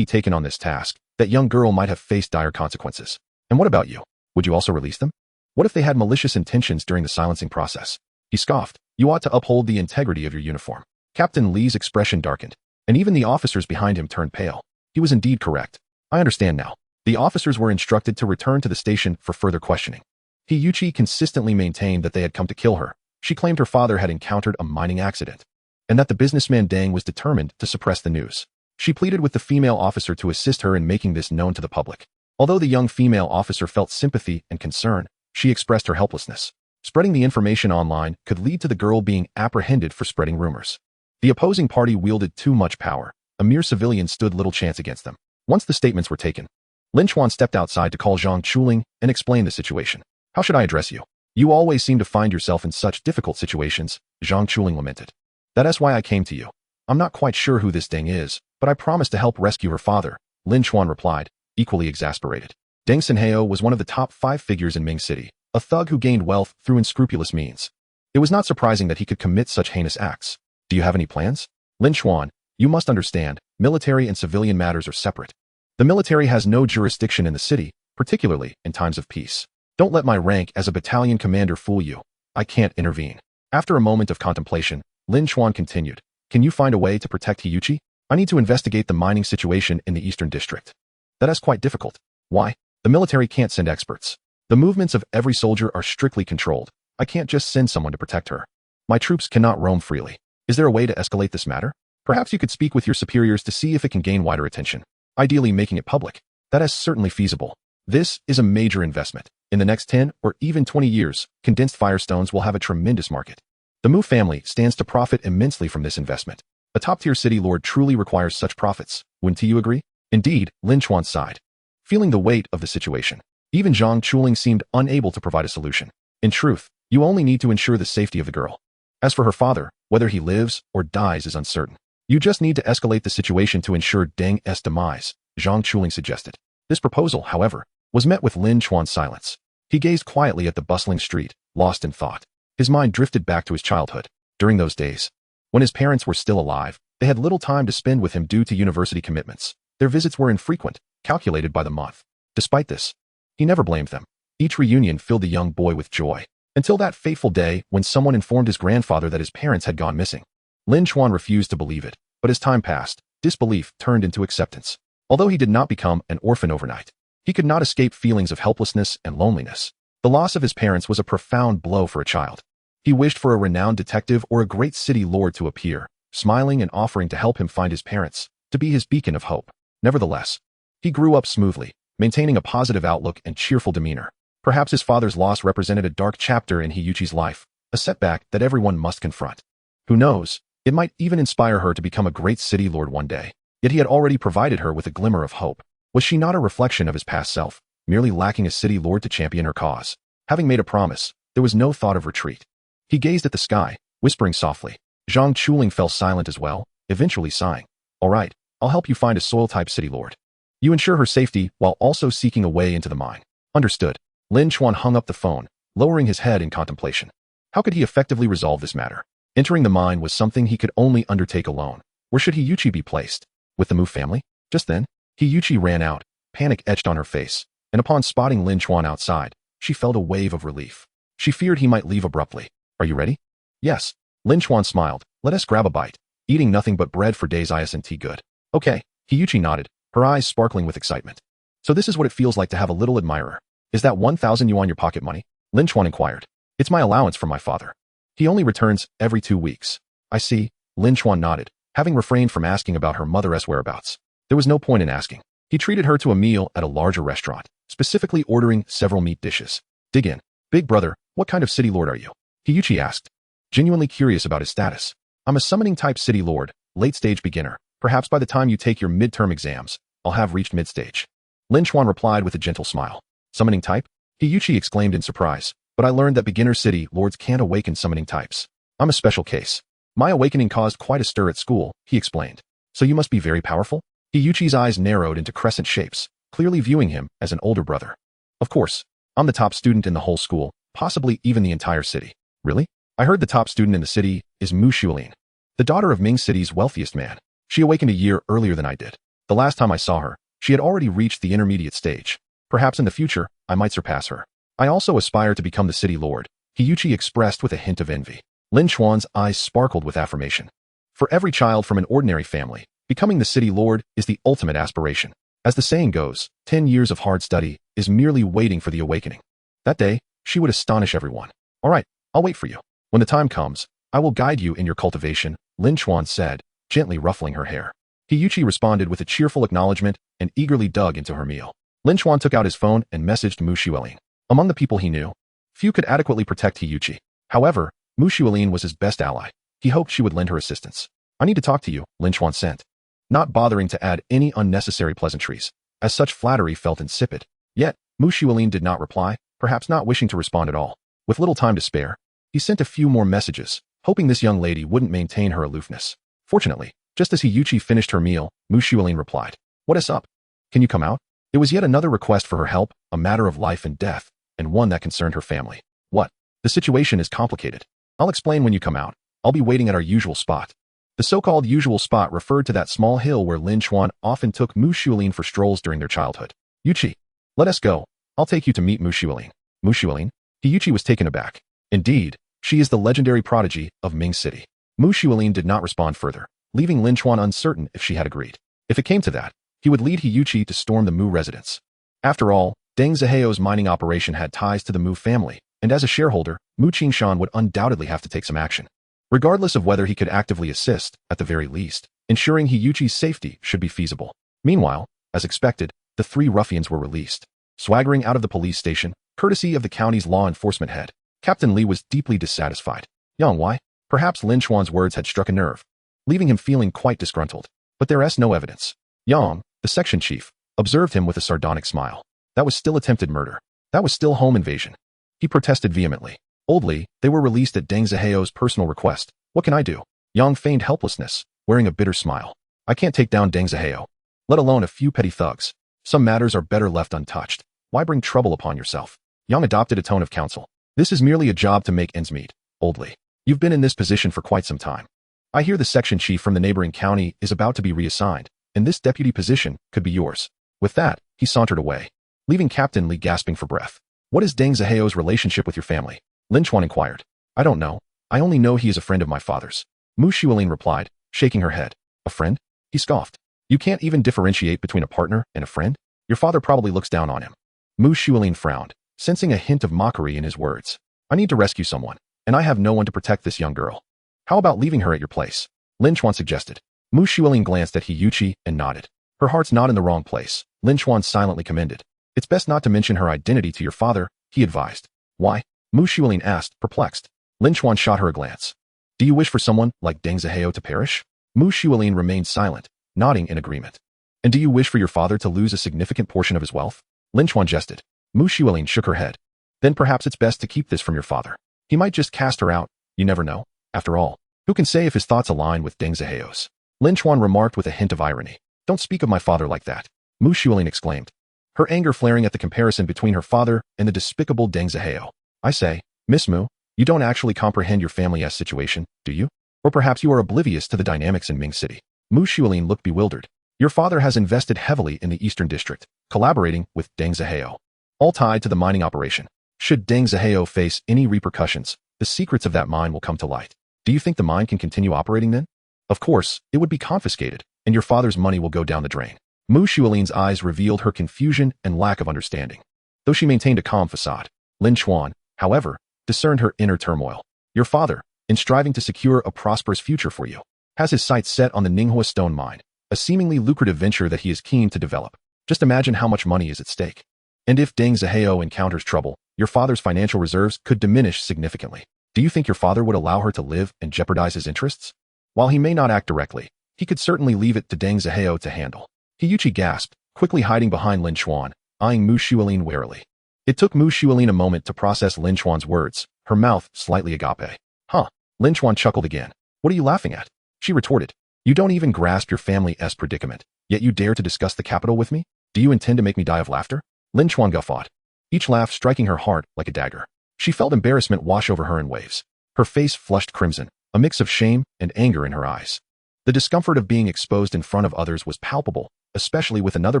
taken on this task, that young girl might have faced dire consequences. And what about you? Would you also release them? What if they had malicious intentions during the silencing process? He scoffed. You ought to uphold the integrity of your uniform. Captain Li's expression darkened, and even the officers behind him turned pale. He was indeed correct. I understand now. The officers were instructed to return to the station for further questioning. Hiyuchi consistently maintained that they had come to kill her. She claimed her father had encountered a mining accident, and that the businessman Deng was determined to suppress the news. She pleaded with the female officer to assist her in making this known to the public. Although the young female officer felt sympathy and concern, she expressed her helplessness. Spreading the information online could lead to the girl being apprehended for spreading rumors. The opposing party wielded too much power. A mere civilian stood little chance against them. Once the statements were taken, Lin Chuan stepped outside to call Zhang Chuling and explain the situation. How should I address you? You always seem to find yourself in such difficult situations, Zhang Chuling lamented. That is why I came to you. I'm not quite sure who this Deng is, but I promise to help rescue her father, Lin Chuan replied, equally exasperated. Deng Senheo was one of the top 5 figures in Ming City, a thug who gained wealth through unscrupulous means. It was not surprising that he could commit such heinous acts. Do you have any plans? Lin Chuan, You must understand, military and civilian matters are separate. The military has no jurisdiction in the city, particularly in times of peace. Don't let my rank as a battalion commander fool you. I can't intervene. After a moment of contemplation, Lin Chuan continued, can you find a way to protect Hiyuchi? I need to investigate the mining situation in the Eastern District. That is quite difficult. Why? The military can't send experts. The movements of every soldier are strictly controlled. I can't just send someone to protect her. My troops cannot roam freely. Is there a way to escalate this matter? Perhaps you could speak with your superiors to see if it can gain wider attention, ideally making it public. That is certainly feasible. This is a major investment. In the next 10 or even 20 years, condensed firestones will have a tremendous market. The Mu family stands to profit immensely from this investment. A top-tier city lord truly requires such profits. Wouldn't you agree? Indeed, Lin Chuan sighed. Feeling the weight of the situation, even Zhang Chuling seemed unable to provide a solution. In truth, you only need to ensure the safety of the girl. As for her father, whether he lives or dies is uncertain. You just need to escalate the situation to ensure Deng's demise, Zhang Chuling suggested. This proposal, however, was met with Lin Chuan's silence. He gazed quietly at the bustling street, lost in thought. His mind drifted back to his childhood. During those days, when his parents were still alive, they had little time to spend with him due to university commitments. Their visits were infrequent, calculated by the month. Despite this, he never blamed them. Each reunion filled the young boy with joy, until that fateful day when someone informed his grandfather that his parents had gone missing. Lin Chuan refused to believe it, but as time passed, disbelief turned into acceptance. Although he did not become an orphan overnight, he could not escape feelings of helplessness and loneliness. The loss of his parents was a profound blow for a child. He wished for a renowned detective or a great city lord to appear, smiling and offering to help him find his parents, to be his beacon of hope. Nevertheless, he grew up smoothly, maintaining a positive outlook and cheerful demeanor. Perhaps his father's loss represented a dark chapter in Hiyuchi's life, a setback that everyone must confront. Who knows, it might even inspire her to become a great city lord one day. Yet he had already provided her with a glimmer of hope. Was she not a reflection of his past self, merely lacking a city lord to champion her cause? Having made a promise, there was no thought of retreat. He gazed at the sky, whispering softly. Zhang Chuling fell silent as well, eventually sighing. All right, I'll help you find a soil-type city lord. You ensure her safety while also seeking a way into the mine. Understood. Lin Chuan hung up the phone, lowering his head in contemplation. How could he effectively resolve this matter? Entering the mine was something he could only undertake alone. Where should Hiyuchi be placed? With the Mu family? Just then, Hiyuchi ran out, panic etched on her face, and upon spotting Lin Chuan outside, she felt a wave of relief. She feared he might leave abruptly. Are you ready? Yes. Lin Chuan smiled. Let us grab a bite. Eating nothing but bread for days isn't good. Okay. Hiyuchi nodded, her eyes sparkling with excitement. So this is what it feels like to have a little admirer. Is that 1,000 yuan your pocket money? Lin Chuan inquired. It's my allowance from my father. He only returns every 2 weeks. I see. Lin Chuan nodded, having refrained from asking about her mother's whereabouts. There was no point in asking. He treated her to a meal at a larger restaurant, specifically ordering several meat dishes. Dig in. Big brother, what kind of city lord are you? Hiyuchi asked, genuinely curious about his status. I'm a summoning-type city lord, late-stage beginner. Perhaps by the time you take your midterm exams, I'll have reached mid-stage. Lin Chuan replied with a gentle smile. Summoning type? Hiyuchi exclaimed in surprise. But I learned that beginner city lords can't awaken summoning types. I'm a special case. My awakening caused quite a stir at school, he explained. So you must be very powerful? Hiyuchi's eyes narrowed into crescent shapes, clearly viewing him as an older brother. Of course. I'm the top student in the whole school, possibly even the entire city. Really? I heard the top student in the city is Mu Xuelin, the daughter of Ming City's wealthiest man. She awakened a year earlier than I did. The last time I saw her, she had already reached the intermediate stage. Perhaps in the future, I might surpass her. I also aspire to become the city lord, Hiyuchi expressed with a hint of envy. Lin Chuan's eyes sparkled with affirmation. For every child from an ordinary family, becoming the city lord is the ultimate aspiration. As the saying goes, 10 years of hard study is merely waiting for the awakening. That day, she would astonish everyone. All right, I'll wait for you. When the time comes, I will guide you in your cultivation, Lin Chuan said, gently ruffling her hair. Hiyuchi responded with a cheerful acknowledgement and eagerly dug into her meal. Lin Chuan took out his phone and messaged Mu Xuelin. Among the people he knew, few could adequately protect Hiyuchi. However, Mu Xuelin was his best ally. He hoped she would lend her assistance. I need to talk to you, Lin Chuan sent, not bothering to add any unnecessary pleasantries, as such flattery felt insipid. Yet, Mu Xuelin did not reply, perhaps not wishing to respond at all. With little time to spare, he sent a few more messages, hoping this young lady wouldn't maintain her aloofness. Fortunately, just as Hiyuchi finished her meal, Mu Xuelin replied, "What is up? Can you come out?" It was yet another request for her help, a matter of life and death, and one that concerned her family. What? The situation is complicated. I'll explain when you come out. I'll be waiting at our usual spot. The so-called usual spot referred to that small hill where Lin Chuan often took Mu Xuelin for strolls during their childhood. Yuchi, let us go. I'll take you to meet Mu Xuelin. Mu Xuelin? Yuchi was taken aback. Indeed, she is the legendary prodigy of Ming City. Mu Xuelin did not respond further, leaving Lin Chuan uncertain if she had agreed. If it came to that, he would lead Yuchi to storm the Mu residence. After all, Deng Zihao's mining operation had ties to the Mu family, and as a shareholder, Mu Qingshan would undoubtedly have to take some action. Regardless of whether he could actively assist, at the very least, ensuring Yuchi's safety should be feasible. Meanwhile, as expected, the three ruffians were released. Swaggering out of the police station, courtesy of the county's law enforcement head, Captain Li was deeply dissatisfied. Yang Wai? Perhaps Lin Chuan's words had struck a nerve, leaving him feeling quite disgruntled. But there is no evidence. Yang, the section chief, observed him with a sardonic smile. That was still attempted murder. That was still home invasion. He protested vehemently. Old Li, they were released at Deng Zihao's personal request. What can I do? Yang feigned helplessness, wearing a bitter smile. I can't take down Deng Zihao, let alone a few petty thugs. Some matters are better left untouched. Why bring trouble upon yourself? Yang adopted a tone of counsel. This is merely a job to make ends meet, Old Li. You've been in this position for quite some time. I hear the section chief from the neighboring county is about to be reassigned, and this deputy position could be yours. With that, he sauntered away, leaving Captain Li gasping for breath. What is Deng Zihao's relationship with your family? Lin Chuan inquired. I don't know. I only know he is a friend of my father's. Mu Xuelin replied, shaking her head. A friend? He scoffed. You can't even differentiate between a partner and a friend? Your father probably looks down on him. Mu Xuelin frowned, sensing a hint of mockery in his words. I need to rescue someone, and I have no one to protect this young girl. How about leaving her at your place? Lin Chuan suggested. Mu Xuelin glanced at Yuchi and nodded. Her heart's not in the wrong place, Lin Chuan silently commended. It's best not to mention her identity to your father, he advised. Why? Mu Xuelin asked, perplexed. Lin Chuan shot her a glance. Do you wish for someone like Deng Zihao to perish? Mu Xuelin remained silent, nodding in agreement. And do you wish for your father to lose a significant portion of his wealth? Lin Chuan jested. Mu Xuelin shook her head. Then perhaps it's best to keep this from your father. He might just cast her out, you never know. After all, who can say if his thoughts align with Deng Zihao's? Lin Chuan remarked with a hint of irony. Don't speak of my father like that, Mu Xuelin exclaimed, her anger flaring at the comparison between her father and the despicable Deng Zihao. I say, Miss Mu, you don't actually comprehend your family's situation, do you? Or perhaps you are oblivious to the dynamics in Ming City. Mu Xuelin looked bewildered. Your father has invested heavily in the Eastern District, collaborating with Deng Zihao, all tied to the mining operation. Should Deng Zihao face any repercussions, the secrets of that mine will come to light. Do you think the mine can continue operating then? Of course, it would be confiscated, and your father's money will go down the drain. Mu Xuelin's eyes revealed her confusion and lack of understanding. Though she maintained a calm facade, Lin Chuan, however, discerned her inner turmoil. Your father, in striving to secure a prosperous future for you, has his sights set on the Ninghua stone mine, a seemingly lucrative venture that he is keen to develop. Just imagine how much money is at stake. And if Deng Zihao encounters trouble, your father's financial reserves could diminish significantly. Do you think your father would allow her to live and jeopardize his interests? While he may not act directly, he could certainly leave it to Deng Zihao to handle. Yuchi gasped, quickly hiding behind Lin Chuan, eyeing Mu Xuelin warily. It took Mu Xuelin a moment to process Lin Chuan's words, her mouth slightly agape. Huh. Lin Chuan chuckled again. What are you laughing at? She retorted. You don't even grasp your family's predicament, yet you dare to discuss the capital with me? Do you intend to make me die of laughter? Lin Chuan guffawed, each laugh striking her heart like a dagger. She felt embarrassment wash over her in waves. Her face flushed crimson, a mix of shame and anger in her eyes. The discomfort of being exposed in front of others was palpable, especially with another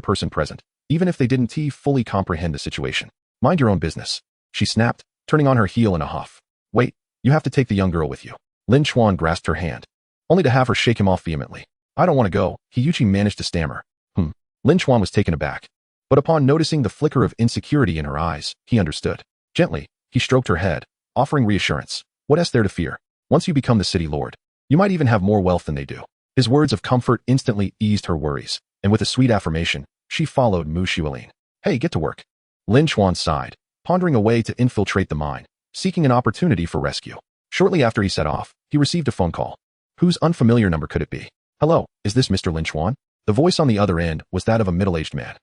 person present, even if they didn't fully comprehend the situation. Mind your own business, she snapped, turning on her heel in a huff. Wait, you have to take the young girl with you. Lin Chuan grasped her hand, only to have her shake him off vehemently. I don't want to go, Yuchi managed to stammer. Lin Chuan was taken aback. But upon noticing the flicker of insecurity in her eyes, he understood. Gently, he stroked her head, offering reassurance. What is there to fear? Once you become the city lord, you might even have more wealth than they do. His words of comfort instantly eased her worries, and with a sweet affirmation, she followed Mu Xuelin. Hey, get to work. Lin Chuan sighed, pondering a way to infiltrate the mine, seeking an opportunity for rescue. Shortly after he set off, he received a phone call. Whose unfamiliar number could it be? Hello, is this Mr. Lin Chuan? The voice on the other end was that of a middle-aged man.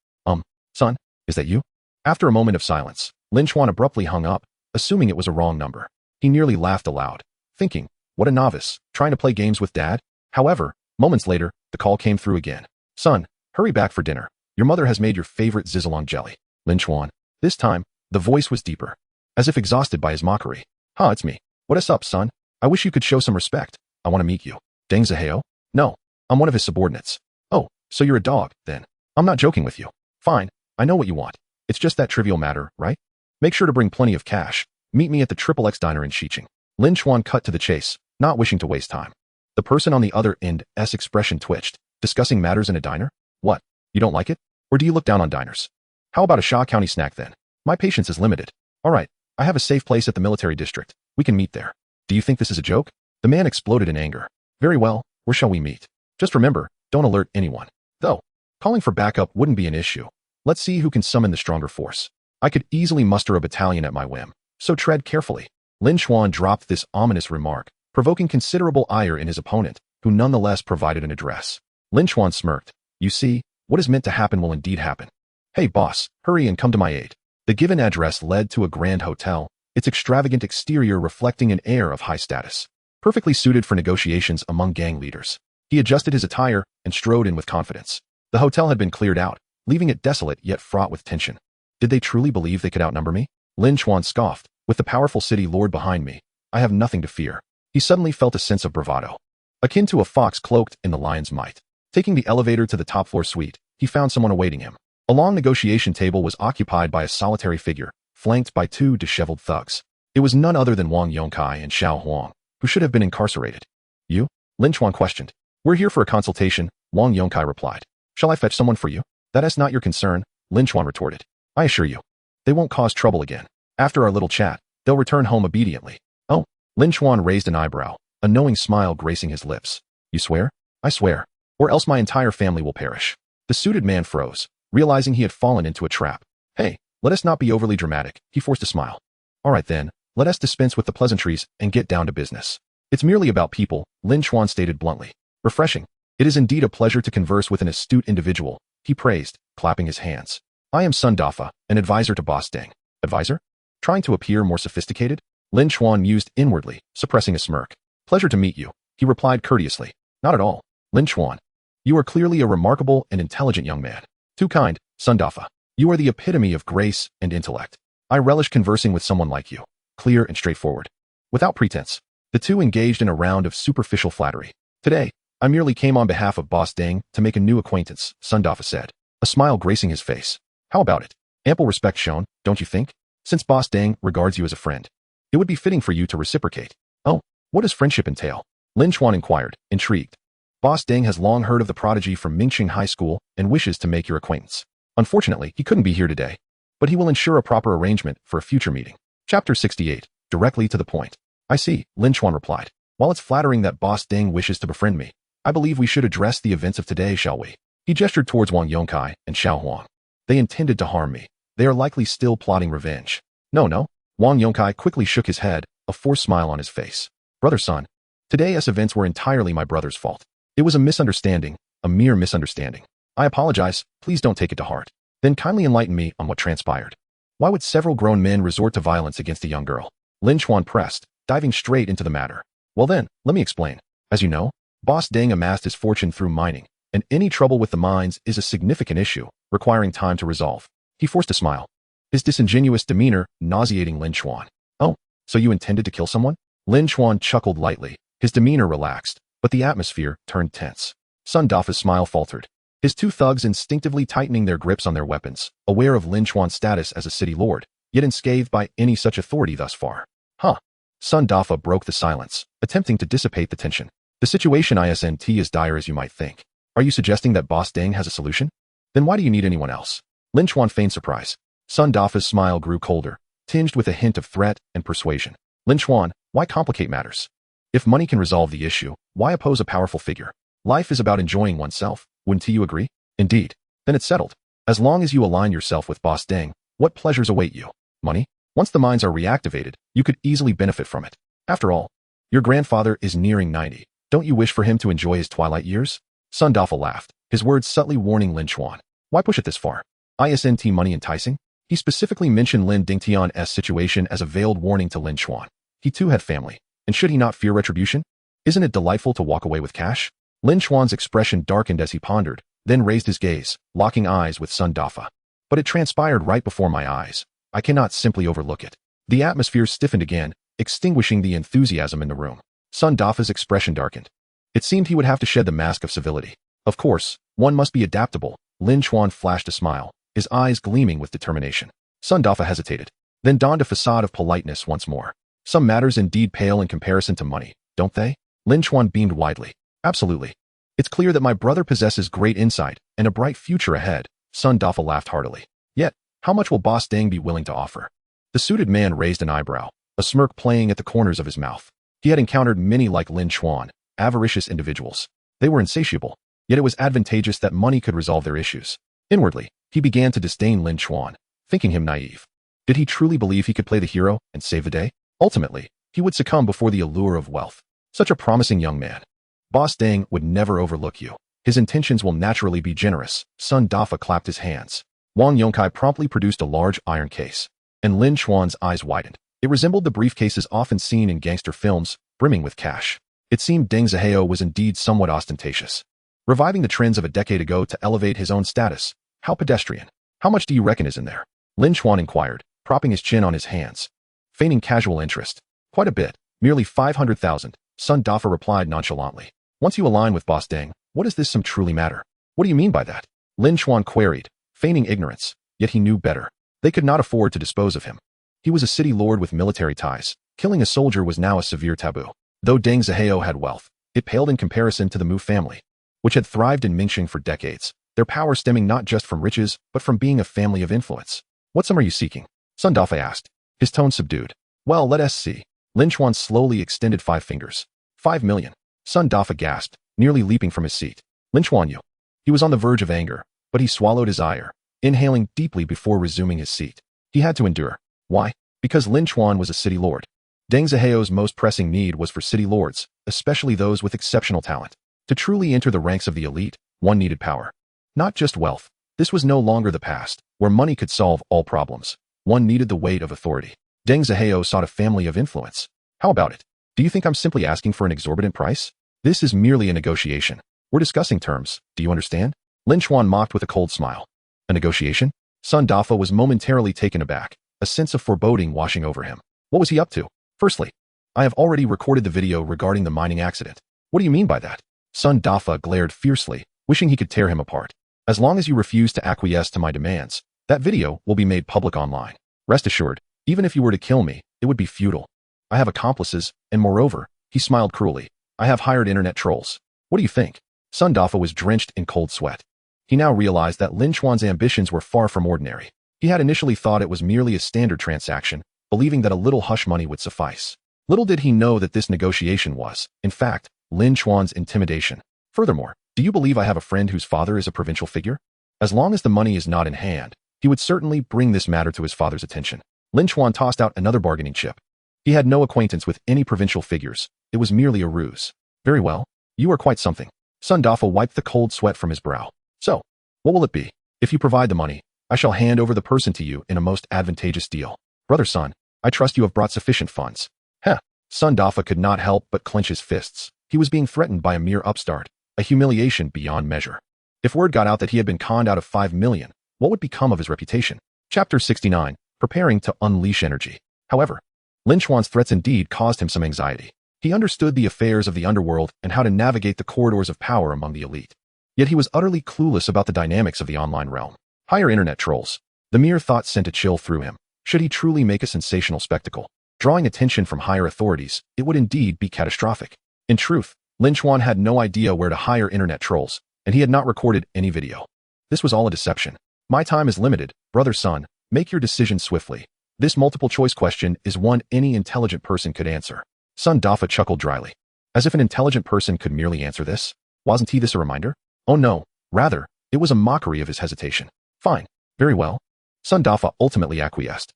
Son, is that you? After a moment of silence, Lin Chuan abruptly hung up, assuming it was a wrong number. He nearly laughed aloud, thinking, what a novice, trying to play games with dad? However, moments later, the call came through again. Son, hurry back for dinner. Your mother has made your favorite Zizalong jelly. Lin Chuan. This time, the voice was deeper, as if exhausted by his mockery. It's me. What is up, son? I wish you could show some respect. I want to meet you. Deng Zihao? No, I'm one of his subordinates. Oh, so you're a dog, then. I'm not joking with you. Fine, I know what you want. It's just that trivial matter, right? Make sure to bring plenty of cash. Meet me at the XXX diner in Xiqing. Lin Chuan cut to the chase, not wishing to waste time. The person on the other end's expression twitched. Discussing matters in a diner? What? You don't like it? Or do you look down on diners? How about a Shaw County snack then? My patience is limited. All right, I have a safe place at the military district. We can meet there. Do you think this is a joke? The man exploded in anger. Very well, where shall we meet? Just remember, don't alert anyone. Though, calling for backup wouldn't be an issue. Let's see who can summon the stronger force. I could easily muster a battalion at my whim, so tread carefully. Lin Chuan dropped this ominous remark, provoking considerable ire in his opponent, who nonetheless provided an address. Lin Chuan smirked. You see, what is meant to happen will indeed happen. Hey boss, hurry and come to my aid. The given address led to a grand hotel, its extravagant exterior reflecting an air of high status, perfectly suited for negotiations among gang leaders. He adjusted his attire and strode in with confidence. The hotel had been cleared out, leaving it desolate yet fraught with tension. Did they truly believe they could outnumber me? Lin Chuan scoffed. With the powerful city lord behind me, I have nothing to fear. He suddenly felt a sense of bravado, akin to a fox cloaked in the lion's might. Taking the elevator to the top floor suite, he found someone awaiting him. A long negotiation table was occupied by a solitary figure, flanked by two disheveled thugs. It was none other than Wang Yongkai and Xiao Huang, who should have been incarcerated. You? Lin Chuan questioned. We're here for a consultation, Wang Yongkai replied. Shall I fetch someone for you? That is not your concern, Lin Chuan retorted. I assure you, they won't cause trouble again. After our little chat, they'll return home obediently. Oh, Lin Chuan raised an eyebrow, a knowing smile gracing his lips. You swear? I swear. Or else my entire family will perish. The suited man froze, realizing he had fallen into a trap. Hey, let us not be overly dramatic, he forced a smile. All right then, let us dispense with the pleasantries and get down to business. It's merely about people, Lin Chuan stated bluntly. Refreshing. It is indeed a pleasure to converse with an astute individual, he praised, clapping his hands. I am Sun Dafa, an advisor to Boss Deng. Advisor? Trying to appear more sophisticated? Lin Chuan mused inwardly, suppressing a smirk. Pleasure to meet you, he replied courteously. Not at all, Lin Chuan. You are clearly a remarkable and intelligent young man. Too kind, Sun Dafa. You are the epitome of grace and intellect. I relish conversing with someone like you, clear and straightforward. Without pretense, the two engaged in a round of superficial flattery. Today, I merely came on behalf of Boss Deng to make a new acquaintance, Sun Dafa said, a smile gracing his face. How about it? Ample respect shown, don't you think? Since Boss Deng regards you as a friend, it would be fitting for you to reciprocate. Oh, what does friendship entail? Lin Chuan inquired, intrigued. Boss Deng has long heard of the prodigy from Mingqing High School and wishes to make your acquaintance. Unfortunately, he couldn't be here today, but he will ensure a proper arrangement for a future meeting. Chapter 68, directly to the point. I see, Lin Chuan replied. While it's flattering that Boss Deng wishes to befriend me, I believe we should address the events of today, shall we? He gestured towards Wang Yongkai and Xiao Huang. They intended to harm me. They are likely still plotting revenge. No. Wang Yongkai quickly shook his head, a forced smile on his face. Brother Sun, today's events were entirely my brother's fault. It was a misunderstanding, a mere misunderstanding. I apologize, please don't take it to heart. Then kindly enlighten me on what transpired. Why would several grown men resort to violence against a young girl? Lin Chuan pressed, diving straight into the matter. Well then, let me explain. As you know, Boss Deng amassed his fortune through mining, and any trouble with the mines is a significant issue, requiring time to resolve. He forced a smile, his disingenuous demeanor nauseating Lin Chuan. Oh, so you intended to kill someone? Lin Chuan chuckled lightly, his demeanor relaxed, but the atmosphere turned tense. Sun Dafa's smile faltered, his two thugs instinctively tightening their grips on their weapons, aware of Lin Chuan's status as a city lord, yet unscathed by any such authority thus far. Huh. Sun Dafa broke the silence, attempting to dissipate the tension. The situation isn't as dire as you might think. Are you suggesting that Boss Deng has a solution? Then why do you need anyone else? Lin Chuan feigned surprise. Sun Dafa's smile grew colder, tinged with a hint of threat and persuasion. Lin Chuan, why complicate matters? If money can resolve the issue, why oppose a powerful figure? Life is about enjoying oneself, wouldn't you agree? Indeed. Then it's settled. As long as you align yourself with Boss Deng, what pleasures await you? Money? Once the mines are reactivated, you could easily benefit from it. After all, your grandfather is nearing 90. Don't you wish for him to enjoy his twilight years? Sun Dafa laughed, his words subtly warning Lin Chuan. Why push it this far? Isn't money enticing? He specifically mentioned Lin Dingtian's situation as a veiled warning to Lin Chuan. He too had family, and should he not fear retribution? Isn't it delightful to walk away with cash? Lin Chuan's expression darkened as he pondered, then raised his gaze, locking eyes with Sun Dafa. But it transpired right before my eyes. I cannot simply overlook it. The atmosphere stiffened again, extinguishing the enthusiasm in the room. Sun Dafa's expression darkened. It seemed he would have to shed the mask of civility. Of course, one must be adaptable. Lin Chuan flashed a smile, his eyes gleaming with determination. Sun Dafa hesitated, then donned a facade of politeness once more. Some matters indeed pale in comparison to money, don't they? Lin Chuan beamed widely. Absolutely. It's clear that my brother possesses great insight and a bright future ahead. Sun Dafa laughed heartily. Yet, how much will Boss Deng be willing to offer? The suited man raised an eyebrow, a smirk playing at the corners of his mouth. He had encountered many like Lin Chuan, avaricious individuals. They were insatiable, yet it was advantageous that money could resolve their issues. Inwardly, he began to disdain Lin Chuan, thinking him naive. Did he truly believe he could play the hero and save the day? Ultimately, he would succumb before the allure of wealth. Such a promising young man. Boss Deng would never overlook you. His intentions will naturally be generous. Sun Dafa clapped his hands. Wang Yongkai promptly produced a large iron case, and Lin Chuan's eyes widened. It resembled the briefcases often seen in gangster films, brimming with cash. It seemed Deng Zihao was indeed somewhat ostentatious, reviving the trends of a decade ago to elevate his own status. How pedestrian. How much do you reckon is in there? Lin Chuan inquired, propping his chin on his hands, feigning casual interest. Quite a bit, merely 500,000, Sun Dafa replied nonchalantly. Once you align with Boss Deng, what does this sum truly matter? What do you mean by that? Lin Chuan queried, feigning ignorance, yet he knew better. They could not afford to dispose of him. He was a city lord with military ties. Killing a soldier was now a severe taboo. Though Deng Zihao had wealth, it paled in comparison to the Mu family, which had thrived in Mingxing for decades, their power stemming not just from riches, but from being a family of influence. What sum are you seeking? Sun Dafa asked, his tone subdued. Well, let us see. Lin Chuan slowly extended 5 fingers. 5 million. Sun Dafa gasped, nearly leaping from his seat. Lin Chuan, you. He was on the verge of anger, but he swallowed his ire, inhaling deeply before resuming his seat. He had to endure. Why? Because Lin Chuan was a city lord. Deng Zihao's most pressing need was for city lords, especially those with exceptional talent. To truly enter the ranks of the elite, one needed power. Not just wealth. This was no longer the past, where money could solve all problems. One needed the weight of authority. Deng Zihao sought a family of influence. How about it? Do you think I'm simply asking for an exorbitant price? This is merely a negotiation. We're discussing terms, do you understand? Lin Chuan mocked with a cold smile. A negotiation? Sun Dafa was momentarily taken aback, a sense of foreboding washing over him. What was he up to? Firstly, I have already recorded the video regarding the mining accident. What do you mean by that? Sun Dafa glared fiercely, wishing he could tear him apart. As long as you refuse to acquiesce to my demands, that video will be made public online. Rest assured, even if you were to kill me, it would be futile. I have accomplices, and moreover, he smiled cruelly, I have hired internet trolls. What do you think? Sun Dafa was drenched in cold sweat. He now realized that Lin Chuan's ambitions were far from ordinary. He had initially thought it was merely a standard transaction, believing that a little hush money would suffice. Little did he know that this negotiation was, in fact, Lin Chuan's intimidation. Furthermore, do you believe I have a friend whose father is a provincial figure? As long as the money is not in hand, he would certainly bring this matter to his father's attention. Lin Chuan tossed out another bargaining chip. He had no acquaintance with any provincial figures. It was merely a ruse. Very well. You are quite something. Sun Dafa wiped the cold sweat from his brow. So, what will it be? If you provide the money, I shall hand over the person to you in a most advantageous deal. Brother Sun, I trust you have brought sufficient funds. Heh. Sun Dafa could not help but clench his fists. He was being threatened by a mere upstart, a humiliation beyond measure. If word got out that he had been conned out of 5 million, what would become of his reputation? Chapter 69, Preparing to Unleash Energy. However, Lin Chuan's threats indeed caused him some anxiety. He understood the affairs of the underworld and how to navigate the corridors of power among the elite. Yet he was utterly clueless about the dynamics of the online realm. Hire internet trolls. The mere thought sent a chill through him. Should he truly make a sensational spectacle, drawing attention from higher authorities, it would indeed be catastrophic. In truth, Lin Chuan had no idea where to hire internet trolls, and he had not recorded any video. This was all a deception. My time is limited, brother Sun. Make your decision swiftly. This multiple-choice question is one any intelligent person could answer. Sun Dafa chuckled dryly. As if an intelligent person could merely answer this? Wasn't he this a reminder? Oh no, rather, it was a mockery of his hesitation. Fine. Very well. Sun Dafa ultimately acquiesced.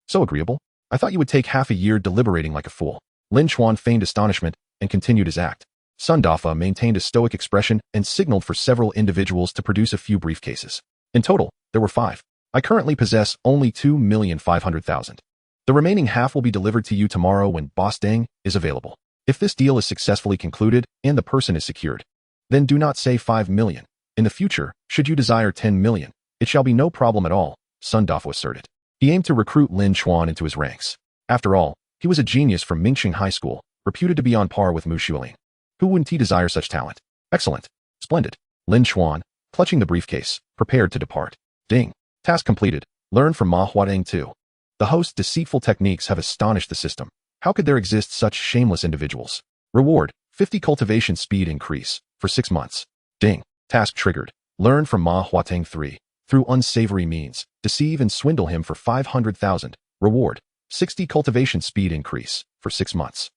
So agreeable. I thought you would take half a year deliberating like a fool. Lin Chuan feigned astonishment and continued his act. Sun Dafa maintained a stoic expression and signaled for several individuals to produce a few briefcases. In total, there were 5. I currently possess only 2,500,000. The remaining half will be delivered to you tomorrow when Boss Deng is available. If this deal is successfully concluded and the person is secured, then do not say 5 million. In the future, should you desire 10 million, it shall be no problem at all, Sun Dafa asserted. He aimed to recruit Lin Chuan into his ranks. After all, he was a genius from Mingxing High School, reputed to be on par with Mu Xueling. Who wouldn't he desire such talent? Excellent. Splendid. Lin Chuan, clutching the briefcase, prepared to depart. Ding. Task completed. Learn from Manhwaedit 2. The host's deceitful techniques have astonished the system. How could there exist such shameless individuals? Reward, 50 cultivation speed increase, for 6 months. Ding. Task triggered. Learn from Manhwaedit 3. Through unsavory means, deceive and swindle him for 500,000. Reward, 60 cultivation speed increase, for 6 months.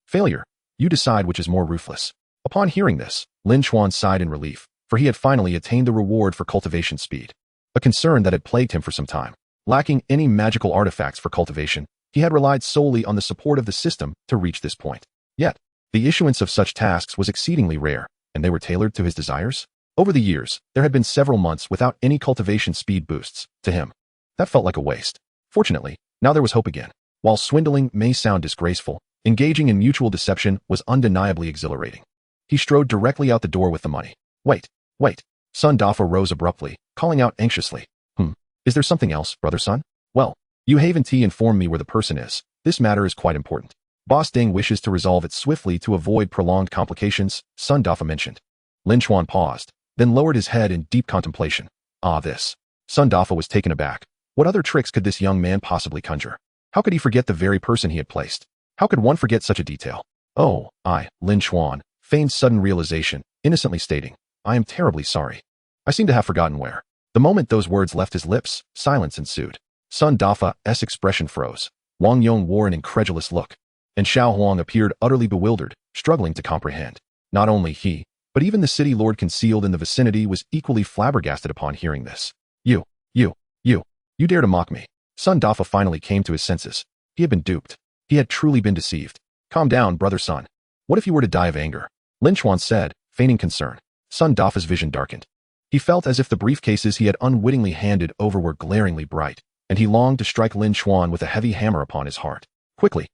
Failure. You decide which is more ruthless. Upon hearing this, Lin Chuan sighed in relief, for he had finally attained the reward for cultivation speed. A concern that had plagued him for some time. Lacking any magical artifacts for cultivation, he had relied solely on the support of the system to reach this point. Yet, the issuance of such tasks was exceedingly rare, and they were tailored to his desires. Over the years, there had been several months without any cultivation speed boosts. To him, that felt like a waste. Fortunately, now there was hope again. While swindling may sound disgraceful, engaging in mutual deception was undeniably exhilarating. He strode directly out the door with the money. Wait. Son Dafa rose abruptly, calling out anxiously. Is there something else, brother Sun? Well, you haven't informed me where the person is. This matter is quite important. Boss Ding wishes to resolve it swiftly to avoid prolonged complications, Son Dafa mentioned. Lin Chuan paused, then lowered his head in deep contemplation. This. Son Dafa was taken aback. What other tricks could this young man possibly conjure? How could he forget the very person he had placed? How could one forget such a detail? Lin Chuan, feigned sudden realization, innocently stating, I am terribly sorry. I seem to have forgotten where. The moment those words left his lips, silence ensued. Son Dafa's expression froze. Wang Yong wore an incredulous look, and Xiao Huang appeared utterly bewildered, struggling to comprehend. Not only he, but even the city lord concealed in the vicinity was equally flabbergasted upon hearing this. You dare to mock me. Son Dafa finally came to his senses. He had been duped. He had truly been deceived. Calm down, brother Sun. What if you were to die of anger? Lin Chuan said, feigning concern. Son Dafa's vision darkened. He felt as if the briefcases he had unwittingly handed over were glaringly bright, and he longed to strike Lin Chuan with a heavy hammer upon his heart. Quickly,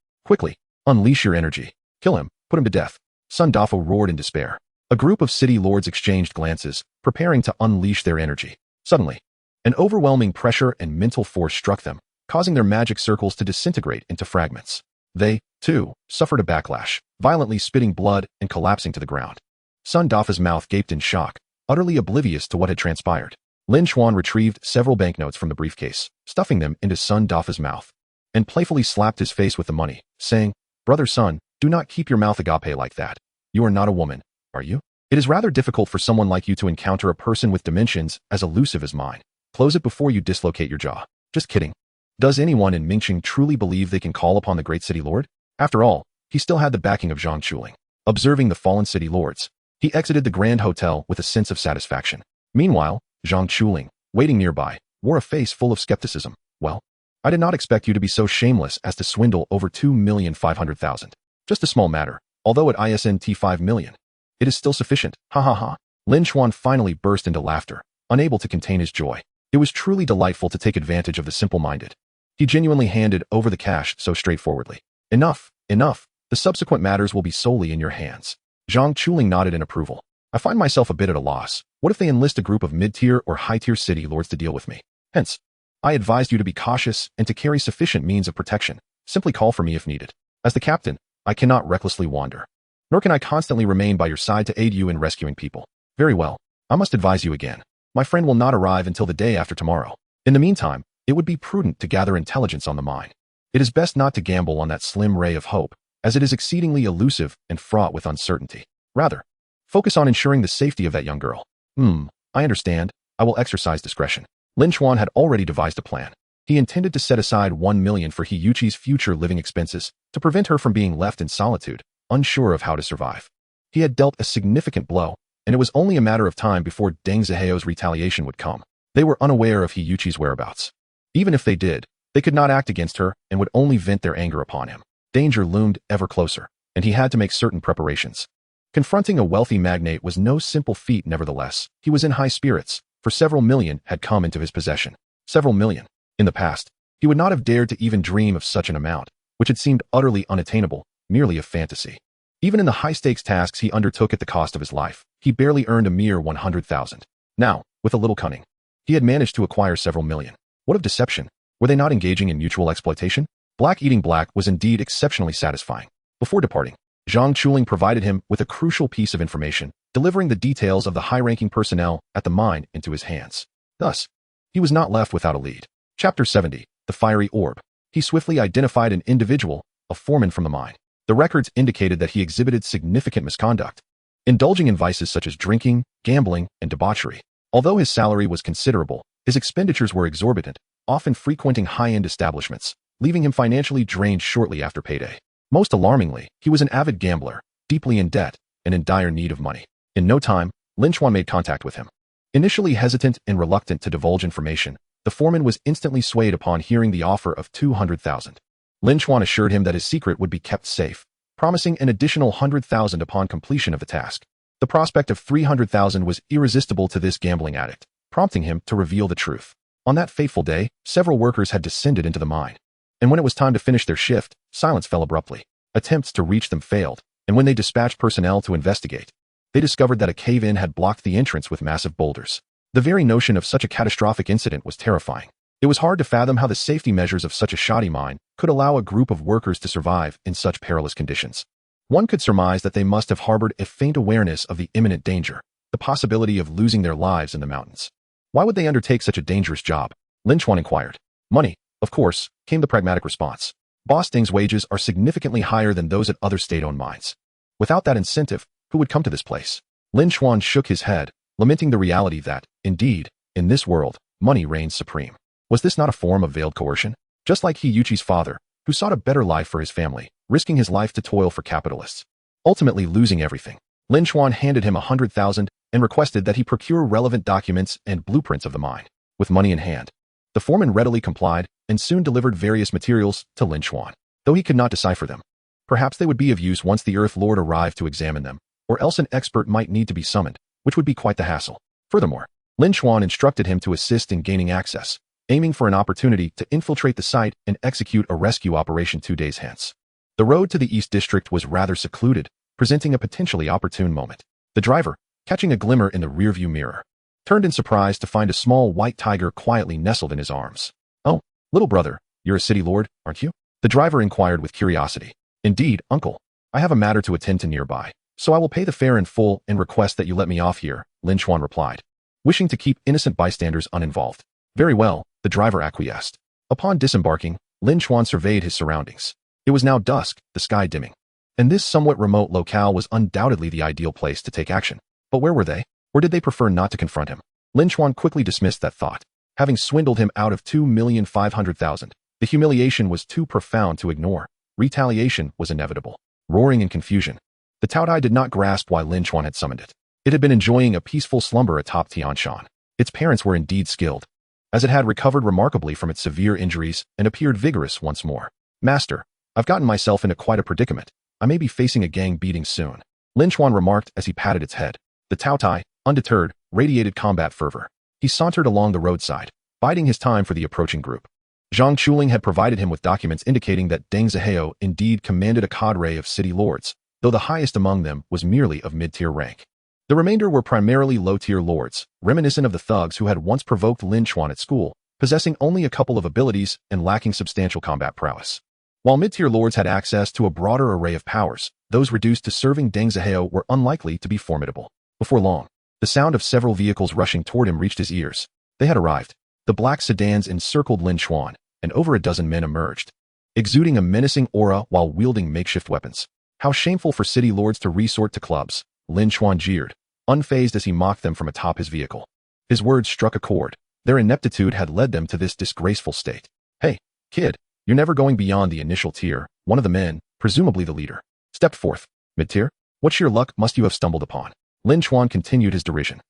unleash your energy. Kill him, put him to death. Son Dafa roared in despair. A group of city lords exchanged glances, preparing to unleash their energy. Suddenly, an overwhelming pressure and mental force struck them, causing their magic circles to disintegrate into fragments. They, too, suffered a backlash, violently spitting blood and collapsing to the ground. Son Dafa's mouth gaped in shock, utterly oblivious to what had transpired. Lin Chuan retrieved several banknotes from the briefcase, stuffing them into Son Dafa's mouth, and playfully slapped his face with the money, saying, Brother Sun, do not keep your mouth agape like that. You are not a woman, are you? It is rather difficult for someone like you to encounter a person with dimensions as elusive as mine. Close it before you dislocate your jaw. Just kidding. Does anyone in Mingqing truly believe they can call upon the great city lord? After all, he still had the backing of Zhang Chuling. Observing the fallen city lords, he exited the Grand Hotel with a sense of satisfaction. Meanwhile, Zhang Chuling, waiting nearby, wore a face full of skepticism. Well, I did not expect you to be so shameless as to swindle over 2,500,000. Just a small matter, although at ISNT 5 million. It is still sufficient, ha ha ha. Lin Chuan finally burst into laughter, unable to contain his joy. It was truly delightful to take advantage of the simple-minded. He genuinely handed over the cash so straightforwardly. Enough. The subsequent matters will be solely in your hands. Zhang Chuling nodded in approval. I find myself a bit at a loss. What if they enlist a group of mid-tier or high-tier city lords to deal with me? Hence, I advised you to be cautious and to carry sufficient means of protection. Simply call for me if needed. As the captain, I cannot recklessly wander. Nor can I constantly remain by your side to aid you in rescuing people. Very well. I must advise you again. My friend will not arrive until the day after tomorrow. In the meantime, it would be prudent to gather intelligence on the mine. It is best not to gamble on that slim ray of hope, as it is exceedingly elusive and fraught with uncertainty. Rather, focus on ensuring the safety of that young girl. I understand. I will exercise discretion. Lin Chuan had already devised a plan. He intended to set aside 1 million for Hiyuchi's future living expenses to prevent her from being left in solitude, unsure of how to survive. He had dealt a significant blow, and it was only a matter of time before Deng Ziheo's retaliation would come. They were unaware of Hiyuchi's whereabouts. Even if they did, they could not act against her and would only vent their anger upon him. Danger loomed ever closer, and he had to make certain preparations. Confronting a wealthy magnate was no simple feat nevertheless. He was in high spirits, for several million had come into his possession. Several million. In the past, he would not have dared to even dream of such an amount, which had seemed utterly unattainable, merely a fantasy. Even in the high-stakes tasks he undertook at the cost of his life, he barely earned a mere 100,000. Now, with a little cunning, he had managed to acquire several million. What of deception? Were they not engaging in mutual exploitation? Black eating black was indeed exceptionally satisfying. Before departing, Zhang Chuling provided him with a crucial piece of information, delivering the details of the high-ranking personnel at the mine into his hands. Thus, he was not left without a lead. Chapter 70, The Fiery Orb. He swiftly identified an individual, a foreman from the mine. The records indicated that he exhibited significant misconduct, indulging in vices such as drinking, gambling, and debauchery. Although his salary was considerable, his expenditures were exorbitant, often frequenting high-end establishments, leaving him financially drained shortly after payday. Most alarmingly, he was an avid gambler, deeply in debt, and in dire need of money. In no time, Lin Chuan made contact with him. Initially hesitant and reluctant to divulge information, the foreman was instantly swayed upon hearing the offer of 200,000. Lin Chuan assured him that his secret would be kept safe, promising an additional 100,000 upon completion of the task. The prospect of 300,000 was irresistible to this gambling addict, prompting him to reveal the truth. On that fateful day, several workers had descended into the mine. And when it was time to finish their shift, silence fell abruptly. Attempts to reach them failed, and when they dispatched personnel to investigate, they discovered that a cave-in had blocked the entrance with massive boulders. The very notion of such a catastrophic incident was terrifying. It was hard to fathom how the safety measures of such a shoddy mine could allow a group of workers to survive in such perilous conditions. One could surmise that they must have harbored a faint awareness of the imminent danger, the possibility of losing their lives in the mountains. Why would they undertake such a dangerous job? Lin Chuan inquired. Money, of course, came the pragmatic response. Boss Ding's wages are significantly higher than those at other state-owned mines. Without that incentive, who would come to this place? Lin Chuan shook his head, lamenting the reality that, indeed, in this world, money reigns supreme. Was this not a form of veiled coercion? Just like Hiyuchi's father, who sought a better life for his family, risking his life to toil for capitalists. Ultimately losing everything, Lin Chuan handed him 100,000 and requested that he procure relevant documents and blueprints of the mine. With money in hand, the foreman readily complied and soon delivered various materials to Lin Chuan, though he could not decipher them. Perhaps they would be of use once the Earth Lord arrived to examine them, or else an expert might need to be summoned, which would be quite the hassle. Furthermore, Lin Chuan instructed him to assist in gaining access, aiming for an opportunity to infiltrate the site and execute a rescue operation 2 days hence. The road to the East District was rather secluded, presenting a potentially opportune moment. The driver, catching a glimmer in the rearview mirror, turned in surprise to find a small white tiger quietly nestled in his arms. Oh, little brother, you're a city lord, aren't you? The driver inquired with curiosity. Indeed, uncle. I have a matter to attend to nearby, so I will pay the fare in full and request that you let me off here, Lin Chuan replied, wishing to keep innocent bystanders uninvolved. Very well, the driver acquiesced. Upon disembarking, Lin Chuan surveyed his surroundings. It was now dusk, the sky dimming, and this somewhat remote locale was undoubtedly the ideal place to take action. But where were they? Or did they prefer not to confront him? Lin Chuan quickly dismissed that thought. Having swindled him out of 2,500,000, the humiliation was too profound to ignore. Retaliation was inevitable. Roaring in confusion, the Taotai did not grasp why Lin Chuan had summoned it. It had been enjoying a peaceful slumber atop Tian Shan. Its parents were indeed skilled, as it had recovered remarkably from its severe injuries and appeared vigorous once more. Master, I've gotten myself into quite a predicament. I may be facing a gang beating soon, Lin Chuan remarked as he patted its head. The Taotai, undeterred, radiated combat fervor. He sauntered along the roadside, biding his time for the approaching group. Zhang Chuling had provided him with documents indicating that Deng Zihao indeed commanded a cadre of city lords, though the highest among them was merely of mid-tier rank. The remainder were primarily low-tier lords, reminiscent of the thugs who had once provoked Lin Chuan at school, possessing only a couple of abilities and lacking substantial combat prowess. While mid-tier lords had access to a broader array of powers, those reduced to serving Deng Zihao were unlikely to be formidable. Before long, the sound of several vehicles rushing toward him reached his ears. They had arrived. The black sedans encircled Lin Chuan, and over a dozen men emerged, exuding a menacing aura while wielding makeshift weapons. How shameful for city lords to resort to clubs, Lin Chuan jeered, unfazed as he mocked them from atop his vehicle. His words struck a chord. Their ineptitude had led them to this disgraceful state. Hey, kid, you're never going beyond the initial tier, one of the men, presumably the leader, stepped forth. Mid-tier? What sheer luck must you have stumbled upon? Lin Chuan continued his derision.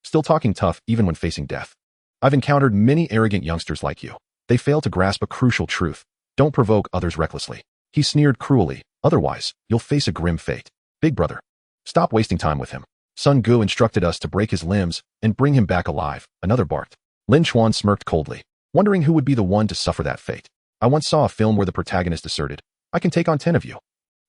Still talking tough even when facing death. I've encountered many arrogant youngsters like you. They fail to grasp a crucial truth. Don't provoke others recklessly. He sneered cruelly. Otherwise, you'll face a grim fate. Big brother, stop wasting time with him. Sun Gu instructed us to break his limbs and bring him back alive, another barked. Lin Chuan smirked coldly, wondering who would be the one to suffer that fate. I once saw a film where the protagonist asserted, I can take on 10 of you.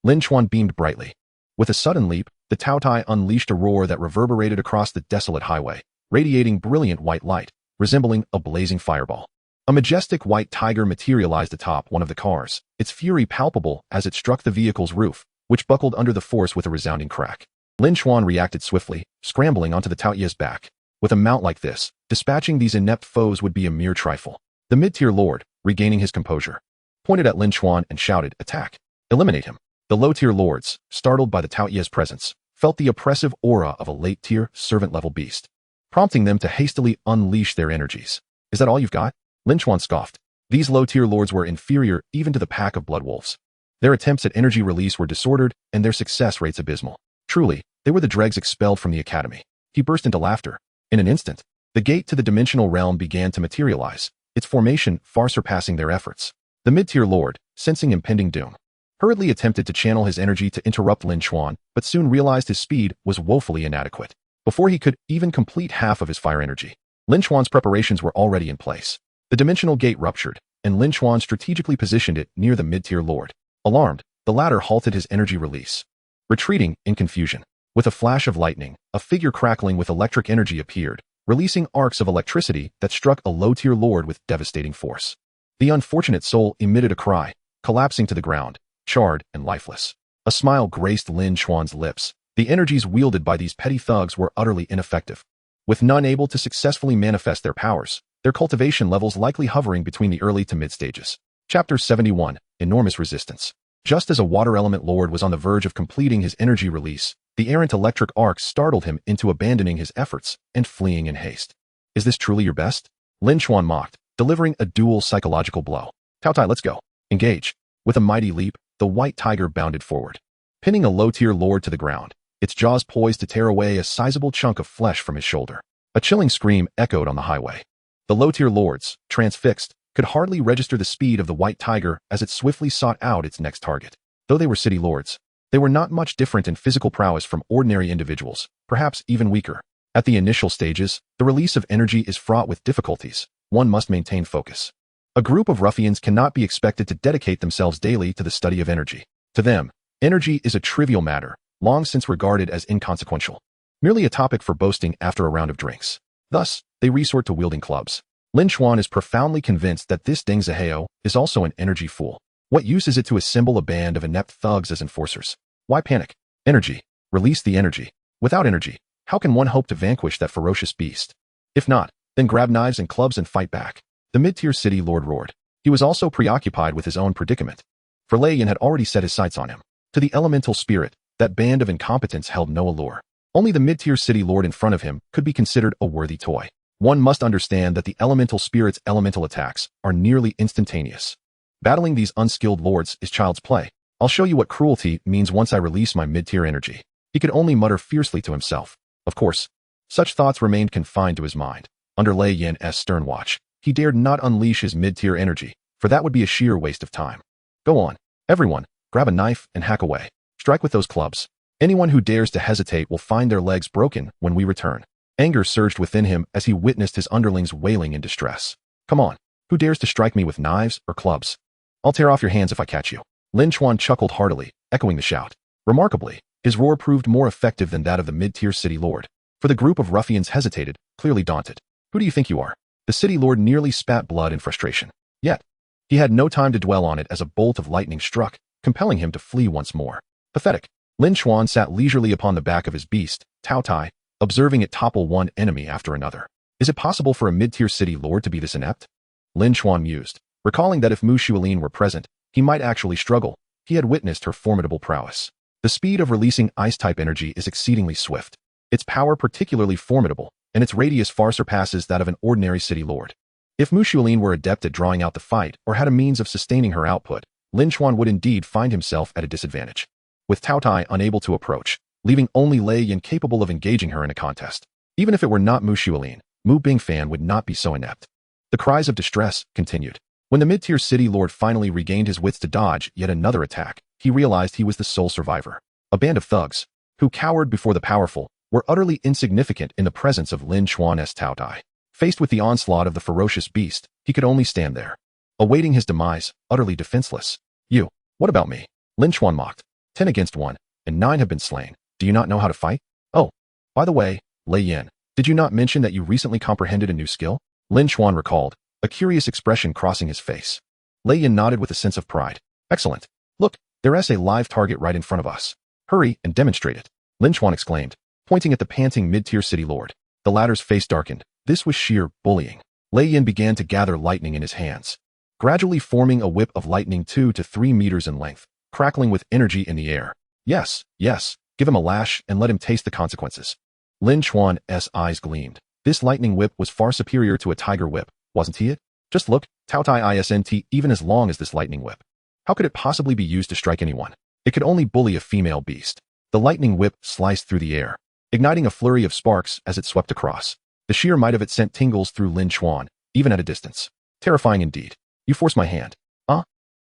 Lin Chuan beamed brightly. With a sudden leap, the Taotai unleashed a roar that reverberated across the desolate highway, radiating brilliant white light, resembling a blazing fireball. A majestic white tiger materialized atop one of the cars, its fury palpable as it struck the vehicle's roof, which buckled under the force with a resounding crack. Lin Chuan reacted swiftly, scrambling onto the Taoye's back. With a mount like this, dispatching these inept foes would be a mere trifle. The mid-tier lord, regaining his composure, pointed at Lin Chuan and shouted, "Attack! Eliminate him!" The low-tier lords, startled by the Taoye's presence, felt the oppressive aura of a late-tier, servant-level beast, prompting them to hastily unleash their energies. "Is that all you've got?" Lin Chuan scoffed. These low-tier lords were inferior even to the pack of blood wolves. Their attempts at energy release were disordered, and their success rates abysmal. Truly, they were the dregs expelled from the academy. He burst into laughter. In an instant, the gate to the dimensional realm began to materialize, its formation far surpassing their efforts. The mid-tier lord, sensing impending doom, hurriedly attempted to channel his energy to interrupt Lin Chuan, but soon realized his speed was woefully inadequate. Before he could even complete half of his fire energy, Lin Chuan's preparations were already in place. The dimensional gate ruptured, and Lin Chuan strategically positioned it near the mid-tier lord. Alarmed, the latter halted his energy release, retreating in confusion. With a flash of lightning, a figure crackling with electric energy appeared, releasing arcs of electricity that struck a low-tier lord with devastating force. The unfortunate soul emitted a cry, collapsing to the ground, charred and lifeless. A smile graced Lin Chuan's lips. The energies wielded by these petty thugs were utterly ineffective. With none able to successfully manifest their powers, their cultivation levels likely hovering between the early to mid stages. Chapter 71, Enormous Resistance. Just as a water element lord was on the verge of completing his energy release, the errant electric arc startled him into abandoning his efforts and fleeing in haste. "Is this truly your best?" Lin Chuan mocked, delivering a dual psychological blow. "Tao Tai, let's go. Engage." With a mighty leap, the white tiger bounded forward, pinning a low-tier lord to the ground, its jaws poised to tear away a sizable chunk of flesh from his shoulder. A chilling scream echoed on the highway. The low-tier lords, transfixed, could hardly register the speed of the white tiger as it swiftly sought out its next target. Though they were city lords, they were not much different in physical prowess from ordinary individuals, perhaps even weaker. At the initial stages, the release of energy is fraught with difficulties. One must maintain focus. A group of ruffians cannot be expected to dedicate themselves daily to the study of energy. To them, energy is a trivial matter, long since regarded as inconsequential, merely a topic for boasting after a round of drinks. Thus, they resort to wielding clubs. Lin Chuan is profoundly convinced that this Deng Zihao is also an energy fool. What use is it to assemble a band of inept thugs as enforcers? Why panic? Energy. Release the energy. Without energy, how can one hope to vanquish that ferocious beast? If not, then grab knives and clubs and fight back. The mid-tier city lord roared. He was also preoccupied with his own predicament, for Lei Yin had already set his sights on him. To the elemental spirit, that band of incompetents held no allure. Only the mid-tier city lord in front of him could be considered a worthy toy. One must understand that the elemental spirit's elemental attacks are nearly instantaneous. Battling these unskilled lords is child's play. "I'll show you what cruelty means once I release my mid-tier energy." He could only mutter fiercely to himself. Of course, such thoughts remained confined to his mind. Under Lei Yin's stern watch, he dared not unleash his mid-tier energy, for that would be a sheer waste of time. "Go on, everyone, grab a knife and hack away. Strike with those clubs. Anyone who dares to hesitate will find their legs broken when we return." Anger surged within him as he witnessed his underlings wailing in distress. "Come on, who dares to strike me with knives or clubs? I'll tear off your hands if I catch you." Lin Chuan chuckled heartily, echoing the shout. Remarkably, his roar proved more effective than that of the mid-tier city lord, for the group of ruffians hesitated, clearly daunted. "Who do you think you are?" The city lord nearly spat blood in frustration. Yet, he had no time to dwell on it as a bolt of lightning struck, compelling him to flee once more. Pathetic. Lin Chuan sat leisurely upon the back of his beast, Tao Tai, observing it topple one enemy after another. Is it possible for a mid-tier city lord to be this inept? Lin Chuan mused, recalling that if Mu Xuelin were present, he might actually struggle. He had witnessed her formidable prowess. The speed of releasing ice-type energy is exceedingly swift, its power particularly formidable, and its radius far surpasses that of an ordinary city lord. If Mu Xuelin were adept at drawing out the fight or had a means of sustaining her output, Lin Chuan would indeed find himself at a disadvantage. With Tao Tai unable to approach, leaving only Lei Yin capable of engaging her in a contest. Even if it were not Mu Xuelin, Mu Bingfan would not be so inept. The cries of distress continued. When the mid-tier city lord finally regained his wits to dodge yet another attack, he realized he was the sole survivor. A band of thugs, who cowered before the powerful, were utterly insignificant in the presence of Lin Chuan's Tao Tai. Faced with the onslaught of the ferocious beast, he could only stand there, awaiting his demise, utterly defenseless. "You, what about me?" Lin Chuan mocked. 10 against 1, and 9 have been slain. Do you not know how to fight? Oh, by the way, Lei Yin, did you not mention that you recently comprehended a new skill? Lin Chuan recalled, a curious expression crossing his face. Lei Yin nodded with a sense of pride. Excellent. Look, There's a live target right in front of us. Hurry and demonstrate it, Lin Chuan exclaimed, pointing at the panting mid-tier city lord. The latter's face darkened. This was sheer bullying. Lei Yin began to gather lightning in his hands, gradually forming a whip of lightning 2 to 3 meters in length, crackling with energy in the air. Yes, give him a lash and let him taste the consequences. Lin Chuan's eyes gleamed. This lightning whip was far superior to a tiger whip, wasn't he it? Just look, Taotai isn't even as long as this lightning whip. How could it possibly be used to strike anyone? It could only bully a female beast. The lightning whip sliced through the air, igniting a flurry of sparks as it swept across. The sheer might of it sent tingles through Lin Chuan, even at a distance. Terrifying indeed. You forced my hand.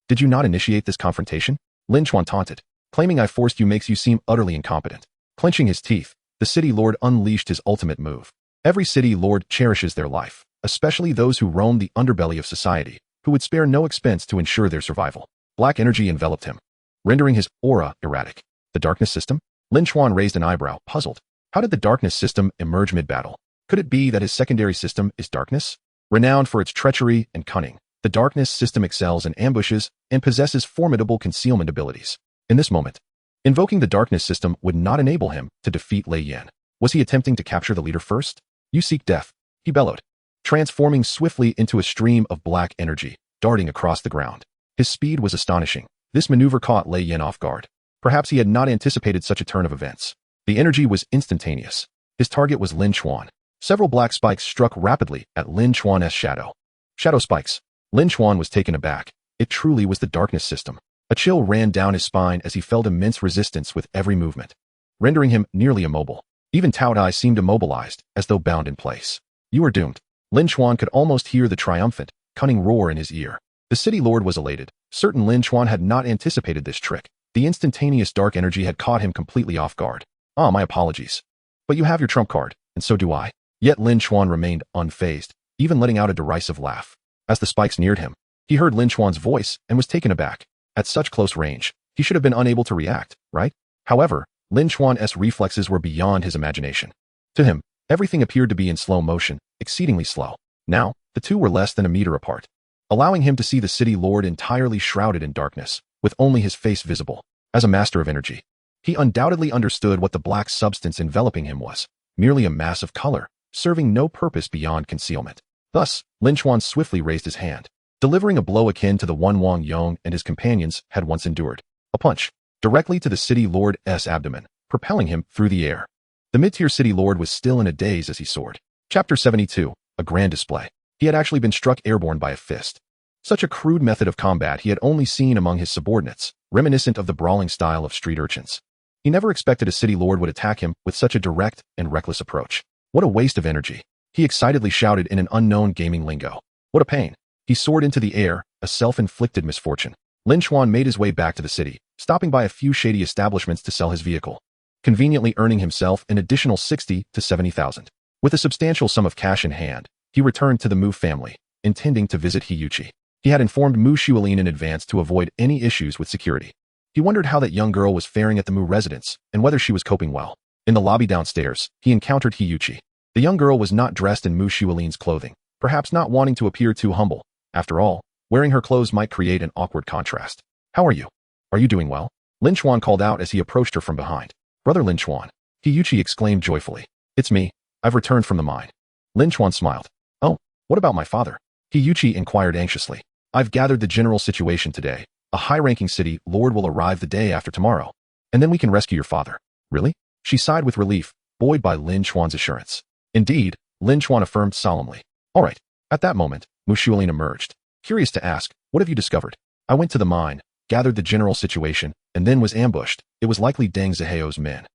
Did you not initiate this confrontation? Lin Chuan taunted. Claiming I forced you makes you seem utterly incompetent. Clenching his teeth, the city lord unleashed his ultimate move. Every city lord cherishes their life, especially those who roam the underbelly of society, who would spare no expense to ensure their survival. Black energy enveloped him, rendering his aura erratic. The darkness system? Lin Chuan raised an eyebrow, puzzled. How did the darkness system emerge mid-battle? Could it be that his secondary system is darkness? Renowned for its treachery and cunning, the darkness system excels in ambushes and possesses formidable concealment abilities. In this moment, invoking the darkness system would not enable him to defeat Lei Yan. Was he attempting to capture the leader first? You seek death, he bellowed, transforming swiftly into a stream of black energy, darting across the ground. His speed was astonishing. This maneuver caught Lei Yan off guard. Perhaps he had not anticipated such a turn of events. The energy was instantaneous. His target was Lin Chuan. Several black spikes struck rapidly at Lin Chuan's shadow. Shadow spikes. Lin Chuan was taken aback. It truly was the darkness system. A chill ran down his spine as he felt immense resistance with every movement, rendering him nearly immobile. Even Taotai seemed immobilized, as though bound in place. You are doomed. Lin Chuan could almost hear the triumphant, cunning roar in his ear. The city lord was elated. Certain Lin Chuan had not anticipated this trick. The instantaneous dark energy had caught him completely off guard. My apologies. But you have your trump card, and so do I. Yet Lin Chuan remained unfazed, even letting out a derisive laugh. As the spikes neared him, he heard Lin Chuan's voice and was taken aback. At such close range, he should have been unable to react, right? However, Lin Chuan's reflexes were beyond his imagination. To him, everything appeared to be in slow motion, exceedingly slow. Now, the two were less than a meter apart, allowing him to see the city lord entirely shrouded in darkness, with only his face visible. As a master of energy, he undoubtedly understood what the black substance enveloping him was, merely a mass of color, serving no purpose beyond concealment. Thus, Lin Chuan swiftly raised his hand, delivering a blow akin to the one Wang Yong and his companions had once endured. A punch, directly to the city lord's abdomen, propelling him through the air. The mid-tier city lord was still in a daze as he soared. Chapter 72, a grand display. He had actually been struck airborne by a fist. Such a crude method of combat he had only seen among his subordinates, reminiscent of the brawling style of street urchins. He never expected a city lord would attack him with such a direct and reckless approach. What a waste of energy. He excitedly shouted in an unknown gaming lingo. What a pain. He soared into the air, a self-inflicted misfortune. Lin Chuan made his way back to the city, stopping by a few shady establishments to sell his vehicle, conveniently earning himself an additional 60 to 70,000. With a substantial sum of cash in hand, he returned to the Mu family, intending to visit Hiyuchi. He had informed Mu Shuolin in advance to avoid any issues with security. He wondered how that young girl was faring at the Mu residence and whether she was coping well. In the lobby downstairs, he encountered Hiyuchi. The young girl was not dressed in Mu Shuolin's clothing, perhaps not wanting to appear too humble. After all, wearing her clothes might create an awkward contrast. How are you? Are you doing well? Lin Chuan called out as he approached her from behind. Brother Lin Chuan. Hiyuchi exclaimed joyfully. It's me. I've returned from the mine. Lin Chuan smiled. Oh, what about my father? Hiyuchi inquired anxiously. I've gathered the general situation today. A high-ranking city lord will arrive the day after tomorrow, and then we can rescue your father. Really? She sighed with relief, buoyed by Lin Chuan's assurance. Indeed, Lin Chuan affirmed solemnly. All right. At that moment, Mu Shuolin emerged, curious to ask, what have you discovered? I went to the mine, gathered the general situation, and then was ambushed. It was likely Deng Ziheo's men.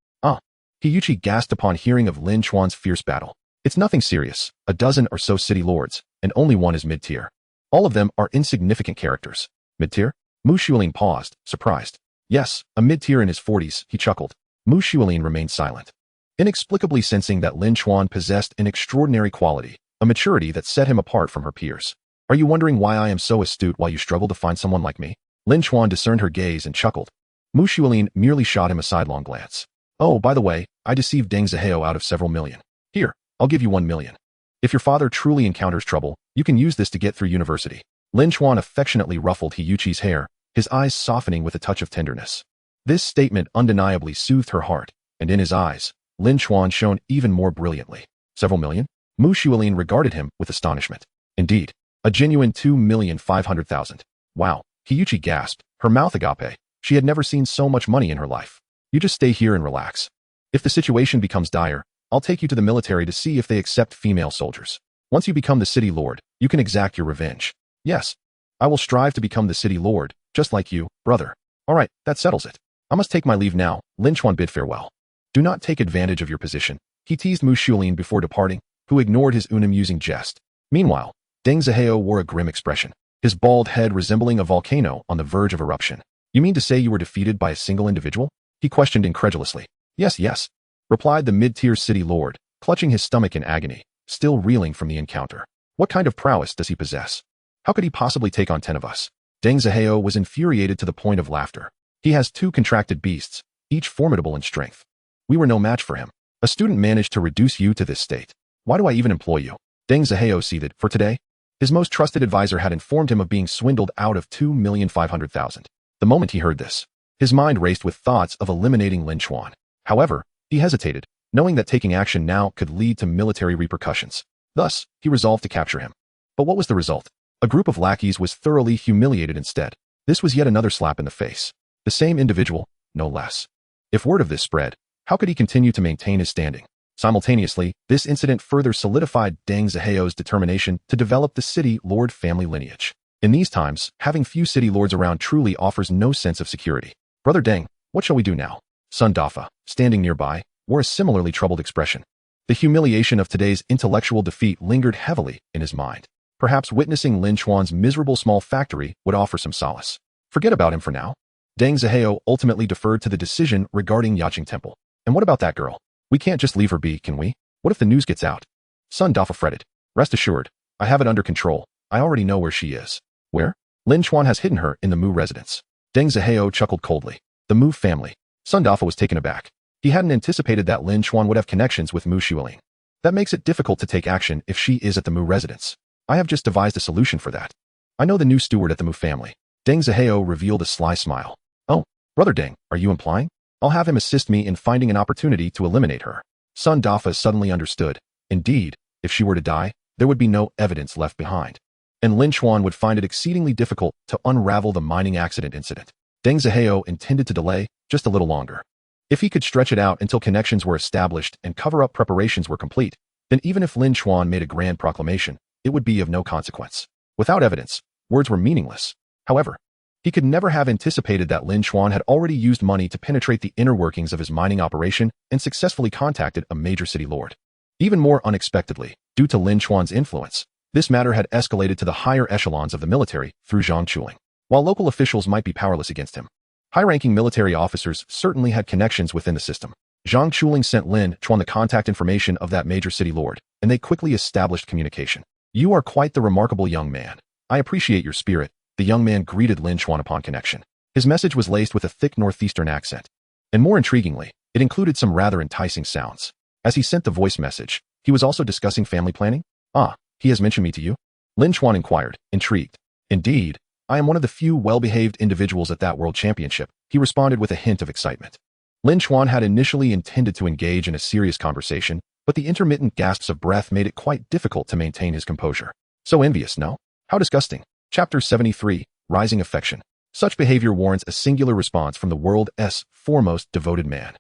Hiyuchi gasped upon hearing of Lin Chuan's fierce battle. It's nothing serious, a dozen or so city lords, and only one is mid-tier. All of them are insignificant characters. Mid-tier? Mu Shuolin paused, surprised. Yes, a mid-tier in his 40s, he chuckled. Mu Shuolin remained silent, inexplicably sensing that Lin Chuan possessed an extraordinary quality, a maturity that set him apart from her peers. Are you wondering why I am so astute while you struggle to find someone like me? Lin Chuan discerned her gaze and chuckled. Mu Shuolin merely shot him a sidelong glance. Oh, by the way, I deceived Deng Ziheo out of several million. Here, I'll give you 1 million. If your father truly encounters trouble, you can use this to get through university. Lin Chuan affectionately ruffled Hiyuchi's hair, his eyes softening with a touch of tenderness. This statement undeniably soothed her heart, and in his eyes, Lin Chuan shone even more brilliantly. Several million? Mu Shuilin regarded him with astonishment. Indeed, a genuine 2,500,000. Wow, Hiyuchi gasped, her mouth agape. She had never seen so much money in her life. You just stay here and relax. If the situation becomes dire, I'll take you to the military to see if they accept female soldiers. Once you become the city lord, you can exact your revenge. Yes, I will strive to become the city lord, just like you, brother. All right, that settles it. I must take my leave now. Lin Chuan bid farewell. Do not take advantage of your position, he teased Mu Shuilin before departing, who ignored his unamusing jest. Meanwhile, Deng Zihao wore a grim expression, his bald head resembling a volcano on the verge of eruption. You mean to say you were defeated by a single individual? He questioned incredulously. Yes, replied the mid-tier city lord, clutching his stomach in agony, still reeling from the encounter. What kind of prowess does he possess? How could he possibly take on 10 of us? Deng Zihao was infuriated to the point of laughter. He has 2 contracted beasts, each formidable in strength. We were no match for him. A student managed to reduce you to this state. Why do I even employ you? Deng Zihao seethed. For today? His most trusted advisor had informed him of being swindled out of 2,500,000. The moment he heard this, his mind raced with thoughts of eliminating Lin Chuan. However, he hesitated, knowing that taking action now could lead to military repercussions. Thus, he resolved to capture him. But what was the result? A group of lackeys was thoroughly humiliated instead. This was yet another slap in the face. The same individual, no less. If word of this spread, how could he continue to maintain his standing? Simultaneously, this incident further solidified Deng Zihao's determination to develop the city lord family lineage. In these times, having few city lords around truly offers no sense of security. Brother Deng, what shall we do now? Son Dafa, standing nearby, wore a similarly troubled expression. The humiliation of today's intellectual defeat lingered heavily in his mind. Perhaps witnessing Lin Chuan's miserable small factory would offer some solace. Forget about him for now. Deng Zihao ultimately deferred to the decision regarding Yaqing Temple. And what about that girl? We can't just leave her be, can we? What if the news gets out? Son Dafa fretted. Rest assured, I have it under control. I already know where she is. Where? Lin Chuan has hidden her in the Mu residence. Deng Zihao chuckled coldly. The Mu family. Son Dafa was taken aback. He hadn't anticipated that Lin Chuan would have connections with Mu Shuilin. That makes it difficult to take action if she is at the Mu residence. I have just devised a solution for that. I know the new steward at the Mu family. Deng Zihao revealed a sly smile. Oh, Brother Deng, are you implying? I'll have him assist me in finding an opportunity to eliminate her. Son Dafa suddenly understood. Indeed, if she were to die, there would be no evidence left behind. And Lin Chuan would find it exceedingly difficult to unravel the mining accident incident. Deng Zihao intended to delay just a little longer. If he could stretch it out until connections were established and cover-up preparations were complete, then even if Lin Chuan made a grand proclamation, it would be of no consequence. Without evidence, words were meaningless. However, he could never have anticipated that Lin Chuan had already used money to penetrate the inner workings of his mining operation and successfully contacted a major city lord. Even more unexpectedly, due to Lin Chuan's influence, this matter had escalated to the higher echelons of the military through Zhang Chuling. While local officials might be powerless against him, high-ranking military officers certainly had connections within the system. Zhang Chuling sent Lin Chuan the contact information of that major city lord, and they quickly established communication. You are quite the remarkable young man. I appreciate your spirit. The young man greeted Lin Chuan upon connection. His message was laced with a thick northeastern accent. And more intriguingly, it included some rather enticing sounds. As he sent the voice message, he was also discussing family planning? Ah, he has mentioned me to you? Lin Chuan inquired, intrigued. Indeed, I am one of the few well-behaved individuals at that world championship, he responded with a hint of excitement. Lin Chuan had initially intended to engage in a serious conversation, but the intermittent gasps of breath made it quite difficult to maintain his composure. So envious, no? How disgusting. Chapter 73, Rising Affection. Such behavior warrants a singular response from the world's foremost devoted man.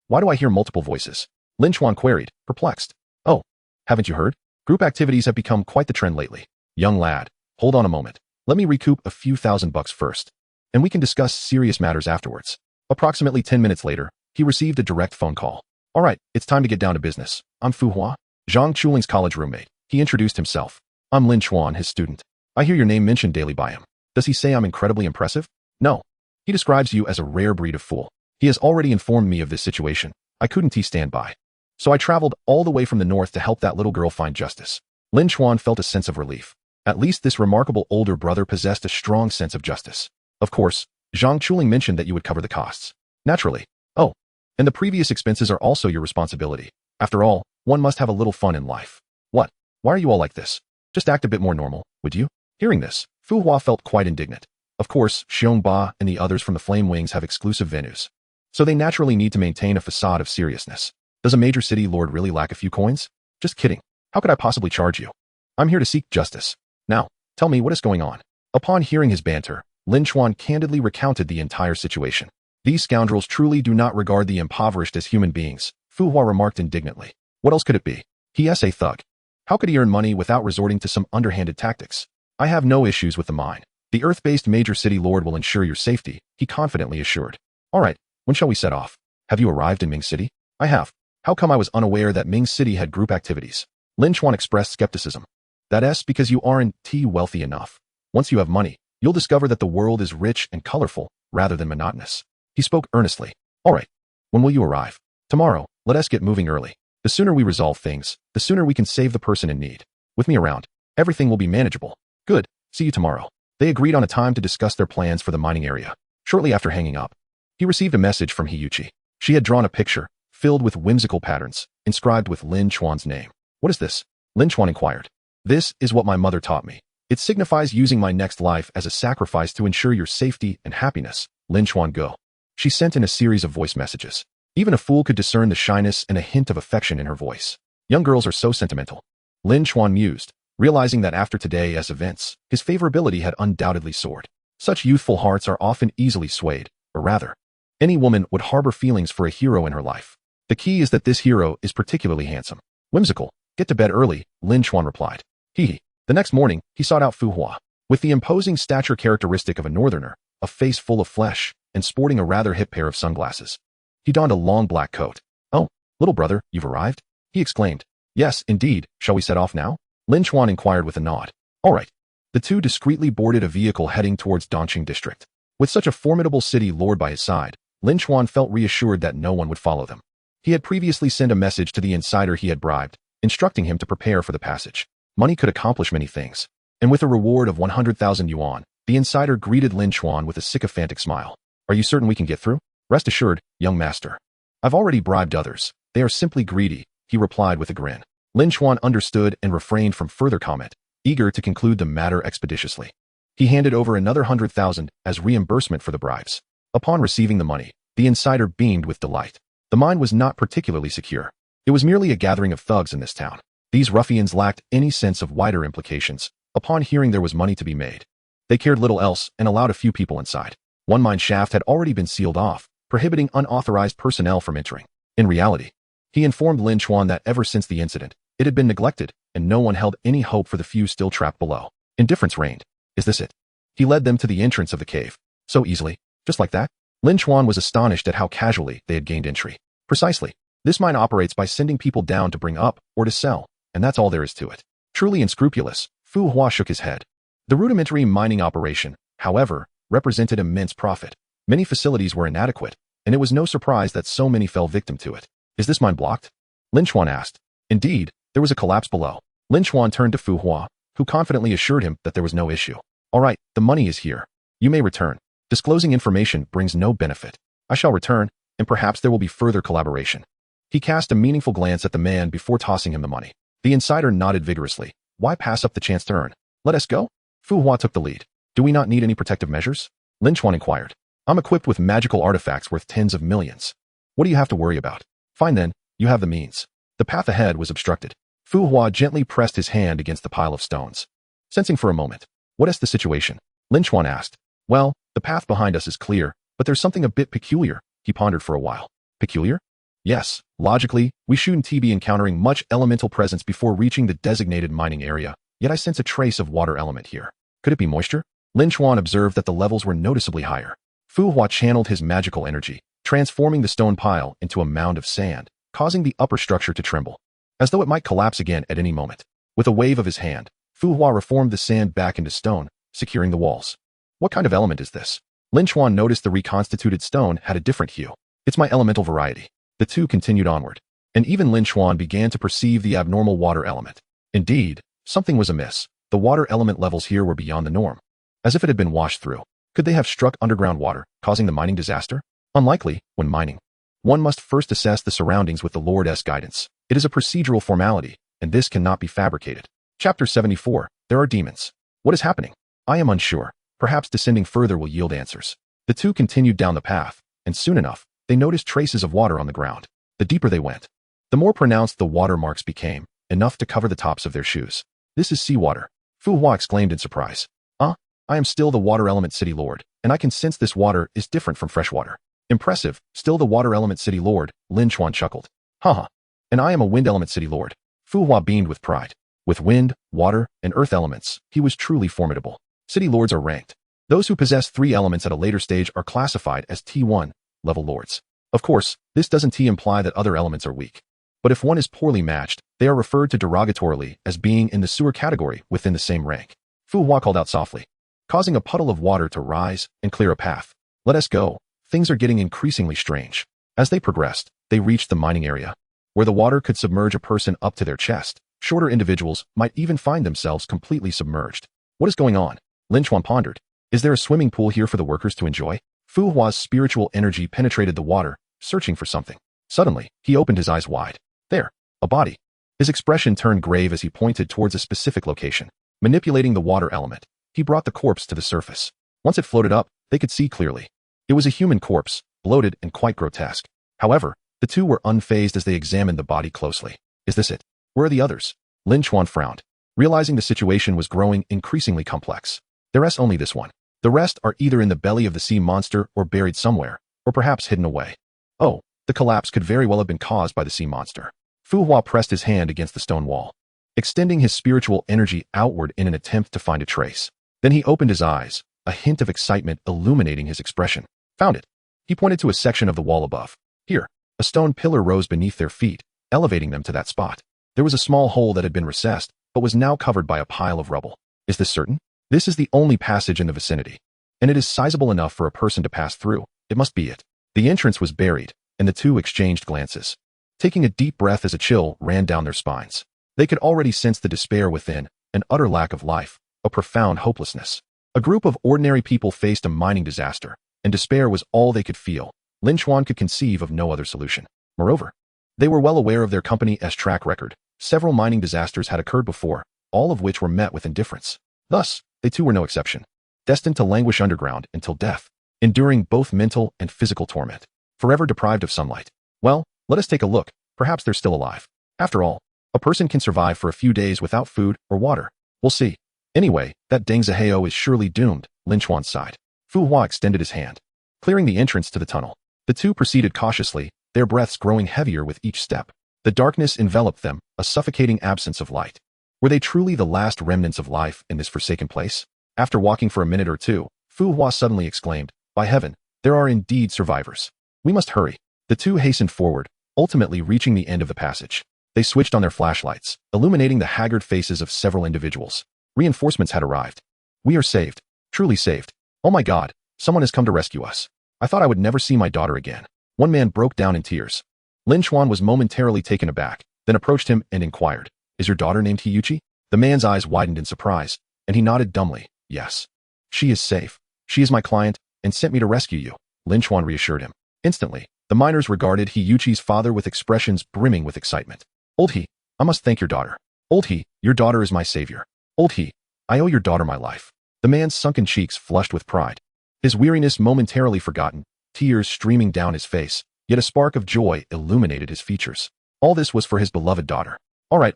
Why do I hear multiple voices? Lin Chuan queried, perplexed. Oh, haven't you heard? Group activities have become quite the trend lately. Young lad, hold on a moment. Let me recoup a few $1,000 first, and we can discuss serious matters afterwards. Approximately 10 minutes later, he received a direct phone call. All right, it's time to get down to business. I'm Fu Hua, Zhang Chuling's college roommate. He introduced himself. I'm Lin Chuan, his student. I hear your name mentioned daily by him. Does he say I'm incredibly impressive? No. He describes you as a rare breed of fool. He has already informed me of this situation. I couldn't stand by. So I traveled all the way from the north to help that little girl find justice. Lin Chuan felt a sense of relief. At least this remarkable older brother possessed a strong sense of justice. Of course, Zhang Chuling mentioned that you would cover the costs. Naturally. Oh, and the previous expenses are also your responsibility. After all, one must have a little fun in life. What? Why are you all like this? Just act a bit more normal, would you? Hearing this, Fu Hua felt quite indignant. Of course, Xiongba and the others from the Flame Wings have exclusive venues, so they naturally need to maintain a facade of seriousness. Does a major city lord really lack a few coins? Just kidding. How could I possibly charge you? I'm here to seek justice. Now, tell me what is going on. Upon hearing his banter, Lin Chuan candidly recounted the entire situation. These scoundrels truly do not regard the impoverished as human beings, Fu Hua remarked indignantly. What else could it be? He is a thug. How could he earn money without resorting to some underhanded tactics? I have no issues with the mine. The Earth-based major city lord will ensure your safety, he confidently assured. All right, when shall we set off? Have you arrived in Ming City? I have. How come I was unaware that Ming City had group activities? Lin Chuan expressed skepticism. That's because you aren't wealthy enough. Once you have money, you'll discover that the world is rich and colorful, rather than monotonous. He spoke earnestly. All right, when will you arrive? Tomorrow, let us get moving early. The sooner we resolve things, the sooner we can save the person in need. With me around, everything will be manageable. Good, see you tomorrow. They agreed on a time to discuss their plans for the mining area. Shortly after hanging up, he received a message from Hiyuchi. She had drawn a picture, filled with whimsical patterns, inscribed with Lin Chuan's name. What is this? Lin Chuan inquired. This is what my mother taught me. It signifies using my next life as a sacrifice to ensure your safety and happiness. Lin Chuan go. She sent in a series of voice messages. Even a fool could discern the shyness and a hint of affection in her voice. Young girls are so sentimental. Lin Chuan mused, realizing that after today's events, his favorability had undoubtedly soared. Such youthful hearts are often easily swayed, or rather, any woman would harbor feelings for a hero in her life. The key is that this hero is particularly handsome. Whimsical. Get to bed early, Lin Chuan replied. Hee. The next morning, he sought out Fu Hua. With the imposing stature characteristic of a northerner, a face full of flesh, and sporting a rather hip pair of sunglasses. He donned a long black coat. Oh, little brother, you've arrived? He exclaimed. Yes, indeed. Shall we set off now? Lin Chuan inquired with a nod. All right. The two discreetly boarded a vehicle heading towards Dongqing district. With such a formidable city lord by his side, Lin Chuan felt reassured that no one would follow them. He had previously sent a message to the insider he had bribed, instructing him to prepare for the passage. Money could accomplish many things. And with a reward of 100,000 yuan, the insider greeted Lin Chuan with a sycophantic smile. Are you certain we can get through? Rest assured, young master. I've already bribed others. They are simply greedy, he replied with a grin. Lin Chuan understood and refrained from further comment, eager to conclude the matter expeditiously. He handed over another 100,000 as reimbursement for the bribes. Upon receiving the money, the insider beamed with delight. The mine was not particularly secure. It was merely a gathering of thugs in this town. These ruffians lacked any sense of wider implications. Upon hearing there was money to be made, they cared little else and allowed a few people inside. One mine shaft had already been sealed off, prohibiting unauthorized personnel from entering. In reality, he informed Lin Chuan that ever since the incident, it had been neglected, and no one held any hope for the few still trapped below. Indifference reigned. Is this it? He led them to the entrance of the cave. So easily, just like that? Lin Chuan was astonished at how casually they had gained entry. Precisely. This mine operates by sending people down to bring up or to sell, and that's all there is to it. Truly unscrupulous, Fu Hua shook his head. The rudimentary mining operation, however, represented immense profit. Many facilities were inadequate, and it was no surprise that so many fell victim to it. Is this mine blocked? Lin Chuan asked. Indeed, there was a collapse below. Lin Chuan turned to Fu Hua, who confidently assured him that there was no issue. All right, the money is here. You may return. Disclosing information brings no benefit. I shall return, and perhaps there will be further collaboration. He cast a meaningful glance at the man before tossing him the money. The insider nodded vigorously. Why pass up the chance to earn? Let us go? Fu Hua took the lead. Do we not need any protective measures? Lin Chuan inquired. I'm equipped with magical artifacts worth tens of millions. What do you have to worry about? Fine then, you have the means. The path ahead was obstructed. Fu Hua gently pressed his hand against the pile of stones. Sensing for a moment. What is the situation? Lin Chuan asked. Well, the path behind us is clear, but there's something a bit peculiar. He pondered for a while. Peculiar? Yes, logically, we shouldn't be encountering much elemental presence before reaching the designated mining area, yet I sense a trace of water element here. Could it be moisture? Lin Chuan observed that the levels were noticeably higher. Fu Hua channeled his magical energy, transforming the stone pile into a mound of sand, causing the upper structure to tremble, as though it might collapse again at any moment. With a wave of his hand, Fu Hua reformed the sand back into stone, securing the walls. What kind of element is this? Lin Chuan noticed the reconstituted stone had a different hue. It's my elemental variety. The two continued onward, and even Lin Chuan began to perceive the abnormal water element. Indeed, something was amiss. The water element levels here were beyond the norm. As if it had been washed through. Could they have struck underground water, causing the mining disaster? Unlikely, when mining. One must first assess the surroundings with the Lord's guidance. It is a procedural formality, and this cannot be fabricated. Chapter 74. There are demons. What is happening? I am unsure. Perhaps descending further will yield answers. The two continued down the path, and soon enough, they noticed traces of water on the ground. The deeper they went, the more pronounced the watermarks became, enough to cover the tops of their shoes. This is seawater, Fu Hua exclaimed in surprise. I am still the water element city lord, and I can sense this water is different from fresh water. Impressive, still the water element city lord, Lin Chuan chuckled. Haha. And I am a wind element city lord. Fu Hua beamed with pride. With wind, water, and earth elements, he was truly formidable. City lords are ranked. Those who possess 3 elements at a later stage are classified as T1 level lords. Of course, this doesn't imply that other elements are weak. But if one is poorly matched, they are referred to derogatorily as being in the sewer category within the same rank. Fu Hua called out softly, causing a puddle of water to rise and clear a path. Let us go. Things are getting increasingly strange. As they progressed, they reached the mining area, where the water could submerge a person up to their chest. Shorter individuals might even find themselves completely submerged. What is going on? Lin Chuan pondered. Is there a swimming pool here for the workers to enjoy? Fu Hua's spiritual energy penetrated the water, searching for something. Suddenly, he opened his eyes wide. There, a body. His expression turned grave as he pointed towards a specific location. Manipulating the water element, he brought the corpse to the surface. Once it floated up, they could see clearly. It was a human corpse, bloated and quite grotesque. However, the two were unfazed as they examined the body closely. Is this it? Where are the others? Lin Chuan frowned, realizing the situation was growing increasingly complex. There is only this one. The rest are either in the belly of the sea monster or buried somewhere, or perhaps hidden away. Oh, the collapse could very well have been caused by the sea monster. Fu Hua pressed his hand against the stone wall, extending his spiritual energy outward in an attempt to find a trace. Then he opened his eyes, a hint of excitement illuminating his expression. Found it. He pointed to a section of the wall above. Here, a stone pillar rose beneath their feet, elevating them to that spot. There was a small hole that had been recessed, but was now covered by a pile of rubble. Is this certain? This is the only passage in the vicinity, and it is sizable enough for a person to pass through. It must be it. The entrance was buried, and the two exchanged glances, taking a deep breath as a chill ran down their spines. They could already sense the despair within, an utter lack of life, a profound hopelessness. A group of ordinary people faced a mining disaster, and despair was all they could feel. Lin Chuan could conceive of no other solution. Moreover, they were well aware of their company's track record. Several mining disasters had occurred before, all of which were met with indifference. Thus, they too were no exception, destined to languish underground until death, enduring both mental and physical torment, forever deprived of sunlight. Well, let us take a look. Perhaps they're still alive. After all, a person can survive for a few days without food or water. We'll see. Anyway, that Deng Zihao is surely doomed, Lin Chuan sighed. Fu Hua extended his hand, clearing the entrance to the tunnel. The two proceeded cautiously, their breaths growing heavier with each step. The darkness enveloped them, a suffocating absence of light. Were they truly the last remnants of life in this forsaken place? After walking for a minute or two, Fu Hua suddenly exclaimed, by heaven, there are indeed survivors. We must hurry. The two hastened forward, ultimately reaching the end of the passage. They switched on their flashlights, illuminating the haggard faces of several individuals. Reinforcements had arrived. We are saved. Truly saved. Oh my God, someone has come to rescue us. I thought I would never see my daughter again. One man broke down in tears. Lin Chuan was momentarily taken aback, then approached him and inquired, is your daughter named Hiyuchi? The man's eyes widened in surprise, and he nodded dumbly. Yes. She is safe. She is my client, and sent me to rescue you, Lin Chuan reassured him. Instantly, the miners regarded Hiyuchi's father with expressions brimming with excitement. Old He, I must thank your daughter. Old He, your daughter is my savior. Old He, I owe your daughter my life. The man's sunken cheeks flushed with pride. His weariness momentarily forgotten, tears streaming down his face, yet a spark of joy illuminated his features. All this was for his beloved daughter. All right.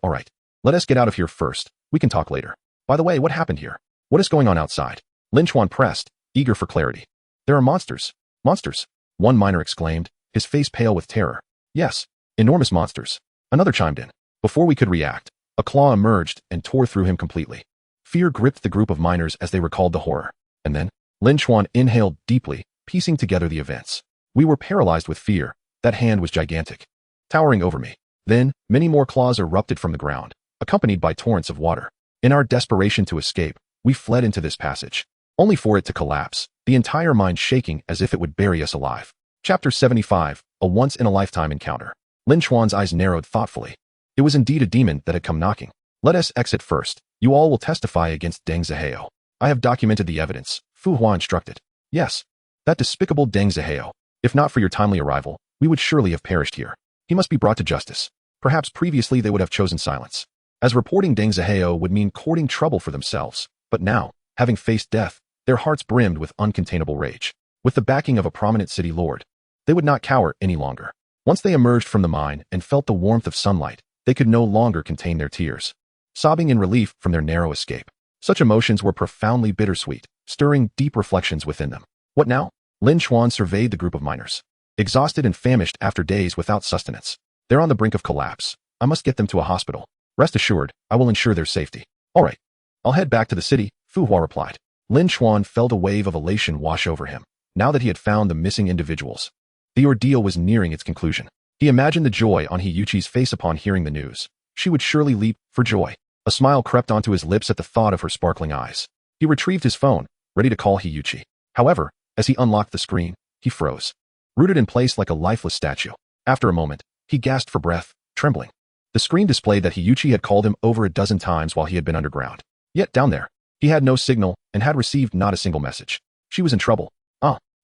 Let us get out of here first. We can talk later. By the way, what happened here? What is going on outside? Lin Chuan pressed, eager for clarity. There are monsters. Monsters? One miner exclaimed, his face pale with terror. Yes, enormous monsters. Another chimed in. Before we could react, a claw emerged and tore through him completely. Fear gripped the group of miners as they recalled the horror. And then, Lin Chuan inhaled deeply, piecing together the events. We were paralyzed with fear. That hand was gigantic, towering over me. Then, many more claws erupted from the ground, accompanied by torrents of water. In our desperation to escape, we fled into this passage, only for it to collapse, the entire mine shaking as if it would bury us alive. Chapter 75, A Once-in-a-Lifetime Encounter. Lin Chuan's eyes narrowed thoughtfully. It was indeed a demon that had come knocking. Let us exit first. You all will testify against Deng Zihao. I have documented the evidence, Fu Hua instructed. Yes, that despicable Deng Zihao. If not for your timely arrival, we would surely have perished here. He must be brought to justice. Perhaps previously they would have chosen silence, as reporting Deng Zihao would mean courting trouble for themselves. But now, having faced death, Their hearts brimmed with uncontainable rage. With the backing of a prominent city lord, they would not cower any longer. Once they emerged from the mine and felt the warmth of sunlight, they could no longer contain their tears, sobbing in relief from their narrow escape. Such emotions were profoundly bittersweet, stirring deep reflections within them. What now? Lin Chuan surveyed the group of miners, exhausted and famished after days without sustenance. They're on the brink of collapse. I must get them to a hospital. Rest assured, I will ensure their safety. All right. I'll head back to the city, Fu Hua replied. Lin Chuan felt a wave of elation wash over him. Now that he had found the missing individuals, the ordeal was nearing its conclusion. He imagined the joy on Hiyuchi's face upon hearing the news. She would surely leap for joy. A smile crept onto his lips at the thought of her sparkling eyes. He retrieved his phone, ready to call Hiyuchi. However, as he unlocked the screen, he froze, rooted in place like a lifeless statue. After a moment, he gasped for breath, trembling. The screen displayed that Hiyuchi had called him over a dozen times while he had been underground. Yet down there, he had no signal and had received not a single message. She was in trouble.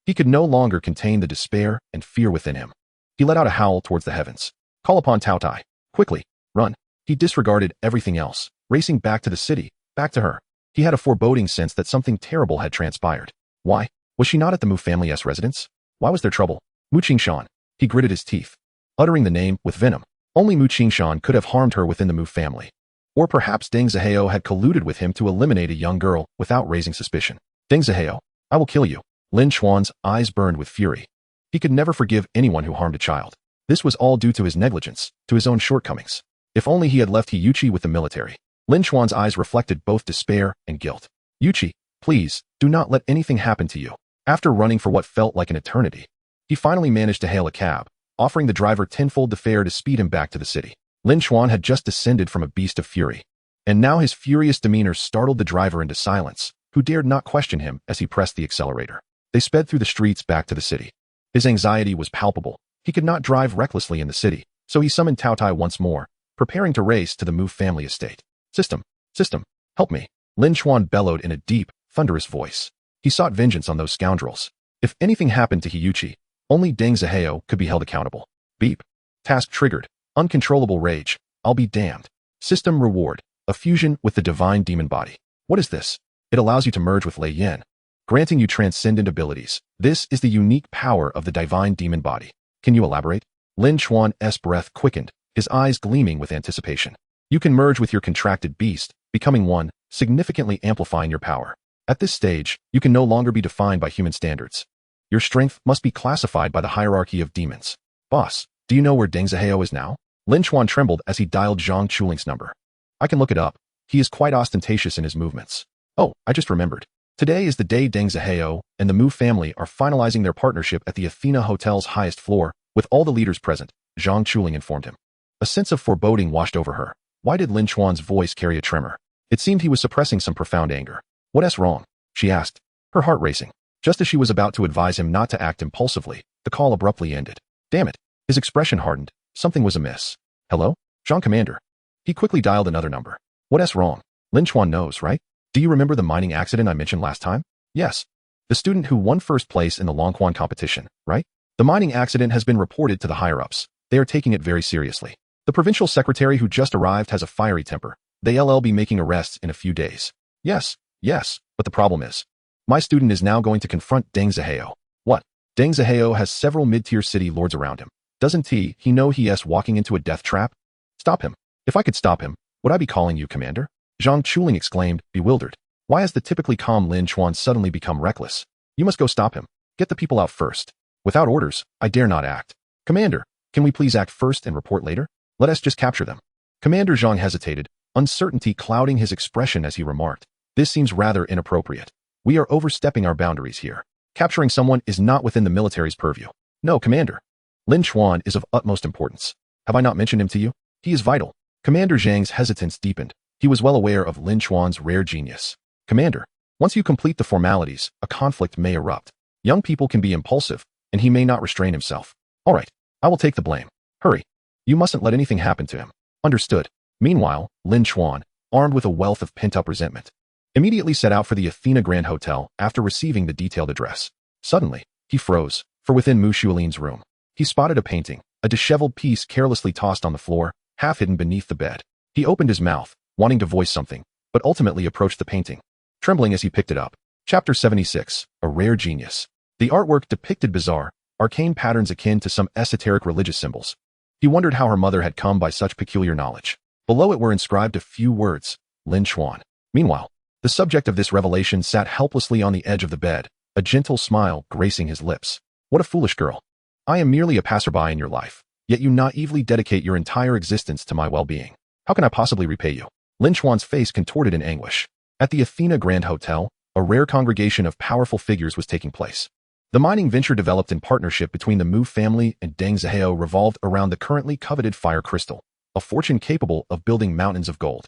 He could no longer contain the despair and fear within him. He let out a howl towards the heavens. Call upon Tao Tai. Quickly, run. He disregarded everything else, racing back to the city, back to her. He had a foreboding sense that something terrible had transpired. Why? Was she not at the Mu family's residence? Why was there trouble? Mu Qingshan. He gritted his teeth, uttering the name with venom. Only Mu Qingshan could have harmed her within the Mu family. Or perhaps Deng Zihao had colluded with him to eliminate a young girl without raising suspicion. Deng Zihao, I will kill you. Lin Chuan's eyes burned with fury. He could never forgive anyone who harmed a child. This was all due to his negligence, to his own shortcomings. If only he had left Hiyuchi with the military. Lin Chuan's eyes reflected both despair and guilt. Yuchi, please, do not let anything happen to you. After running for what felt like an eternity, he finally managed to hail a cab, offering the driver tenfold the fare to speed him back to the city. Lin Chuan had just descended from a beast of fury, and now his furious demeanor startled the driver into silence, who dared not question him as he pressed the accelerator. They sped through the streets back to the city. His anxiety was palpable. He could not drive recklessly in the city, so he summoned Tao Tai once more, preparing to race to the Mu family estate. System, help me. Lin Chuan bellowed in a deep, thunderous voice. He sought vengeance on those scoundrels. If anything happened to Hiyuchi, only Deng Zihao could be held accountable. Beep. Task triggered. Uncontrollable rage. I'll be damned. System reward. A fusion with the divine demon body. What is this? It allows you to merge with Lei Yin, granting you transcendent abilities. This is the unique power of the divine demon body. Can you elaborate? Lin Chuan's breath quickened, his eyes gleaming with anticipation. You can merge with your contracted beast, becoming one, significantly amplifying your power. At this stage, you can no longer be defined by human standards. Your strength must be classified by the hierarchy of demons. Boss, do you know where Deng Zihao is now? Lin Chuan trembled as he dialed Zhang Chuling's number. I can look it up. He is quite ostentatious in his movements. Oh, I just remembered. Today is the day Deng Zihao and the Mu family are finalizing their partnership at the Athena Hotel's highest floor, with all the leaders present, Zhang Chuling informed him. A sense of foreboding washed over her. Why did Lin Chuan's voice carry a tremor? It seemed he was suppressing some profound anger. What's wrong? She asked, her heart racing. Just as she was about to advise him not to act impulsively, the call abruptly ended. Damn it. His expression hardened. Something was amiss. Hello? Zhang Commander. He quickly dialed another number. What's wrong? Lin Chuan knows, right? Do you remember the mining accident I mentioned last time? Yes. The student who won first place in the Longquan competition, right? The mining accident has been reported to the higher-ups. They are taking it very seriously. The provincial secretary who just arrived has a fiery temper. They'll be making arrests in a few days. Yes, but the problem is, my student is now going to confront Deng Zihao. What? Deng Zihao has several mid-tier city lords around him. Doesn't he know he's walking into a death trap? Stop him. If I could stop him, would I be calling you commander? Zhang Chuling exclaimed, bewildered. Why has the typically calm Lin Chuan suddenly become reckless? You must go stop him. Get the people out first. Without orders, I dare not act. Commander, can we please act first and report later? Let us just capture them. Commander Zhang hesitated, uncertainty clouding his expression as he remarked. This seems rather inappropriate. We are overstepping our boundaries here. Capturing someone is not within the military's purview. No, Commander. Lin Chuan is of utmost importance. Have I not mentioned him to you? He is vital. Commander Zhang's hesitance deepened. He was well aware of Lin Chuan's rare genius. Commander, once you complete the formalities, a conflict may erupt. Young people can be impulsive, and he may not restrain himself. All right, I will take the blame. Hurry. You mustn't let anything happen to him. Understood. Meanwhile, Lin Chuan, armed with a wealth of pent-up resentment, immediately set out for the Athena Grand Hotel after receiving the detailed address. Suddenly, he froze, for within Mu Shulin's room, he spotted a painting, a disheveled piece carelessly tossed on the floor, half hidden beneath the bed. He opened his mouth, wanting to voice something, but ultimately approached the painting, trembling as he picked it up. Chapter 76. A Rare Genius. The artwork depicted bizarre, arcane patterns akin to some esoteric religious symbols. He wondered how her mother had come by such peculiar knowledge. Below it were inscribed a few words, Lin Chuan. Meanwhile, the subject of this revelation sat helplessly on the edge of the bed, a gentle smile gracing his lips. What a foolish girl. I am merely a passerby in your life, yet you naively dedicate your entire existence to my well-being. How can I possibly repay you? Lin Chuan's face contorted in anguish. At the Athena Grand Hotel, a rare congregation of powerful figures was taking place. The mining venture developed in partnership between the Mu family and Deng Zihao revolved around the currently coveted fire crystal, a fortune capable of building mountains of gold.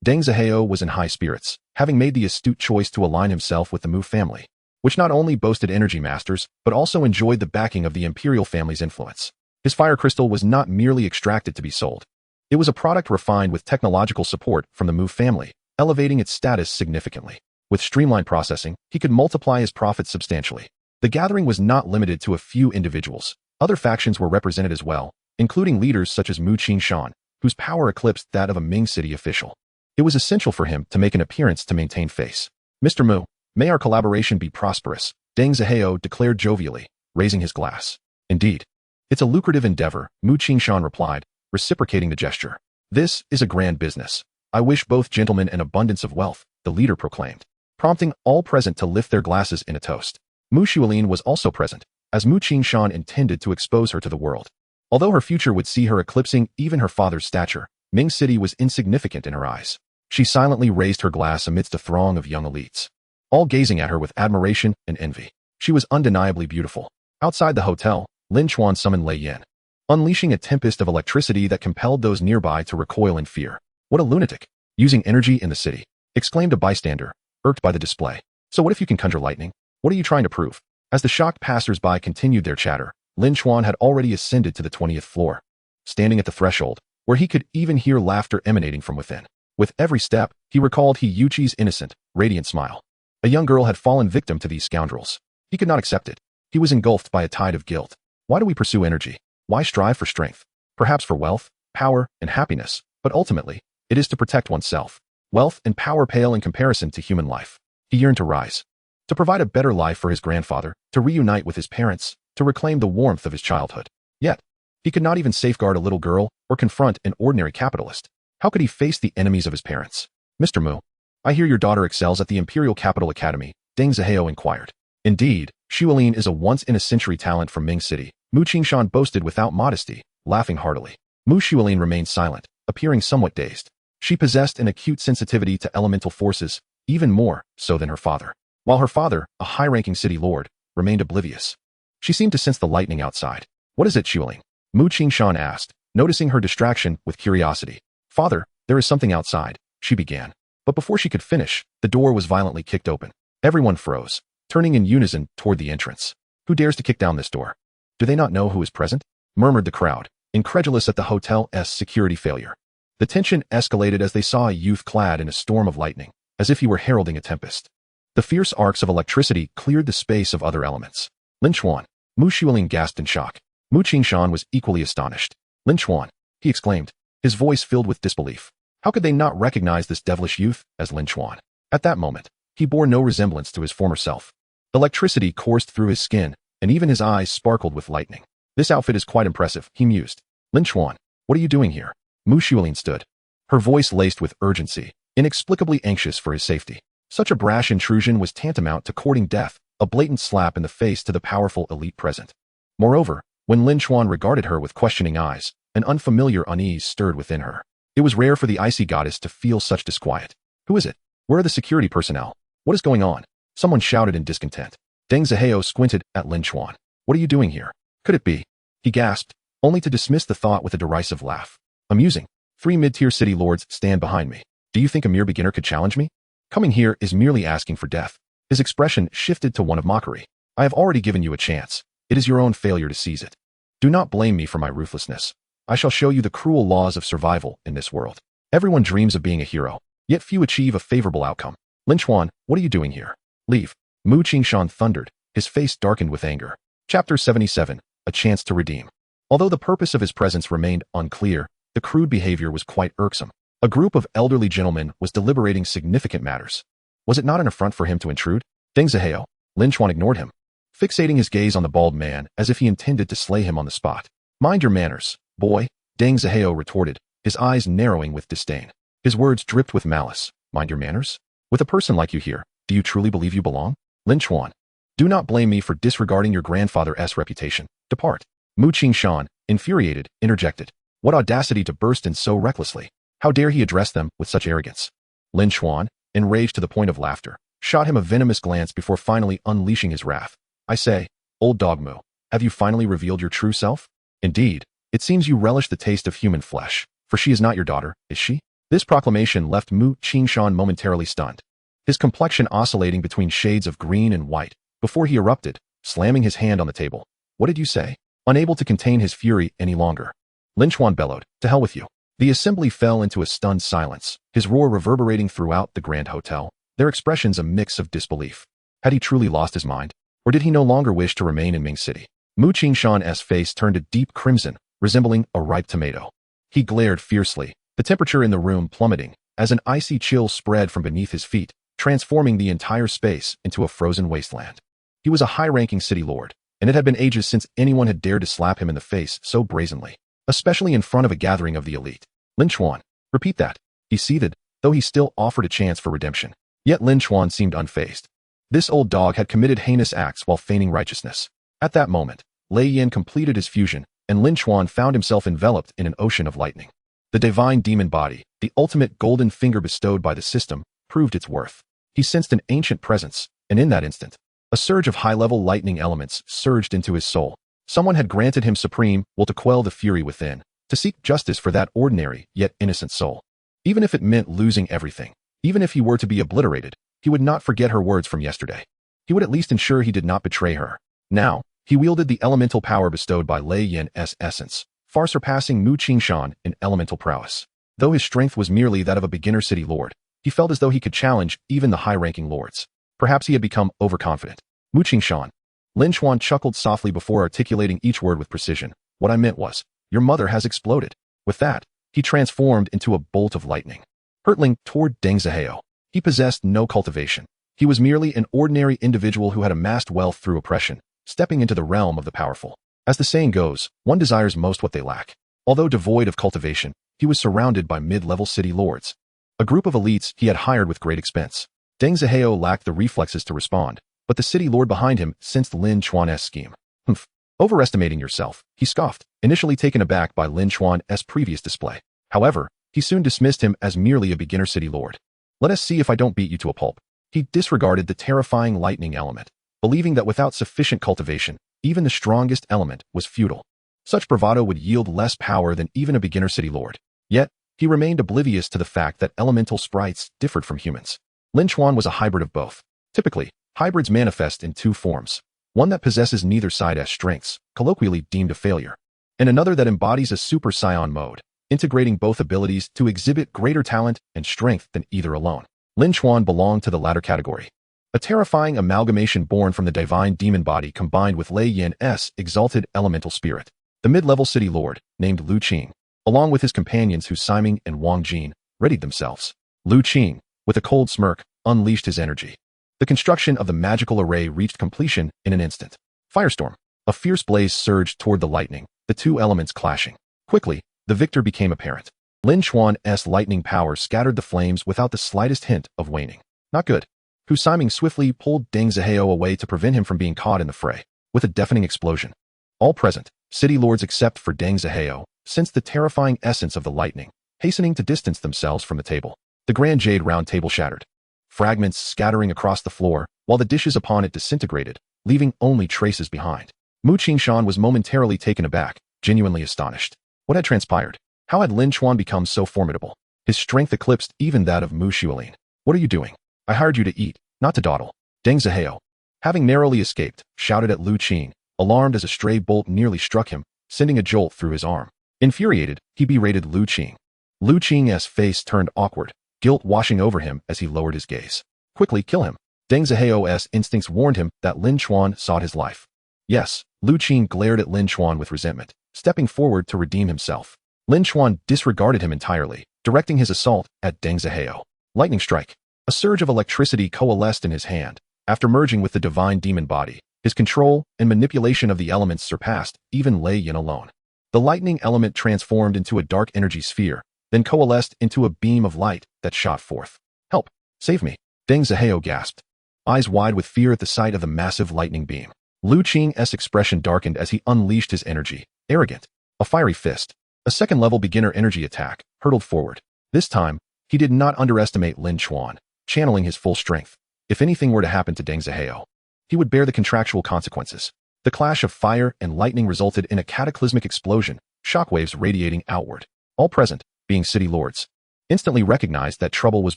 Deng Zihao was in high spirits, having made the astute choice to align himself with the Mu family, which not only boasted energy masters, but also enjoyed the backing of the imperial family's influence. His fire crystal was not merely extracted to be sold. It was a product refined with technological support from the Mu family, elevating its status significantly. With streamlined processing, he could multiply his profits substantially. The gathering was not limited to a few individuals. Other factions were represented as well, including leaders such as Mu Qingshan, whose power eclipsed that of a Ming city official. It was essential for him to make an appearance to maintain face. Mr. Mu, may our collaboration be prosperous, Deng Zihao declared jovially, raising his glass. Indeed. It's a lucrative endeavor, Mu Qingshan replied, reciprocating the gesture. This is a grand business. I wish both gentlemen an abundance of wealth, the leader proclaimed, prompting all present to lift their glasses in a toast. Mu Xuelin was also present, as Mu Qingshan intended to expose her to the world. Although her future would see her eclipsing even her father's stature, Ming City was insignificant in her eyes. She silently raised her glass amidst a throng of young elites, all gazing at her with admiration and envy. She was undeniably beautiful. Outside the hotel, Lin Chuan summoned Lei Yin, unleashing a tempest of electricity that compelled those nearby to recoil in fear. What a lunatic! Using energy in the city, exclaimed a bystander, irked by the display. So what if you can conjure lightning? What are you trying to prove? As the shocked passers-by continued their chatter, Lin Chuan had already ascended to the 20th floor, standing at the threshold, where he could even hear laughter emanating from within. With every step, he recalled He Yuqi's innocent, radiant smile. A young girl had fallen victim to these scoundrels. He could not accept it. He was engulfed by a tide of guilt. Why do we pursue energy? Why strive for strength? Perhaps for wealth, power, and happiness, but ultimately, it is to protect oneself. Wealth and power pale in comparison to human life. He yearned to rise, to provide a better life for his grandfather, to reunite with his parents, to reclaim the warmth of his childhood. Yet, he could not even safeguard a little girl or confront an ordinary capitalist. How could he face the enemies of his parents? Mr. Mu, I hear your daughter excels at the Imperial Capital Academy, Deng Zihao inquired. Indeed, Xuelin is a once-in-a-century talent from Ming City, Mu Qingshan boasted without modesty, laughing heartily. Mu Xuelin remained silent, appearing somewhat dazed. She possessed an acute sensitivity to elemental forces, even more so than her father. While her father, a high-ranking city lord, remained oblivious. She seemed to sense the lightning outside. What is it, Xuelin? Mu Qingshan asked, noticing her distraction with curiosity. Father, there is something outside, she began. But before she could finish, the door was violently kicked open. Everyone froze, turning in unison toward the entrance. Who dares to kick down this door? Do they not know who is present? Murmured the crowd, incredulous at the hotel's security failure. The tension escalated as they saw a youth clad in a storm of lightning, as if he were heralding a tempest. The fierce arcs of electricity cleared the space of other elements. Lin Chuan. Mu Xuelin gasped in shock. Mu Qingshan was equally astonished. Lin Chuan, he exclaimed, his voice filled with disbelief. How could they not recognize this devilish youth as Lin Chuan? At that moment, he bore no resemblance to his former self. Electricity coursed through his skin, and even his eyes sparkled with lightning. This outfit is quite impressive, he mused. Lin Chuan, what are you doing here? Mu Xuelin stood, her voice laced with urgency, inexplicably anxious for his safety. Such a brash intrusion was tantamount to courting death, a blatant slap in the face to the powerful elite present. Moreover, when Lin Chuan regarded her with questioning eyes, an unfamiliar unease stirred within her. It was rare for the icy goddess to feel such disquiet. Who is it? Where are the security personnel? What is going on? Someone shouted in discontent. Deng Zihao squinted at Lin Chuan. What are you doing here? Could it be? He gasped, only to dismiss the thought with a derisive laugh. Amusing. 3 mid-tier city lords stand behind me. Do you think a mere beginner could challenge me? Coming here is merely asking for death. His expression shifted to one of mockery. I have already given you a chance. It is your own failure to seize it. Do not blame me for my ruthlessness. I shall show you the cruel laws of survival in this world. Everyone dreams of being a hero, yet few achieve a favorable outcome. Lin Chuan, what are you doing here? Leave. Mu Qingshan thundered, his face darkened with anger. Chapter 77. A Chance to Redeem. Although the purpose of his presence remained unclear, the crude behavior was quite irksome. A group of elderly gentlemen was deliberating significant matters. Was it not an affront for him to intrude? Deng Zihao. Lin Chuan ignored him, fixating his gaze on the bald man as if he intended to slay him on the spot. Mind your manners, boy, Deng Zihao retorted, his eyes narrowing with disdain. His words dripped with malice. Mind your manners? With a person like you here, do you truly believe you belong? Lin Chuan. Do not blame me for disregarding your grandfather's reputation. Depart. Mu Qingshan, infuriated, interjected. What audacity to burst in so recklessly. How dare he address them with such arrogance? Lin Chuan, enraged to the point of laughter, shot him a venomous glance before finally unleashing his wrath. I say, old dog Mu, have you finally revealed your true self? Indeed, it seems you relish the taste of human flesh, for she is not your daughter, is she? This proclamation left Mu Qingshan momentarily stunned, his complexion oscillating between shades of green and white, before he erupted, slamming his hand on the table. What did you say? Unable to contain his fury any longer, Lin Chuan bellowed, to hell with you. The assembly fell into a stunned silence, his roar reverberating throughout the Grand Hotel, their expressions a mix of disbelief. Had he truly lost his mind? Or did he no longer wish to remain in Ming City? Mu Qingshan's face turned a deep crimson, resembling a ripe tomato. He glared fiercely, the temperature in the room plummeting, as an icy chill spread from beneath his feet, transforming the entire space into a frozen wasteland. He was a high-ranking city lord, and it had been ages since anyone had dared to slap him in the face so brazenly, especially in front of a gathering of the elite. Lin Chuan. Repeat that. He seethed, though he still offered a chance for redemption. Yet Lin Chuan seemed unfazed. This old dog had committed heinous acts while feigning righteousness. At that moment, Lei Yin completed his fusion, and Lin Chuan found himself enveloped in an ocean of lightning. The divine demon body, the ultimate golden finger bestowed by the system, proved its worth. He sensed an ancient presence, and in that instant, a surge of high-level lightning elements surged into his soul. Someone had granted him supreme will to quell the fury within, to seek justice for that ordinary yet innocent soul. Even if it meant losing everything, even if he were to be obliterated, he would not forget her words from yesterday. He would at least ensure he did not betray her. Now, he wielded the elemental power bestowed by Lei Yin's essence, far surpassing Mu Qingshan in elemental prowess. Though his strength was merely that of a beginner city lord, he felt as though he could challenge even the high-ranking lords. Perhaps he had become overconfident. Mu Qingshan. Lin Chuan chuckled softly before articulating each word with precision. What I meant was, your mother has exploded. With that, he transformed into a bolt of lightning, hurtling toward Deng Zihao. He possessed no cultivation. He was merely an ordinary individual who had amassed wealth through oppression, stepping into the realm of the powerful. As the saying goes, one desires most what they lack. Although devoid of cultivation, he was surrounded by mid-level city lords, a group of elites he had hired with great expense. Deng Zihao lacked the reflexes to respond, but the city lord behind him sensed Lin Chuan's scheme. Humph. Overestimating yourself, he scoffed, initially taken aback by Lin Chuan's previous display. However, he soon dismissed him as merely a beginner city lord. Let us see if I don't beat you to a pulp. He disregarded the terrifying lightning element, believing that without sufficient cultivation, even the strongest element was futile. Such bravado would yield less power than even a beginner city lord. Yet, he remained oblivious to the fact that elemental sprites differed from humans. Lin Chuan was a hybrid of both. Typically, hybrids manifest in two forms. One that possesses neither side's strengths, colloquially deemed a failure, and another that embodies a super scion mode, integrating both abilities to exhibit greater talent and strength than either alone. Lin Chuan belonged to the latter category. A terrifying amalgamation born from the divine demon body combined with Lei Yin's exalted elemental spirit. The mid-level city lord, named Lu Qing, along with his companions Hu Siming and Wang Jin, readied themselves. Lu Qing, with a cold smirk, unleashed his energy. The construction of the magical array reached completion in an instant. Firestorm. A fierce blaze surged toward the lightning, the two elements clashing. Quickly, the victor became apparent. Lin Chuan's lightning power scattered the flames without the slightest hint of waning. Not good. Hu Siming swiftly pulled Deng Zihao away to prevent him from being caught in the fray. With a deafening explosion, all present, city lords except for Deng Zihao, sensed the terrifying essence of the lightning, hastening to distance themselves from the table. The grand jade round table shattered, fragments scattering across the floor, while the dishes upon it disintegrated, leaving only traces behind. Mu Qingshan was momentarily taken aback, genuinely astonished. What had transpired? How had Lin Chuan become so formidable? His strength eclipsed even that of Mu Xuelin. What are you doing? I hired you to eat, not to dawdle. Deng Zihao, having narrowly escaped, shouted at Lu Qing, alarmed as a stray bolt nearly struck him, sending a jolt through his arm. Infuriated, he berated Lu Qing. Lu Qing's face turned awkward, guilt washing over him as he lowered his gaze. Quickly kill him. Deng Zihao's instincts warned him that Lin Chuan sought his life. Yes, Lu Qing glared at Lin Chuan with resentment, stepping forward to redeem himself. Lin Chuan disregarded him entirely, directing his assault at Deng Zihao. Lightning strike. A surge of electricity coalesced in his hand, After merging with the divine demon body, his control and manipulation of the elements surpassed even Lei Yin alone. The lightning element transformed into a dark energy sphere, then coalesced into a beam of light that shot forth. "Help! Save me!" Deng Zihao gasped, eyes wide with fear at the sight of the massive lightning beam. Lu Qing's expression darkened as he unleashed his energy. Arrogant. A fiery fist, a second-level beginner energy attack, hurtled forward. This time, he did not underestimate Lin Chuan, channeling his full strength. If anything were to happen to Deng Zihao, he would bear the contractual consequences. The clash of fire and lightning resulted in a cataclysmic explosion, shockwaves radiating outward. All present, being city lords, instantly recognized that trouble was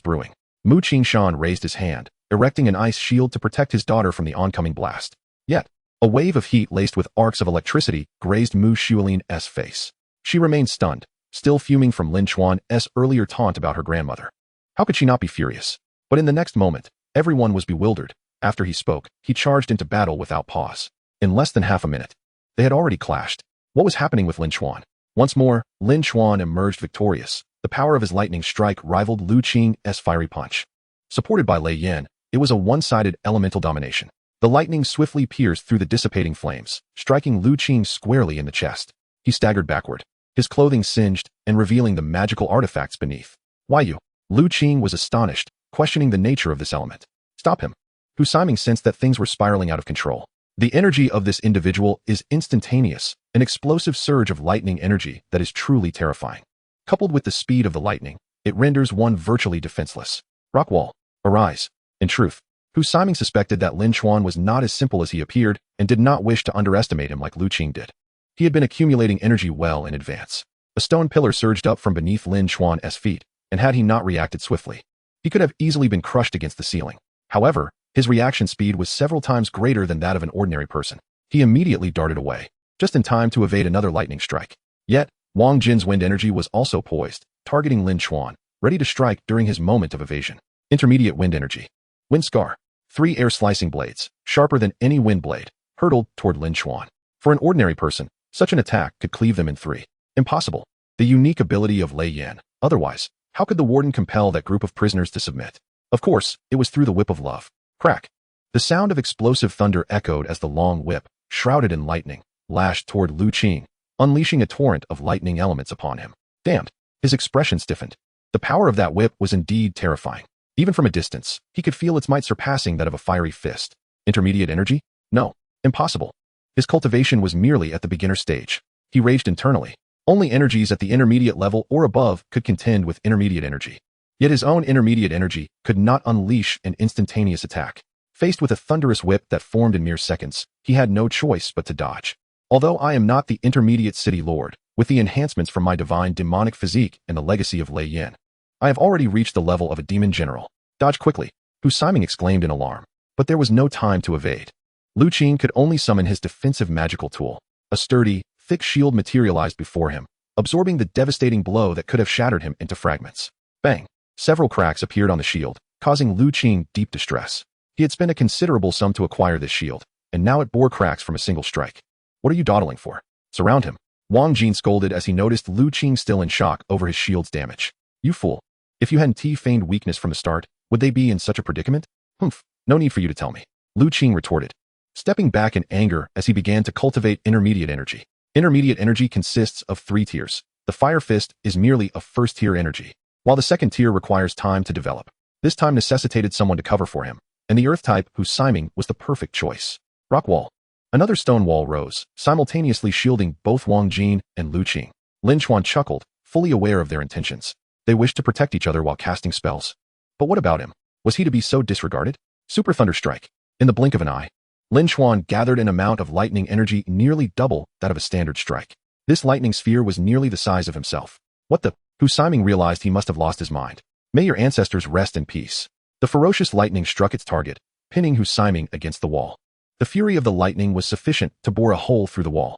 brewing. Mu Qingshan raised his hand, erecting an ice shield to protect his daughter from the oncoming blast. Yet, a wave of heat laced with arcs of electricity grazed Mu Xuelin's face. She remained stunned, still fuming from Lin Chuan's earlier taunt about her grandmother. How could she not be furious? But in the next moment, everyone was bewildered. After he spoke, he charged into battle without pause. In less than half a minute, they had already clashed. What was happening with Lin Chuan? Once more, Lin Chuan emerged victorious. The power of his lightning strike rivaled Lu Qing's fiery punch. Supported by Lei Yin, it was a one-sided elemental domination. The lightning swiftly pierced through the dissipating flames, striking Lu Qing squarely in the chest. He staggered backward, his clothing singed and revealing the magical artifacts beneath. "Why you?" Lu Qing was astonished, questioning the nature of this element. "Stop him." Hu Siming sensed that things were spiraling out of control. The energy of this individual is instantaneous, an explosive surge of lightning energy that is truly terrifying. Coupled with the speed of the lightning, it renders one virtually defenseless. "Rockwall, arise." In truth, Hu Siming suspected that Lin Chuan was not as simple as he appeared and did not wish to underestimate him like Lu Qing did. He had been accumulating energy well in advance. A stone pillar surged up from beneath Lin Chuan's feet, and had he not reacted swiftly, he could have easily been crushed against the ceiling. However, his reaction speed was several times greater than that of an ordinary person. He immediately darted away, just in time to evade another lightning strike. Yet, Wang Jin's wind energy was also poised, targeting Lin Chuan, ready to strike during his moment of evasion. Intermediate wind energy. Wind scar. 3 air-slicing blades, sharper than any wind blade, hurtled toward Lin Chuan. For an ordinary person, such an attack could cleave them in 3. Impossible. The unique ability of Lei Yin. Otherwise, how could the warden compel that group of prisoners to submit? Of course, it was through the whip of love. Crack. The sound of explosive thunder echoed as the long whip, shrouded in lightning, lashed toward Lu Qing, unleashing a torrent of lightning elements upon him. Damned. His expression stiffened. The power of that whip was indeed terrifying. Even from a distance, he could feel its might surpassing that of a fiery fist. Intermediate energy? No. Impossible. His cultivation was merely at the beginner stage. He raged internally. Only energies at the intermediate level or above could contend with intermediate energy. Yet his own intermediate energy could not unleash an instantaneous attack. Faced with a thunderous whip that formed in mere seconds, he had no choice but to dodge. Although I am not the intermediate city lord, with the enhancements from my divine demonic physique and the legacy of Lei Yin, I have already reached the level of a demon general. Dodge quickly, Hu Siming exclaimed in alarm. But there was no time to evade. Lu Qing could only summon his defensive magical tool. A sturdy, thick shield materialized before him, absorbing the devastating blow that could have shattered him into fragments. Bang! Several cracks appeared on the shield, causing Lu Qing deep distress. He had spent a considerable sum to acquire this shield, and now it bore cracks from a single strike. "What are you dawdling for? Surround him." Wang Jin scolded as he noticed Lu Qing still in shock over his shield's damage. "You fool. If you hadn't feigned weakness from the start, would they be in such a predicament?" "Humph, no need for you to tell me," Lu Qing retorted, stepping back in anger as he began to cultivate intermediate energy. Intermediate energy consists of 3 tiers. The Fire Fist is merely a first-tier energy, while the second tier requires time to develop. This time necessitated someone to cover for him, and the Earth type Hu Siming was the perfect choice. Rock wall. Another stone wall rose, simultaneously shielding both Wang Jin and Lu Qing. Lin Chuan chuckled, fully aware of their intentions. They wished to protect each other while casting spells. But what about him? Was he to be so disregarded? Super Thunder Strike. In the blink of an eye, Lin Chuan gathered an amount of lightning energy nearly double that of a standard strike. This lightning sphere was nearly the size of himself. What the? Hu Siming realized he must have lost his mind. May your ancestors rest in peace. The ferocious lightning struck its target, pinning Hu Siming against the wall. The fury of the lightning was sufficient to bore a hole through the wall.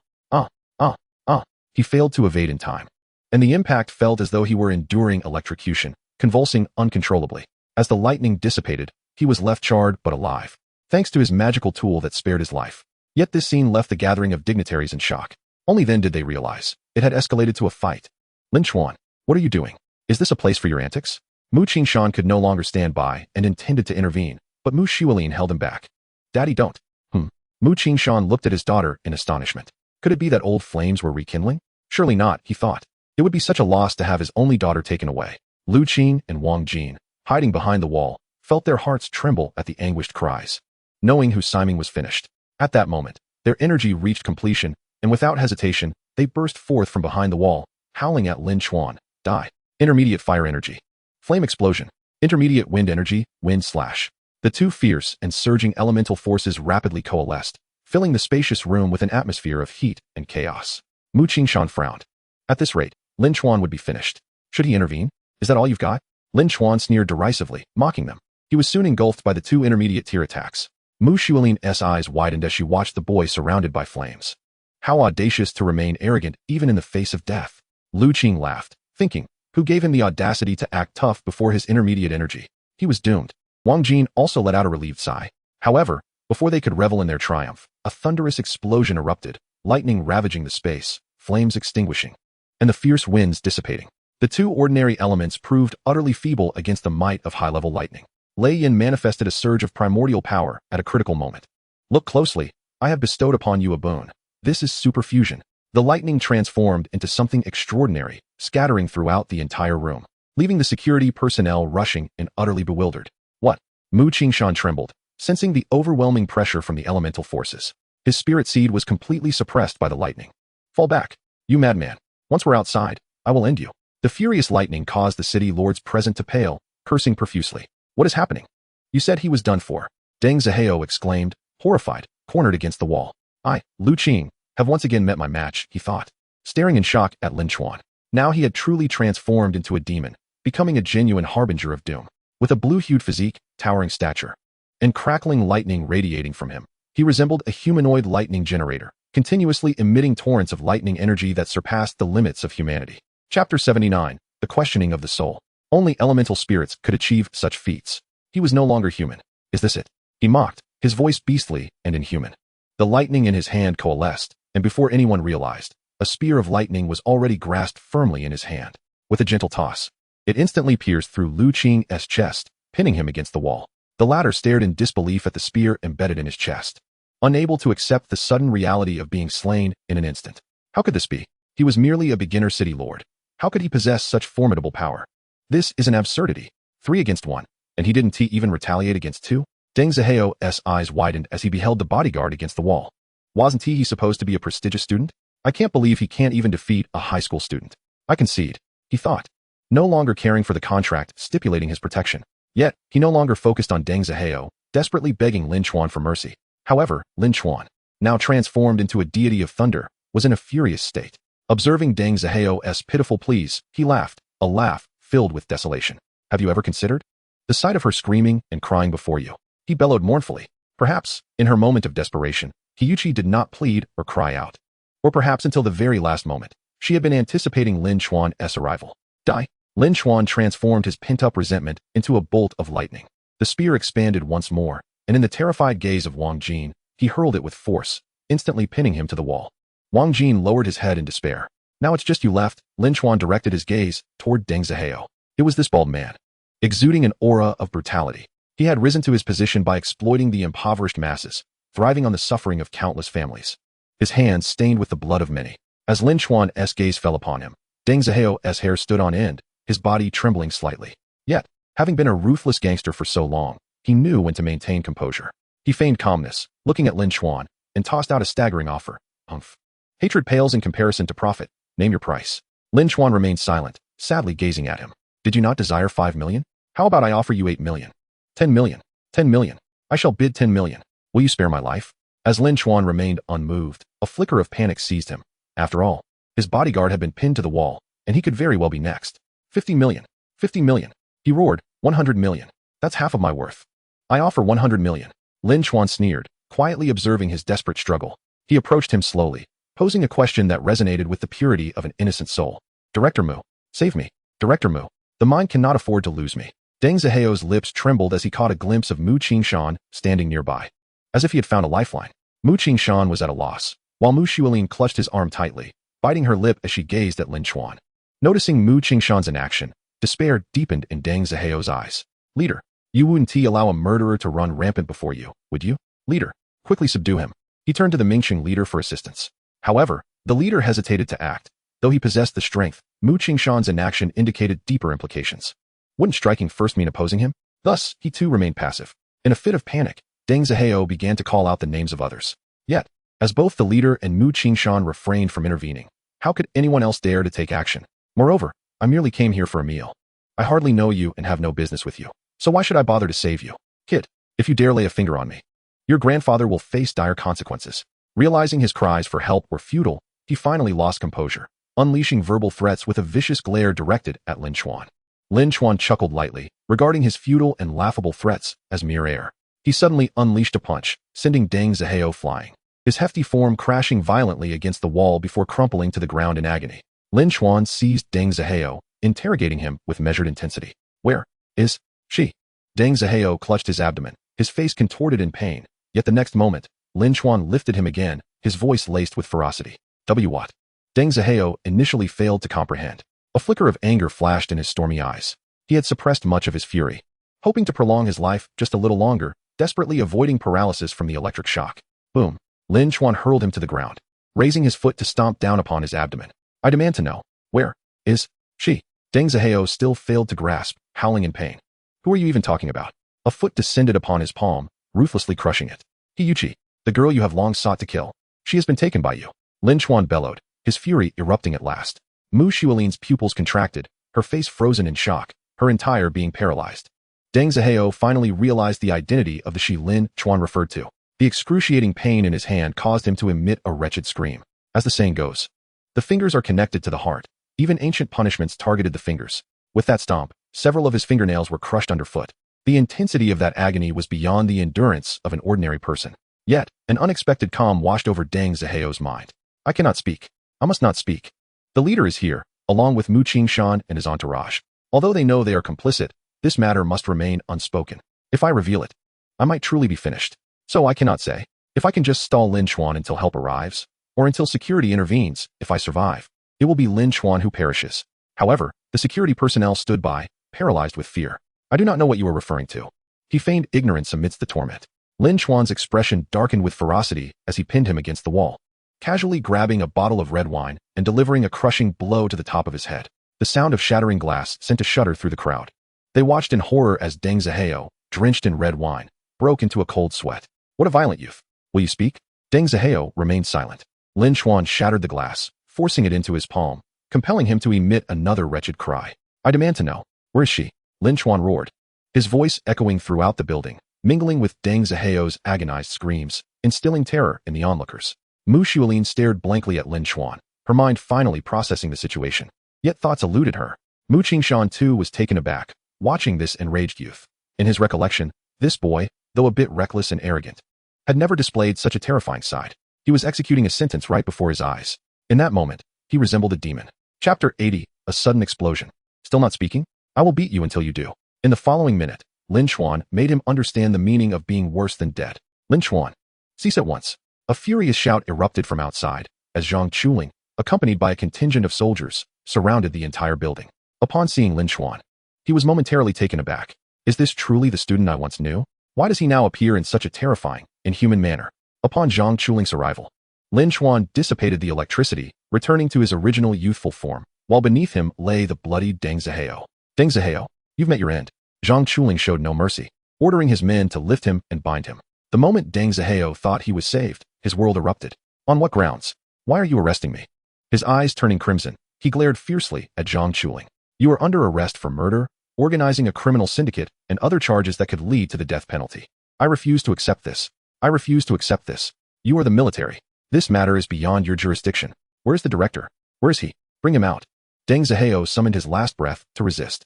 He failed to evade in time, and the impact felt as though he were enduring electrocution, convulsing uncontrollably. As the lightning dissipated, he was left charred but alive, thanks to his magical tool that spared his life. Yet this scene left the gathering of dignitaries in shock. Only then did they realize it had escalated to a fight. Lin Chuan, what are you doing? Is this a place for your antics? Mu Qingshan could no longer stand by and intended to intervene, but Mu Xiaolin held him back. Daddy, don't. Mu Qingshan looked at his daughter in astonishment. Could it be that old flames were rekindling? Surely not, he thought. It would be such a loss to have his only daughter taken away. Lu Qin and Wang Jin, hiding behind the wall, felt their hearts tremble at the anguished cries. Knowing whose siming was finished. At that moment, their energy reached completion, and without hesitation, they burst forth from behind the wall, howling at Lin Chuan. Die. Intermediate fire energy. Flame explosion. Intermediate wind energy, wind slash. The two fierce and surging elemental forces rapidly coalesced, filling the spacious room with an atmosphere of heat and chaos. Mu Qingshan frowned. At this rate, Lin Chuan would be finished. Should he intervene? Is that all you've got? Lin Chuan sneered derisively, mocking them. He was soon engulfed by the two intermediate tier attacks. Mu Xiaolin's eyes widened as she watched the boy surrounded by flames. How audacious to remain arrogant even in the face of death. Lu Qing laughed, thinking, who gave him the audacity to act tough before his intermediate energy? He was doomed. Wang Jin also let out a relieved sigh. However, before they could revel in their triumph, a thunderous explosion erupted, lightning ravaging the space, flames extinguishing, and the fierce winds dissipating. The two ordinary elements proved utterly feeble against the might of high-level lightning. Lei Yin manifested a surge of primordial power at a critical moment. Look closely, I have bestowed upon you a boon. This is superfusion. The lightning transformed into something extraordinary, scattering throughout the entire room, leaving the security personnel rushing and utterly bewildered. What? Mu Qingshan trembled, sensing the overwhelming pressure from the elemental forces. His spirit seed was completely suppressed by the lightning. Fall back, you madman. Once we're outside, I will end you. The furious lightning caused the city lords present to pale, cursing profusely. What is happening? You said he was done for. Deng Zihao exclaimed, horrified, cornered against the wall. I, Lu Qing, have once again met my match, he thought, staring in shock at Lin Chuan. Now he had truly transformed into a demon, becoming a genuine harbinger of doom. With a blue-hued physique, towering stature, and crackling lightning radiating from him, he resembled a humanoid lightning generator, continuously emitting torrents of lightning energy that surpassed the limits of humanity. Chapter 79, The Questioning of the Soul. Only elemental spirits could achieve such feats. He was no longer human. Is this it? He mocked, his voice beastly and inhuman. The lightning in his hand coalesced, and before anyone realized, a spear of lightning was already grasped firmly in his hand. With a gentle toss, it instantly pierced through Lu Qing's chest, pinning him against the wall. The latter stared in disbelief at the spear embedded in his chest, unable to accept the sudden reality of being slain in an instant. How could this be? He was merely a beginner city lord. How could he possess such formidable power? This is an absurdity. 3 against 1, and he didn't even retaliate against 2? Deng Zihao's eyes widened as he beheld the bodyguard against the wall. Wasn't he supposed to be a prestigious student? I can't believe he can't even defeat a high school student. I concede, he thought, no longer caring for the contract stipulating his protection. Yet, he no longer focused on Deng Zihao, desperately begging Lin Chuan for mercy. However, Lin Chuan, now transformed into a deity of thunder, was in a furious state. Observing Deng Zihao's pitiful pleas, he laughed, a laugh filled with desolation. Have you ever considered the sight of her screaming and crying before you? He bellowed mournfully. Perhaps, in her moment of desperation, Hiyuchi did not plead or cry out. Or perhaps until the very last moment, she had been anticipating Lin Chuan's arrival. Die. Lin Chuan transformed his pent-up resentment into a bolt of lightning. The spear expanded once more, and in the terrified gaze of Wang Jin, he hurled it with force, instantly pinning him to the wall. Wang Jin lowered his head in despair. Now it's just you left. Lin Chuan directed his gaze toward Deng Zihao. It was this bald man, exuding an aura of brutality. He had risen to his position by exploiting the impoverished masses, thriving on the suffering of countless families. His hands stained with the blood of many. As Lin Chuan's gaze fell upon him, Deng Zihao's hair stood on end, his body trembling slightly. Yet, having been a ruthless gangster for so long, he knew when to maintain composure. He feigned calmness, looking at Lin Chuan, and tossed out a staggering offer. Humph. Hatred pales in comparison to profit. Name your price. Lin Chuan remained silent, sadly gazing at him. Did you not desire 5 million? How about I offer you 8 million? 10 million. 10 million. I shall bid 10 million. Will you spare my life? As Lin Chuan remained unmoved, a flicker of panic seized him. After all, his bodyguard had been pinned to the wall, and he could very well be next. 50 million. 50 million. He roared. 100 million. That's half of my worth. I offer 100 million. Lin Chuan sneered, quietly observing his desperate struggle. He approached him slowly, posing a question that resonated with the purity of an innocent soul. Director Mu, save me. Director Mu, the mind cannot afford to lose me. Deng Zihao's lips trembled as he caught a glimpse of Mu Qingshan standing nearby. As if he had found a lifeline. Mu Qingshan was at a loss, while Mu Xiaolin clutched his arm tightly, biting her lip as she gazed at Lin Chuan. Noticing Mu Qingshan's inaction, despair deepened in Deng Zihao's eyes. Leader, You wouldn't allow a murderer to run rampant before you, would you? Leader, quickly subdue him. He turned to the Mingqing leader for assistance. However, the leader hesitated to act. Though he possessed the strength, Mu Qingshan's inaction indicated deeper implications. Wouldn't striking first mean opposing him? Thus, he too remained passive. In a fit of panic, Deng Zihao began to call out the names of others. Yet, as both the leader and Mu Qingshan refrained from intervening, how could anyone else dare to take action? Moreover, I merely came here for a meal. I hardly know you and have no business with you. So why should I bother to save you? Kid, if you dare lay a finger on me, your grandfather will face dire consequences. Realizing his cries for help were futile, he finally lost composure, unleashing verbal threats with a vicious glare directed at Lin Chuan. Lin Chuan chuckled lightly, regarding his futile and laughable threats as mere air. He suddenly unleashed a punch, sending Deng Zihao flying, his hefty form crashing violently against the wall before crumpling to the ground in agony. Lin Chuan seized Deng Zihao, interrogating him with measured intensity. Where is she? Deng Zihao clutched his abdomen, his face contorted in pain, yet the next moment, Lin Chuan lifted him again, his voice laced with ferocity. What? Deng Zihao initially failed to comprehend. A flicker of anger flashed in his stormy eyes. He had suppressed much of his fury, hoping to prolong his life just a little longer, desperately avoiding paralysis from the electric shock. Boom! Lin Chuan hurled him to the ground, raising his foot to stomp down upon his abdomen. I demand to know, where is she? Deng Zihao still failed to grasp, howling in pain. Who are you even talking about? A foot descended upon his palm, ruthlessly crushing it. Hiyuchi, the girl you have long sought to kill. She has been taken by you. Lin Chuan bellowed, his fury erupting at last. Mu Xuelin's pupils contracted, her face frozen in shock, her entire being paralyzed. Deng Zihao finally realized the identity of the she Lin Chuan referred to. The excruciating pain in his hand caused him to emit a wretched scream. As the saying goes, the fingers are connected to the heart. Even ancient punishments targeted the fingers. With that stomp, several of his fingernails were crushed underfoot. The intensity of that agony was beyond the endurance of an ordinary person. Yet, an unexpected calm washed over Deng Zihao's mind. I cannot speak. I must not speak. The leader is here, along with Mu Qingshan and his entourage. Although they know they are complicit, this matter must remain unspoken. If I reveal it, I might truly be finished. So I cannot say. If I can just stall Lin Chuan until help arrives, or until security intervenes, if I survive, it will be Lin Chuan who perishes. However, the security personnel stood by, paralyzed with fear. I do not know what you are referring to. He feigned ignorance amidst the torment. Lin Chuan's expression darkened with ferocity as he pinned him against the wall, casually grabbing a bottle of red wine and delivering a crushing blow to the top of his head. The sound of shattering glass sent a shudder through the crowd. They watched in horror as Deng Zihao, drenched in red wine, broke into a cold sweat. What a violent youth. Will you speak? Deng Zihao remained silent. Lin Chuan shattered the glass, forcing it into his palm, compelling him to emit another wretched cry. I demand to know. Where is she? Lin Chuan roared, his voice echoing throughout the building, mingling with Deng Zihao's agonized screams, instilling terror in the onlookers. Mu Xuelin stared blankly at Lin Chuan, her mind finally processing the situation. Yet thoughts eluded her. Mu Qingshan too was taken aback, watching this enraged youth. In his recollection, this boy, though a bit reckless and arrogant, had never displayed such a terrifying side. He was executing a sentence right before his eyes. In that moment, he resembled a demon. Chapter 80, A Sudden Explosion. Still not speaking? I will beat you until you do. In the following minute, Lin Chuan made him understand the meaning of being worse than dead. Lin Chuan, cease at once. A furious shout erupted from outside, as Zhang Chuling, accompanied by a contingent of soldiers, surrounded the entire building. Upon seeing Lin Chuan, he was momentarily taken aback. Is this truly the student I once knew? Why does he now appear in such a terrifying, inhuman manner? Upon Zhang Chuling's arrival, Lin Chuan dissipated the electricity, returning to his original youthful form, while beneath him lay the bloody Deng Zihao. Deng Zihao, you've met your end. Zhang Chuling showed no mercy, ordering his men to lift him and bind him. The moment Deng Zihao thought he was saved, his world erupted. On what grounds? Why are you arresting me? His eyes turning crimson, he glared fiercely at Zhang Chuling. You are under arrest for murder, organizing a criminal syndicate, and other charges that could lead to the death penalty. I refuse to accept this. I refuse to accept this. You are the military. This matter is beyond your jurisdiction. Where's the director? Where is he? Bring him out. Deng Zihao summoned his last breath to resist.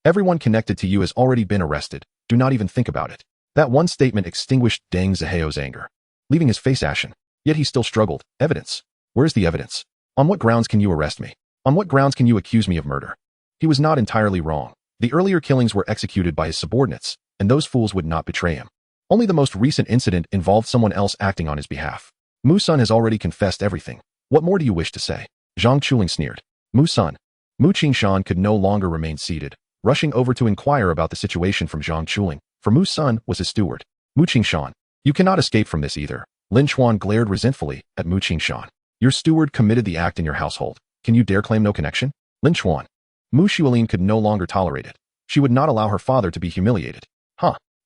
Everyone connected to you has already been arrested. Do not even think about it. That one statement extinguished Deng Zihao's anger, leaving his face ashen. Yet he still struggled. Evidence. Where's the evidence? On what grounds can you arrest me? On what grounds can you accuse me of murder? He was not entirely wrong. The earlier killings were executed by his subordinates, and those fools would not betray him. Only the most recent incident involved someone else acting on his behalf. Mu-sun has already confessed everything. What more do you wish to say? Zhang Chuling sneered. Mu-sun. Mu Qingshan could no longer remain seated, rushing over to inquire about the situation from Zhang Chuling, for Mu's son was his steward. Mu Qingshan, you cannot escape from this either. Lin Chuan glared resentfully at Mu Qingshan. Your steward committed the act in your household. Can you dare claim no connection? Lin Chuan. Mu Xiaolin could no longer tolerate it. She would not allow her father to be humiliated.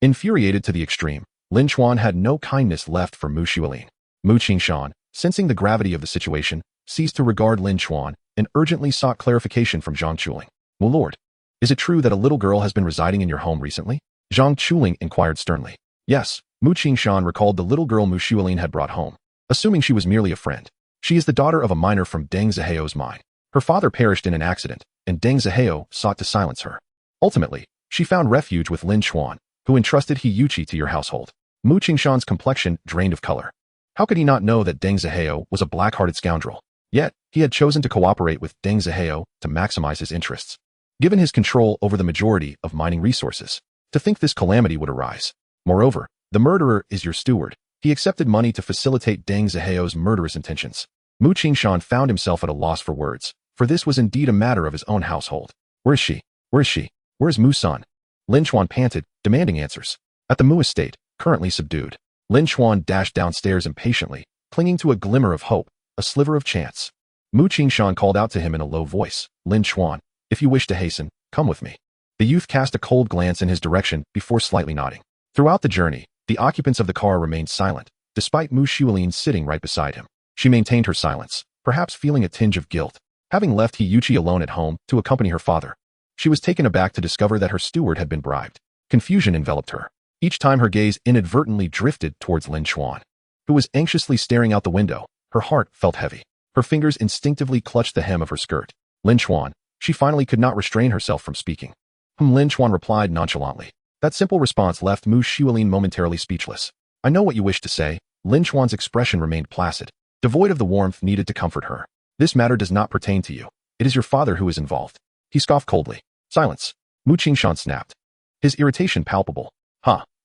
Infuriated to the extreme, Lin Chuan had no kindness left for Mu Xiaolin. Mu Qingshan, sensing the gravity of the situation, ceased to regard Lin Chuan and urgently sought clarification from Zhang Chuling. Well, Lord, is it true that a little girl has been residing in your home recently? Zhang Chuling inquired sternly. Yes, Mu Qingshan recalled the little girl Mu Xiaolin had brought home, assuming she was merely a friend. She is the daughter of a miner from Deng Ziheo's mine. Her father perished in an accident, and Deng Ziheo sought to silence her. Ultimately, she found refuge with Lin Chuan, who entrusted He Yuqi to your household. Mu Qingshan's complexion drained of color. How could he not know that Deng Ziheo was a black-hearted scoundrel? Yet, he had chosen to cooperate with Deng Ziheo to maximize his interests. Given his control over the majority of mining resources, to think this calamity would arise. Moreover, the murderer is your steward. He accepted money to facilitate Deng Ziheo's murderous intentions. Mu Qingshan found himself at a loss for words, for this was indeed a matter of his own household. Where is she? Where is she? Where is Mu's son? Lin Chuan panted, demanding answers. At the Mu estate, currently subdued. Lin Chuan dashed downstairs impatiently, clinging to a glimmer of hope, a sliver of chance. Mu Qingshan called out to him in a low voice. Lin Chuan, if you wish to hasten, come with me. The youth cast a cold glance in his direction before slightly nodding. Throughout the journey, the occupants of the car remained silent, despite Mu Xiaolin sitting right beside him. She maintained her silence, perhaps feeling a tinge of guilt, having left He Yuqi alone at home to accompany her father. She was taken aback to discover that her steward had been bribed. Confusion enveloped her. Each time her gaze inadvertently drifted towards Lin Chuan, who was anxiously staring out the window. Her heart felt heavy. Her fingers instinctively clutched the hem of her skirt. Lin Chuan, she finally could not restrain herself from speaking. Lin Chuan replied nonchalantly. That simple response left Mu Xiaolin momentarily speechless. I know what you wish to say. Lin Chuan's expression remained placid, devoid of the warmth needed to comfort her. This matter does not pertain to you. It is your father who is involved. He scoffed coldly. Silence. Mu Qingshan snapped, his irritation palpable.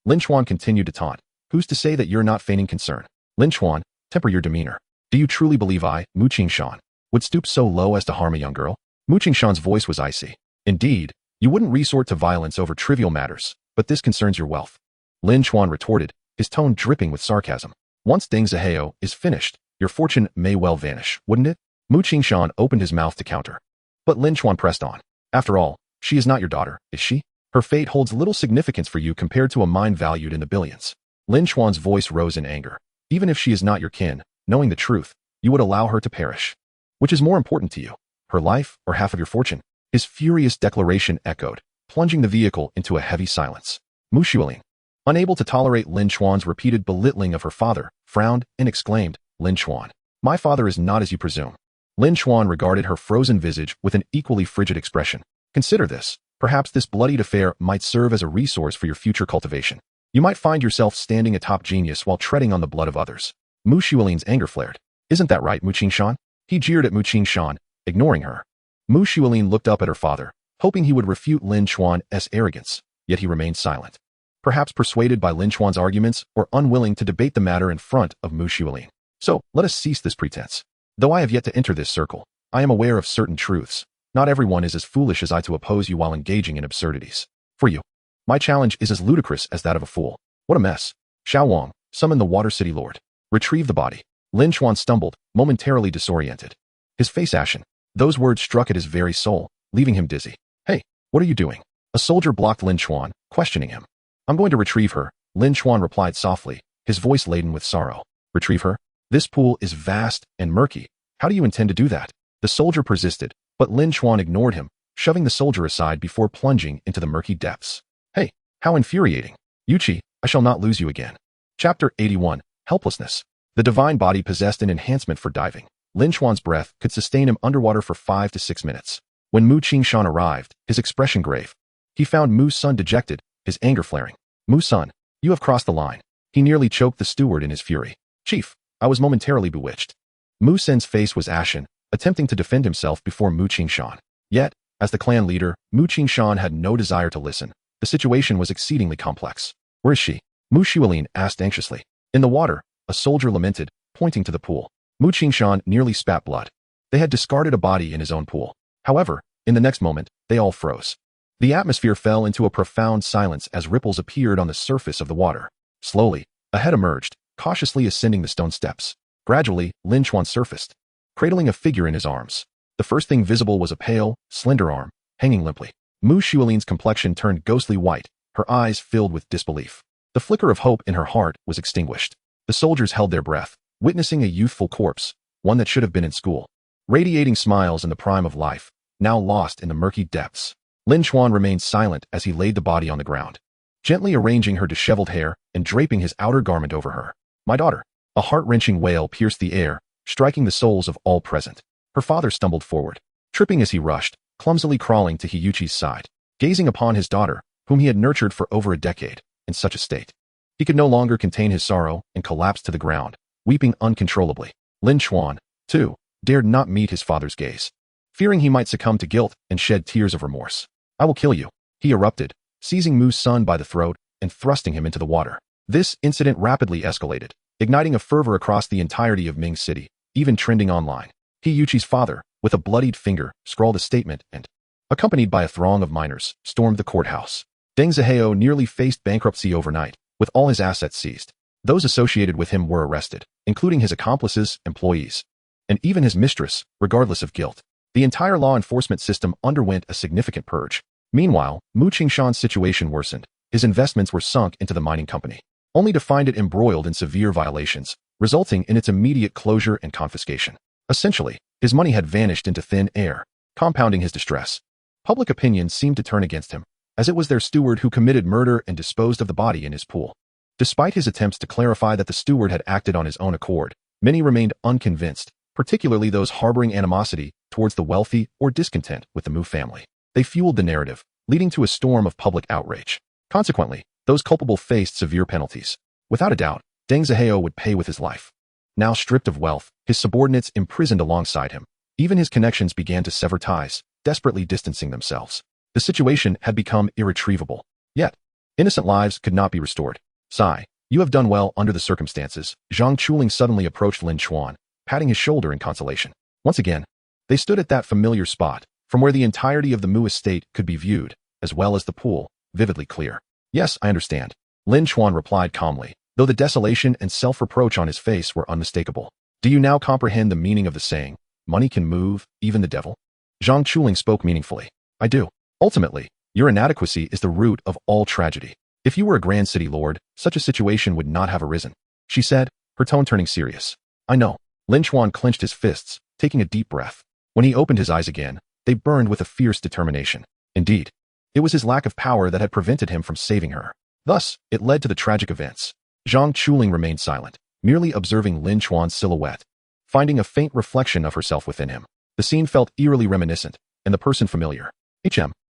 Lin Chuan continued to taunt. Who's to say that you're not feigning concern? Lin Chuan, temper your demeanor. Do you truly believe I, Mu Qingshan, would stoop so low as to harm a young girl? Mu Qingshan's voice was icy. Indeed, you wouldn't resort to violence over trivial matters, but this concerns your wealth. Lin Chuan retorted, his tone dripping with sarcasm. Once Deng Ziheo is finished, your fortune may well vanish, wouldn't it? Mu Qingshan opened his mouth to counter. But Lin Chuan pressed on. After all, she is not your daughter, is she? Her fate holds little significance for you compared to a mine valued in the billions. Lin Chuan's voice rose in anger. Even if she is not your kin, knowing the truth, you would allow her to perish. Which is more important to you, her life or half of your fortune? His furious declaration echoed, plunging the vehicle into a heavy silence. Mu Xiaolin, unable to tolerate Lin Chuan's repeated belittling of her father, frowned and exclaimed, Lin Chuan, my father is not as you presume. Lin Chuan regarded her frozen visage with an equally frigid expression. Consider this. Perhaps this bloodied affair might serve as a resource for your future cultivation. You might find yourself standing atop genius while treading on the blood of others. Mu Xiaolin's anger flared. Isn't that right, Mu Qingshan? He jeered at Mu Qingshan, ignoring her. Mu Xiaolin looked up at her father, hoping he would refute Lin Chuan's arrogance, yet he remained silent. Perhaps persuaded by Lin Chuan's arguments or unwilling to debate the matter in front of Mu Xiaolin. So, let us cease this pretense. Though I have yet to enter this circle, I am aware of certain truths. Not everyone is as foolish as I to oppose you while engaging in absurdities. For you, my challenge is as ludicrous as that of a fool. What a mess. Xiao Wang, summon the Water City Lord. Retrieve the body. Lin Chuan stumbled, momentarily disoriented. His face ashen. Those words struck at his very soul, leaving him dizzy. Hey, what are you doing? A soldier blocked Lin Chuan, questioning him. I'm going to retrieve her, Lin Chuan replied softly, his voice laden with sorrow. Retrieve her? This pool is vast and murky. How do you intend to do that? The soldier persisted, but Lin Chuan ignored him, shoving the soldier aside before plunging into the murky depths. Hey, how infuriating. Yuqi, I shall not lose you again. Chapter 81, Helplessness. The divine body possessed an enhancement for diving. Lin Chuan's breath could sustain him underwater for 5 to 6 minutes. When Mu Qingshan arrived, his expression grave. He found Mu's son dejected, his anger flaring. Mu son, you have crossed the line. He nearly choked the steward in his fury. Chief, I was momentarily bewitched. Mu Sen's face was ashen, attempting to defend himself before Mu Qingshan. Yet, as the clan leader, Mu Qingshan had no desire to listen. The situation was exceedingly complex. Where is she? Mu Xiaolin asked anxiously. In the water, a soldier lamented, pointing to the pool. Mu Qingshan nearly spat blood. They had discarded a body in his own pool. However, in the next moment, they all froze. The atmosphere fell into a profound silence as ripples appeared on the surface of the water. Slowly, a head emerged, cautiously ascending the stone steps. Gradually, Lin Chuan surfaced, cradling a figure in his arms. The first thing visible was a pale, slender arm, hanging limply. Mu Xuelin's complexion turned ghostly white, her eyes filled with disbelief. The flicker of hope in her heart was extinguished. The soldiers held their breath, witnessing a youthful corpse, one that should have been in school. Radiating smiles in the prime of life, now lost in the murky depths. Lin Chuan remained silent as he laid the body on the ground, gently arranging her disheveled hair and draping his outer garment over her. "My daughter." A heart-wrenching wail pierced the air, striking the souls of all present. Her father stumbled forward, tripping as he rushed, clumsily crawling to Hiyuchi's side, gazing upon his daughter, whom he had nurtured for over a decade, in such a state. He could no longer contain his sorrow and collapsed to the ground, weeping uncontrollably. Lin Chuan, too, dared not meet his father's gaze, fearing he might succumb to guilt and shed tears of remorse. "I will kill you," he erupted, seizing Mu's son by the throat and thrusting him into the water. This incident rapidly escalated, igniting a fervor across the entirety of Ming City, even trending online. Hiyuchi's father, with a bloodied finger, scrawled a statement and, accompanied by a throng of miners, stormed the courthouse. Deng Zihao nearly faced bankruptcy overnight, with all his assets seized. Those associated with him were arrested, including his accomplices, employees, and even his mistress, regardless of guilt. The entire law enforcement system underwent a significant purge. Meanwhile, Mu Qingshan's situation worsened. His investments were sunk into the mining company, only to find it embroiled in severe violations, resulting in its immediate closure and confiscation. Essentially, his money had vanished into thin air, compounding his distress. Public opinion seemed to turn against him, as it was their steward who committed murder and disposed of the body in his pool. Despite his attempts to clarify that the steward had acted on his own accord, many remained unconvinced, particularly those harboring animosity towards the wealthy or discontent with the Mu family. They fueled the narrative, leading to a storm of public outrage. Consequently, those culpable faced severe penalties. Without a doubt, Deng Zihao would pay with his life. Now stripped of wealth, his subordinates imprisoned alongside him. Even his connections began to sever ties, desperately distancing themselves. The situation had become irretrievable. Yet, innocent lives could not be restored. "Sigh, you have done well under the circumstances." Zhang Chuling suddenly approached Lin Chuan, patting his shoulder in consolation. Once again, they stood at that familiar spot, from where the entirety of the Mu estate could be viewed, as well as the pool, vividly clear. "Yes, I understand," Lin Chuan replied calmly, though the desolation and self-reproach on his face were unmistakable. "Do you now comprehend the meaning of the saying, 'Money can move, even the devil'?" Zhang Chuling spoke meaningfully. "I do. Ultimately, your inadequacy is the root of all tragedy. If you were a grand city lord, such a situation would not have arisen," she said, her tone turning serious. "I know." Lin Chuan clenched his fists, taking a deep breath. When he opened his eyes again, they burned with a fierce determination. Indeed, it was his lack of power that had prevented him from saving her. Thus, it led to the tragic events. Zhang Chuling remained silent, merely observing Lin Chuan's silhouette, finding a faint reflection of herself within him. The scene felt eerily reminiscent, and the person familiar.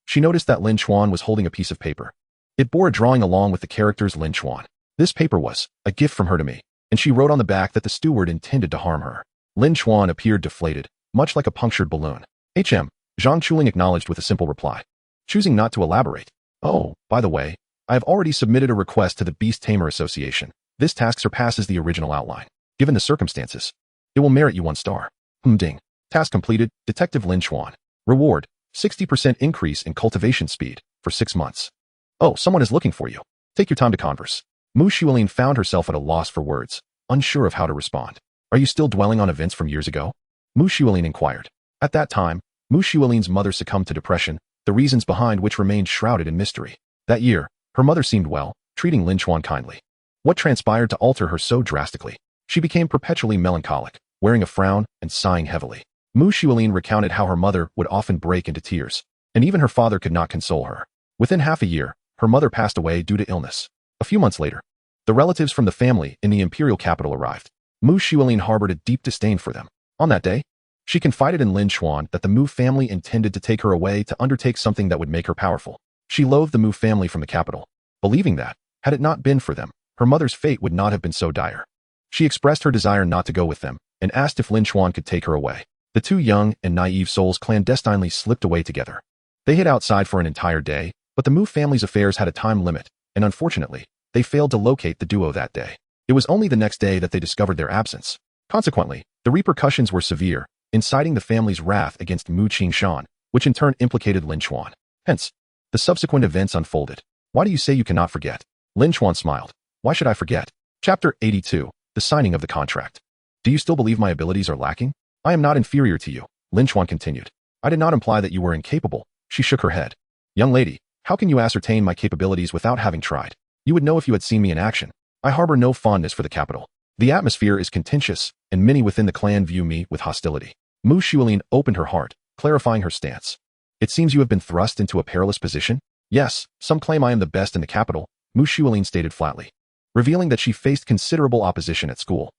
She noticed that Lin Chuan was holding a piece of paper. It bore a drawing along with the characters Lin Chuan. This paper was a gift from her to me, and she wrote on the back that the steward intended to harm her. Lin Chuan appeared deflated, much like a punctured balloon. Zhang Chuling acknowledged with a simple reply, choosing not to elaborate. "Oh, by the way, I have already submitted a request to the Beast Tamer Association. This task surpasses the original outline. Given the circumstances, it will merit you 1 star. Ding. Task completed, Detective Lin Chuan. Reward, 60% increase in cultivation speed, for 6 months. Oh, someone is looking for you. Take your time to converse." Mu Xuelin found herself at a loss for words, unsure of how to respond. "Are you still dwelling on events from years ago?" Mu Xuelin inquired. At that time, Mu Xuelin's mother succumbed to depression, the reasons behind which remained shrouded in mystery. That year, her mother seemed well, treating Lin Chuan kindly. What transpired to alter her so drastically? She became perpetually melancholic, wearing a frown and sighing heavily. Mu Xuelin recounted how her mother would often break into tears, and even her father could not console her. Within half a year, her mother passed away due to illness. A few months later, the relatives from the family in the imperial capital arrived. Mu Xuelin harbored a deep disdain for them. On that day, she confided in Lin Chuan that the Mu family intended to take her away to undertake something that would make her powerful. She loathed the Mu family from the capital, believing that, had it not been for them, her mother's fate would not have been so dire. She expressed her desire not to go with them, and asked if Lin Chuan could take her away. The two young and naive souls clandestinely slipped away together. They hid outside for an entire day, but the Mu family's affairs had a time limit, and unfortunately, they failed to locate the duo that day. It was only the next day that they discovered their absence. Consequently, the repercussions were severe, inciting the family's wrath against Mu Qingshan, which in turn implicated Lin Chuan. Hence, The subsequent events unfolded. Why do you say you cannot forget? Lin Chuan smiled. Why should I forget? Chapter 82. The signing of the contract. Do you still believe my abilities are lacking? I am not inferior to you, Lin Chuan continued. I did not imply that you were incapable. She shook her head. Young lady, how can you ascertain my capabilities without having tried? You would know if you had seen me in action. I harbor no fondness for the capital. The atmosphere is contentious, and many within the clan view me with hostility. Mu Xuelin opened her heart, clarifying her stance. It seems you have been thrust into a perilous position? Yes, some claim I am the best in the capital, Mu Xuelin stated flatly, revealing that she faced considerable opposition at school.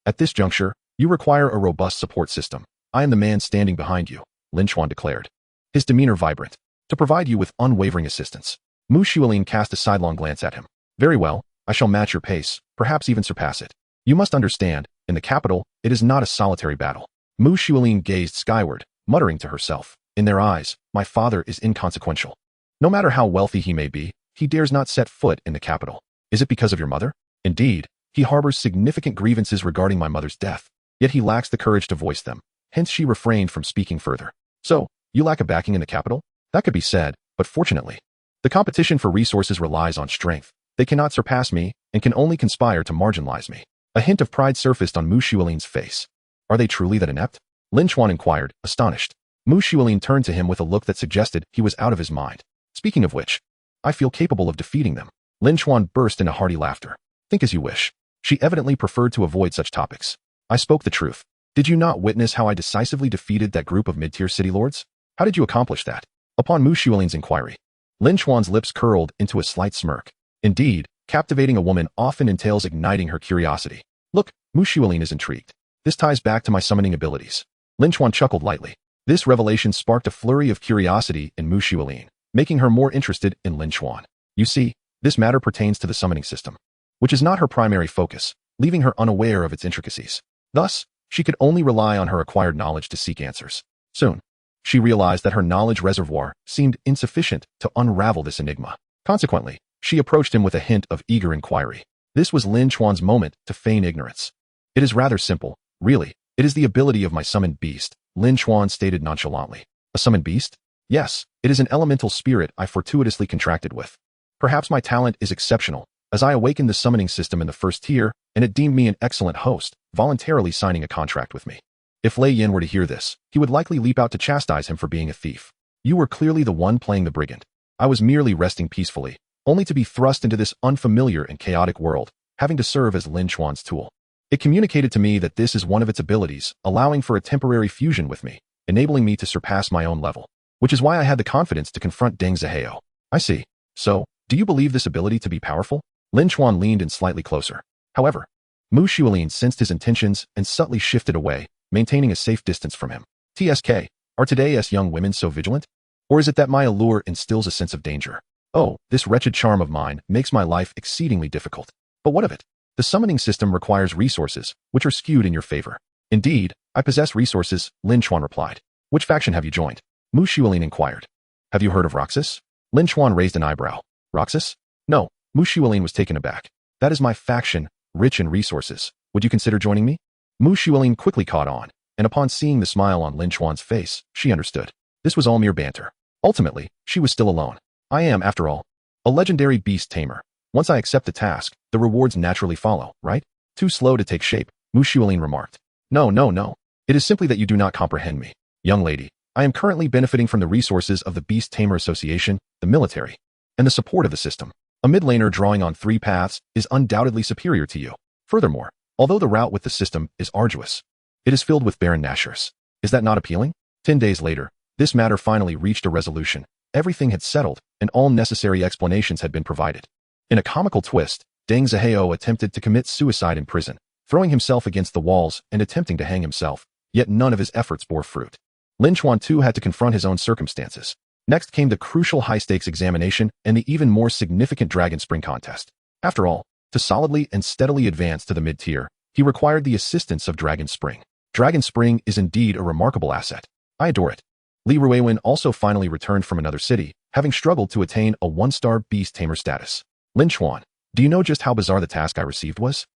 At this juncture, you require a robust support system. I am the man standing behind you, Lin Chuan declared, his demeanor vibrant, to provide you with unwavering assistance. Mu Xuelin cast a sidelong glance at him. Very well, I shall match your pace, perhaps even surpass it. You must understand, in the capital, it is not a solitary battle. Mu Xuelin gazed skyward, muttering to herself. In their eyes, my father is inconsequential. No matter how wealthy he may be, he dares not set foot in the capital. Is it because of your mother? Indeed, he harbors significant grievances regarding my mother's death, yet he lacks the courage to voice them. Hence she refrained from speaking further. So, you lack a backing in the capital? That could be said, but fortunately, the competition for resources relies on strength. They cannot surpass me, and can only conspire to marginalize me. A hint of pride surfaced on Mu Xuelin's face. Are they truly that inept? Lin Chuan inquired, astonished. Mu Xuelin turned to him with a look that suggested he was out of his mind. Speaking of which, I feel capable of defeating them. Lin Chuan burst into hearty laughter. Think as you wish. She evidently preferred to avoid such topics. I spoke the truth. Did you not witness how I decisively defeated that group of mid-tier city lords? How did you accomplish that? Upon Mu Xuelin's inquiry, Lin Chuan's lips curled into a slight smirk. Indeed, captivating a woman often entails igniting her curiosity. Look, Mu Xuelin is intrigued. This ties back to my summoning abilities. Lin Chuan chuckled lightly. This revelation sparked a flurry of curiosity in Mu Xuelin, making her more interested in Lin Chuan. You see, this matter pertains to the summoning system, which is not her primary focus, leaving her unaware of its intricacies. Thus, she could only rely on her acquired knowledge to seek answers. Soon, she realized that her knowledge reservoir seemed insufficient to unravel this enigma. Consequently, she approached him with a hint of eager inquiry. This was Lin Chuan's moment to feign ignorance. It is rather simple, really. It is the ability of my summoned beast, Lin Chuan stated nonchalantly. A summoned beast? Yes, it is an elemental spirit I fortuitously contracted with. Perhaps my talent is exceptional, as I awakened the summoning system in the first tier, and it deemed me an excellent host, voluntarily signing a contract with me. If Lei Yin were to hear this, he would likely leap out to chastise him for being a thief. You were clearly the one playing the brigand. I was merely resting peacefully, only to be thrust into this unfamiliar and chaotic world, having to serve as Lin Chuan's tool. It communicated to me that this is one of its abilities, allowing for a temporary fusion with me, enabling me to surpass my own level, which is why I had the confidence to confront Deng Zihao. I see. So, do you believe this ability to be powerful? Lin Chuan leaned in slightly closer. However, Mu Xuelin sensed his intentions and subtly shifted away, maintaining a safe distance from him. TSK, are today's young women so vigilant? Or is it that my allure instills a sense of danger? Oh, this wretched charm of mine makes my life exceedingly difficult. But what of it? The summoning system requires resources, which are skewed in your favor. Indeed, I possess resources, Lin Chuan replied. Which faction have you joined? Mu Xuelin inquired. Have you heard of Roxas? Lin Chuan raised an eyebrow. Roxas? No, Mu Xuelin was taken aback. That is my faction, rich in resources. Would you consider joining me? Mu Xuelin quickly caught on, and upon seeing the smile on Lin Chuan's face, she understood. This was all mere banter. Ultimately, she was still alone. I am, after all, a legendary beast tamer. Once I accept the task, the rewards naturally follow, right? Too slow to take shape, Mu Xuelin remarked. No. It is simply that you do not comprehend me. Young lady, I am currently benefiting from the resources of the Beast Tamer Association, the military, and the support of the system. A mid-laner drawing on 3 paths is undoubtedly superior to you. Furthermore, although the route with the system is arduous, it is filled with barren nashers. Is that not appealing? 10 days later, this matter finally reached a resolution. Everything had settled, and all necessary explanations had been provided. In a comical twist, Deng Zihao attempted to commit suicide in prison, throwing himself against the walls and attempting to hang himself, yet none of his efforts bore fruit. Lin Chuan too had to confront his own circumstances. Next came the crucial high-stakes examination and the even more significant Dragon Spring contest. After all, to solidly and steadily advance to the mid-tier, he required the assistance of Dragon Spring. Dragon Spring is indeed a remarkable asset. I adore it. Li Ruiwen also finally returned from another city, having struggled to attain a 1-star beast tamer status. Lin Chuan, do you know just how bizarre the task I received was?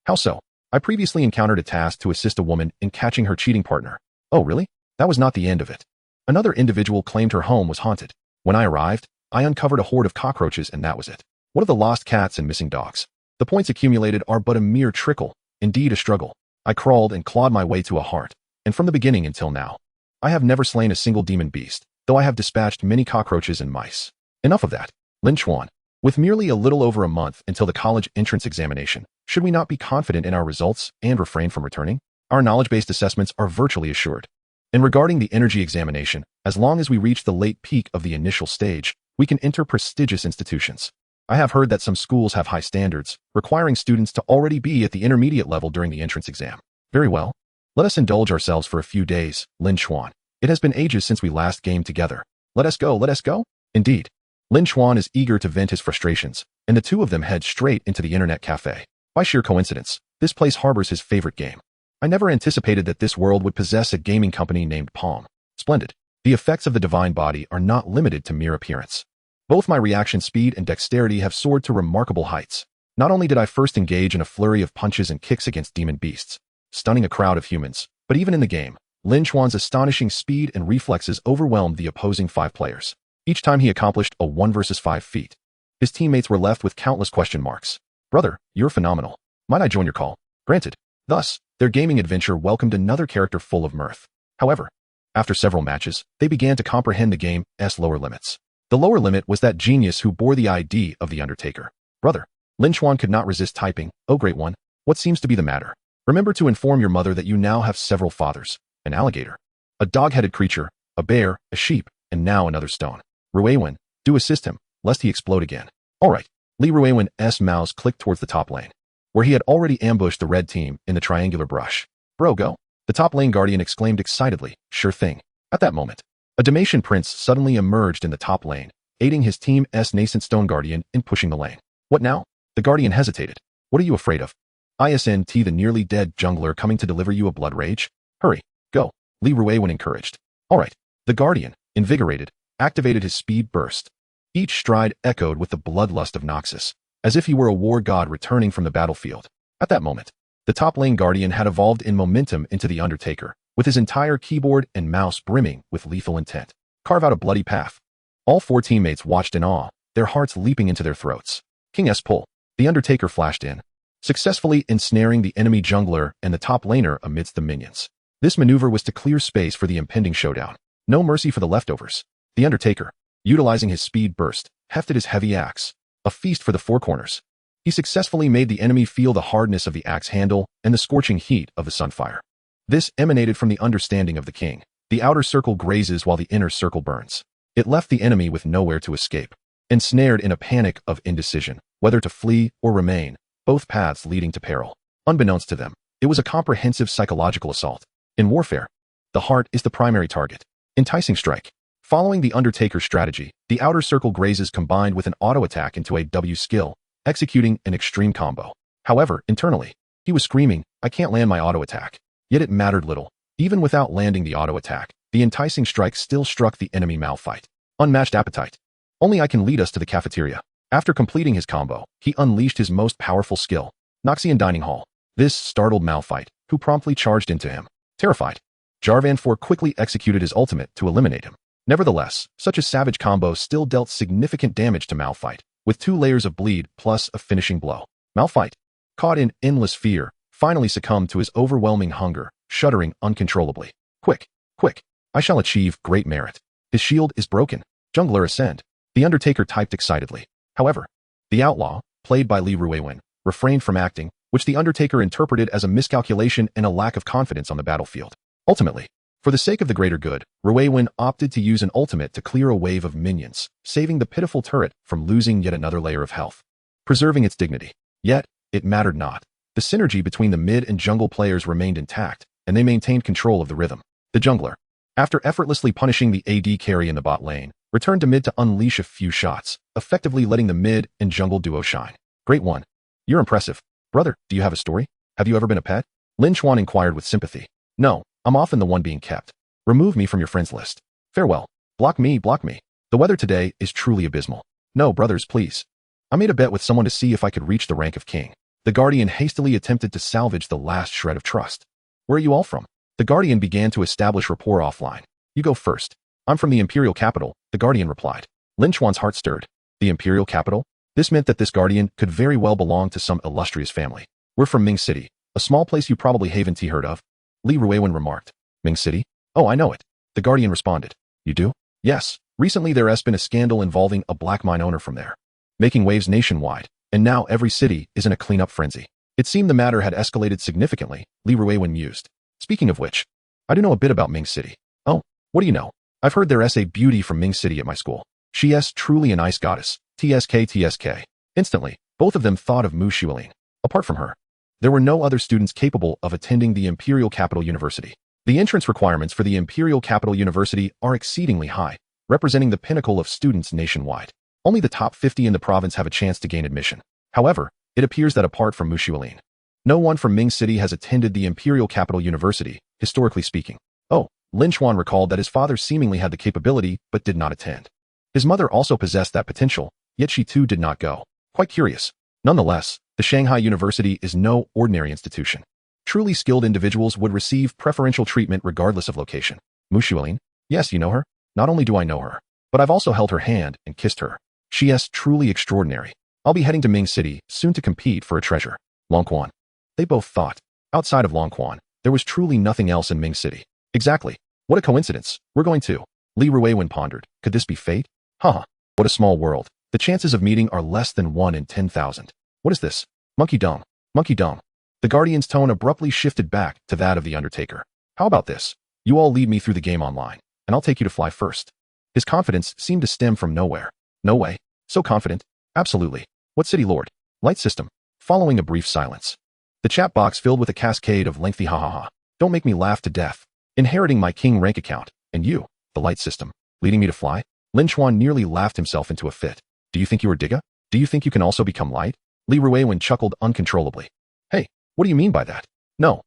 How so? I previously encountered a task to assist a woman in catching her cheating partner. Oh really? That was not the end of it. Another individual claimed her home was haunted. When I arrived, I uncovered a horde of cockroaches and that was it. What of the lost cats and missing dogs? The points accumulated are but a mere trickle, indeed a struggle. I crawled and clawed my way to a heart, and from the beginning until now, I have never slain a single demon beast, though I have dispatched many cockroaches and mice. Enough of that. Lin Chuan. With merely a little over a month until the college entrance examination, should we not be confident in our results and refrain from returning? Our knowledge-based assessments are virtually assured. And regarding the energy examination, as long as we reach the late peak of the initial stage, we can enter prestigious institutions. I have heard that some schools have high standards, requiring students to already be at the intermediate level during the entrance exam. Very well. Let us indulge ourselves for a few days, Lin Chuan. It has been ages since we last gamed together. Let us go, let us go? Indeed. Lin Chuan is eager to vent his frustrations, and the two of them head straight into the internet cafe. By sheer coincidence, this place harbors his favorite game. I never anticipated that this world would possess a gaming company named Palm. Splendid. The effects of the divine body are not limited to mere appearance. Both my reaction speed and dexterity have soared to remarkable heights. Not only did I first engage in a flurry of punches and kicks against demon beasts, stunning a crowd of humans, but even in the game, Lin Chuan's astonishing speed and reflexes overwhelmed the opposing 5 players. Each time he accomplished a 1 versus 5 feat, his teammates were left with countless question marks. Brother, you're phenomenal. Might I join your call? Granted. Thus, their gaming adventure welcomed another character full of mirth. However, after several matches, they began to comprehend the game's lower limits. The lower limit was that genius who bore the ID of the Undertaker. Brother, Lin Chuan could not resist typing, "Oh great one, what seems to be the matter? Remember to inform your mother that you now have several fathers, an alligator, a dog-headed creature, a bear, a sheep, and now another stone. Ruewen, do assist him, lest he explode again." All right. Li Ruewen's mouse clicked towards the top lane, where he had already ambushed the red team in the triangular brush. Bro, go. The top lane guardian exclaimed excitedly, "Sure thing." At that moment, a Dalmatian prince suddenly emerged in the top lane, aiding his team's nascent stone guardian in pushing the lane. What now? The guardian hesitated. What are you afraid of? Isn't the nearly dead jungler coming to deliver you a blood rage? Hurry, go. Li Ruewen encouraged. All right. The guardian, invigorated, activated his speed burst. Each stride echoed with the bloodlust of Noxus, as if he were a war god returning from the battlefield. At that moment, the top lane guardian had evolved in momentum into the Undertaker, with his entire keyboard and mouse brimming with lethal intent. Carve out a bloody path. All 4 teammates watched in awe, their hearts leaping into their throats. King's pull. The Undertaker flashed in, successfully ensnaring the enemy jungler and the top laner amidst the minions. This maneuver was to clear space for the impending showdown. No mercy for the leftovers. The Undertaker, utilizing his speed burst, hefted his heavy axe, a feast for the 4 corners. He successfully made the enemy feel the hardness of the axe handle and the scorching heat of the sunfire. This emanated from the understanding of the king. The outer circle grazes while the inner circle burns. It left the enemy with nowhere to escape, ensnared in a panic of indecision, whether to flee or remain, both paths leading to peril. Unbeknownst to them, it was a comprehensive psychological assault. In warfare, the heart is the primary target. Enticing strike. Following the Undertaker's strategy, the outer circle grazes combined with an auto attack into a W skill, executing an extreme combo. However, internally, he was screaming, "I can't land my auto attack." Yet it mattered little. Even without landing the auto attack, the enticing strike still struck the enemy Malphite. Unmatched appetite. Only I can lead us to the cafeteria. After completing his combo, he unleashed his most powerful skill, Noxian Dining Hall. This startled Malphite, who promptly charged into him. Terrified, Jarvan 4 quickly executed his ultimate to eliminate him. Nevertheless, such a savage combo still dealt significant damage to Malphite, with 2 layers of bleed plus a finishing blow. Malphite, caught in endless fear, finally succumbed to his overwhelming hunger, shuddering uncontrollably. Quick, quick, I shall achieve great merit. His shield is broken. Jungler ascend. The Undertaker typed excitedly. However, the outlaw, played by Li Ruewen, refrained from acting, which the Undertaker interpreted as a miscalculation and a lack of confidence on the battlefield. Ultimately, for the sake of the greater good, Ruewen opted to use an ultimate to clear a wave of minions, saving the pitiful turret from losing yet another layer of health, preserving its dignity. Yet, it mattered not. The synergy between the mid and jungle players remained intact, and they maintained control of the rhythm. The jungler, after effortlessly punishing the AD carry in the bot lane, returned to mid to unleash a few shots, effectively letting the mid and jungle duo shine. Great one. You're impressive. Brother, do you have a story? Have you ever been a pet? Lin Chuan inquired with sympathy. No, I'm often the one being kept. Remove me from your friends list. Farewell. Block me, block me. The weather today is truly abysmal. No, brothers, please. I made a bet with someone to see if I could reach the rank of king. The Guardian hastily attempted to salvage the last shred of trust. Where are you all from? The Guardian began to establish rapport offline. You go first. I'm from the Imperial capital, the Guardian replied. Lin Chuan's heart stirred. The imperial capital? This meant that this guardian could very well belong to some illustrious family. We're from Ming City, a small place you probably haven't heard of. Li Ruiwen remarked. Ming City? Oh, I know it. The guardian responded. You do? Yes. Recently there has been a scandal involving a black mine owner from there, making waves nationwide, and now every city is in a cleanup frenzy. It seemed the matter had escalated significantly, Li Ruiwen mused. Speaking of which, I do know a bit about Ming City. Oh, what do you know? I've heard there's a beauty from Ming City at my school. She is truly an ice goddess. TSK. Instantly, both of them thought of Mu Xuelin. Apart from her, there were no other students capable of attending the Imperial Capital University. The entrance requirements for the Imperial Capital University are exceedingly high, representing the pinnacle of students nationwide. Only the top 50 in the province have a chance to gain admission. However, it appears that apart from Mu Xuelin, no one from Ming City has attended the Imperial Capital University, historically speaking. Oh, Lin Chuan recalled that his father seemingly had the capability but did not attend. His mother also possessed that potential, yet she too did not go. Quite curious. Nonetheless, the Shanghai University is no ordinary institution. Truly skilled individuals would receive preferential treatment regardless of location. Mu Xuelin? Yes, you know her? Not only do I know her, but I've also held her hand and kissed her. She is truly extraordinary. I'll be heading to Ming City soon to compete for a treasure. Long Quan. They both thought. Outside of Long Quan, there was truly nothing else in Ming City. Exactly. What a coincidence. We're going to. Li Ruiwen pondered. Could this be fate? Haha. What a small world. The chances of meeting are less than 1 in 10,000. What is this? Monkey dong. Monkey dong. The guardian's tone abruptly shifted back to that of the Undertaker. How about this? You all lead me through the game online, and I'll take you to fly first. His confidence seemed to stem from nowhere. No way. So confident. Absolutely. What city lord? Light system. Following a brief silence, the chat box filled with a cascade of lengthy ha ha ha. Don't make me laugh to death. Inheriting my king rank account, and you, the light system, leading me to fly? Lin Chuan nearly laughed himself into a fit. Do you think you are Digga? Do you think you can also become light? Li Ruiwen chuckled uncontrollably. Hey, what do you mean by that? No,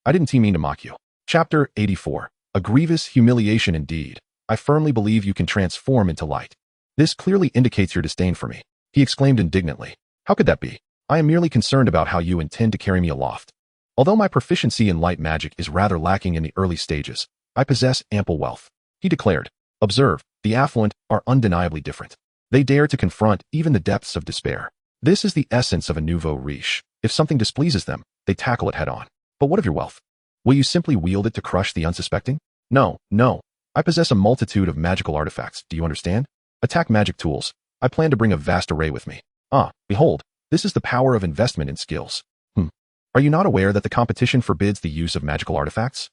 I didn't mean to mock you. Chapter 84. A grievous humiliation indeed. I firmly believe you can transform into light. This clearly indicates your disdain for me, he exclaimed indignantly. How could that be? I am merely concerned about how you intend to carry me aloft. Although my proficiency in light magic is rather lacking in the early stages, I possess ample wealth, he declared. Observe, the affluent are undeniably different. They dare to confront even the depths of despair. This is the essence of a nouveau riche. If something displeases them, they tackle it head on. But what of your wealth? Will you simply wield it to crush the unsuspecting? No. I possess a multitude of magical artifacts, do you understand? Attack magic tools. I plan to bring a vast array with me. Ah, behold, this is the power of investment in skills. Are you not aware that the competition forbids the use of magical artifacts?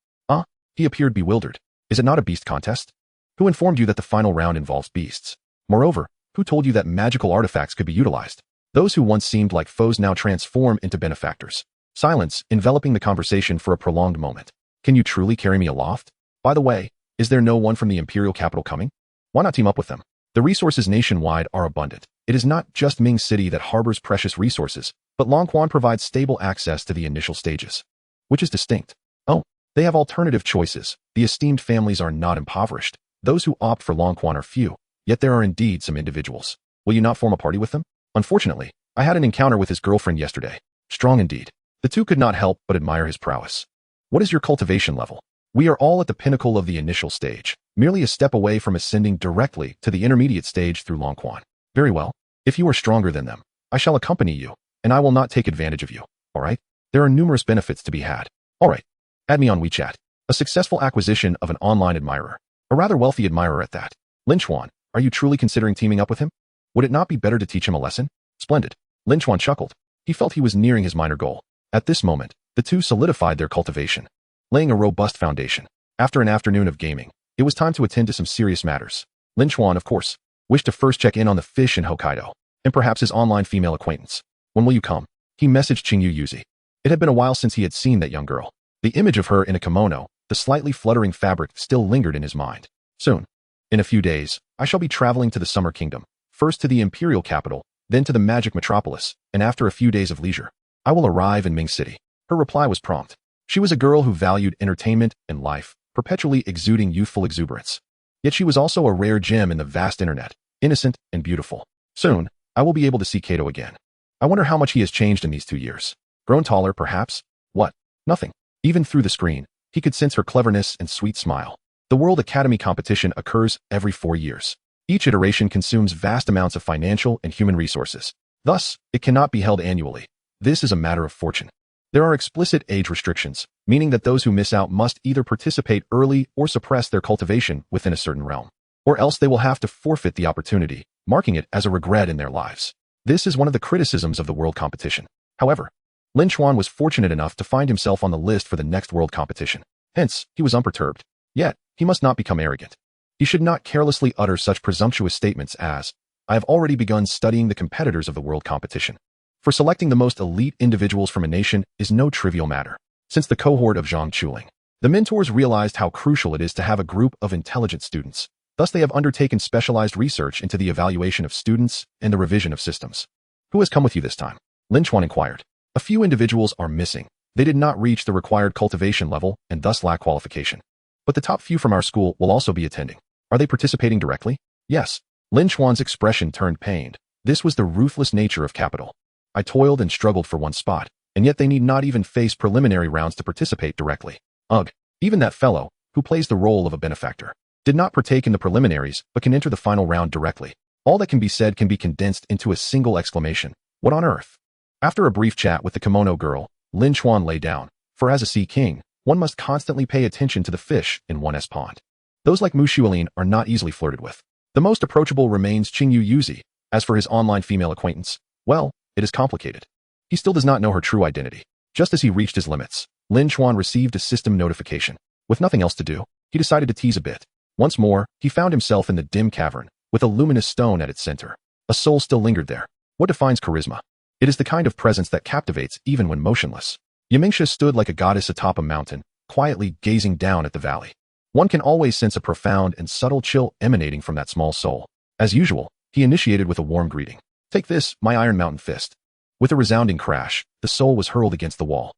He appeared bewildered. Is it not a beast contest? Who informed you that the final round involves beasts? Moreover, who told you that magical artifacts could be utilized? Those who once seemed like foes now transform into benefactors. Silence, enveloping the conversation for a prolonged moment. Can you truly carry me aloft? By the way, is there no one from the Imperial Capital coming? Why not team up with them? The resources nationwide are abundant. It is not just Ming City that harbors precious resources, but Long Quan provides stable access to the initial stages, which is distinct. Oh, they have alternative choices. The esteemed families are not impoverished. Those who opt for Long Quan are few, yet there are indeed some individuals. Will you not form a party with them? Unfortunately, I had an encounter with his girlfriend yesterday. Strong indeed. The two could not help but admire his prowess. What is your cultivation level? We are all at the pinnacle of the initial stage, merely a step away from ascending directly to the intermediate stage through Long Quan. Very well. If you are stronger than them, I shall accompany you, and I will not take advantage of you, all right? There are numerous benefits to be had. All right. Add me on WeChat. A successful acquisition of an online admirer. A rather wealthy admirer at that. Lin Chuan, are you truly considering teaming up with him? Would it not be better to teach him a lesson? Splendid. Lin Chuan chuckled. He felt he was nearing his minor goal. At this moment, the two solidified their cultivation, laying a robust foundation. After an afternoon of gaming, it was time to attend to some serious matters. Lin Chuan, of course, wished to first check in on the fish in Hokkaido, and perhaps his online female acquaintance. When will you come? He messaged Qingyu Yuzi. It had been a while since he had seen that young girl. The image of her in a kimono, the slightly fluttering fabric, still lingered in his mind. Soon. In a few days, I shall be traveling to the Summer Kingdom, first to the Imperial Capital, then to the Magic Metropolis, and after a few days of leisure, I will arrive in Ming City. Her reply was prompt. She was a girl who valued entertainment and life, perpetually exuding youthful exuberance. Yet she was also a rare gem in the vast internet, innocent and beautiful. Soon, I will be able to see Kato again. I wonder how much he has changed in these 2 years. Grown taller, perhaps? What? Nothing. Even through the screen, he could sense her cleverness and sweet smile. The World Academy competition occurs every 4 years. Each iteration consumes vast amounts of financial and human resources. Thus, it cannot be held annually. This is a matter of fortune. There are explicit age restrictions, meaning that those who miss out must either participate early or suppress their cultivation within a certain realm, or else they will have to forfeit the opportunity, marking it as a regret in their lives. This is one of the criticisms of the world competition. However, Lin Chuan was fortunate enough to find himself on the list for the next world competition. Hence, he was unperturbed. Yet, he must not become arrogant. He should not carelessly utter such presumptuous statements as, "I have already begun studying the competitors of the world competition." For selecting the most elite individuals from a nation is no trivial matter. Since the cohort of Zhang Chuling, the mentors realized how crucial it is to have a group of intelligent students. Thus, they have undertaken specialized research into the evaluation of students and the revision of systems. "Who has come with you this time?" Lin Chuan inquired. "A few individuals are missing. They did not reach the required cultivation level and thus lack qualification. But the top few from our school will also be attending. Are they participating directly?" "Yes." Lin Chuan's expression turned pained. This was the ruthless nature of capital. "I toiled and struggled for one spot, and yet they need not even face preliminary rounds to participate directly. Ugh, even that fellow, who plays the role of a benefactor, did not partake in the preliminaries but can enter the final round directly." All that can be said can be condensed into a single exclamation. What on earth? After a brief chat with the kimono girl, Lin Chuan lay down, for as a sea king, one must constantly pay attention to the fish in one's pond. Those like Mu Xuelin are not easily flirted with. The most approachable remains Qingyu Yuzi. As for his online female acquaintance, well, it is complicated. He still does not know her true identity. Just as he reached his limits, Lin Chuan received a system notification. With nothing else to do, he decided to tease a bit. Once more, he found himself in the dim cavern, with a luminous stone at its center. A soul still lingered there. What defines charisma? It is the kind of presence that captivates even when motionless. Yamingxia stood like a goddess atop a mountain, quietly gazing down at the valley. One can always sense a profound and subtle chill emanating from that small soul. As usual, he initiated with a warm greeting. "Take this, my Iron Mountain fist." With a resounding crash, the soul was hurled against the wall.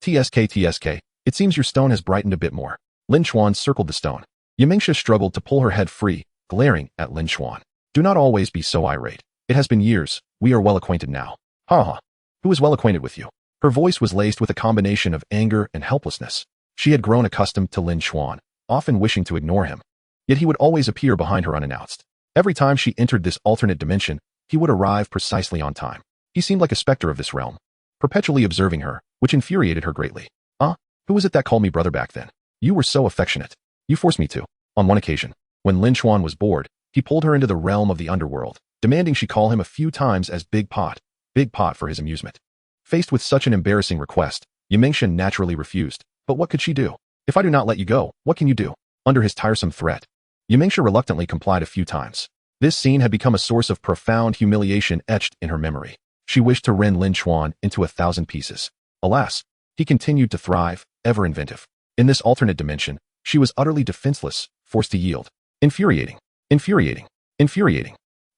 TSK, it seems your stone has brightened a bit more." Lin Chuan circled the stone. Yamingxia struggled to pull her head free, glaring at Lin Chuan. "Do not always be so irate. It has been years. We are well acquainted now." "Ha ha. Who is well acquainted with you?" Her voice was laced with a combination of anger and helplessness. She had grown accustomed to Lin Chuan, often wishing to ignore him. Yet he would always appear behind her unannounced. Every time she entered this alternate dimension, he would arrive precisely on time. He seemed like a specter of this realm, perpetually observing her, which infuriated her greatly. Who was it that called me brother back then? You were so affectionate. You forced me to." On one occasion, when Lin Chuan was bored, he pulled her into the realm of the underworld, demanding she call him a few times as Big Pot for his amusement. Faced with such an embarrassing request, Yamingxia naturally refused. But what could she do? "If I do not let you go, what can you do?" Under his tiresome threat, Yamingxia reluctantly complied a few times. This scene had become a source of profound humiliation etched in her memory. She wished to rend Lin Chuan into 1,000 pieces. Alas, he continued to thrive, ever inventive. In this alternate dimension, she was utterly defenseless, forced to yield. Infuriating.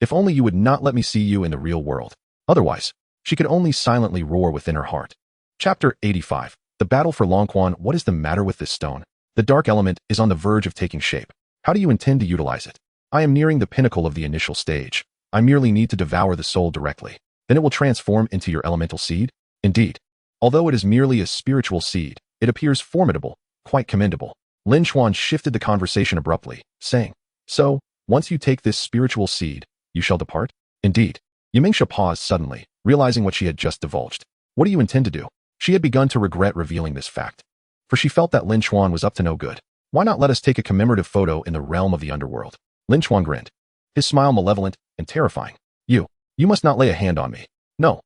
If only you would not let me see you in the real world. Otherwise, she could only silently roar within her heart. Chapter 85. The Battle for Longquan. What is the matter with this stone? The dark element is on the verge of taking shape. How do you intend to utilize it? I am nearing the pinnacle of the initial stage. I merely need to devour the soul directly. Then it will transform into your elemental seed? Indeed. Although it is merely a spiritual seed, it appears formidable, quite commendable. Lin Chuan shifted the conversation abruptly, saying, "So, once you take this spiritual seed, you shall depart?" "Indeed." Yamingxia paused suddenly, realizing what she had just divulged. "What do you intend to do?" She had begun to regret revealing this fact, for she felt that Lin Chuan was up to no good. "Why not let us take a commemorative photo in the realm of the underworld?" Lin Chuan grinned, his smile malevolent and terrifying. You must not lay a hand on me." No,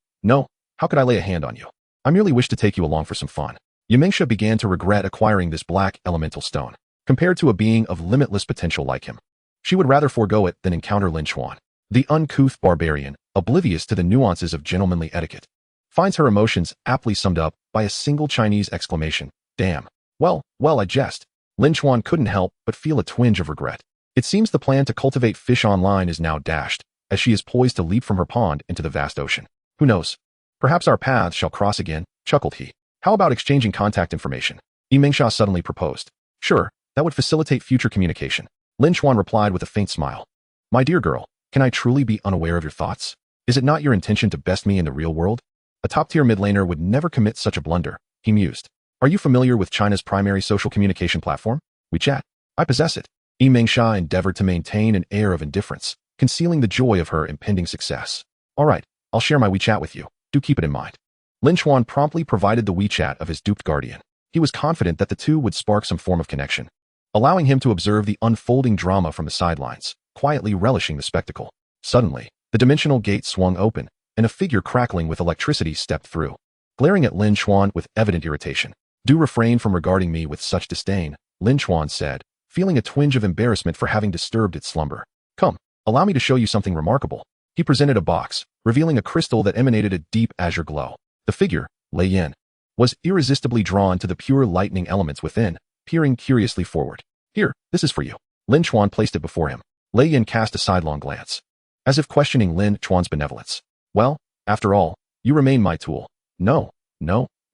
how could I lay a hand on you? I merely wish to take you along for some fun." Yamingxia began to regret acquiring this black elemental stone. Compared to a being of limitless potential like him, she would rather forego it than encounter Lin Chuan. The uncouth barbarian, oblivious to the nuances of gentlemanly etiquette, finds her emotions aptly summed up by a single Chinese exclamation. "Damn. Well, I jest." Lin Chuan couldn't help but feel a twinge of regret. It seems the plan to cultivate fish online is now dashed, as she is poised to leap from her pond into the vast ocean. Who knows? Perhaps our paths shall cross again, chuckled he. "How about exchanging contact information?" Yimingxia suddenly proposed. "Sure, that would facilitate future communication." Lin Chuan replied with a faint smile. "My dear girl, can I truly be unaware of your thoughts? Is it not your intention to best me in the real world? A top-tier mid-laner would never commit such a blunder," he mused. "Are you familiar with China's primary social communication platform? WeChat. I possess it. Mengxia endeavored to maintain an air of indifference, concealing the joy of her impending success. All right, I'll share my WeChat with you. Do keep it in mind. Lin Chuan promptly provided the WeChat of his duped guardian. He was confident that the two would spark some form of connection, allowing him to observe the unfolding drama from the sidelines, quietly relishing the spectacle. Suddenly, the dimensional gate swung open, and a figure crackling with electricity stepped through. Glaring at Lin Chuan with evident irritation. Do refrain from regarding me with such disdain, Lin Chuan said, feeling a twinge of embarrassment for having disturbed its slumber. Come, allow me to show you something remarkable. He presented a box, revealing a crystal that emanated a deep azure glow. The figure, Lei Yin, was irresistibly drawn to the pure lightning elements within, peering curiously forward. Here, this is for you. Lin Chuan placed it before him. Lei Yin cast a sidelong glance, as if questioning Lin Chuan's benevolence. Well, after all, you remain my tool. No,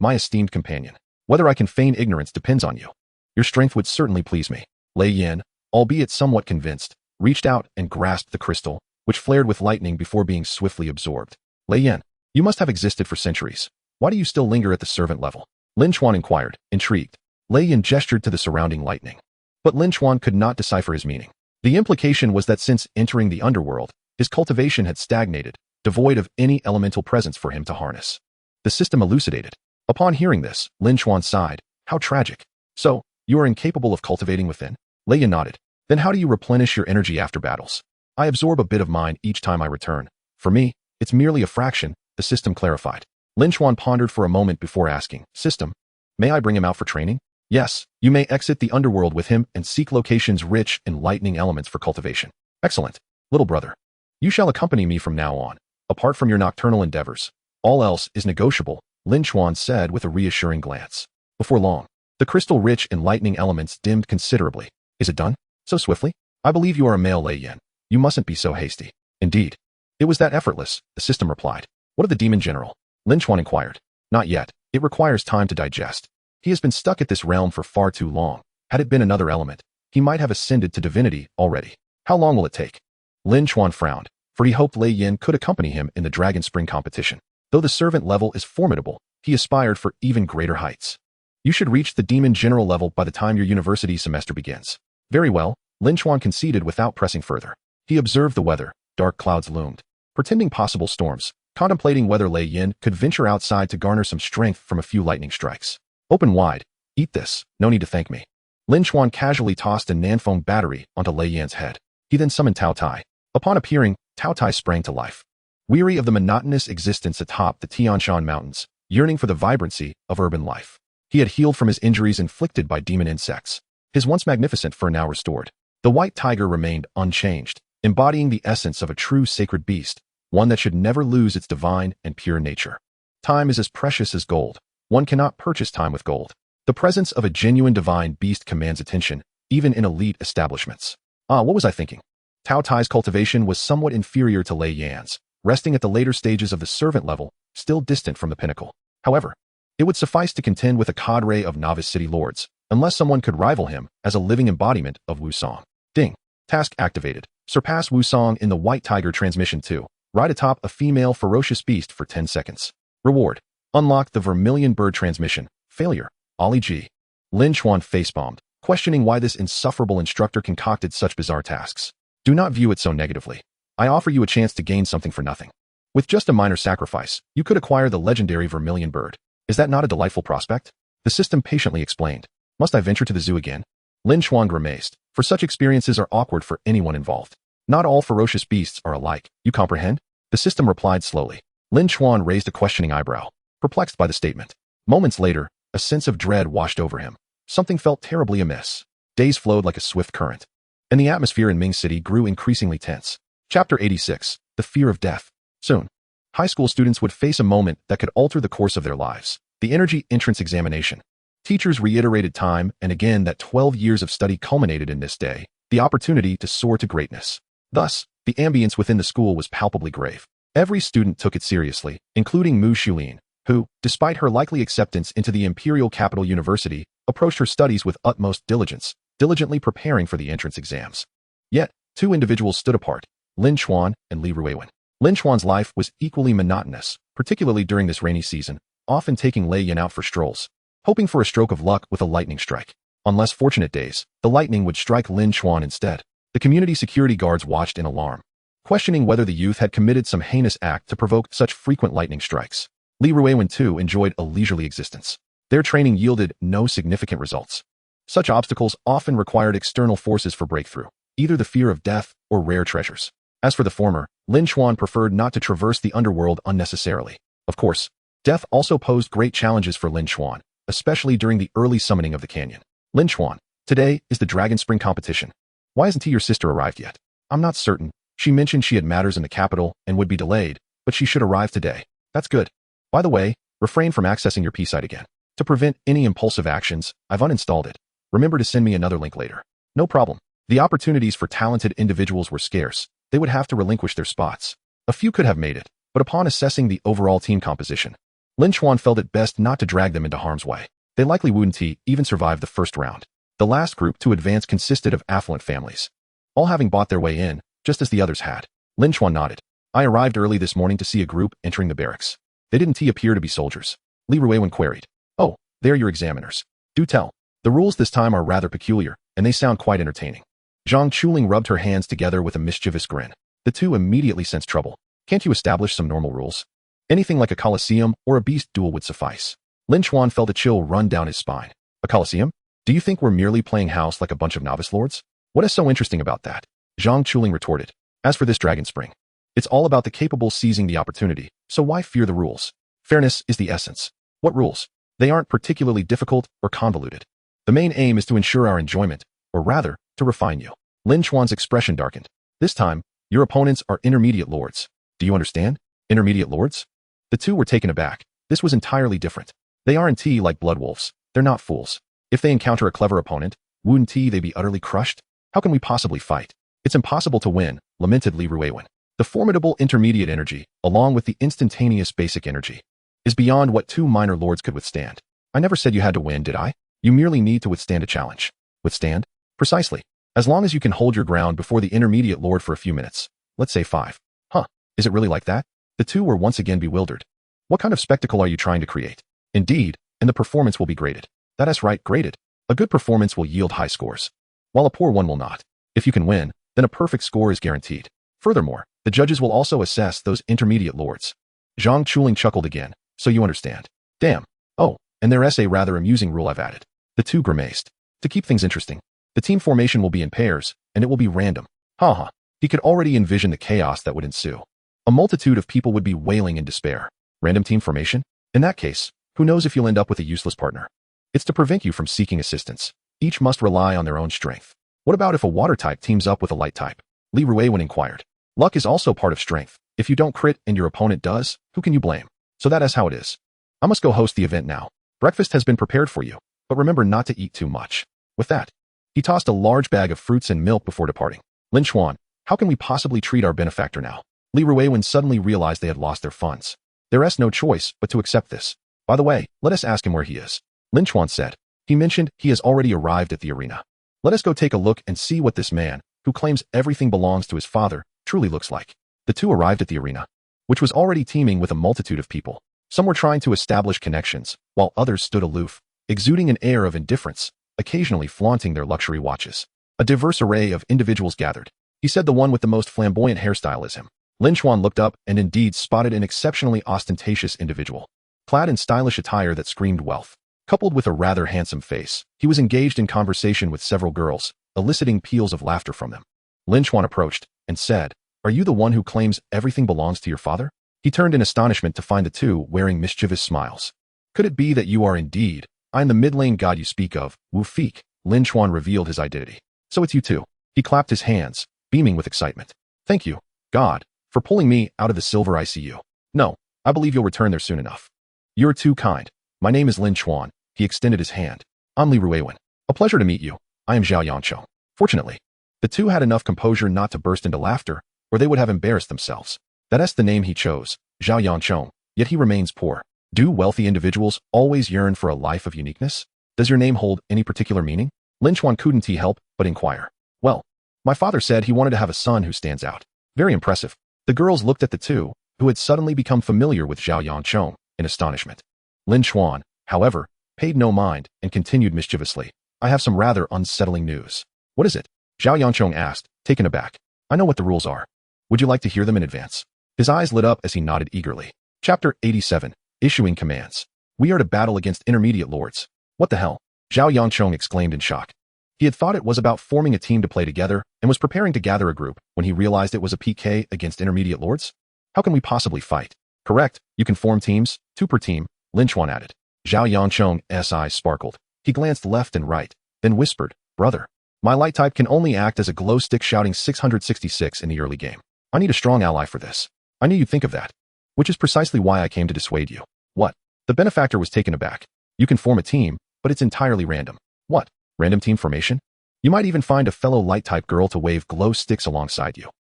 my esteemed companion. Whether I can feign ignorance depends on you. Your strength would certainly please me. Lei Yin, albeit somewhat convinced, reached out and grasped the crystal, which flared with lightning before being swiftly absorbed. Lei Yin, you must have existed for centuries. Why do you still linger at the servant level? Lin Chuan inquired, intrigued. Lei Yin gestured to the surrounding lightning. But Lin Chuan could not decipher his meaning. The implication was that since entering the underworld, his cultivation had stagnated, devoid of any elemental presence for him to harness. The system elucidated. Upon hearing this, Lin Chuan sighed. How tragic. So, you are incapable of cultivating within? Lei Yin nodded. Then how do you replenish your energy after battles? I absorb a bit of mine each time I return. For me, it's merely a fraction, the system clarified. Lin Chuan pondered for a moment before asking, System, may I bring him out for training? Yes, you may exit the underworld with him and seek locations rich in lightning elements for cultivation. Excellent. Little brother, you shall accompany me from now on. Apart from your nocturnal endeavors, all else is negotiable, Lin Chuan said with a reassuring glance. Before long, the crystal rich in lightning elements dimmed considerably. Is it done? So swiftly? I believe you are a male, Lei Yin. You mustn't be so hasty. Indeed. It was that effortless, the system replied. What of the demon general? Lin Chuan inquired. Not yet. It requires time to digest. He has been stuck at this realm for far too long. Had it been another element, he might have ascended to divinity already. How long will it take? Lin Chuan frowned, for he hoped Lei Yin could accompany him in the Dragon Spring competition. Though the servant level is formidable, he aspired for even greater heights. You should reach the demon general level by the time your university semester begins. Very well, Lin Chuan conceded without pressing further. He observed the weather. Dark clouds loomed, portending possible storms, contemplating whether Lei Yin could venture outside to garner some strength from a few lightning strikes. Open wide. Eat this. No need to thank me. Lin Chuan casually tossed a Nanfeng battery onto Lei Yin's head. He then summoned Tao Tai. Upon appearing, Tao Tai sprang to life. Weary of the monotonous existence atop the Tianshan Mountains, yearning for the vibrancy of urban life. He had healed from his injuries inflicted by demon insects. His once magnificent fur now restored. The white tiger remained unchanged, embodying the essence of a true sacred beast, one that should never lose its divine and pure nature. Time is as precious as gold. One cannot purchase time with gold. The presence of a genuine divine beast commands attention, even in elite establishments. What was I thinking? Tao Tai's cultivation was somewhat inferior to Lei Yan's, resting at the later stages of the servant level, still distant from the pinnacle. However, it would suffice to contend with a cadre of novice city lords, unless someone could rival him as a living embodiment of Wusong. Ding. Task activated. Surpass Wusong in the White Tiger Transmission 2. Ride atop a female ferocious beast for 10 seconds. Reward. Unlock the Vermilion Bird Transmission. Failure. Ollie G. Lin Chuan facepalmed, questioning why this insufferable instructor concocted such bizarre tasks. Do not view it so negatively. I offer you a chance to gain something for nothing. With just a minor sacrifice, you could acquire the legendary Vermilion Bird. Is that not a delightful prospect? The system patiently explained. Must I venture to the zoo again? Lin Chuan grimaced, for such experiences are awkward for anyone involved. Not all ferocious beasts are alike, you comprehend? The system replied slowly. Lin Chuan raised a questioning eyebrow, perplexed by the statement. Moments later, a sense of dread washed over him. Something felt terribly amiss. Days flowed like a swift current, and the atmosphere in Ming City grew increasingly tense. Chapter 86. The Fear of Death. Soon, high school students would face a moment that could alter the course of their lives. The energy entrance examination. Teachers reiterated time and again that 12 years of study culminated in this day, the opportunity to soar to greatness. Thus, the ambience within the school was palpably grave. Every student took it seriously, including Mu Shulin, who, despite her likely acceptance into the Imperial Capital University, approached her studies with utmost diligence, diligently preparing for the entrance exams. Yet, two individuals stood apart, Lin Chuan and Li Ruiwen. Lin Chuan's life was equally monotonous, particularly during this rainy season, often taking Lei Yin out for strolls, hoping for a stroke of luck with a lightning strike. On less fortunate days, the lightning would strike Lin Chuan instead. The community security guards watched in alarm, questioning whether the youth had committed some heinous act to provoke such frequent lightning strikes. Li Ruiwen too enjoyed a leisurely existence. Their training yielded no significant results. Such obstacles often required external forces for breakthrough, either the fear of death or rare treasures. As for the former, Lin Chuan preferred not to traverse the underworld unnecessarily. Of course, death also posed great challenges for Lin Chuan, especially during the early summoning of the canyon. Lin Chuan, today is the Dragon Spring competition. Why hasn't your sister arrived yet? I'm not certain. She mentioned she had matters in the capital and would be delayed, but she should arrive today. That's good. By the way, refrain from accessing your P-site again. To prevent any impulsive actions, I've uninstalled it. Remember to send me another link later. No problem. The opportunities for talented individuals were scarce. They would have to relinquish their spots. A few could have made it, but upon assessing the overall team composition, Lin Chuan felt it best not to drag them into harm's way. They likely wouldn't even survive the first round. The last group to advance consisted of affluent families, all having bought their way in, just as the others had. Lin Chuan nodded. I arrived early this morning to see a group entering the barracks. They didn't appear to be soldiers. Li Ruiwen queried. Oh, they're your examiners. Do tell. The rules this time are rather peculiar, and they sound quite entertaining. Zhang Chuling rubbed her hands together with a mischievous grin. The two immediately sensed trouble. Can't you establish some normal rules? Anything like a coliseum or a beast duel would suffice. Lin Chuan felt a chill run down his spine. A coliseum? Do you think we're merely playing house like a bunch of novice lords? What is so interesting about that? Zhang Chuling retorted. As for this Dragon Spring, it's all about the capable seizing the opportunity, so why fear the rules? Fairness is the essence. What rules? They aren't particularly difficult or convoluted. The main aim is to ensure our enjoyment, or rather, to refine you. Lin Chuan's expression darkened. This time, your opponents are intermediate lords. Do you understand? Intermediate lords? The two were taken aback. This was entirely different. They aren't like blood wolves. They're not fools. If they encounter a clever opponent, wouldn't they be utterly crushed? How can we possibly fight? It's impossible to win, lamented Li Ruiwen. The formidable intermediate energy, along with the instantaneous basic energy, is beyond what two minor lords could withstand. I never said you had to win, did I? You merely need to withstand a challenge. Withstand? Precisely. As long as you can hold your ground before the intermediate lord for a few minutes. Let's say 5. Huh, is it really like that? The two were once again bewildered. What kind of spectacle are you trying to create? Indeed, and the performance will be graded. That is right, graded. A good performance will yield high scores, while a poor one will not. If you can win, then a perfect score is guaranteed. Furthermore, the judges will also assess those intermediate lords. Zhang Chuling chuckled again. So you understand. Damn. Oh, and there's a rather amusing rule I've added. The two grimaced. To keep things interesting, the team formation will be in pairs, and it will be random. Ha. He could already envision the chaos that would ensue. A multitude of people would be wailing in despair. Random team formation? In that case, who knows if you'll end up with a useless partner? It's to prevent you from seeking assistance. Each must rely on their own strength. What about if a water type teams up with a light type? Li Ruiwen inquired. Luck is also part of strength. If you don't crit and your opponent does, who can you blame? So that is how it is. I must go host the event now. Breakfast has been prepared for you, but remember not to eat too much. With that, he tossed a large bag of fruits and milk before departing. Lin Chuan, how can we possibly treat our benefactor now? Li Ruiwen suddenly realized they had lost their funds. There is no choice but to accept this. By the way, let us ask him where he is. Lin Chuan said. He mentioned he has already arrived at the arena. Let us go take a look and see what this man, who claims everything belongs to his father, truly looks like. The two arrived at the arena, which was already teeming with a multitude of people. Some were trying to establish connections, while others stood aloof, exuding an air of indifference, occasionally flaunting their luxury watches. A diverse array of individuals gathered. He said the one with the most flamboyant hairstyle is him. Lin Chuan looked up and indeed spotted an exceptionally ostentatious individual, clad in stylish attire that screamed wealth. Coupled with a rather handsome face, he was engaged in conversation with several girls, eliciting peals of laughter from them. Lin Chuan approached and said, Are you the one who claims everything belongs to your father? He turned in astonishment to find the two wearing mischievous smiles. Could it be that you are indeed? I am the mid-lane god you speak of, Wu Feek. Lin Chuan revealed his identity. So it's you two. He clapped his hands, beaming with excitement. Thank you, God, for pulling me out of the silver ICU. No, I believe you'll return there soon enough. You're too kind. My name is Lin Chuan. He extended his hand. I'm Li Ruiwen. A pleasure to meet you. I am Zhao Yanchong. Fortunately, the two had enough composure not to burst into laughter, or they would have embarrassed themselves. That's the name he chose, Zhao Yanchong, yet he remains poor. Do wealthy individuals always yearn for a life of uniqueness? Does your name hold any particular meaning? Lin Chuan couldn't help but inquire. Well, my father said he wanted to have a son who stands out. Very impressive. The girls looked at the two, who had suddenly become familiar with Zhao Yanchong, in astonishment. Lin Chuan, however, paid no mind and continued mischievously. I have some rather unsettling news. What is it? Zhao Yangchong asked, taken aback. I know what the rules are. Would you like to hear them in advance? His eyes lit up as he nodded eagerly. Chapter 87. Issuing Commands. We are to battle against intermediate lords. What the hell? Zhao Yangchong exclaimed in shock. He had thought it was about forming a team to play together and was preparing to gather a group when he realized it was a PK against intermediate lords. How can we possibly fight? Correct, you can form teams, 2 per team, Lin Chuan added. Zhao Yangchong's eyes sparkled. He glanced left and right, then whispered, brother, my light type can only act as a glow stick shouting 666 in the early game. I need a strong ally for this. I knew you'd think of that. Which is precisely why I came to dissuade you. What? The benefactor was taken aback. You can form a team, but it's entirely random. What? Random team formation? You might even find a fellow light-type girl to wave glow sticks alongside you.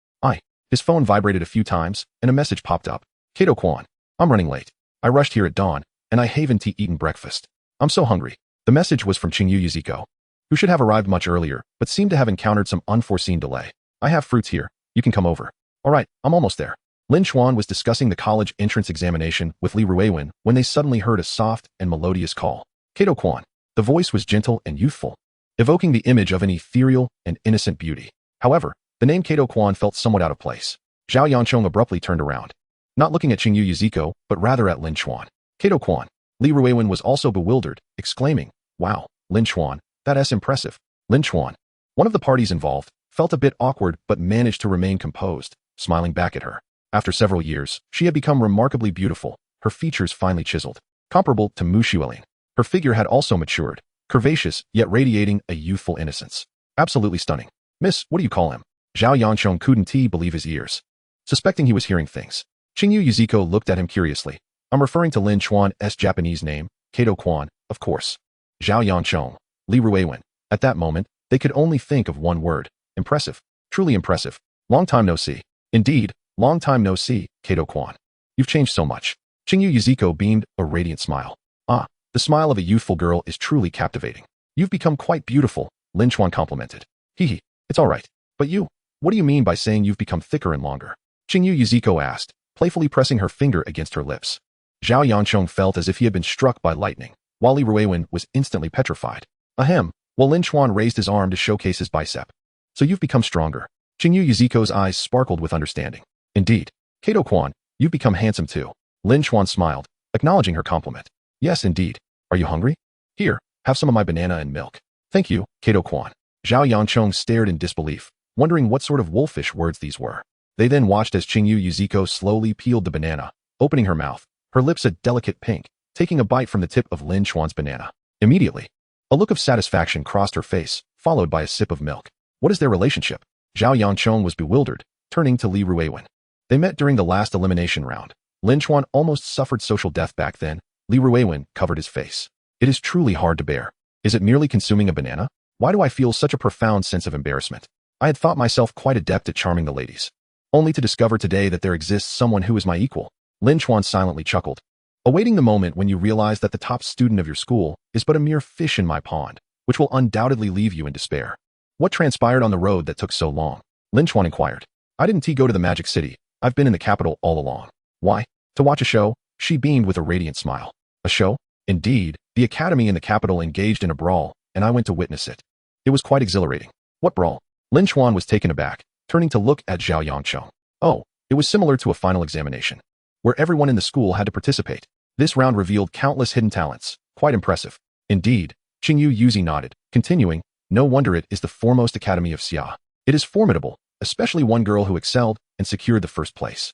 His phone vibrated a few times, and a message popped up. Kato Quan, I'm running late. I rushed here at dawn, and I haven't eaten breakfast. I'm so hungry. The message was from Qingyu Yuziko, who should have arrived much earlier, but seemed to have encountered some unforeseen delay. I have fruits here. You can come over. All right, I'm almost there. Lin Chuan was discussing the college entrance examination with Li Ruiwen when they suddenly heard a soft and melodious call. Kato Quan. The voice was gentle and youthful, evoking the image of an ethereal and innocent beauty. However, the name Kato Quan felt somewhat out of place. Zhao Yangchong abruptly turned around, not looking at Qingyu Yuziko, but rather at Lin Chuan. Kato Quan. Li Ruiwen was also bewildered, exclaiming, wow, Lin Chuan, that's impressive. Lin Chuan. One of the parties involved felt a bit awkward but managed to remain composed, smiling back at her. After several years, she had become remarkably beautiful, her features finely chiseled, comparable to Mu Xuelin. Her figure had also matured, curvaceous yet radiating a youthful innocence. Absolutely stunning. Miss, what do you call him? Zhao Yangchong couldn't believe his ears, suspecting he was hearing things. Qingyu Yuziko looked at him curiously. I'm referring to Lin Chuan's Japanese name, Kato Quan, of course. Zhao Yangchong, Li Ruiwen. At that moment, they could only think of one word. Impressive. Truly impressive. Long time no see. Indeed, long time no see, Kato Quan. You've changed so much. Qingyu Yuziko beamed a radiant smile. Ah, the smile of a youthful girl is truly captivating. You've become quite beautiful, Lin Chuan complimented. Hee, it's all right. But you, what do you mean by saying you've become thicker and longer? Qingyu Yuziko asked, playfully pressing her finger against her lips. Zhao Yangchong felt as if he had been struck by lightning, while Li Ruiwen was instantly petrified. Ahem, while Lin Chuan raised his arm to showcase his bicep. So you've become stronger. Qingyu Yuziko's eyes sparkled with understanding. Indeed. Kato Quan, you've become handsome too. Lin Chuan smiled, acknowledging her compliment. Yes, indeed. Are you hungry? Here, have some of my banana and milk. Thank you, Kato Quan. Zhao Yangchong stared in disbelief, wondering what sort of wolfish words these were. They then watched as Qingyu Yuziko slowly peeled the banana, opening her mouth, her lips a delicate pink, taking a bite from the tip of Lin Chuan's banana. Immediately, a look of satisfaction crossed her face, followed by a sip of milk. What is their relationship? Zhao Yangchong was bewildered, turning to Li Ruiwen. They met during the last elimination round. Lin Chuan almost suffered social death back then. Li Ruiwen covered his face. It is truly hard to bear. Is it merely consuming a banana? Why do I feel such a profound sense of embarrassment? I had thought myself quite adept at charming the ladies, only to discover today that there exists someone who is my equal. Lin Chuan silently chuckled, awaiting the moment when you realize that the top student of your school is but a mere fish in my pond, which will undoubtedly leave you in despair. What transpired on the road that took so long? Lin Chuan inquired. I didn't go to the Magic City. I've been in the capital all along. Why? To watch a show? She beamed with a radiant smile. A show? Indeed, the academy in the capital engaged in a brawl, and I went to witness it. It was quite exhilarating. What brawl? Lin Chuan was taken aback, turning to look at Zhao Yangchong. Oh, it was similar to a final examination, where everyone in the school had to participate. This round revealed countless hidden talents. Quite impressive. Indeed, Qingyu Yuzi nodded, continuing, no wonder it is the foremost academy of Xia. It is formidable, especially one girl who excelled and secured the first place.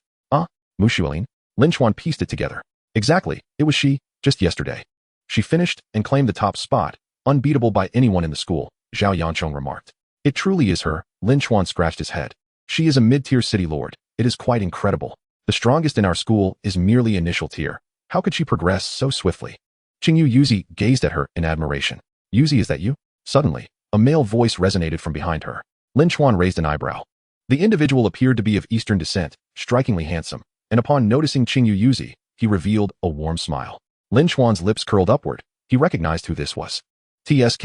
Mu Xuelin? Lin Chuan pieced it together. Exactly, it was she, just yesterday. She finished and claimed the top spot, unbeatable by anyone in the school, Zhao Yangchong remarked. It truly is her, Lin Chuan scratched his head. She is a mid-tier city lord. It is quite incredible. The strongest in our school is merely initial tier. How could she progress so swiftly? Qingyu Yuzi gazed at her in admiration. Yuzi, is that you? Suddenly, a male voice resonated from behind her. Lin Chuan raised an eyebrow. The individual appeared to be of Eastern descent, strikingly handsome, and upon noticing Qingyu Yuzi, he revealed a warm smile. Lin Chuan's lips curled upward. He recognized who this was. TSK.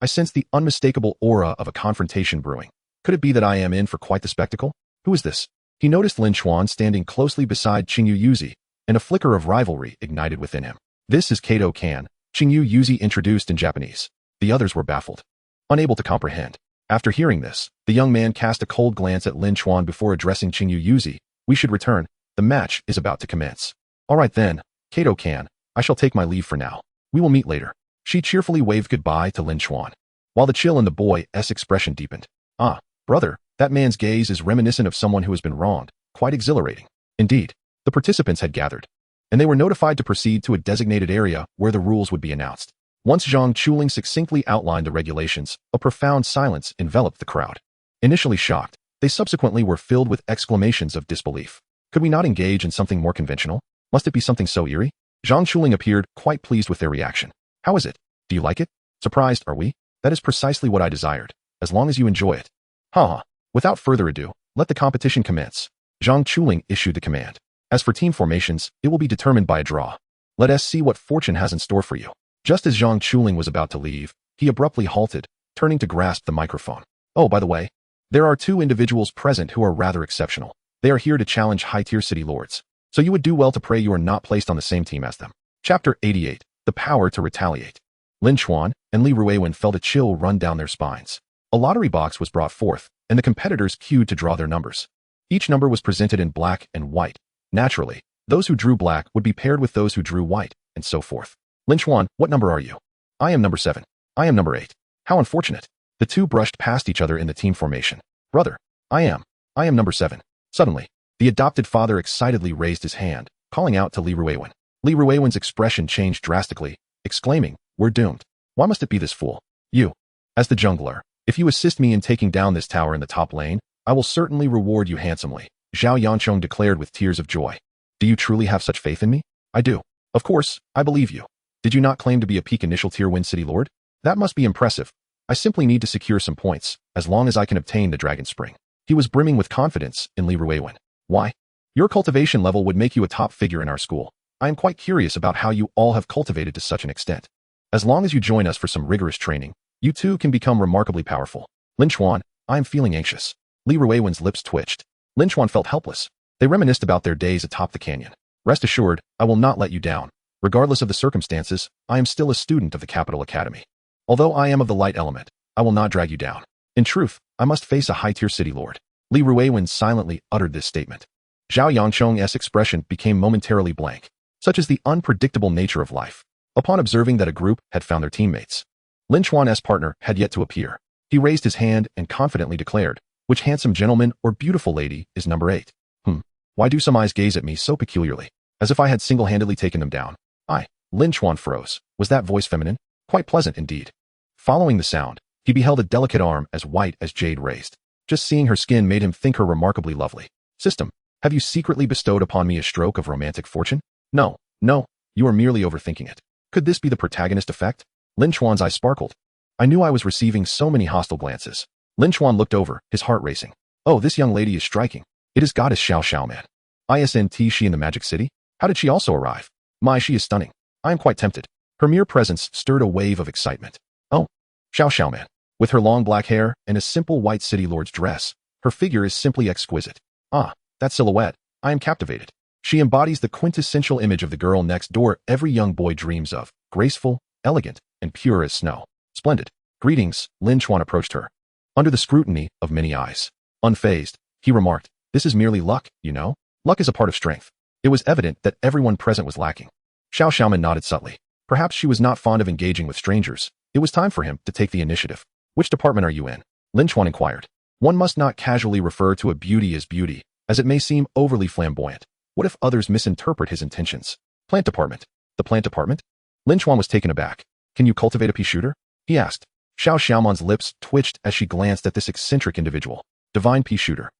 I sensed the unmistakable aura of a confrontation brewing. Could it be that I am in for quite the spectacle? Who is this? He noticed Lin Chuan standing closely beside Qingyu Yuzi, and a flicker of rivalry ignited within him. This is Kato Kan, Qingyu Yuzi introduced in Japanese. The others were baffled, unable to comprehend. After hearing this, the young man cast a cold glance at Lin Chuan before addressing Qingyu Yuzi. We should return. The match is about to commence. All right then, Kato-kan, I shall take my leave for now. We will meet later. She cheerfully waved goodbye to Lin Chuan, while the chill in the boy's expression deepened. Ah, brother, that man's gaze is reminiscent of someone who has been wronged. Quite exhilarating. Indeed, the participants had gathered, and they were notified to proceed to a designated area where the rules would be announced. Once Zhang Chuling succinctly outlined the regulations, a profound silence enveloped the crowd. Initially shocked, they subsequently were filled with exclamations of disbelief. Could we not engage in something more conventional? Must it be something so eerie? Zhang Chuling appeared quite pleased with their reaction. How is it? Do you like it? Surprised, are we? That is precisely what I desired, as long as you enjoy it. Haha. Without further ado, let the competition commence. Zhang Chuling issued the command. As for team formations, it will be determined by a draw. Let us see what fortune has in store for you. Just as Zhang Chuling was about to leave, he abruptly halted, turning to grasp the microphone. Oh, by the way, there are 2 individuals present who are rather exceptional. They are here to challenge high-tier city lords. So you would do well to pray you are not placed on the same team as them. Chapter 88. The Power to Retaliate. Lin Chuan and Li Ruiwen felt a chill run down their spines. A lottery box was brought forth, and the competitors queued to draw their numbers. Each number was presented in black and white. Naturally, those who drew black would be paired with those who drew white, and so forth. Lin Chuan, what number are you? I am number 7. I am number 8. How unfortunate. The 2 brushed past each other in the team formation. Brother, I am number 7. Suddenly, the adopted father excitedly raised his hand, calling out to Li Ruiwen. Li Ruiwen's expression changed drastically, exclaiming, we're doomed. Why must it be this fool? You. As the jungler, if you assist me in taking down this tower in the top lane, I will certainly reward you handsomely, Zhao Yanchong declared with tears of joy. Do you truly have such faith in me? I do. Of course, I believe you. Did you not claim to be a peak initial tier win city lord? That must be impressive. I simply need to secure some points, as long as I can obtain the Dragon Spring. He was brimming with confidence in Li Ruiwen. Why? Your cultivation level would make you a top figure in our school. I am quite curious about how you all have cultivated to such an extent. As long as you join us for some rigorous training, you too can become remarkably powerful. Lin Chuan, I am feeling anxious. Li Ruiwen's lips twitched. Lin Chuan felt helpless. They reminisced about their days atop the canyon. Rest assured, I will not let you down. Regardless of the circumstances, I am still a student of the Capital Academy. Although I am of the light element, I will not drag you down. In truth, I must face a high-tier city lord. Li Ruiwen silently uttered this statement. Zhao Yanchong's expression became momentarily blank. Such is the unpredictable nature of life. Upon observing that a group had found their teammates, Lin Chuan's partner had yet to appear. He raised his hand and confidently declared, which handsome gentleman or beautiful lady is number 8? Why do some eyes gaze at me so peculiarly, as if I had single-handedly taken them down? Lin Chuan froze. Was that voice feminine? Quite pleasant indeed. Following the sound, he beheld a delicate arm as white as jade raised. Just seeing her skin made him think her remarkably lovely. System, have you secretly bestowed upon me a stroke of romantic fortune? No, you are merely overthinking it. Could this be the protagonist effect? Lin Chuan's eyes sparkled. I knew I was receiving so many hostile glances. Lin Chuan looked over, his heart racing. Oh, this young lady is striking. It is goddess Xiao Man. Isn't she in the Magic City? How did she also arrive? My, she is stunning. I am quite tempted. Her mere presence stirred a wave of excitement. Oh, Xiao Man. With her long black hair and a simple white city lord's dress, her figure is simply exquisite. Ah, that silhouette. I am captivated. She embodies the quintessential image of the girl next door every young boy dreams of. Graceful, elegant, and pure as snow. Splendid. Greetings, Lin Chuan approached her. Under the scrutiny of many eyes. Unfazed, he remarked, this is merely luck, you know? Luck is a part of strength. It was evident that everyone present was lacking. Xiaoman nodded subtly. Perhaps she was not fond of engaging with strangers. It was time for him to take the initiative. Which department are you in? Lin Chuan inquired. One must not casually refer to a beauty as beauty, as it may seem overly flamboyant. What if others misinterpret his intentions? Plant department. The plant department? Lin Chuan was taken aback. Can you cultivate a pea shooter? He asked. Xiaoman's lips twitched as she glanced at this eccentric individual. Divine pea shooter.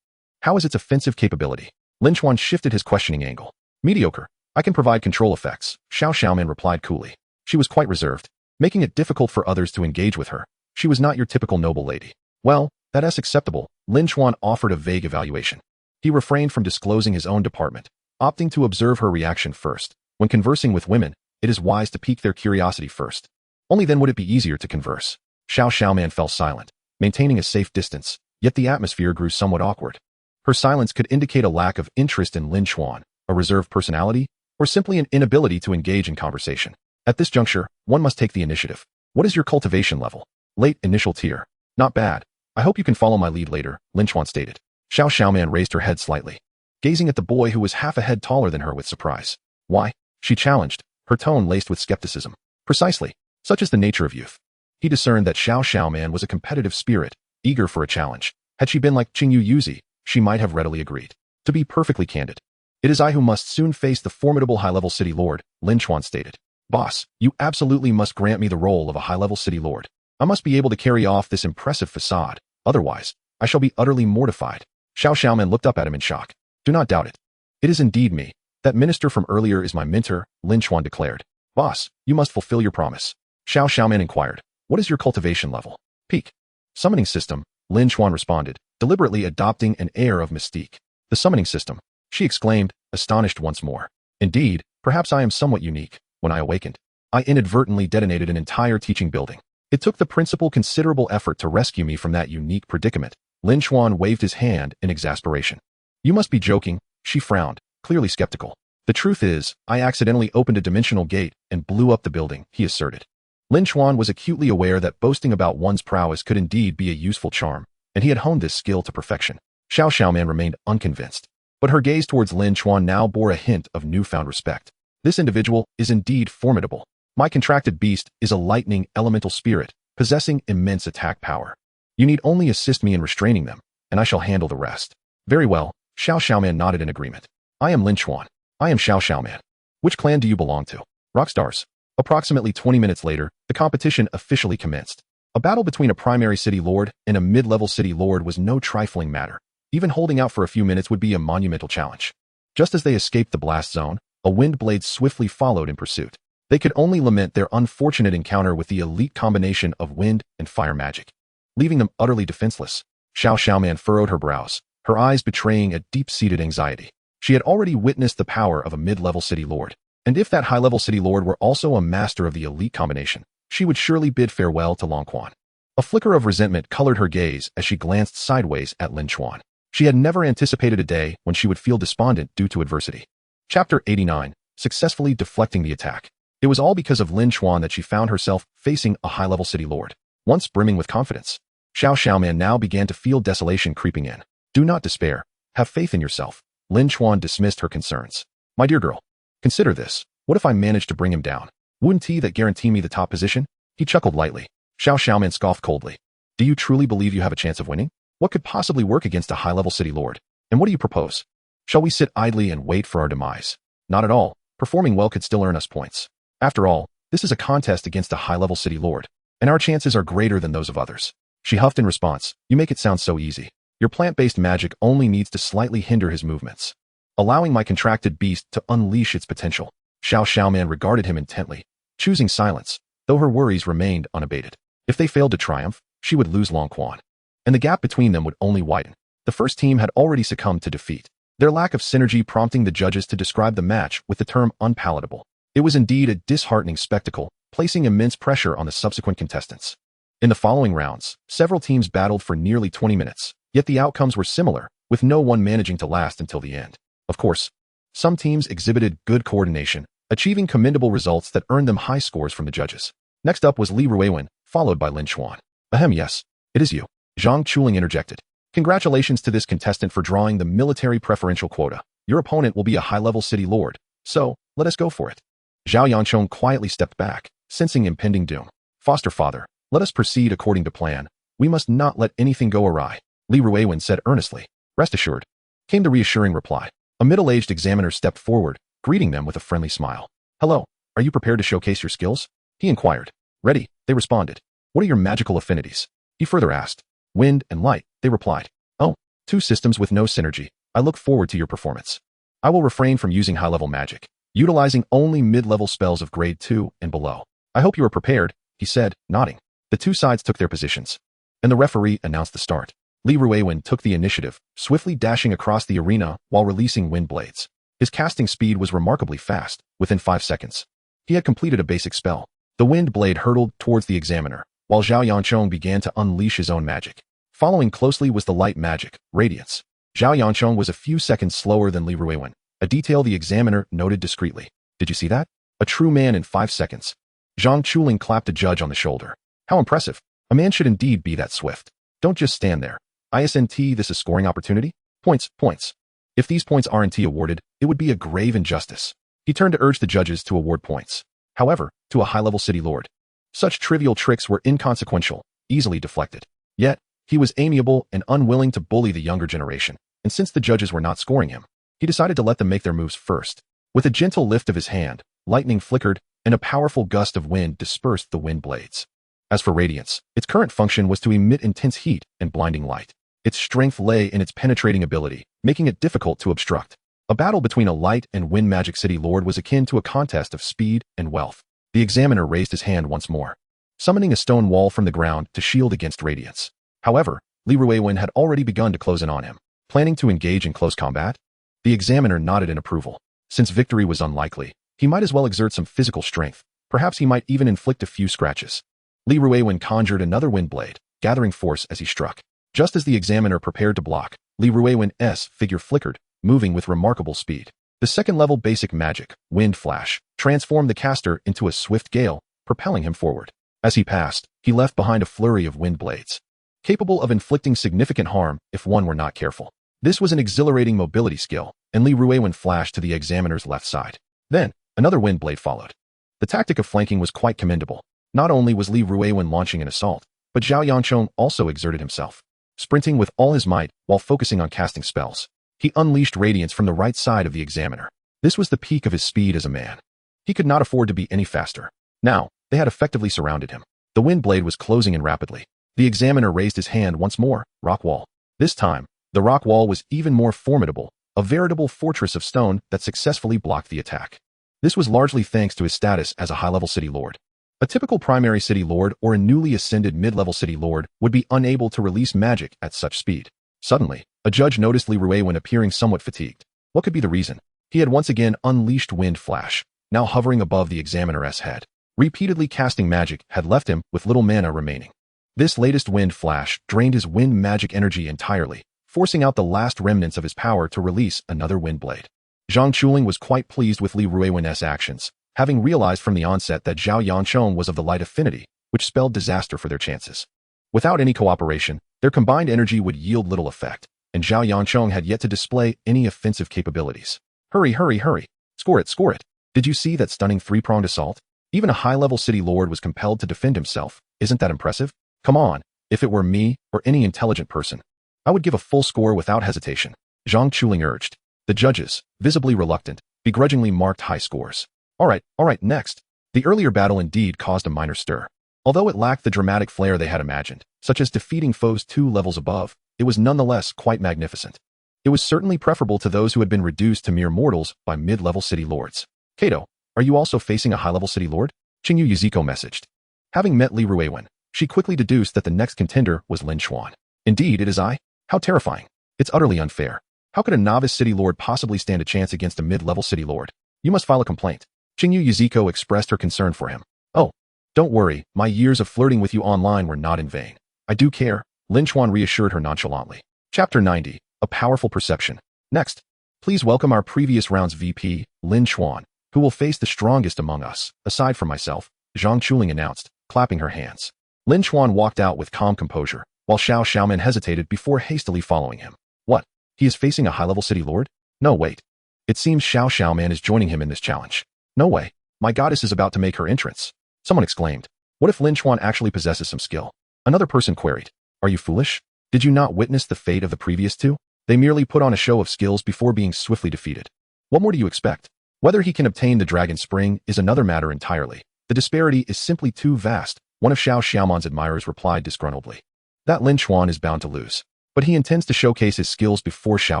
How is its offensive capability? Lin Chuan shifted his questioning angle. Mediocre. I can provide control effects, Xiaoman replied coolly. She was quite reserved, making it difficult for others to engage with her. She was not your typical noble lady. Well, that's acceptable. Lin Chuan offered a vague evaluation. He refrained from disclosing his own department, opting to observe her reaction first. When conversing with women, it is wise to pique their curiosity first. Only then would it be easier to converse. Xiaoman fell silent, maintaining a safe distance, yet the atmosphere grew somewhat awkward. Her silence could indicate a lack of interest in Lin Chuan, a reserved personality, or simply an inability to engage in conversation. At this juncture, one must take the initiative. What is your cultivation level? Late initial tier. Not bad. I hope you can follow my lead later, Lin Chuan stated. Xiao Xiaoman raised her head slightly, gazing at the boy who was half a head taller than her with surprise. Why? She challenged, her tone laced with skepticism. Precisely. Such is the nature of youth. He discerned that Xiao Xiaoman was a competitive spirit, eager for a challenge. Had she been like Qingyu Yuzi, she might have readily agreed. To be perfectly candid, it is I who must soon face the formidable high-level city lord, Lin Chuan stated. Boss, you absolutely must grant me the role of a high-level city lord. I must be able to carry off this impressive facade, otherwise, I shall be utterly mortified. Xiao Xiaoman looked up at him in shock. Do not doubt it. It is indeed me. That minister from earlier is my mentor, Lin Chuan declared. Boss, you must fulfill your promise. Xiao Xiaoman inquired. What is your cultivation level? Peak. Summoning system, Lin Chuan responded, deliberately adopting an air of mystique. The summoning system, she exclaimed, astonished once more. Indeed, perhaps I am somewhat unique. When I awakened, I inadvertently detonated an entire teaching building. It took the principal considerable effort to rescue me from that unique predicament. Lin Chuan waved his hand in exasperation. You must be joking, she frowned, clearly skeptical. The truth is, I accidentally opened a dimensional gate and blew up the building, he asserted. Lin Chuan was acutely aware that boasting about one's prowess could indeed be a useful charm, and he had honed this skill to perfection. Xiao Xiaoman remained unconvinced, but her gaze towards Lin Chuan now bore a hint of newfound respect. This individual is indeed formidable. My contracted beast is a lightning elemental spirit, possessing immense attack power. You need only assist me in restraining them, and I shall handle the rest. Very well, Xiao Xiaoman nodded in agreement. I am Lin Chuan. I am Xiao Xiaoman. Which clan do you belong to? Rockstars. Approximately 20 minutes later, the competition officially commenced. A battle between a primary city lord and a mid-level city lord was no trifling matter. Even holding out for a few minutes would be a monumental challenge. Just as they escaped the blast zone, a wind blade swiftly followed in pursuit. They could only lament their unfortunate encounter with the elite combination of wind and fire magic, leaving them utterly defenseless. Xiao Xiaoman furrowed her brows, her eyes betraying a deep-seated anxiety. She had already witnessed the power of a mid-level city lord, and if that high-level city lord were also a master of the elite combination, she would surely bid farewell to Lin Chuan. A flicker of resentment colored her gaze as she glanced sideways at Lin Chuan. She had never anticipated a day when she would feel despondent due to adversity. Chapter 89, Successfully Deflecting the Attack. It was all because of Lin Chuan that she found herself facing a high-level city lord, once brimming with confidence. Xiao Xiaoman now began to feel desolation creeping in. Do not despair. Have faith in yourself. Lin Chuan dismissed her concerns. My dear girl, consider this. What if I manage to bring him down? Wouldn't he that guarantee me the top position? He chuckled lightly. Xiao Xiaoman scoffed coldly. Do you truly believe you have a chance of winning? What could possibly work against a high-level city lord? And what do you propose? Shall we sit idly and wait for our demise? Not at all. Performing well could still earn us points. After all, this is a contest against a high-level city lord, and our chances are greater than those of others. She huffed in response. You make it sound so easy. Your plant-based magic only needs to slightly hinder his movements, allowing my contracted beast to unleash its potential. Xiao Xiaoman regarded him intently, choosing silence, though her worries remained unabated. If they failed to triumph, she would lose Lin Chuan, and the gap between them would only widen. The first team had already succumbed to defeat, their lack of synergy prompting the judges to describe the match with the term unpalatable. It was indeed a disheartening spectacle, placing immense pressure on the subsequent contestants. In the following rounds, several teams battled for nearly 20 minutes, yet the outcomes were similar, with no one managing to last until the end. Of course, some teams exhibited good coordination, achieving commendable results that earned them high scores from the judges. Next up was Li Ruiwen, followed by Lin Chuan. Ahem, yes, it is you. Zhang Chuling interjected. Congratulations to this contestant for drawing the military preferential quota. Your opponent will be a high-level city lord, so let us go for it. Zhao Yanchong quietly stepped back, sensing impending doom. Foster father, let us proceed according to plan. We must not let anything go awry, Li Ruiwen said earnestly. Rest assured, came the reassuring reply. A middle-aged examiner stepped forward, greeting them with a friendly smile. Hello, are you prepared to showcase your skills? He inquired. Ready, they responded. What are your magical affinities? He further asked. Wind and light, they replied. Oh, two systems with no synergy. I look forward to your performance. I will refrain from using high-level magic, utilizing only mid-level spells of grade 2 and below. I hope you are prepared, he said, nodding. The two sides took their positions, and the referee announced the start. Li Ruiwen took the initiative, swiftly dashing across the arena while releasing wind blades. His casting speed was remarkably fast, within 5 seconds. He had completed a basic spell. The wind blade hurtled towards the examiner, while Zhao Yanchong began to unleash his own magic. Following closely was the light magic, Radiance. Zhao Yanchong was a few seconds slower than Li Ruiwen, a detail the examiner noted discreetly. Did you see that? A true man in 5 seconds. Zhang Chuling clapped the judge on the shoulder. How impressive. A man should indeed be that swift. Don't just stand there. Isn't this a scoring opportunity? Points, points. If these points aren't awarded, it would be a grave injustice. He turned to urge the judges to award points. However, to a high-level city lord, such trivial tricks were inconsequential, easily deflected. Yet, he was amiable and unwilling to bully the younger generation, and since the judges were not scoring him, he decided to let them make their moves first. With a gentle lift of his hand, lightning flickered, and a powerful gust of wind dispersed the wind blades. As for radiance, its current function was to emit intense heat and blinding light. Its strength lay in its penetrating ability, making it difficult to obstruct. A battle between a light and wind magic city lord was akin to a contest of speed and wealth. The examiner raised his hand once more, summoning a stone wall from the ground to shield against radiance. However, Li Ruiwen had already begun to close in on him, planning to engage in close combat. The examiner nodded in approval. Since victory was unlikely, he might as well exert some physical strength. Perhaps he might even inflict a few scratches. Li Ruiwen conjured another wind blade, gathering force as he struck. Just as the examiner prepared to block, Li Ruiwen's figure flickered, moving with remarkable speed. The second-level basic magic, Wind Flash, transformed the caster into a swift gale, propelling him forward. As he passed, he left behind a flurry of wind blades, capable of inflicting significant harm if one were not careful. This was an exhilarating mobility skill, and Li Ruiwen flashed to the examiner's left side. Then, another wind blade followed. The tactic of flanking was quite commendable. Not only was Li Ruiwen launching an assault, but Zhao Yanchong also exerted himself, sprinting with all his might while focusing on casting spells. He unleashed radiance from the right side of the examiner. This was the peak of his speed as a man. He could not afford to be any faster. Now, they had effectively surrounded him. The wind blade was closing in rapidly. The examiner raised his hand once more, rock wall. This time, the rock wall was even more formidable, a veritable fortress of stone that successfully blocked the attack. This was largely thanks to his status as a high-level city lord. A typical primary city lord or a newly ascended mid-level city lord would be unable to release magic at such speed. Suddenly, a judge noticed Li Ruiwen appearing somewhat fatigued. What could be the reason? He had once again unleashed Wind Flash, now hovering above the examiner's head. Repeatedly casting magic had left him with little mana remaining. This latest Wind Flash drained his wind magic energy entirely, forcing out the last remnants of his power to release another wind blade. Zhang Chuling was quite pleased with Li Ruiwen's actions, having realized from the onset that Zhao Yanchong was of the light affinity, which spelled disaster for their chances. Without any cooperation, their combined energy would yield little effect, and Zhao Yanchong had yet to display any offensive capabilities. Hurry, hurry, hurry. Score it, score it. Did you see that stunning three-pronged assault? Even a high-level city lord was compelled to defend himself. Isn't that impressive? Come on, if it were me or any intelligent person, I would give a full score without hesitation. Zhang Chuling urged. The judges, visibly reluctant, begrudgingly marked high scores. All right, next. The earlier battle indeed caused a minor stir. Although it lacked the dramatic flair they had imagined, such as defeating foes 2 levels above, it was nonetheless quite magnificent. It was certainly preferable to those who had been reduced to mere mortals by mid-level city lords. Kato, are you also facing a high-level city lord? Qingyu Yuzuko messaged. Having met Li Ruiwen, she quickly deduced that the next contender was Lin Chuan. Indeed, it is I? How terrifying. It's utterly unfair. How could a novice city lord possibly stand a chance against a mid-level city lord? You must file a complaint. Qingyu Yuzuko expressed her concern for him. Oh, don't worry, my years of flirting with you online were not in vain. I do care, Lin Chuan reassured her nonchalantly. Chapter 90, A Powerful Perception. Next, please welcome our previous round's VP, Lin Chuan, who will face the strongest among us, aside from myself, Zhang Chuling announced, clapping her hands. Lin Chuan walked out with calm composure, while Xiao Xiaoman hesitated before hastily following him. What? He is facing a high-level city lord? No, wait. It seems Xiao Xiaoman is joining him in this challenge. No way. My goddess is about to make her entrance. Someone exclaimed. What if Lin Chuan actually possesses some skill? Another person queried. Are you foolish? Did you not witness the fate of the previous two? They merely put on a show of skills before being swiftly defeated. What more do you expect? Whether he can obtain the Dragon Spring is another matter entirely. The disparity is simply too vast, one of Xiao Xiaoman's admirers replied disgruntledly. That Lin Chuan is bound to lose. But he intends to showcase his skills before Xiao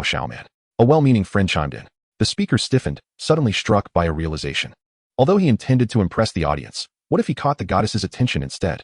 Xiaoman. A well-meaning friend chimed in. The speaker stiffened, suddenly struck by a realization. Although he intended to impress the audience, what if he caught the goddess's attention instead?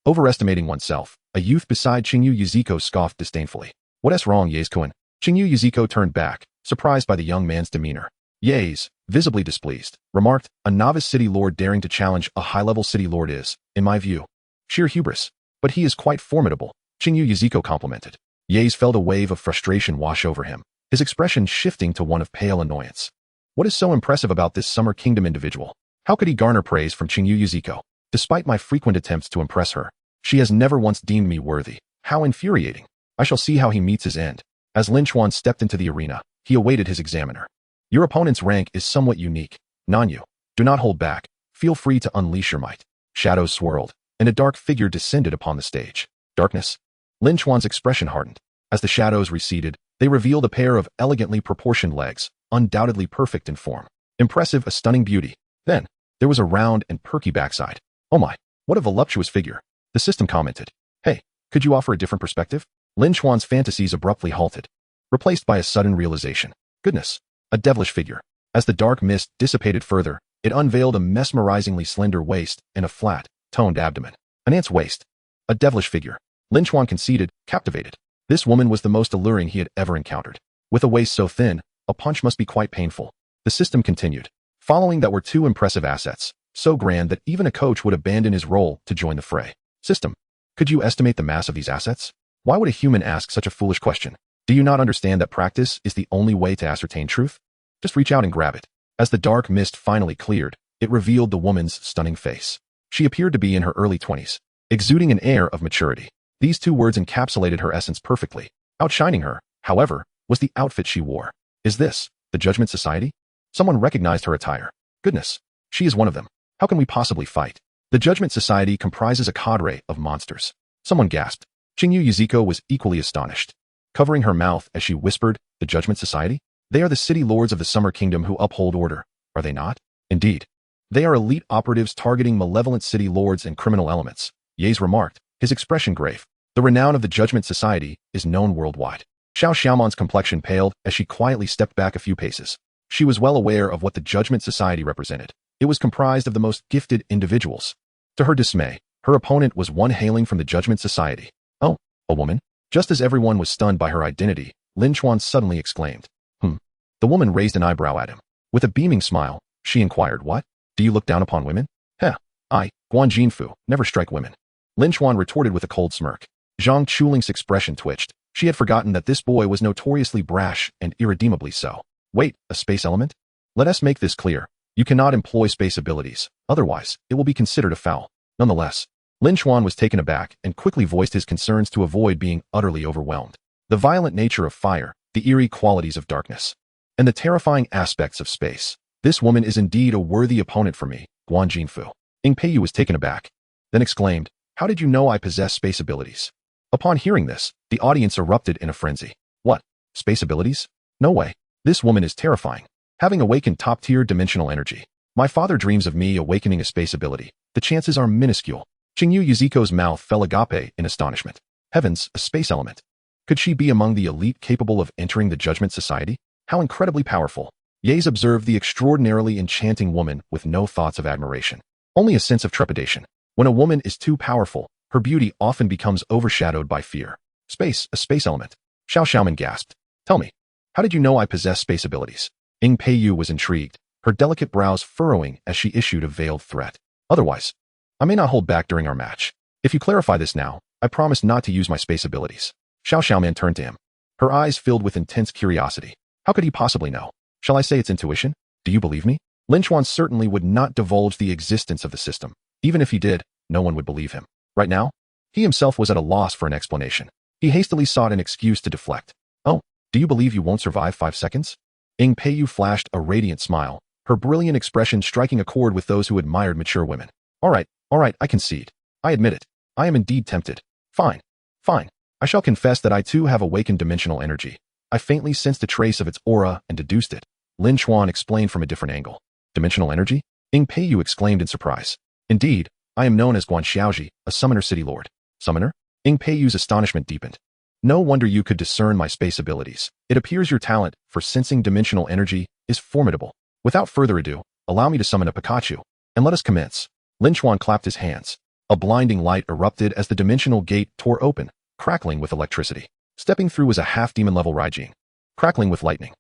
Overestimating oneself, a youth beside Qingyu Yuzuko scoffed disdainfully. What's wrong, Yaeskoen? Qingyu Yuzuko turned back, surprised by the young man's demeanor. Yaes, visibly displeased, remarked, a novice city lord daring to challenge a high-level city lord is, in my view, sheer hubris. But he is quite formidable, Qingyu Yuzuko complimented. Yaes felt a wave of frustration wash over him, his expression shifting to one of pale annoyance. What is so impressive about this Summer Kingdom individual? How could he garner praise from Qingyu Yuzuko? Despite my frequent attempts to impress her, she has never once deemed me worthy. How infuriating. I shall see how he meets his end. As Lin Chuan stepped into the arena, he awaited his examiner. Your opponent's rank is somewhat unique. Nanyu, do not hold back. Feel free to unleash your might. Shadows swirled, and a dark figure descended upon the stage. Darkness. Lin Chuan's expression hardened. As the shadows receded, they revealed a pair of elegantly proportioned legs, undoubtedly perfect in form. Impressive, a stunning beauty. Then, there was a round and perky backside. Oh my, what a voluptuous figure. The system commented. Hey, could you offer a different perspective? Lin Chuan's fantasies abruptly halted, replaced by a sudden realization. Goodness, a devilish figure. As the dark mist dissipated further, it unveiled a mesmerizingly slender waist and a flat, toned abdomen. An ant's waist. A devilish figure. Lin Chuan conceded, captivated. This woman was the most alluring he had ever encountered. With a waist so thin, a punch must be quite painful. The system continued. Following that were two impressive assets, so grand that even a coach would abandon his role to join the fray. System. Could you estimate the mass of these assets? Why would a human ask such a foolish question? Do you not understand that practice is the only way to ascertain truth? Just reach out and grab it. As the dark mist finally cleared, it revealed the woman's stunning face. She appeared to be in her early 20s, exuding an air of maturity. These two words encapsulated her essence perfectly. Outshining her, however, was the outfit she wore. Is this the Judgment Society? Someone recognized her attire. Goodness, she is one of them. How can we possibly fight? The Judgment Society comprises a cadre of monsters. Someone gasped. Qingyu Yuzuko was equally astonished, covering her mouth as she whispered, the Judgment Society? They are the city lords of the Summer Kingdom who uphold order, are they not? Indeed. They are elite operatives targeting malevolent city lords and criminal elements, Yaes remarked, his expression grave. The renown of the Judgment Society is known worldwide. Xiao Xiaomon's complexion paled as she quietly stepped back a few paces. She was well aware of what the Judgment Society represented. It was comprised of the most gifted individuals. To her dismay, her opponent was one hailing from the Judgment Society. Oh, a woman? Just as everyone was stunned by her identity, Lin Chuan suddenly exclaimed. The woman raised an eyebrow at him. With a beaming smile, she inquired, what? Do you look down upon women? Heh, I, Guan Jinfu, never strike women. Lin Chuan retorted with a cold smirk. Zhang Chuling's expression twitched. She had forgotten that this boy was notoriously brash and irredeemably so. Wait, a space element? Let us make this clear. You cannot employ space abilities, otherwise, it will be considered a foul. Nonetheless, Lin Chuan was taken aback and quickly voiced his concerns to avoid being utterly overwhelmed. The violent nature of fire, the eerie qualities of darkness, and the terrifying aspects of space. This woman is indeed a worthy opponent for me, Guan Jinfu. Ing Peiyu was taken aback, then exclaimed, how did you know I possess space abilities? Upon hearing this, the audience erupted in a frenzy. What? Space abilities? No way. This woman is terrifying. Having awakened top-tier dimensional energy, my father dreams of me awakening a space ability. The chances are minuscule. Qingyu Yuzuko's mouth fell agape in astonishment. Heavens, a space element. Could she be among the elite capable of entering the Judgment Society? How incredibly powerful. Yaes observed the extraordinarily enchanting woman with no thoughts of admiration, only a sense of trepidation. When a woman is too powerful, her beauty often becomes overshadowed by fear. Space, a space element. Xiao Xiaoman gasped. Tell me, how did you know I possess space abilities? Ing Peiyu was intrigued, her delicate brows furrowing as she issued a veiled threat. Otherwise, I may not hold back during our match. If you clarify this now, I promise not to use my space abilities. Xiao Xiaoman turned to him, her eyes filled with intense curiosity. How could he possibly know? Shall I say it's intuition? Do you believe me? Lin Chuan certainly would not divulge the existence of the system. Even if he did, no one would believe him. Right now, he himself was at a loss for an explanation. He hastily sought an excuse to deflect. Oh, do you believe you won't survive 5 seconds? Ing Peiyu flashed a radiant smile, her brilliant expression striking a chord with those who admired mature women. All right, I concede. I admit it. I am indeed tempted. Fine. I shall confess that I too have awakened dimensional energy. I faintly sensed a trace of its aura and deduced it. Lin Chuan explained from a different angle. Dimensional energy? Ing Peiyu exclaimed in surprise. Indeed, I am known as Guan Xiaoji, a summoner city lord. Summoner? Ing Peiyu's astonishment deepened. No wonder you could discern my space abilities. It appears your talent for sensing dimensional energy is formidable. Without further ado, allow me to summon a Pikachu, and let us commence. Lin Chuan clapped his hands. A blinding light erupted as the dimensional gate tore open, crackling with electricity. Stepping through was a half-demon level Raijin, crackling with lightning.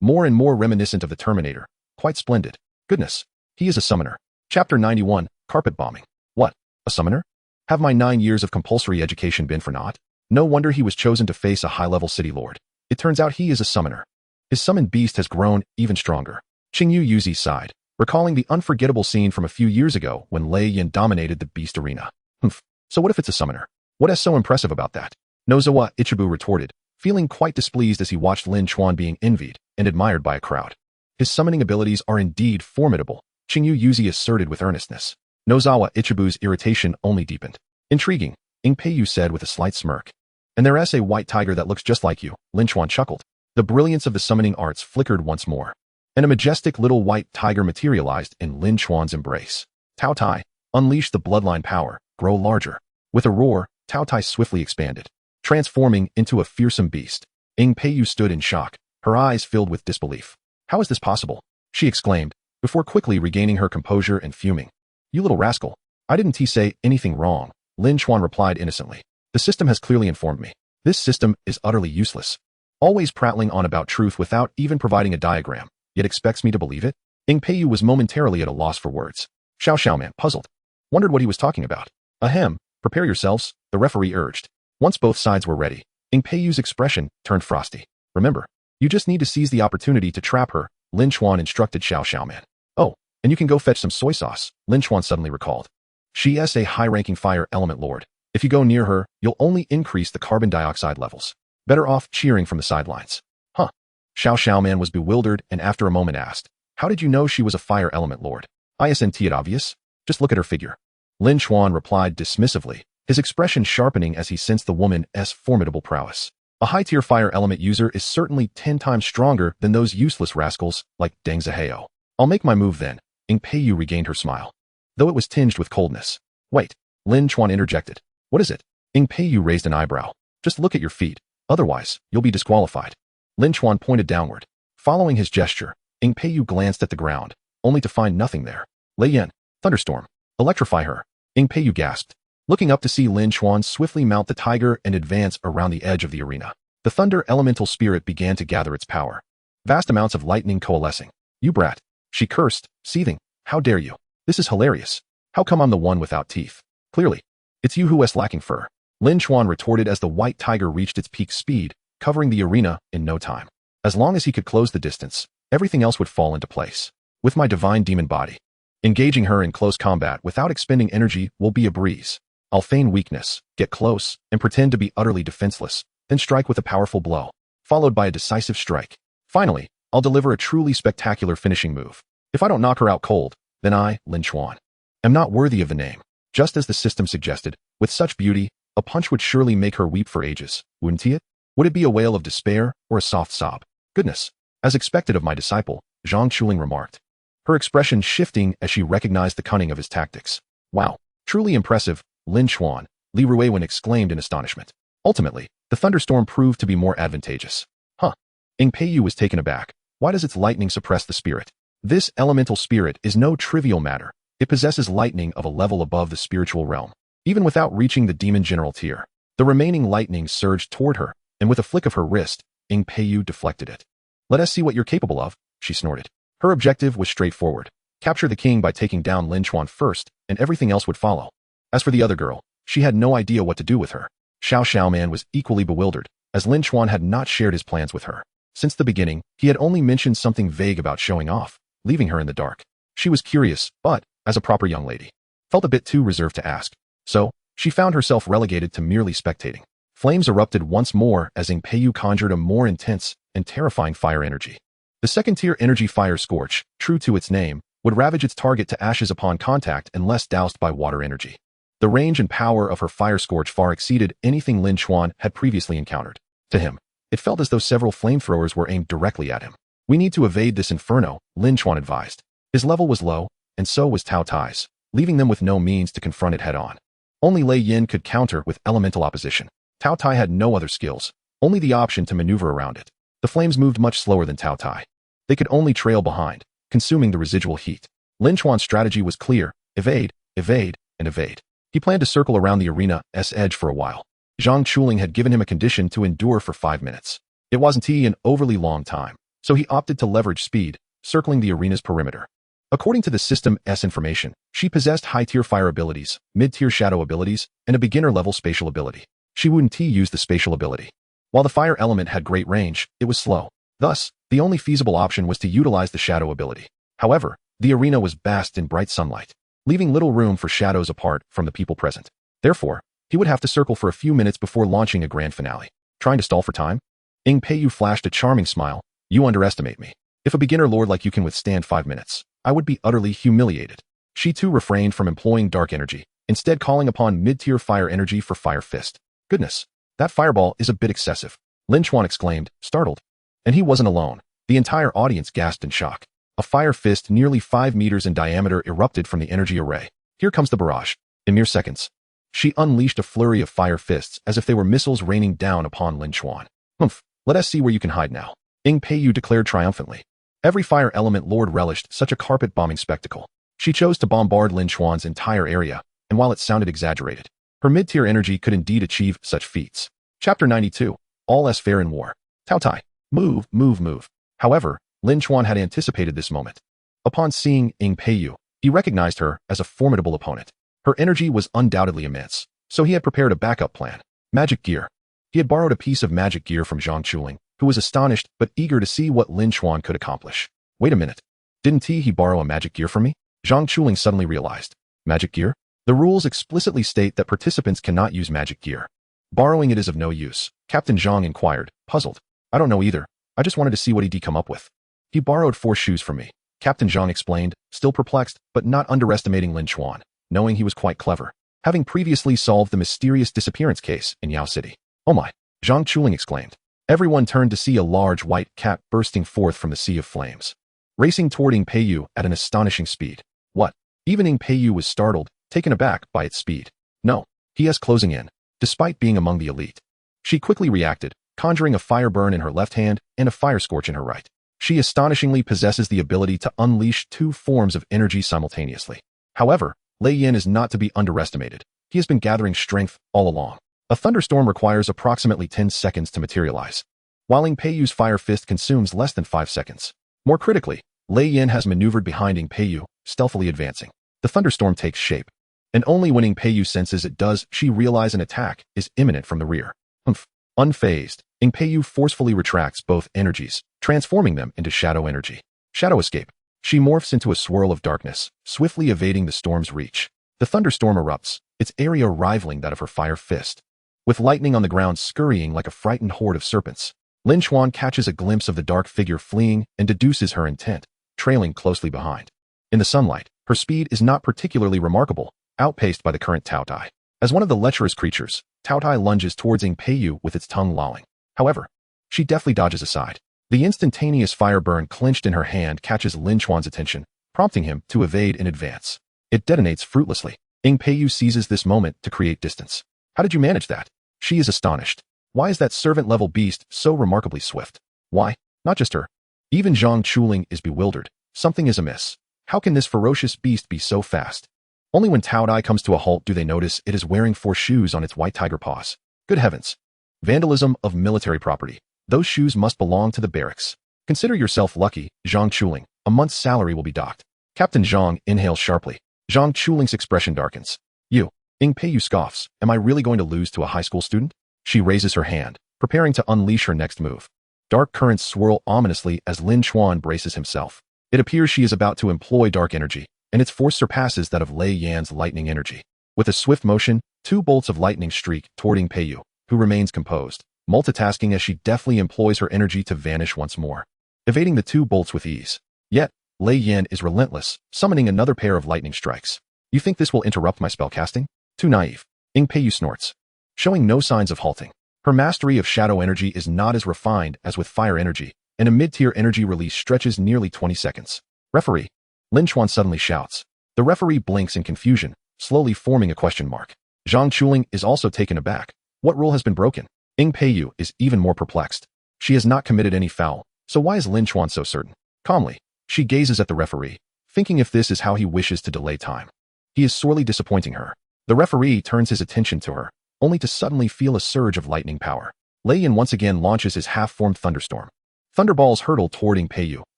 More and more reminiscent of the Terminator. Quite splendid. Goodness, he is a summoner. Chapter 91, Carpet Bombing. What? A summoner? Have my 9 years of compulsory education been for naught? No wonder he was chosen to face a high-level city lord. It turns out he is a summoner. His summoned beast has grown even stronger. Qingyu Yuzi sighed. recalling the unforgettable scene from a few years ago when Lei Yin dominated the beast arena. Humph. So what if it's a summoner? What is so impressive about that? Nozawa Ichibu retorted, feeling quite displeased as he watched Lin Chuan being envied and admired by a crowd. His summoning abilities are indeed formidable, Qingyu Yuzi asserted with earnestness. Nozawa Ichibu's irritation only deepened. Intriguing, Ing Peiyu said with a slight smirk. And there's a white tiger that looks just like you, Lin Chuan chuckled. The brilliance of the summoning arts flickered once more, and a majestic little white tiger materialized in Lin Chuan's embrace. Tao Tai, unleash the bloodline power, grow larger. With a roar, Tao Tai swiftly expanded, transforming into a fearsome beast. Ing Peiyu stood in shock, her eyes filled with disbelief. How is this possible? She exclaimed, before quickly regaining her composure and fuming. You little rascal. I didn't say anything wrong, Lin Chuan replied innocently. The system has clearly informed me. This system is utterly useless. Always prattling on about truth without even providing a diagram, yet expects me to believe it? Ing Peiyu was momentarily at a loss for words. Xiaoxiaoman, puzzled, wondered what he was talking about. Ahem, prepare yourselves, the referee urged. Once both sides were ready, Ing Peiyu's expression turned frosty. Remember, you just need to seize the opportunity to trap her, Lin Chuan instructed Xiaoxiaoman. Oh, and you can go fetch some soy sauce, Lin Chuan suddenly recalled. She is a high-ranking fire element lord. If you go near her, you'll only increase the carbon dioxide levels. Better off cheering from the sidelines. Huh. Xiaoxiaoman was bewildered and after a moment asked, how did you know she was a fire element lord? Isn't it obvious? Just look at her figure. Lin Chuan replied dismissively, his expression sharpening as he sensed the woman's formidable prowess. A high-tier fire element user is certainly 10 times stronger than those useless rascals like Deng Zihao. I'll make my move then. Ing Peiyu regained her smile, though it was tinged with coldness. Wait, Lin Chuan interjected. What is it? Ing Peiyu raised an eyebrow. Just look at your feet, otherwise you'll be disqualified. Lin Chuan pointed downward. Following his gesture, Ing Peiyu glanced at the ground, only to find nothing there. Lei Yin, thunderstorm, electrify her. Ing Peiyu gasped, looking up to see Lin Chuan swiftly mount the tiger and advance around the edge of the arena. The thunder elemental spirit began to gather its power. Vast amounts of lightning coalescing. You brat, she cursed, seething. How dare you? This is hilarious. How come I'm the one without teeth? Clearly, it's you who's lacking fur. Lin Chuan retorted as the white tiger reached its peak speed, covering the arena in no time. As long as he could close the distance, everything else would fall into place. With my divine demon body, engaging her in close combat without expending energy will be a breeze. I'll feign weakness, get close, and pretend to be utterly defenseless, then strike with a powerful blow, followed by a decisive strike. Finally, I'll deliver a truly spectacular finishing move. If I don't knock her out cold, then I, Lin Chuan, am not worthy of the name. Just as the system suggested, with such beauty, a punch would surely make her weep for ages, wouldn't it? Would it be a wail of despair or a soft sob? Goodness, as expected of my disciple, Zhang Chuling remarked, her expression shifting as she recognized the cunning of his tactics. Wow, truly impressive, Lin Chuan, Li Ruiwen exclaimed in astonishment. Ultimately, the thunderstorm proved to be more advantageous. Huh. Ing Peiyu was taken aback. Why does its lightning suppress the spirit? This elemental spirit is no trivial matter. It possesses lightning of a level above the spiritual realm. Even without reaching the demon general tier, the remaining lightning surged toward her, and with a flick of her wrist, Ing Peiyu deflected it. Let us see what you're capable of, she snorted. Her objective was straightforward. Capture the king by taking down Lin Chuan first, and everything else would follow. As for the other girl, she had no idea what to do with her. Xiaoxiaoman was equally bewildered, as Lin Chuan had not shared his plans with her. Since the beginning, he had only mentioned something vague about showing off, leaving her in the dark. She was curious, but, as a proper young lady, felt a bit too reserved to ask. So, she found herself relegated to merely spectating. Flames erupted once more as Ing Peiyu conjured a more intense and terrifying fire energy. The second-tier energy fire scorch, true to its name, would ravage its target to ashes upon contact unless doused by water energy. The range and power of her fire scorch far exceeded anything Lin Chuan had previously encountered. To him, it felt as though several flamethrowers were aimed directly at him. We need to evade this inferno, Lin Chuan advised. His level was low, and so was Tao Tai's, leaving them with no means to confront it head-on. Only Lei Yin could counter with elemental opposition. Tao Tai had no other skills, only the option to maneuver around it. The flames moved much slower than Tao Tai. They could only trail behind, consuming the residual heat. Lin Chuan's strategy was clear: evade, evade, and evade. He planned to circle around the arena's edge for a while. Zhang Chuling had given him a condition to endure for 5 minutes. It wasn't an overly long time, so he opted to leverage speed, circling the arena's perimeter. According to the system's information, she possessed high-tier fire abilities, mid-tier shadow abilities, and a beginner-level spatial ability. She wouldn't use the spatial ability. While the fire element had great range, it was slow. Thus, the only feasible option was to utilize the shadow ability. However, The arena was bathed in bright sunlight, leaving little room for shadows apart from the people present. Therefore, he would have to circle for a few minutes before launching a grand finale. Trying to stall for time? Ing Peiyu flashed a charming smile. You underestimate me. If a beginner lord like you can withstand 5 minutes, I would be utterly humiliated. She too refrained from employing dark energy, instead calling upon mid-tier fire energy for Fire Fist. Goodness, that fireball is a bit excessive, Lin Chuan exclaimed, startled. And he wasn't alone. The entire audience gasped in shock. A fire fist nearly 5 meters in diameter erupted from the energy array. Here comes the barrage. In mere seconds, she unleashed a flurry of fire fists as if they were missiles raining down upon Lin Chuan. Humph, let us see where you can hide now, Ing Peiyu declared triumphantly. Every fire element lord relished such a carpet-bombing spectacle. She chose to bombard Lin Chuan's entire area, and while it sounded exaggerated, her mid-tier energy could indeed achieve such feats. Chapter 92. All is fair in war. Tao Tai. Move, move, move. However, Lin Chuan had anticipated this moment. Upon seeing Ing Peiyu, he recognized her as a formidable opponent. Her energy was undoubtedly immense, so he had prepared a backup plan. Magic gear. He had borrowed a piece of magic gear from Zhang Chuling, who was astonished but eager to see what Lin Chuan could accomplish. Wait a minute. Didn't he borrow a magic gear from me? Zhang Chuling suddenly realized. Magic gear? The rules explicitly state that participants cannot use magic gear. Borrowing it is of no use, Captain Zhang inquired, puzzled. I don't know either. I just wanted to see what he'd come up with. He borrowed 4 shoes from me, Captain Zhang explained, still perplexed, but not underestimating Lin Chuan, knowing he was quite clever, having previously solved the mysterious disappearance case in Yao City. Oh my, Zhang Chuling exclaimed. Everyone turned to see a large white cat bursting forth from the sea of flames, racing toward Ing Peiyu at an astonishing speed. What? Even Ing Peiyu was startled, taken aback by its speed. No, he is closing in, despite being among the elite. She quickly reacted, conjuring a fire burn in her left hand and a fire scorch in her right. She astonishingly possesses the ability to unleash 2 forms of energy simultaneously. However, Lei Yan is not to be underestimated. He has been gathering strength all along. A thunderstorm requires approximately 10 seconds to materialize, while Ing Peiyu's fire fist consumes less than 5 seconds. More critically, Lei Yan has maneuvered behind Ing Peiyu, stealthily advancing. The thunderstorm takes shape, and only when Ing Peiyu senses it does she realize an attack is imminent from the rear. Humph. Unfazed, Ing Peiyu forcefully retracts both energies, transforming them into shadow energy. Shadow escape. She morphs into a swirl of darkness, swiftly evading the storm's reach. The thunderstorm erupts, its area rivaling that of her fire fist, with lightning on the ground scurrying like a frightened horde of serpents. Lin Chuan catches a glimpse of the dark figure fleeing and deduces her intent, trailing closely behind. In the sunlight, her speed is not particularly remarkable, outpaced by the current Tao Tai. As one of the lecherous creatures, Tao Tai lunges towards Ing Peiyu with its tongue lolling. However, she deftly dodges aside. The instantaneous fire burn clenched in her hand catches Lin Chuan's attention, prompting him to evade in advance. It detonates fruitlessly. Ing Peiyu seizes this moment to create distance. How did you manage that? She is astonished. Why is that servant-level beast so remarkably swift? Why? Not just her. Even Zhang Chuling is bewildered. Something is amiss. How can this ferocious beast be so fast? Only when Tao Tai comes to a halt do they notice it is wearing 4 shoes on its white tiger paws. Good heavens. Vandalism of military property. Those shoes must belong to the barracks. Consider yourself lucky, Zhang Chuling. A month's salary will be docked. Captain Zhang inhales sharply. Zhang Chuling's expression darkens. You. Ing Peiyu scoffs. Am I really going to lose to a high school student? She raises her hand, preparing to unleash her next move. Dark currents swirl ominously as Lin Chuan braces himself. It appears she is about to employ dark energy, and its force surpasses that of Lei Yan's lightning energy. With a swift motion, 2 bolts of lightning streak toward Ing Peiyu, who remains composed, multitasking as she deftly employs her energy to vanish once more, evading the 2 bolts with ease. Yet, Lei Yan is relentless, summoning another pair of lightning strikes. You think this will interrupt my spellcasting? Too naive. Ing Peiyu snorts, showing no signs of halting. Her mastery of shadow energy is not as refined as with fire energy, and a mid-tier energy release stretches nearly 20 seconds. Referee. Lin Chuan suddenly shouts. The referee blinks in confusion, slowly forming a question mark. Zhang Chuling is also taken aback. What rule has been broken? Ing Peiyu is even more perplexed. She has not committed any foul, so why is Lin Chuan so certain? Calmly, she gazes at the referee, thinking if this is how he wishes to delay time. He is sorely disappointing her. The referee turns his attention to her, only to suddenly feel a surge of lightning power. Lei Yan once again launches his half-formed thunderstorm. Thunderballs hurtle toward Ing Peiyu,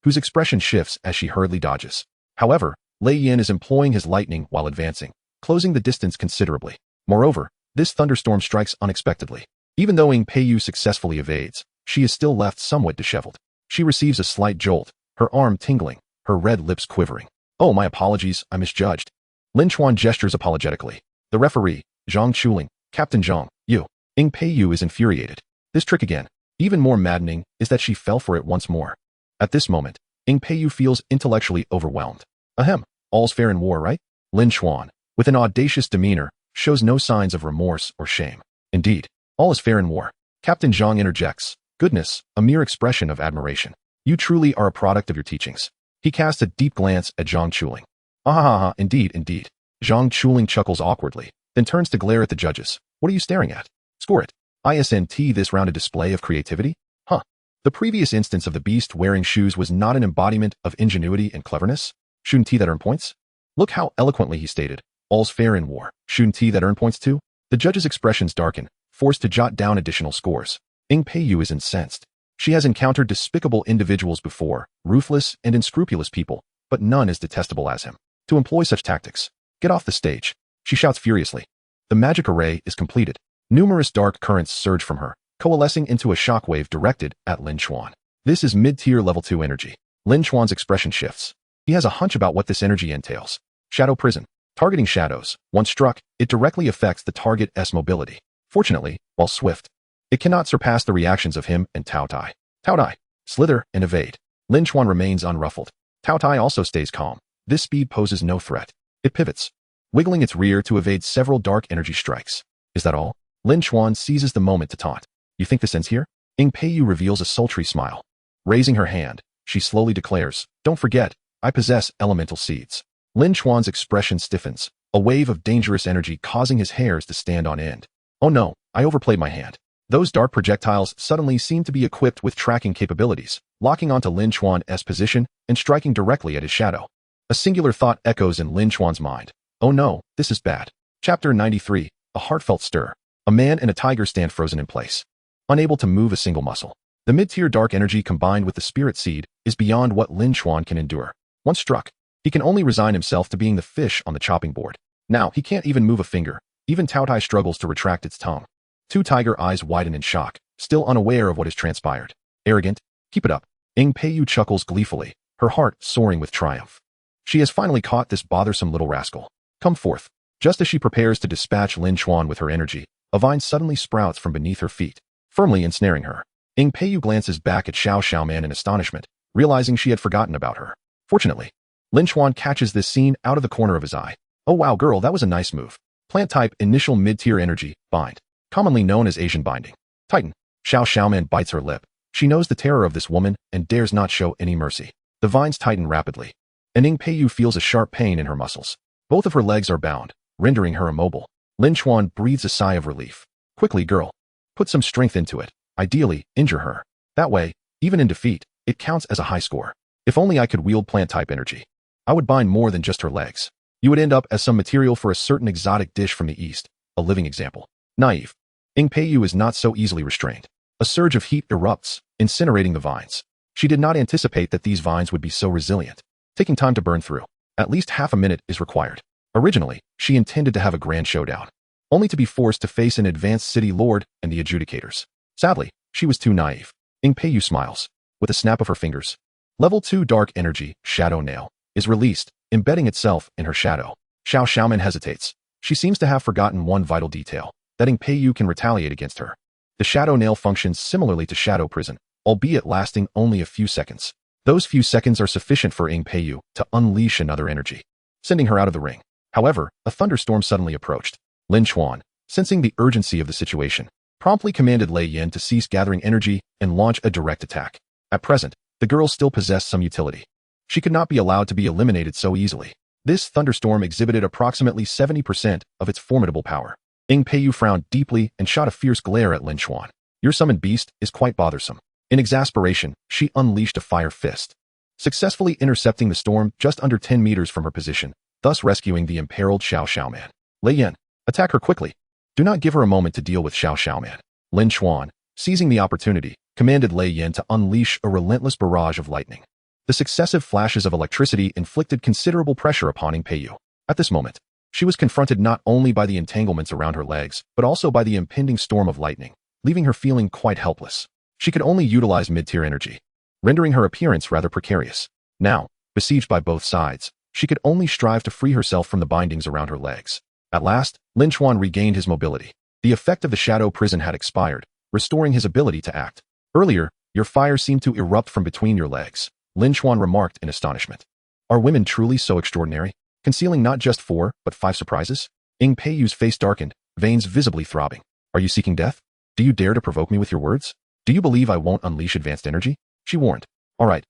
whose expression shifts as she hurriedly dodges. However, Lei Yan is employing his lightning while advancing, closing the distance considerably. Moreover, this thunderstorm strikes unexpectedly. Even though Ing Peiyu successfully evades, she is still left somewhat disheveled. She receives a slight jolt, her arm tingling, her red lips quivering. Oh, my apologies, I misjudged. Lin Chuan gestures apologetically. The referee, Zhang Chuling, Captain Zhang, you. Ing Peiyu is infuriated. This trick again. Even more maddening is that she fell for it once more. At this moment, Ing Peiyu feels intellectually overwhelmed. Ahem, all's fair in war, right? Lin Chuan, with an audacious demeanor, shows no signs of remorse or shame. Indeed, all is fair in war. Captain Zhang interjects. Goodness, a mere expression of admiration. You truly are a product of your teachings. He casts a deep glance at Zhang Chuling. Ah, indeed, indeed. Zhang Chuling chuckles awkwardly, then turns to glare at the judges. What are you staring at? Score it. Isn't this round a display of creativity? Huh. The previous instance of the beast wearing shoes was not an embodiment of ingenuity and cleverness? Shouldn't that earn points? Look how eloquently he stated, all's fair in war. Shouldn't that earn points too? The judge's expressions darken, forced to jot down additional scores. Ing Peiyu is incensed. She has encountered despicable individuals before, ruthless and unscrupulous people, but none as detestable as him. To employ such tactics, get off the stage, she shouts furiously. The magic array is completed. Numerous dark currents surge from her, coalescing into a shockwave directed at Lin Chuan. This is mid-tier level 2 energy. Lin Chuan's expression shifts. He has a hunch about what this energy entails. Shadow prison. Targeting shadows. Once struck, it directly affects the target's mobility. Fortunately, while swift, it cannot surpass the reactions of him and Tao Tai. Tao Tai, slither and evade. Lin Chuan remains unruffled. Tao Tai also stays calm. This speed poses no threat. It pivots, wiggling its rear to evade several dark energy strikes. Is that all? Lin Chuan seizes the moment to taunt. You think this ends here? Ing Peiyu reveals a sultry smile. Raising her hand, she slowly declares, don't forget, I possess elemental seeds. Lin Chuan's expression stiffens, a wave of dangerous energy causing his hairs to stand on end. Oh no, I overplayed my hand. Those dark projectiles suddenly seem to be equipped with tracking capabilities, locking onto Lin Chuan's position and striking directly at his shadow. A singular thought echoes in Lin Chuan's mind. Oh no, this is bad. Chapter 93, A Heartfelt Stir. A man and a tiger stand frozen in place, unable to move a single muscle. The mid-tier dark energy combined with the spirit seed is beyond what Lin Chuan can endure. Once struck, he can only resign himself to being the fish on the chopping board. Now, he can't even move a finger. Even Tao Tai struggles to retract its tongue. Two tiger eyes widen in shock, still unaware of what has transpired. Arrogant, keep it up. Ing Peiyu chuckles gleefully, her heart soaring with triumph. She has finally caught this bothersome little rascal. Come forth. Just as she prepares to dispatch Lin Chuan with her energy, a vine suddenly sprouts from beneath her feet, firmly ensnaring her. Ing Peiyu glances back at Xiaoman in astonishment, realizing she had forgotten about her. Fortunately, Lin Chuan catches this scene out of the corner of his eye. Oh wow girl, that was a nice move. Plant type initial mid-tier energy, bind. Commonly known as Asian binding. Titan. Xiaoman bites her lip. She knows the terror of this woman and dares not show any mercy. The vines tighten rapidly, and Ing Peiyu feels a sharp pain in her muscles. Both of her legs are bound, rendering her immobile. Lin Chuan breathes a sigh of relief. Quickly, girl. Put some strength into it. Ideally, injure her. That way, even in defeat, it counts as a high score. If only I could wield plant-type energy. I would bind more than just her legs. You would end up as some material for a certain exotic dish from the East, a living example. Naive. Ing Peiyu is not so easily restrained. A surge of heat erupts, incinerating the vines. She did not anticipate that these vines would be so resilient, taking time to burn through. At least half a minute is required. Originally, she intended to have a grand showdown, only to be forced to face an advanced city lord and the adjudicators. Sadly, she was too naive. Ing Peiyu smiles. With a snap of her fingers, Level 2 Dark Energy, Shadow Nail, is released, embedding itself in her shadow. Xiaoman hesitates. She seems to have forgotten one vital detail, that Ing Peiyu can retaliate against her. The Shadow Nail functions similarly to Shadow Prison, albeit lasting only a few seconds. Those few seconds are sufficient for Ing Peiyu to unleash another energy, sending her out of the ring. However, a thunderstorm suddenly approached. Lin Chuan, sensing the urgency of the situation, promptly commanded Lei Yan to cease gathering energy and launch a direct attack. At present, the girl still possessed some utility. She could not be allowed to be eliminated so easily. This thunderstorm exhibited approximately 70% of its formidable power. Ing Peiyu frowned deeply and shot a fierce glare at Lin Chuan. Your summoned beast is quite bothersome. In exasperation, she unleashed a fire fist, successfully intercepting the storm just under 10 meters from her position, thus rescuing the imperiled Xiaoman. Lei Yan, attack her quickly. Do not give her a moment to deal with Xiaoman. Lin Chuan, seizing the opportunity, commanded Lei Yan to unleash a relentless barrage of lightning. The successive flashes of electricity inflicted considerable pressure upon Ing Peiyu. At this moment, she was confronted not only by the entanglements around her legs, but also by the impending storm of lightning, leaving her feeling quite helpless. She could only utilize mid-tier energy, rendering her appearance rather precarious. Now, besieged by both sides, She could only strive to free herself from the bindings around her legs. At last, Lin Chuan regained his mobility. The effect of the shadow prison had expired, restoring his ability to act. Earlier, your fire seemed to erupt from between your legs, Lin Chuan remarked in astonishment. Are women truly so extraordinary, concealing not just 4, but 5 surprises? Ing Peiyu's face darkened, veins visibly throbbing. Are you seeking death? Do you dare to provoke me with your words? Do you believe I won't unleash advanced energy? She warned. All right,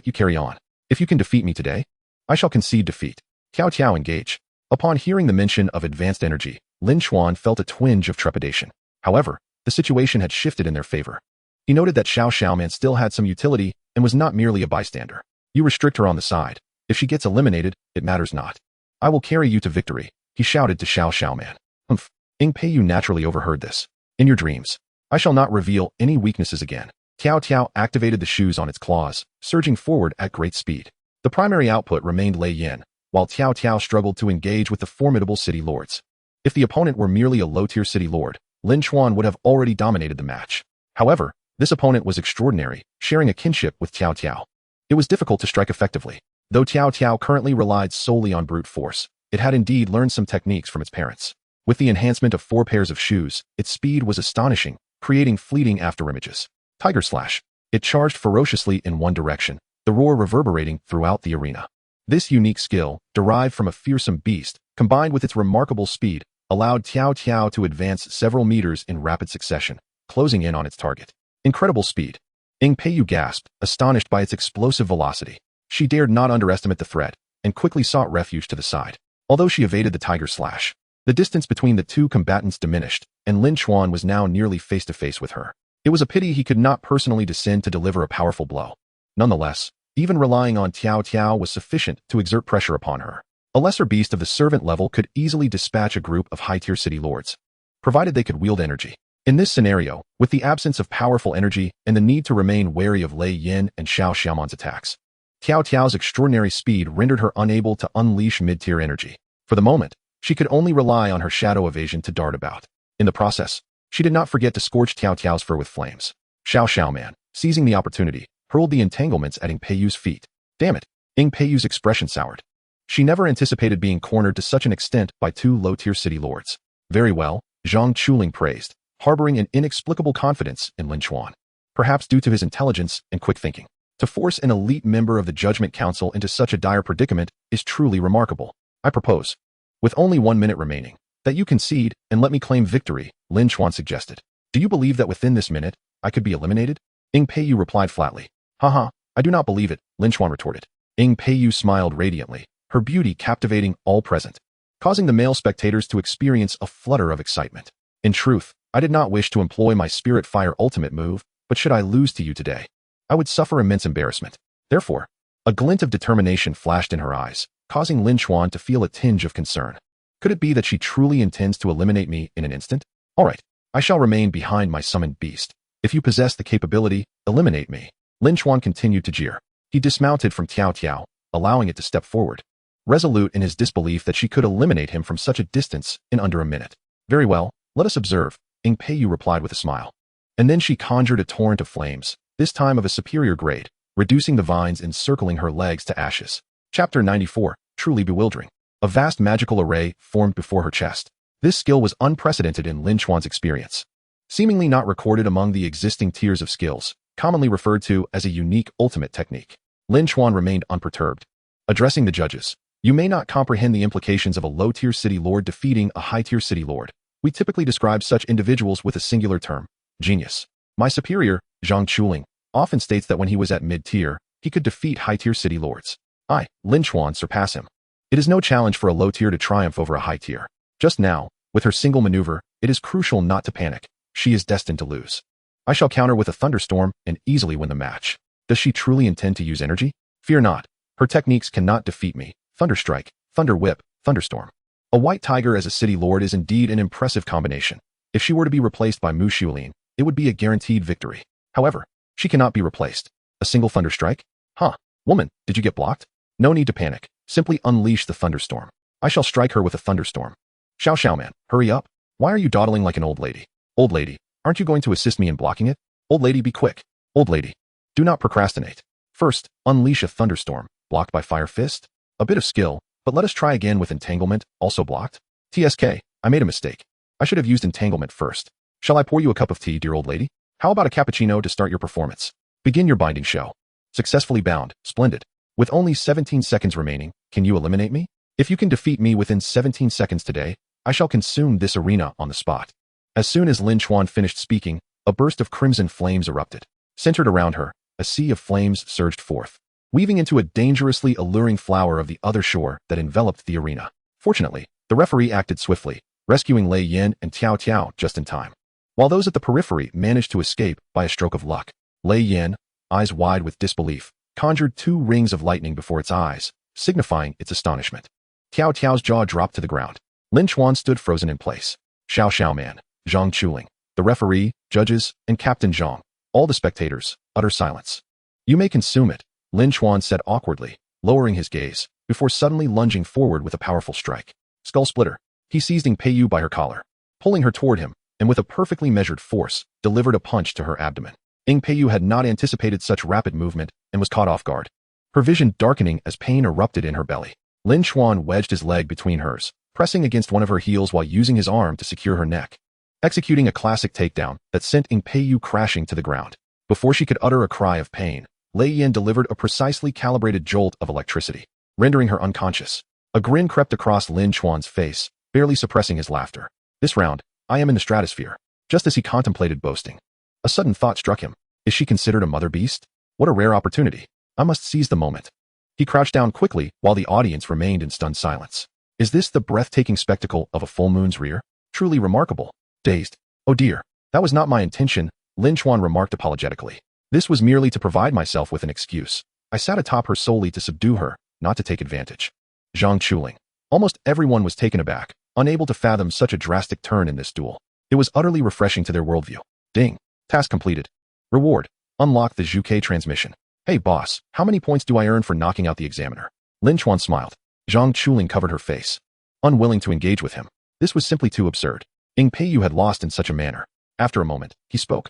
you carry on. If you can defeat me today, I shall concede defeat. Tiao Tiao engage. Upon hearing the mention of advanced energy, Lin Chuan felt a twinge of trepidation. However, the situation had shifted in their favor. He noted that Xiaoman still had some utility and was not merely a bystander. You restrict her on the side. If she gets eliminated, it matters not. I will carry you to victory, he shouted to Xiaoman. Humph. Ing Peiyu naturally overheard this. In your dreams, I shall not reveal any weaknesses again. Tiao Tiao activated the shoes on its claws, surging forward at great speed. The primary output remained Lei Yin, while Tiao Tiao struggled to engage with the formidable city lords. If the opponent were merely a low-tier city lord, Lin Chuan would have already dominated the match. However, this opponent was extraordinary, sharing a kinship with Tiao Tiao. It was difficult to strike effectively. Though Tiao Tiao currently relied solely on brute force, it had indeed learned some techniques from its parents. With the enhancement of 4 pairs of shoes, its speed was astonishing, creating fleeting afterimages. Tiger Slash. It charged ferociously in one direction, the roar reverberating throughout the arena. This unique skill, derived from a fearsome beast, combined with its remarkable speed, allowed Tiao Tiao to advance several meters in rapid succession, closing in on its target. Incredible speed. Ing Peiyu gasped, astonished by its explosive velocity. She dared not underestimate the threat, and quickly sought refuge to the side. Although she evaded the Tiger Slash, the distance between the two combatants diminished, and Lin Chuan was now nearly face-to-face with her. It was a pity he could not personally descend to deliver a powerful blow. Nonetheless, even relying on Tiao Tiao was sufficient to exert pressure upon her. A lesser beast of the servant level could easily dispatch a group of high-tier city lords, provided they could wield energy. In this scenario, with the absence of powerful energy and the need to remain wary of Lei Yin and Xiaoman's attacks, Tiao Tiao's extraordinary speed rendered her unable to unleash mid-tier energy. For the moment, she could only rely on her shadow evasion to dart about. In the process, she did not forget to scorch Tiao Tiao's fur with flames. Xiaoman, seizing the opportunity, hurled the entanglements at Ing Peiyu's feet. Damn it! Ing Peiyu's expression soured. She never anticipated being cornered to such an extent by 2 low-tier city lords. Very well, Zhang Chuling praised, harboring an inexplicable confidence in Lin Chuan. Perhaps due to his intelligence and quick thinking. To force an elite member of the Judgment Council into such a dire predicament is truly remarkable. I propose, with only 1 minute remaining, that you concede and let me claim victory, Lin Chuan suggested. Do you believe that within this minute, I could be eliminated? Ing Peiyu replied flatly. Haha, I do not believe it, Lin Chuan retorted. Ing Peiyu smiled radiantly, her beauty captivating all present, causing the male spectators to experience a flutter of excitement. In truth, I did not wish to employ my Spirit Fire ultimate move, but should I lose to you today, I would suffer immense embarrassment. Therefore, a glint of determination flashed in her eyes, causing Lin Chuan to feel a tinge of concern. Could it be that she truly intends to eliminate me in an instant? All right, I shall remain behind my summoned beast. If you possess the capability, eliminate me. Lin Chuan continued to jeer. He dismounted from Tiao Tiao, allowing it to step forward, resolute in his disbelief that she could eliminate him from such a distance in under a minute. Very well, let us observe, Ing Peiyu replied with a smile. And then she conjured a torrent of flames, this time of a superior grade, reducing the vines encircling her legs to ashes. Chapter 94, truly bewildering. A vast magical array formed before her chest. This skill was unprecedented in Lin Chuan's experience. Seemingly not recorded among the existing tiers of skills, commonly referred to as a unique ultimate technique. Lin Chuan remained unperturbed. Addressing the judges, you may not comprehend the implications of a low-tier city lord defeating a high-tier city lord. We typically describe such individuals with a singular term, genius. My superior, Zhang Chuling, often states that when he was at mid-tier, he could defeat high-tier city lords. I, Lin Chuan, surpass him. It is no challenge for a low-tier to triumph over a high-tier. Just now, with her single maneuver, it is crucial not to panic. She is destined to lose. I shall counter with a thunderstorm and easily win the match. Does she truly intend to use energy? Fear not. Her techniques cannot defeat me. Thunderstrike, Thunder Whip, Thunderstorm. A white tiger as a city lord is indeed an impressive combination. If she were to be replaced by Mu Xiulin, it would be a guaranteed victory. However, she cannot be replaced. A single Thunderstrike? Huh. Woman, did you get blocked? No need to panic. Simply unleash the thunderstorm. I shall strike her with a thunderstorm. Xiaoman, hurry up. Why are you dawdling like an old lady? Old lady, aren't you going to assist me in blocking it? Old lady, be quick. Old lady, do not procrastinate. First, unleash a thunderstorm, blocked by Fire Fist. A bit of skill, but let us try again with entanglement, also blocked. TSK, I made a mistake. I should have used entanglement first. Shall I pour you a cup of tea, dear old lady? How about a cappuccino to start your performance? Begin your binding show. Successfully bound, splendid. With only 17 seconds remaining, can you eliminate me? If you can defeat me within 17 seconds today, I shall consume this arena on the spot. As soon as Lin Chuan finished speaking, a burst of crimson flames erupted. Centered around her, a sea of flames surged forth, weaving into a dangerously alluring flower of the other shore that enveloped the arena. Fortunately, the referee acted swiftly, rescuing Lei Yin and Tiao Tiao just in time. While those at the periphery managed to escape by a stroke of luck, Lei Yin, eyes wide with disbelief, conjured 2 rings of lightning before its eyes, signifying its astonishment. Tiao Tiao's jaw dropped to the ground. Lin Chuan stood frozen in place. Xiao Xiaoman, Zhang Chuling, the referee, judges, and Captain Zhang, all the spectators, utter silence. You may consume it, Lin Chuan said awkwardly, lowering his gaze, before suddenly lunging forward with a powerful strike. Skull splitter. He seized Ing Peiyu by her collar, pulling her toward him, and with a perfectly measured force, delivered a punch to her abdomen. Ing Peiyu had not anticipated such rapid movement and was caught off guard, her vision darkening as pain erupted in her belly. Lin Chuan wedged his leg between hers, pressing against one of her heels while using his arm to secure her neck, executing a classic takedown that sent Ing Peiyu crashing to the ground. Before she could utter a cry of pain, Lei Yin delivered a precisely calibrated jolt of electricity, rendering her unconscious. A grin crept across Lin Chuan's face, barely suppressing his laughter. This round, I am in the stratosphere. Just as he contemplated boasting, a sudden thought struck him. Is she considered a mother beast? What a rare opportunity. I must seize the moment. He crouched down quickly while the audience remained in stunned silence. Is this the breathtaking spectacle of a full moon's rear? Truly remarkable. Dazed. Oh dear, that was not my intention, Lin Chuan remarked apologetically. This was merely to provide myself with an excuse. I sat atop her solely to subdue her, not to take advantage. Zhang Chuling. Almost everyone was taken aback, unable to fathom such a drastic turn in this duel. It was utterly refreshing to their worldview. Ding. Task completed. Reward. Unlock the Zhuke transmission. Hey boss, how many points do I earn for knocking out the examiner? Lin Chuan smiled. Zhang Chuling covered her face, unwilling to engage with him. This was simply too absurd. Ing Peiyu had lost in such a manner. After a moment, he spoke.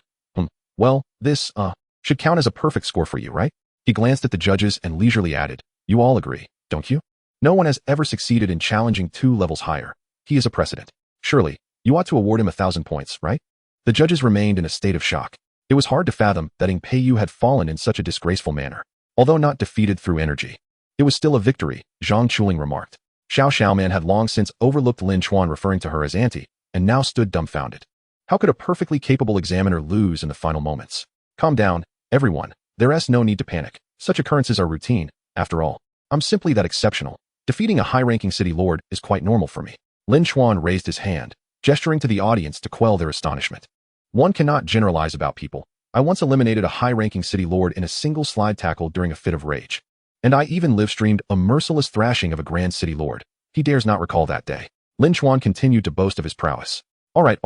Well, this, should count as a perfect score for you, right? He glanced at the judges and leisurely added, you all agree, don't you? No one has ever succeeded in challenging 2 levels higher. He is a precedent. Surely, you ought to award him 1,000 points, right? The judges remained in a state of shock. It was hard to fathom that Ing Peiyu had fallen in such a disgraceful manner. Although not defeated through energy, it was still a victory, Zhang Chuling remarked. Xiao Xiaoman had long since overlooked Lin Chuan referring to her as auntie, and now stood dumbfounded. How could a perfectly capable examiner lose in the final moments? Calm down, everyone. There's no need to panic. Such occurrences are routine. After all, I'm simply that exceptional. Defeating a high-ranking city lord is quite normal for me. Lin Chuan raised his hand, gesturing to the audience to quell their astonishment. One cannot generalize about people. I once eliminated a high-ranking city lord in a single slide tackle during a fit of rage. And I even live-streamed a merciless thrashing of a grand city lord. He dares not recall that day. Lin Chuan continued to boast of his prowess. All right.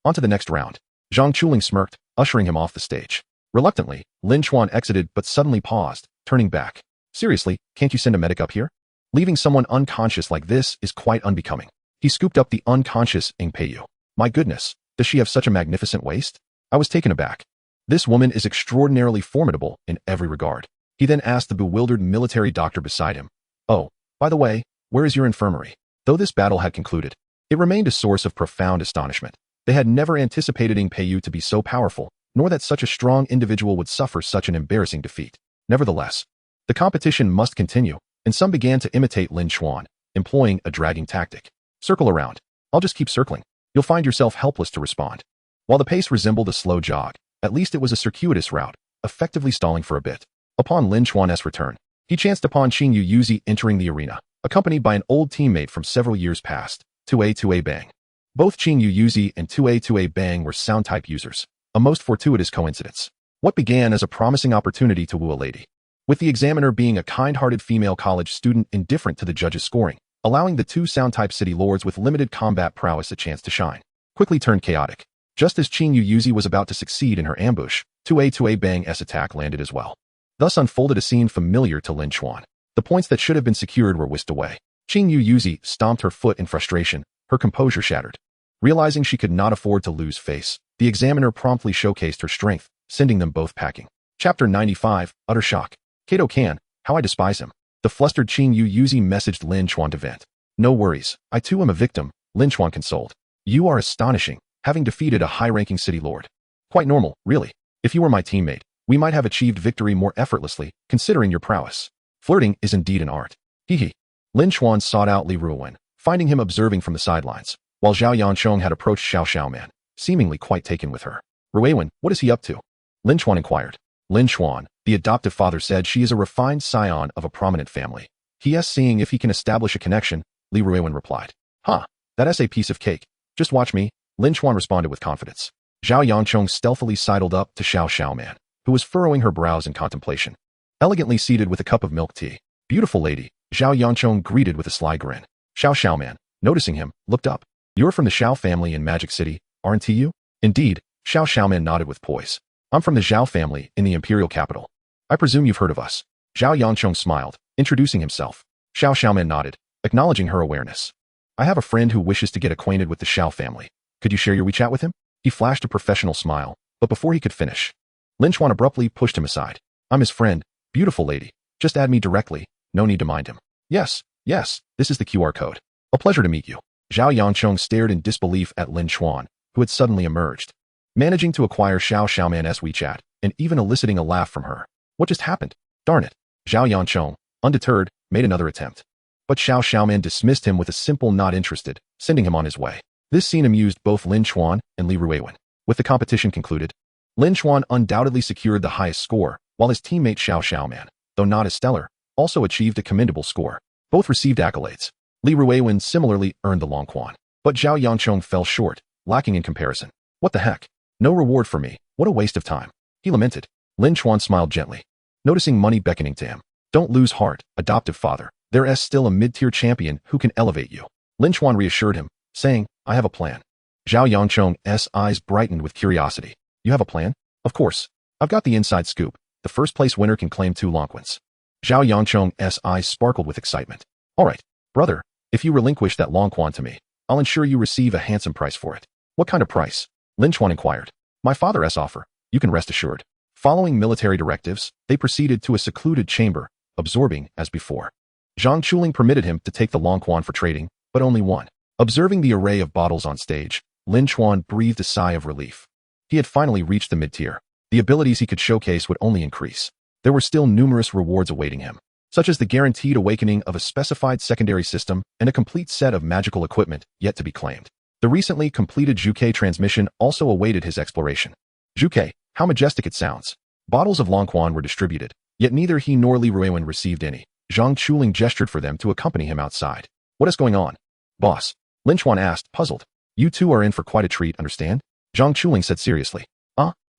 On to the next round. Zhang Chuling smirked, ushering him off the stage. Reluctantly, Lin Chuan exited but suddenly paused, turning back. Seriously, can't you send a medic up here? Leaving someone unconscious like this is quite unbecoming. He scooped up the unconscious Ing Peiyu. My goodness, does she have such a magnificent waist? I was taken aback. This woman is extraordinarily formidable in every regard. He then asked the bewildered military doctor beside him. Oh, by the way, where is your infirmary? Though this battle had concluded, it remained a source of profound astonishment. They had never anticipated Ing Peiyu to be so powerful, nor that such a strong individual would suffer such an embarrassing defeat. Nevertheless, the competition must continue, and some began to imitate Lin Chuan, employing a dragging tactic. Circle around. I'll just keep circling. You'll find yourself helpless to respond. While the pace resembled a slow jog, at least it was a circuitous route, effectively stalling for a bit. Upon Lin Chuan's return, he chanced upon Qing Yuzi entering the arena, accompanied by an old teammate from several years past, 2A Bang. Both Qing Yuzi and 2A Bang were sound-type users, a most fortuitous coincidence. What began as a promising opportunity to woo a lady, with the examiner being a kind-hearted female college student indifferent to the judge's scoring, allowing the 2 sound-type city lords with limited combat prowess a chance to shine, quickly turned chaotic. Just as Qing Yuzi was about to succeed in her ambush, 2A Bang's attack landed as well. Thus unfolded a scene familiar to Lin Chuan. The points that should have been secured were whisked away. Qing Yuzi stomped her foot in frustration, her composure shattered. Realizing she could not afford to lose face, the examiner promptly showcased her strength, sending them both packing. Chapter 95, Utter Shock. Kato Kan, how I despise him. The flustered Qing Yu Yuzi messaged Lin Chuan to vent. No worries, I too am a victim, Lin Chuan consoled. You are astonishing, having defeated a high-ranking city lord. Quite normal, really. If you were my teammate, we might have achieved victory more effortlessly, considering your prowess. Flirting is indeed an art. Hee. Lin Chuan sought out Li Ruowen, finding him observing from the sidelines, while Zhao Yanchong had approached Xiao Xiaoman, seemingly quite taken with her. Ruowen, what is he up to? Lin Chuan inquired. Lin Chuan, the adoptive father, said she is a refined scion of a prominent family. He is seeing if he can establish a connection, Li Ruowen replied. Huh, that's a piece of cake. Just watch me, Lin Chuan responded with confidence. Zhao Yanchong stealthily sidled up to Xiao Xiaoman, who was furrowing her brows in contemplation. Elegantly seated with a cup of milk tea. Beautiful lady, Zhao Yanchong greeted with a sly grin. Xiao Xiaoman, noticing him, looked up. You're from the Xiao family in Magic City, aren't you? Indeed, Xiao Xiaoman nodded with poise. I'm from the Zhao family in the imperial capital. I presume you've heard of us. Zhao Yanchong smiled, introducing himself. Xiao Xiaoman nodded, acknowledging her awareness. I have a friend who wishes to get acquainted with the Xiao family. Could you share your WeChat with him? He flashed a professional smile, but before he could finish, Lin Chuan abruptly pushed him aside. I'm his friend, beautiful lady. Just add me directly, no need to mind him. Yes, this is the QR code. A pleasure to meet you. Zhao Yanchong stared in disbelief at Lin Chuan, who had suddenly emerged, managing to acquire Xiao Xiaoman's WeChat, and even eliciting a laugh from her. What just happened? Darn it. Zhao Yanchong, undeterred, made another attempt. But Xiao Xiaoman dismissed him with a simple not interested, sending him on his way. This scene amused both Lin Chuan and Li Ruowen. With the competition concluded, Lin Chuan undoubtedly secured the highest score, while his teammate Xiao Xiaoman, though not as stellar, also achieved a commendable score. Both received accolades. Li Ruowen similarly earned the Long Quan, but Zhao Yanchong fell short, lacking in comparison. What the heck? No reward for me, what a waste of time. He lamented. Lin Chuan smiled gently, noticing money beckoning to him. Don't lose heart, adoptive father. There is still a mid-tier champion who can elevate you. Lin Chuan reassured him, saying, I have a plan. Zhao Yanchong's eyes brightened with curiosity. You have a plan? Of course. I've got the inside scoop. The first place winner can claim 2 Longquans. Zhao Yanchong's eyes sparkled with excitement. All right, brother, if you relinquish that Longquan to me, I'll ensure you receive a handsome price for it. What kind of price? Lin Chuan inquired. My father's offer. You can rest assured. Following military directives, they proceeded to a secluded chamber, absorbing as before. Zhang Chuling permitted him to take the Longquan for trading, but only one. Observing the array of bottles on stage, Lin Chuan breathed a sigh of relief. He had finally reached the mid-tier. The abilities he could showcase would only increase. There were still numerous rewards awaiting him, such as the guaranteed awakening of a specified secondary system and a complete set of magical equipment yet to be claimed. The recently completed Zhuke transmission also awaited his exploration. Zhuke, how majestic it sounds. Bottles of Longquan were distributed, yet neither he nor Li Ruowen received any. Zhang Chuling gestured for them to accompany him outside. What is going on? Boss, Lin Chuan asked, puzzled. You two are in for quite a treat, understand? Zhang Chuling said seriously.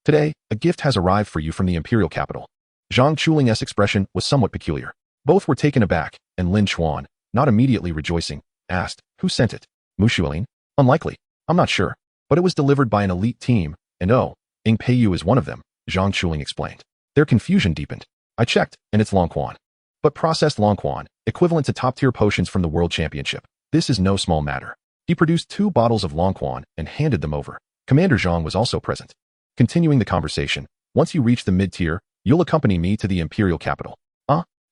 Today, a gift has arrived for you from the imperial capital. Zhang Chuling's expression was somewhat peculiar. Both were taken aback, and Lin Chuan, not immediately rejoicing, asked, who sent it? Mu Xuelin? Unlikely. I'm not sure. But it was delivered by an elite team, and Ing Peiyu is one of them, Zhang Chuling explained. Their confusion deepened. I checked, and it's Longquan. But processed Longquan, equivalent to top-tier potions from the World Championship. This is no small matter. He produced 2 bottles of Longquan and handed them over. Commander Zhang was also present. Continuing the conversation, once you reach the mid-tier, you'll accompany me to the imperial capital.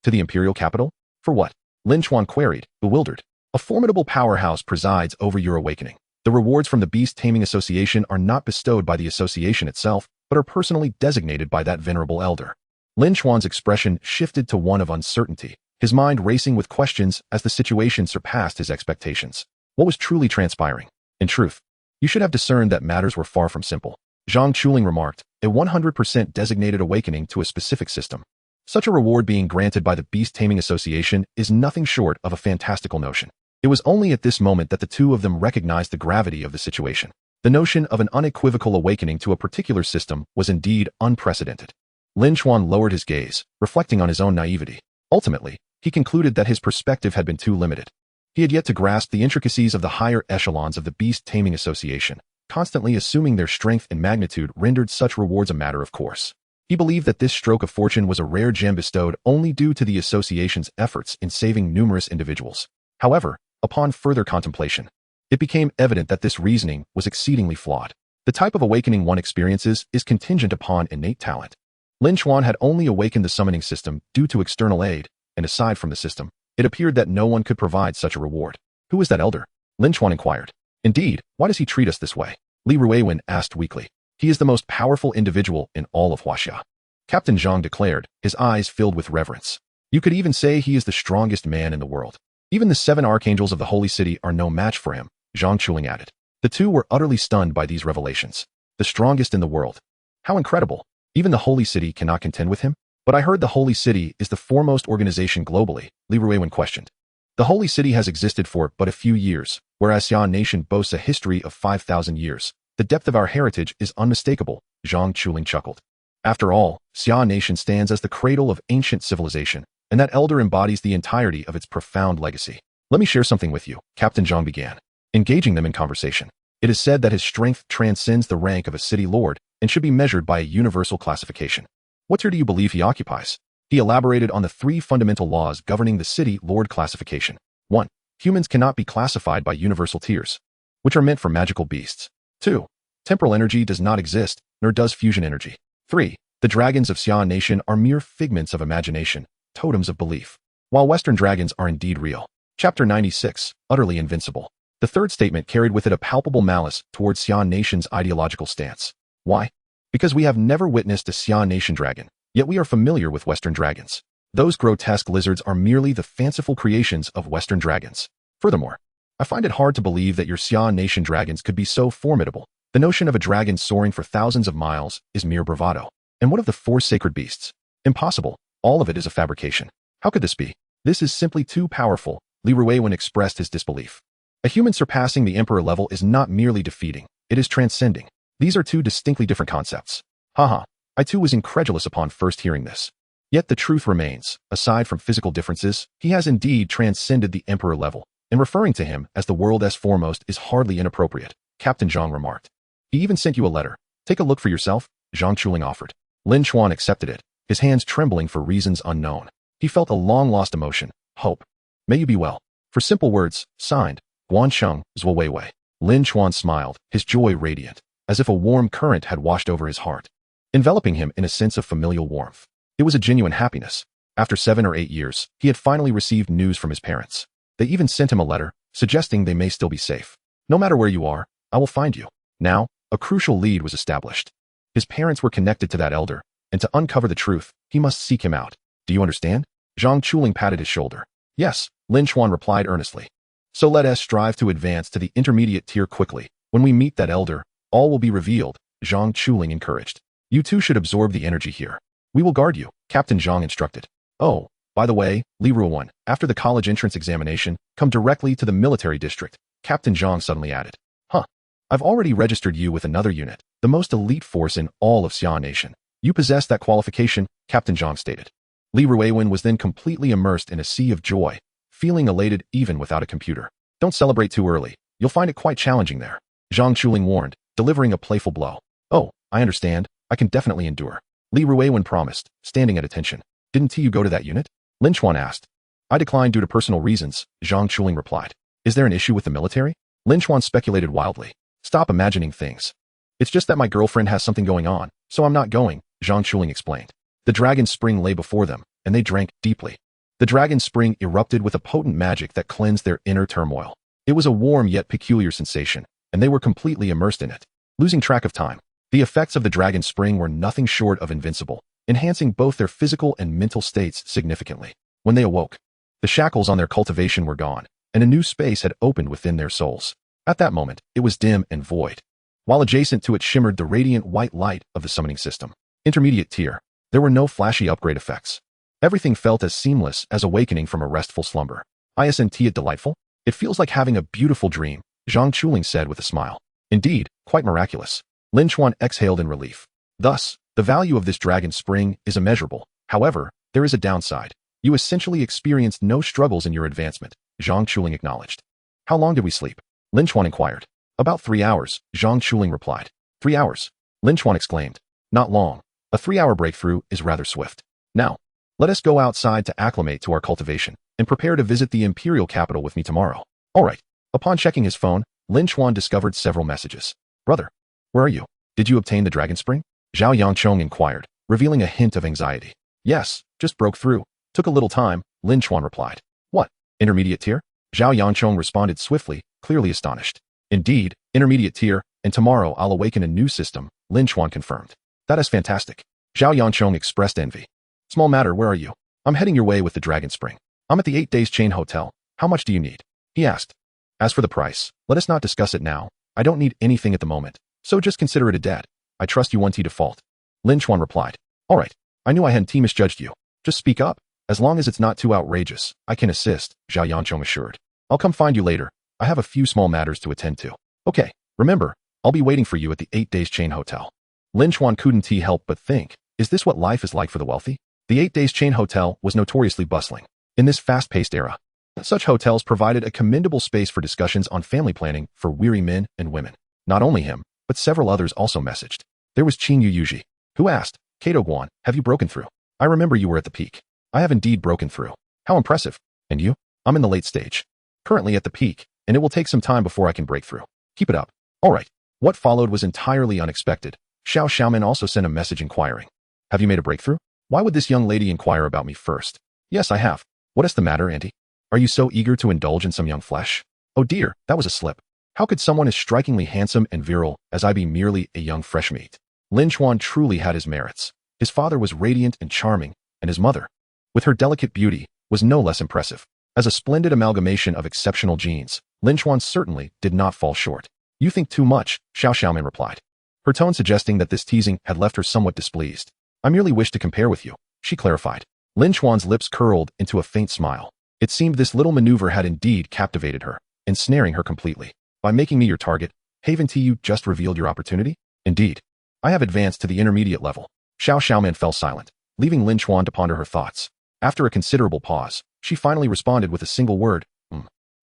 To the imperial capital? For what? Lin Chuan queried, bewildered. A formidable powerhouse presides over your awakening. The rewards from the Beast Taming Association are not bestowed by the association itself, but are personally designated by that venerable elder. Lin Chuan's expression shifted to one of uncertainty, his mind racing with questions as the situation surpassed his expectations. What was truly transpiring? In truth, you should have discerned that matters were far from simple. Zhang Chuling remarked, a 100% designated awakening to a specific system. Such a reward being granted by the Beast Taming Association is nothing short of a fantastical notion. It was only at this moment that the two of them recognized the gravity of the situation. The notion of an unequivocal awakening to a particular system was indeed unprecedented. Lin Chuan lowered his gaze, reflecting on his own naivety. Ultimately, he concluded that his perspective had been too limited. He had yet to grasp the intricacies of the higher echelons of the Beast Taming Association, constantly assuming their strength and magnitude rendered such rewards a matter of course. He believed that this stroke of fortune was a rare gem bestowed only due to the association's efforts in saving numerous individuals. However, upon further contemplation, it became evident that this reasoning was exceedingly flawed. The type of awakening one experiences is contingent upon innate talent. Lin Chuan had only awakened the summoning system due to external aid, and aside from the system, it appeared that no one could provide such a reward. Who is that elder? Lin Chuan inquired. Indeed, why does he treat us this way? Li Ruiwen asked weakly. He is the most powerful individual in all of Huaxia. Captain Zhang declared, his eyes filled with reverence. You could even say he is the strongest man in the world. Even the 7 archangels of the holy city are no match for him, Zhang Chuling added. The two were utterly stunned by these revelations. The strongest in the world. How incredible. Even the holy city cannot contend with him? But I heard the holy city is the foremost organization globally, Li Ruiwen questioned. The holy city has existed for but a few years, whereas Xian Nation boasts a history of 5,000 years. The depth of our heritage is unmistakable, Zhang Chuling chuckled. After all, Xian Nation stands as the cradle of ancient civilization, and that elder embodies the entirety of its profound legacy. Let me share something with you, Captain Zhang began, engaging them in conversation. It is said that his strength transcends the rank of a city lord and should be measured by a universal classification. What tier do you believe he occupies? He elaborated on the 3 fundamental laws governing the city lord classification. 1. Humans cannot be classified by universal tiers, which are meant for magical beasts. 2. Temporal energy does not exist, nor does fusion energy. 3. The dragons of Xian Nation are mere figments of imagination, totems of belief. While Western dragons are indeed real. Chapter 96, Utterly Invincible. The third statement carried with it a palpable malice towards Xian Nation's ideological stance. Why? Because we have never witnessed a Xian Nation dragon, yet we are familiar with Western dragons. Those grotesque lizards are merely the fanciful creations of Western dragons. Furthermore, I find it hard to believe that your Xian Nation dragons could be so formidable. The notion of a dragon soaring for thousands of miles is mere bravado. And what of the 4 sacred beasts? Impossible. All of it is a fabrication. How could this be? This is simply too powerful, Li Ruiwen expressed his disbelief. A human surpassing the emperor level is not merely defeating, it is transcending. These are 2 distinctly different concepts. Haha, I too was incredulous upon first hearing this. Yet the truth remains, aside from physical differences, he has indeed transcended the emperor level, and referring to him as the world's foremost is hardly inappropriate, Captain Zhang remarked. He even sent you a letter. Take a look for yourself, Zhang Chuling offered. Lin Chuan accepted it, his hands trembling for reasons unknown. He felt a long-lost emotion, hope. May you be well. For simple words, signed, Guancheng, Zhuoweiwei. Lin Chuan smiled, his joy radiant, as if a warm current had washed over his heart, enveloping him in a sense of familial warmth. It was a genuine happiness. After 7 or 8 years, he had finally received news from his parents. They even sent him a letter, suggesting they may still be safe. No matter where you are, I will find you. Now, a crucial lead was established. His parents were connected to that elder, and to uncover the truth, he must seek him out. Do you understand? Zhang Chuling patted his shoulder. Yes, Lin Chuan replied earnestly. So let us strive to advance to the intermediate tier quickly. When we meet that elder, all will be revealed, Zhang Chuling encouraged. You too should absorb the energy here. We will guard you, Captain Zhang instructed. Oh, by the way, Li Ruiwen, after the college entrance examination, come directly to the military district, Captain Zhang suddenly added. Huh. I've already registered you with another unit, the most elite force in all of Xian Nation. You possess that qualification, Captain Zhang stated. Li Ruiwen was then completely immersed in a sea of joy, feeling elated even without a computer. Don't celebrate too early. You'll find it quite challenging there, Zhang Chuling warned, delivering a playful blow. Oh, I understand. I can definitely endure. Li Ruiwen promised, standing at attention. Didn't you go to that unit? Lin Chuan asked. I declined due to personal reasons, Zhang Chuling replied. Is there an issue with the military? Lin Chuan speculated wildly. Stop imagining things. It's just that my girlfriend has something going on, so I'm not going, Zhang Chuling explained. The dragon spring lay before them, and they drank deeply. The dragon spring erupted with a potent magic that cleansed their inner turmoil. It was a warm yet peculiar sensation, and they were completely immersed in it, losing track of time. The effects of the dragon spring were nothing short of invincible, enhancing both their physical and mental states significantly. When they awoke, the shackles on their cultivation were gone, and a new space had opened within their souls. At that moment, it was dim and void, while adjacent to it shimmered the radiant white light of the summoning system. Intermediate tier. There were no flashy upgrade effects. Everything felt as seamless as awakening from a restful slumber. Isn't it delightful? It feels like having a beautiful dream, Zhang Chuling said with a smile. Indeed, quite miraculous. Lin Chuan exhaled in relief. Thus, the value of this dragon spring is immeasurable. However, there is a downside. You essentially experienced no struggles in your advancement, Zhang Chuling acknowledged. How long did we sleep? Lin Chuan inquired. About 3 hours, Zhang Chuling replied. 3 hours? Lin Chuan exclaimed. Not long. A 3-hour breakthrough is rather swift. Now, let us go outside to acclimate to our cultivation and prepare to visit the imperial capital with me tomorrow. All right. Upon checking his phone, Lin Chuan discovered several messages. Brother, where are you? Did you obtain the dragon spring? Zhao Yangchong inquired, revealing a hint of anxiety. Yes, just broke through. Took a little time, Lin Chuan replied. What? Intermediate tier? Zhao Yanchong responded swiftly, clearly astonished. Indeed, intermediate tier, and tomorrow I'll awaken a new system, Lin Chuan confirmed. That is fantastic. Zhao Yanchong expressed envy. Small matter, where are you? I'm heading your way with the Dragon Spring. I'm at the 8 Days Chain Hotel. How much do you need? He asked. As for the price, let us not discuss it now. I don't need anything at the moment, so just consider it a debt. I trust you 1T default. Lin Chuan replied. All right. I knew I hadn't misjudged you. Just speak up. As long as it's not too outrageous, I can assist, Zhao Yanchong assured. I'll come find you later. I have a few small matters to attend to. Okay, remember, I'll be waiting for you at the 8 Days Chain Hotel. Lin Chuan couldn't help but think, is this what life is like for the wealthy? The 8 Days Chain Hotel was notoriously bustling. In this fast-paced era, such hotels provided a commendable space for discussions on family planning for weary men and women. Not only him, but several others also messaged. There was Qin Yu Yuji, who asked, Kato Guan, have you broken through? I remember you were at the peak. I have indeed broken through. How impressive. And you? I'm in the late stage. Currently at the peak, and it will take some time before I can break through. Keep it up. All right. What followed was entirely unexpected. Xiao Xiaoman also sent a message inquiring. Have you made a breakthrough? Why would this young lady inquire about me first? Yes, I have. What is the matter, auntie? Are you so eager to indulge in some young flesh? Oh dear, that was a slip. How could someone as strikingly handsome and virile as I be merely a young fresh meat? Lin Chuan truly had his merits. His father was radiant and charming, and his mother, with her delicate beauty, was no less impressive. As a splendid amalgamation of exceptional genes, Lin Chuan certainly did not fall short. You think too much, Xiao Xiaoman replied, her tone suggesting that this teasing had left her somewhat displeased. I merely wish to compare with you, she clarified. Lin Chuan's lips curled into a faint smile. It seemed this little maneuver had indeed captivated her, ensnaring her completely. By making me your target, haven't you just revealed your opportunity? Indeed. I have advanced to the intermediate level. Xiao Xiaoman fell silent, leaving Lin Chuan to ponder her thoughts. After a considerable pause, she finally responded with a single word,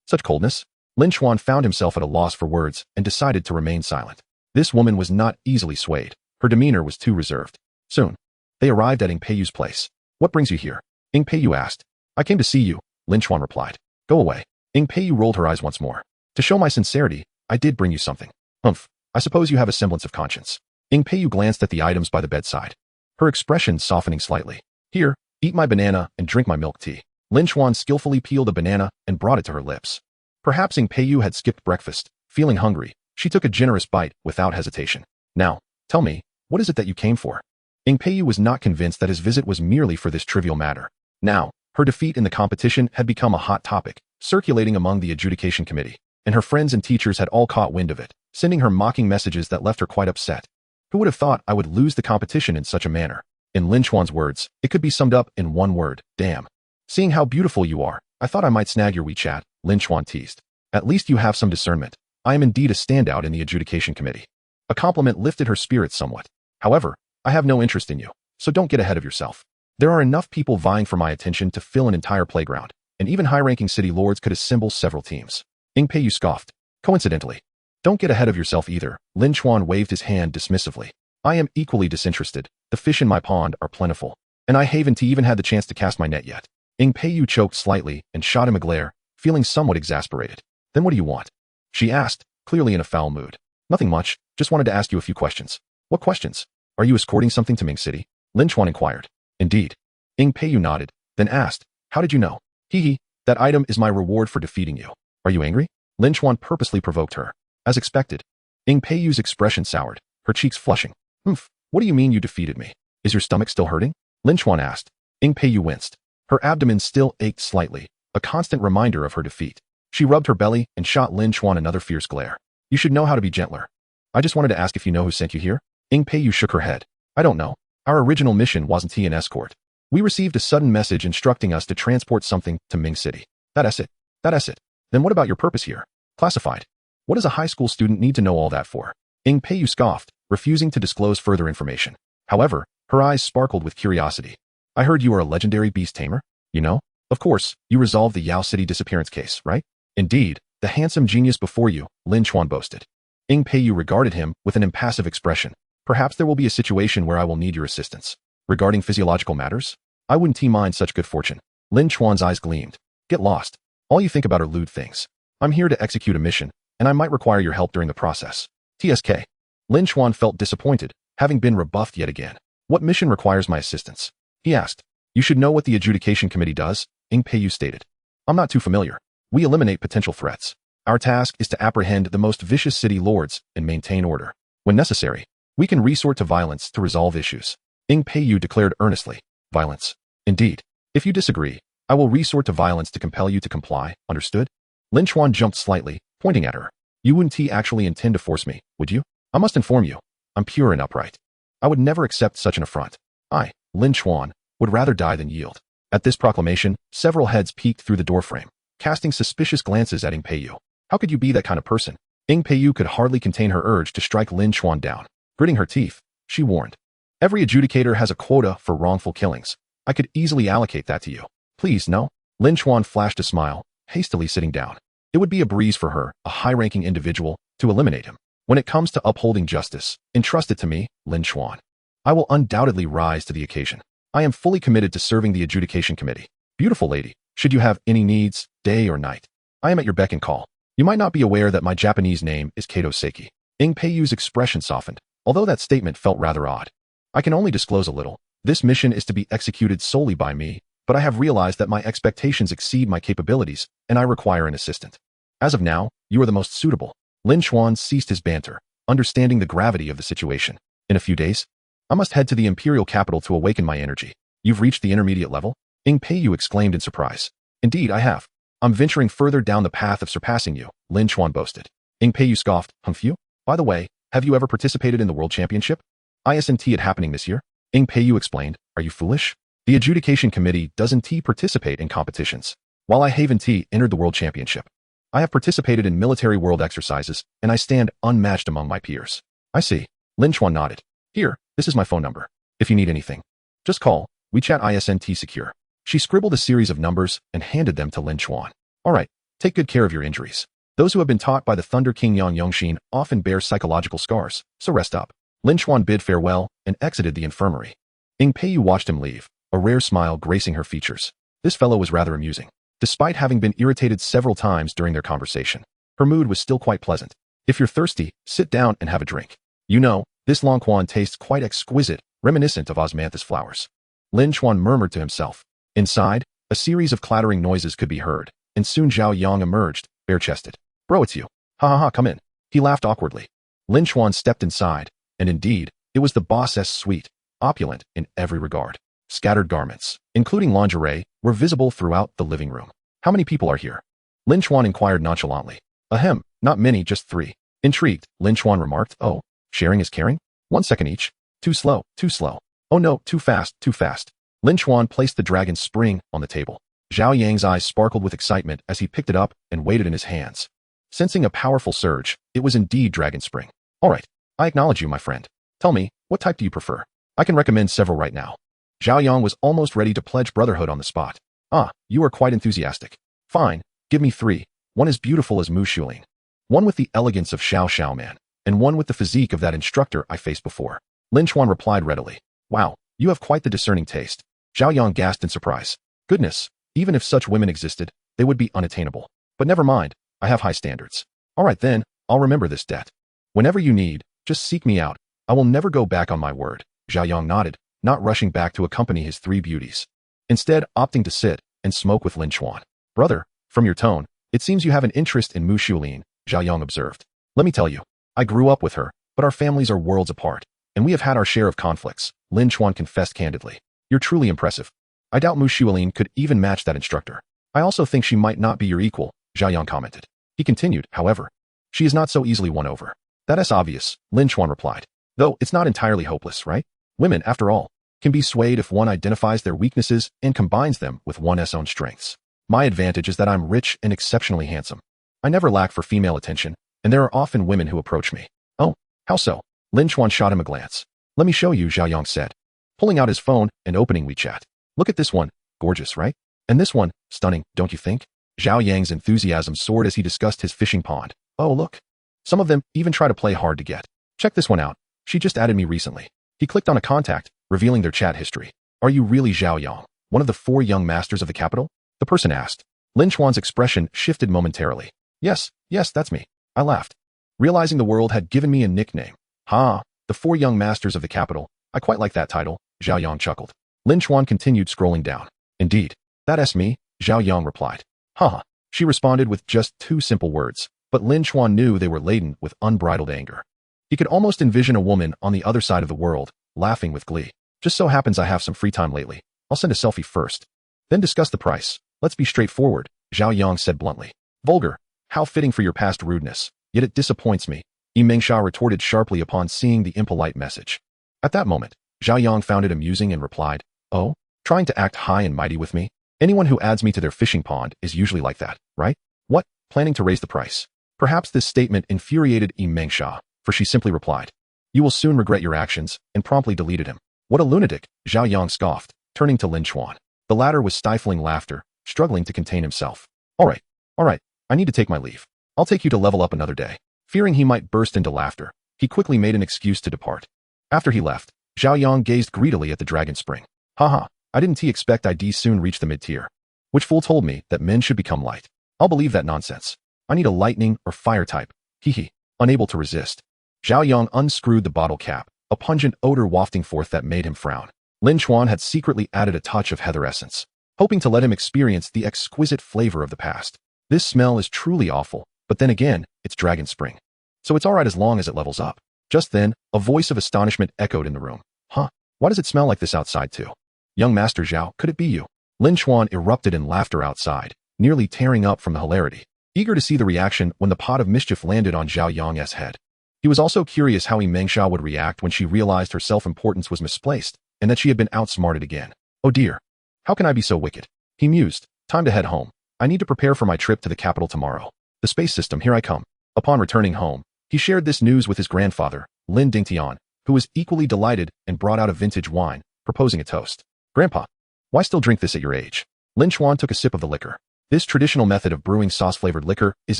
Such coldness? Lin Chuan found himself at a loss for words and decided to remain silent. This woman was not easily swayed. Her demeanor was too reserved. Soon, they arrived at Ing Peiyu's place. What brings you here? Ing Peiyu asked. I came to see you, Lin Chuan replied. Go away. Ing Peiyu rolled her eyes once more. To show my sincerity, I did bring you something. I suppose you have a semblance of conscience. Ing Peiyu glanced at the items by the bedside, her expression softening slightly. Here, eat my banana and drink my milk tea. Lin Chuan skillfully peeled a banana and brought it to her lips. Perhaps Ing Peiyu had skipped breakfast. Feeling hungry, she took a generous bite without hesitation. Now, tell me, what is it that you came for? Ing Peiyu was not convinced that his visit was merely for this trivial matter. Now, her defeat in the competition had become a hot topic, circulating among the adjudication committee, and her friends and teachers had all caught wind of it, sending her mocking messages that left her quite upset. Who would have thought I would lose the competition in such a manner? In Lin Chuan's words, it could be summed up in one word, damn. Seeing how beautiful you are, I thought I might snag your WeChat, Lin Chuan teased. At least you have some discernment. I am indeed a standout in the adjudication committee. A compliment lifted her spirits somewhat. However, I have no interest in you, so don't get ahead of yourself. There are enough people vying for my attention to fill an entire playground, and even high-ranking city lords could assemble several teams. Ing Peiyu scoffed. Coincidentally. Don't get ahead of yourself either. Lin Chuan waved his hand dismissively. I am equally disinterested. The fish in my pond are plentiful, and I haven't even had the chance to cast my net yet. Ing Peiyu choked slightly and shot him a glare, feeling somewhat exasperated. Then what do you want? She asked, clearly in a foul mood. Nothing much, just wanted to ask you a few questions. What questions? Are you escorting something to Ming City? Lin Chuan inquired. Indeed. Ing Peiyu nodded, then asked, how did you know? Hee, that item is my reward for defeating you. Are you angry? Lin Chuan purposely provoked her. As expected. Ing Peiyu's expression soured, her cheeks flushing. What do you mean you defeated me? Is your stomach still hurting? Lin Chuan asked. Ing Peiyu winced. Her abdomen still ached slightly, a constant reminder of her defeat. She rubbed her belly and shot Lin Chuan another fierce glare. You should know how to be gentler. I just wanted to ask if you know who sent you here? Ing Peiyu shook her head. I don't know. Our original mission wasn't an escort. We received a sudden message instructing us to transport something to Ming City. That's it. Then what about your purpose here? Classified. What does a high school student need to know all that for? Ing Peiyu scoffed, refusing to disclose further information. However, her eyes sparkled with curiosity. I heard you are a legendary beast tamer. You know? Of course, you resolved the Yao City disappearance case, right? Indeed, the handsome genius before you, Lin Chuan boasted. Ing Peiyu regarded him with an impassive expression. Perhaps there will be a situation where I will need your assistance. Regarding physiological matters? I wouldn't mind such good fortune. Lin Chuan's eyes gleamed. Get lost. All you think about are lewd things. I'm here to execute a mission, and I might require your help during the process. TSK. Lin Chuan felt disappointed, having been rebuffed yet again. What mission requires my assistance? He asked. You should know what the adjudication committee does. Ing Peiyu stated. I'm not too familiar. We eliminate potential threats. Our task is to apprehend the most vicious city lords and maintain order. When necessary, we can resort to violence to resolve issues. Ing Peiyu declared earnestly. Violence. Indeed. If you disagree, I will resort to violence to compel you to comply, understood? Lin Chuan jumped slightly, pointing at her. You wouldn't actually intend to force me, would you? I must inform you. I'm pure and upright. I would never accept such an affront. I, Lin Chuan, would rather die than yield. At this proclamation, several heads peeked through the doorframe, casting suspicious glances at Ing Peiyu. How could you be that kind of person? Ing Peiyu could hardly contain her urge to strike Lin Chuan down. Gritting her teeth, she warned. Every adjudicator has a quota for wrongful killings. I could easily allocate that to you. Please, no? Lin Chuan flashed a smile, hastily sitting down. It would be a breeze for her, a high-ranking individual, to eliminate him. When it comes to upholding justice, entrust it to me, Lin Chuan. I will undoubtedly rise to the occasion. I am fully committed to serving the adjudication committee. Beautiful lady, should you have any needs, day or night, I am at your beck and call. You might not be aware that my Japanese name is Kato Seiki. Ing Peiyu's expression softened, although that statement felt rather odd. I can only disclose a little. This mission is to be executed solely by me, but I have realized that my expectations exceed my capabilities, and I require an assistant. As of now, you are the most suitable. Lin Chuan ceased his banter, understanding the gravity of the situation. In a few days, I must head to the imperial capital to awaken my energy. You've reached the intermediate level? Ing Peiyu exclaimed in surprise. Indeed, I have. I'm venturing further down the path of surpassing you, Lin Chuan boasted. Ing Peiyu scoffed, Humph? By the way, have you ever participated in the World Championship? Isn't it happening this year? Ing Peiyu explained, are you foolish? The adjudication committee doesn't participate in competitions. While I haven't entered the World Championship, I have participated in military world exercises, and I stand unmatched among my peers. I see. Lin Chuan nodded. Here, this is my phone number. If you need anything, just call. WeChat isn't secure. She scribbled a series of numbers and handed them to Lin Chuan. All right, take good care of your injuries. Those who have been taught by the Thunder King Yang Yongxin often bear psychological scars, so rest up. Lin Chuan bid farewell and exited the infirmary. Ing Peiyu watched him leave, a rare smile gracing her features. This fellow was rather amusing. Despite having been irritated several times during their conversation, her mood was still quite pleasant. If you're thirsty, sit down and have a drink. You know, this Longquan tastes quite exquisite, reminiscent of osmanthus flowers. Lin Chuan murmured to himself. Inside, a series of clattering noises could be heard, and soon Zhao Yang emerged, bare-chested. Bro, it's you. Ha ha ha, come in. He laughed awkwardly. Lin Chuan stepped inside, and indeed, it was the boss's suite, opulent in every regard. Scattered garments, including lingerie, were visible throughout the living room. How many people are here? Lin Chuan inquired nonchalantly. Ahem, not many, just 3. Intrigued, Lin Chuan remarked, oh, sharing is caring? 1 second each. Too slow, too slow. Oh no, too fast, too fast. Lin Chuan placed the dragon's spring on the table. Zhao Yang's eyes sparkled with excitement as he picked it up and weighed it in his hands. Sensing a powerful surge, it was indeed dragon spring. All right, I acknowledge you, my friend. Tell me, what type do you prefer? I can recommend several right now. Zhao Yang was almost ready to pledge brotherhood on the spot. Ah, you are quite enthusiastic. Fine, give me 3. One as beautiful as Mu Shulin. One with the elegance of Xiao Xiaoman, and one with the physique of that instructor I faced before. Lin Chuan replied readily. Wow, you have quite the discerning taste. Zhao Yang gasped in surprise. Goodness, even if such women existed, they would be unattainable. But never mind, I have high standards. All right then, I'll remember this debt. Whenever you need, just seek me out. I will never go back on my word. Zhao Yang nodded, not rushing back to accompany his 3 beauties. Instead, opting to sit and smoke with Lin Chuan. Brother, from your tone, it seems you have an interest in Mu Shulin, Zhao Yang observed. Let me tell you, I grew up with her, but our families are worlds apart, and we have had our share of conflicts, Lin Chuan confessed candidly. You're truly impressive. I doubt Mu Shulin could even match that instructor. I also think she might not be your equal, Zhao Yang commented. He continued, however. She is not so easily won over. That's obvious, Lin Chuan replied. Though it's not entirely hopeless, right? Women, after all, can be swayed if one identifies their weaknesses and combines them with one's own strengths. My advantage is that I'm rich and exceptionally handsome. I never lack for female attention, and there are often women who approach me. Oh, how so? Lin Chuan shot him a glance. Let me show you, Zhao Yang said, pulling out his phone and opening WeChat. Look at this one. Gorgeous, right? And this one, stunning, don't you think? Zhao Yang's enthusiasm soared as he discussed his fishing pond. Oh, look. Some of them even try to play hard to get. Check this one out. She just added me recently. He clicked on a contact, revealing their chat history. Are you really Zhao Yang, one of the 4 young masters of the capital? The person asked. Lin Chuan's expression shifted momentarily. Yes, that's me. I laughed, realizing the world had given me a nickname. Ha, the 4 young masters of the capital. I quite like that title, Zhao Yang chuckled. Lin Chuan continued scrolling down. Indeed, that's me. Zhao Yang replied. Haha. She responded with just 2 simple words, but Lin Chuan knew they were laden with unbridled anger. He could almost envision a woman on the other side of the world, laughing with glee. Just so happens I have some free time lately. I'll send a selfie first. Then discuss the price. Let's be straightforward, Zhao Yang said bluntly. Vulgar. How fitting for your past rudeness. Yet it disappoints me, Yimengsha retorted sharply upon seeing the impolite message. At that moment, Zhao Yang found it amusing and replied, Oh, trying to act high and mighty with me? Anyone who adds me to their fishing pond is usually like that, right? What? Planning to raise the price? Perhaps this statement infuriated Yimengsha, for she simply replied, You will soon regret your actions, and promptly deleted him. What a lunatic, Zhao Yang scoffed, turning to Lin Chuan. The latter was stifling laughter, struggling to contain himself. All right, I need to take my leave. I'll take you to level up another day. Fearing he might burst into laughter, he quickly made an excuse to depart. After he left, Zhao Yang gazed greedily at the dragon spring. Haha, I didn't expect I'd soon reach the mid-tier. Which fool told me that men should become light? I'll believe that nonsense. I need a lightning or fire type. Hehe. Unable to resist, Zhao Yang unscrewed the bottle cap, a pungent odor wafting forth that made him frown. Lin Chuan had secretly added a touch of heather essence, hoping to let him experience the exquisite flavor of the past. This smell is truly awful, but then again, it's dragon spring. So it's alright as long as it levels up. Just then, a voice of astonishment echoed in the room. Huh? Why does it smell like this outside too? Young Master Zhao, could it be you? Lin Chuan erupted in laughter outside, nearly tearing up from the hilarity, eager to see the reaction when the pot of mischief landed on Zhao Yang's head. He was also curious how Yimengsha would react when she realized her self-importance was misplaced, and that she had been outsmarted again. Oh dear. How can I be so wicked? He mused. Time to head home. I need to prepare for my trip to the capital tomorrow. The space system, here I come. Upon returning home, he shared this news with his grandfather, Lin Dingtian, who was equally delighted and brought out a vintage wine, proposing a toast. Grandpa, why still drink this at your age? Lin Chuan took a sip of the liquor. This traditional method of brewing sauce-flavored liquor is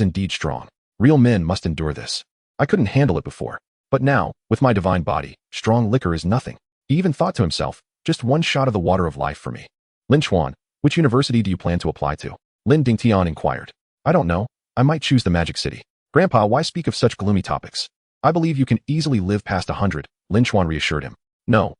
indeed strong. Real men must endure this. I couldn't handle it before. But now, with my divine body, strong liquor is nothing. He even thought to himself, just one shot of the water of life for me. Lin Chuan, which university do you plan to apply to? Lin Dingtian inquired. I don't know. I might choose the Magic City. Grandpa, why speak of such gloomy topics? I believe you can easily live past 100, Lin Chuan reassured him. No,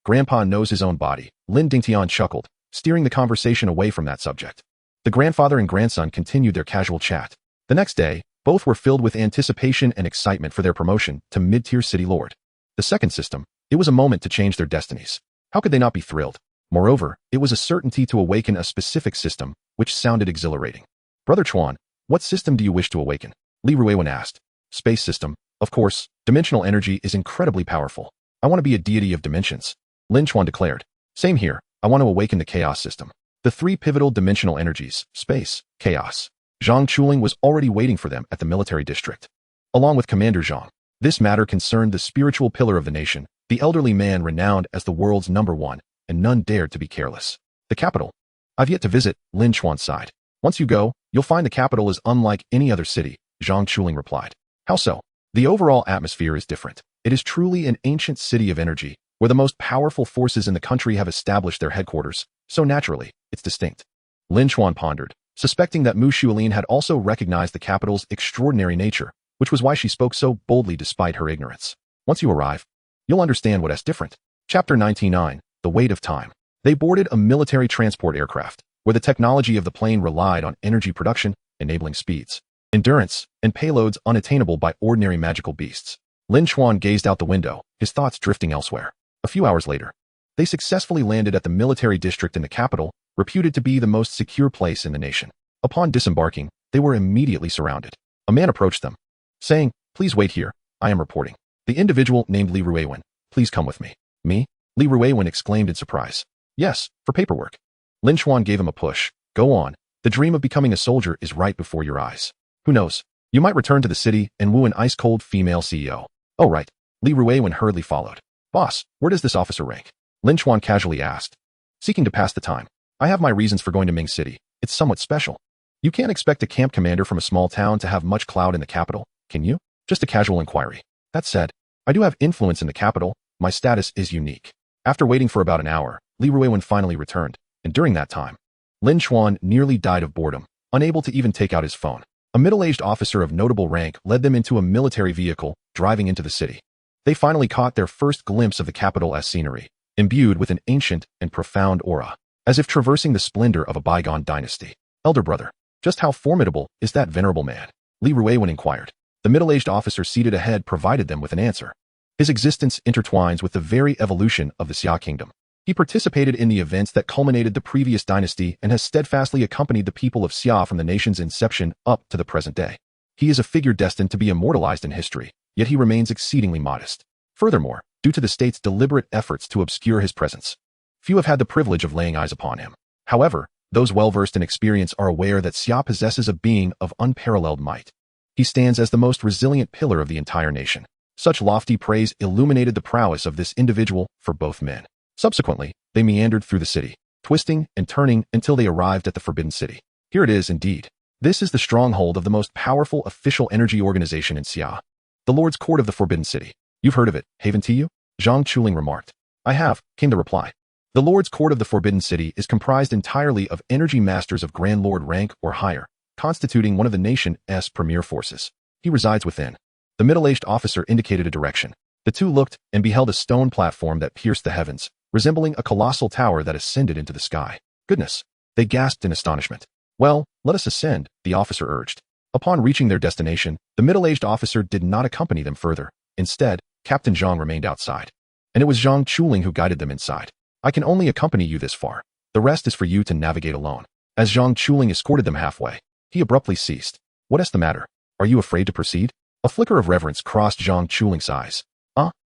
Grandpa knows his own body, Lin Dingtian chuckled, steering the conversation away from that subject. The grandfather and grandson continued their casual chat. The next day, both were filled with anticipation and excitement for their promotion to mid-tier city lord. The second system, it was a moment to change their destinies. How could they not be thrilled? Moreover, it was a certainty to awaken a specific system, which sounded exhilarating. Brother Chuan, what system do you wish to awaken? Li Ruiwen asked. Space system. Of course, dimensional energy is incredibly powerful. I want to be a deity of dimensions. Lin Chuan declared. Same here, I want to awaken the chaos system. The 3 pivotal dimensional energies, space, chaos. Zhang Chuling was already waiting for them at the military district. Along with Commander Zhang. This matter concerned the spiritual pillar of the nation, the elderly man renowned as the world's #1, and none dared to be careless. The capital. I've yet to visit, Lin Chuan sighed. Once you go, you'll find the capital is unlike any other city, Zhang Chuling replied. How so? The overall atmosphere is different. It is truly an ancient city of energy, where the most powerful forces in the country have established their headquarters, so naturally, it's distinct. Lin Chuan pondered, suspecting that Mu Xuelin had also recognized the capital's extraordinary nature, which was why she spoke so boldly despite her ignorance. Once you arrive, you'll understand what's different. Chapter 99, The Weight of Time. They boarded a military transport aircraft, where the technology of the plane relied on energy production, enabling speeds, endurance, and payloads unattainable by ordinary magical beasts. Lin Chuan gazed out the window, his thoughts drifting elsewhere. A few hours later, they successfully landed at the military district in the capital, reputed to be the most secure place in the nation. Upon disembarking, they were immediately surrounded. A man approached them, saying, Please wait here, I am reporting. The individual named Li Ruiwen. Please come with me. Me? Li Ruiwen exclaimed in surprise. Yes, for paperwork. Lin Chuan gave him a push. Go on. The dream of becoming a soldier is right before your eyes. Who knows? You might return to the city and woo an ice-cold female CEO. Oh right. Li Ruiwen hurriedly followed. Boss, where does this officer rank? Lin Chuan casually asked. Seeking to pass the time. I have my reasons for going to Ming City. It's somewhat special. You can't expect a camp commander from a small town to have much clout in the capital, can you? Just a casual inquiry. That said, I do have influence in the capital. My status is unique. After waiting for about an hour, Li Ruiwen finally returned, and during that time, Lin Chuan nearly died of boredom, unable to even take out his phone. A middle-aged officer of notable rank led them into a military vehicle, driving into the city. They finally caught their first glimpse of the capital as scenery, imbued with an ancient and profound aura. as if traversing the splendor of a bygone dynasty. Elder brother, just how formidable is that venerable man? Li Ruiwen inquired. The middle-aged officer seated ahead provided them with an answer. His existence intertwines with the very evolution of the Xia kingdom. He participated in the events that culminated the previous dynasty and has steadfastly accompanied the people of Xia from the nation's inception up to the present day. He is a figure destined to be immortalized in history, yet he remains exceedingly modest. Furthermore, due to the state's deliberate efforts to obscure his presence, few have had the privilege of laying eyes upon him. However, those well-versed in experience are aware that Xia possesses a being of unparalleled might. He stands as the most resilient pillar of the entire nation. Such lofty praise illuminated the prowess of this individual for both men. Subsequently, they meandered through the city, twisting and turning until they arrived at the Forbidden City. Here it is indeed. This is the stronghold of the most powerful official energy organization in Xia, the Lord's Court of the Forbidden City. You've heard of it, haven't you? Zhang Chuling remarked. I have, came the reply. The Lord's Court of the Forbidden City is comprised entirely of energy masters of Grand Lord rank or higher, constituting one of the nation's premier forces. He resides within. The middle-aged officer indicated a direction. The two looked and beheld a stone platform that pierced the heavens, resembling a colossal tower that ascended into the sky. Goodness! They gasped in astonishment. Well, let us ascend, the officer urged. Upon reaching their destination, the middle-aged officer did not accompany them further. Instead, Captain Zhang remained outside. And it was Zhang Chuling who guided them inside. I can only accompany you this far. The rest is for you to navigate alone. As Zhang Chuling escorted them halfway, he abruptly ceased. What is the matter? Are you afraid to proceed? A flicker of reverence crossed Zhang Chuling's eyes.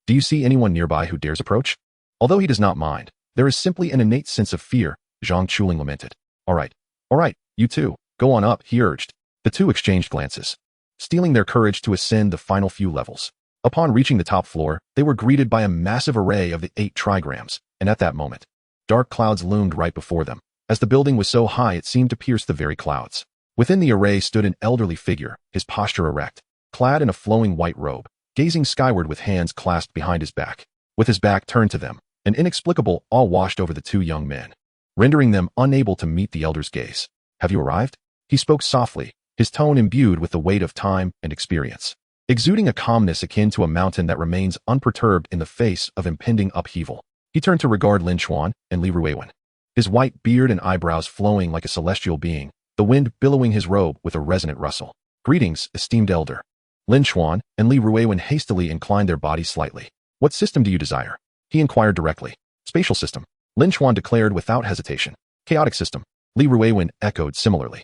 Do you see anyone nearby who dares approach? Although he does not mind, there is simply an innate sense of fear, Zhang Chuling lamented. All right, you two, go on up, he urged. The two exchanged glances, steeling their courage to ascend the final few levels. Upon reaching the top floor, they were greeted by a massive array of the 8 trigrams, and at that moment, dark clouds loomed right before them. As the building was so high it seemed to pierce the very clouds. Within the array stood an elderly figure, his posture erect, clad in a flowing white robe, gazing skyward with hands clasped behind his back. With his back turned to them, an inexplicable awe washed over the two young men, rendering them unable to meet the elder's gaze. Have you arrived? He spoke softly, his tone imbued with the weight of time and experience, exuding a calmness akin to a mountain that remains unperturbed in the face of impending upheaval. He turned to regard Lin Chuan and Li Ruiwen, his white beard and eyebrows flowing like a celestial being, the wind billowing his robe with a resonant rustle. Greetings, esteemed elder. Lin Chuan and Li Ruiwen hastily inclined their bodies slightly. What system do you desire? He inquired directly. Spatial system. Lin Chuan declared without hesitation. Chaotic system. Li Ruiwen echoed similarly.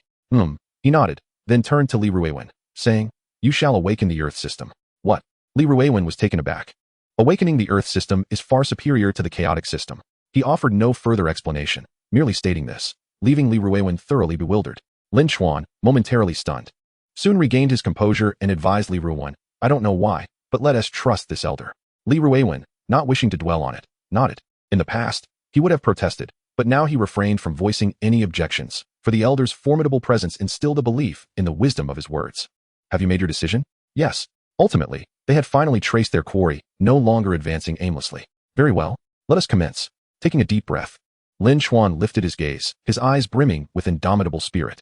He nodded, then turned to Li Ruiwen, saying, You shall awaken the Earth system. What? Li Ruiwen was taken aback. Awakening the Earth system is far superior to the chaotic system. He offered no further explanation, merely stating this, leaving Li Ruiwen thoroughly bewildered. Lin Chuan, momentarily stunned, soon regained his composure and advised Li Ruiwen, I don't know why, but let us trust this elder. Li Ruiwen, not wishing to dwell on it, nodded. In the past, he would have protested, but now he refrained from voicing any objections, for the elder's formidable presence instilled a belief in the wisdom of his words. Have you made your decision? Yes. Ultimately, they had finally traced their quarry, no longer advancing aimlessly. Very well, let us commence. Taking a deep breath, Lin Chuan lifted his gaze, his eyes brimming with indomitable spirit.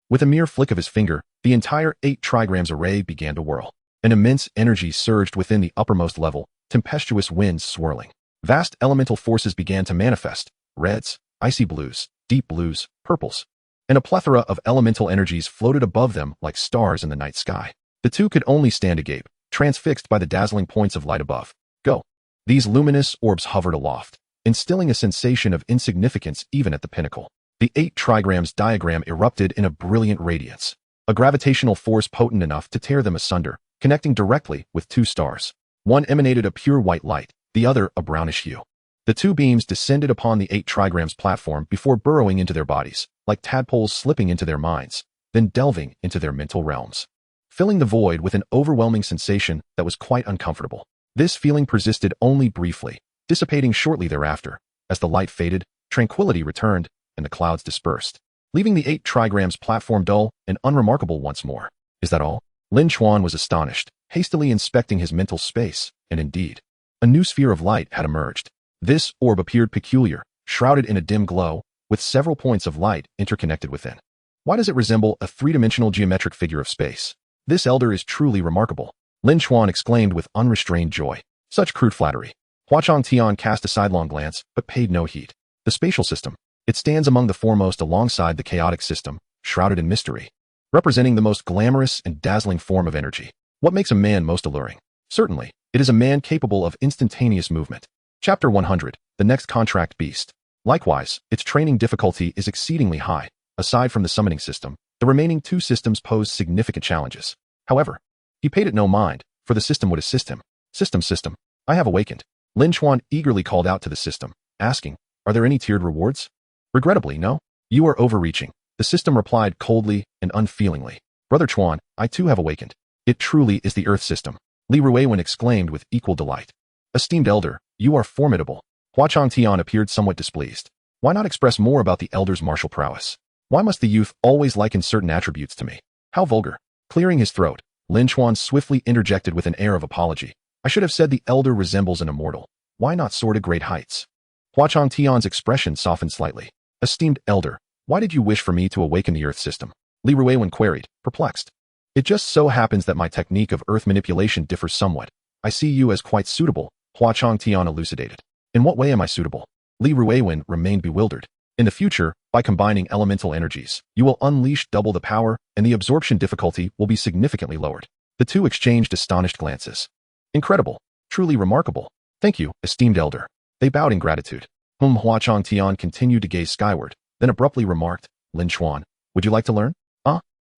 With a mere flick of his finger, the entire 8 trigrams array began to whirl. An immense energy surged within the uppermost level, tempestuous winds swirling. Vast elemental forces began to manifest, reds, icy blues, deep blues, purples, and a plethora of elemental energies floated above them like stars in the night sky. The two could only stand agape, transfixed by the dazzling points of light above. Go! These luminous orbs hovered aloft, instilling a sensation of insignificance even at the pinnacle. The 8 trigrams diagram erupted in a brilliant radiance, a gravitational force potent enough to tear them asunder, connecting directly with 2 stars. One emanated a pure white light, the other a brownish hue. The 2 beams descended upon the 8 trigrams platform before burrowing into their bodies, like tadpoles slipping into their minds, then delving into their mental realms, filling the void with an overwhelming sensation that was quite uncomfortable. This feeling persisted only briefly, dissipating shortly thereafter. As the light faded, tranquility returned, and the clouds dispersed, leaving the 8 trigrams platform dull and unremarkable once more. Is that all? Lin Chuan was astonished, hastily inspecting his mental space, and indeed, a new sphere of light had emerged. This orb appeared peculiar, shrouded in a dim glow, with several points of light interconnected within. Why does it resemble a 3-dimensional geometric figure of space? This elder is truly remarkable, Lin Chuan exclaimed with unrestrained joy. Such crude flattery. Hua Changtian cast a sidelong glance, but paid no heed. The spatial system. It stands among the foremost alongside the chaotic system, shrouded in mystery, representing the most glamorous and dazzling form of energy. What makes a man most alluring? Certainly, it is a man capable of instantaneous movement. Chapter 100, The Next Contract Beast. Likewise, its training difficulty is exceedingly high. Aside from the summoning system, the remaining two systems pose significant challenges. However, he paid it no mind, for the system would assist him. System, I have awakened. Lin Chuan eagerly called out to the system, asking, are there any tiered rewards? Regrettably, no. You are overreaching. The system replied coldly and unfeelingly. Brother Chuan, I too have awakened. It truly is the Earth system. Li Ruiwen exclaimed with equal delight. Esteemed elder, you are formidable. Hua Changtian appeared somewhat displeased. Why not express more about the elder's martial prowess? Why must the youth always liken certain attributes to me? How vulgar. Clearing his throat, Lin Chuan swiftly interjected with an air of apology. I should have said the elder resembles an immortal. Why not soar to great heights? Hua Changtian's expression softened slightly. Esteemed elder, why did you wish for me to awaken the Earth system? Li Ruiwen queried, perplexed. It just so happens that my technique of Earth manipulation differs somewhat. I see you as quite suitable, Hua Changtian elucidated. In what way am I suitable? Li Ruiwen remained bewildered. In the future, by combining elemental energies, you will unleash double the power, and the absorption difficulty will be significantly lowered. The two exchanged astonished glances. Incredible. Truly remarkable. Thank you, esteemed elder. They bowed in gratitude. Hua Changtian continued to gaze skyward, then abruptly remarked, Lin Chuan, would you like to learn?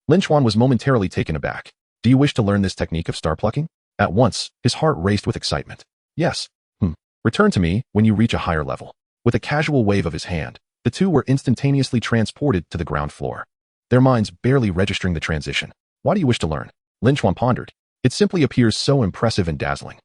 Lin Chuan was momentarily taken aback. Do you wish to learn this technique of star plucking? At once, his heart raced with excitement. Yes. Return to me when you reach a higher level. With a casual wave of his hand, the two were instantaneously transported to the ground floor, their minds barely registering the transition. Why do you wish to learn? Lin Chuan pondered. It simply appears so impressive and dazzling.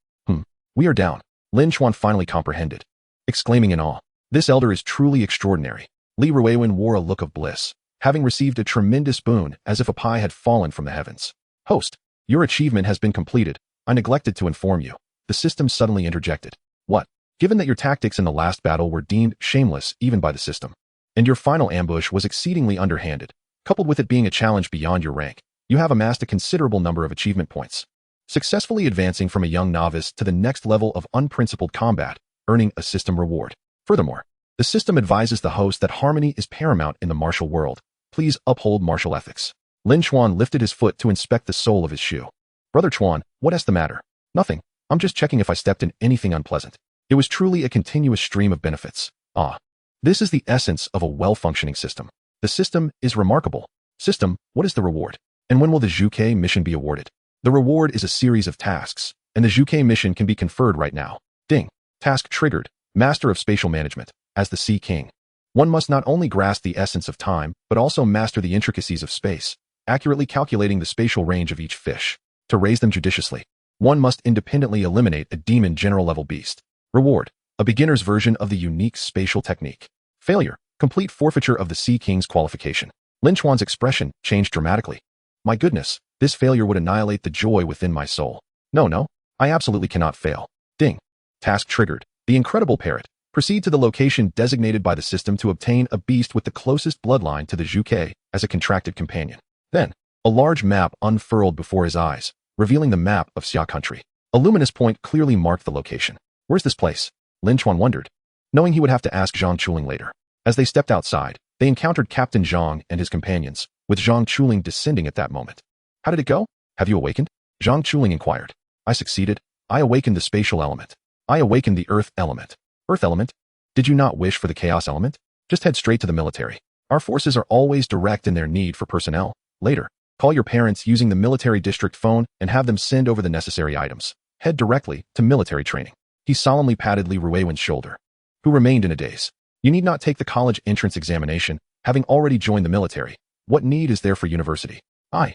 We are down. Lin Chuan finally comprehended, exclaiming in awe. This elder is truly extraordinary. Li Ruiwen wore a look of bliss, having received a tremendous boon as if a pie had fallen from the heavens. Host, your achievement has been completed. I neglected to inform you. The system suddenly interjected. What? Given that your tactics in the last battle were deemed shameless even by the system, and your final ambush was exceedingly underhanded, coupled with it being a challenge beyond your rank, you have amassed a considerable number of achievement points, successfully advancing from a young novice to the next level of unprincipled combat, earning a system reward. Furthermore, the system advises the host that harmony is paramount in the martial world. Please uphold martial ethics. Lin Chuan lifted his foot to inspect the sole of his shoe. Brother Chuan, what's the matter? Nothing. I'm just checking if I stepped in anything unpleasant. It was truly a continuous stream of benefits. This is the essence of a well-functioning system. The system is remarkable. System, what is the reward? And when will the Zhuke mission be awarded? The reward is a series of tasks, and the Zhuke mission can be conferred right now. Ding. Task triggered. Master of Spatial Management. As the Sea King, one must not only grasp the essence of time, but also master the intricacies of space, accurately calculating the spatial range of each fish. To raise them judiciously, one must independently eliminate a demon general-level beast. Reward, a beginner's version of the unique spatial technique. Failure, complete forfeiture of the Sea King's qualification. Lin Chuan's expression changed dramatically. My goodness, this failure would annihilate the joy within my soul. No, I absolutely cannot fail. Ding. Task triggered. The incredible parrot. Proceed to the location designated by the system to obtain a beast with the closest bloodline to the Zhuke as a contracted companion. Then, a large map unfurled before his eyes, revealing the map of Xia country. A luminous point clearly marked the location. Where's this place? Lin Chuan wondered, knowing he would have to ask Zhang Chuling later. As they stepped outside, they encountered Captain Zhang and his companions, with Zhang Chuling descending at that moment. How did it go? Have you awakened? Zhang Chuling inquired. I succeeded. I awakened the spatial element. I awakened the earth element. Earth element? Did you not wish for the chaos element? Just head straight to the military. Our forces are always direct in their need for personnel. Later, call your parents using the military district phone and have them send over the necessary items. Head directly to military training. He solemnly patted Li Ruiwen's shoulder, who remained in a daze. You need not take the college entrance examination, having already joined the military. What need is there for university? I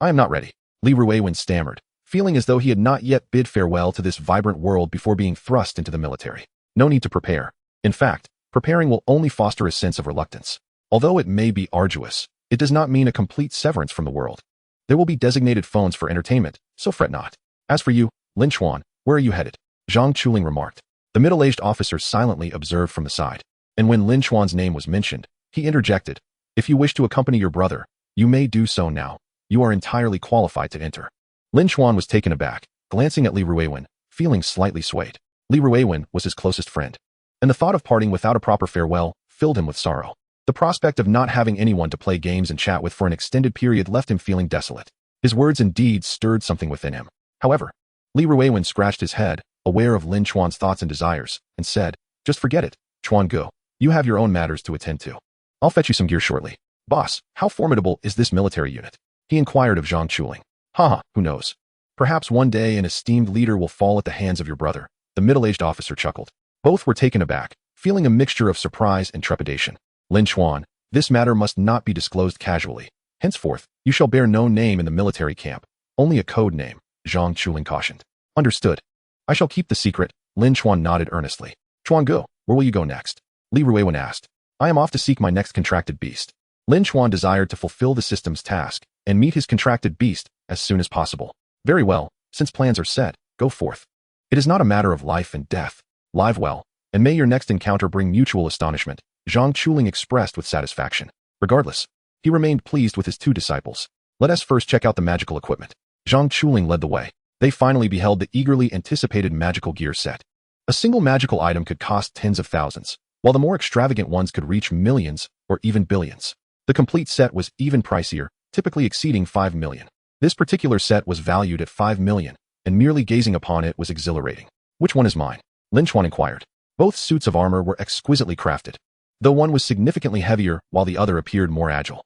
am not ready. Li Ruiwen stammered, feeling as though he had not yet bid farewell to this vibrant world before being thrust into the military. No need to prepare. In fact, preparing will only foster a sense of reluctance. Although it may be arduous, it does not mean a complete severance from the world. There will be designated phones for entertainment, so fret not. As for you, Lin Chuan, where are you headed? Zhang Chuling remarked. The middle-aged officer silently observed from the side, and when Lin Chuan's name was mentioned, he interjected, if you wish to accompany your brother, you may do so now. You are entirely qualified to enter. Lin Chuan was taken aback, glancing at Li Ruiwen, feeling slightly swayed. Li Ruiwen was his closest friend, and the thought of parting without a proper farewell filled him with sorrow. The prospect of not having anyone to play games and chat with for an extended period left him feeling desolate. His words and deeds stirred something within him. However, Li Ruiwen scratched his head, aware of Lin Chuan's thoughts and desires, and said, "Just forget it, Chuan Gu. You have your own matters to attend to. I'll fetch you some gear shortly." "Boss, how formidable is this military unit?" he inquired of Zhang Chuling. "Haha, who knows? Perhaps one day an esteemed leader will fall at the hands of your brother," the middle-aged officer chuckled. Both were taken aback, feeling a mixture of surprise and trepidation. "Lin Chuan, this matter must not be disclosed casually. Henceforth, you shall bear no name in the military camp, only a code name," Zhang Chuling cautioned. "Understood. I shall keep the secret," Lin Chuan nodded earnestly. "Chuan Gu, where will you go next?" Li Ruiwen asked. "I am off to seek my next contracted beast." Lin Chuan desired to fulfill the system's task and meet his contracted beast as soon as possible. "Very well, since plans are set, go forth. It is not a matter of life and death. Live well, and may your next encounter bring mutual astonishment," Zhang Chuling expressed with satisfaction. Regardless, he remained pleased with his two disciples. "Let us first check out the magical equipment." Zhang Chuling led the way. They finally beheld the eagerly anticipated magical gear set. A single magical item could cost tens of thousands, while the more extravagant ones could reach millions or even billions. The complete set was even pricier, typically exceeding 5 million. This particular set was valued at 5 million, and merely gazing upon it was exhilarating. "Which one is mine?" Lin Chuan inquired. Both suits of armor were exquisitely crafted, though one was significantly heavier while the other appeared more agile.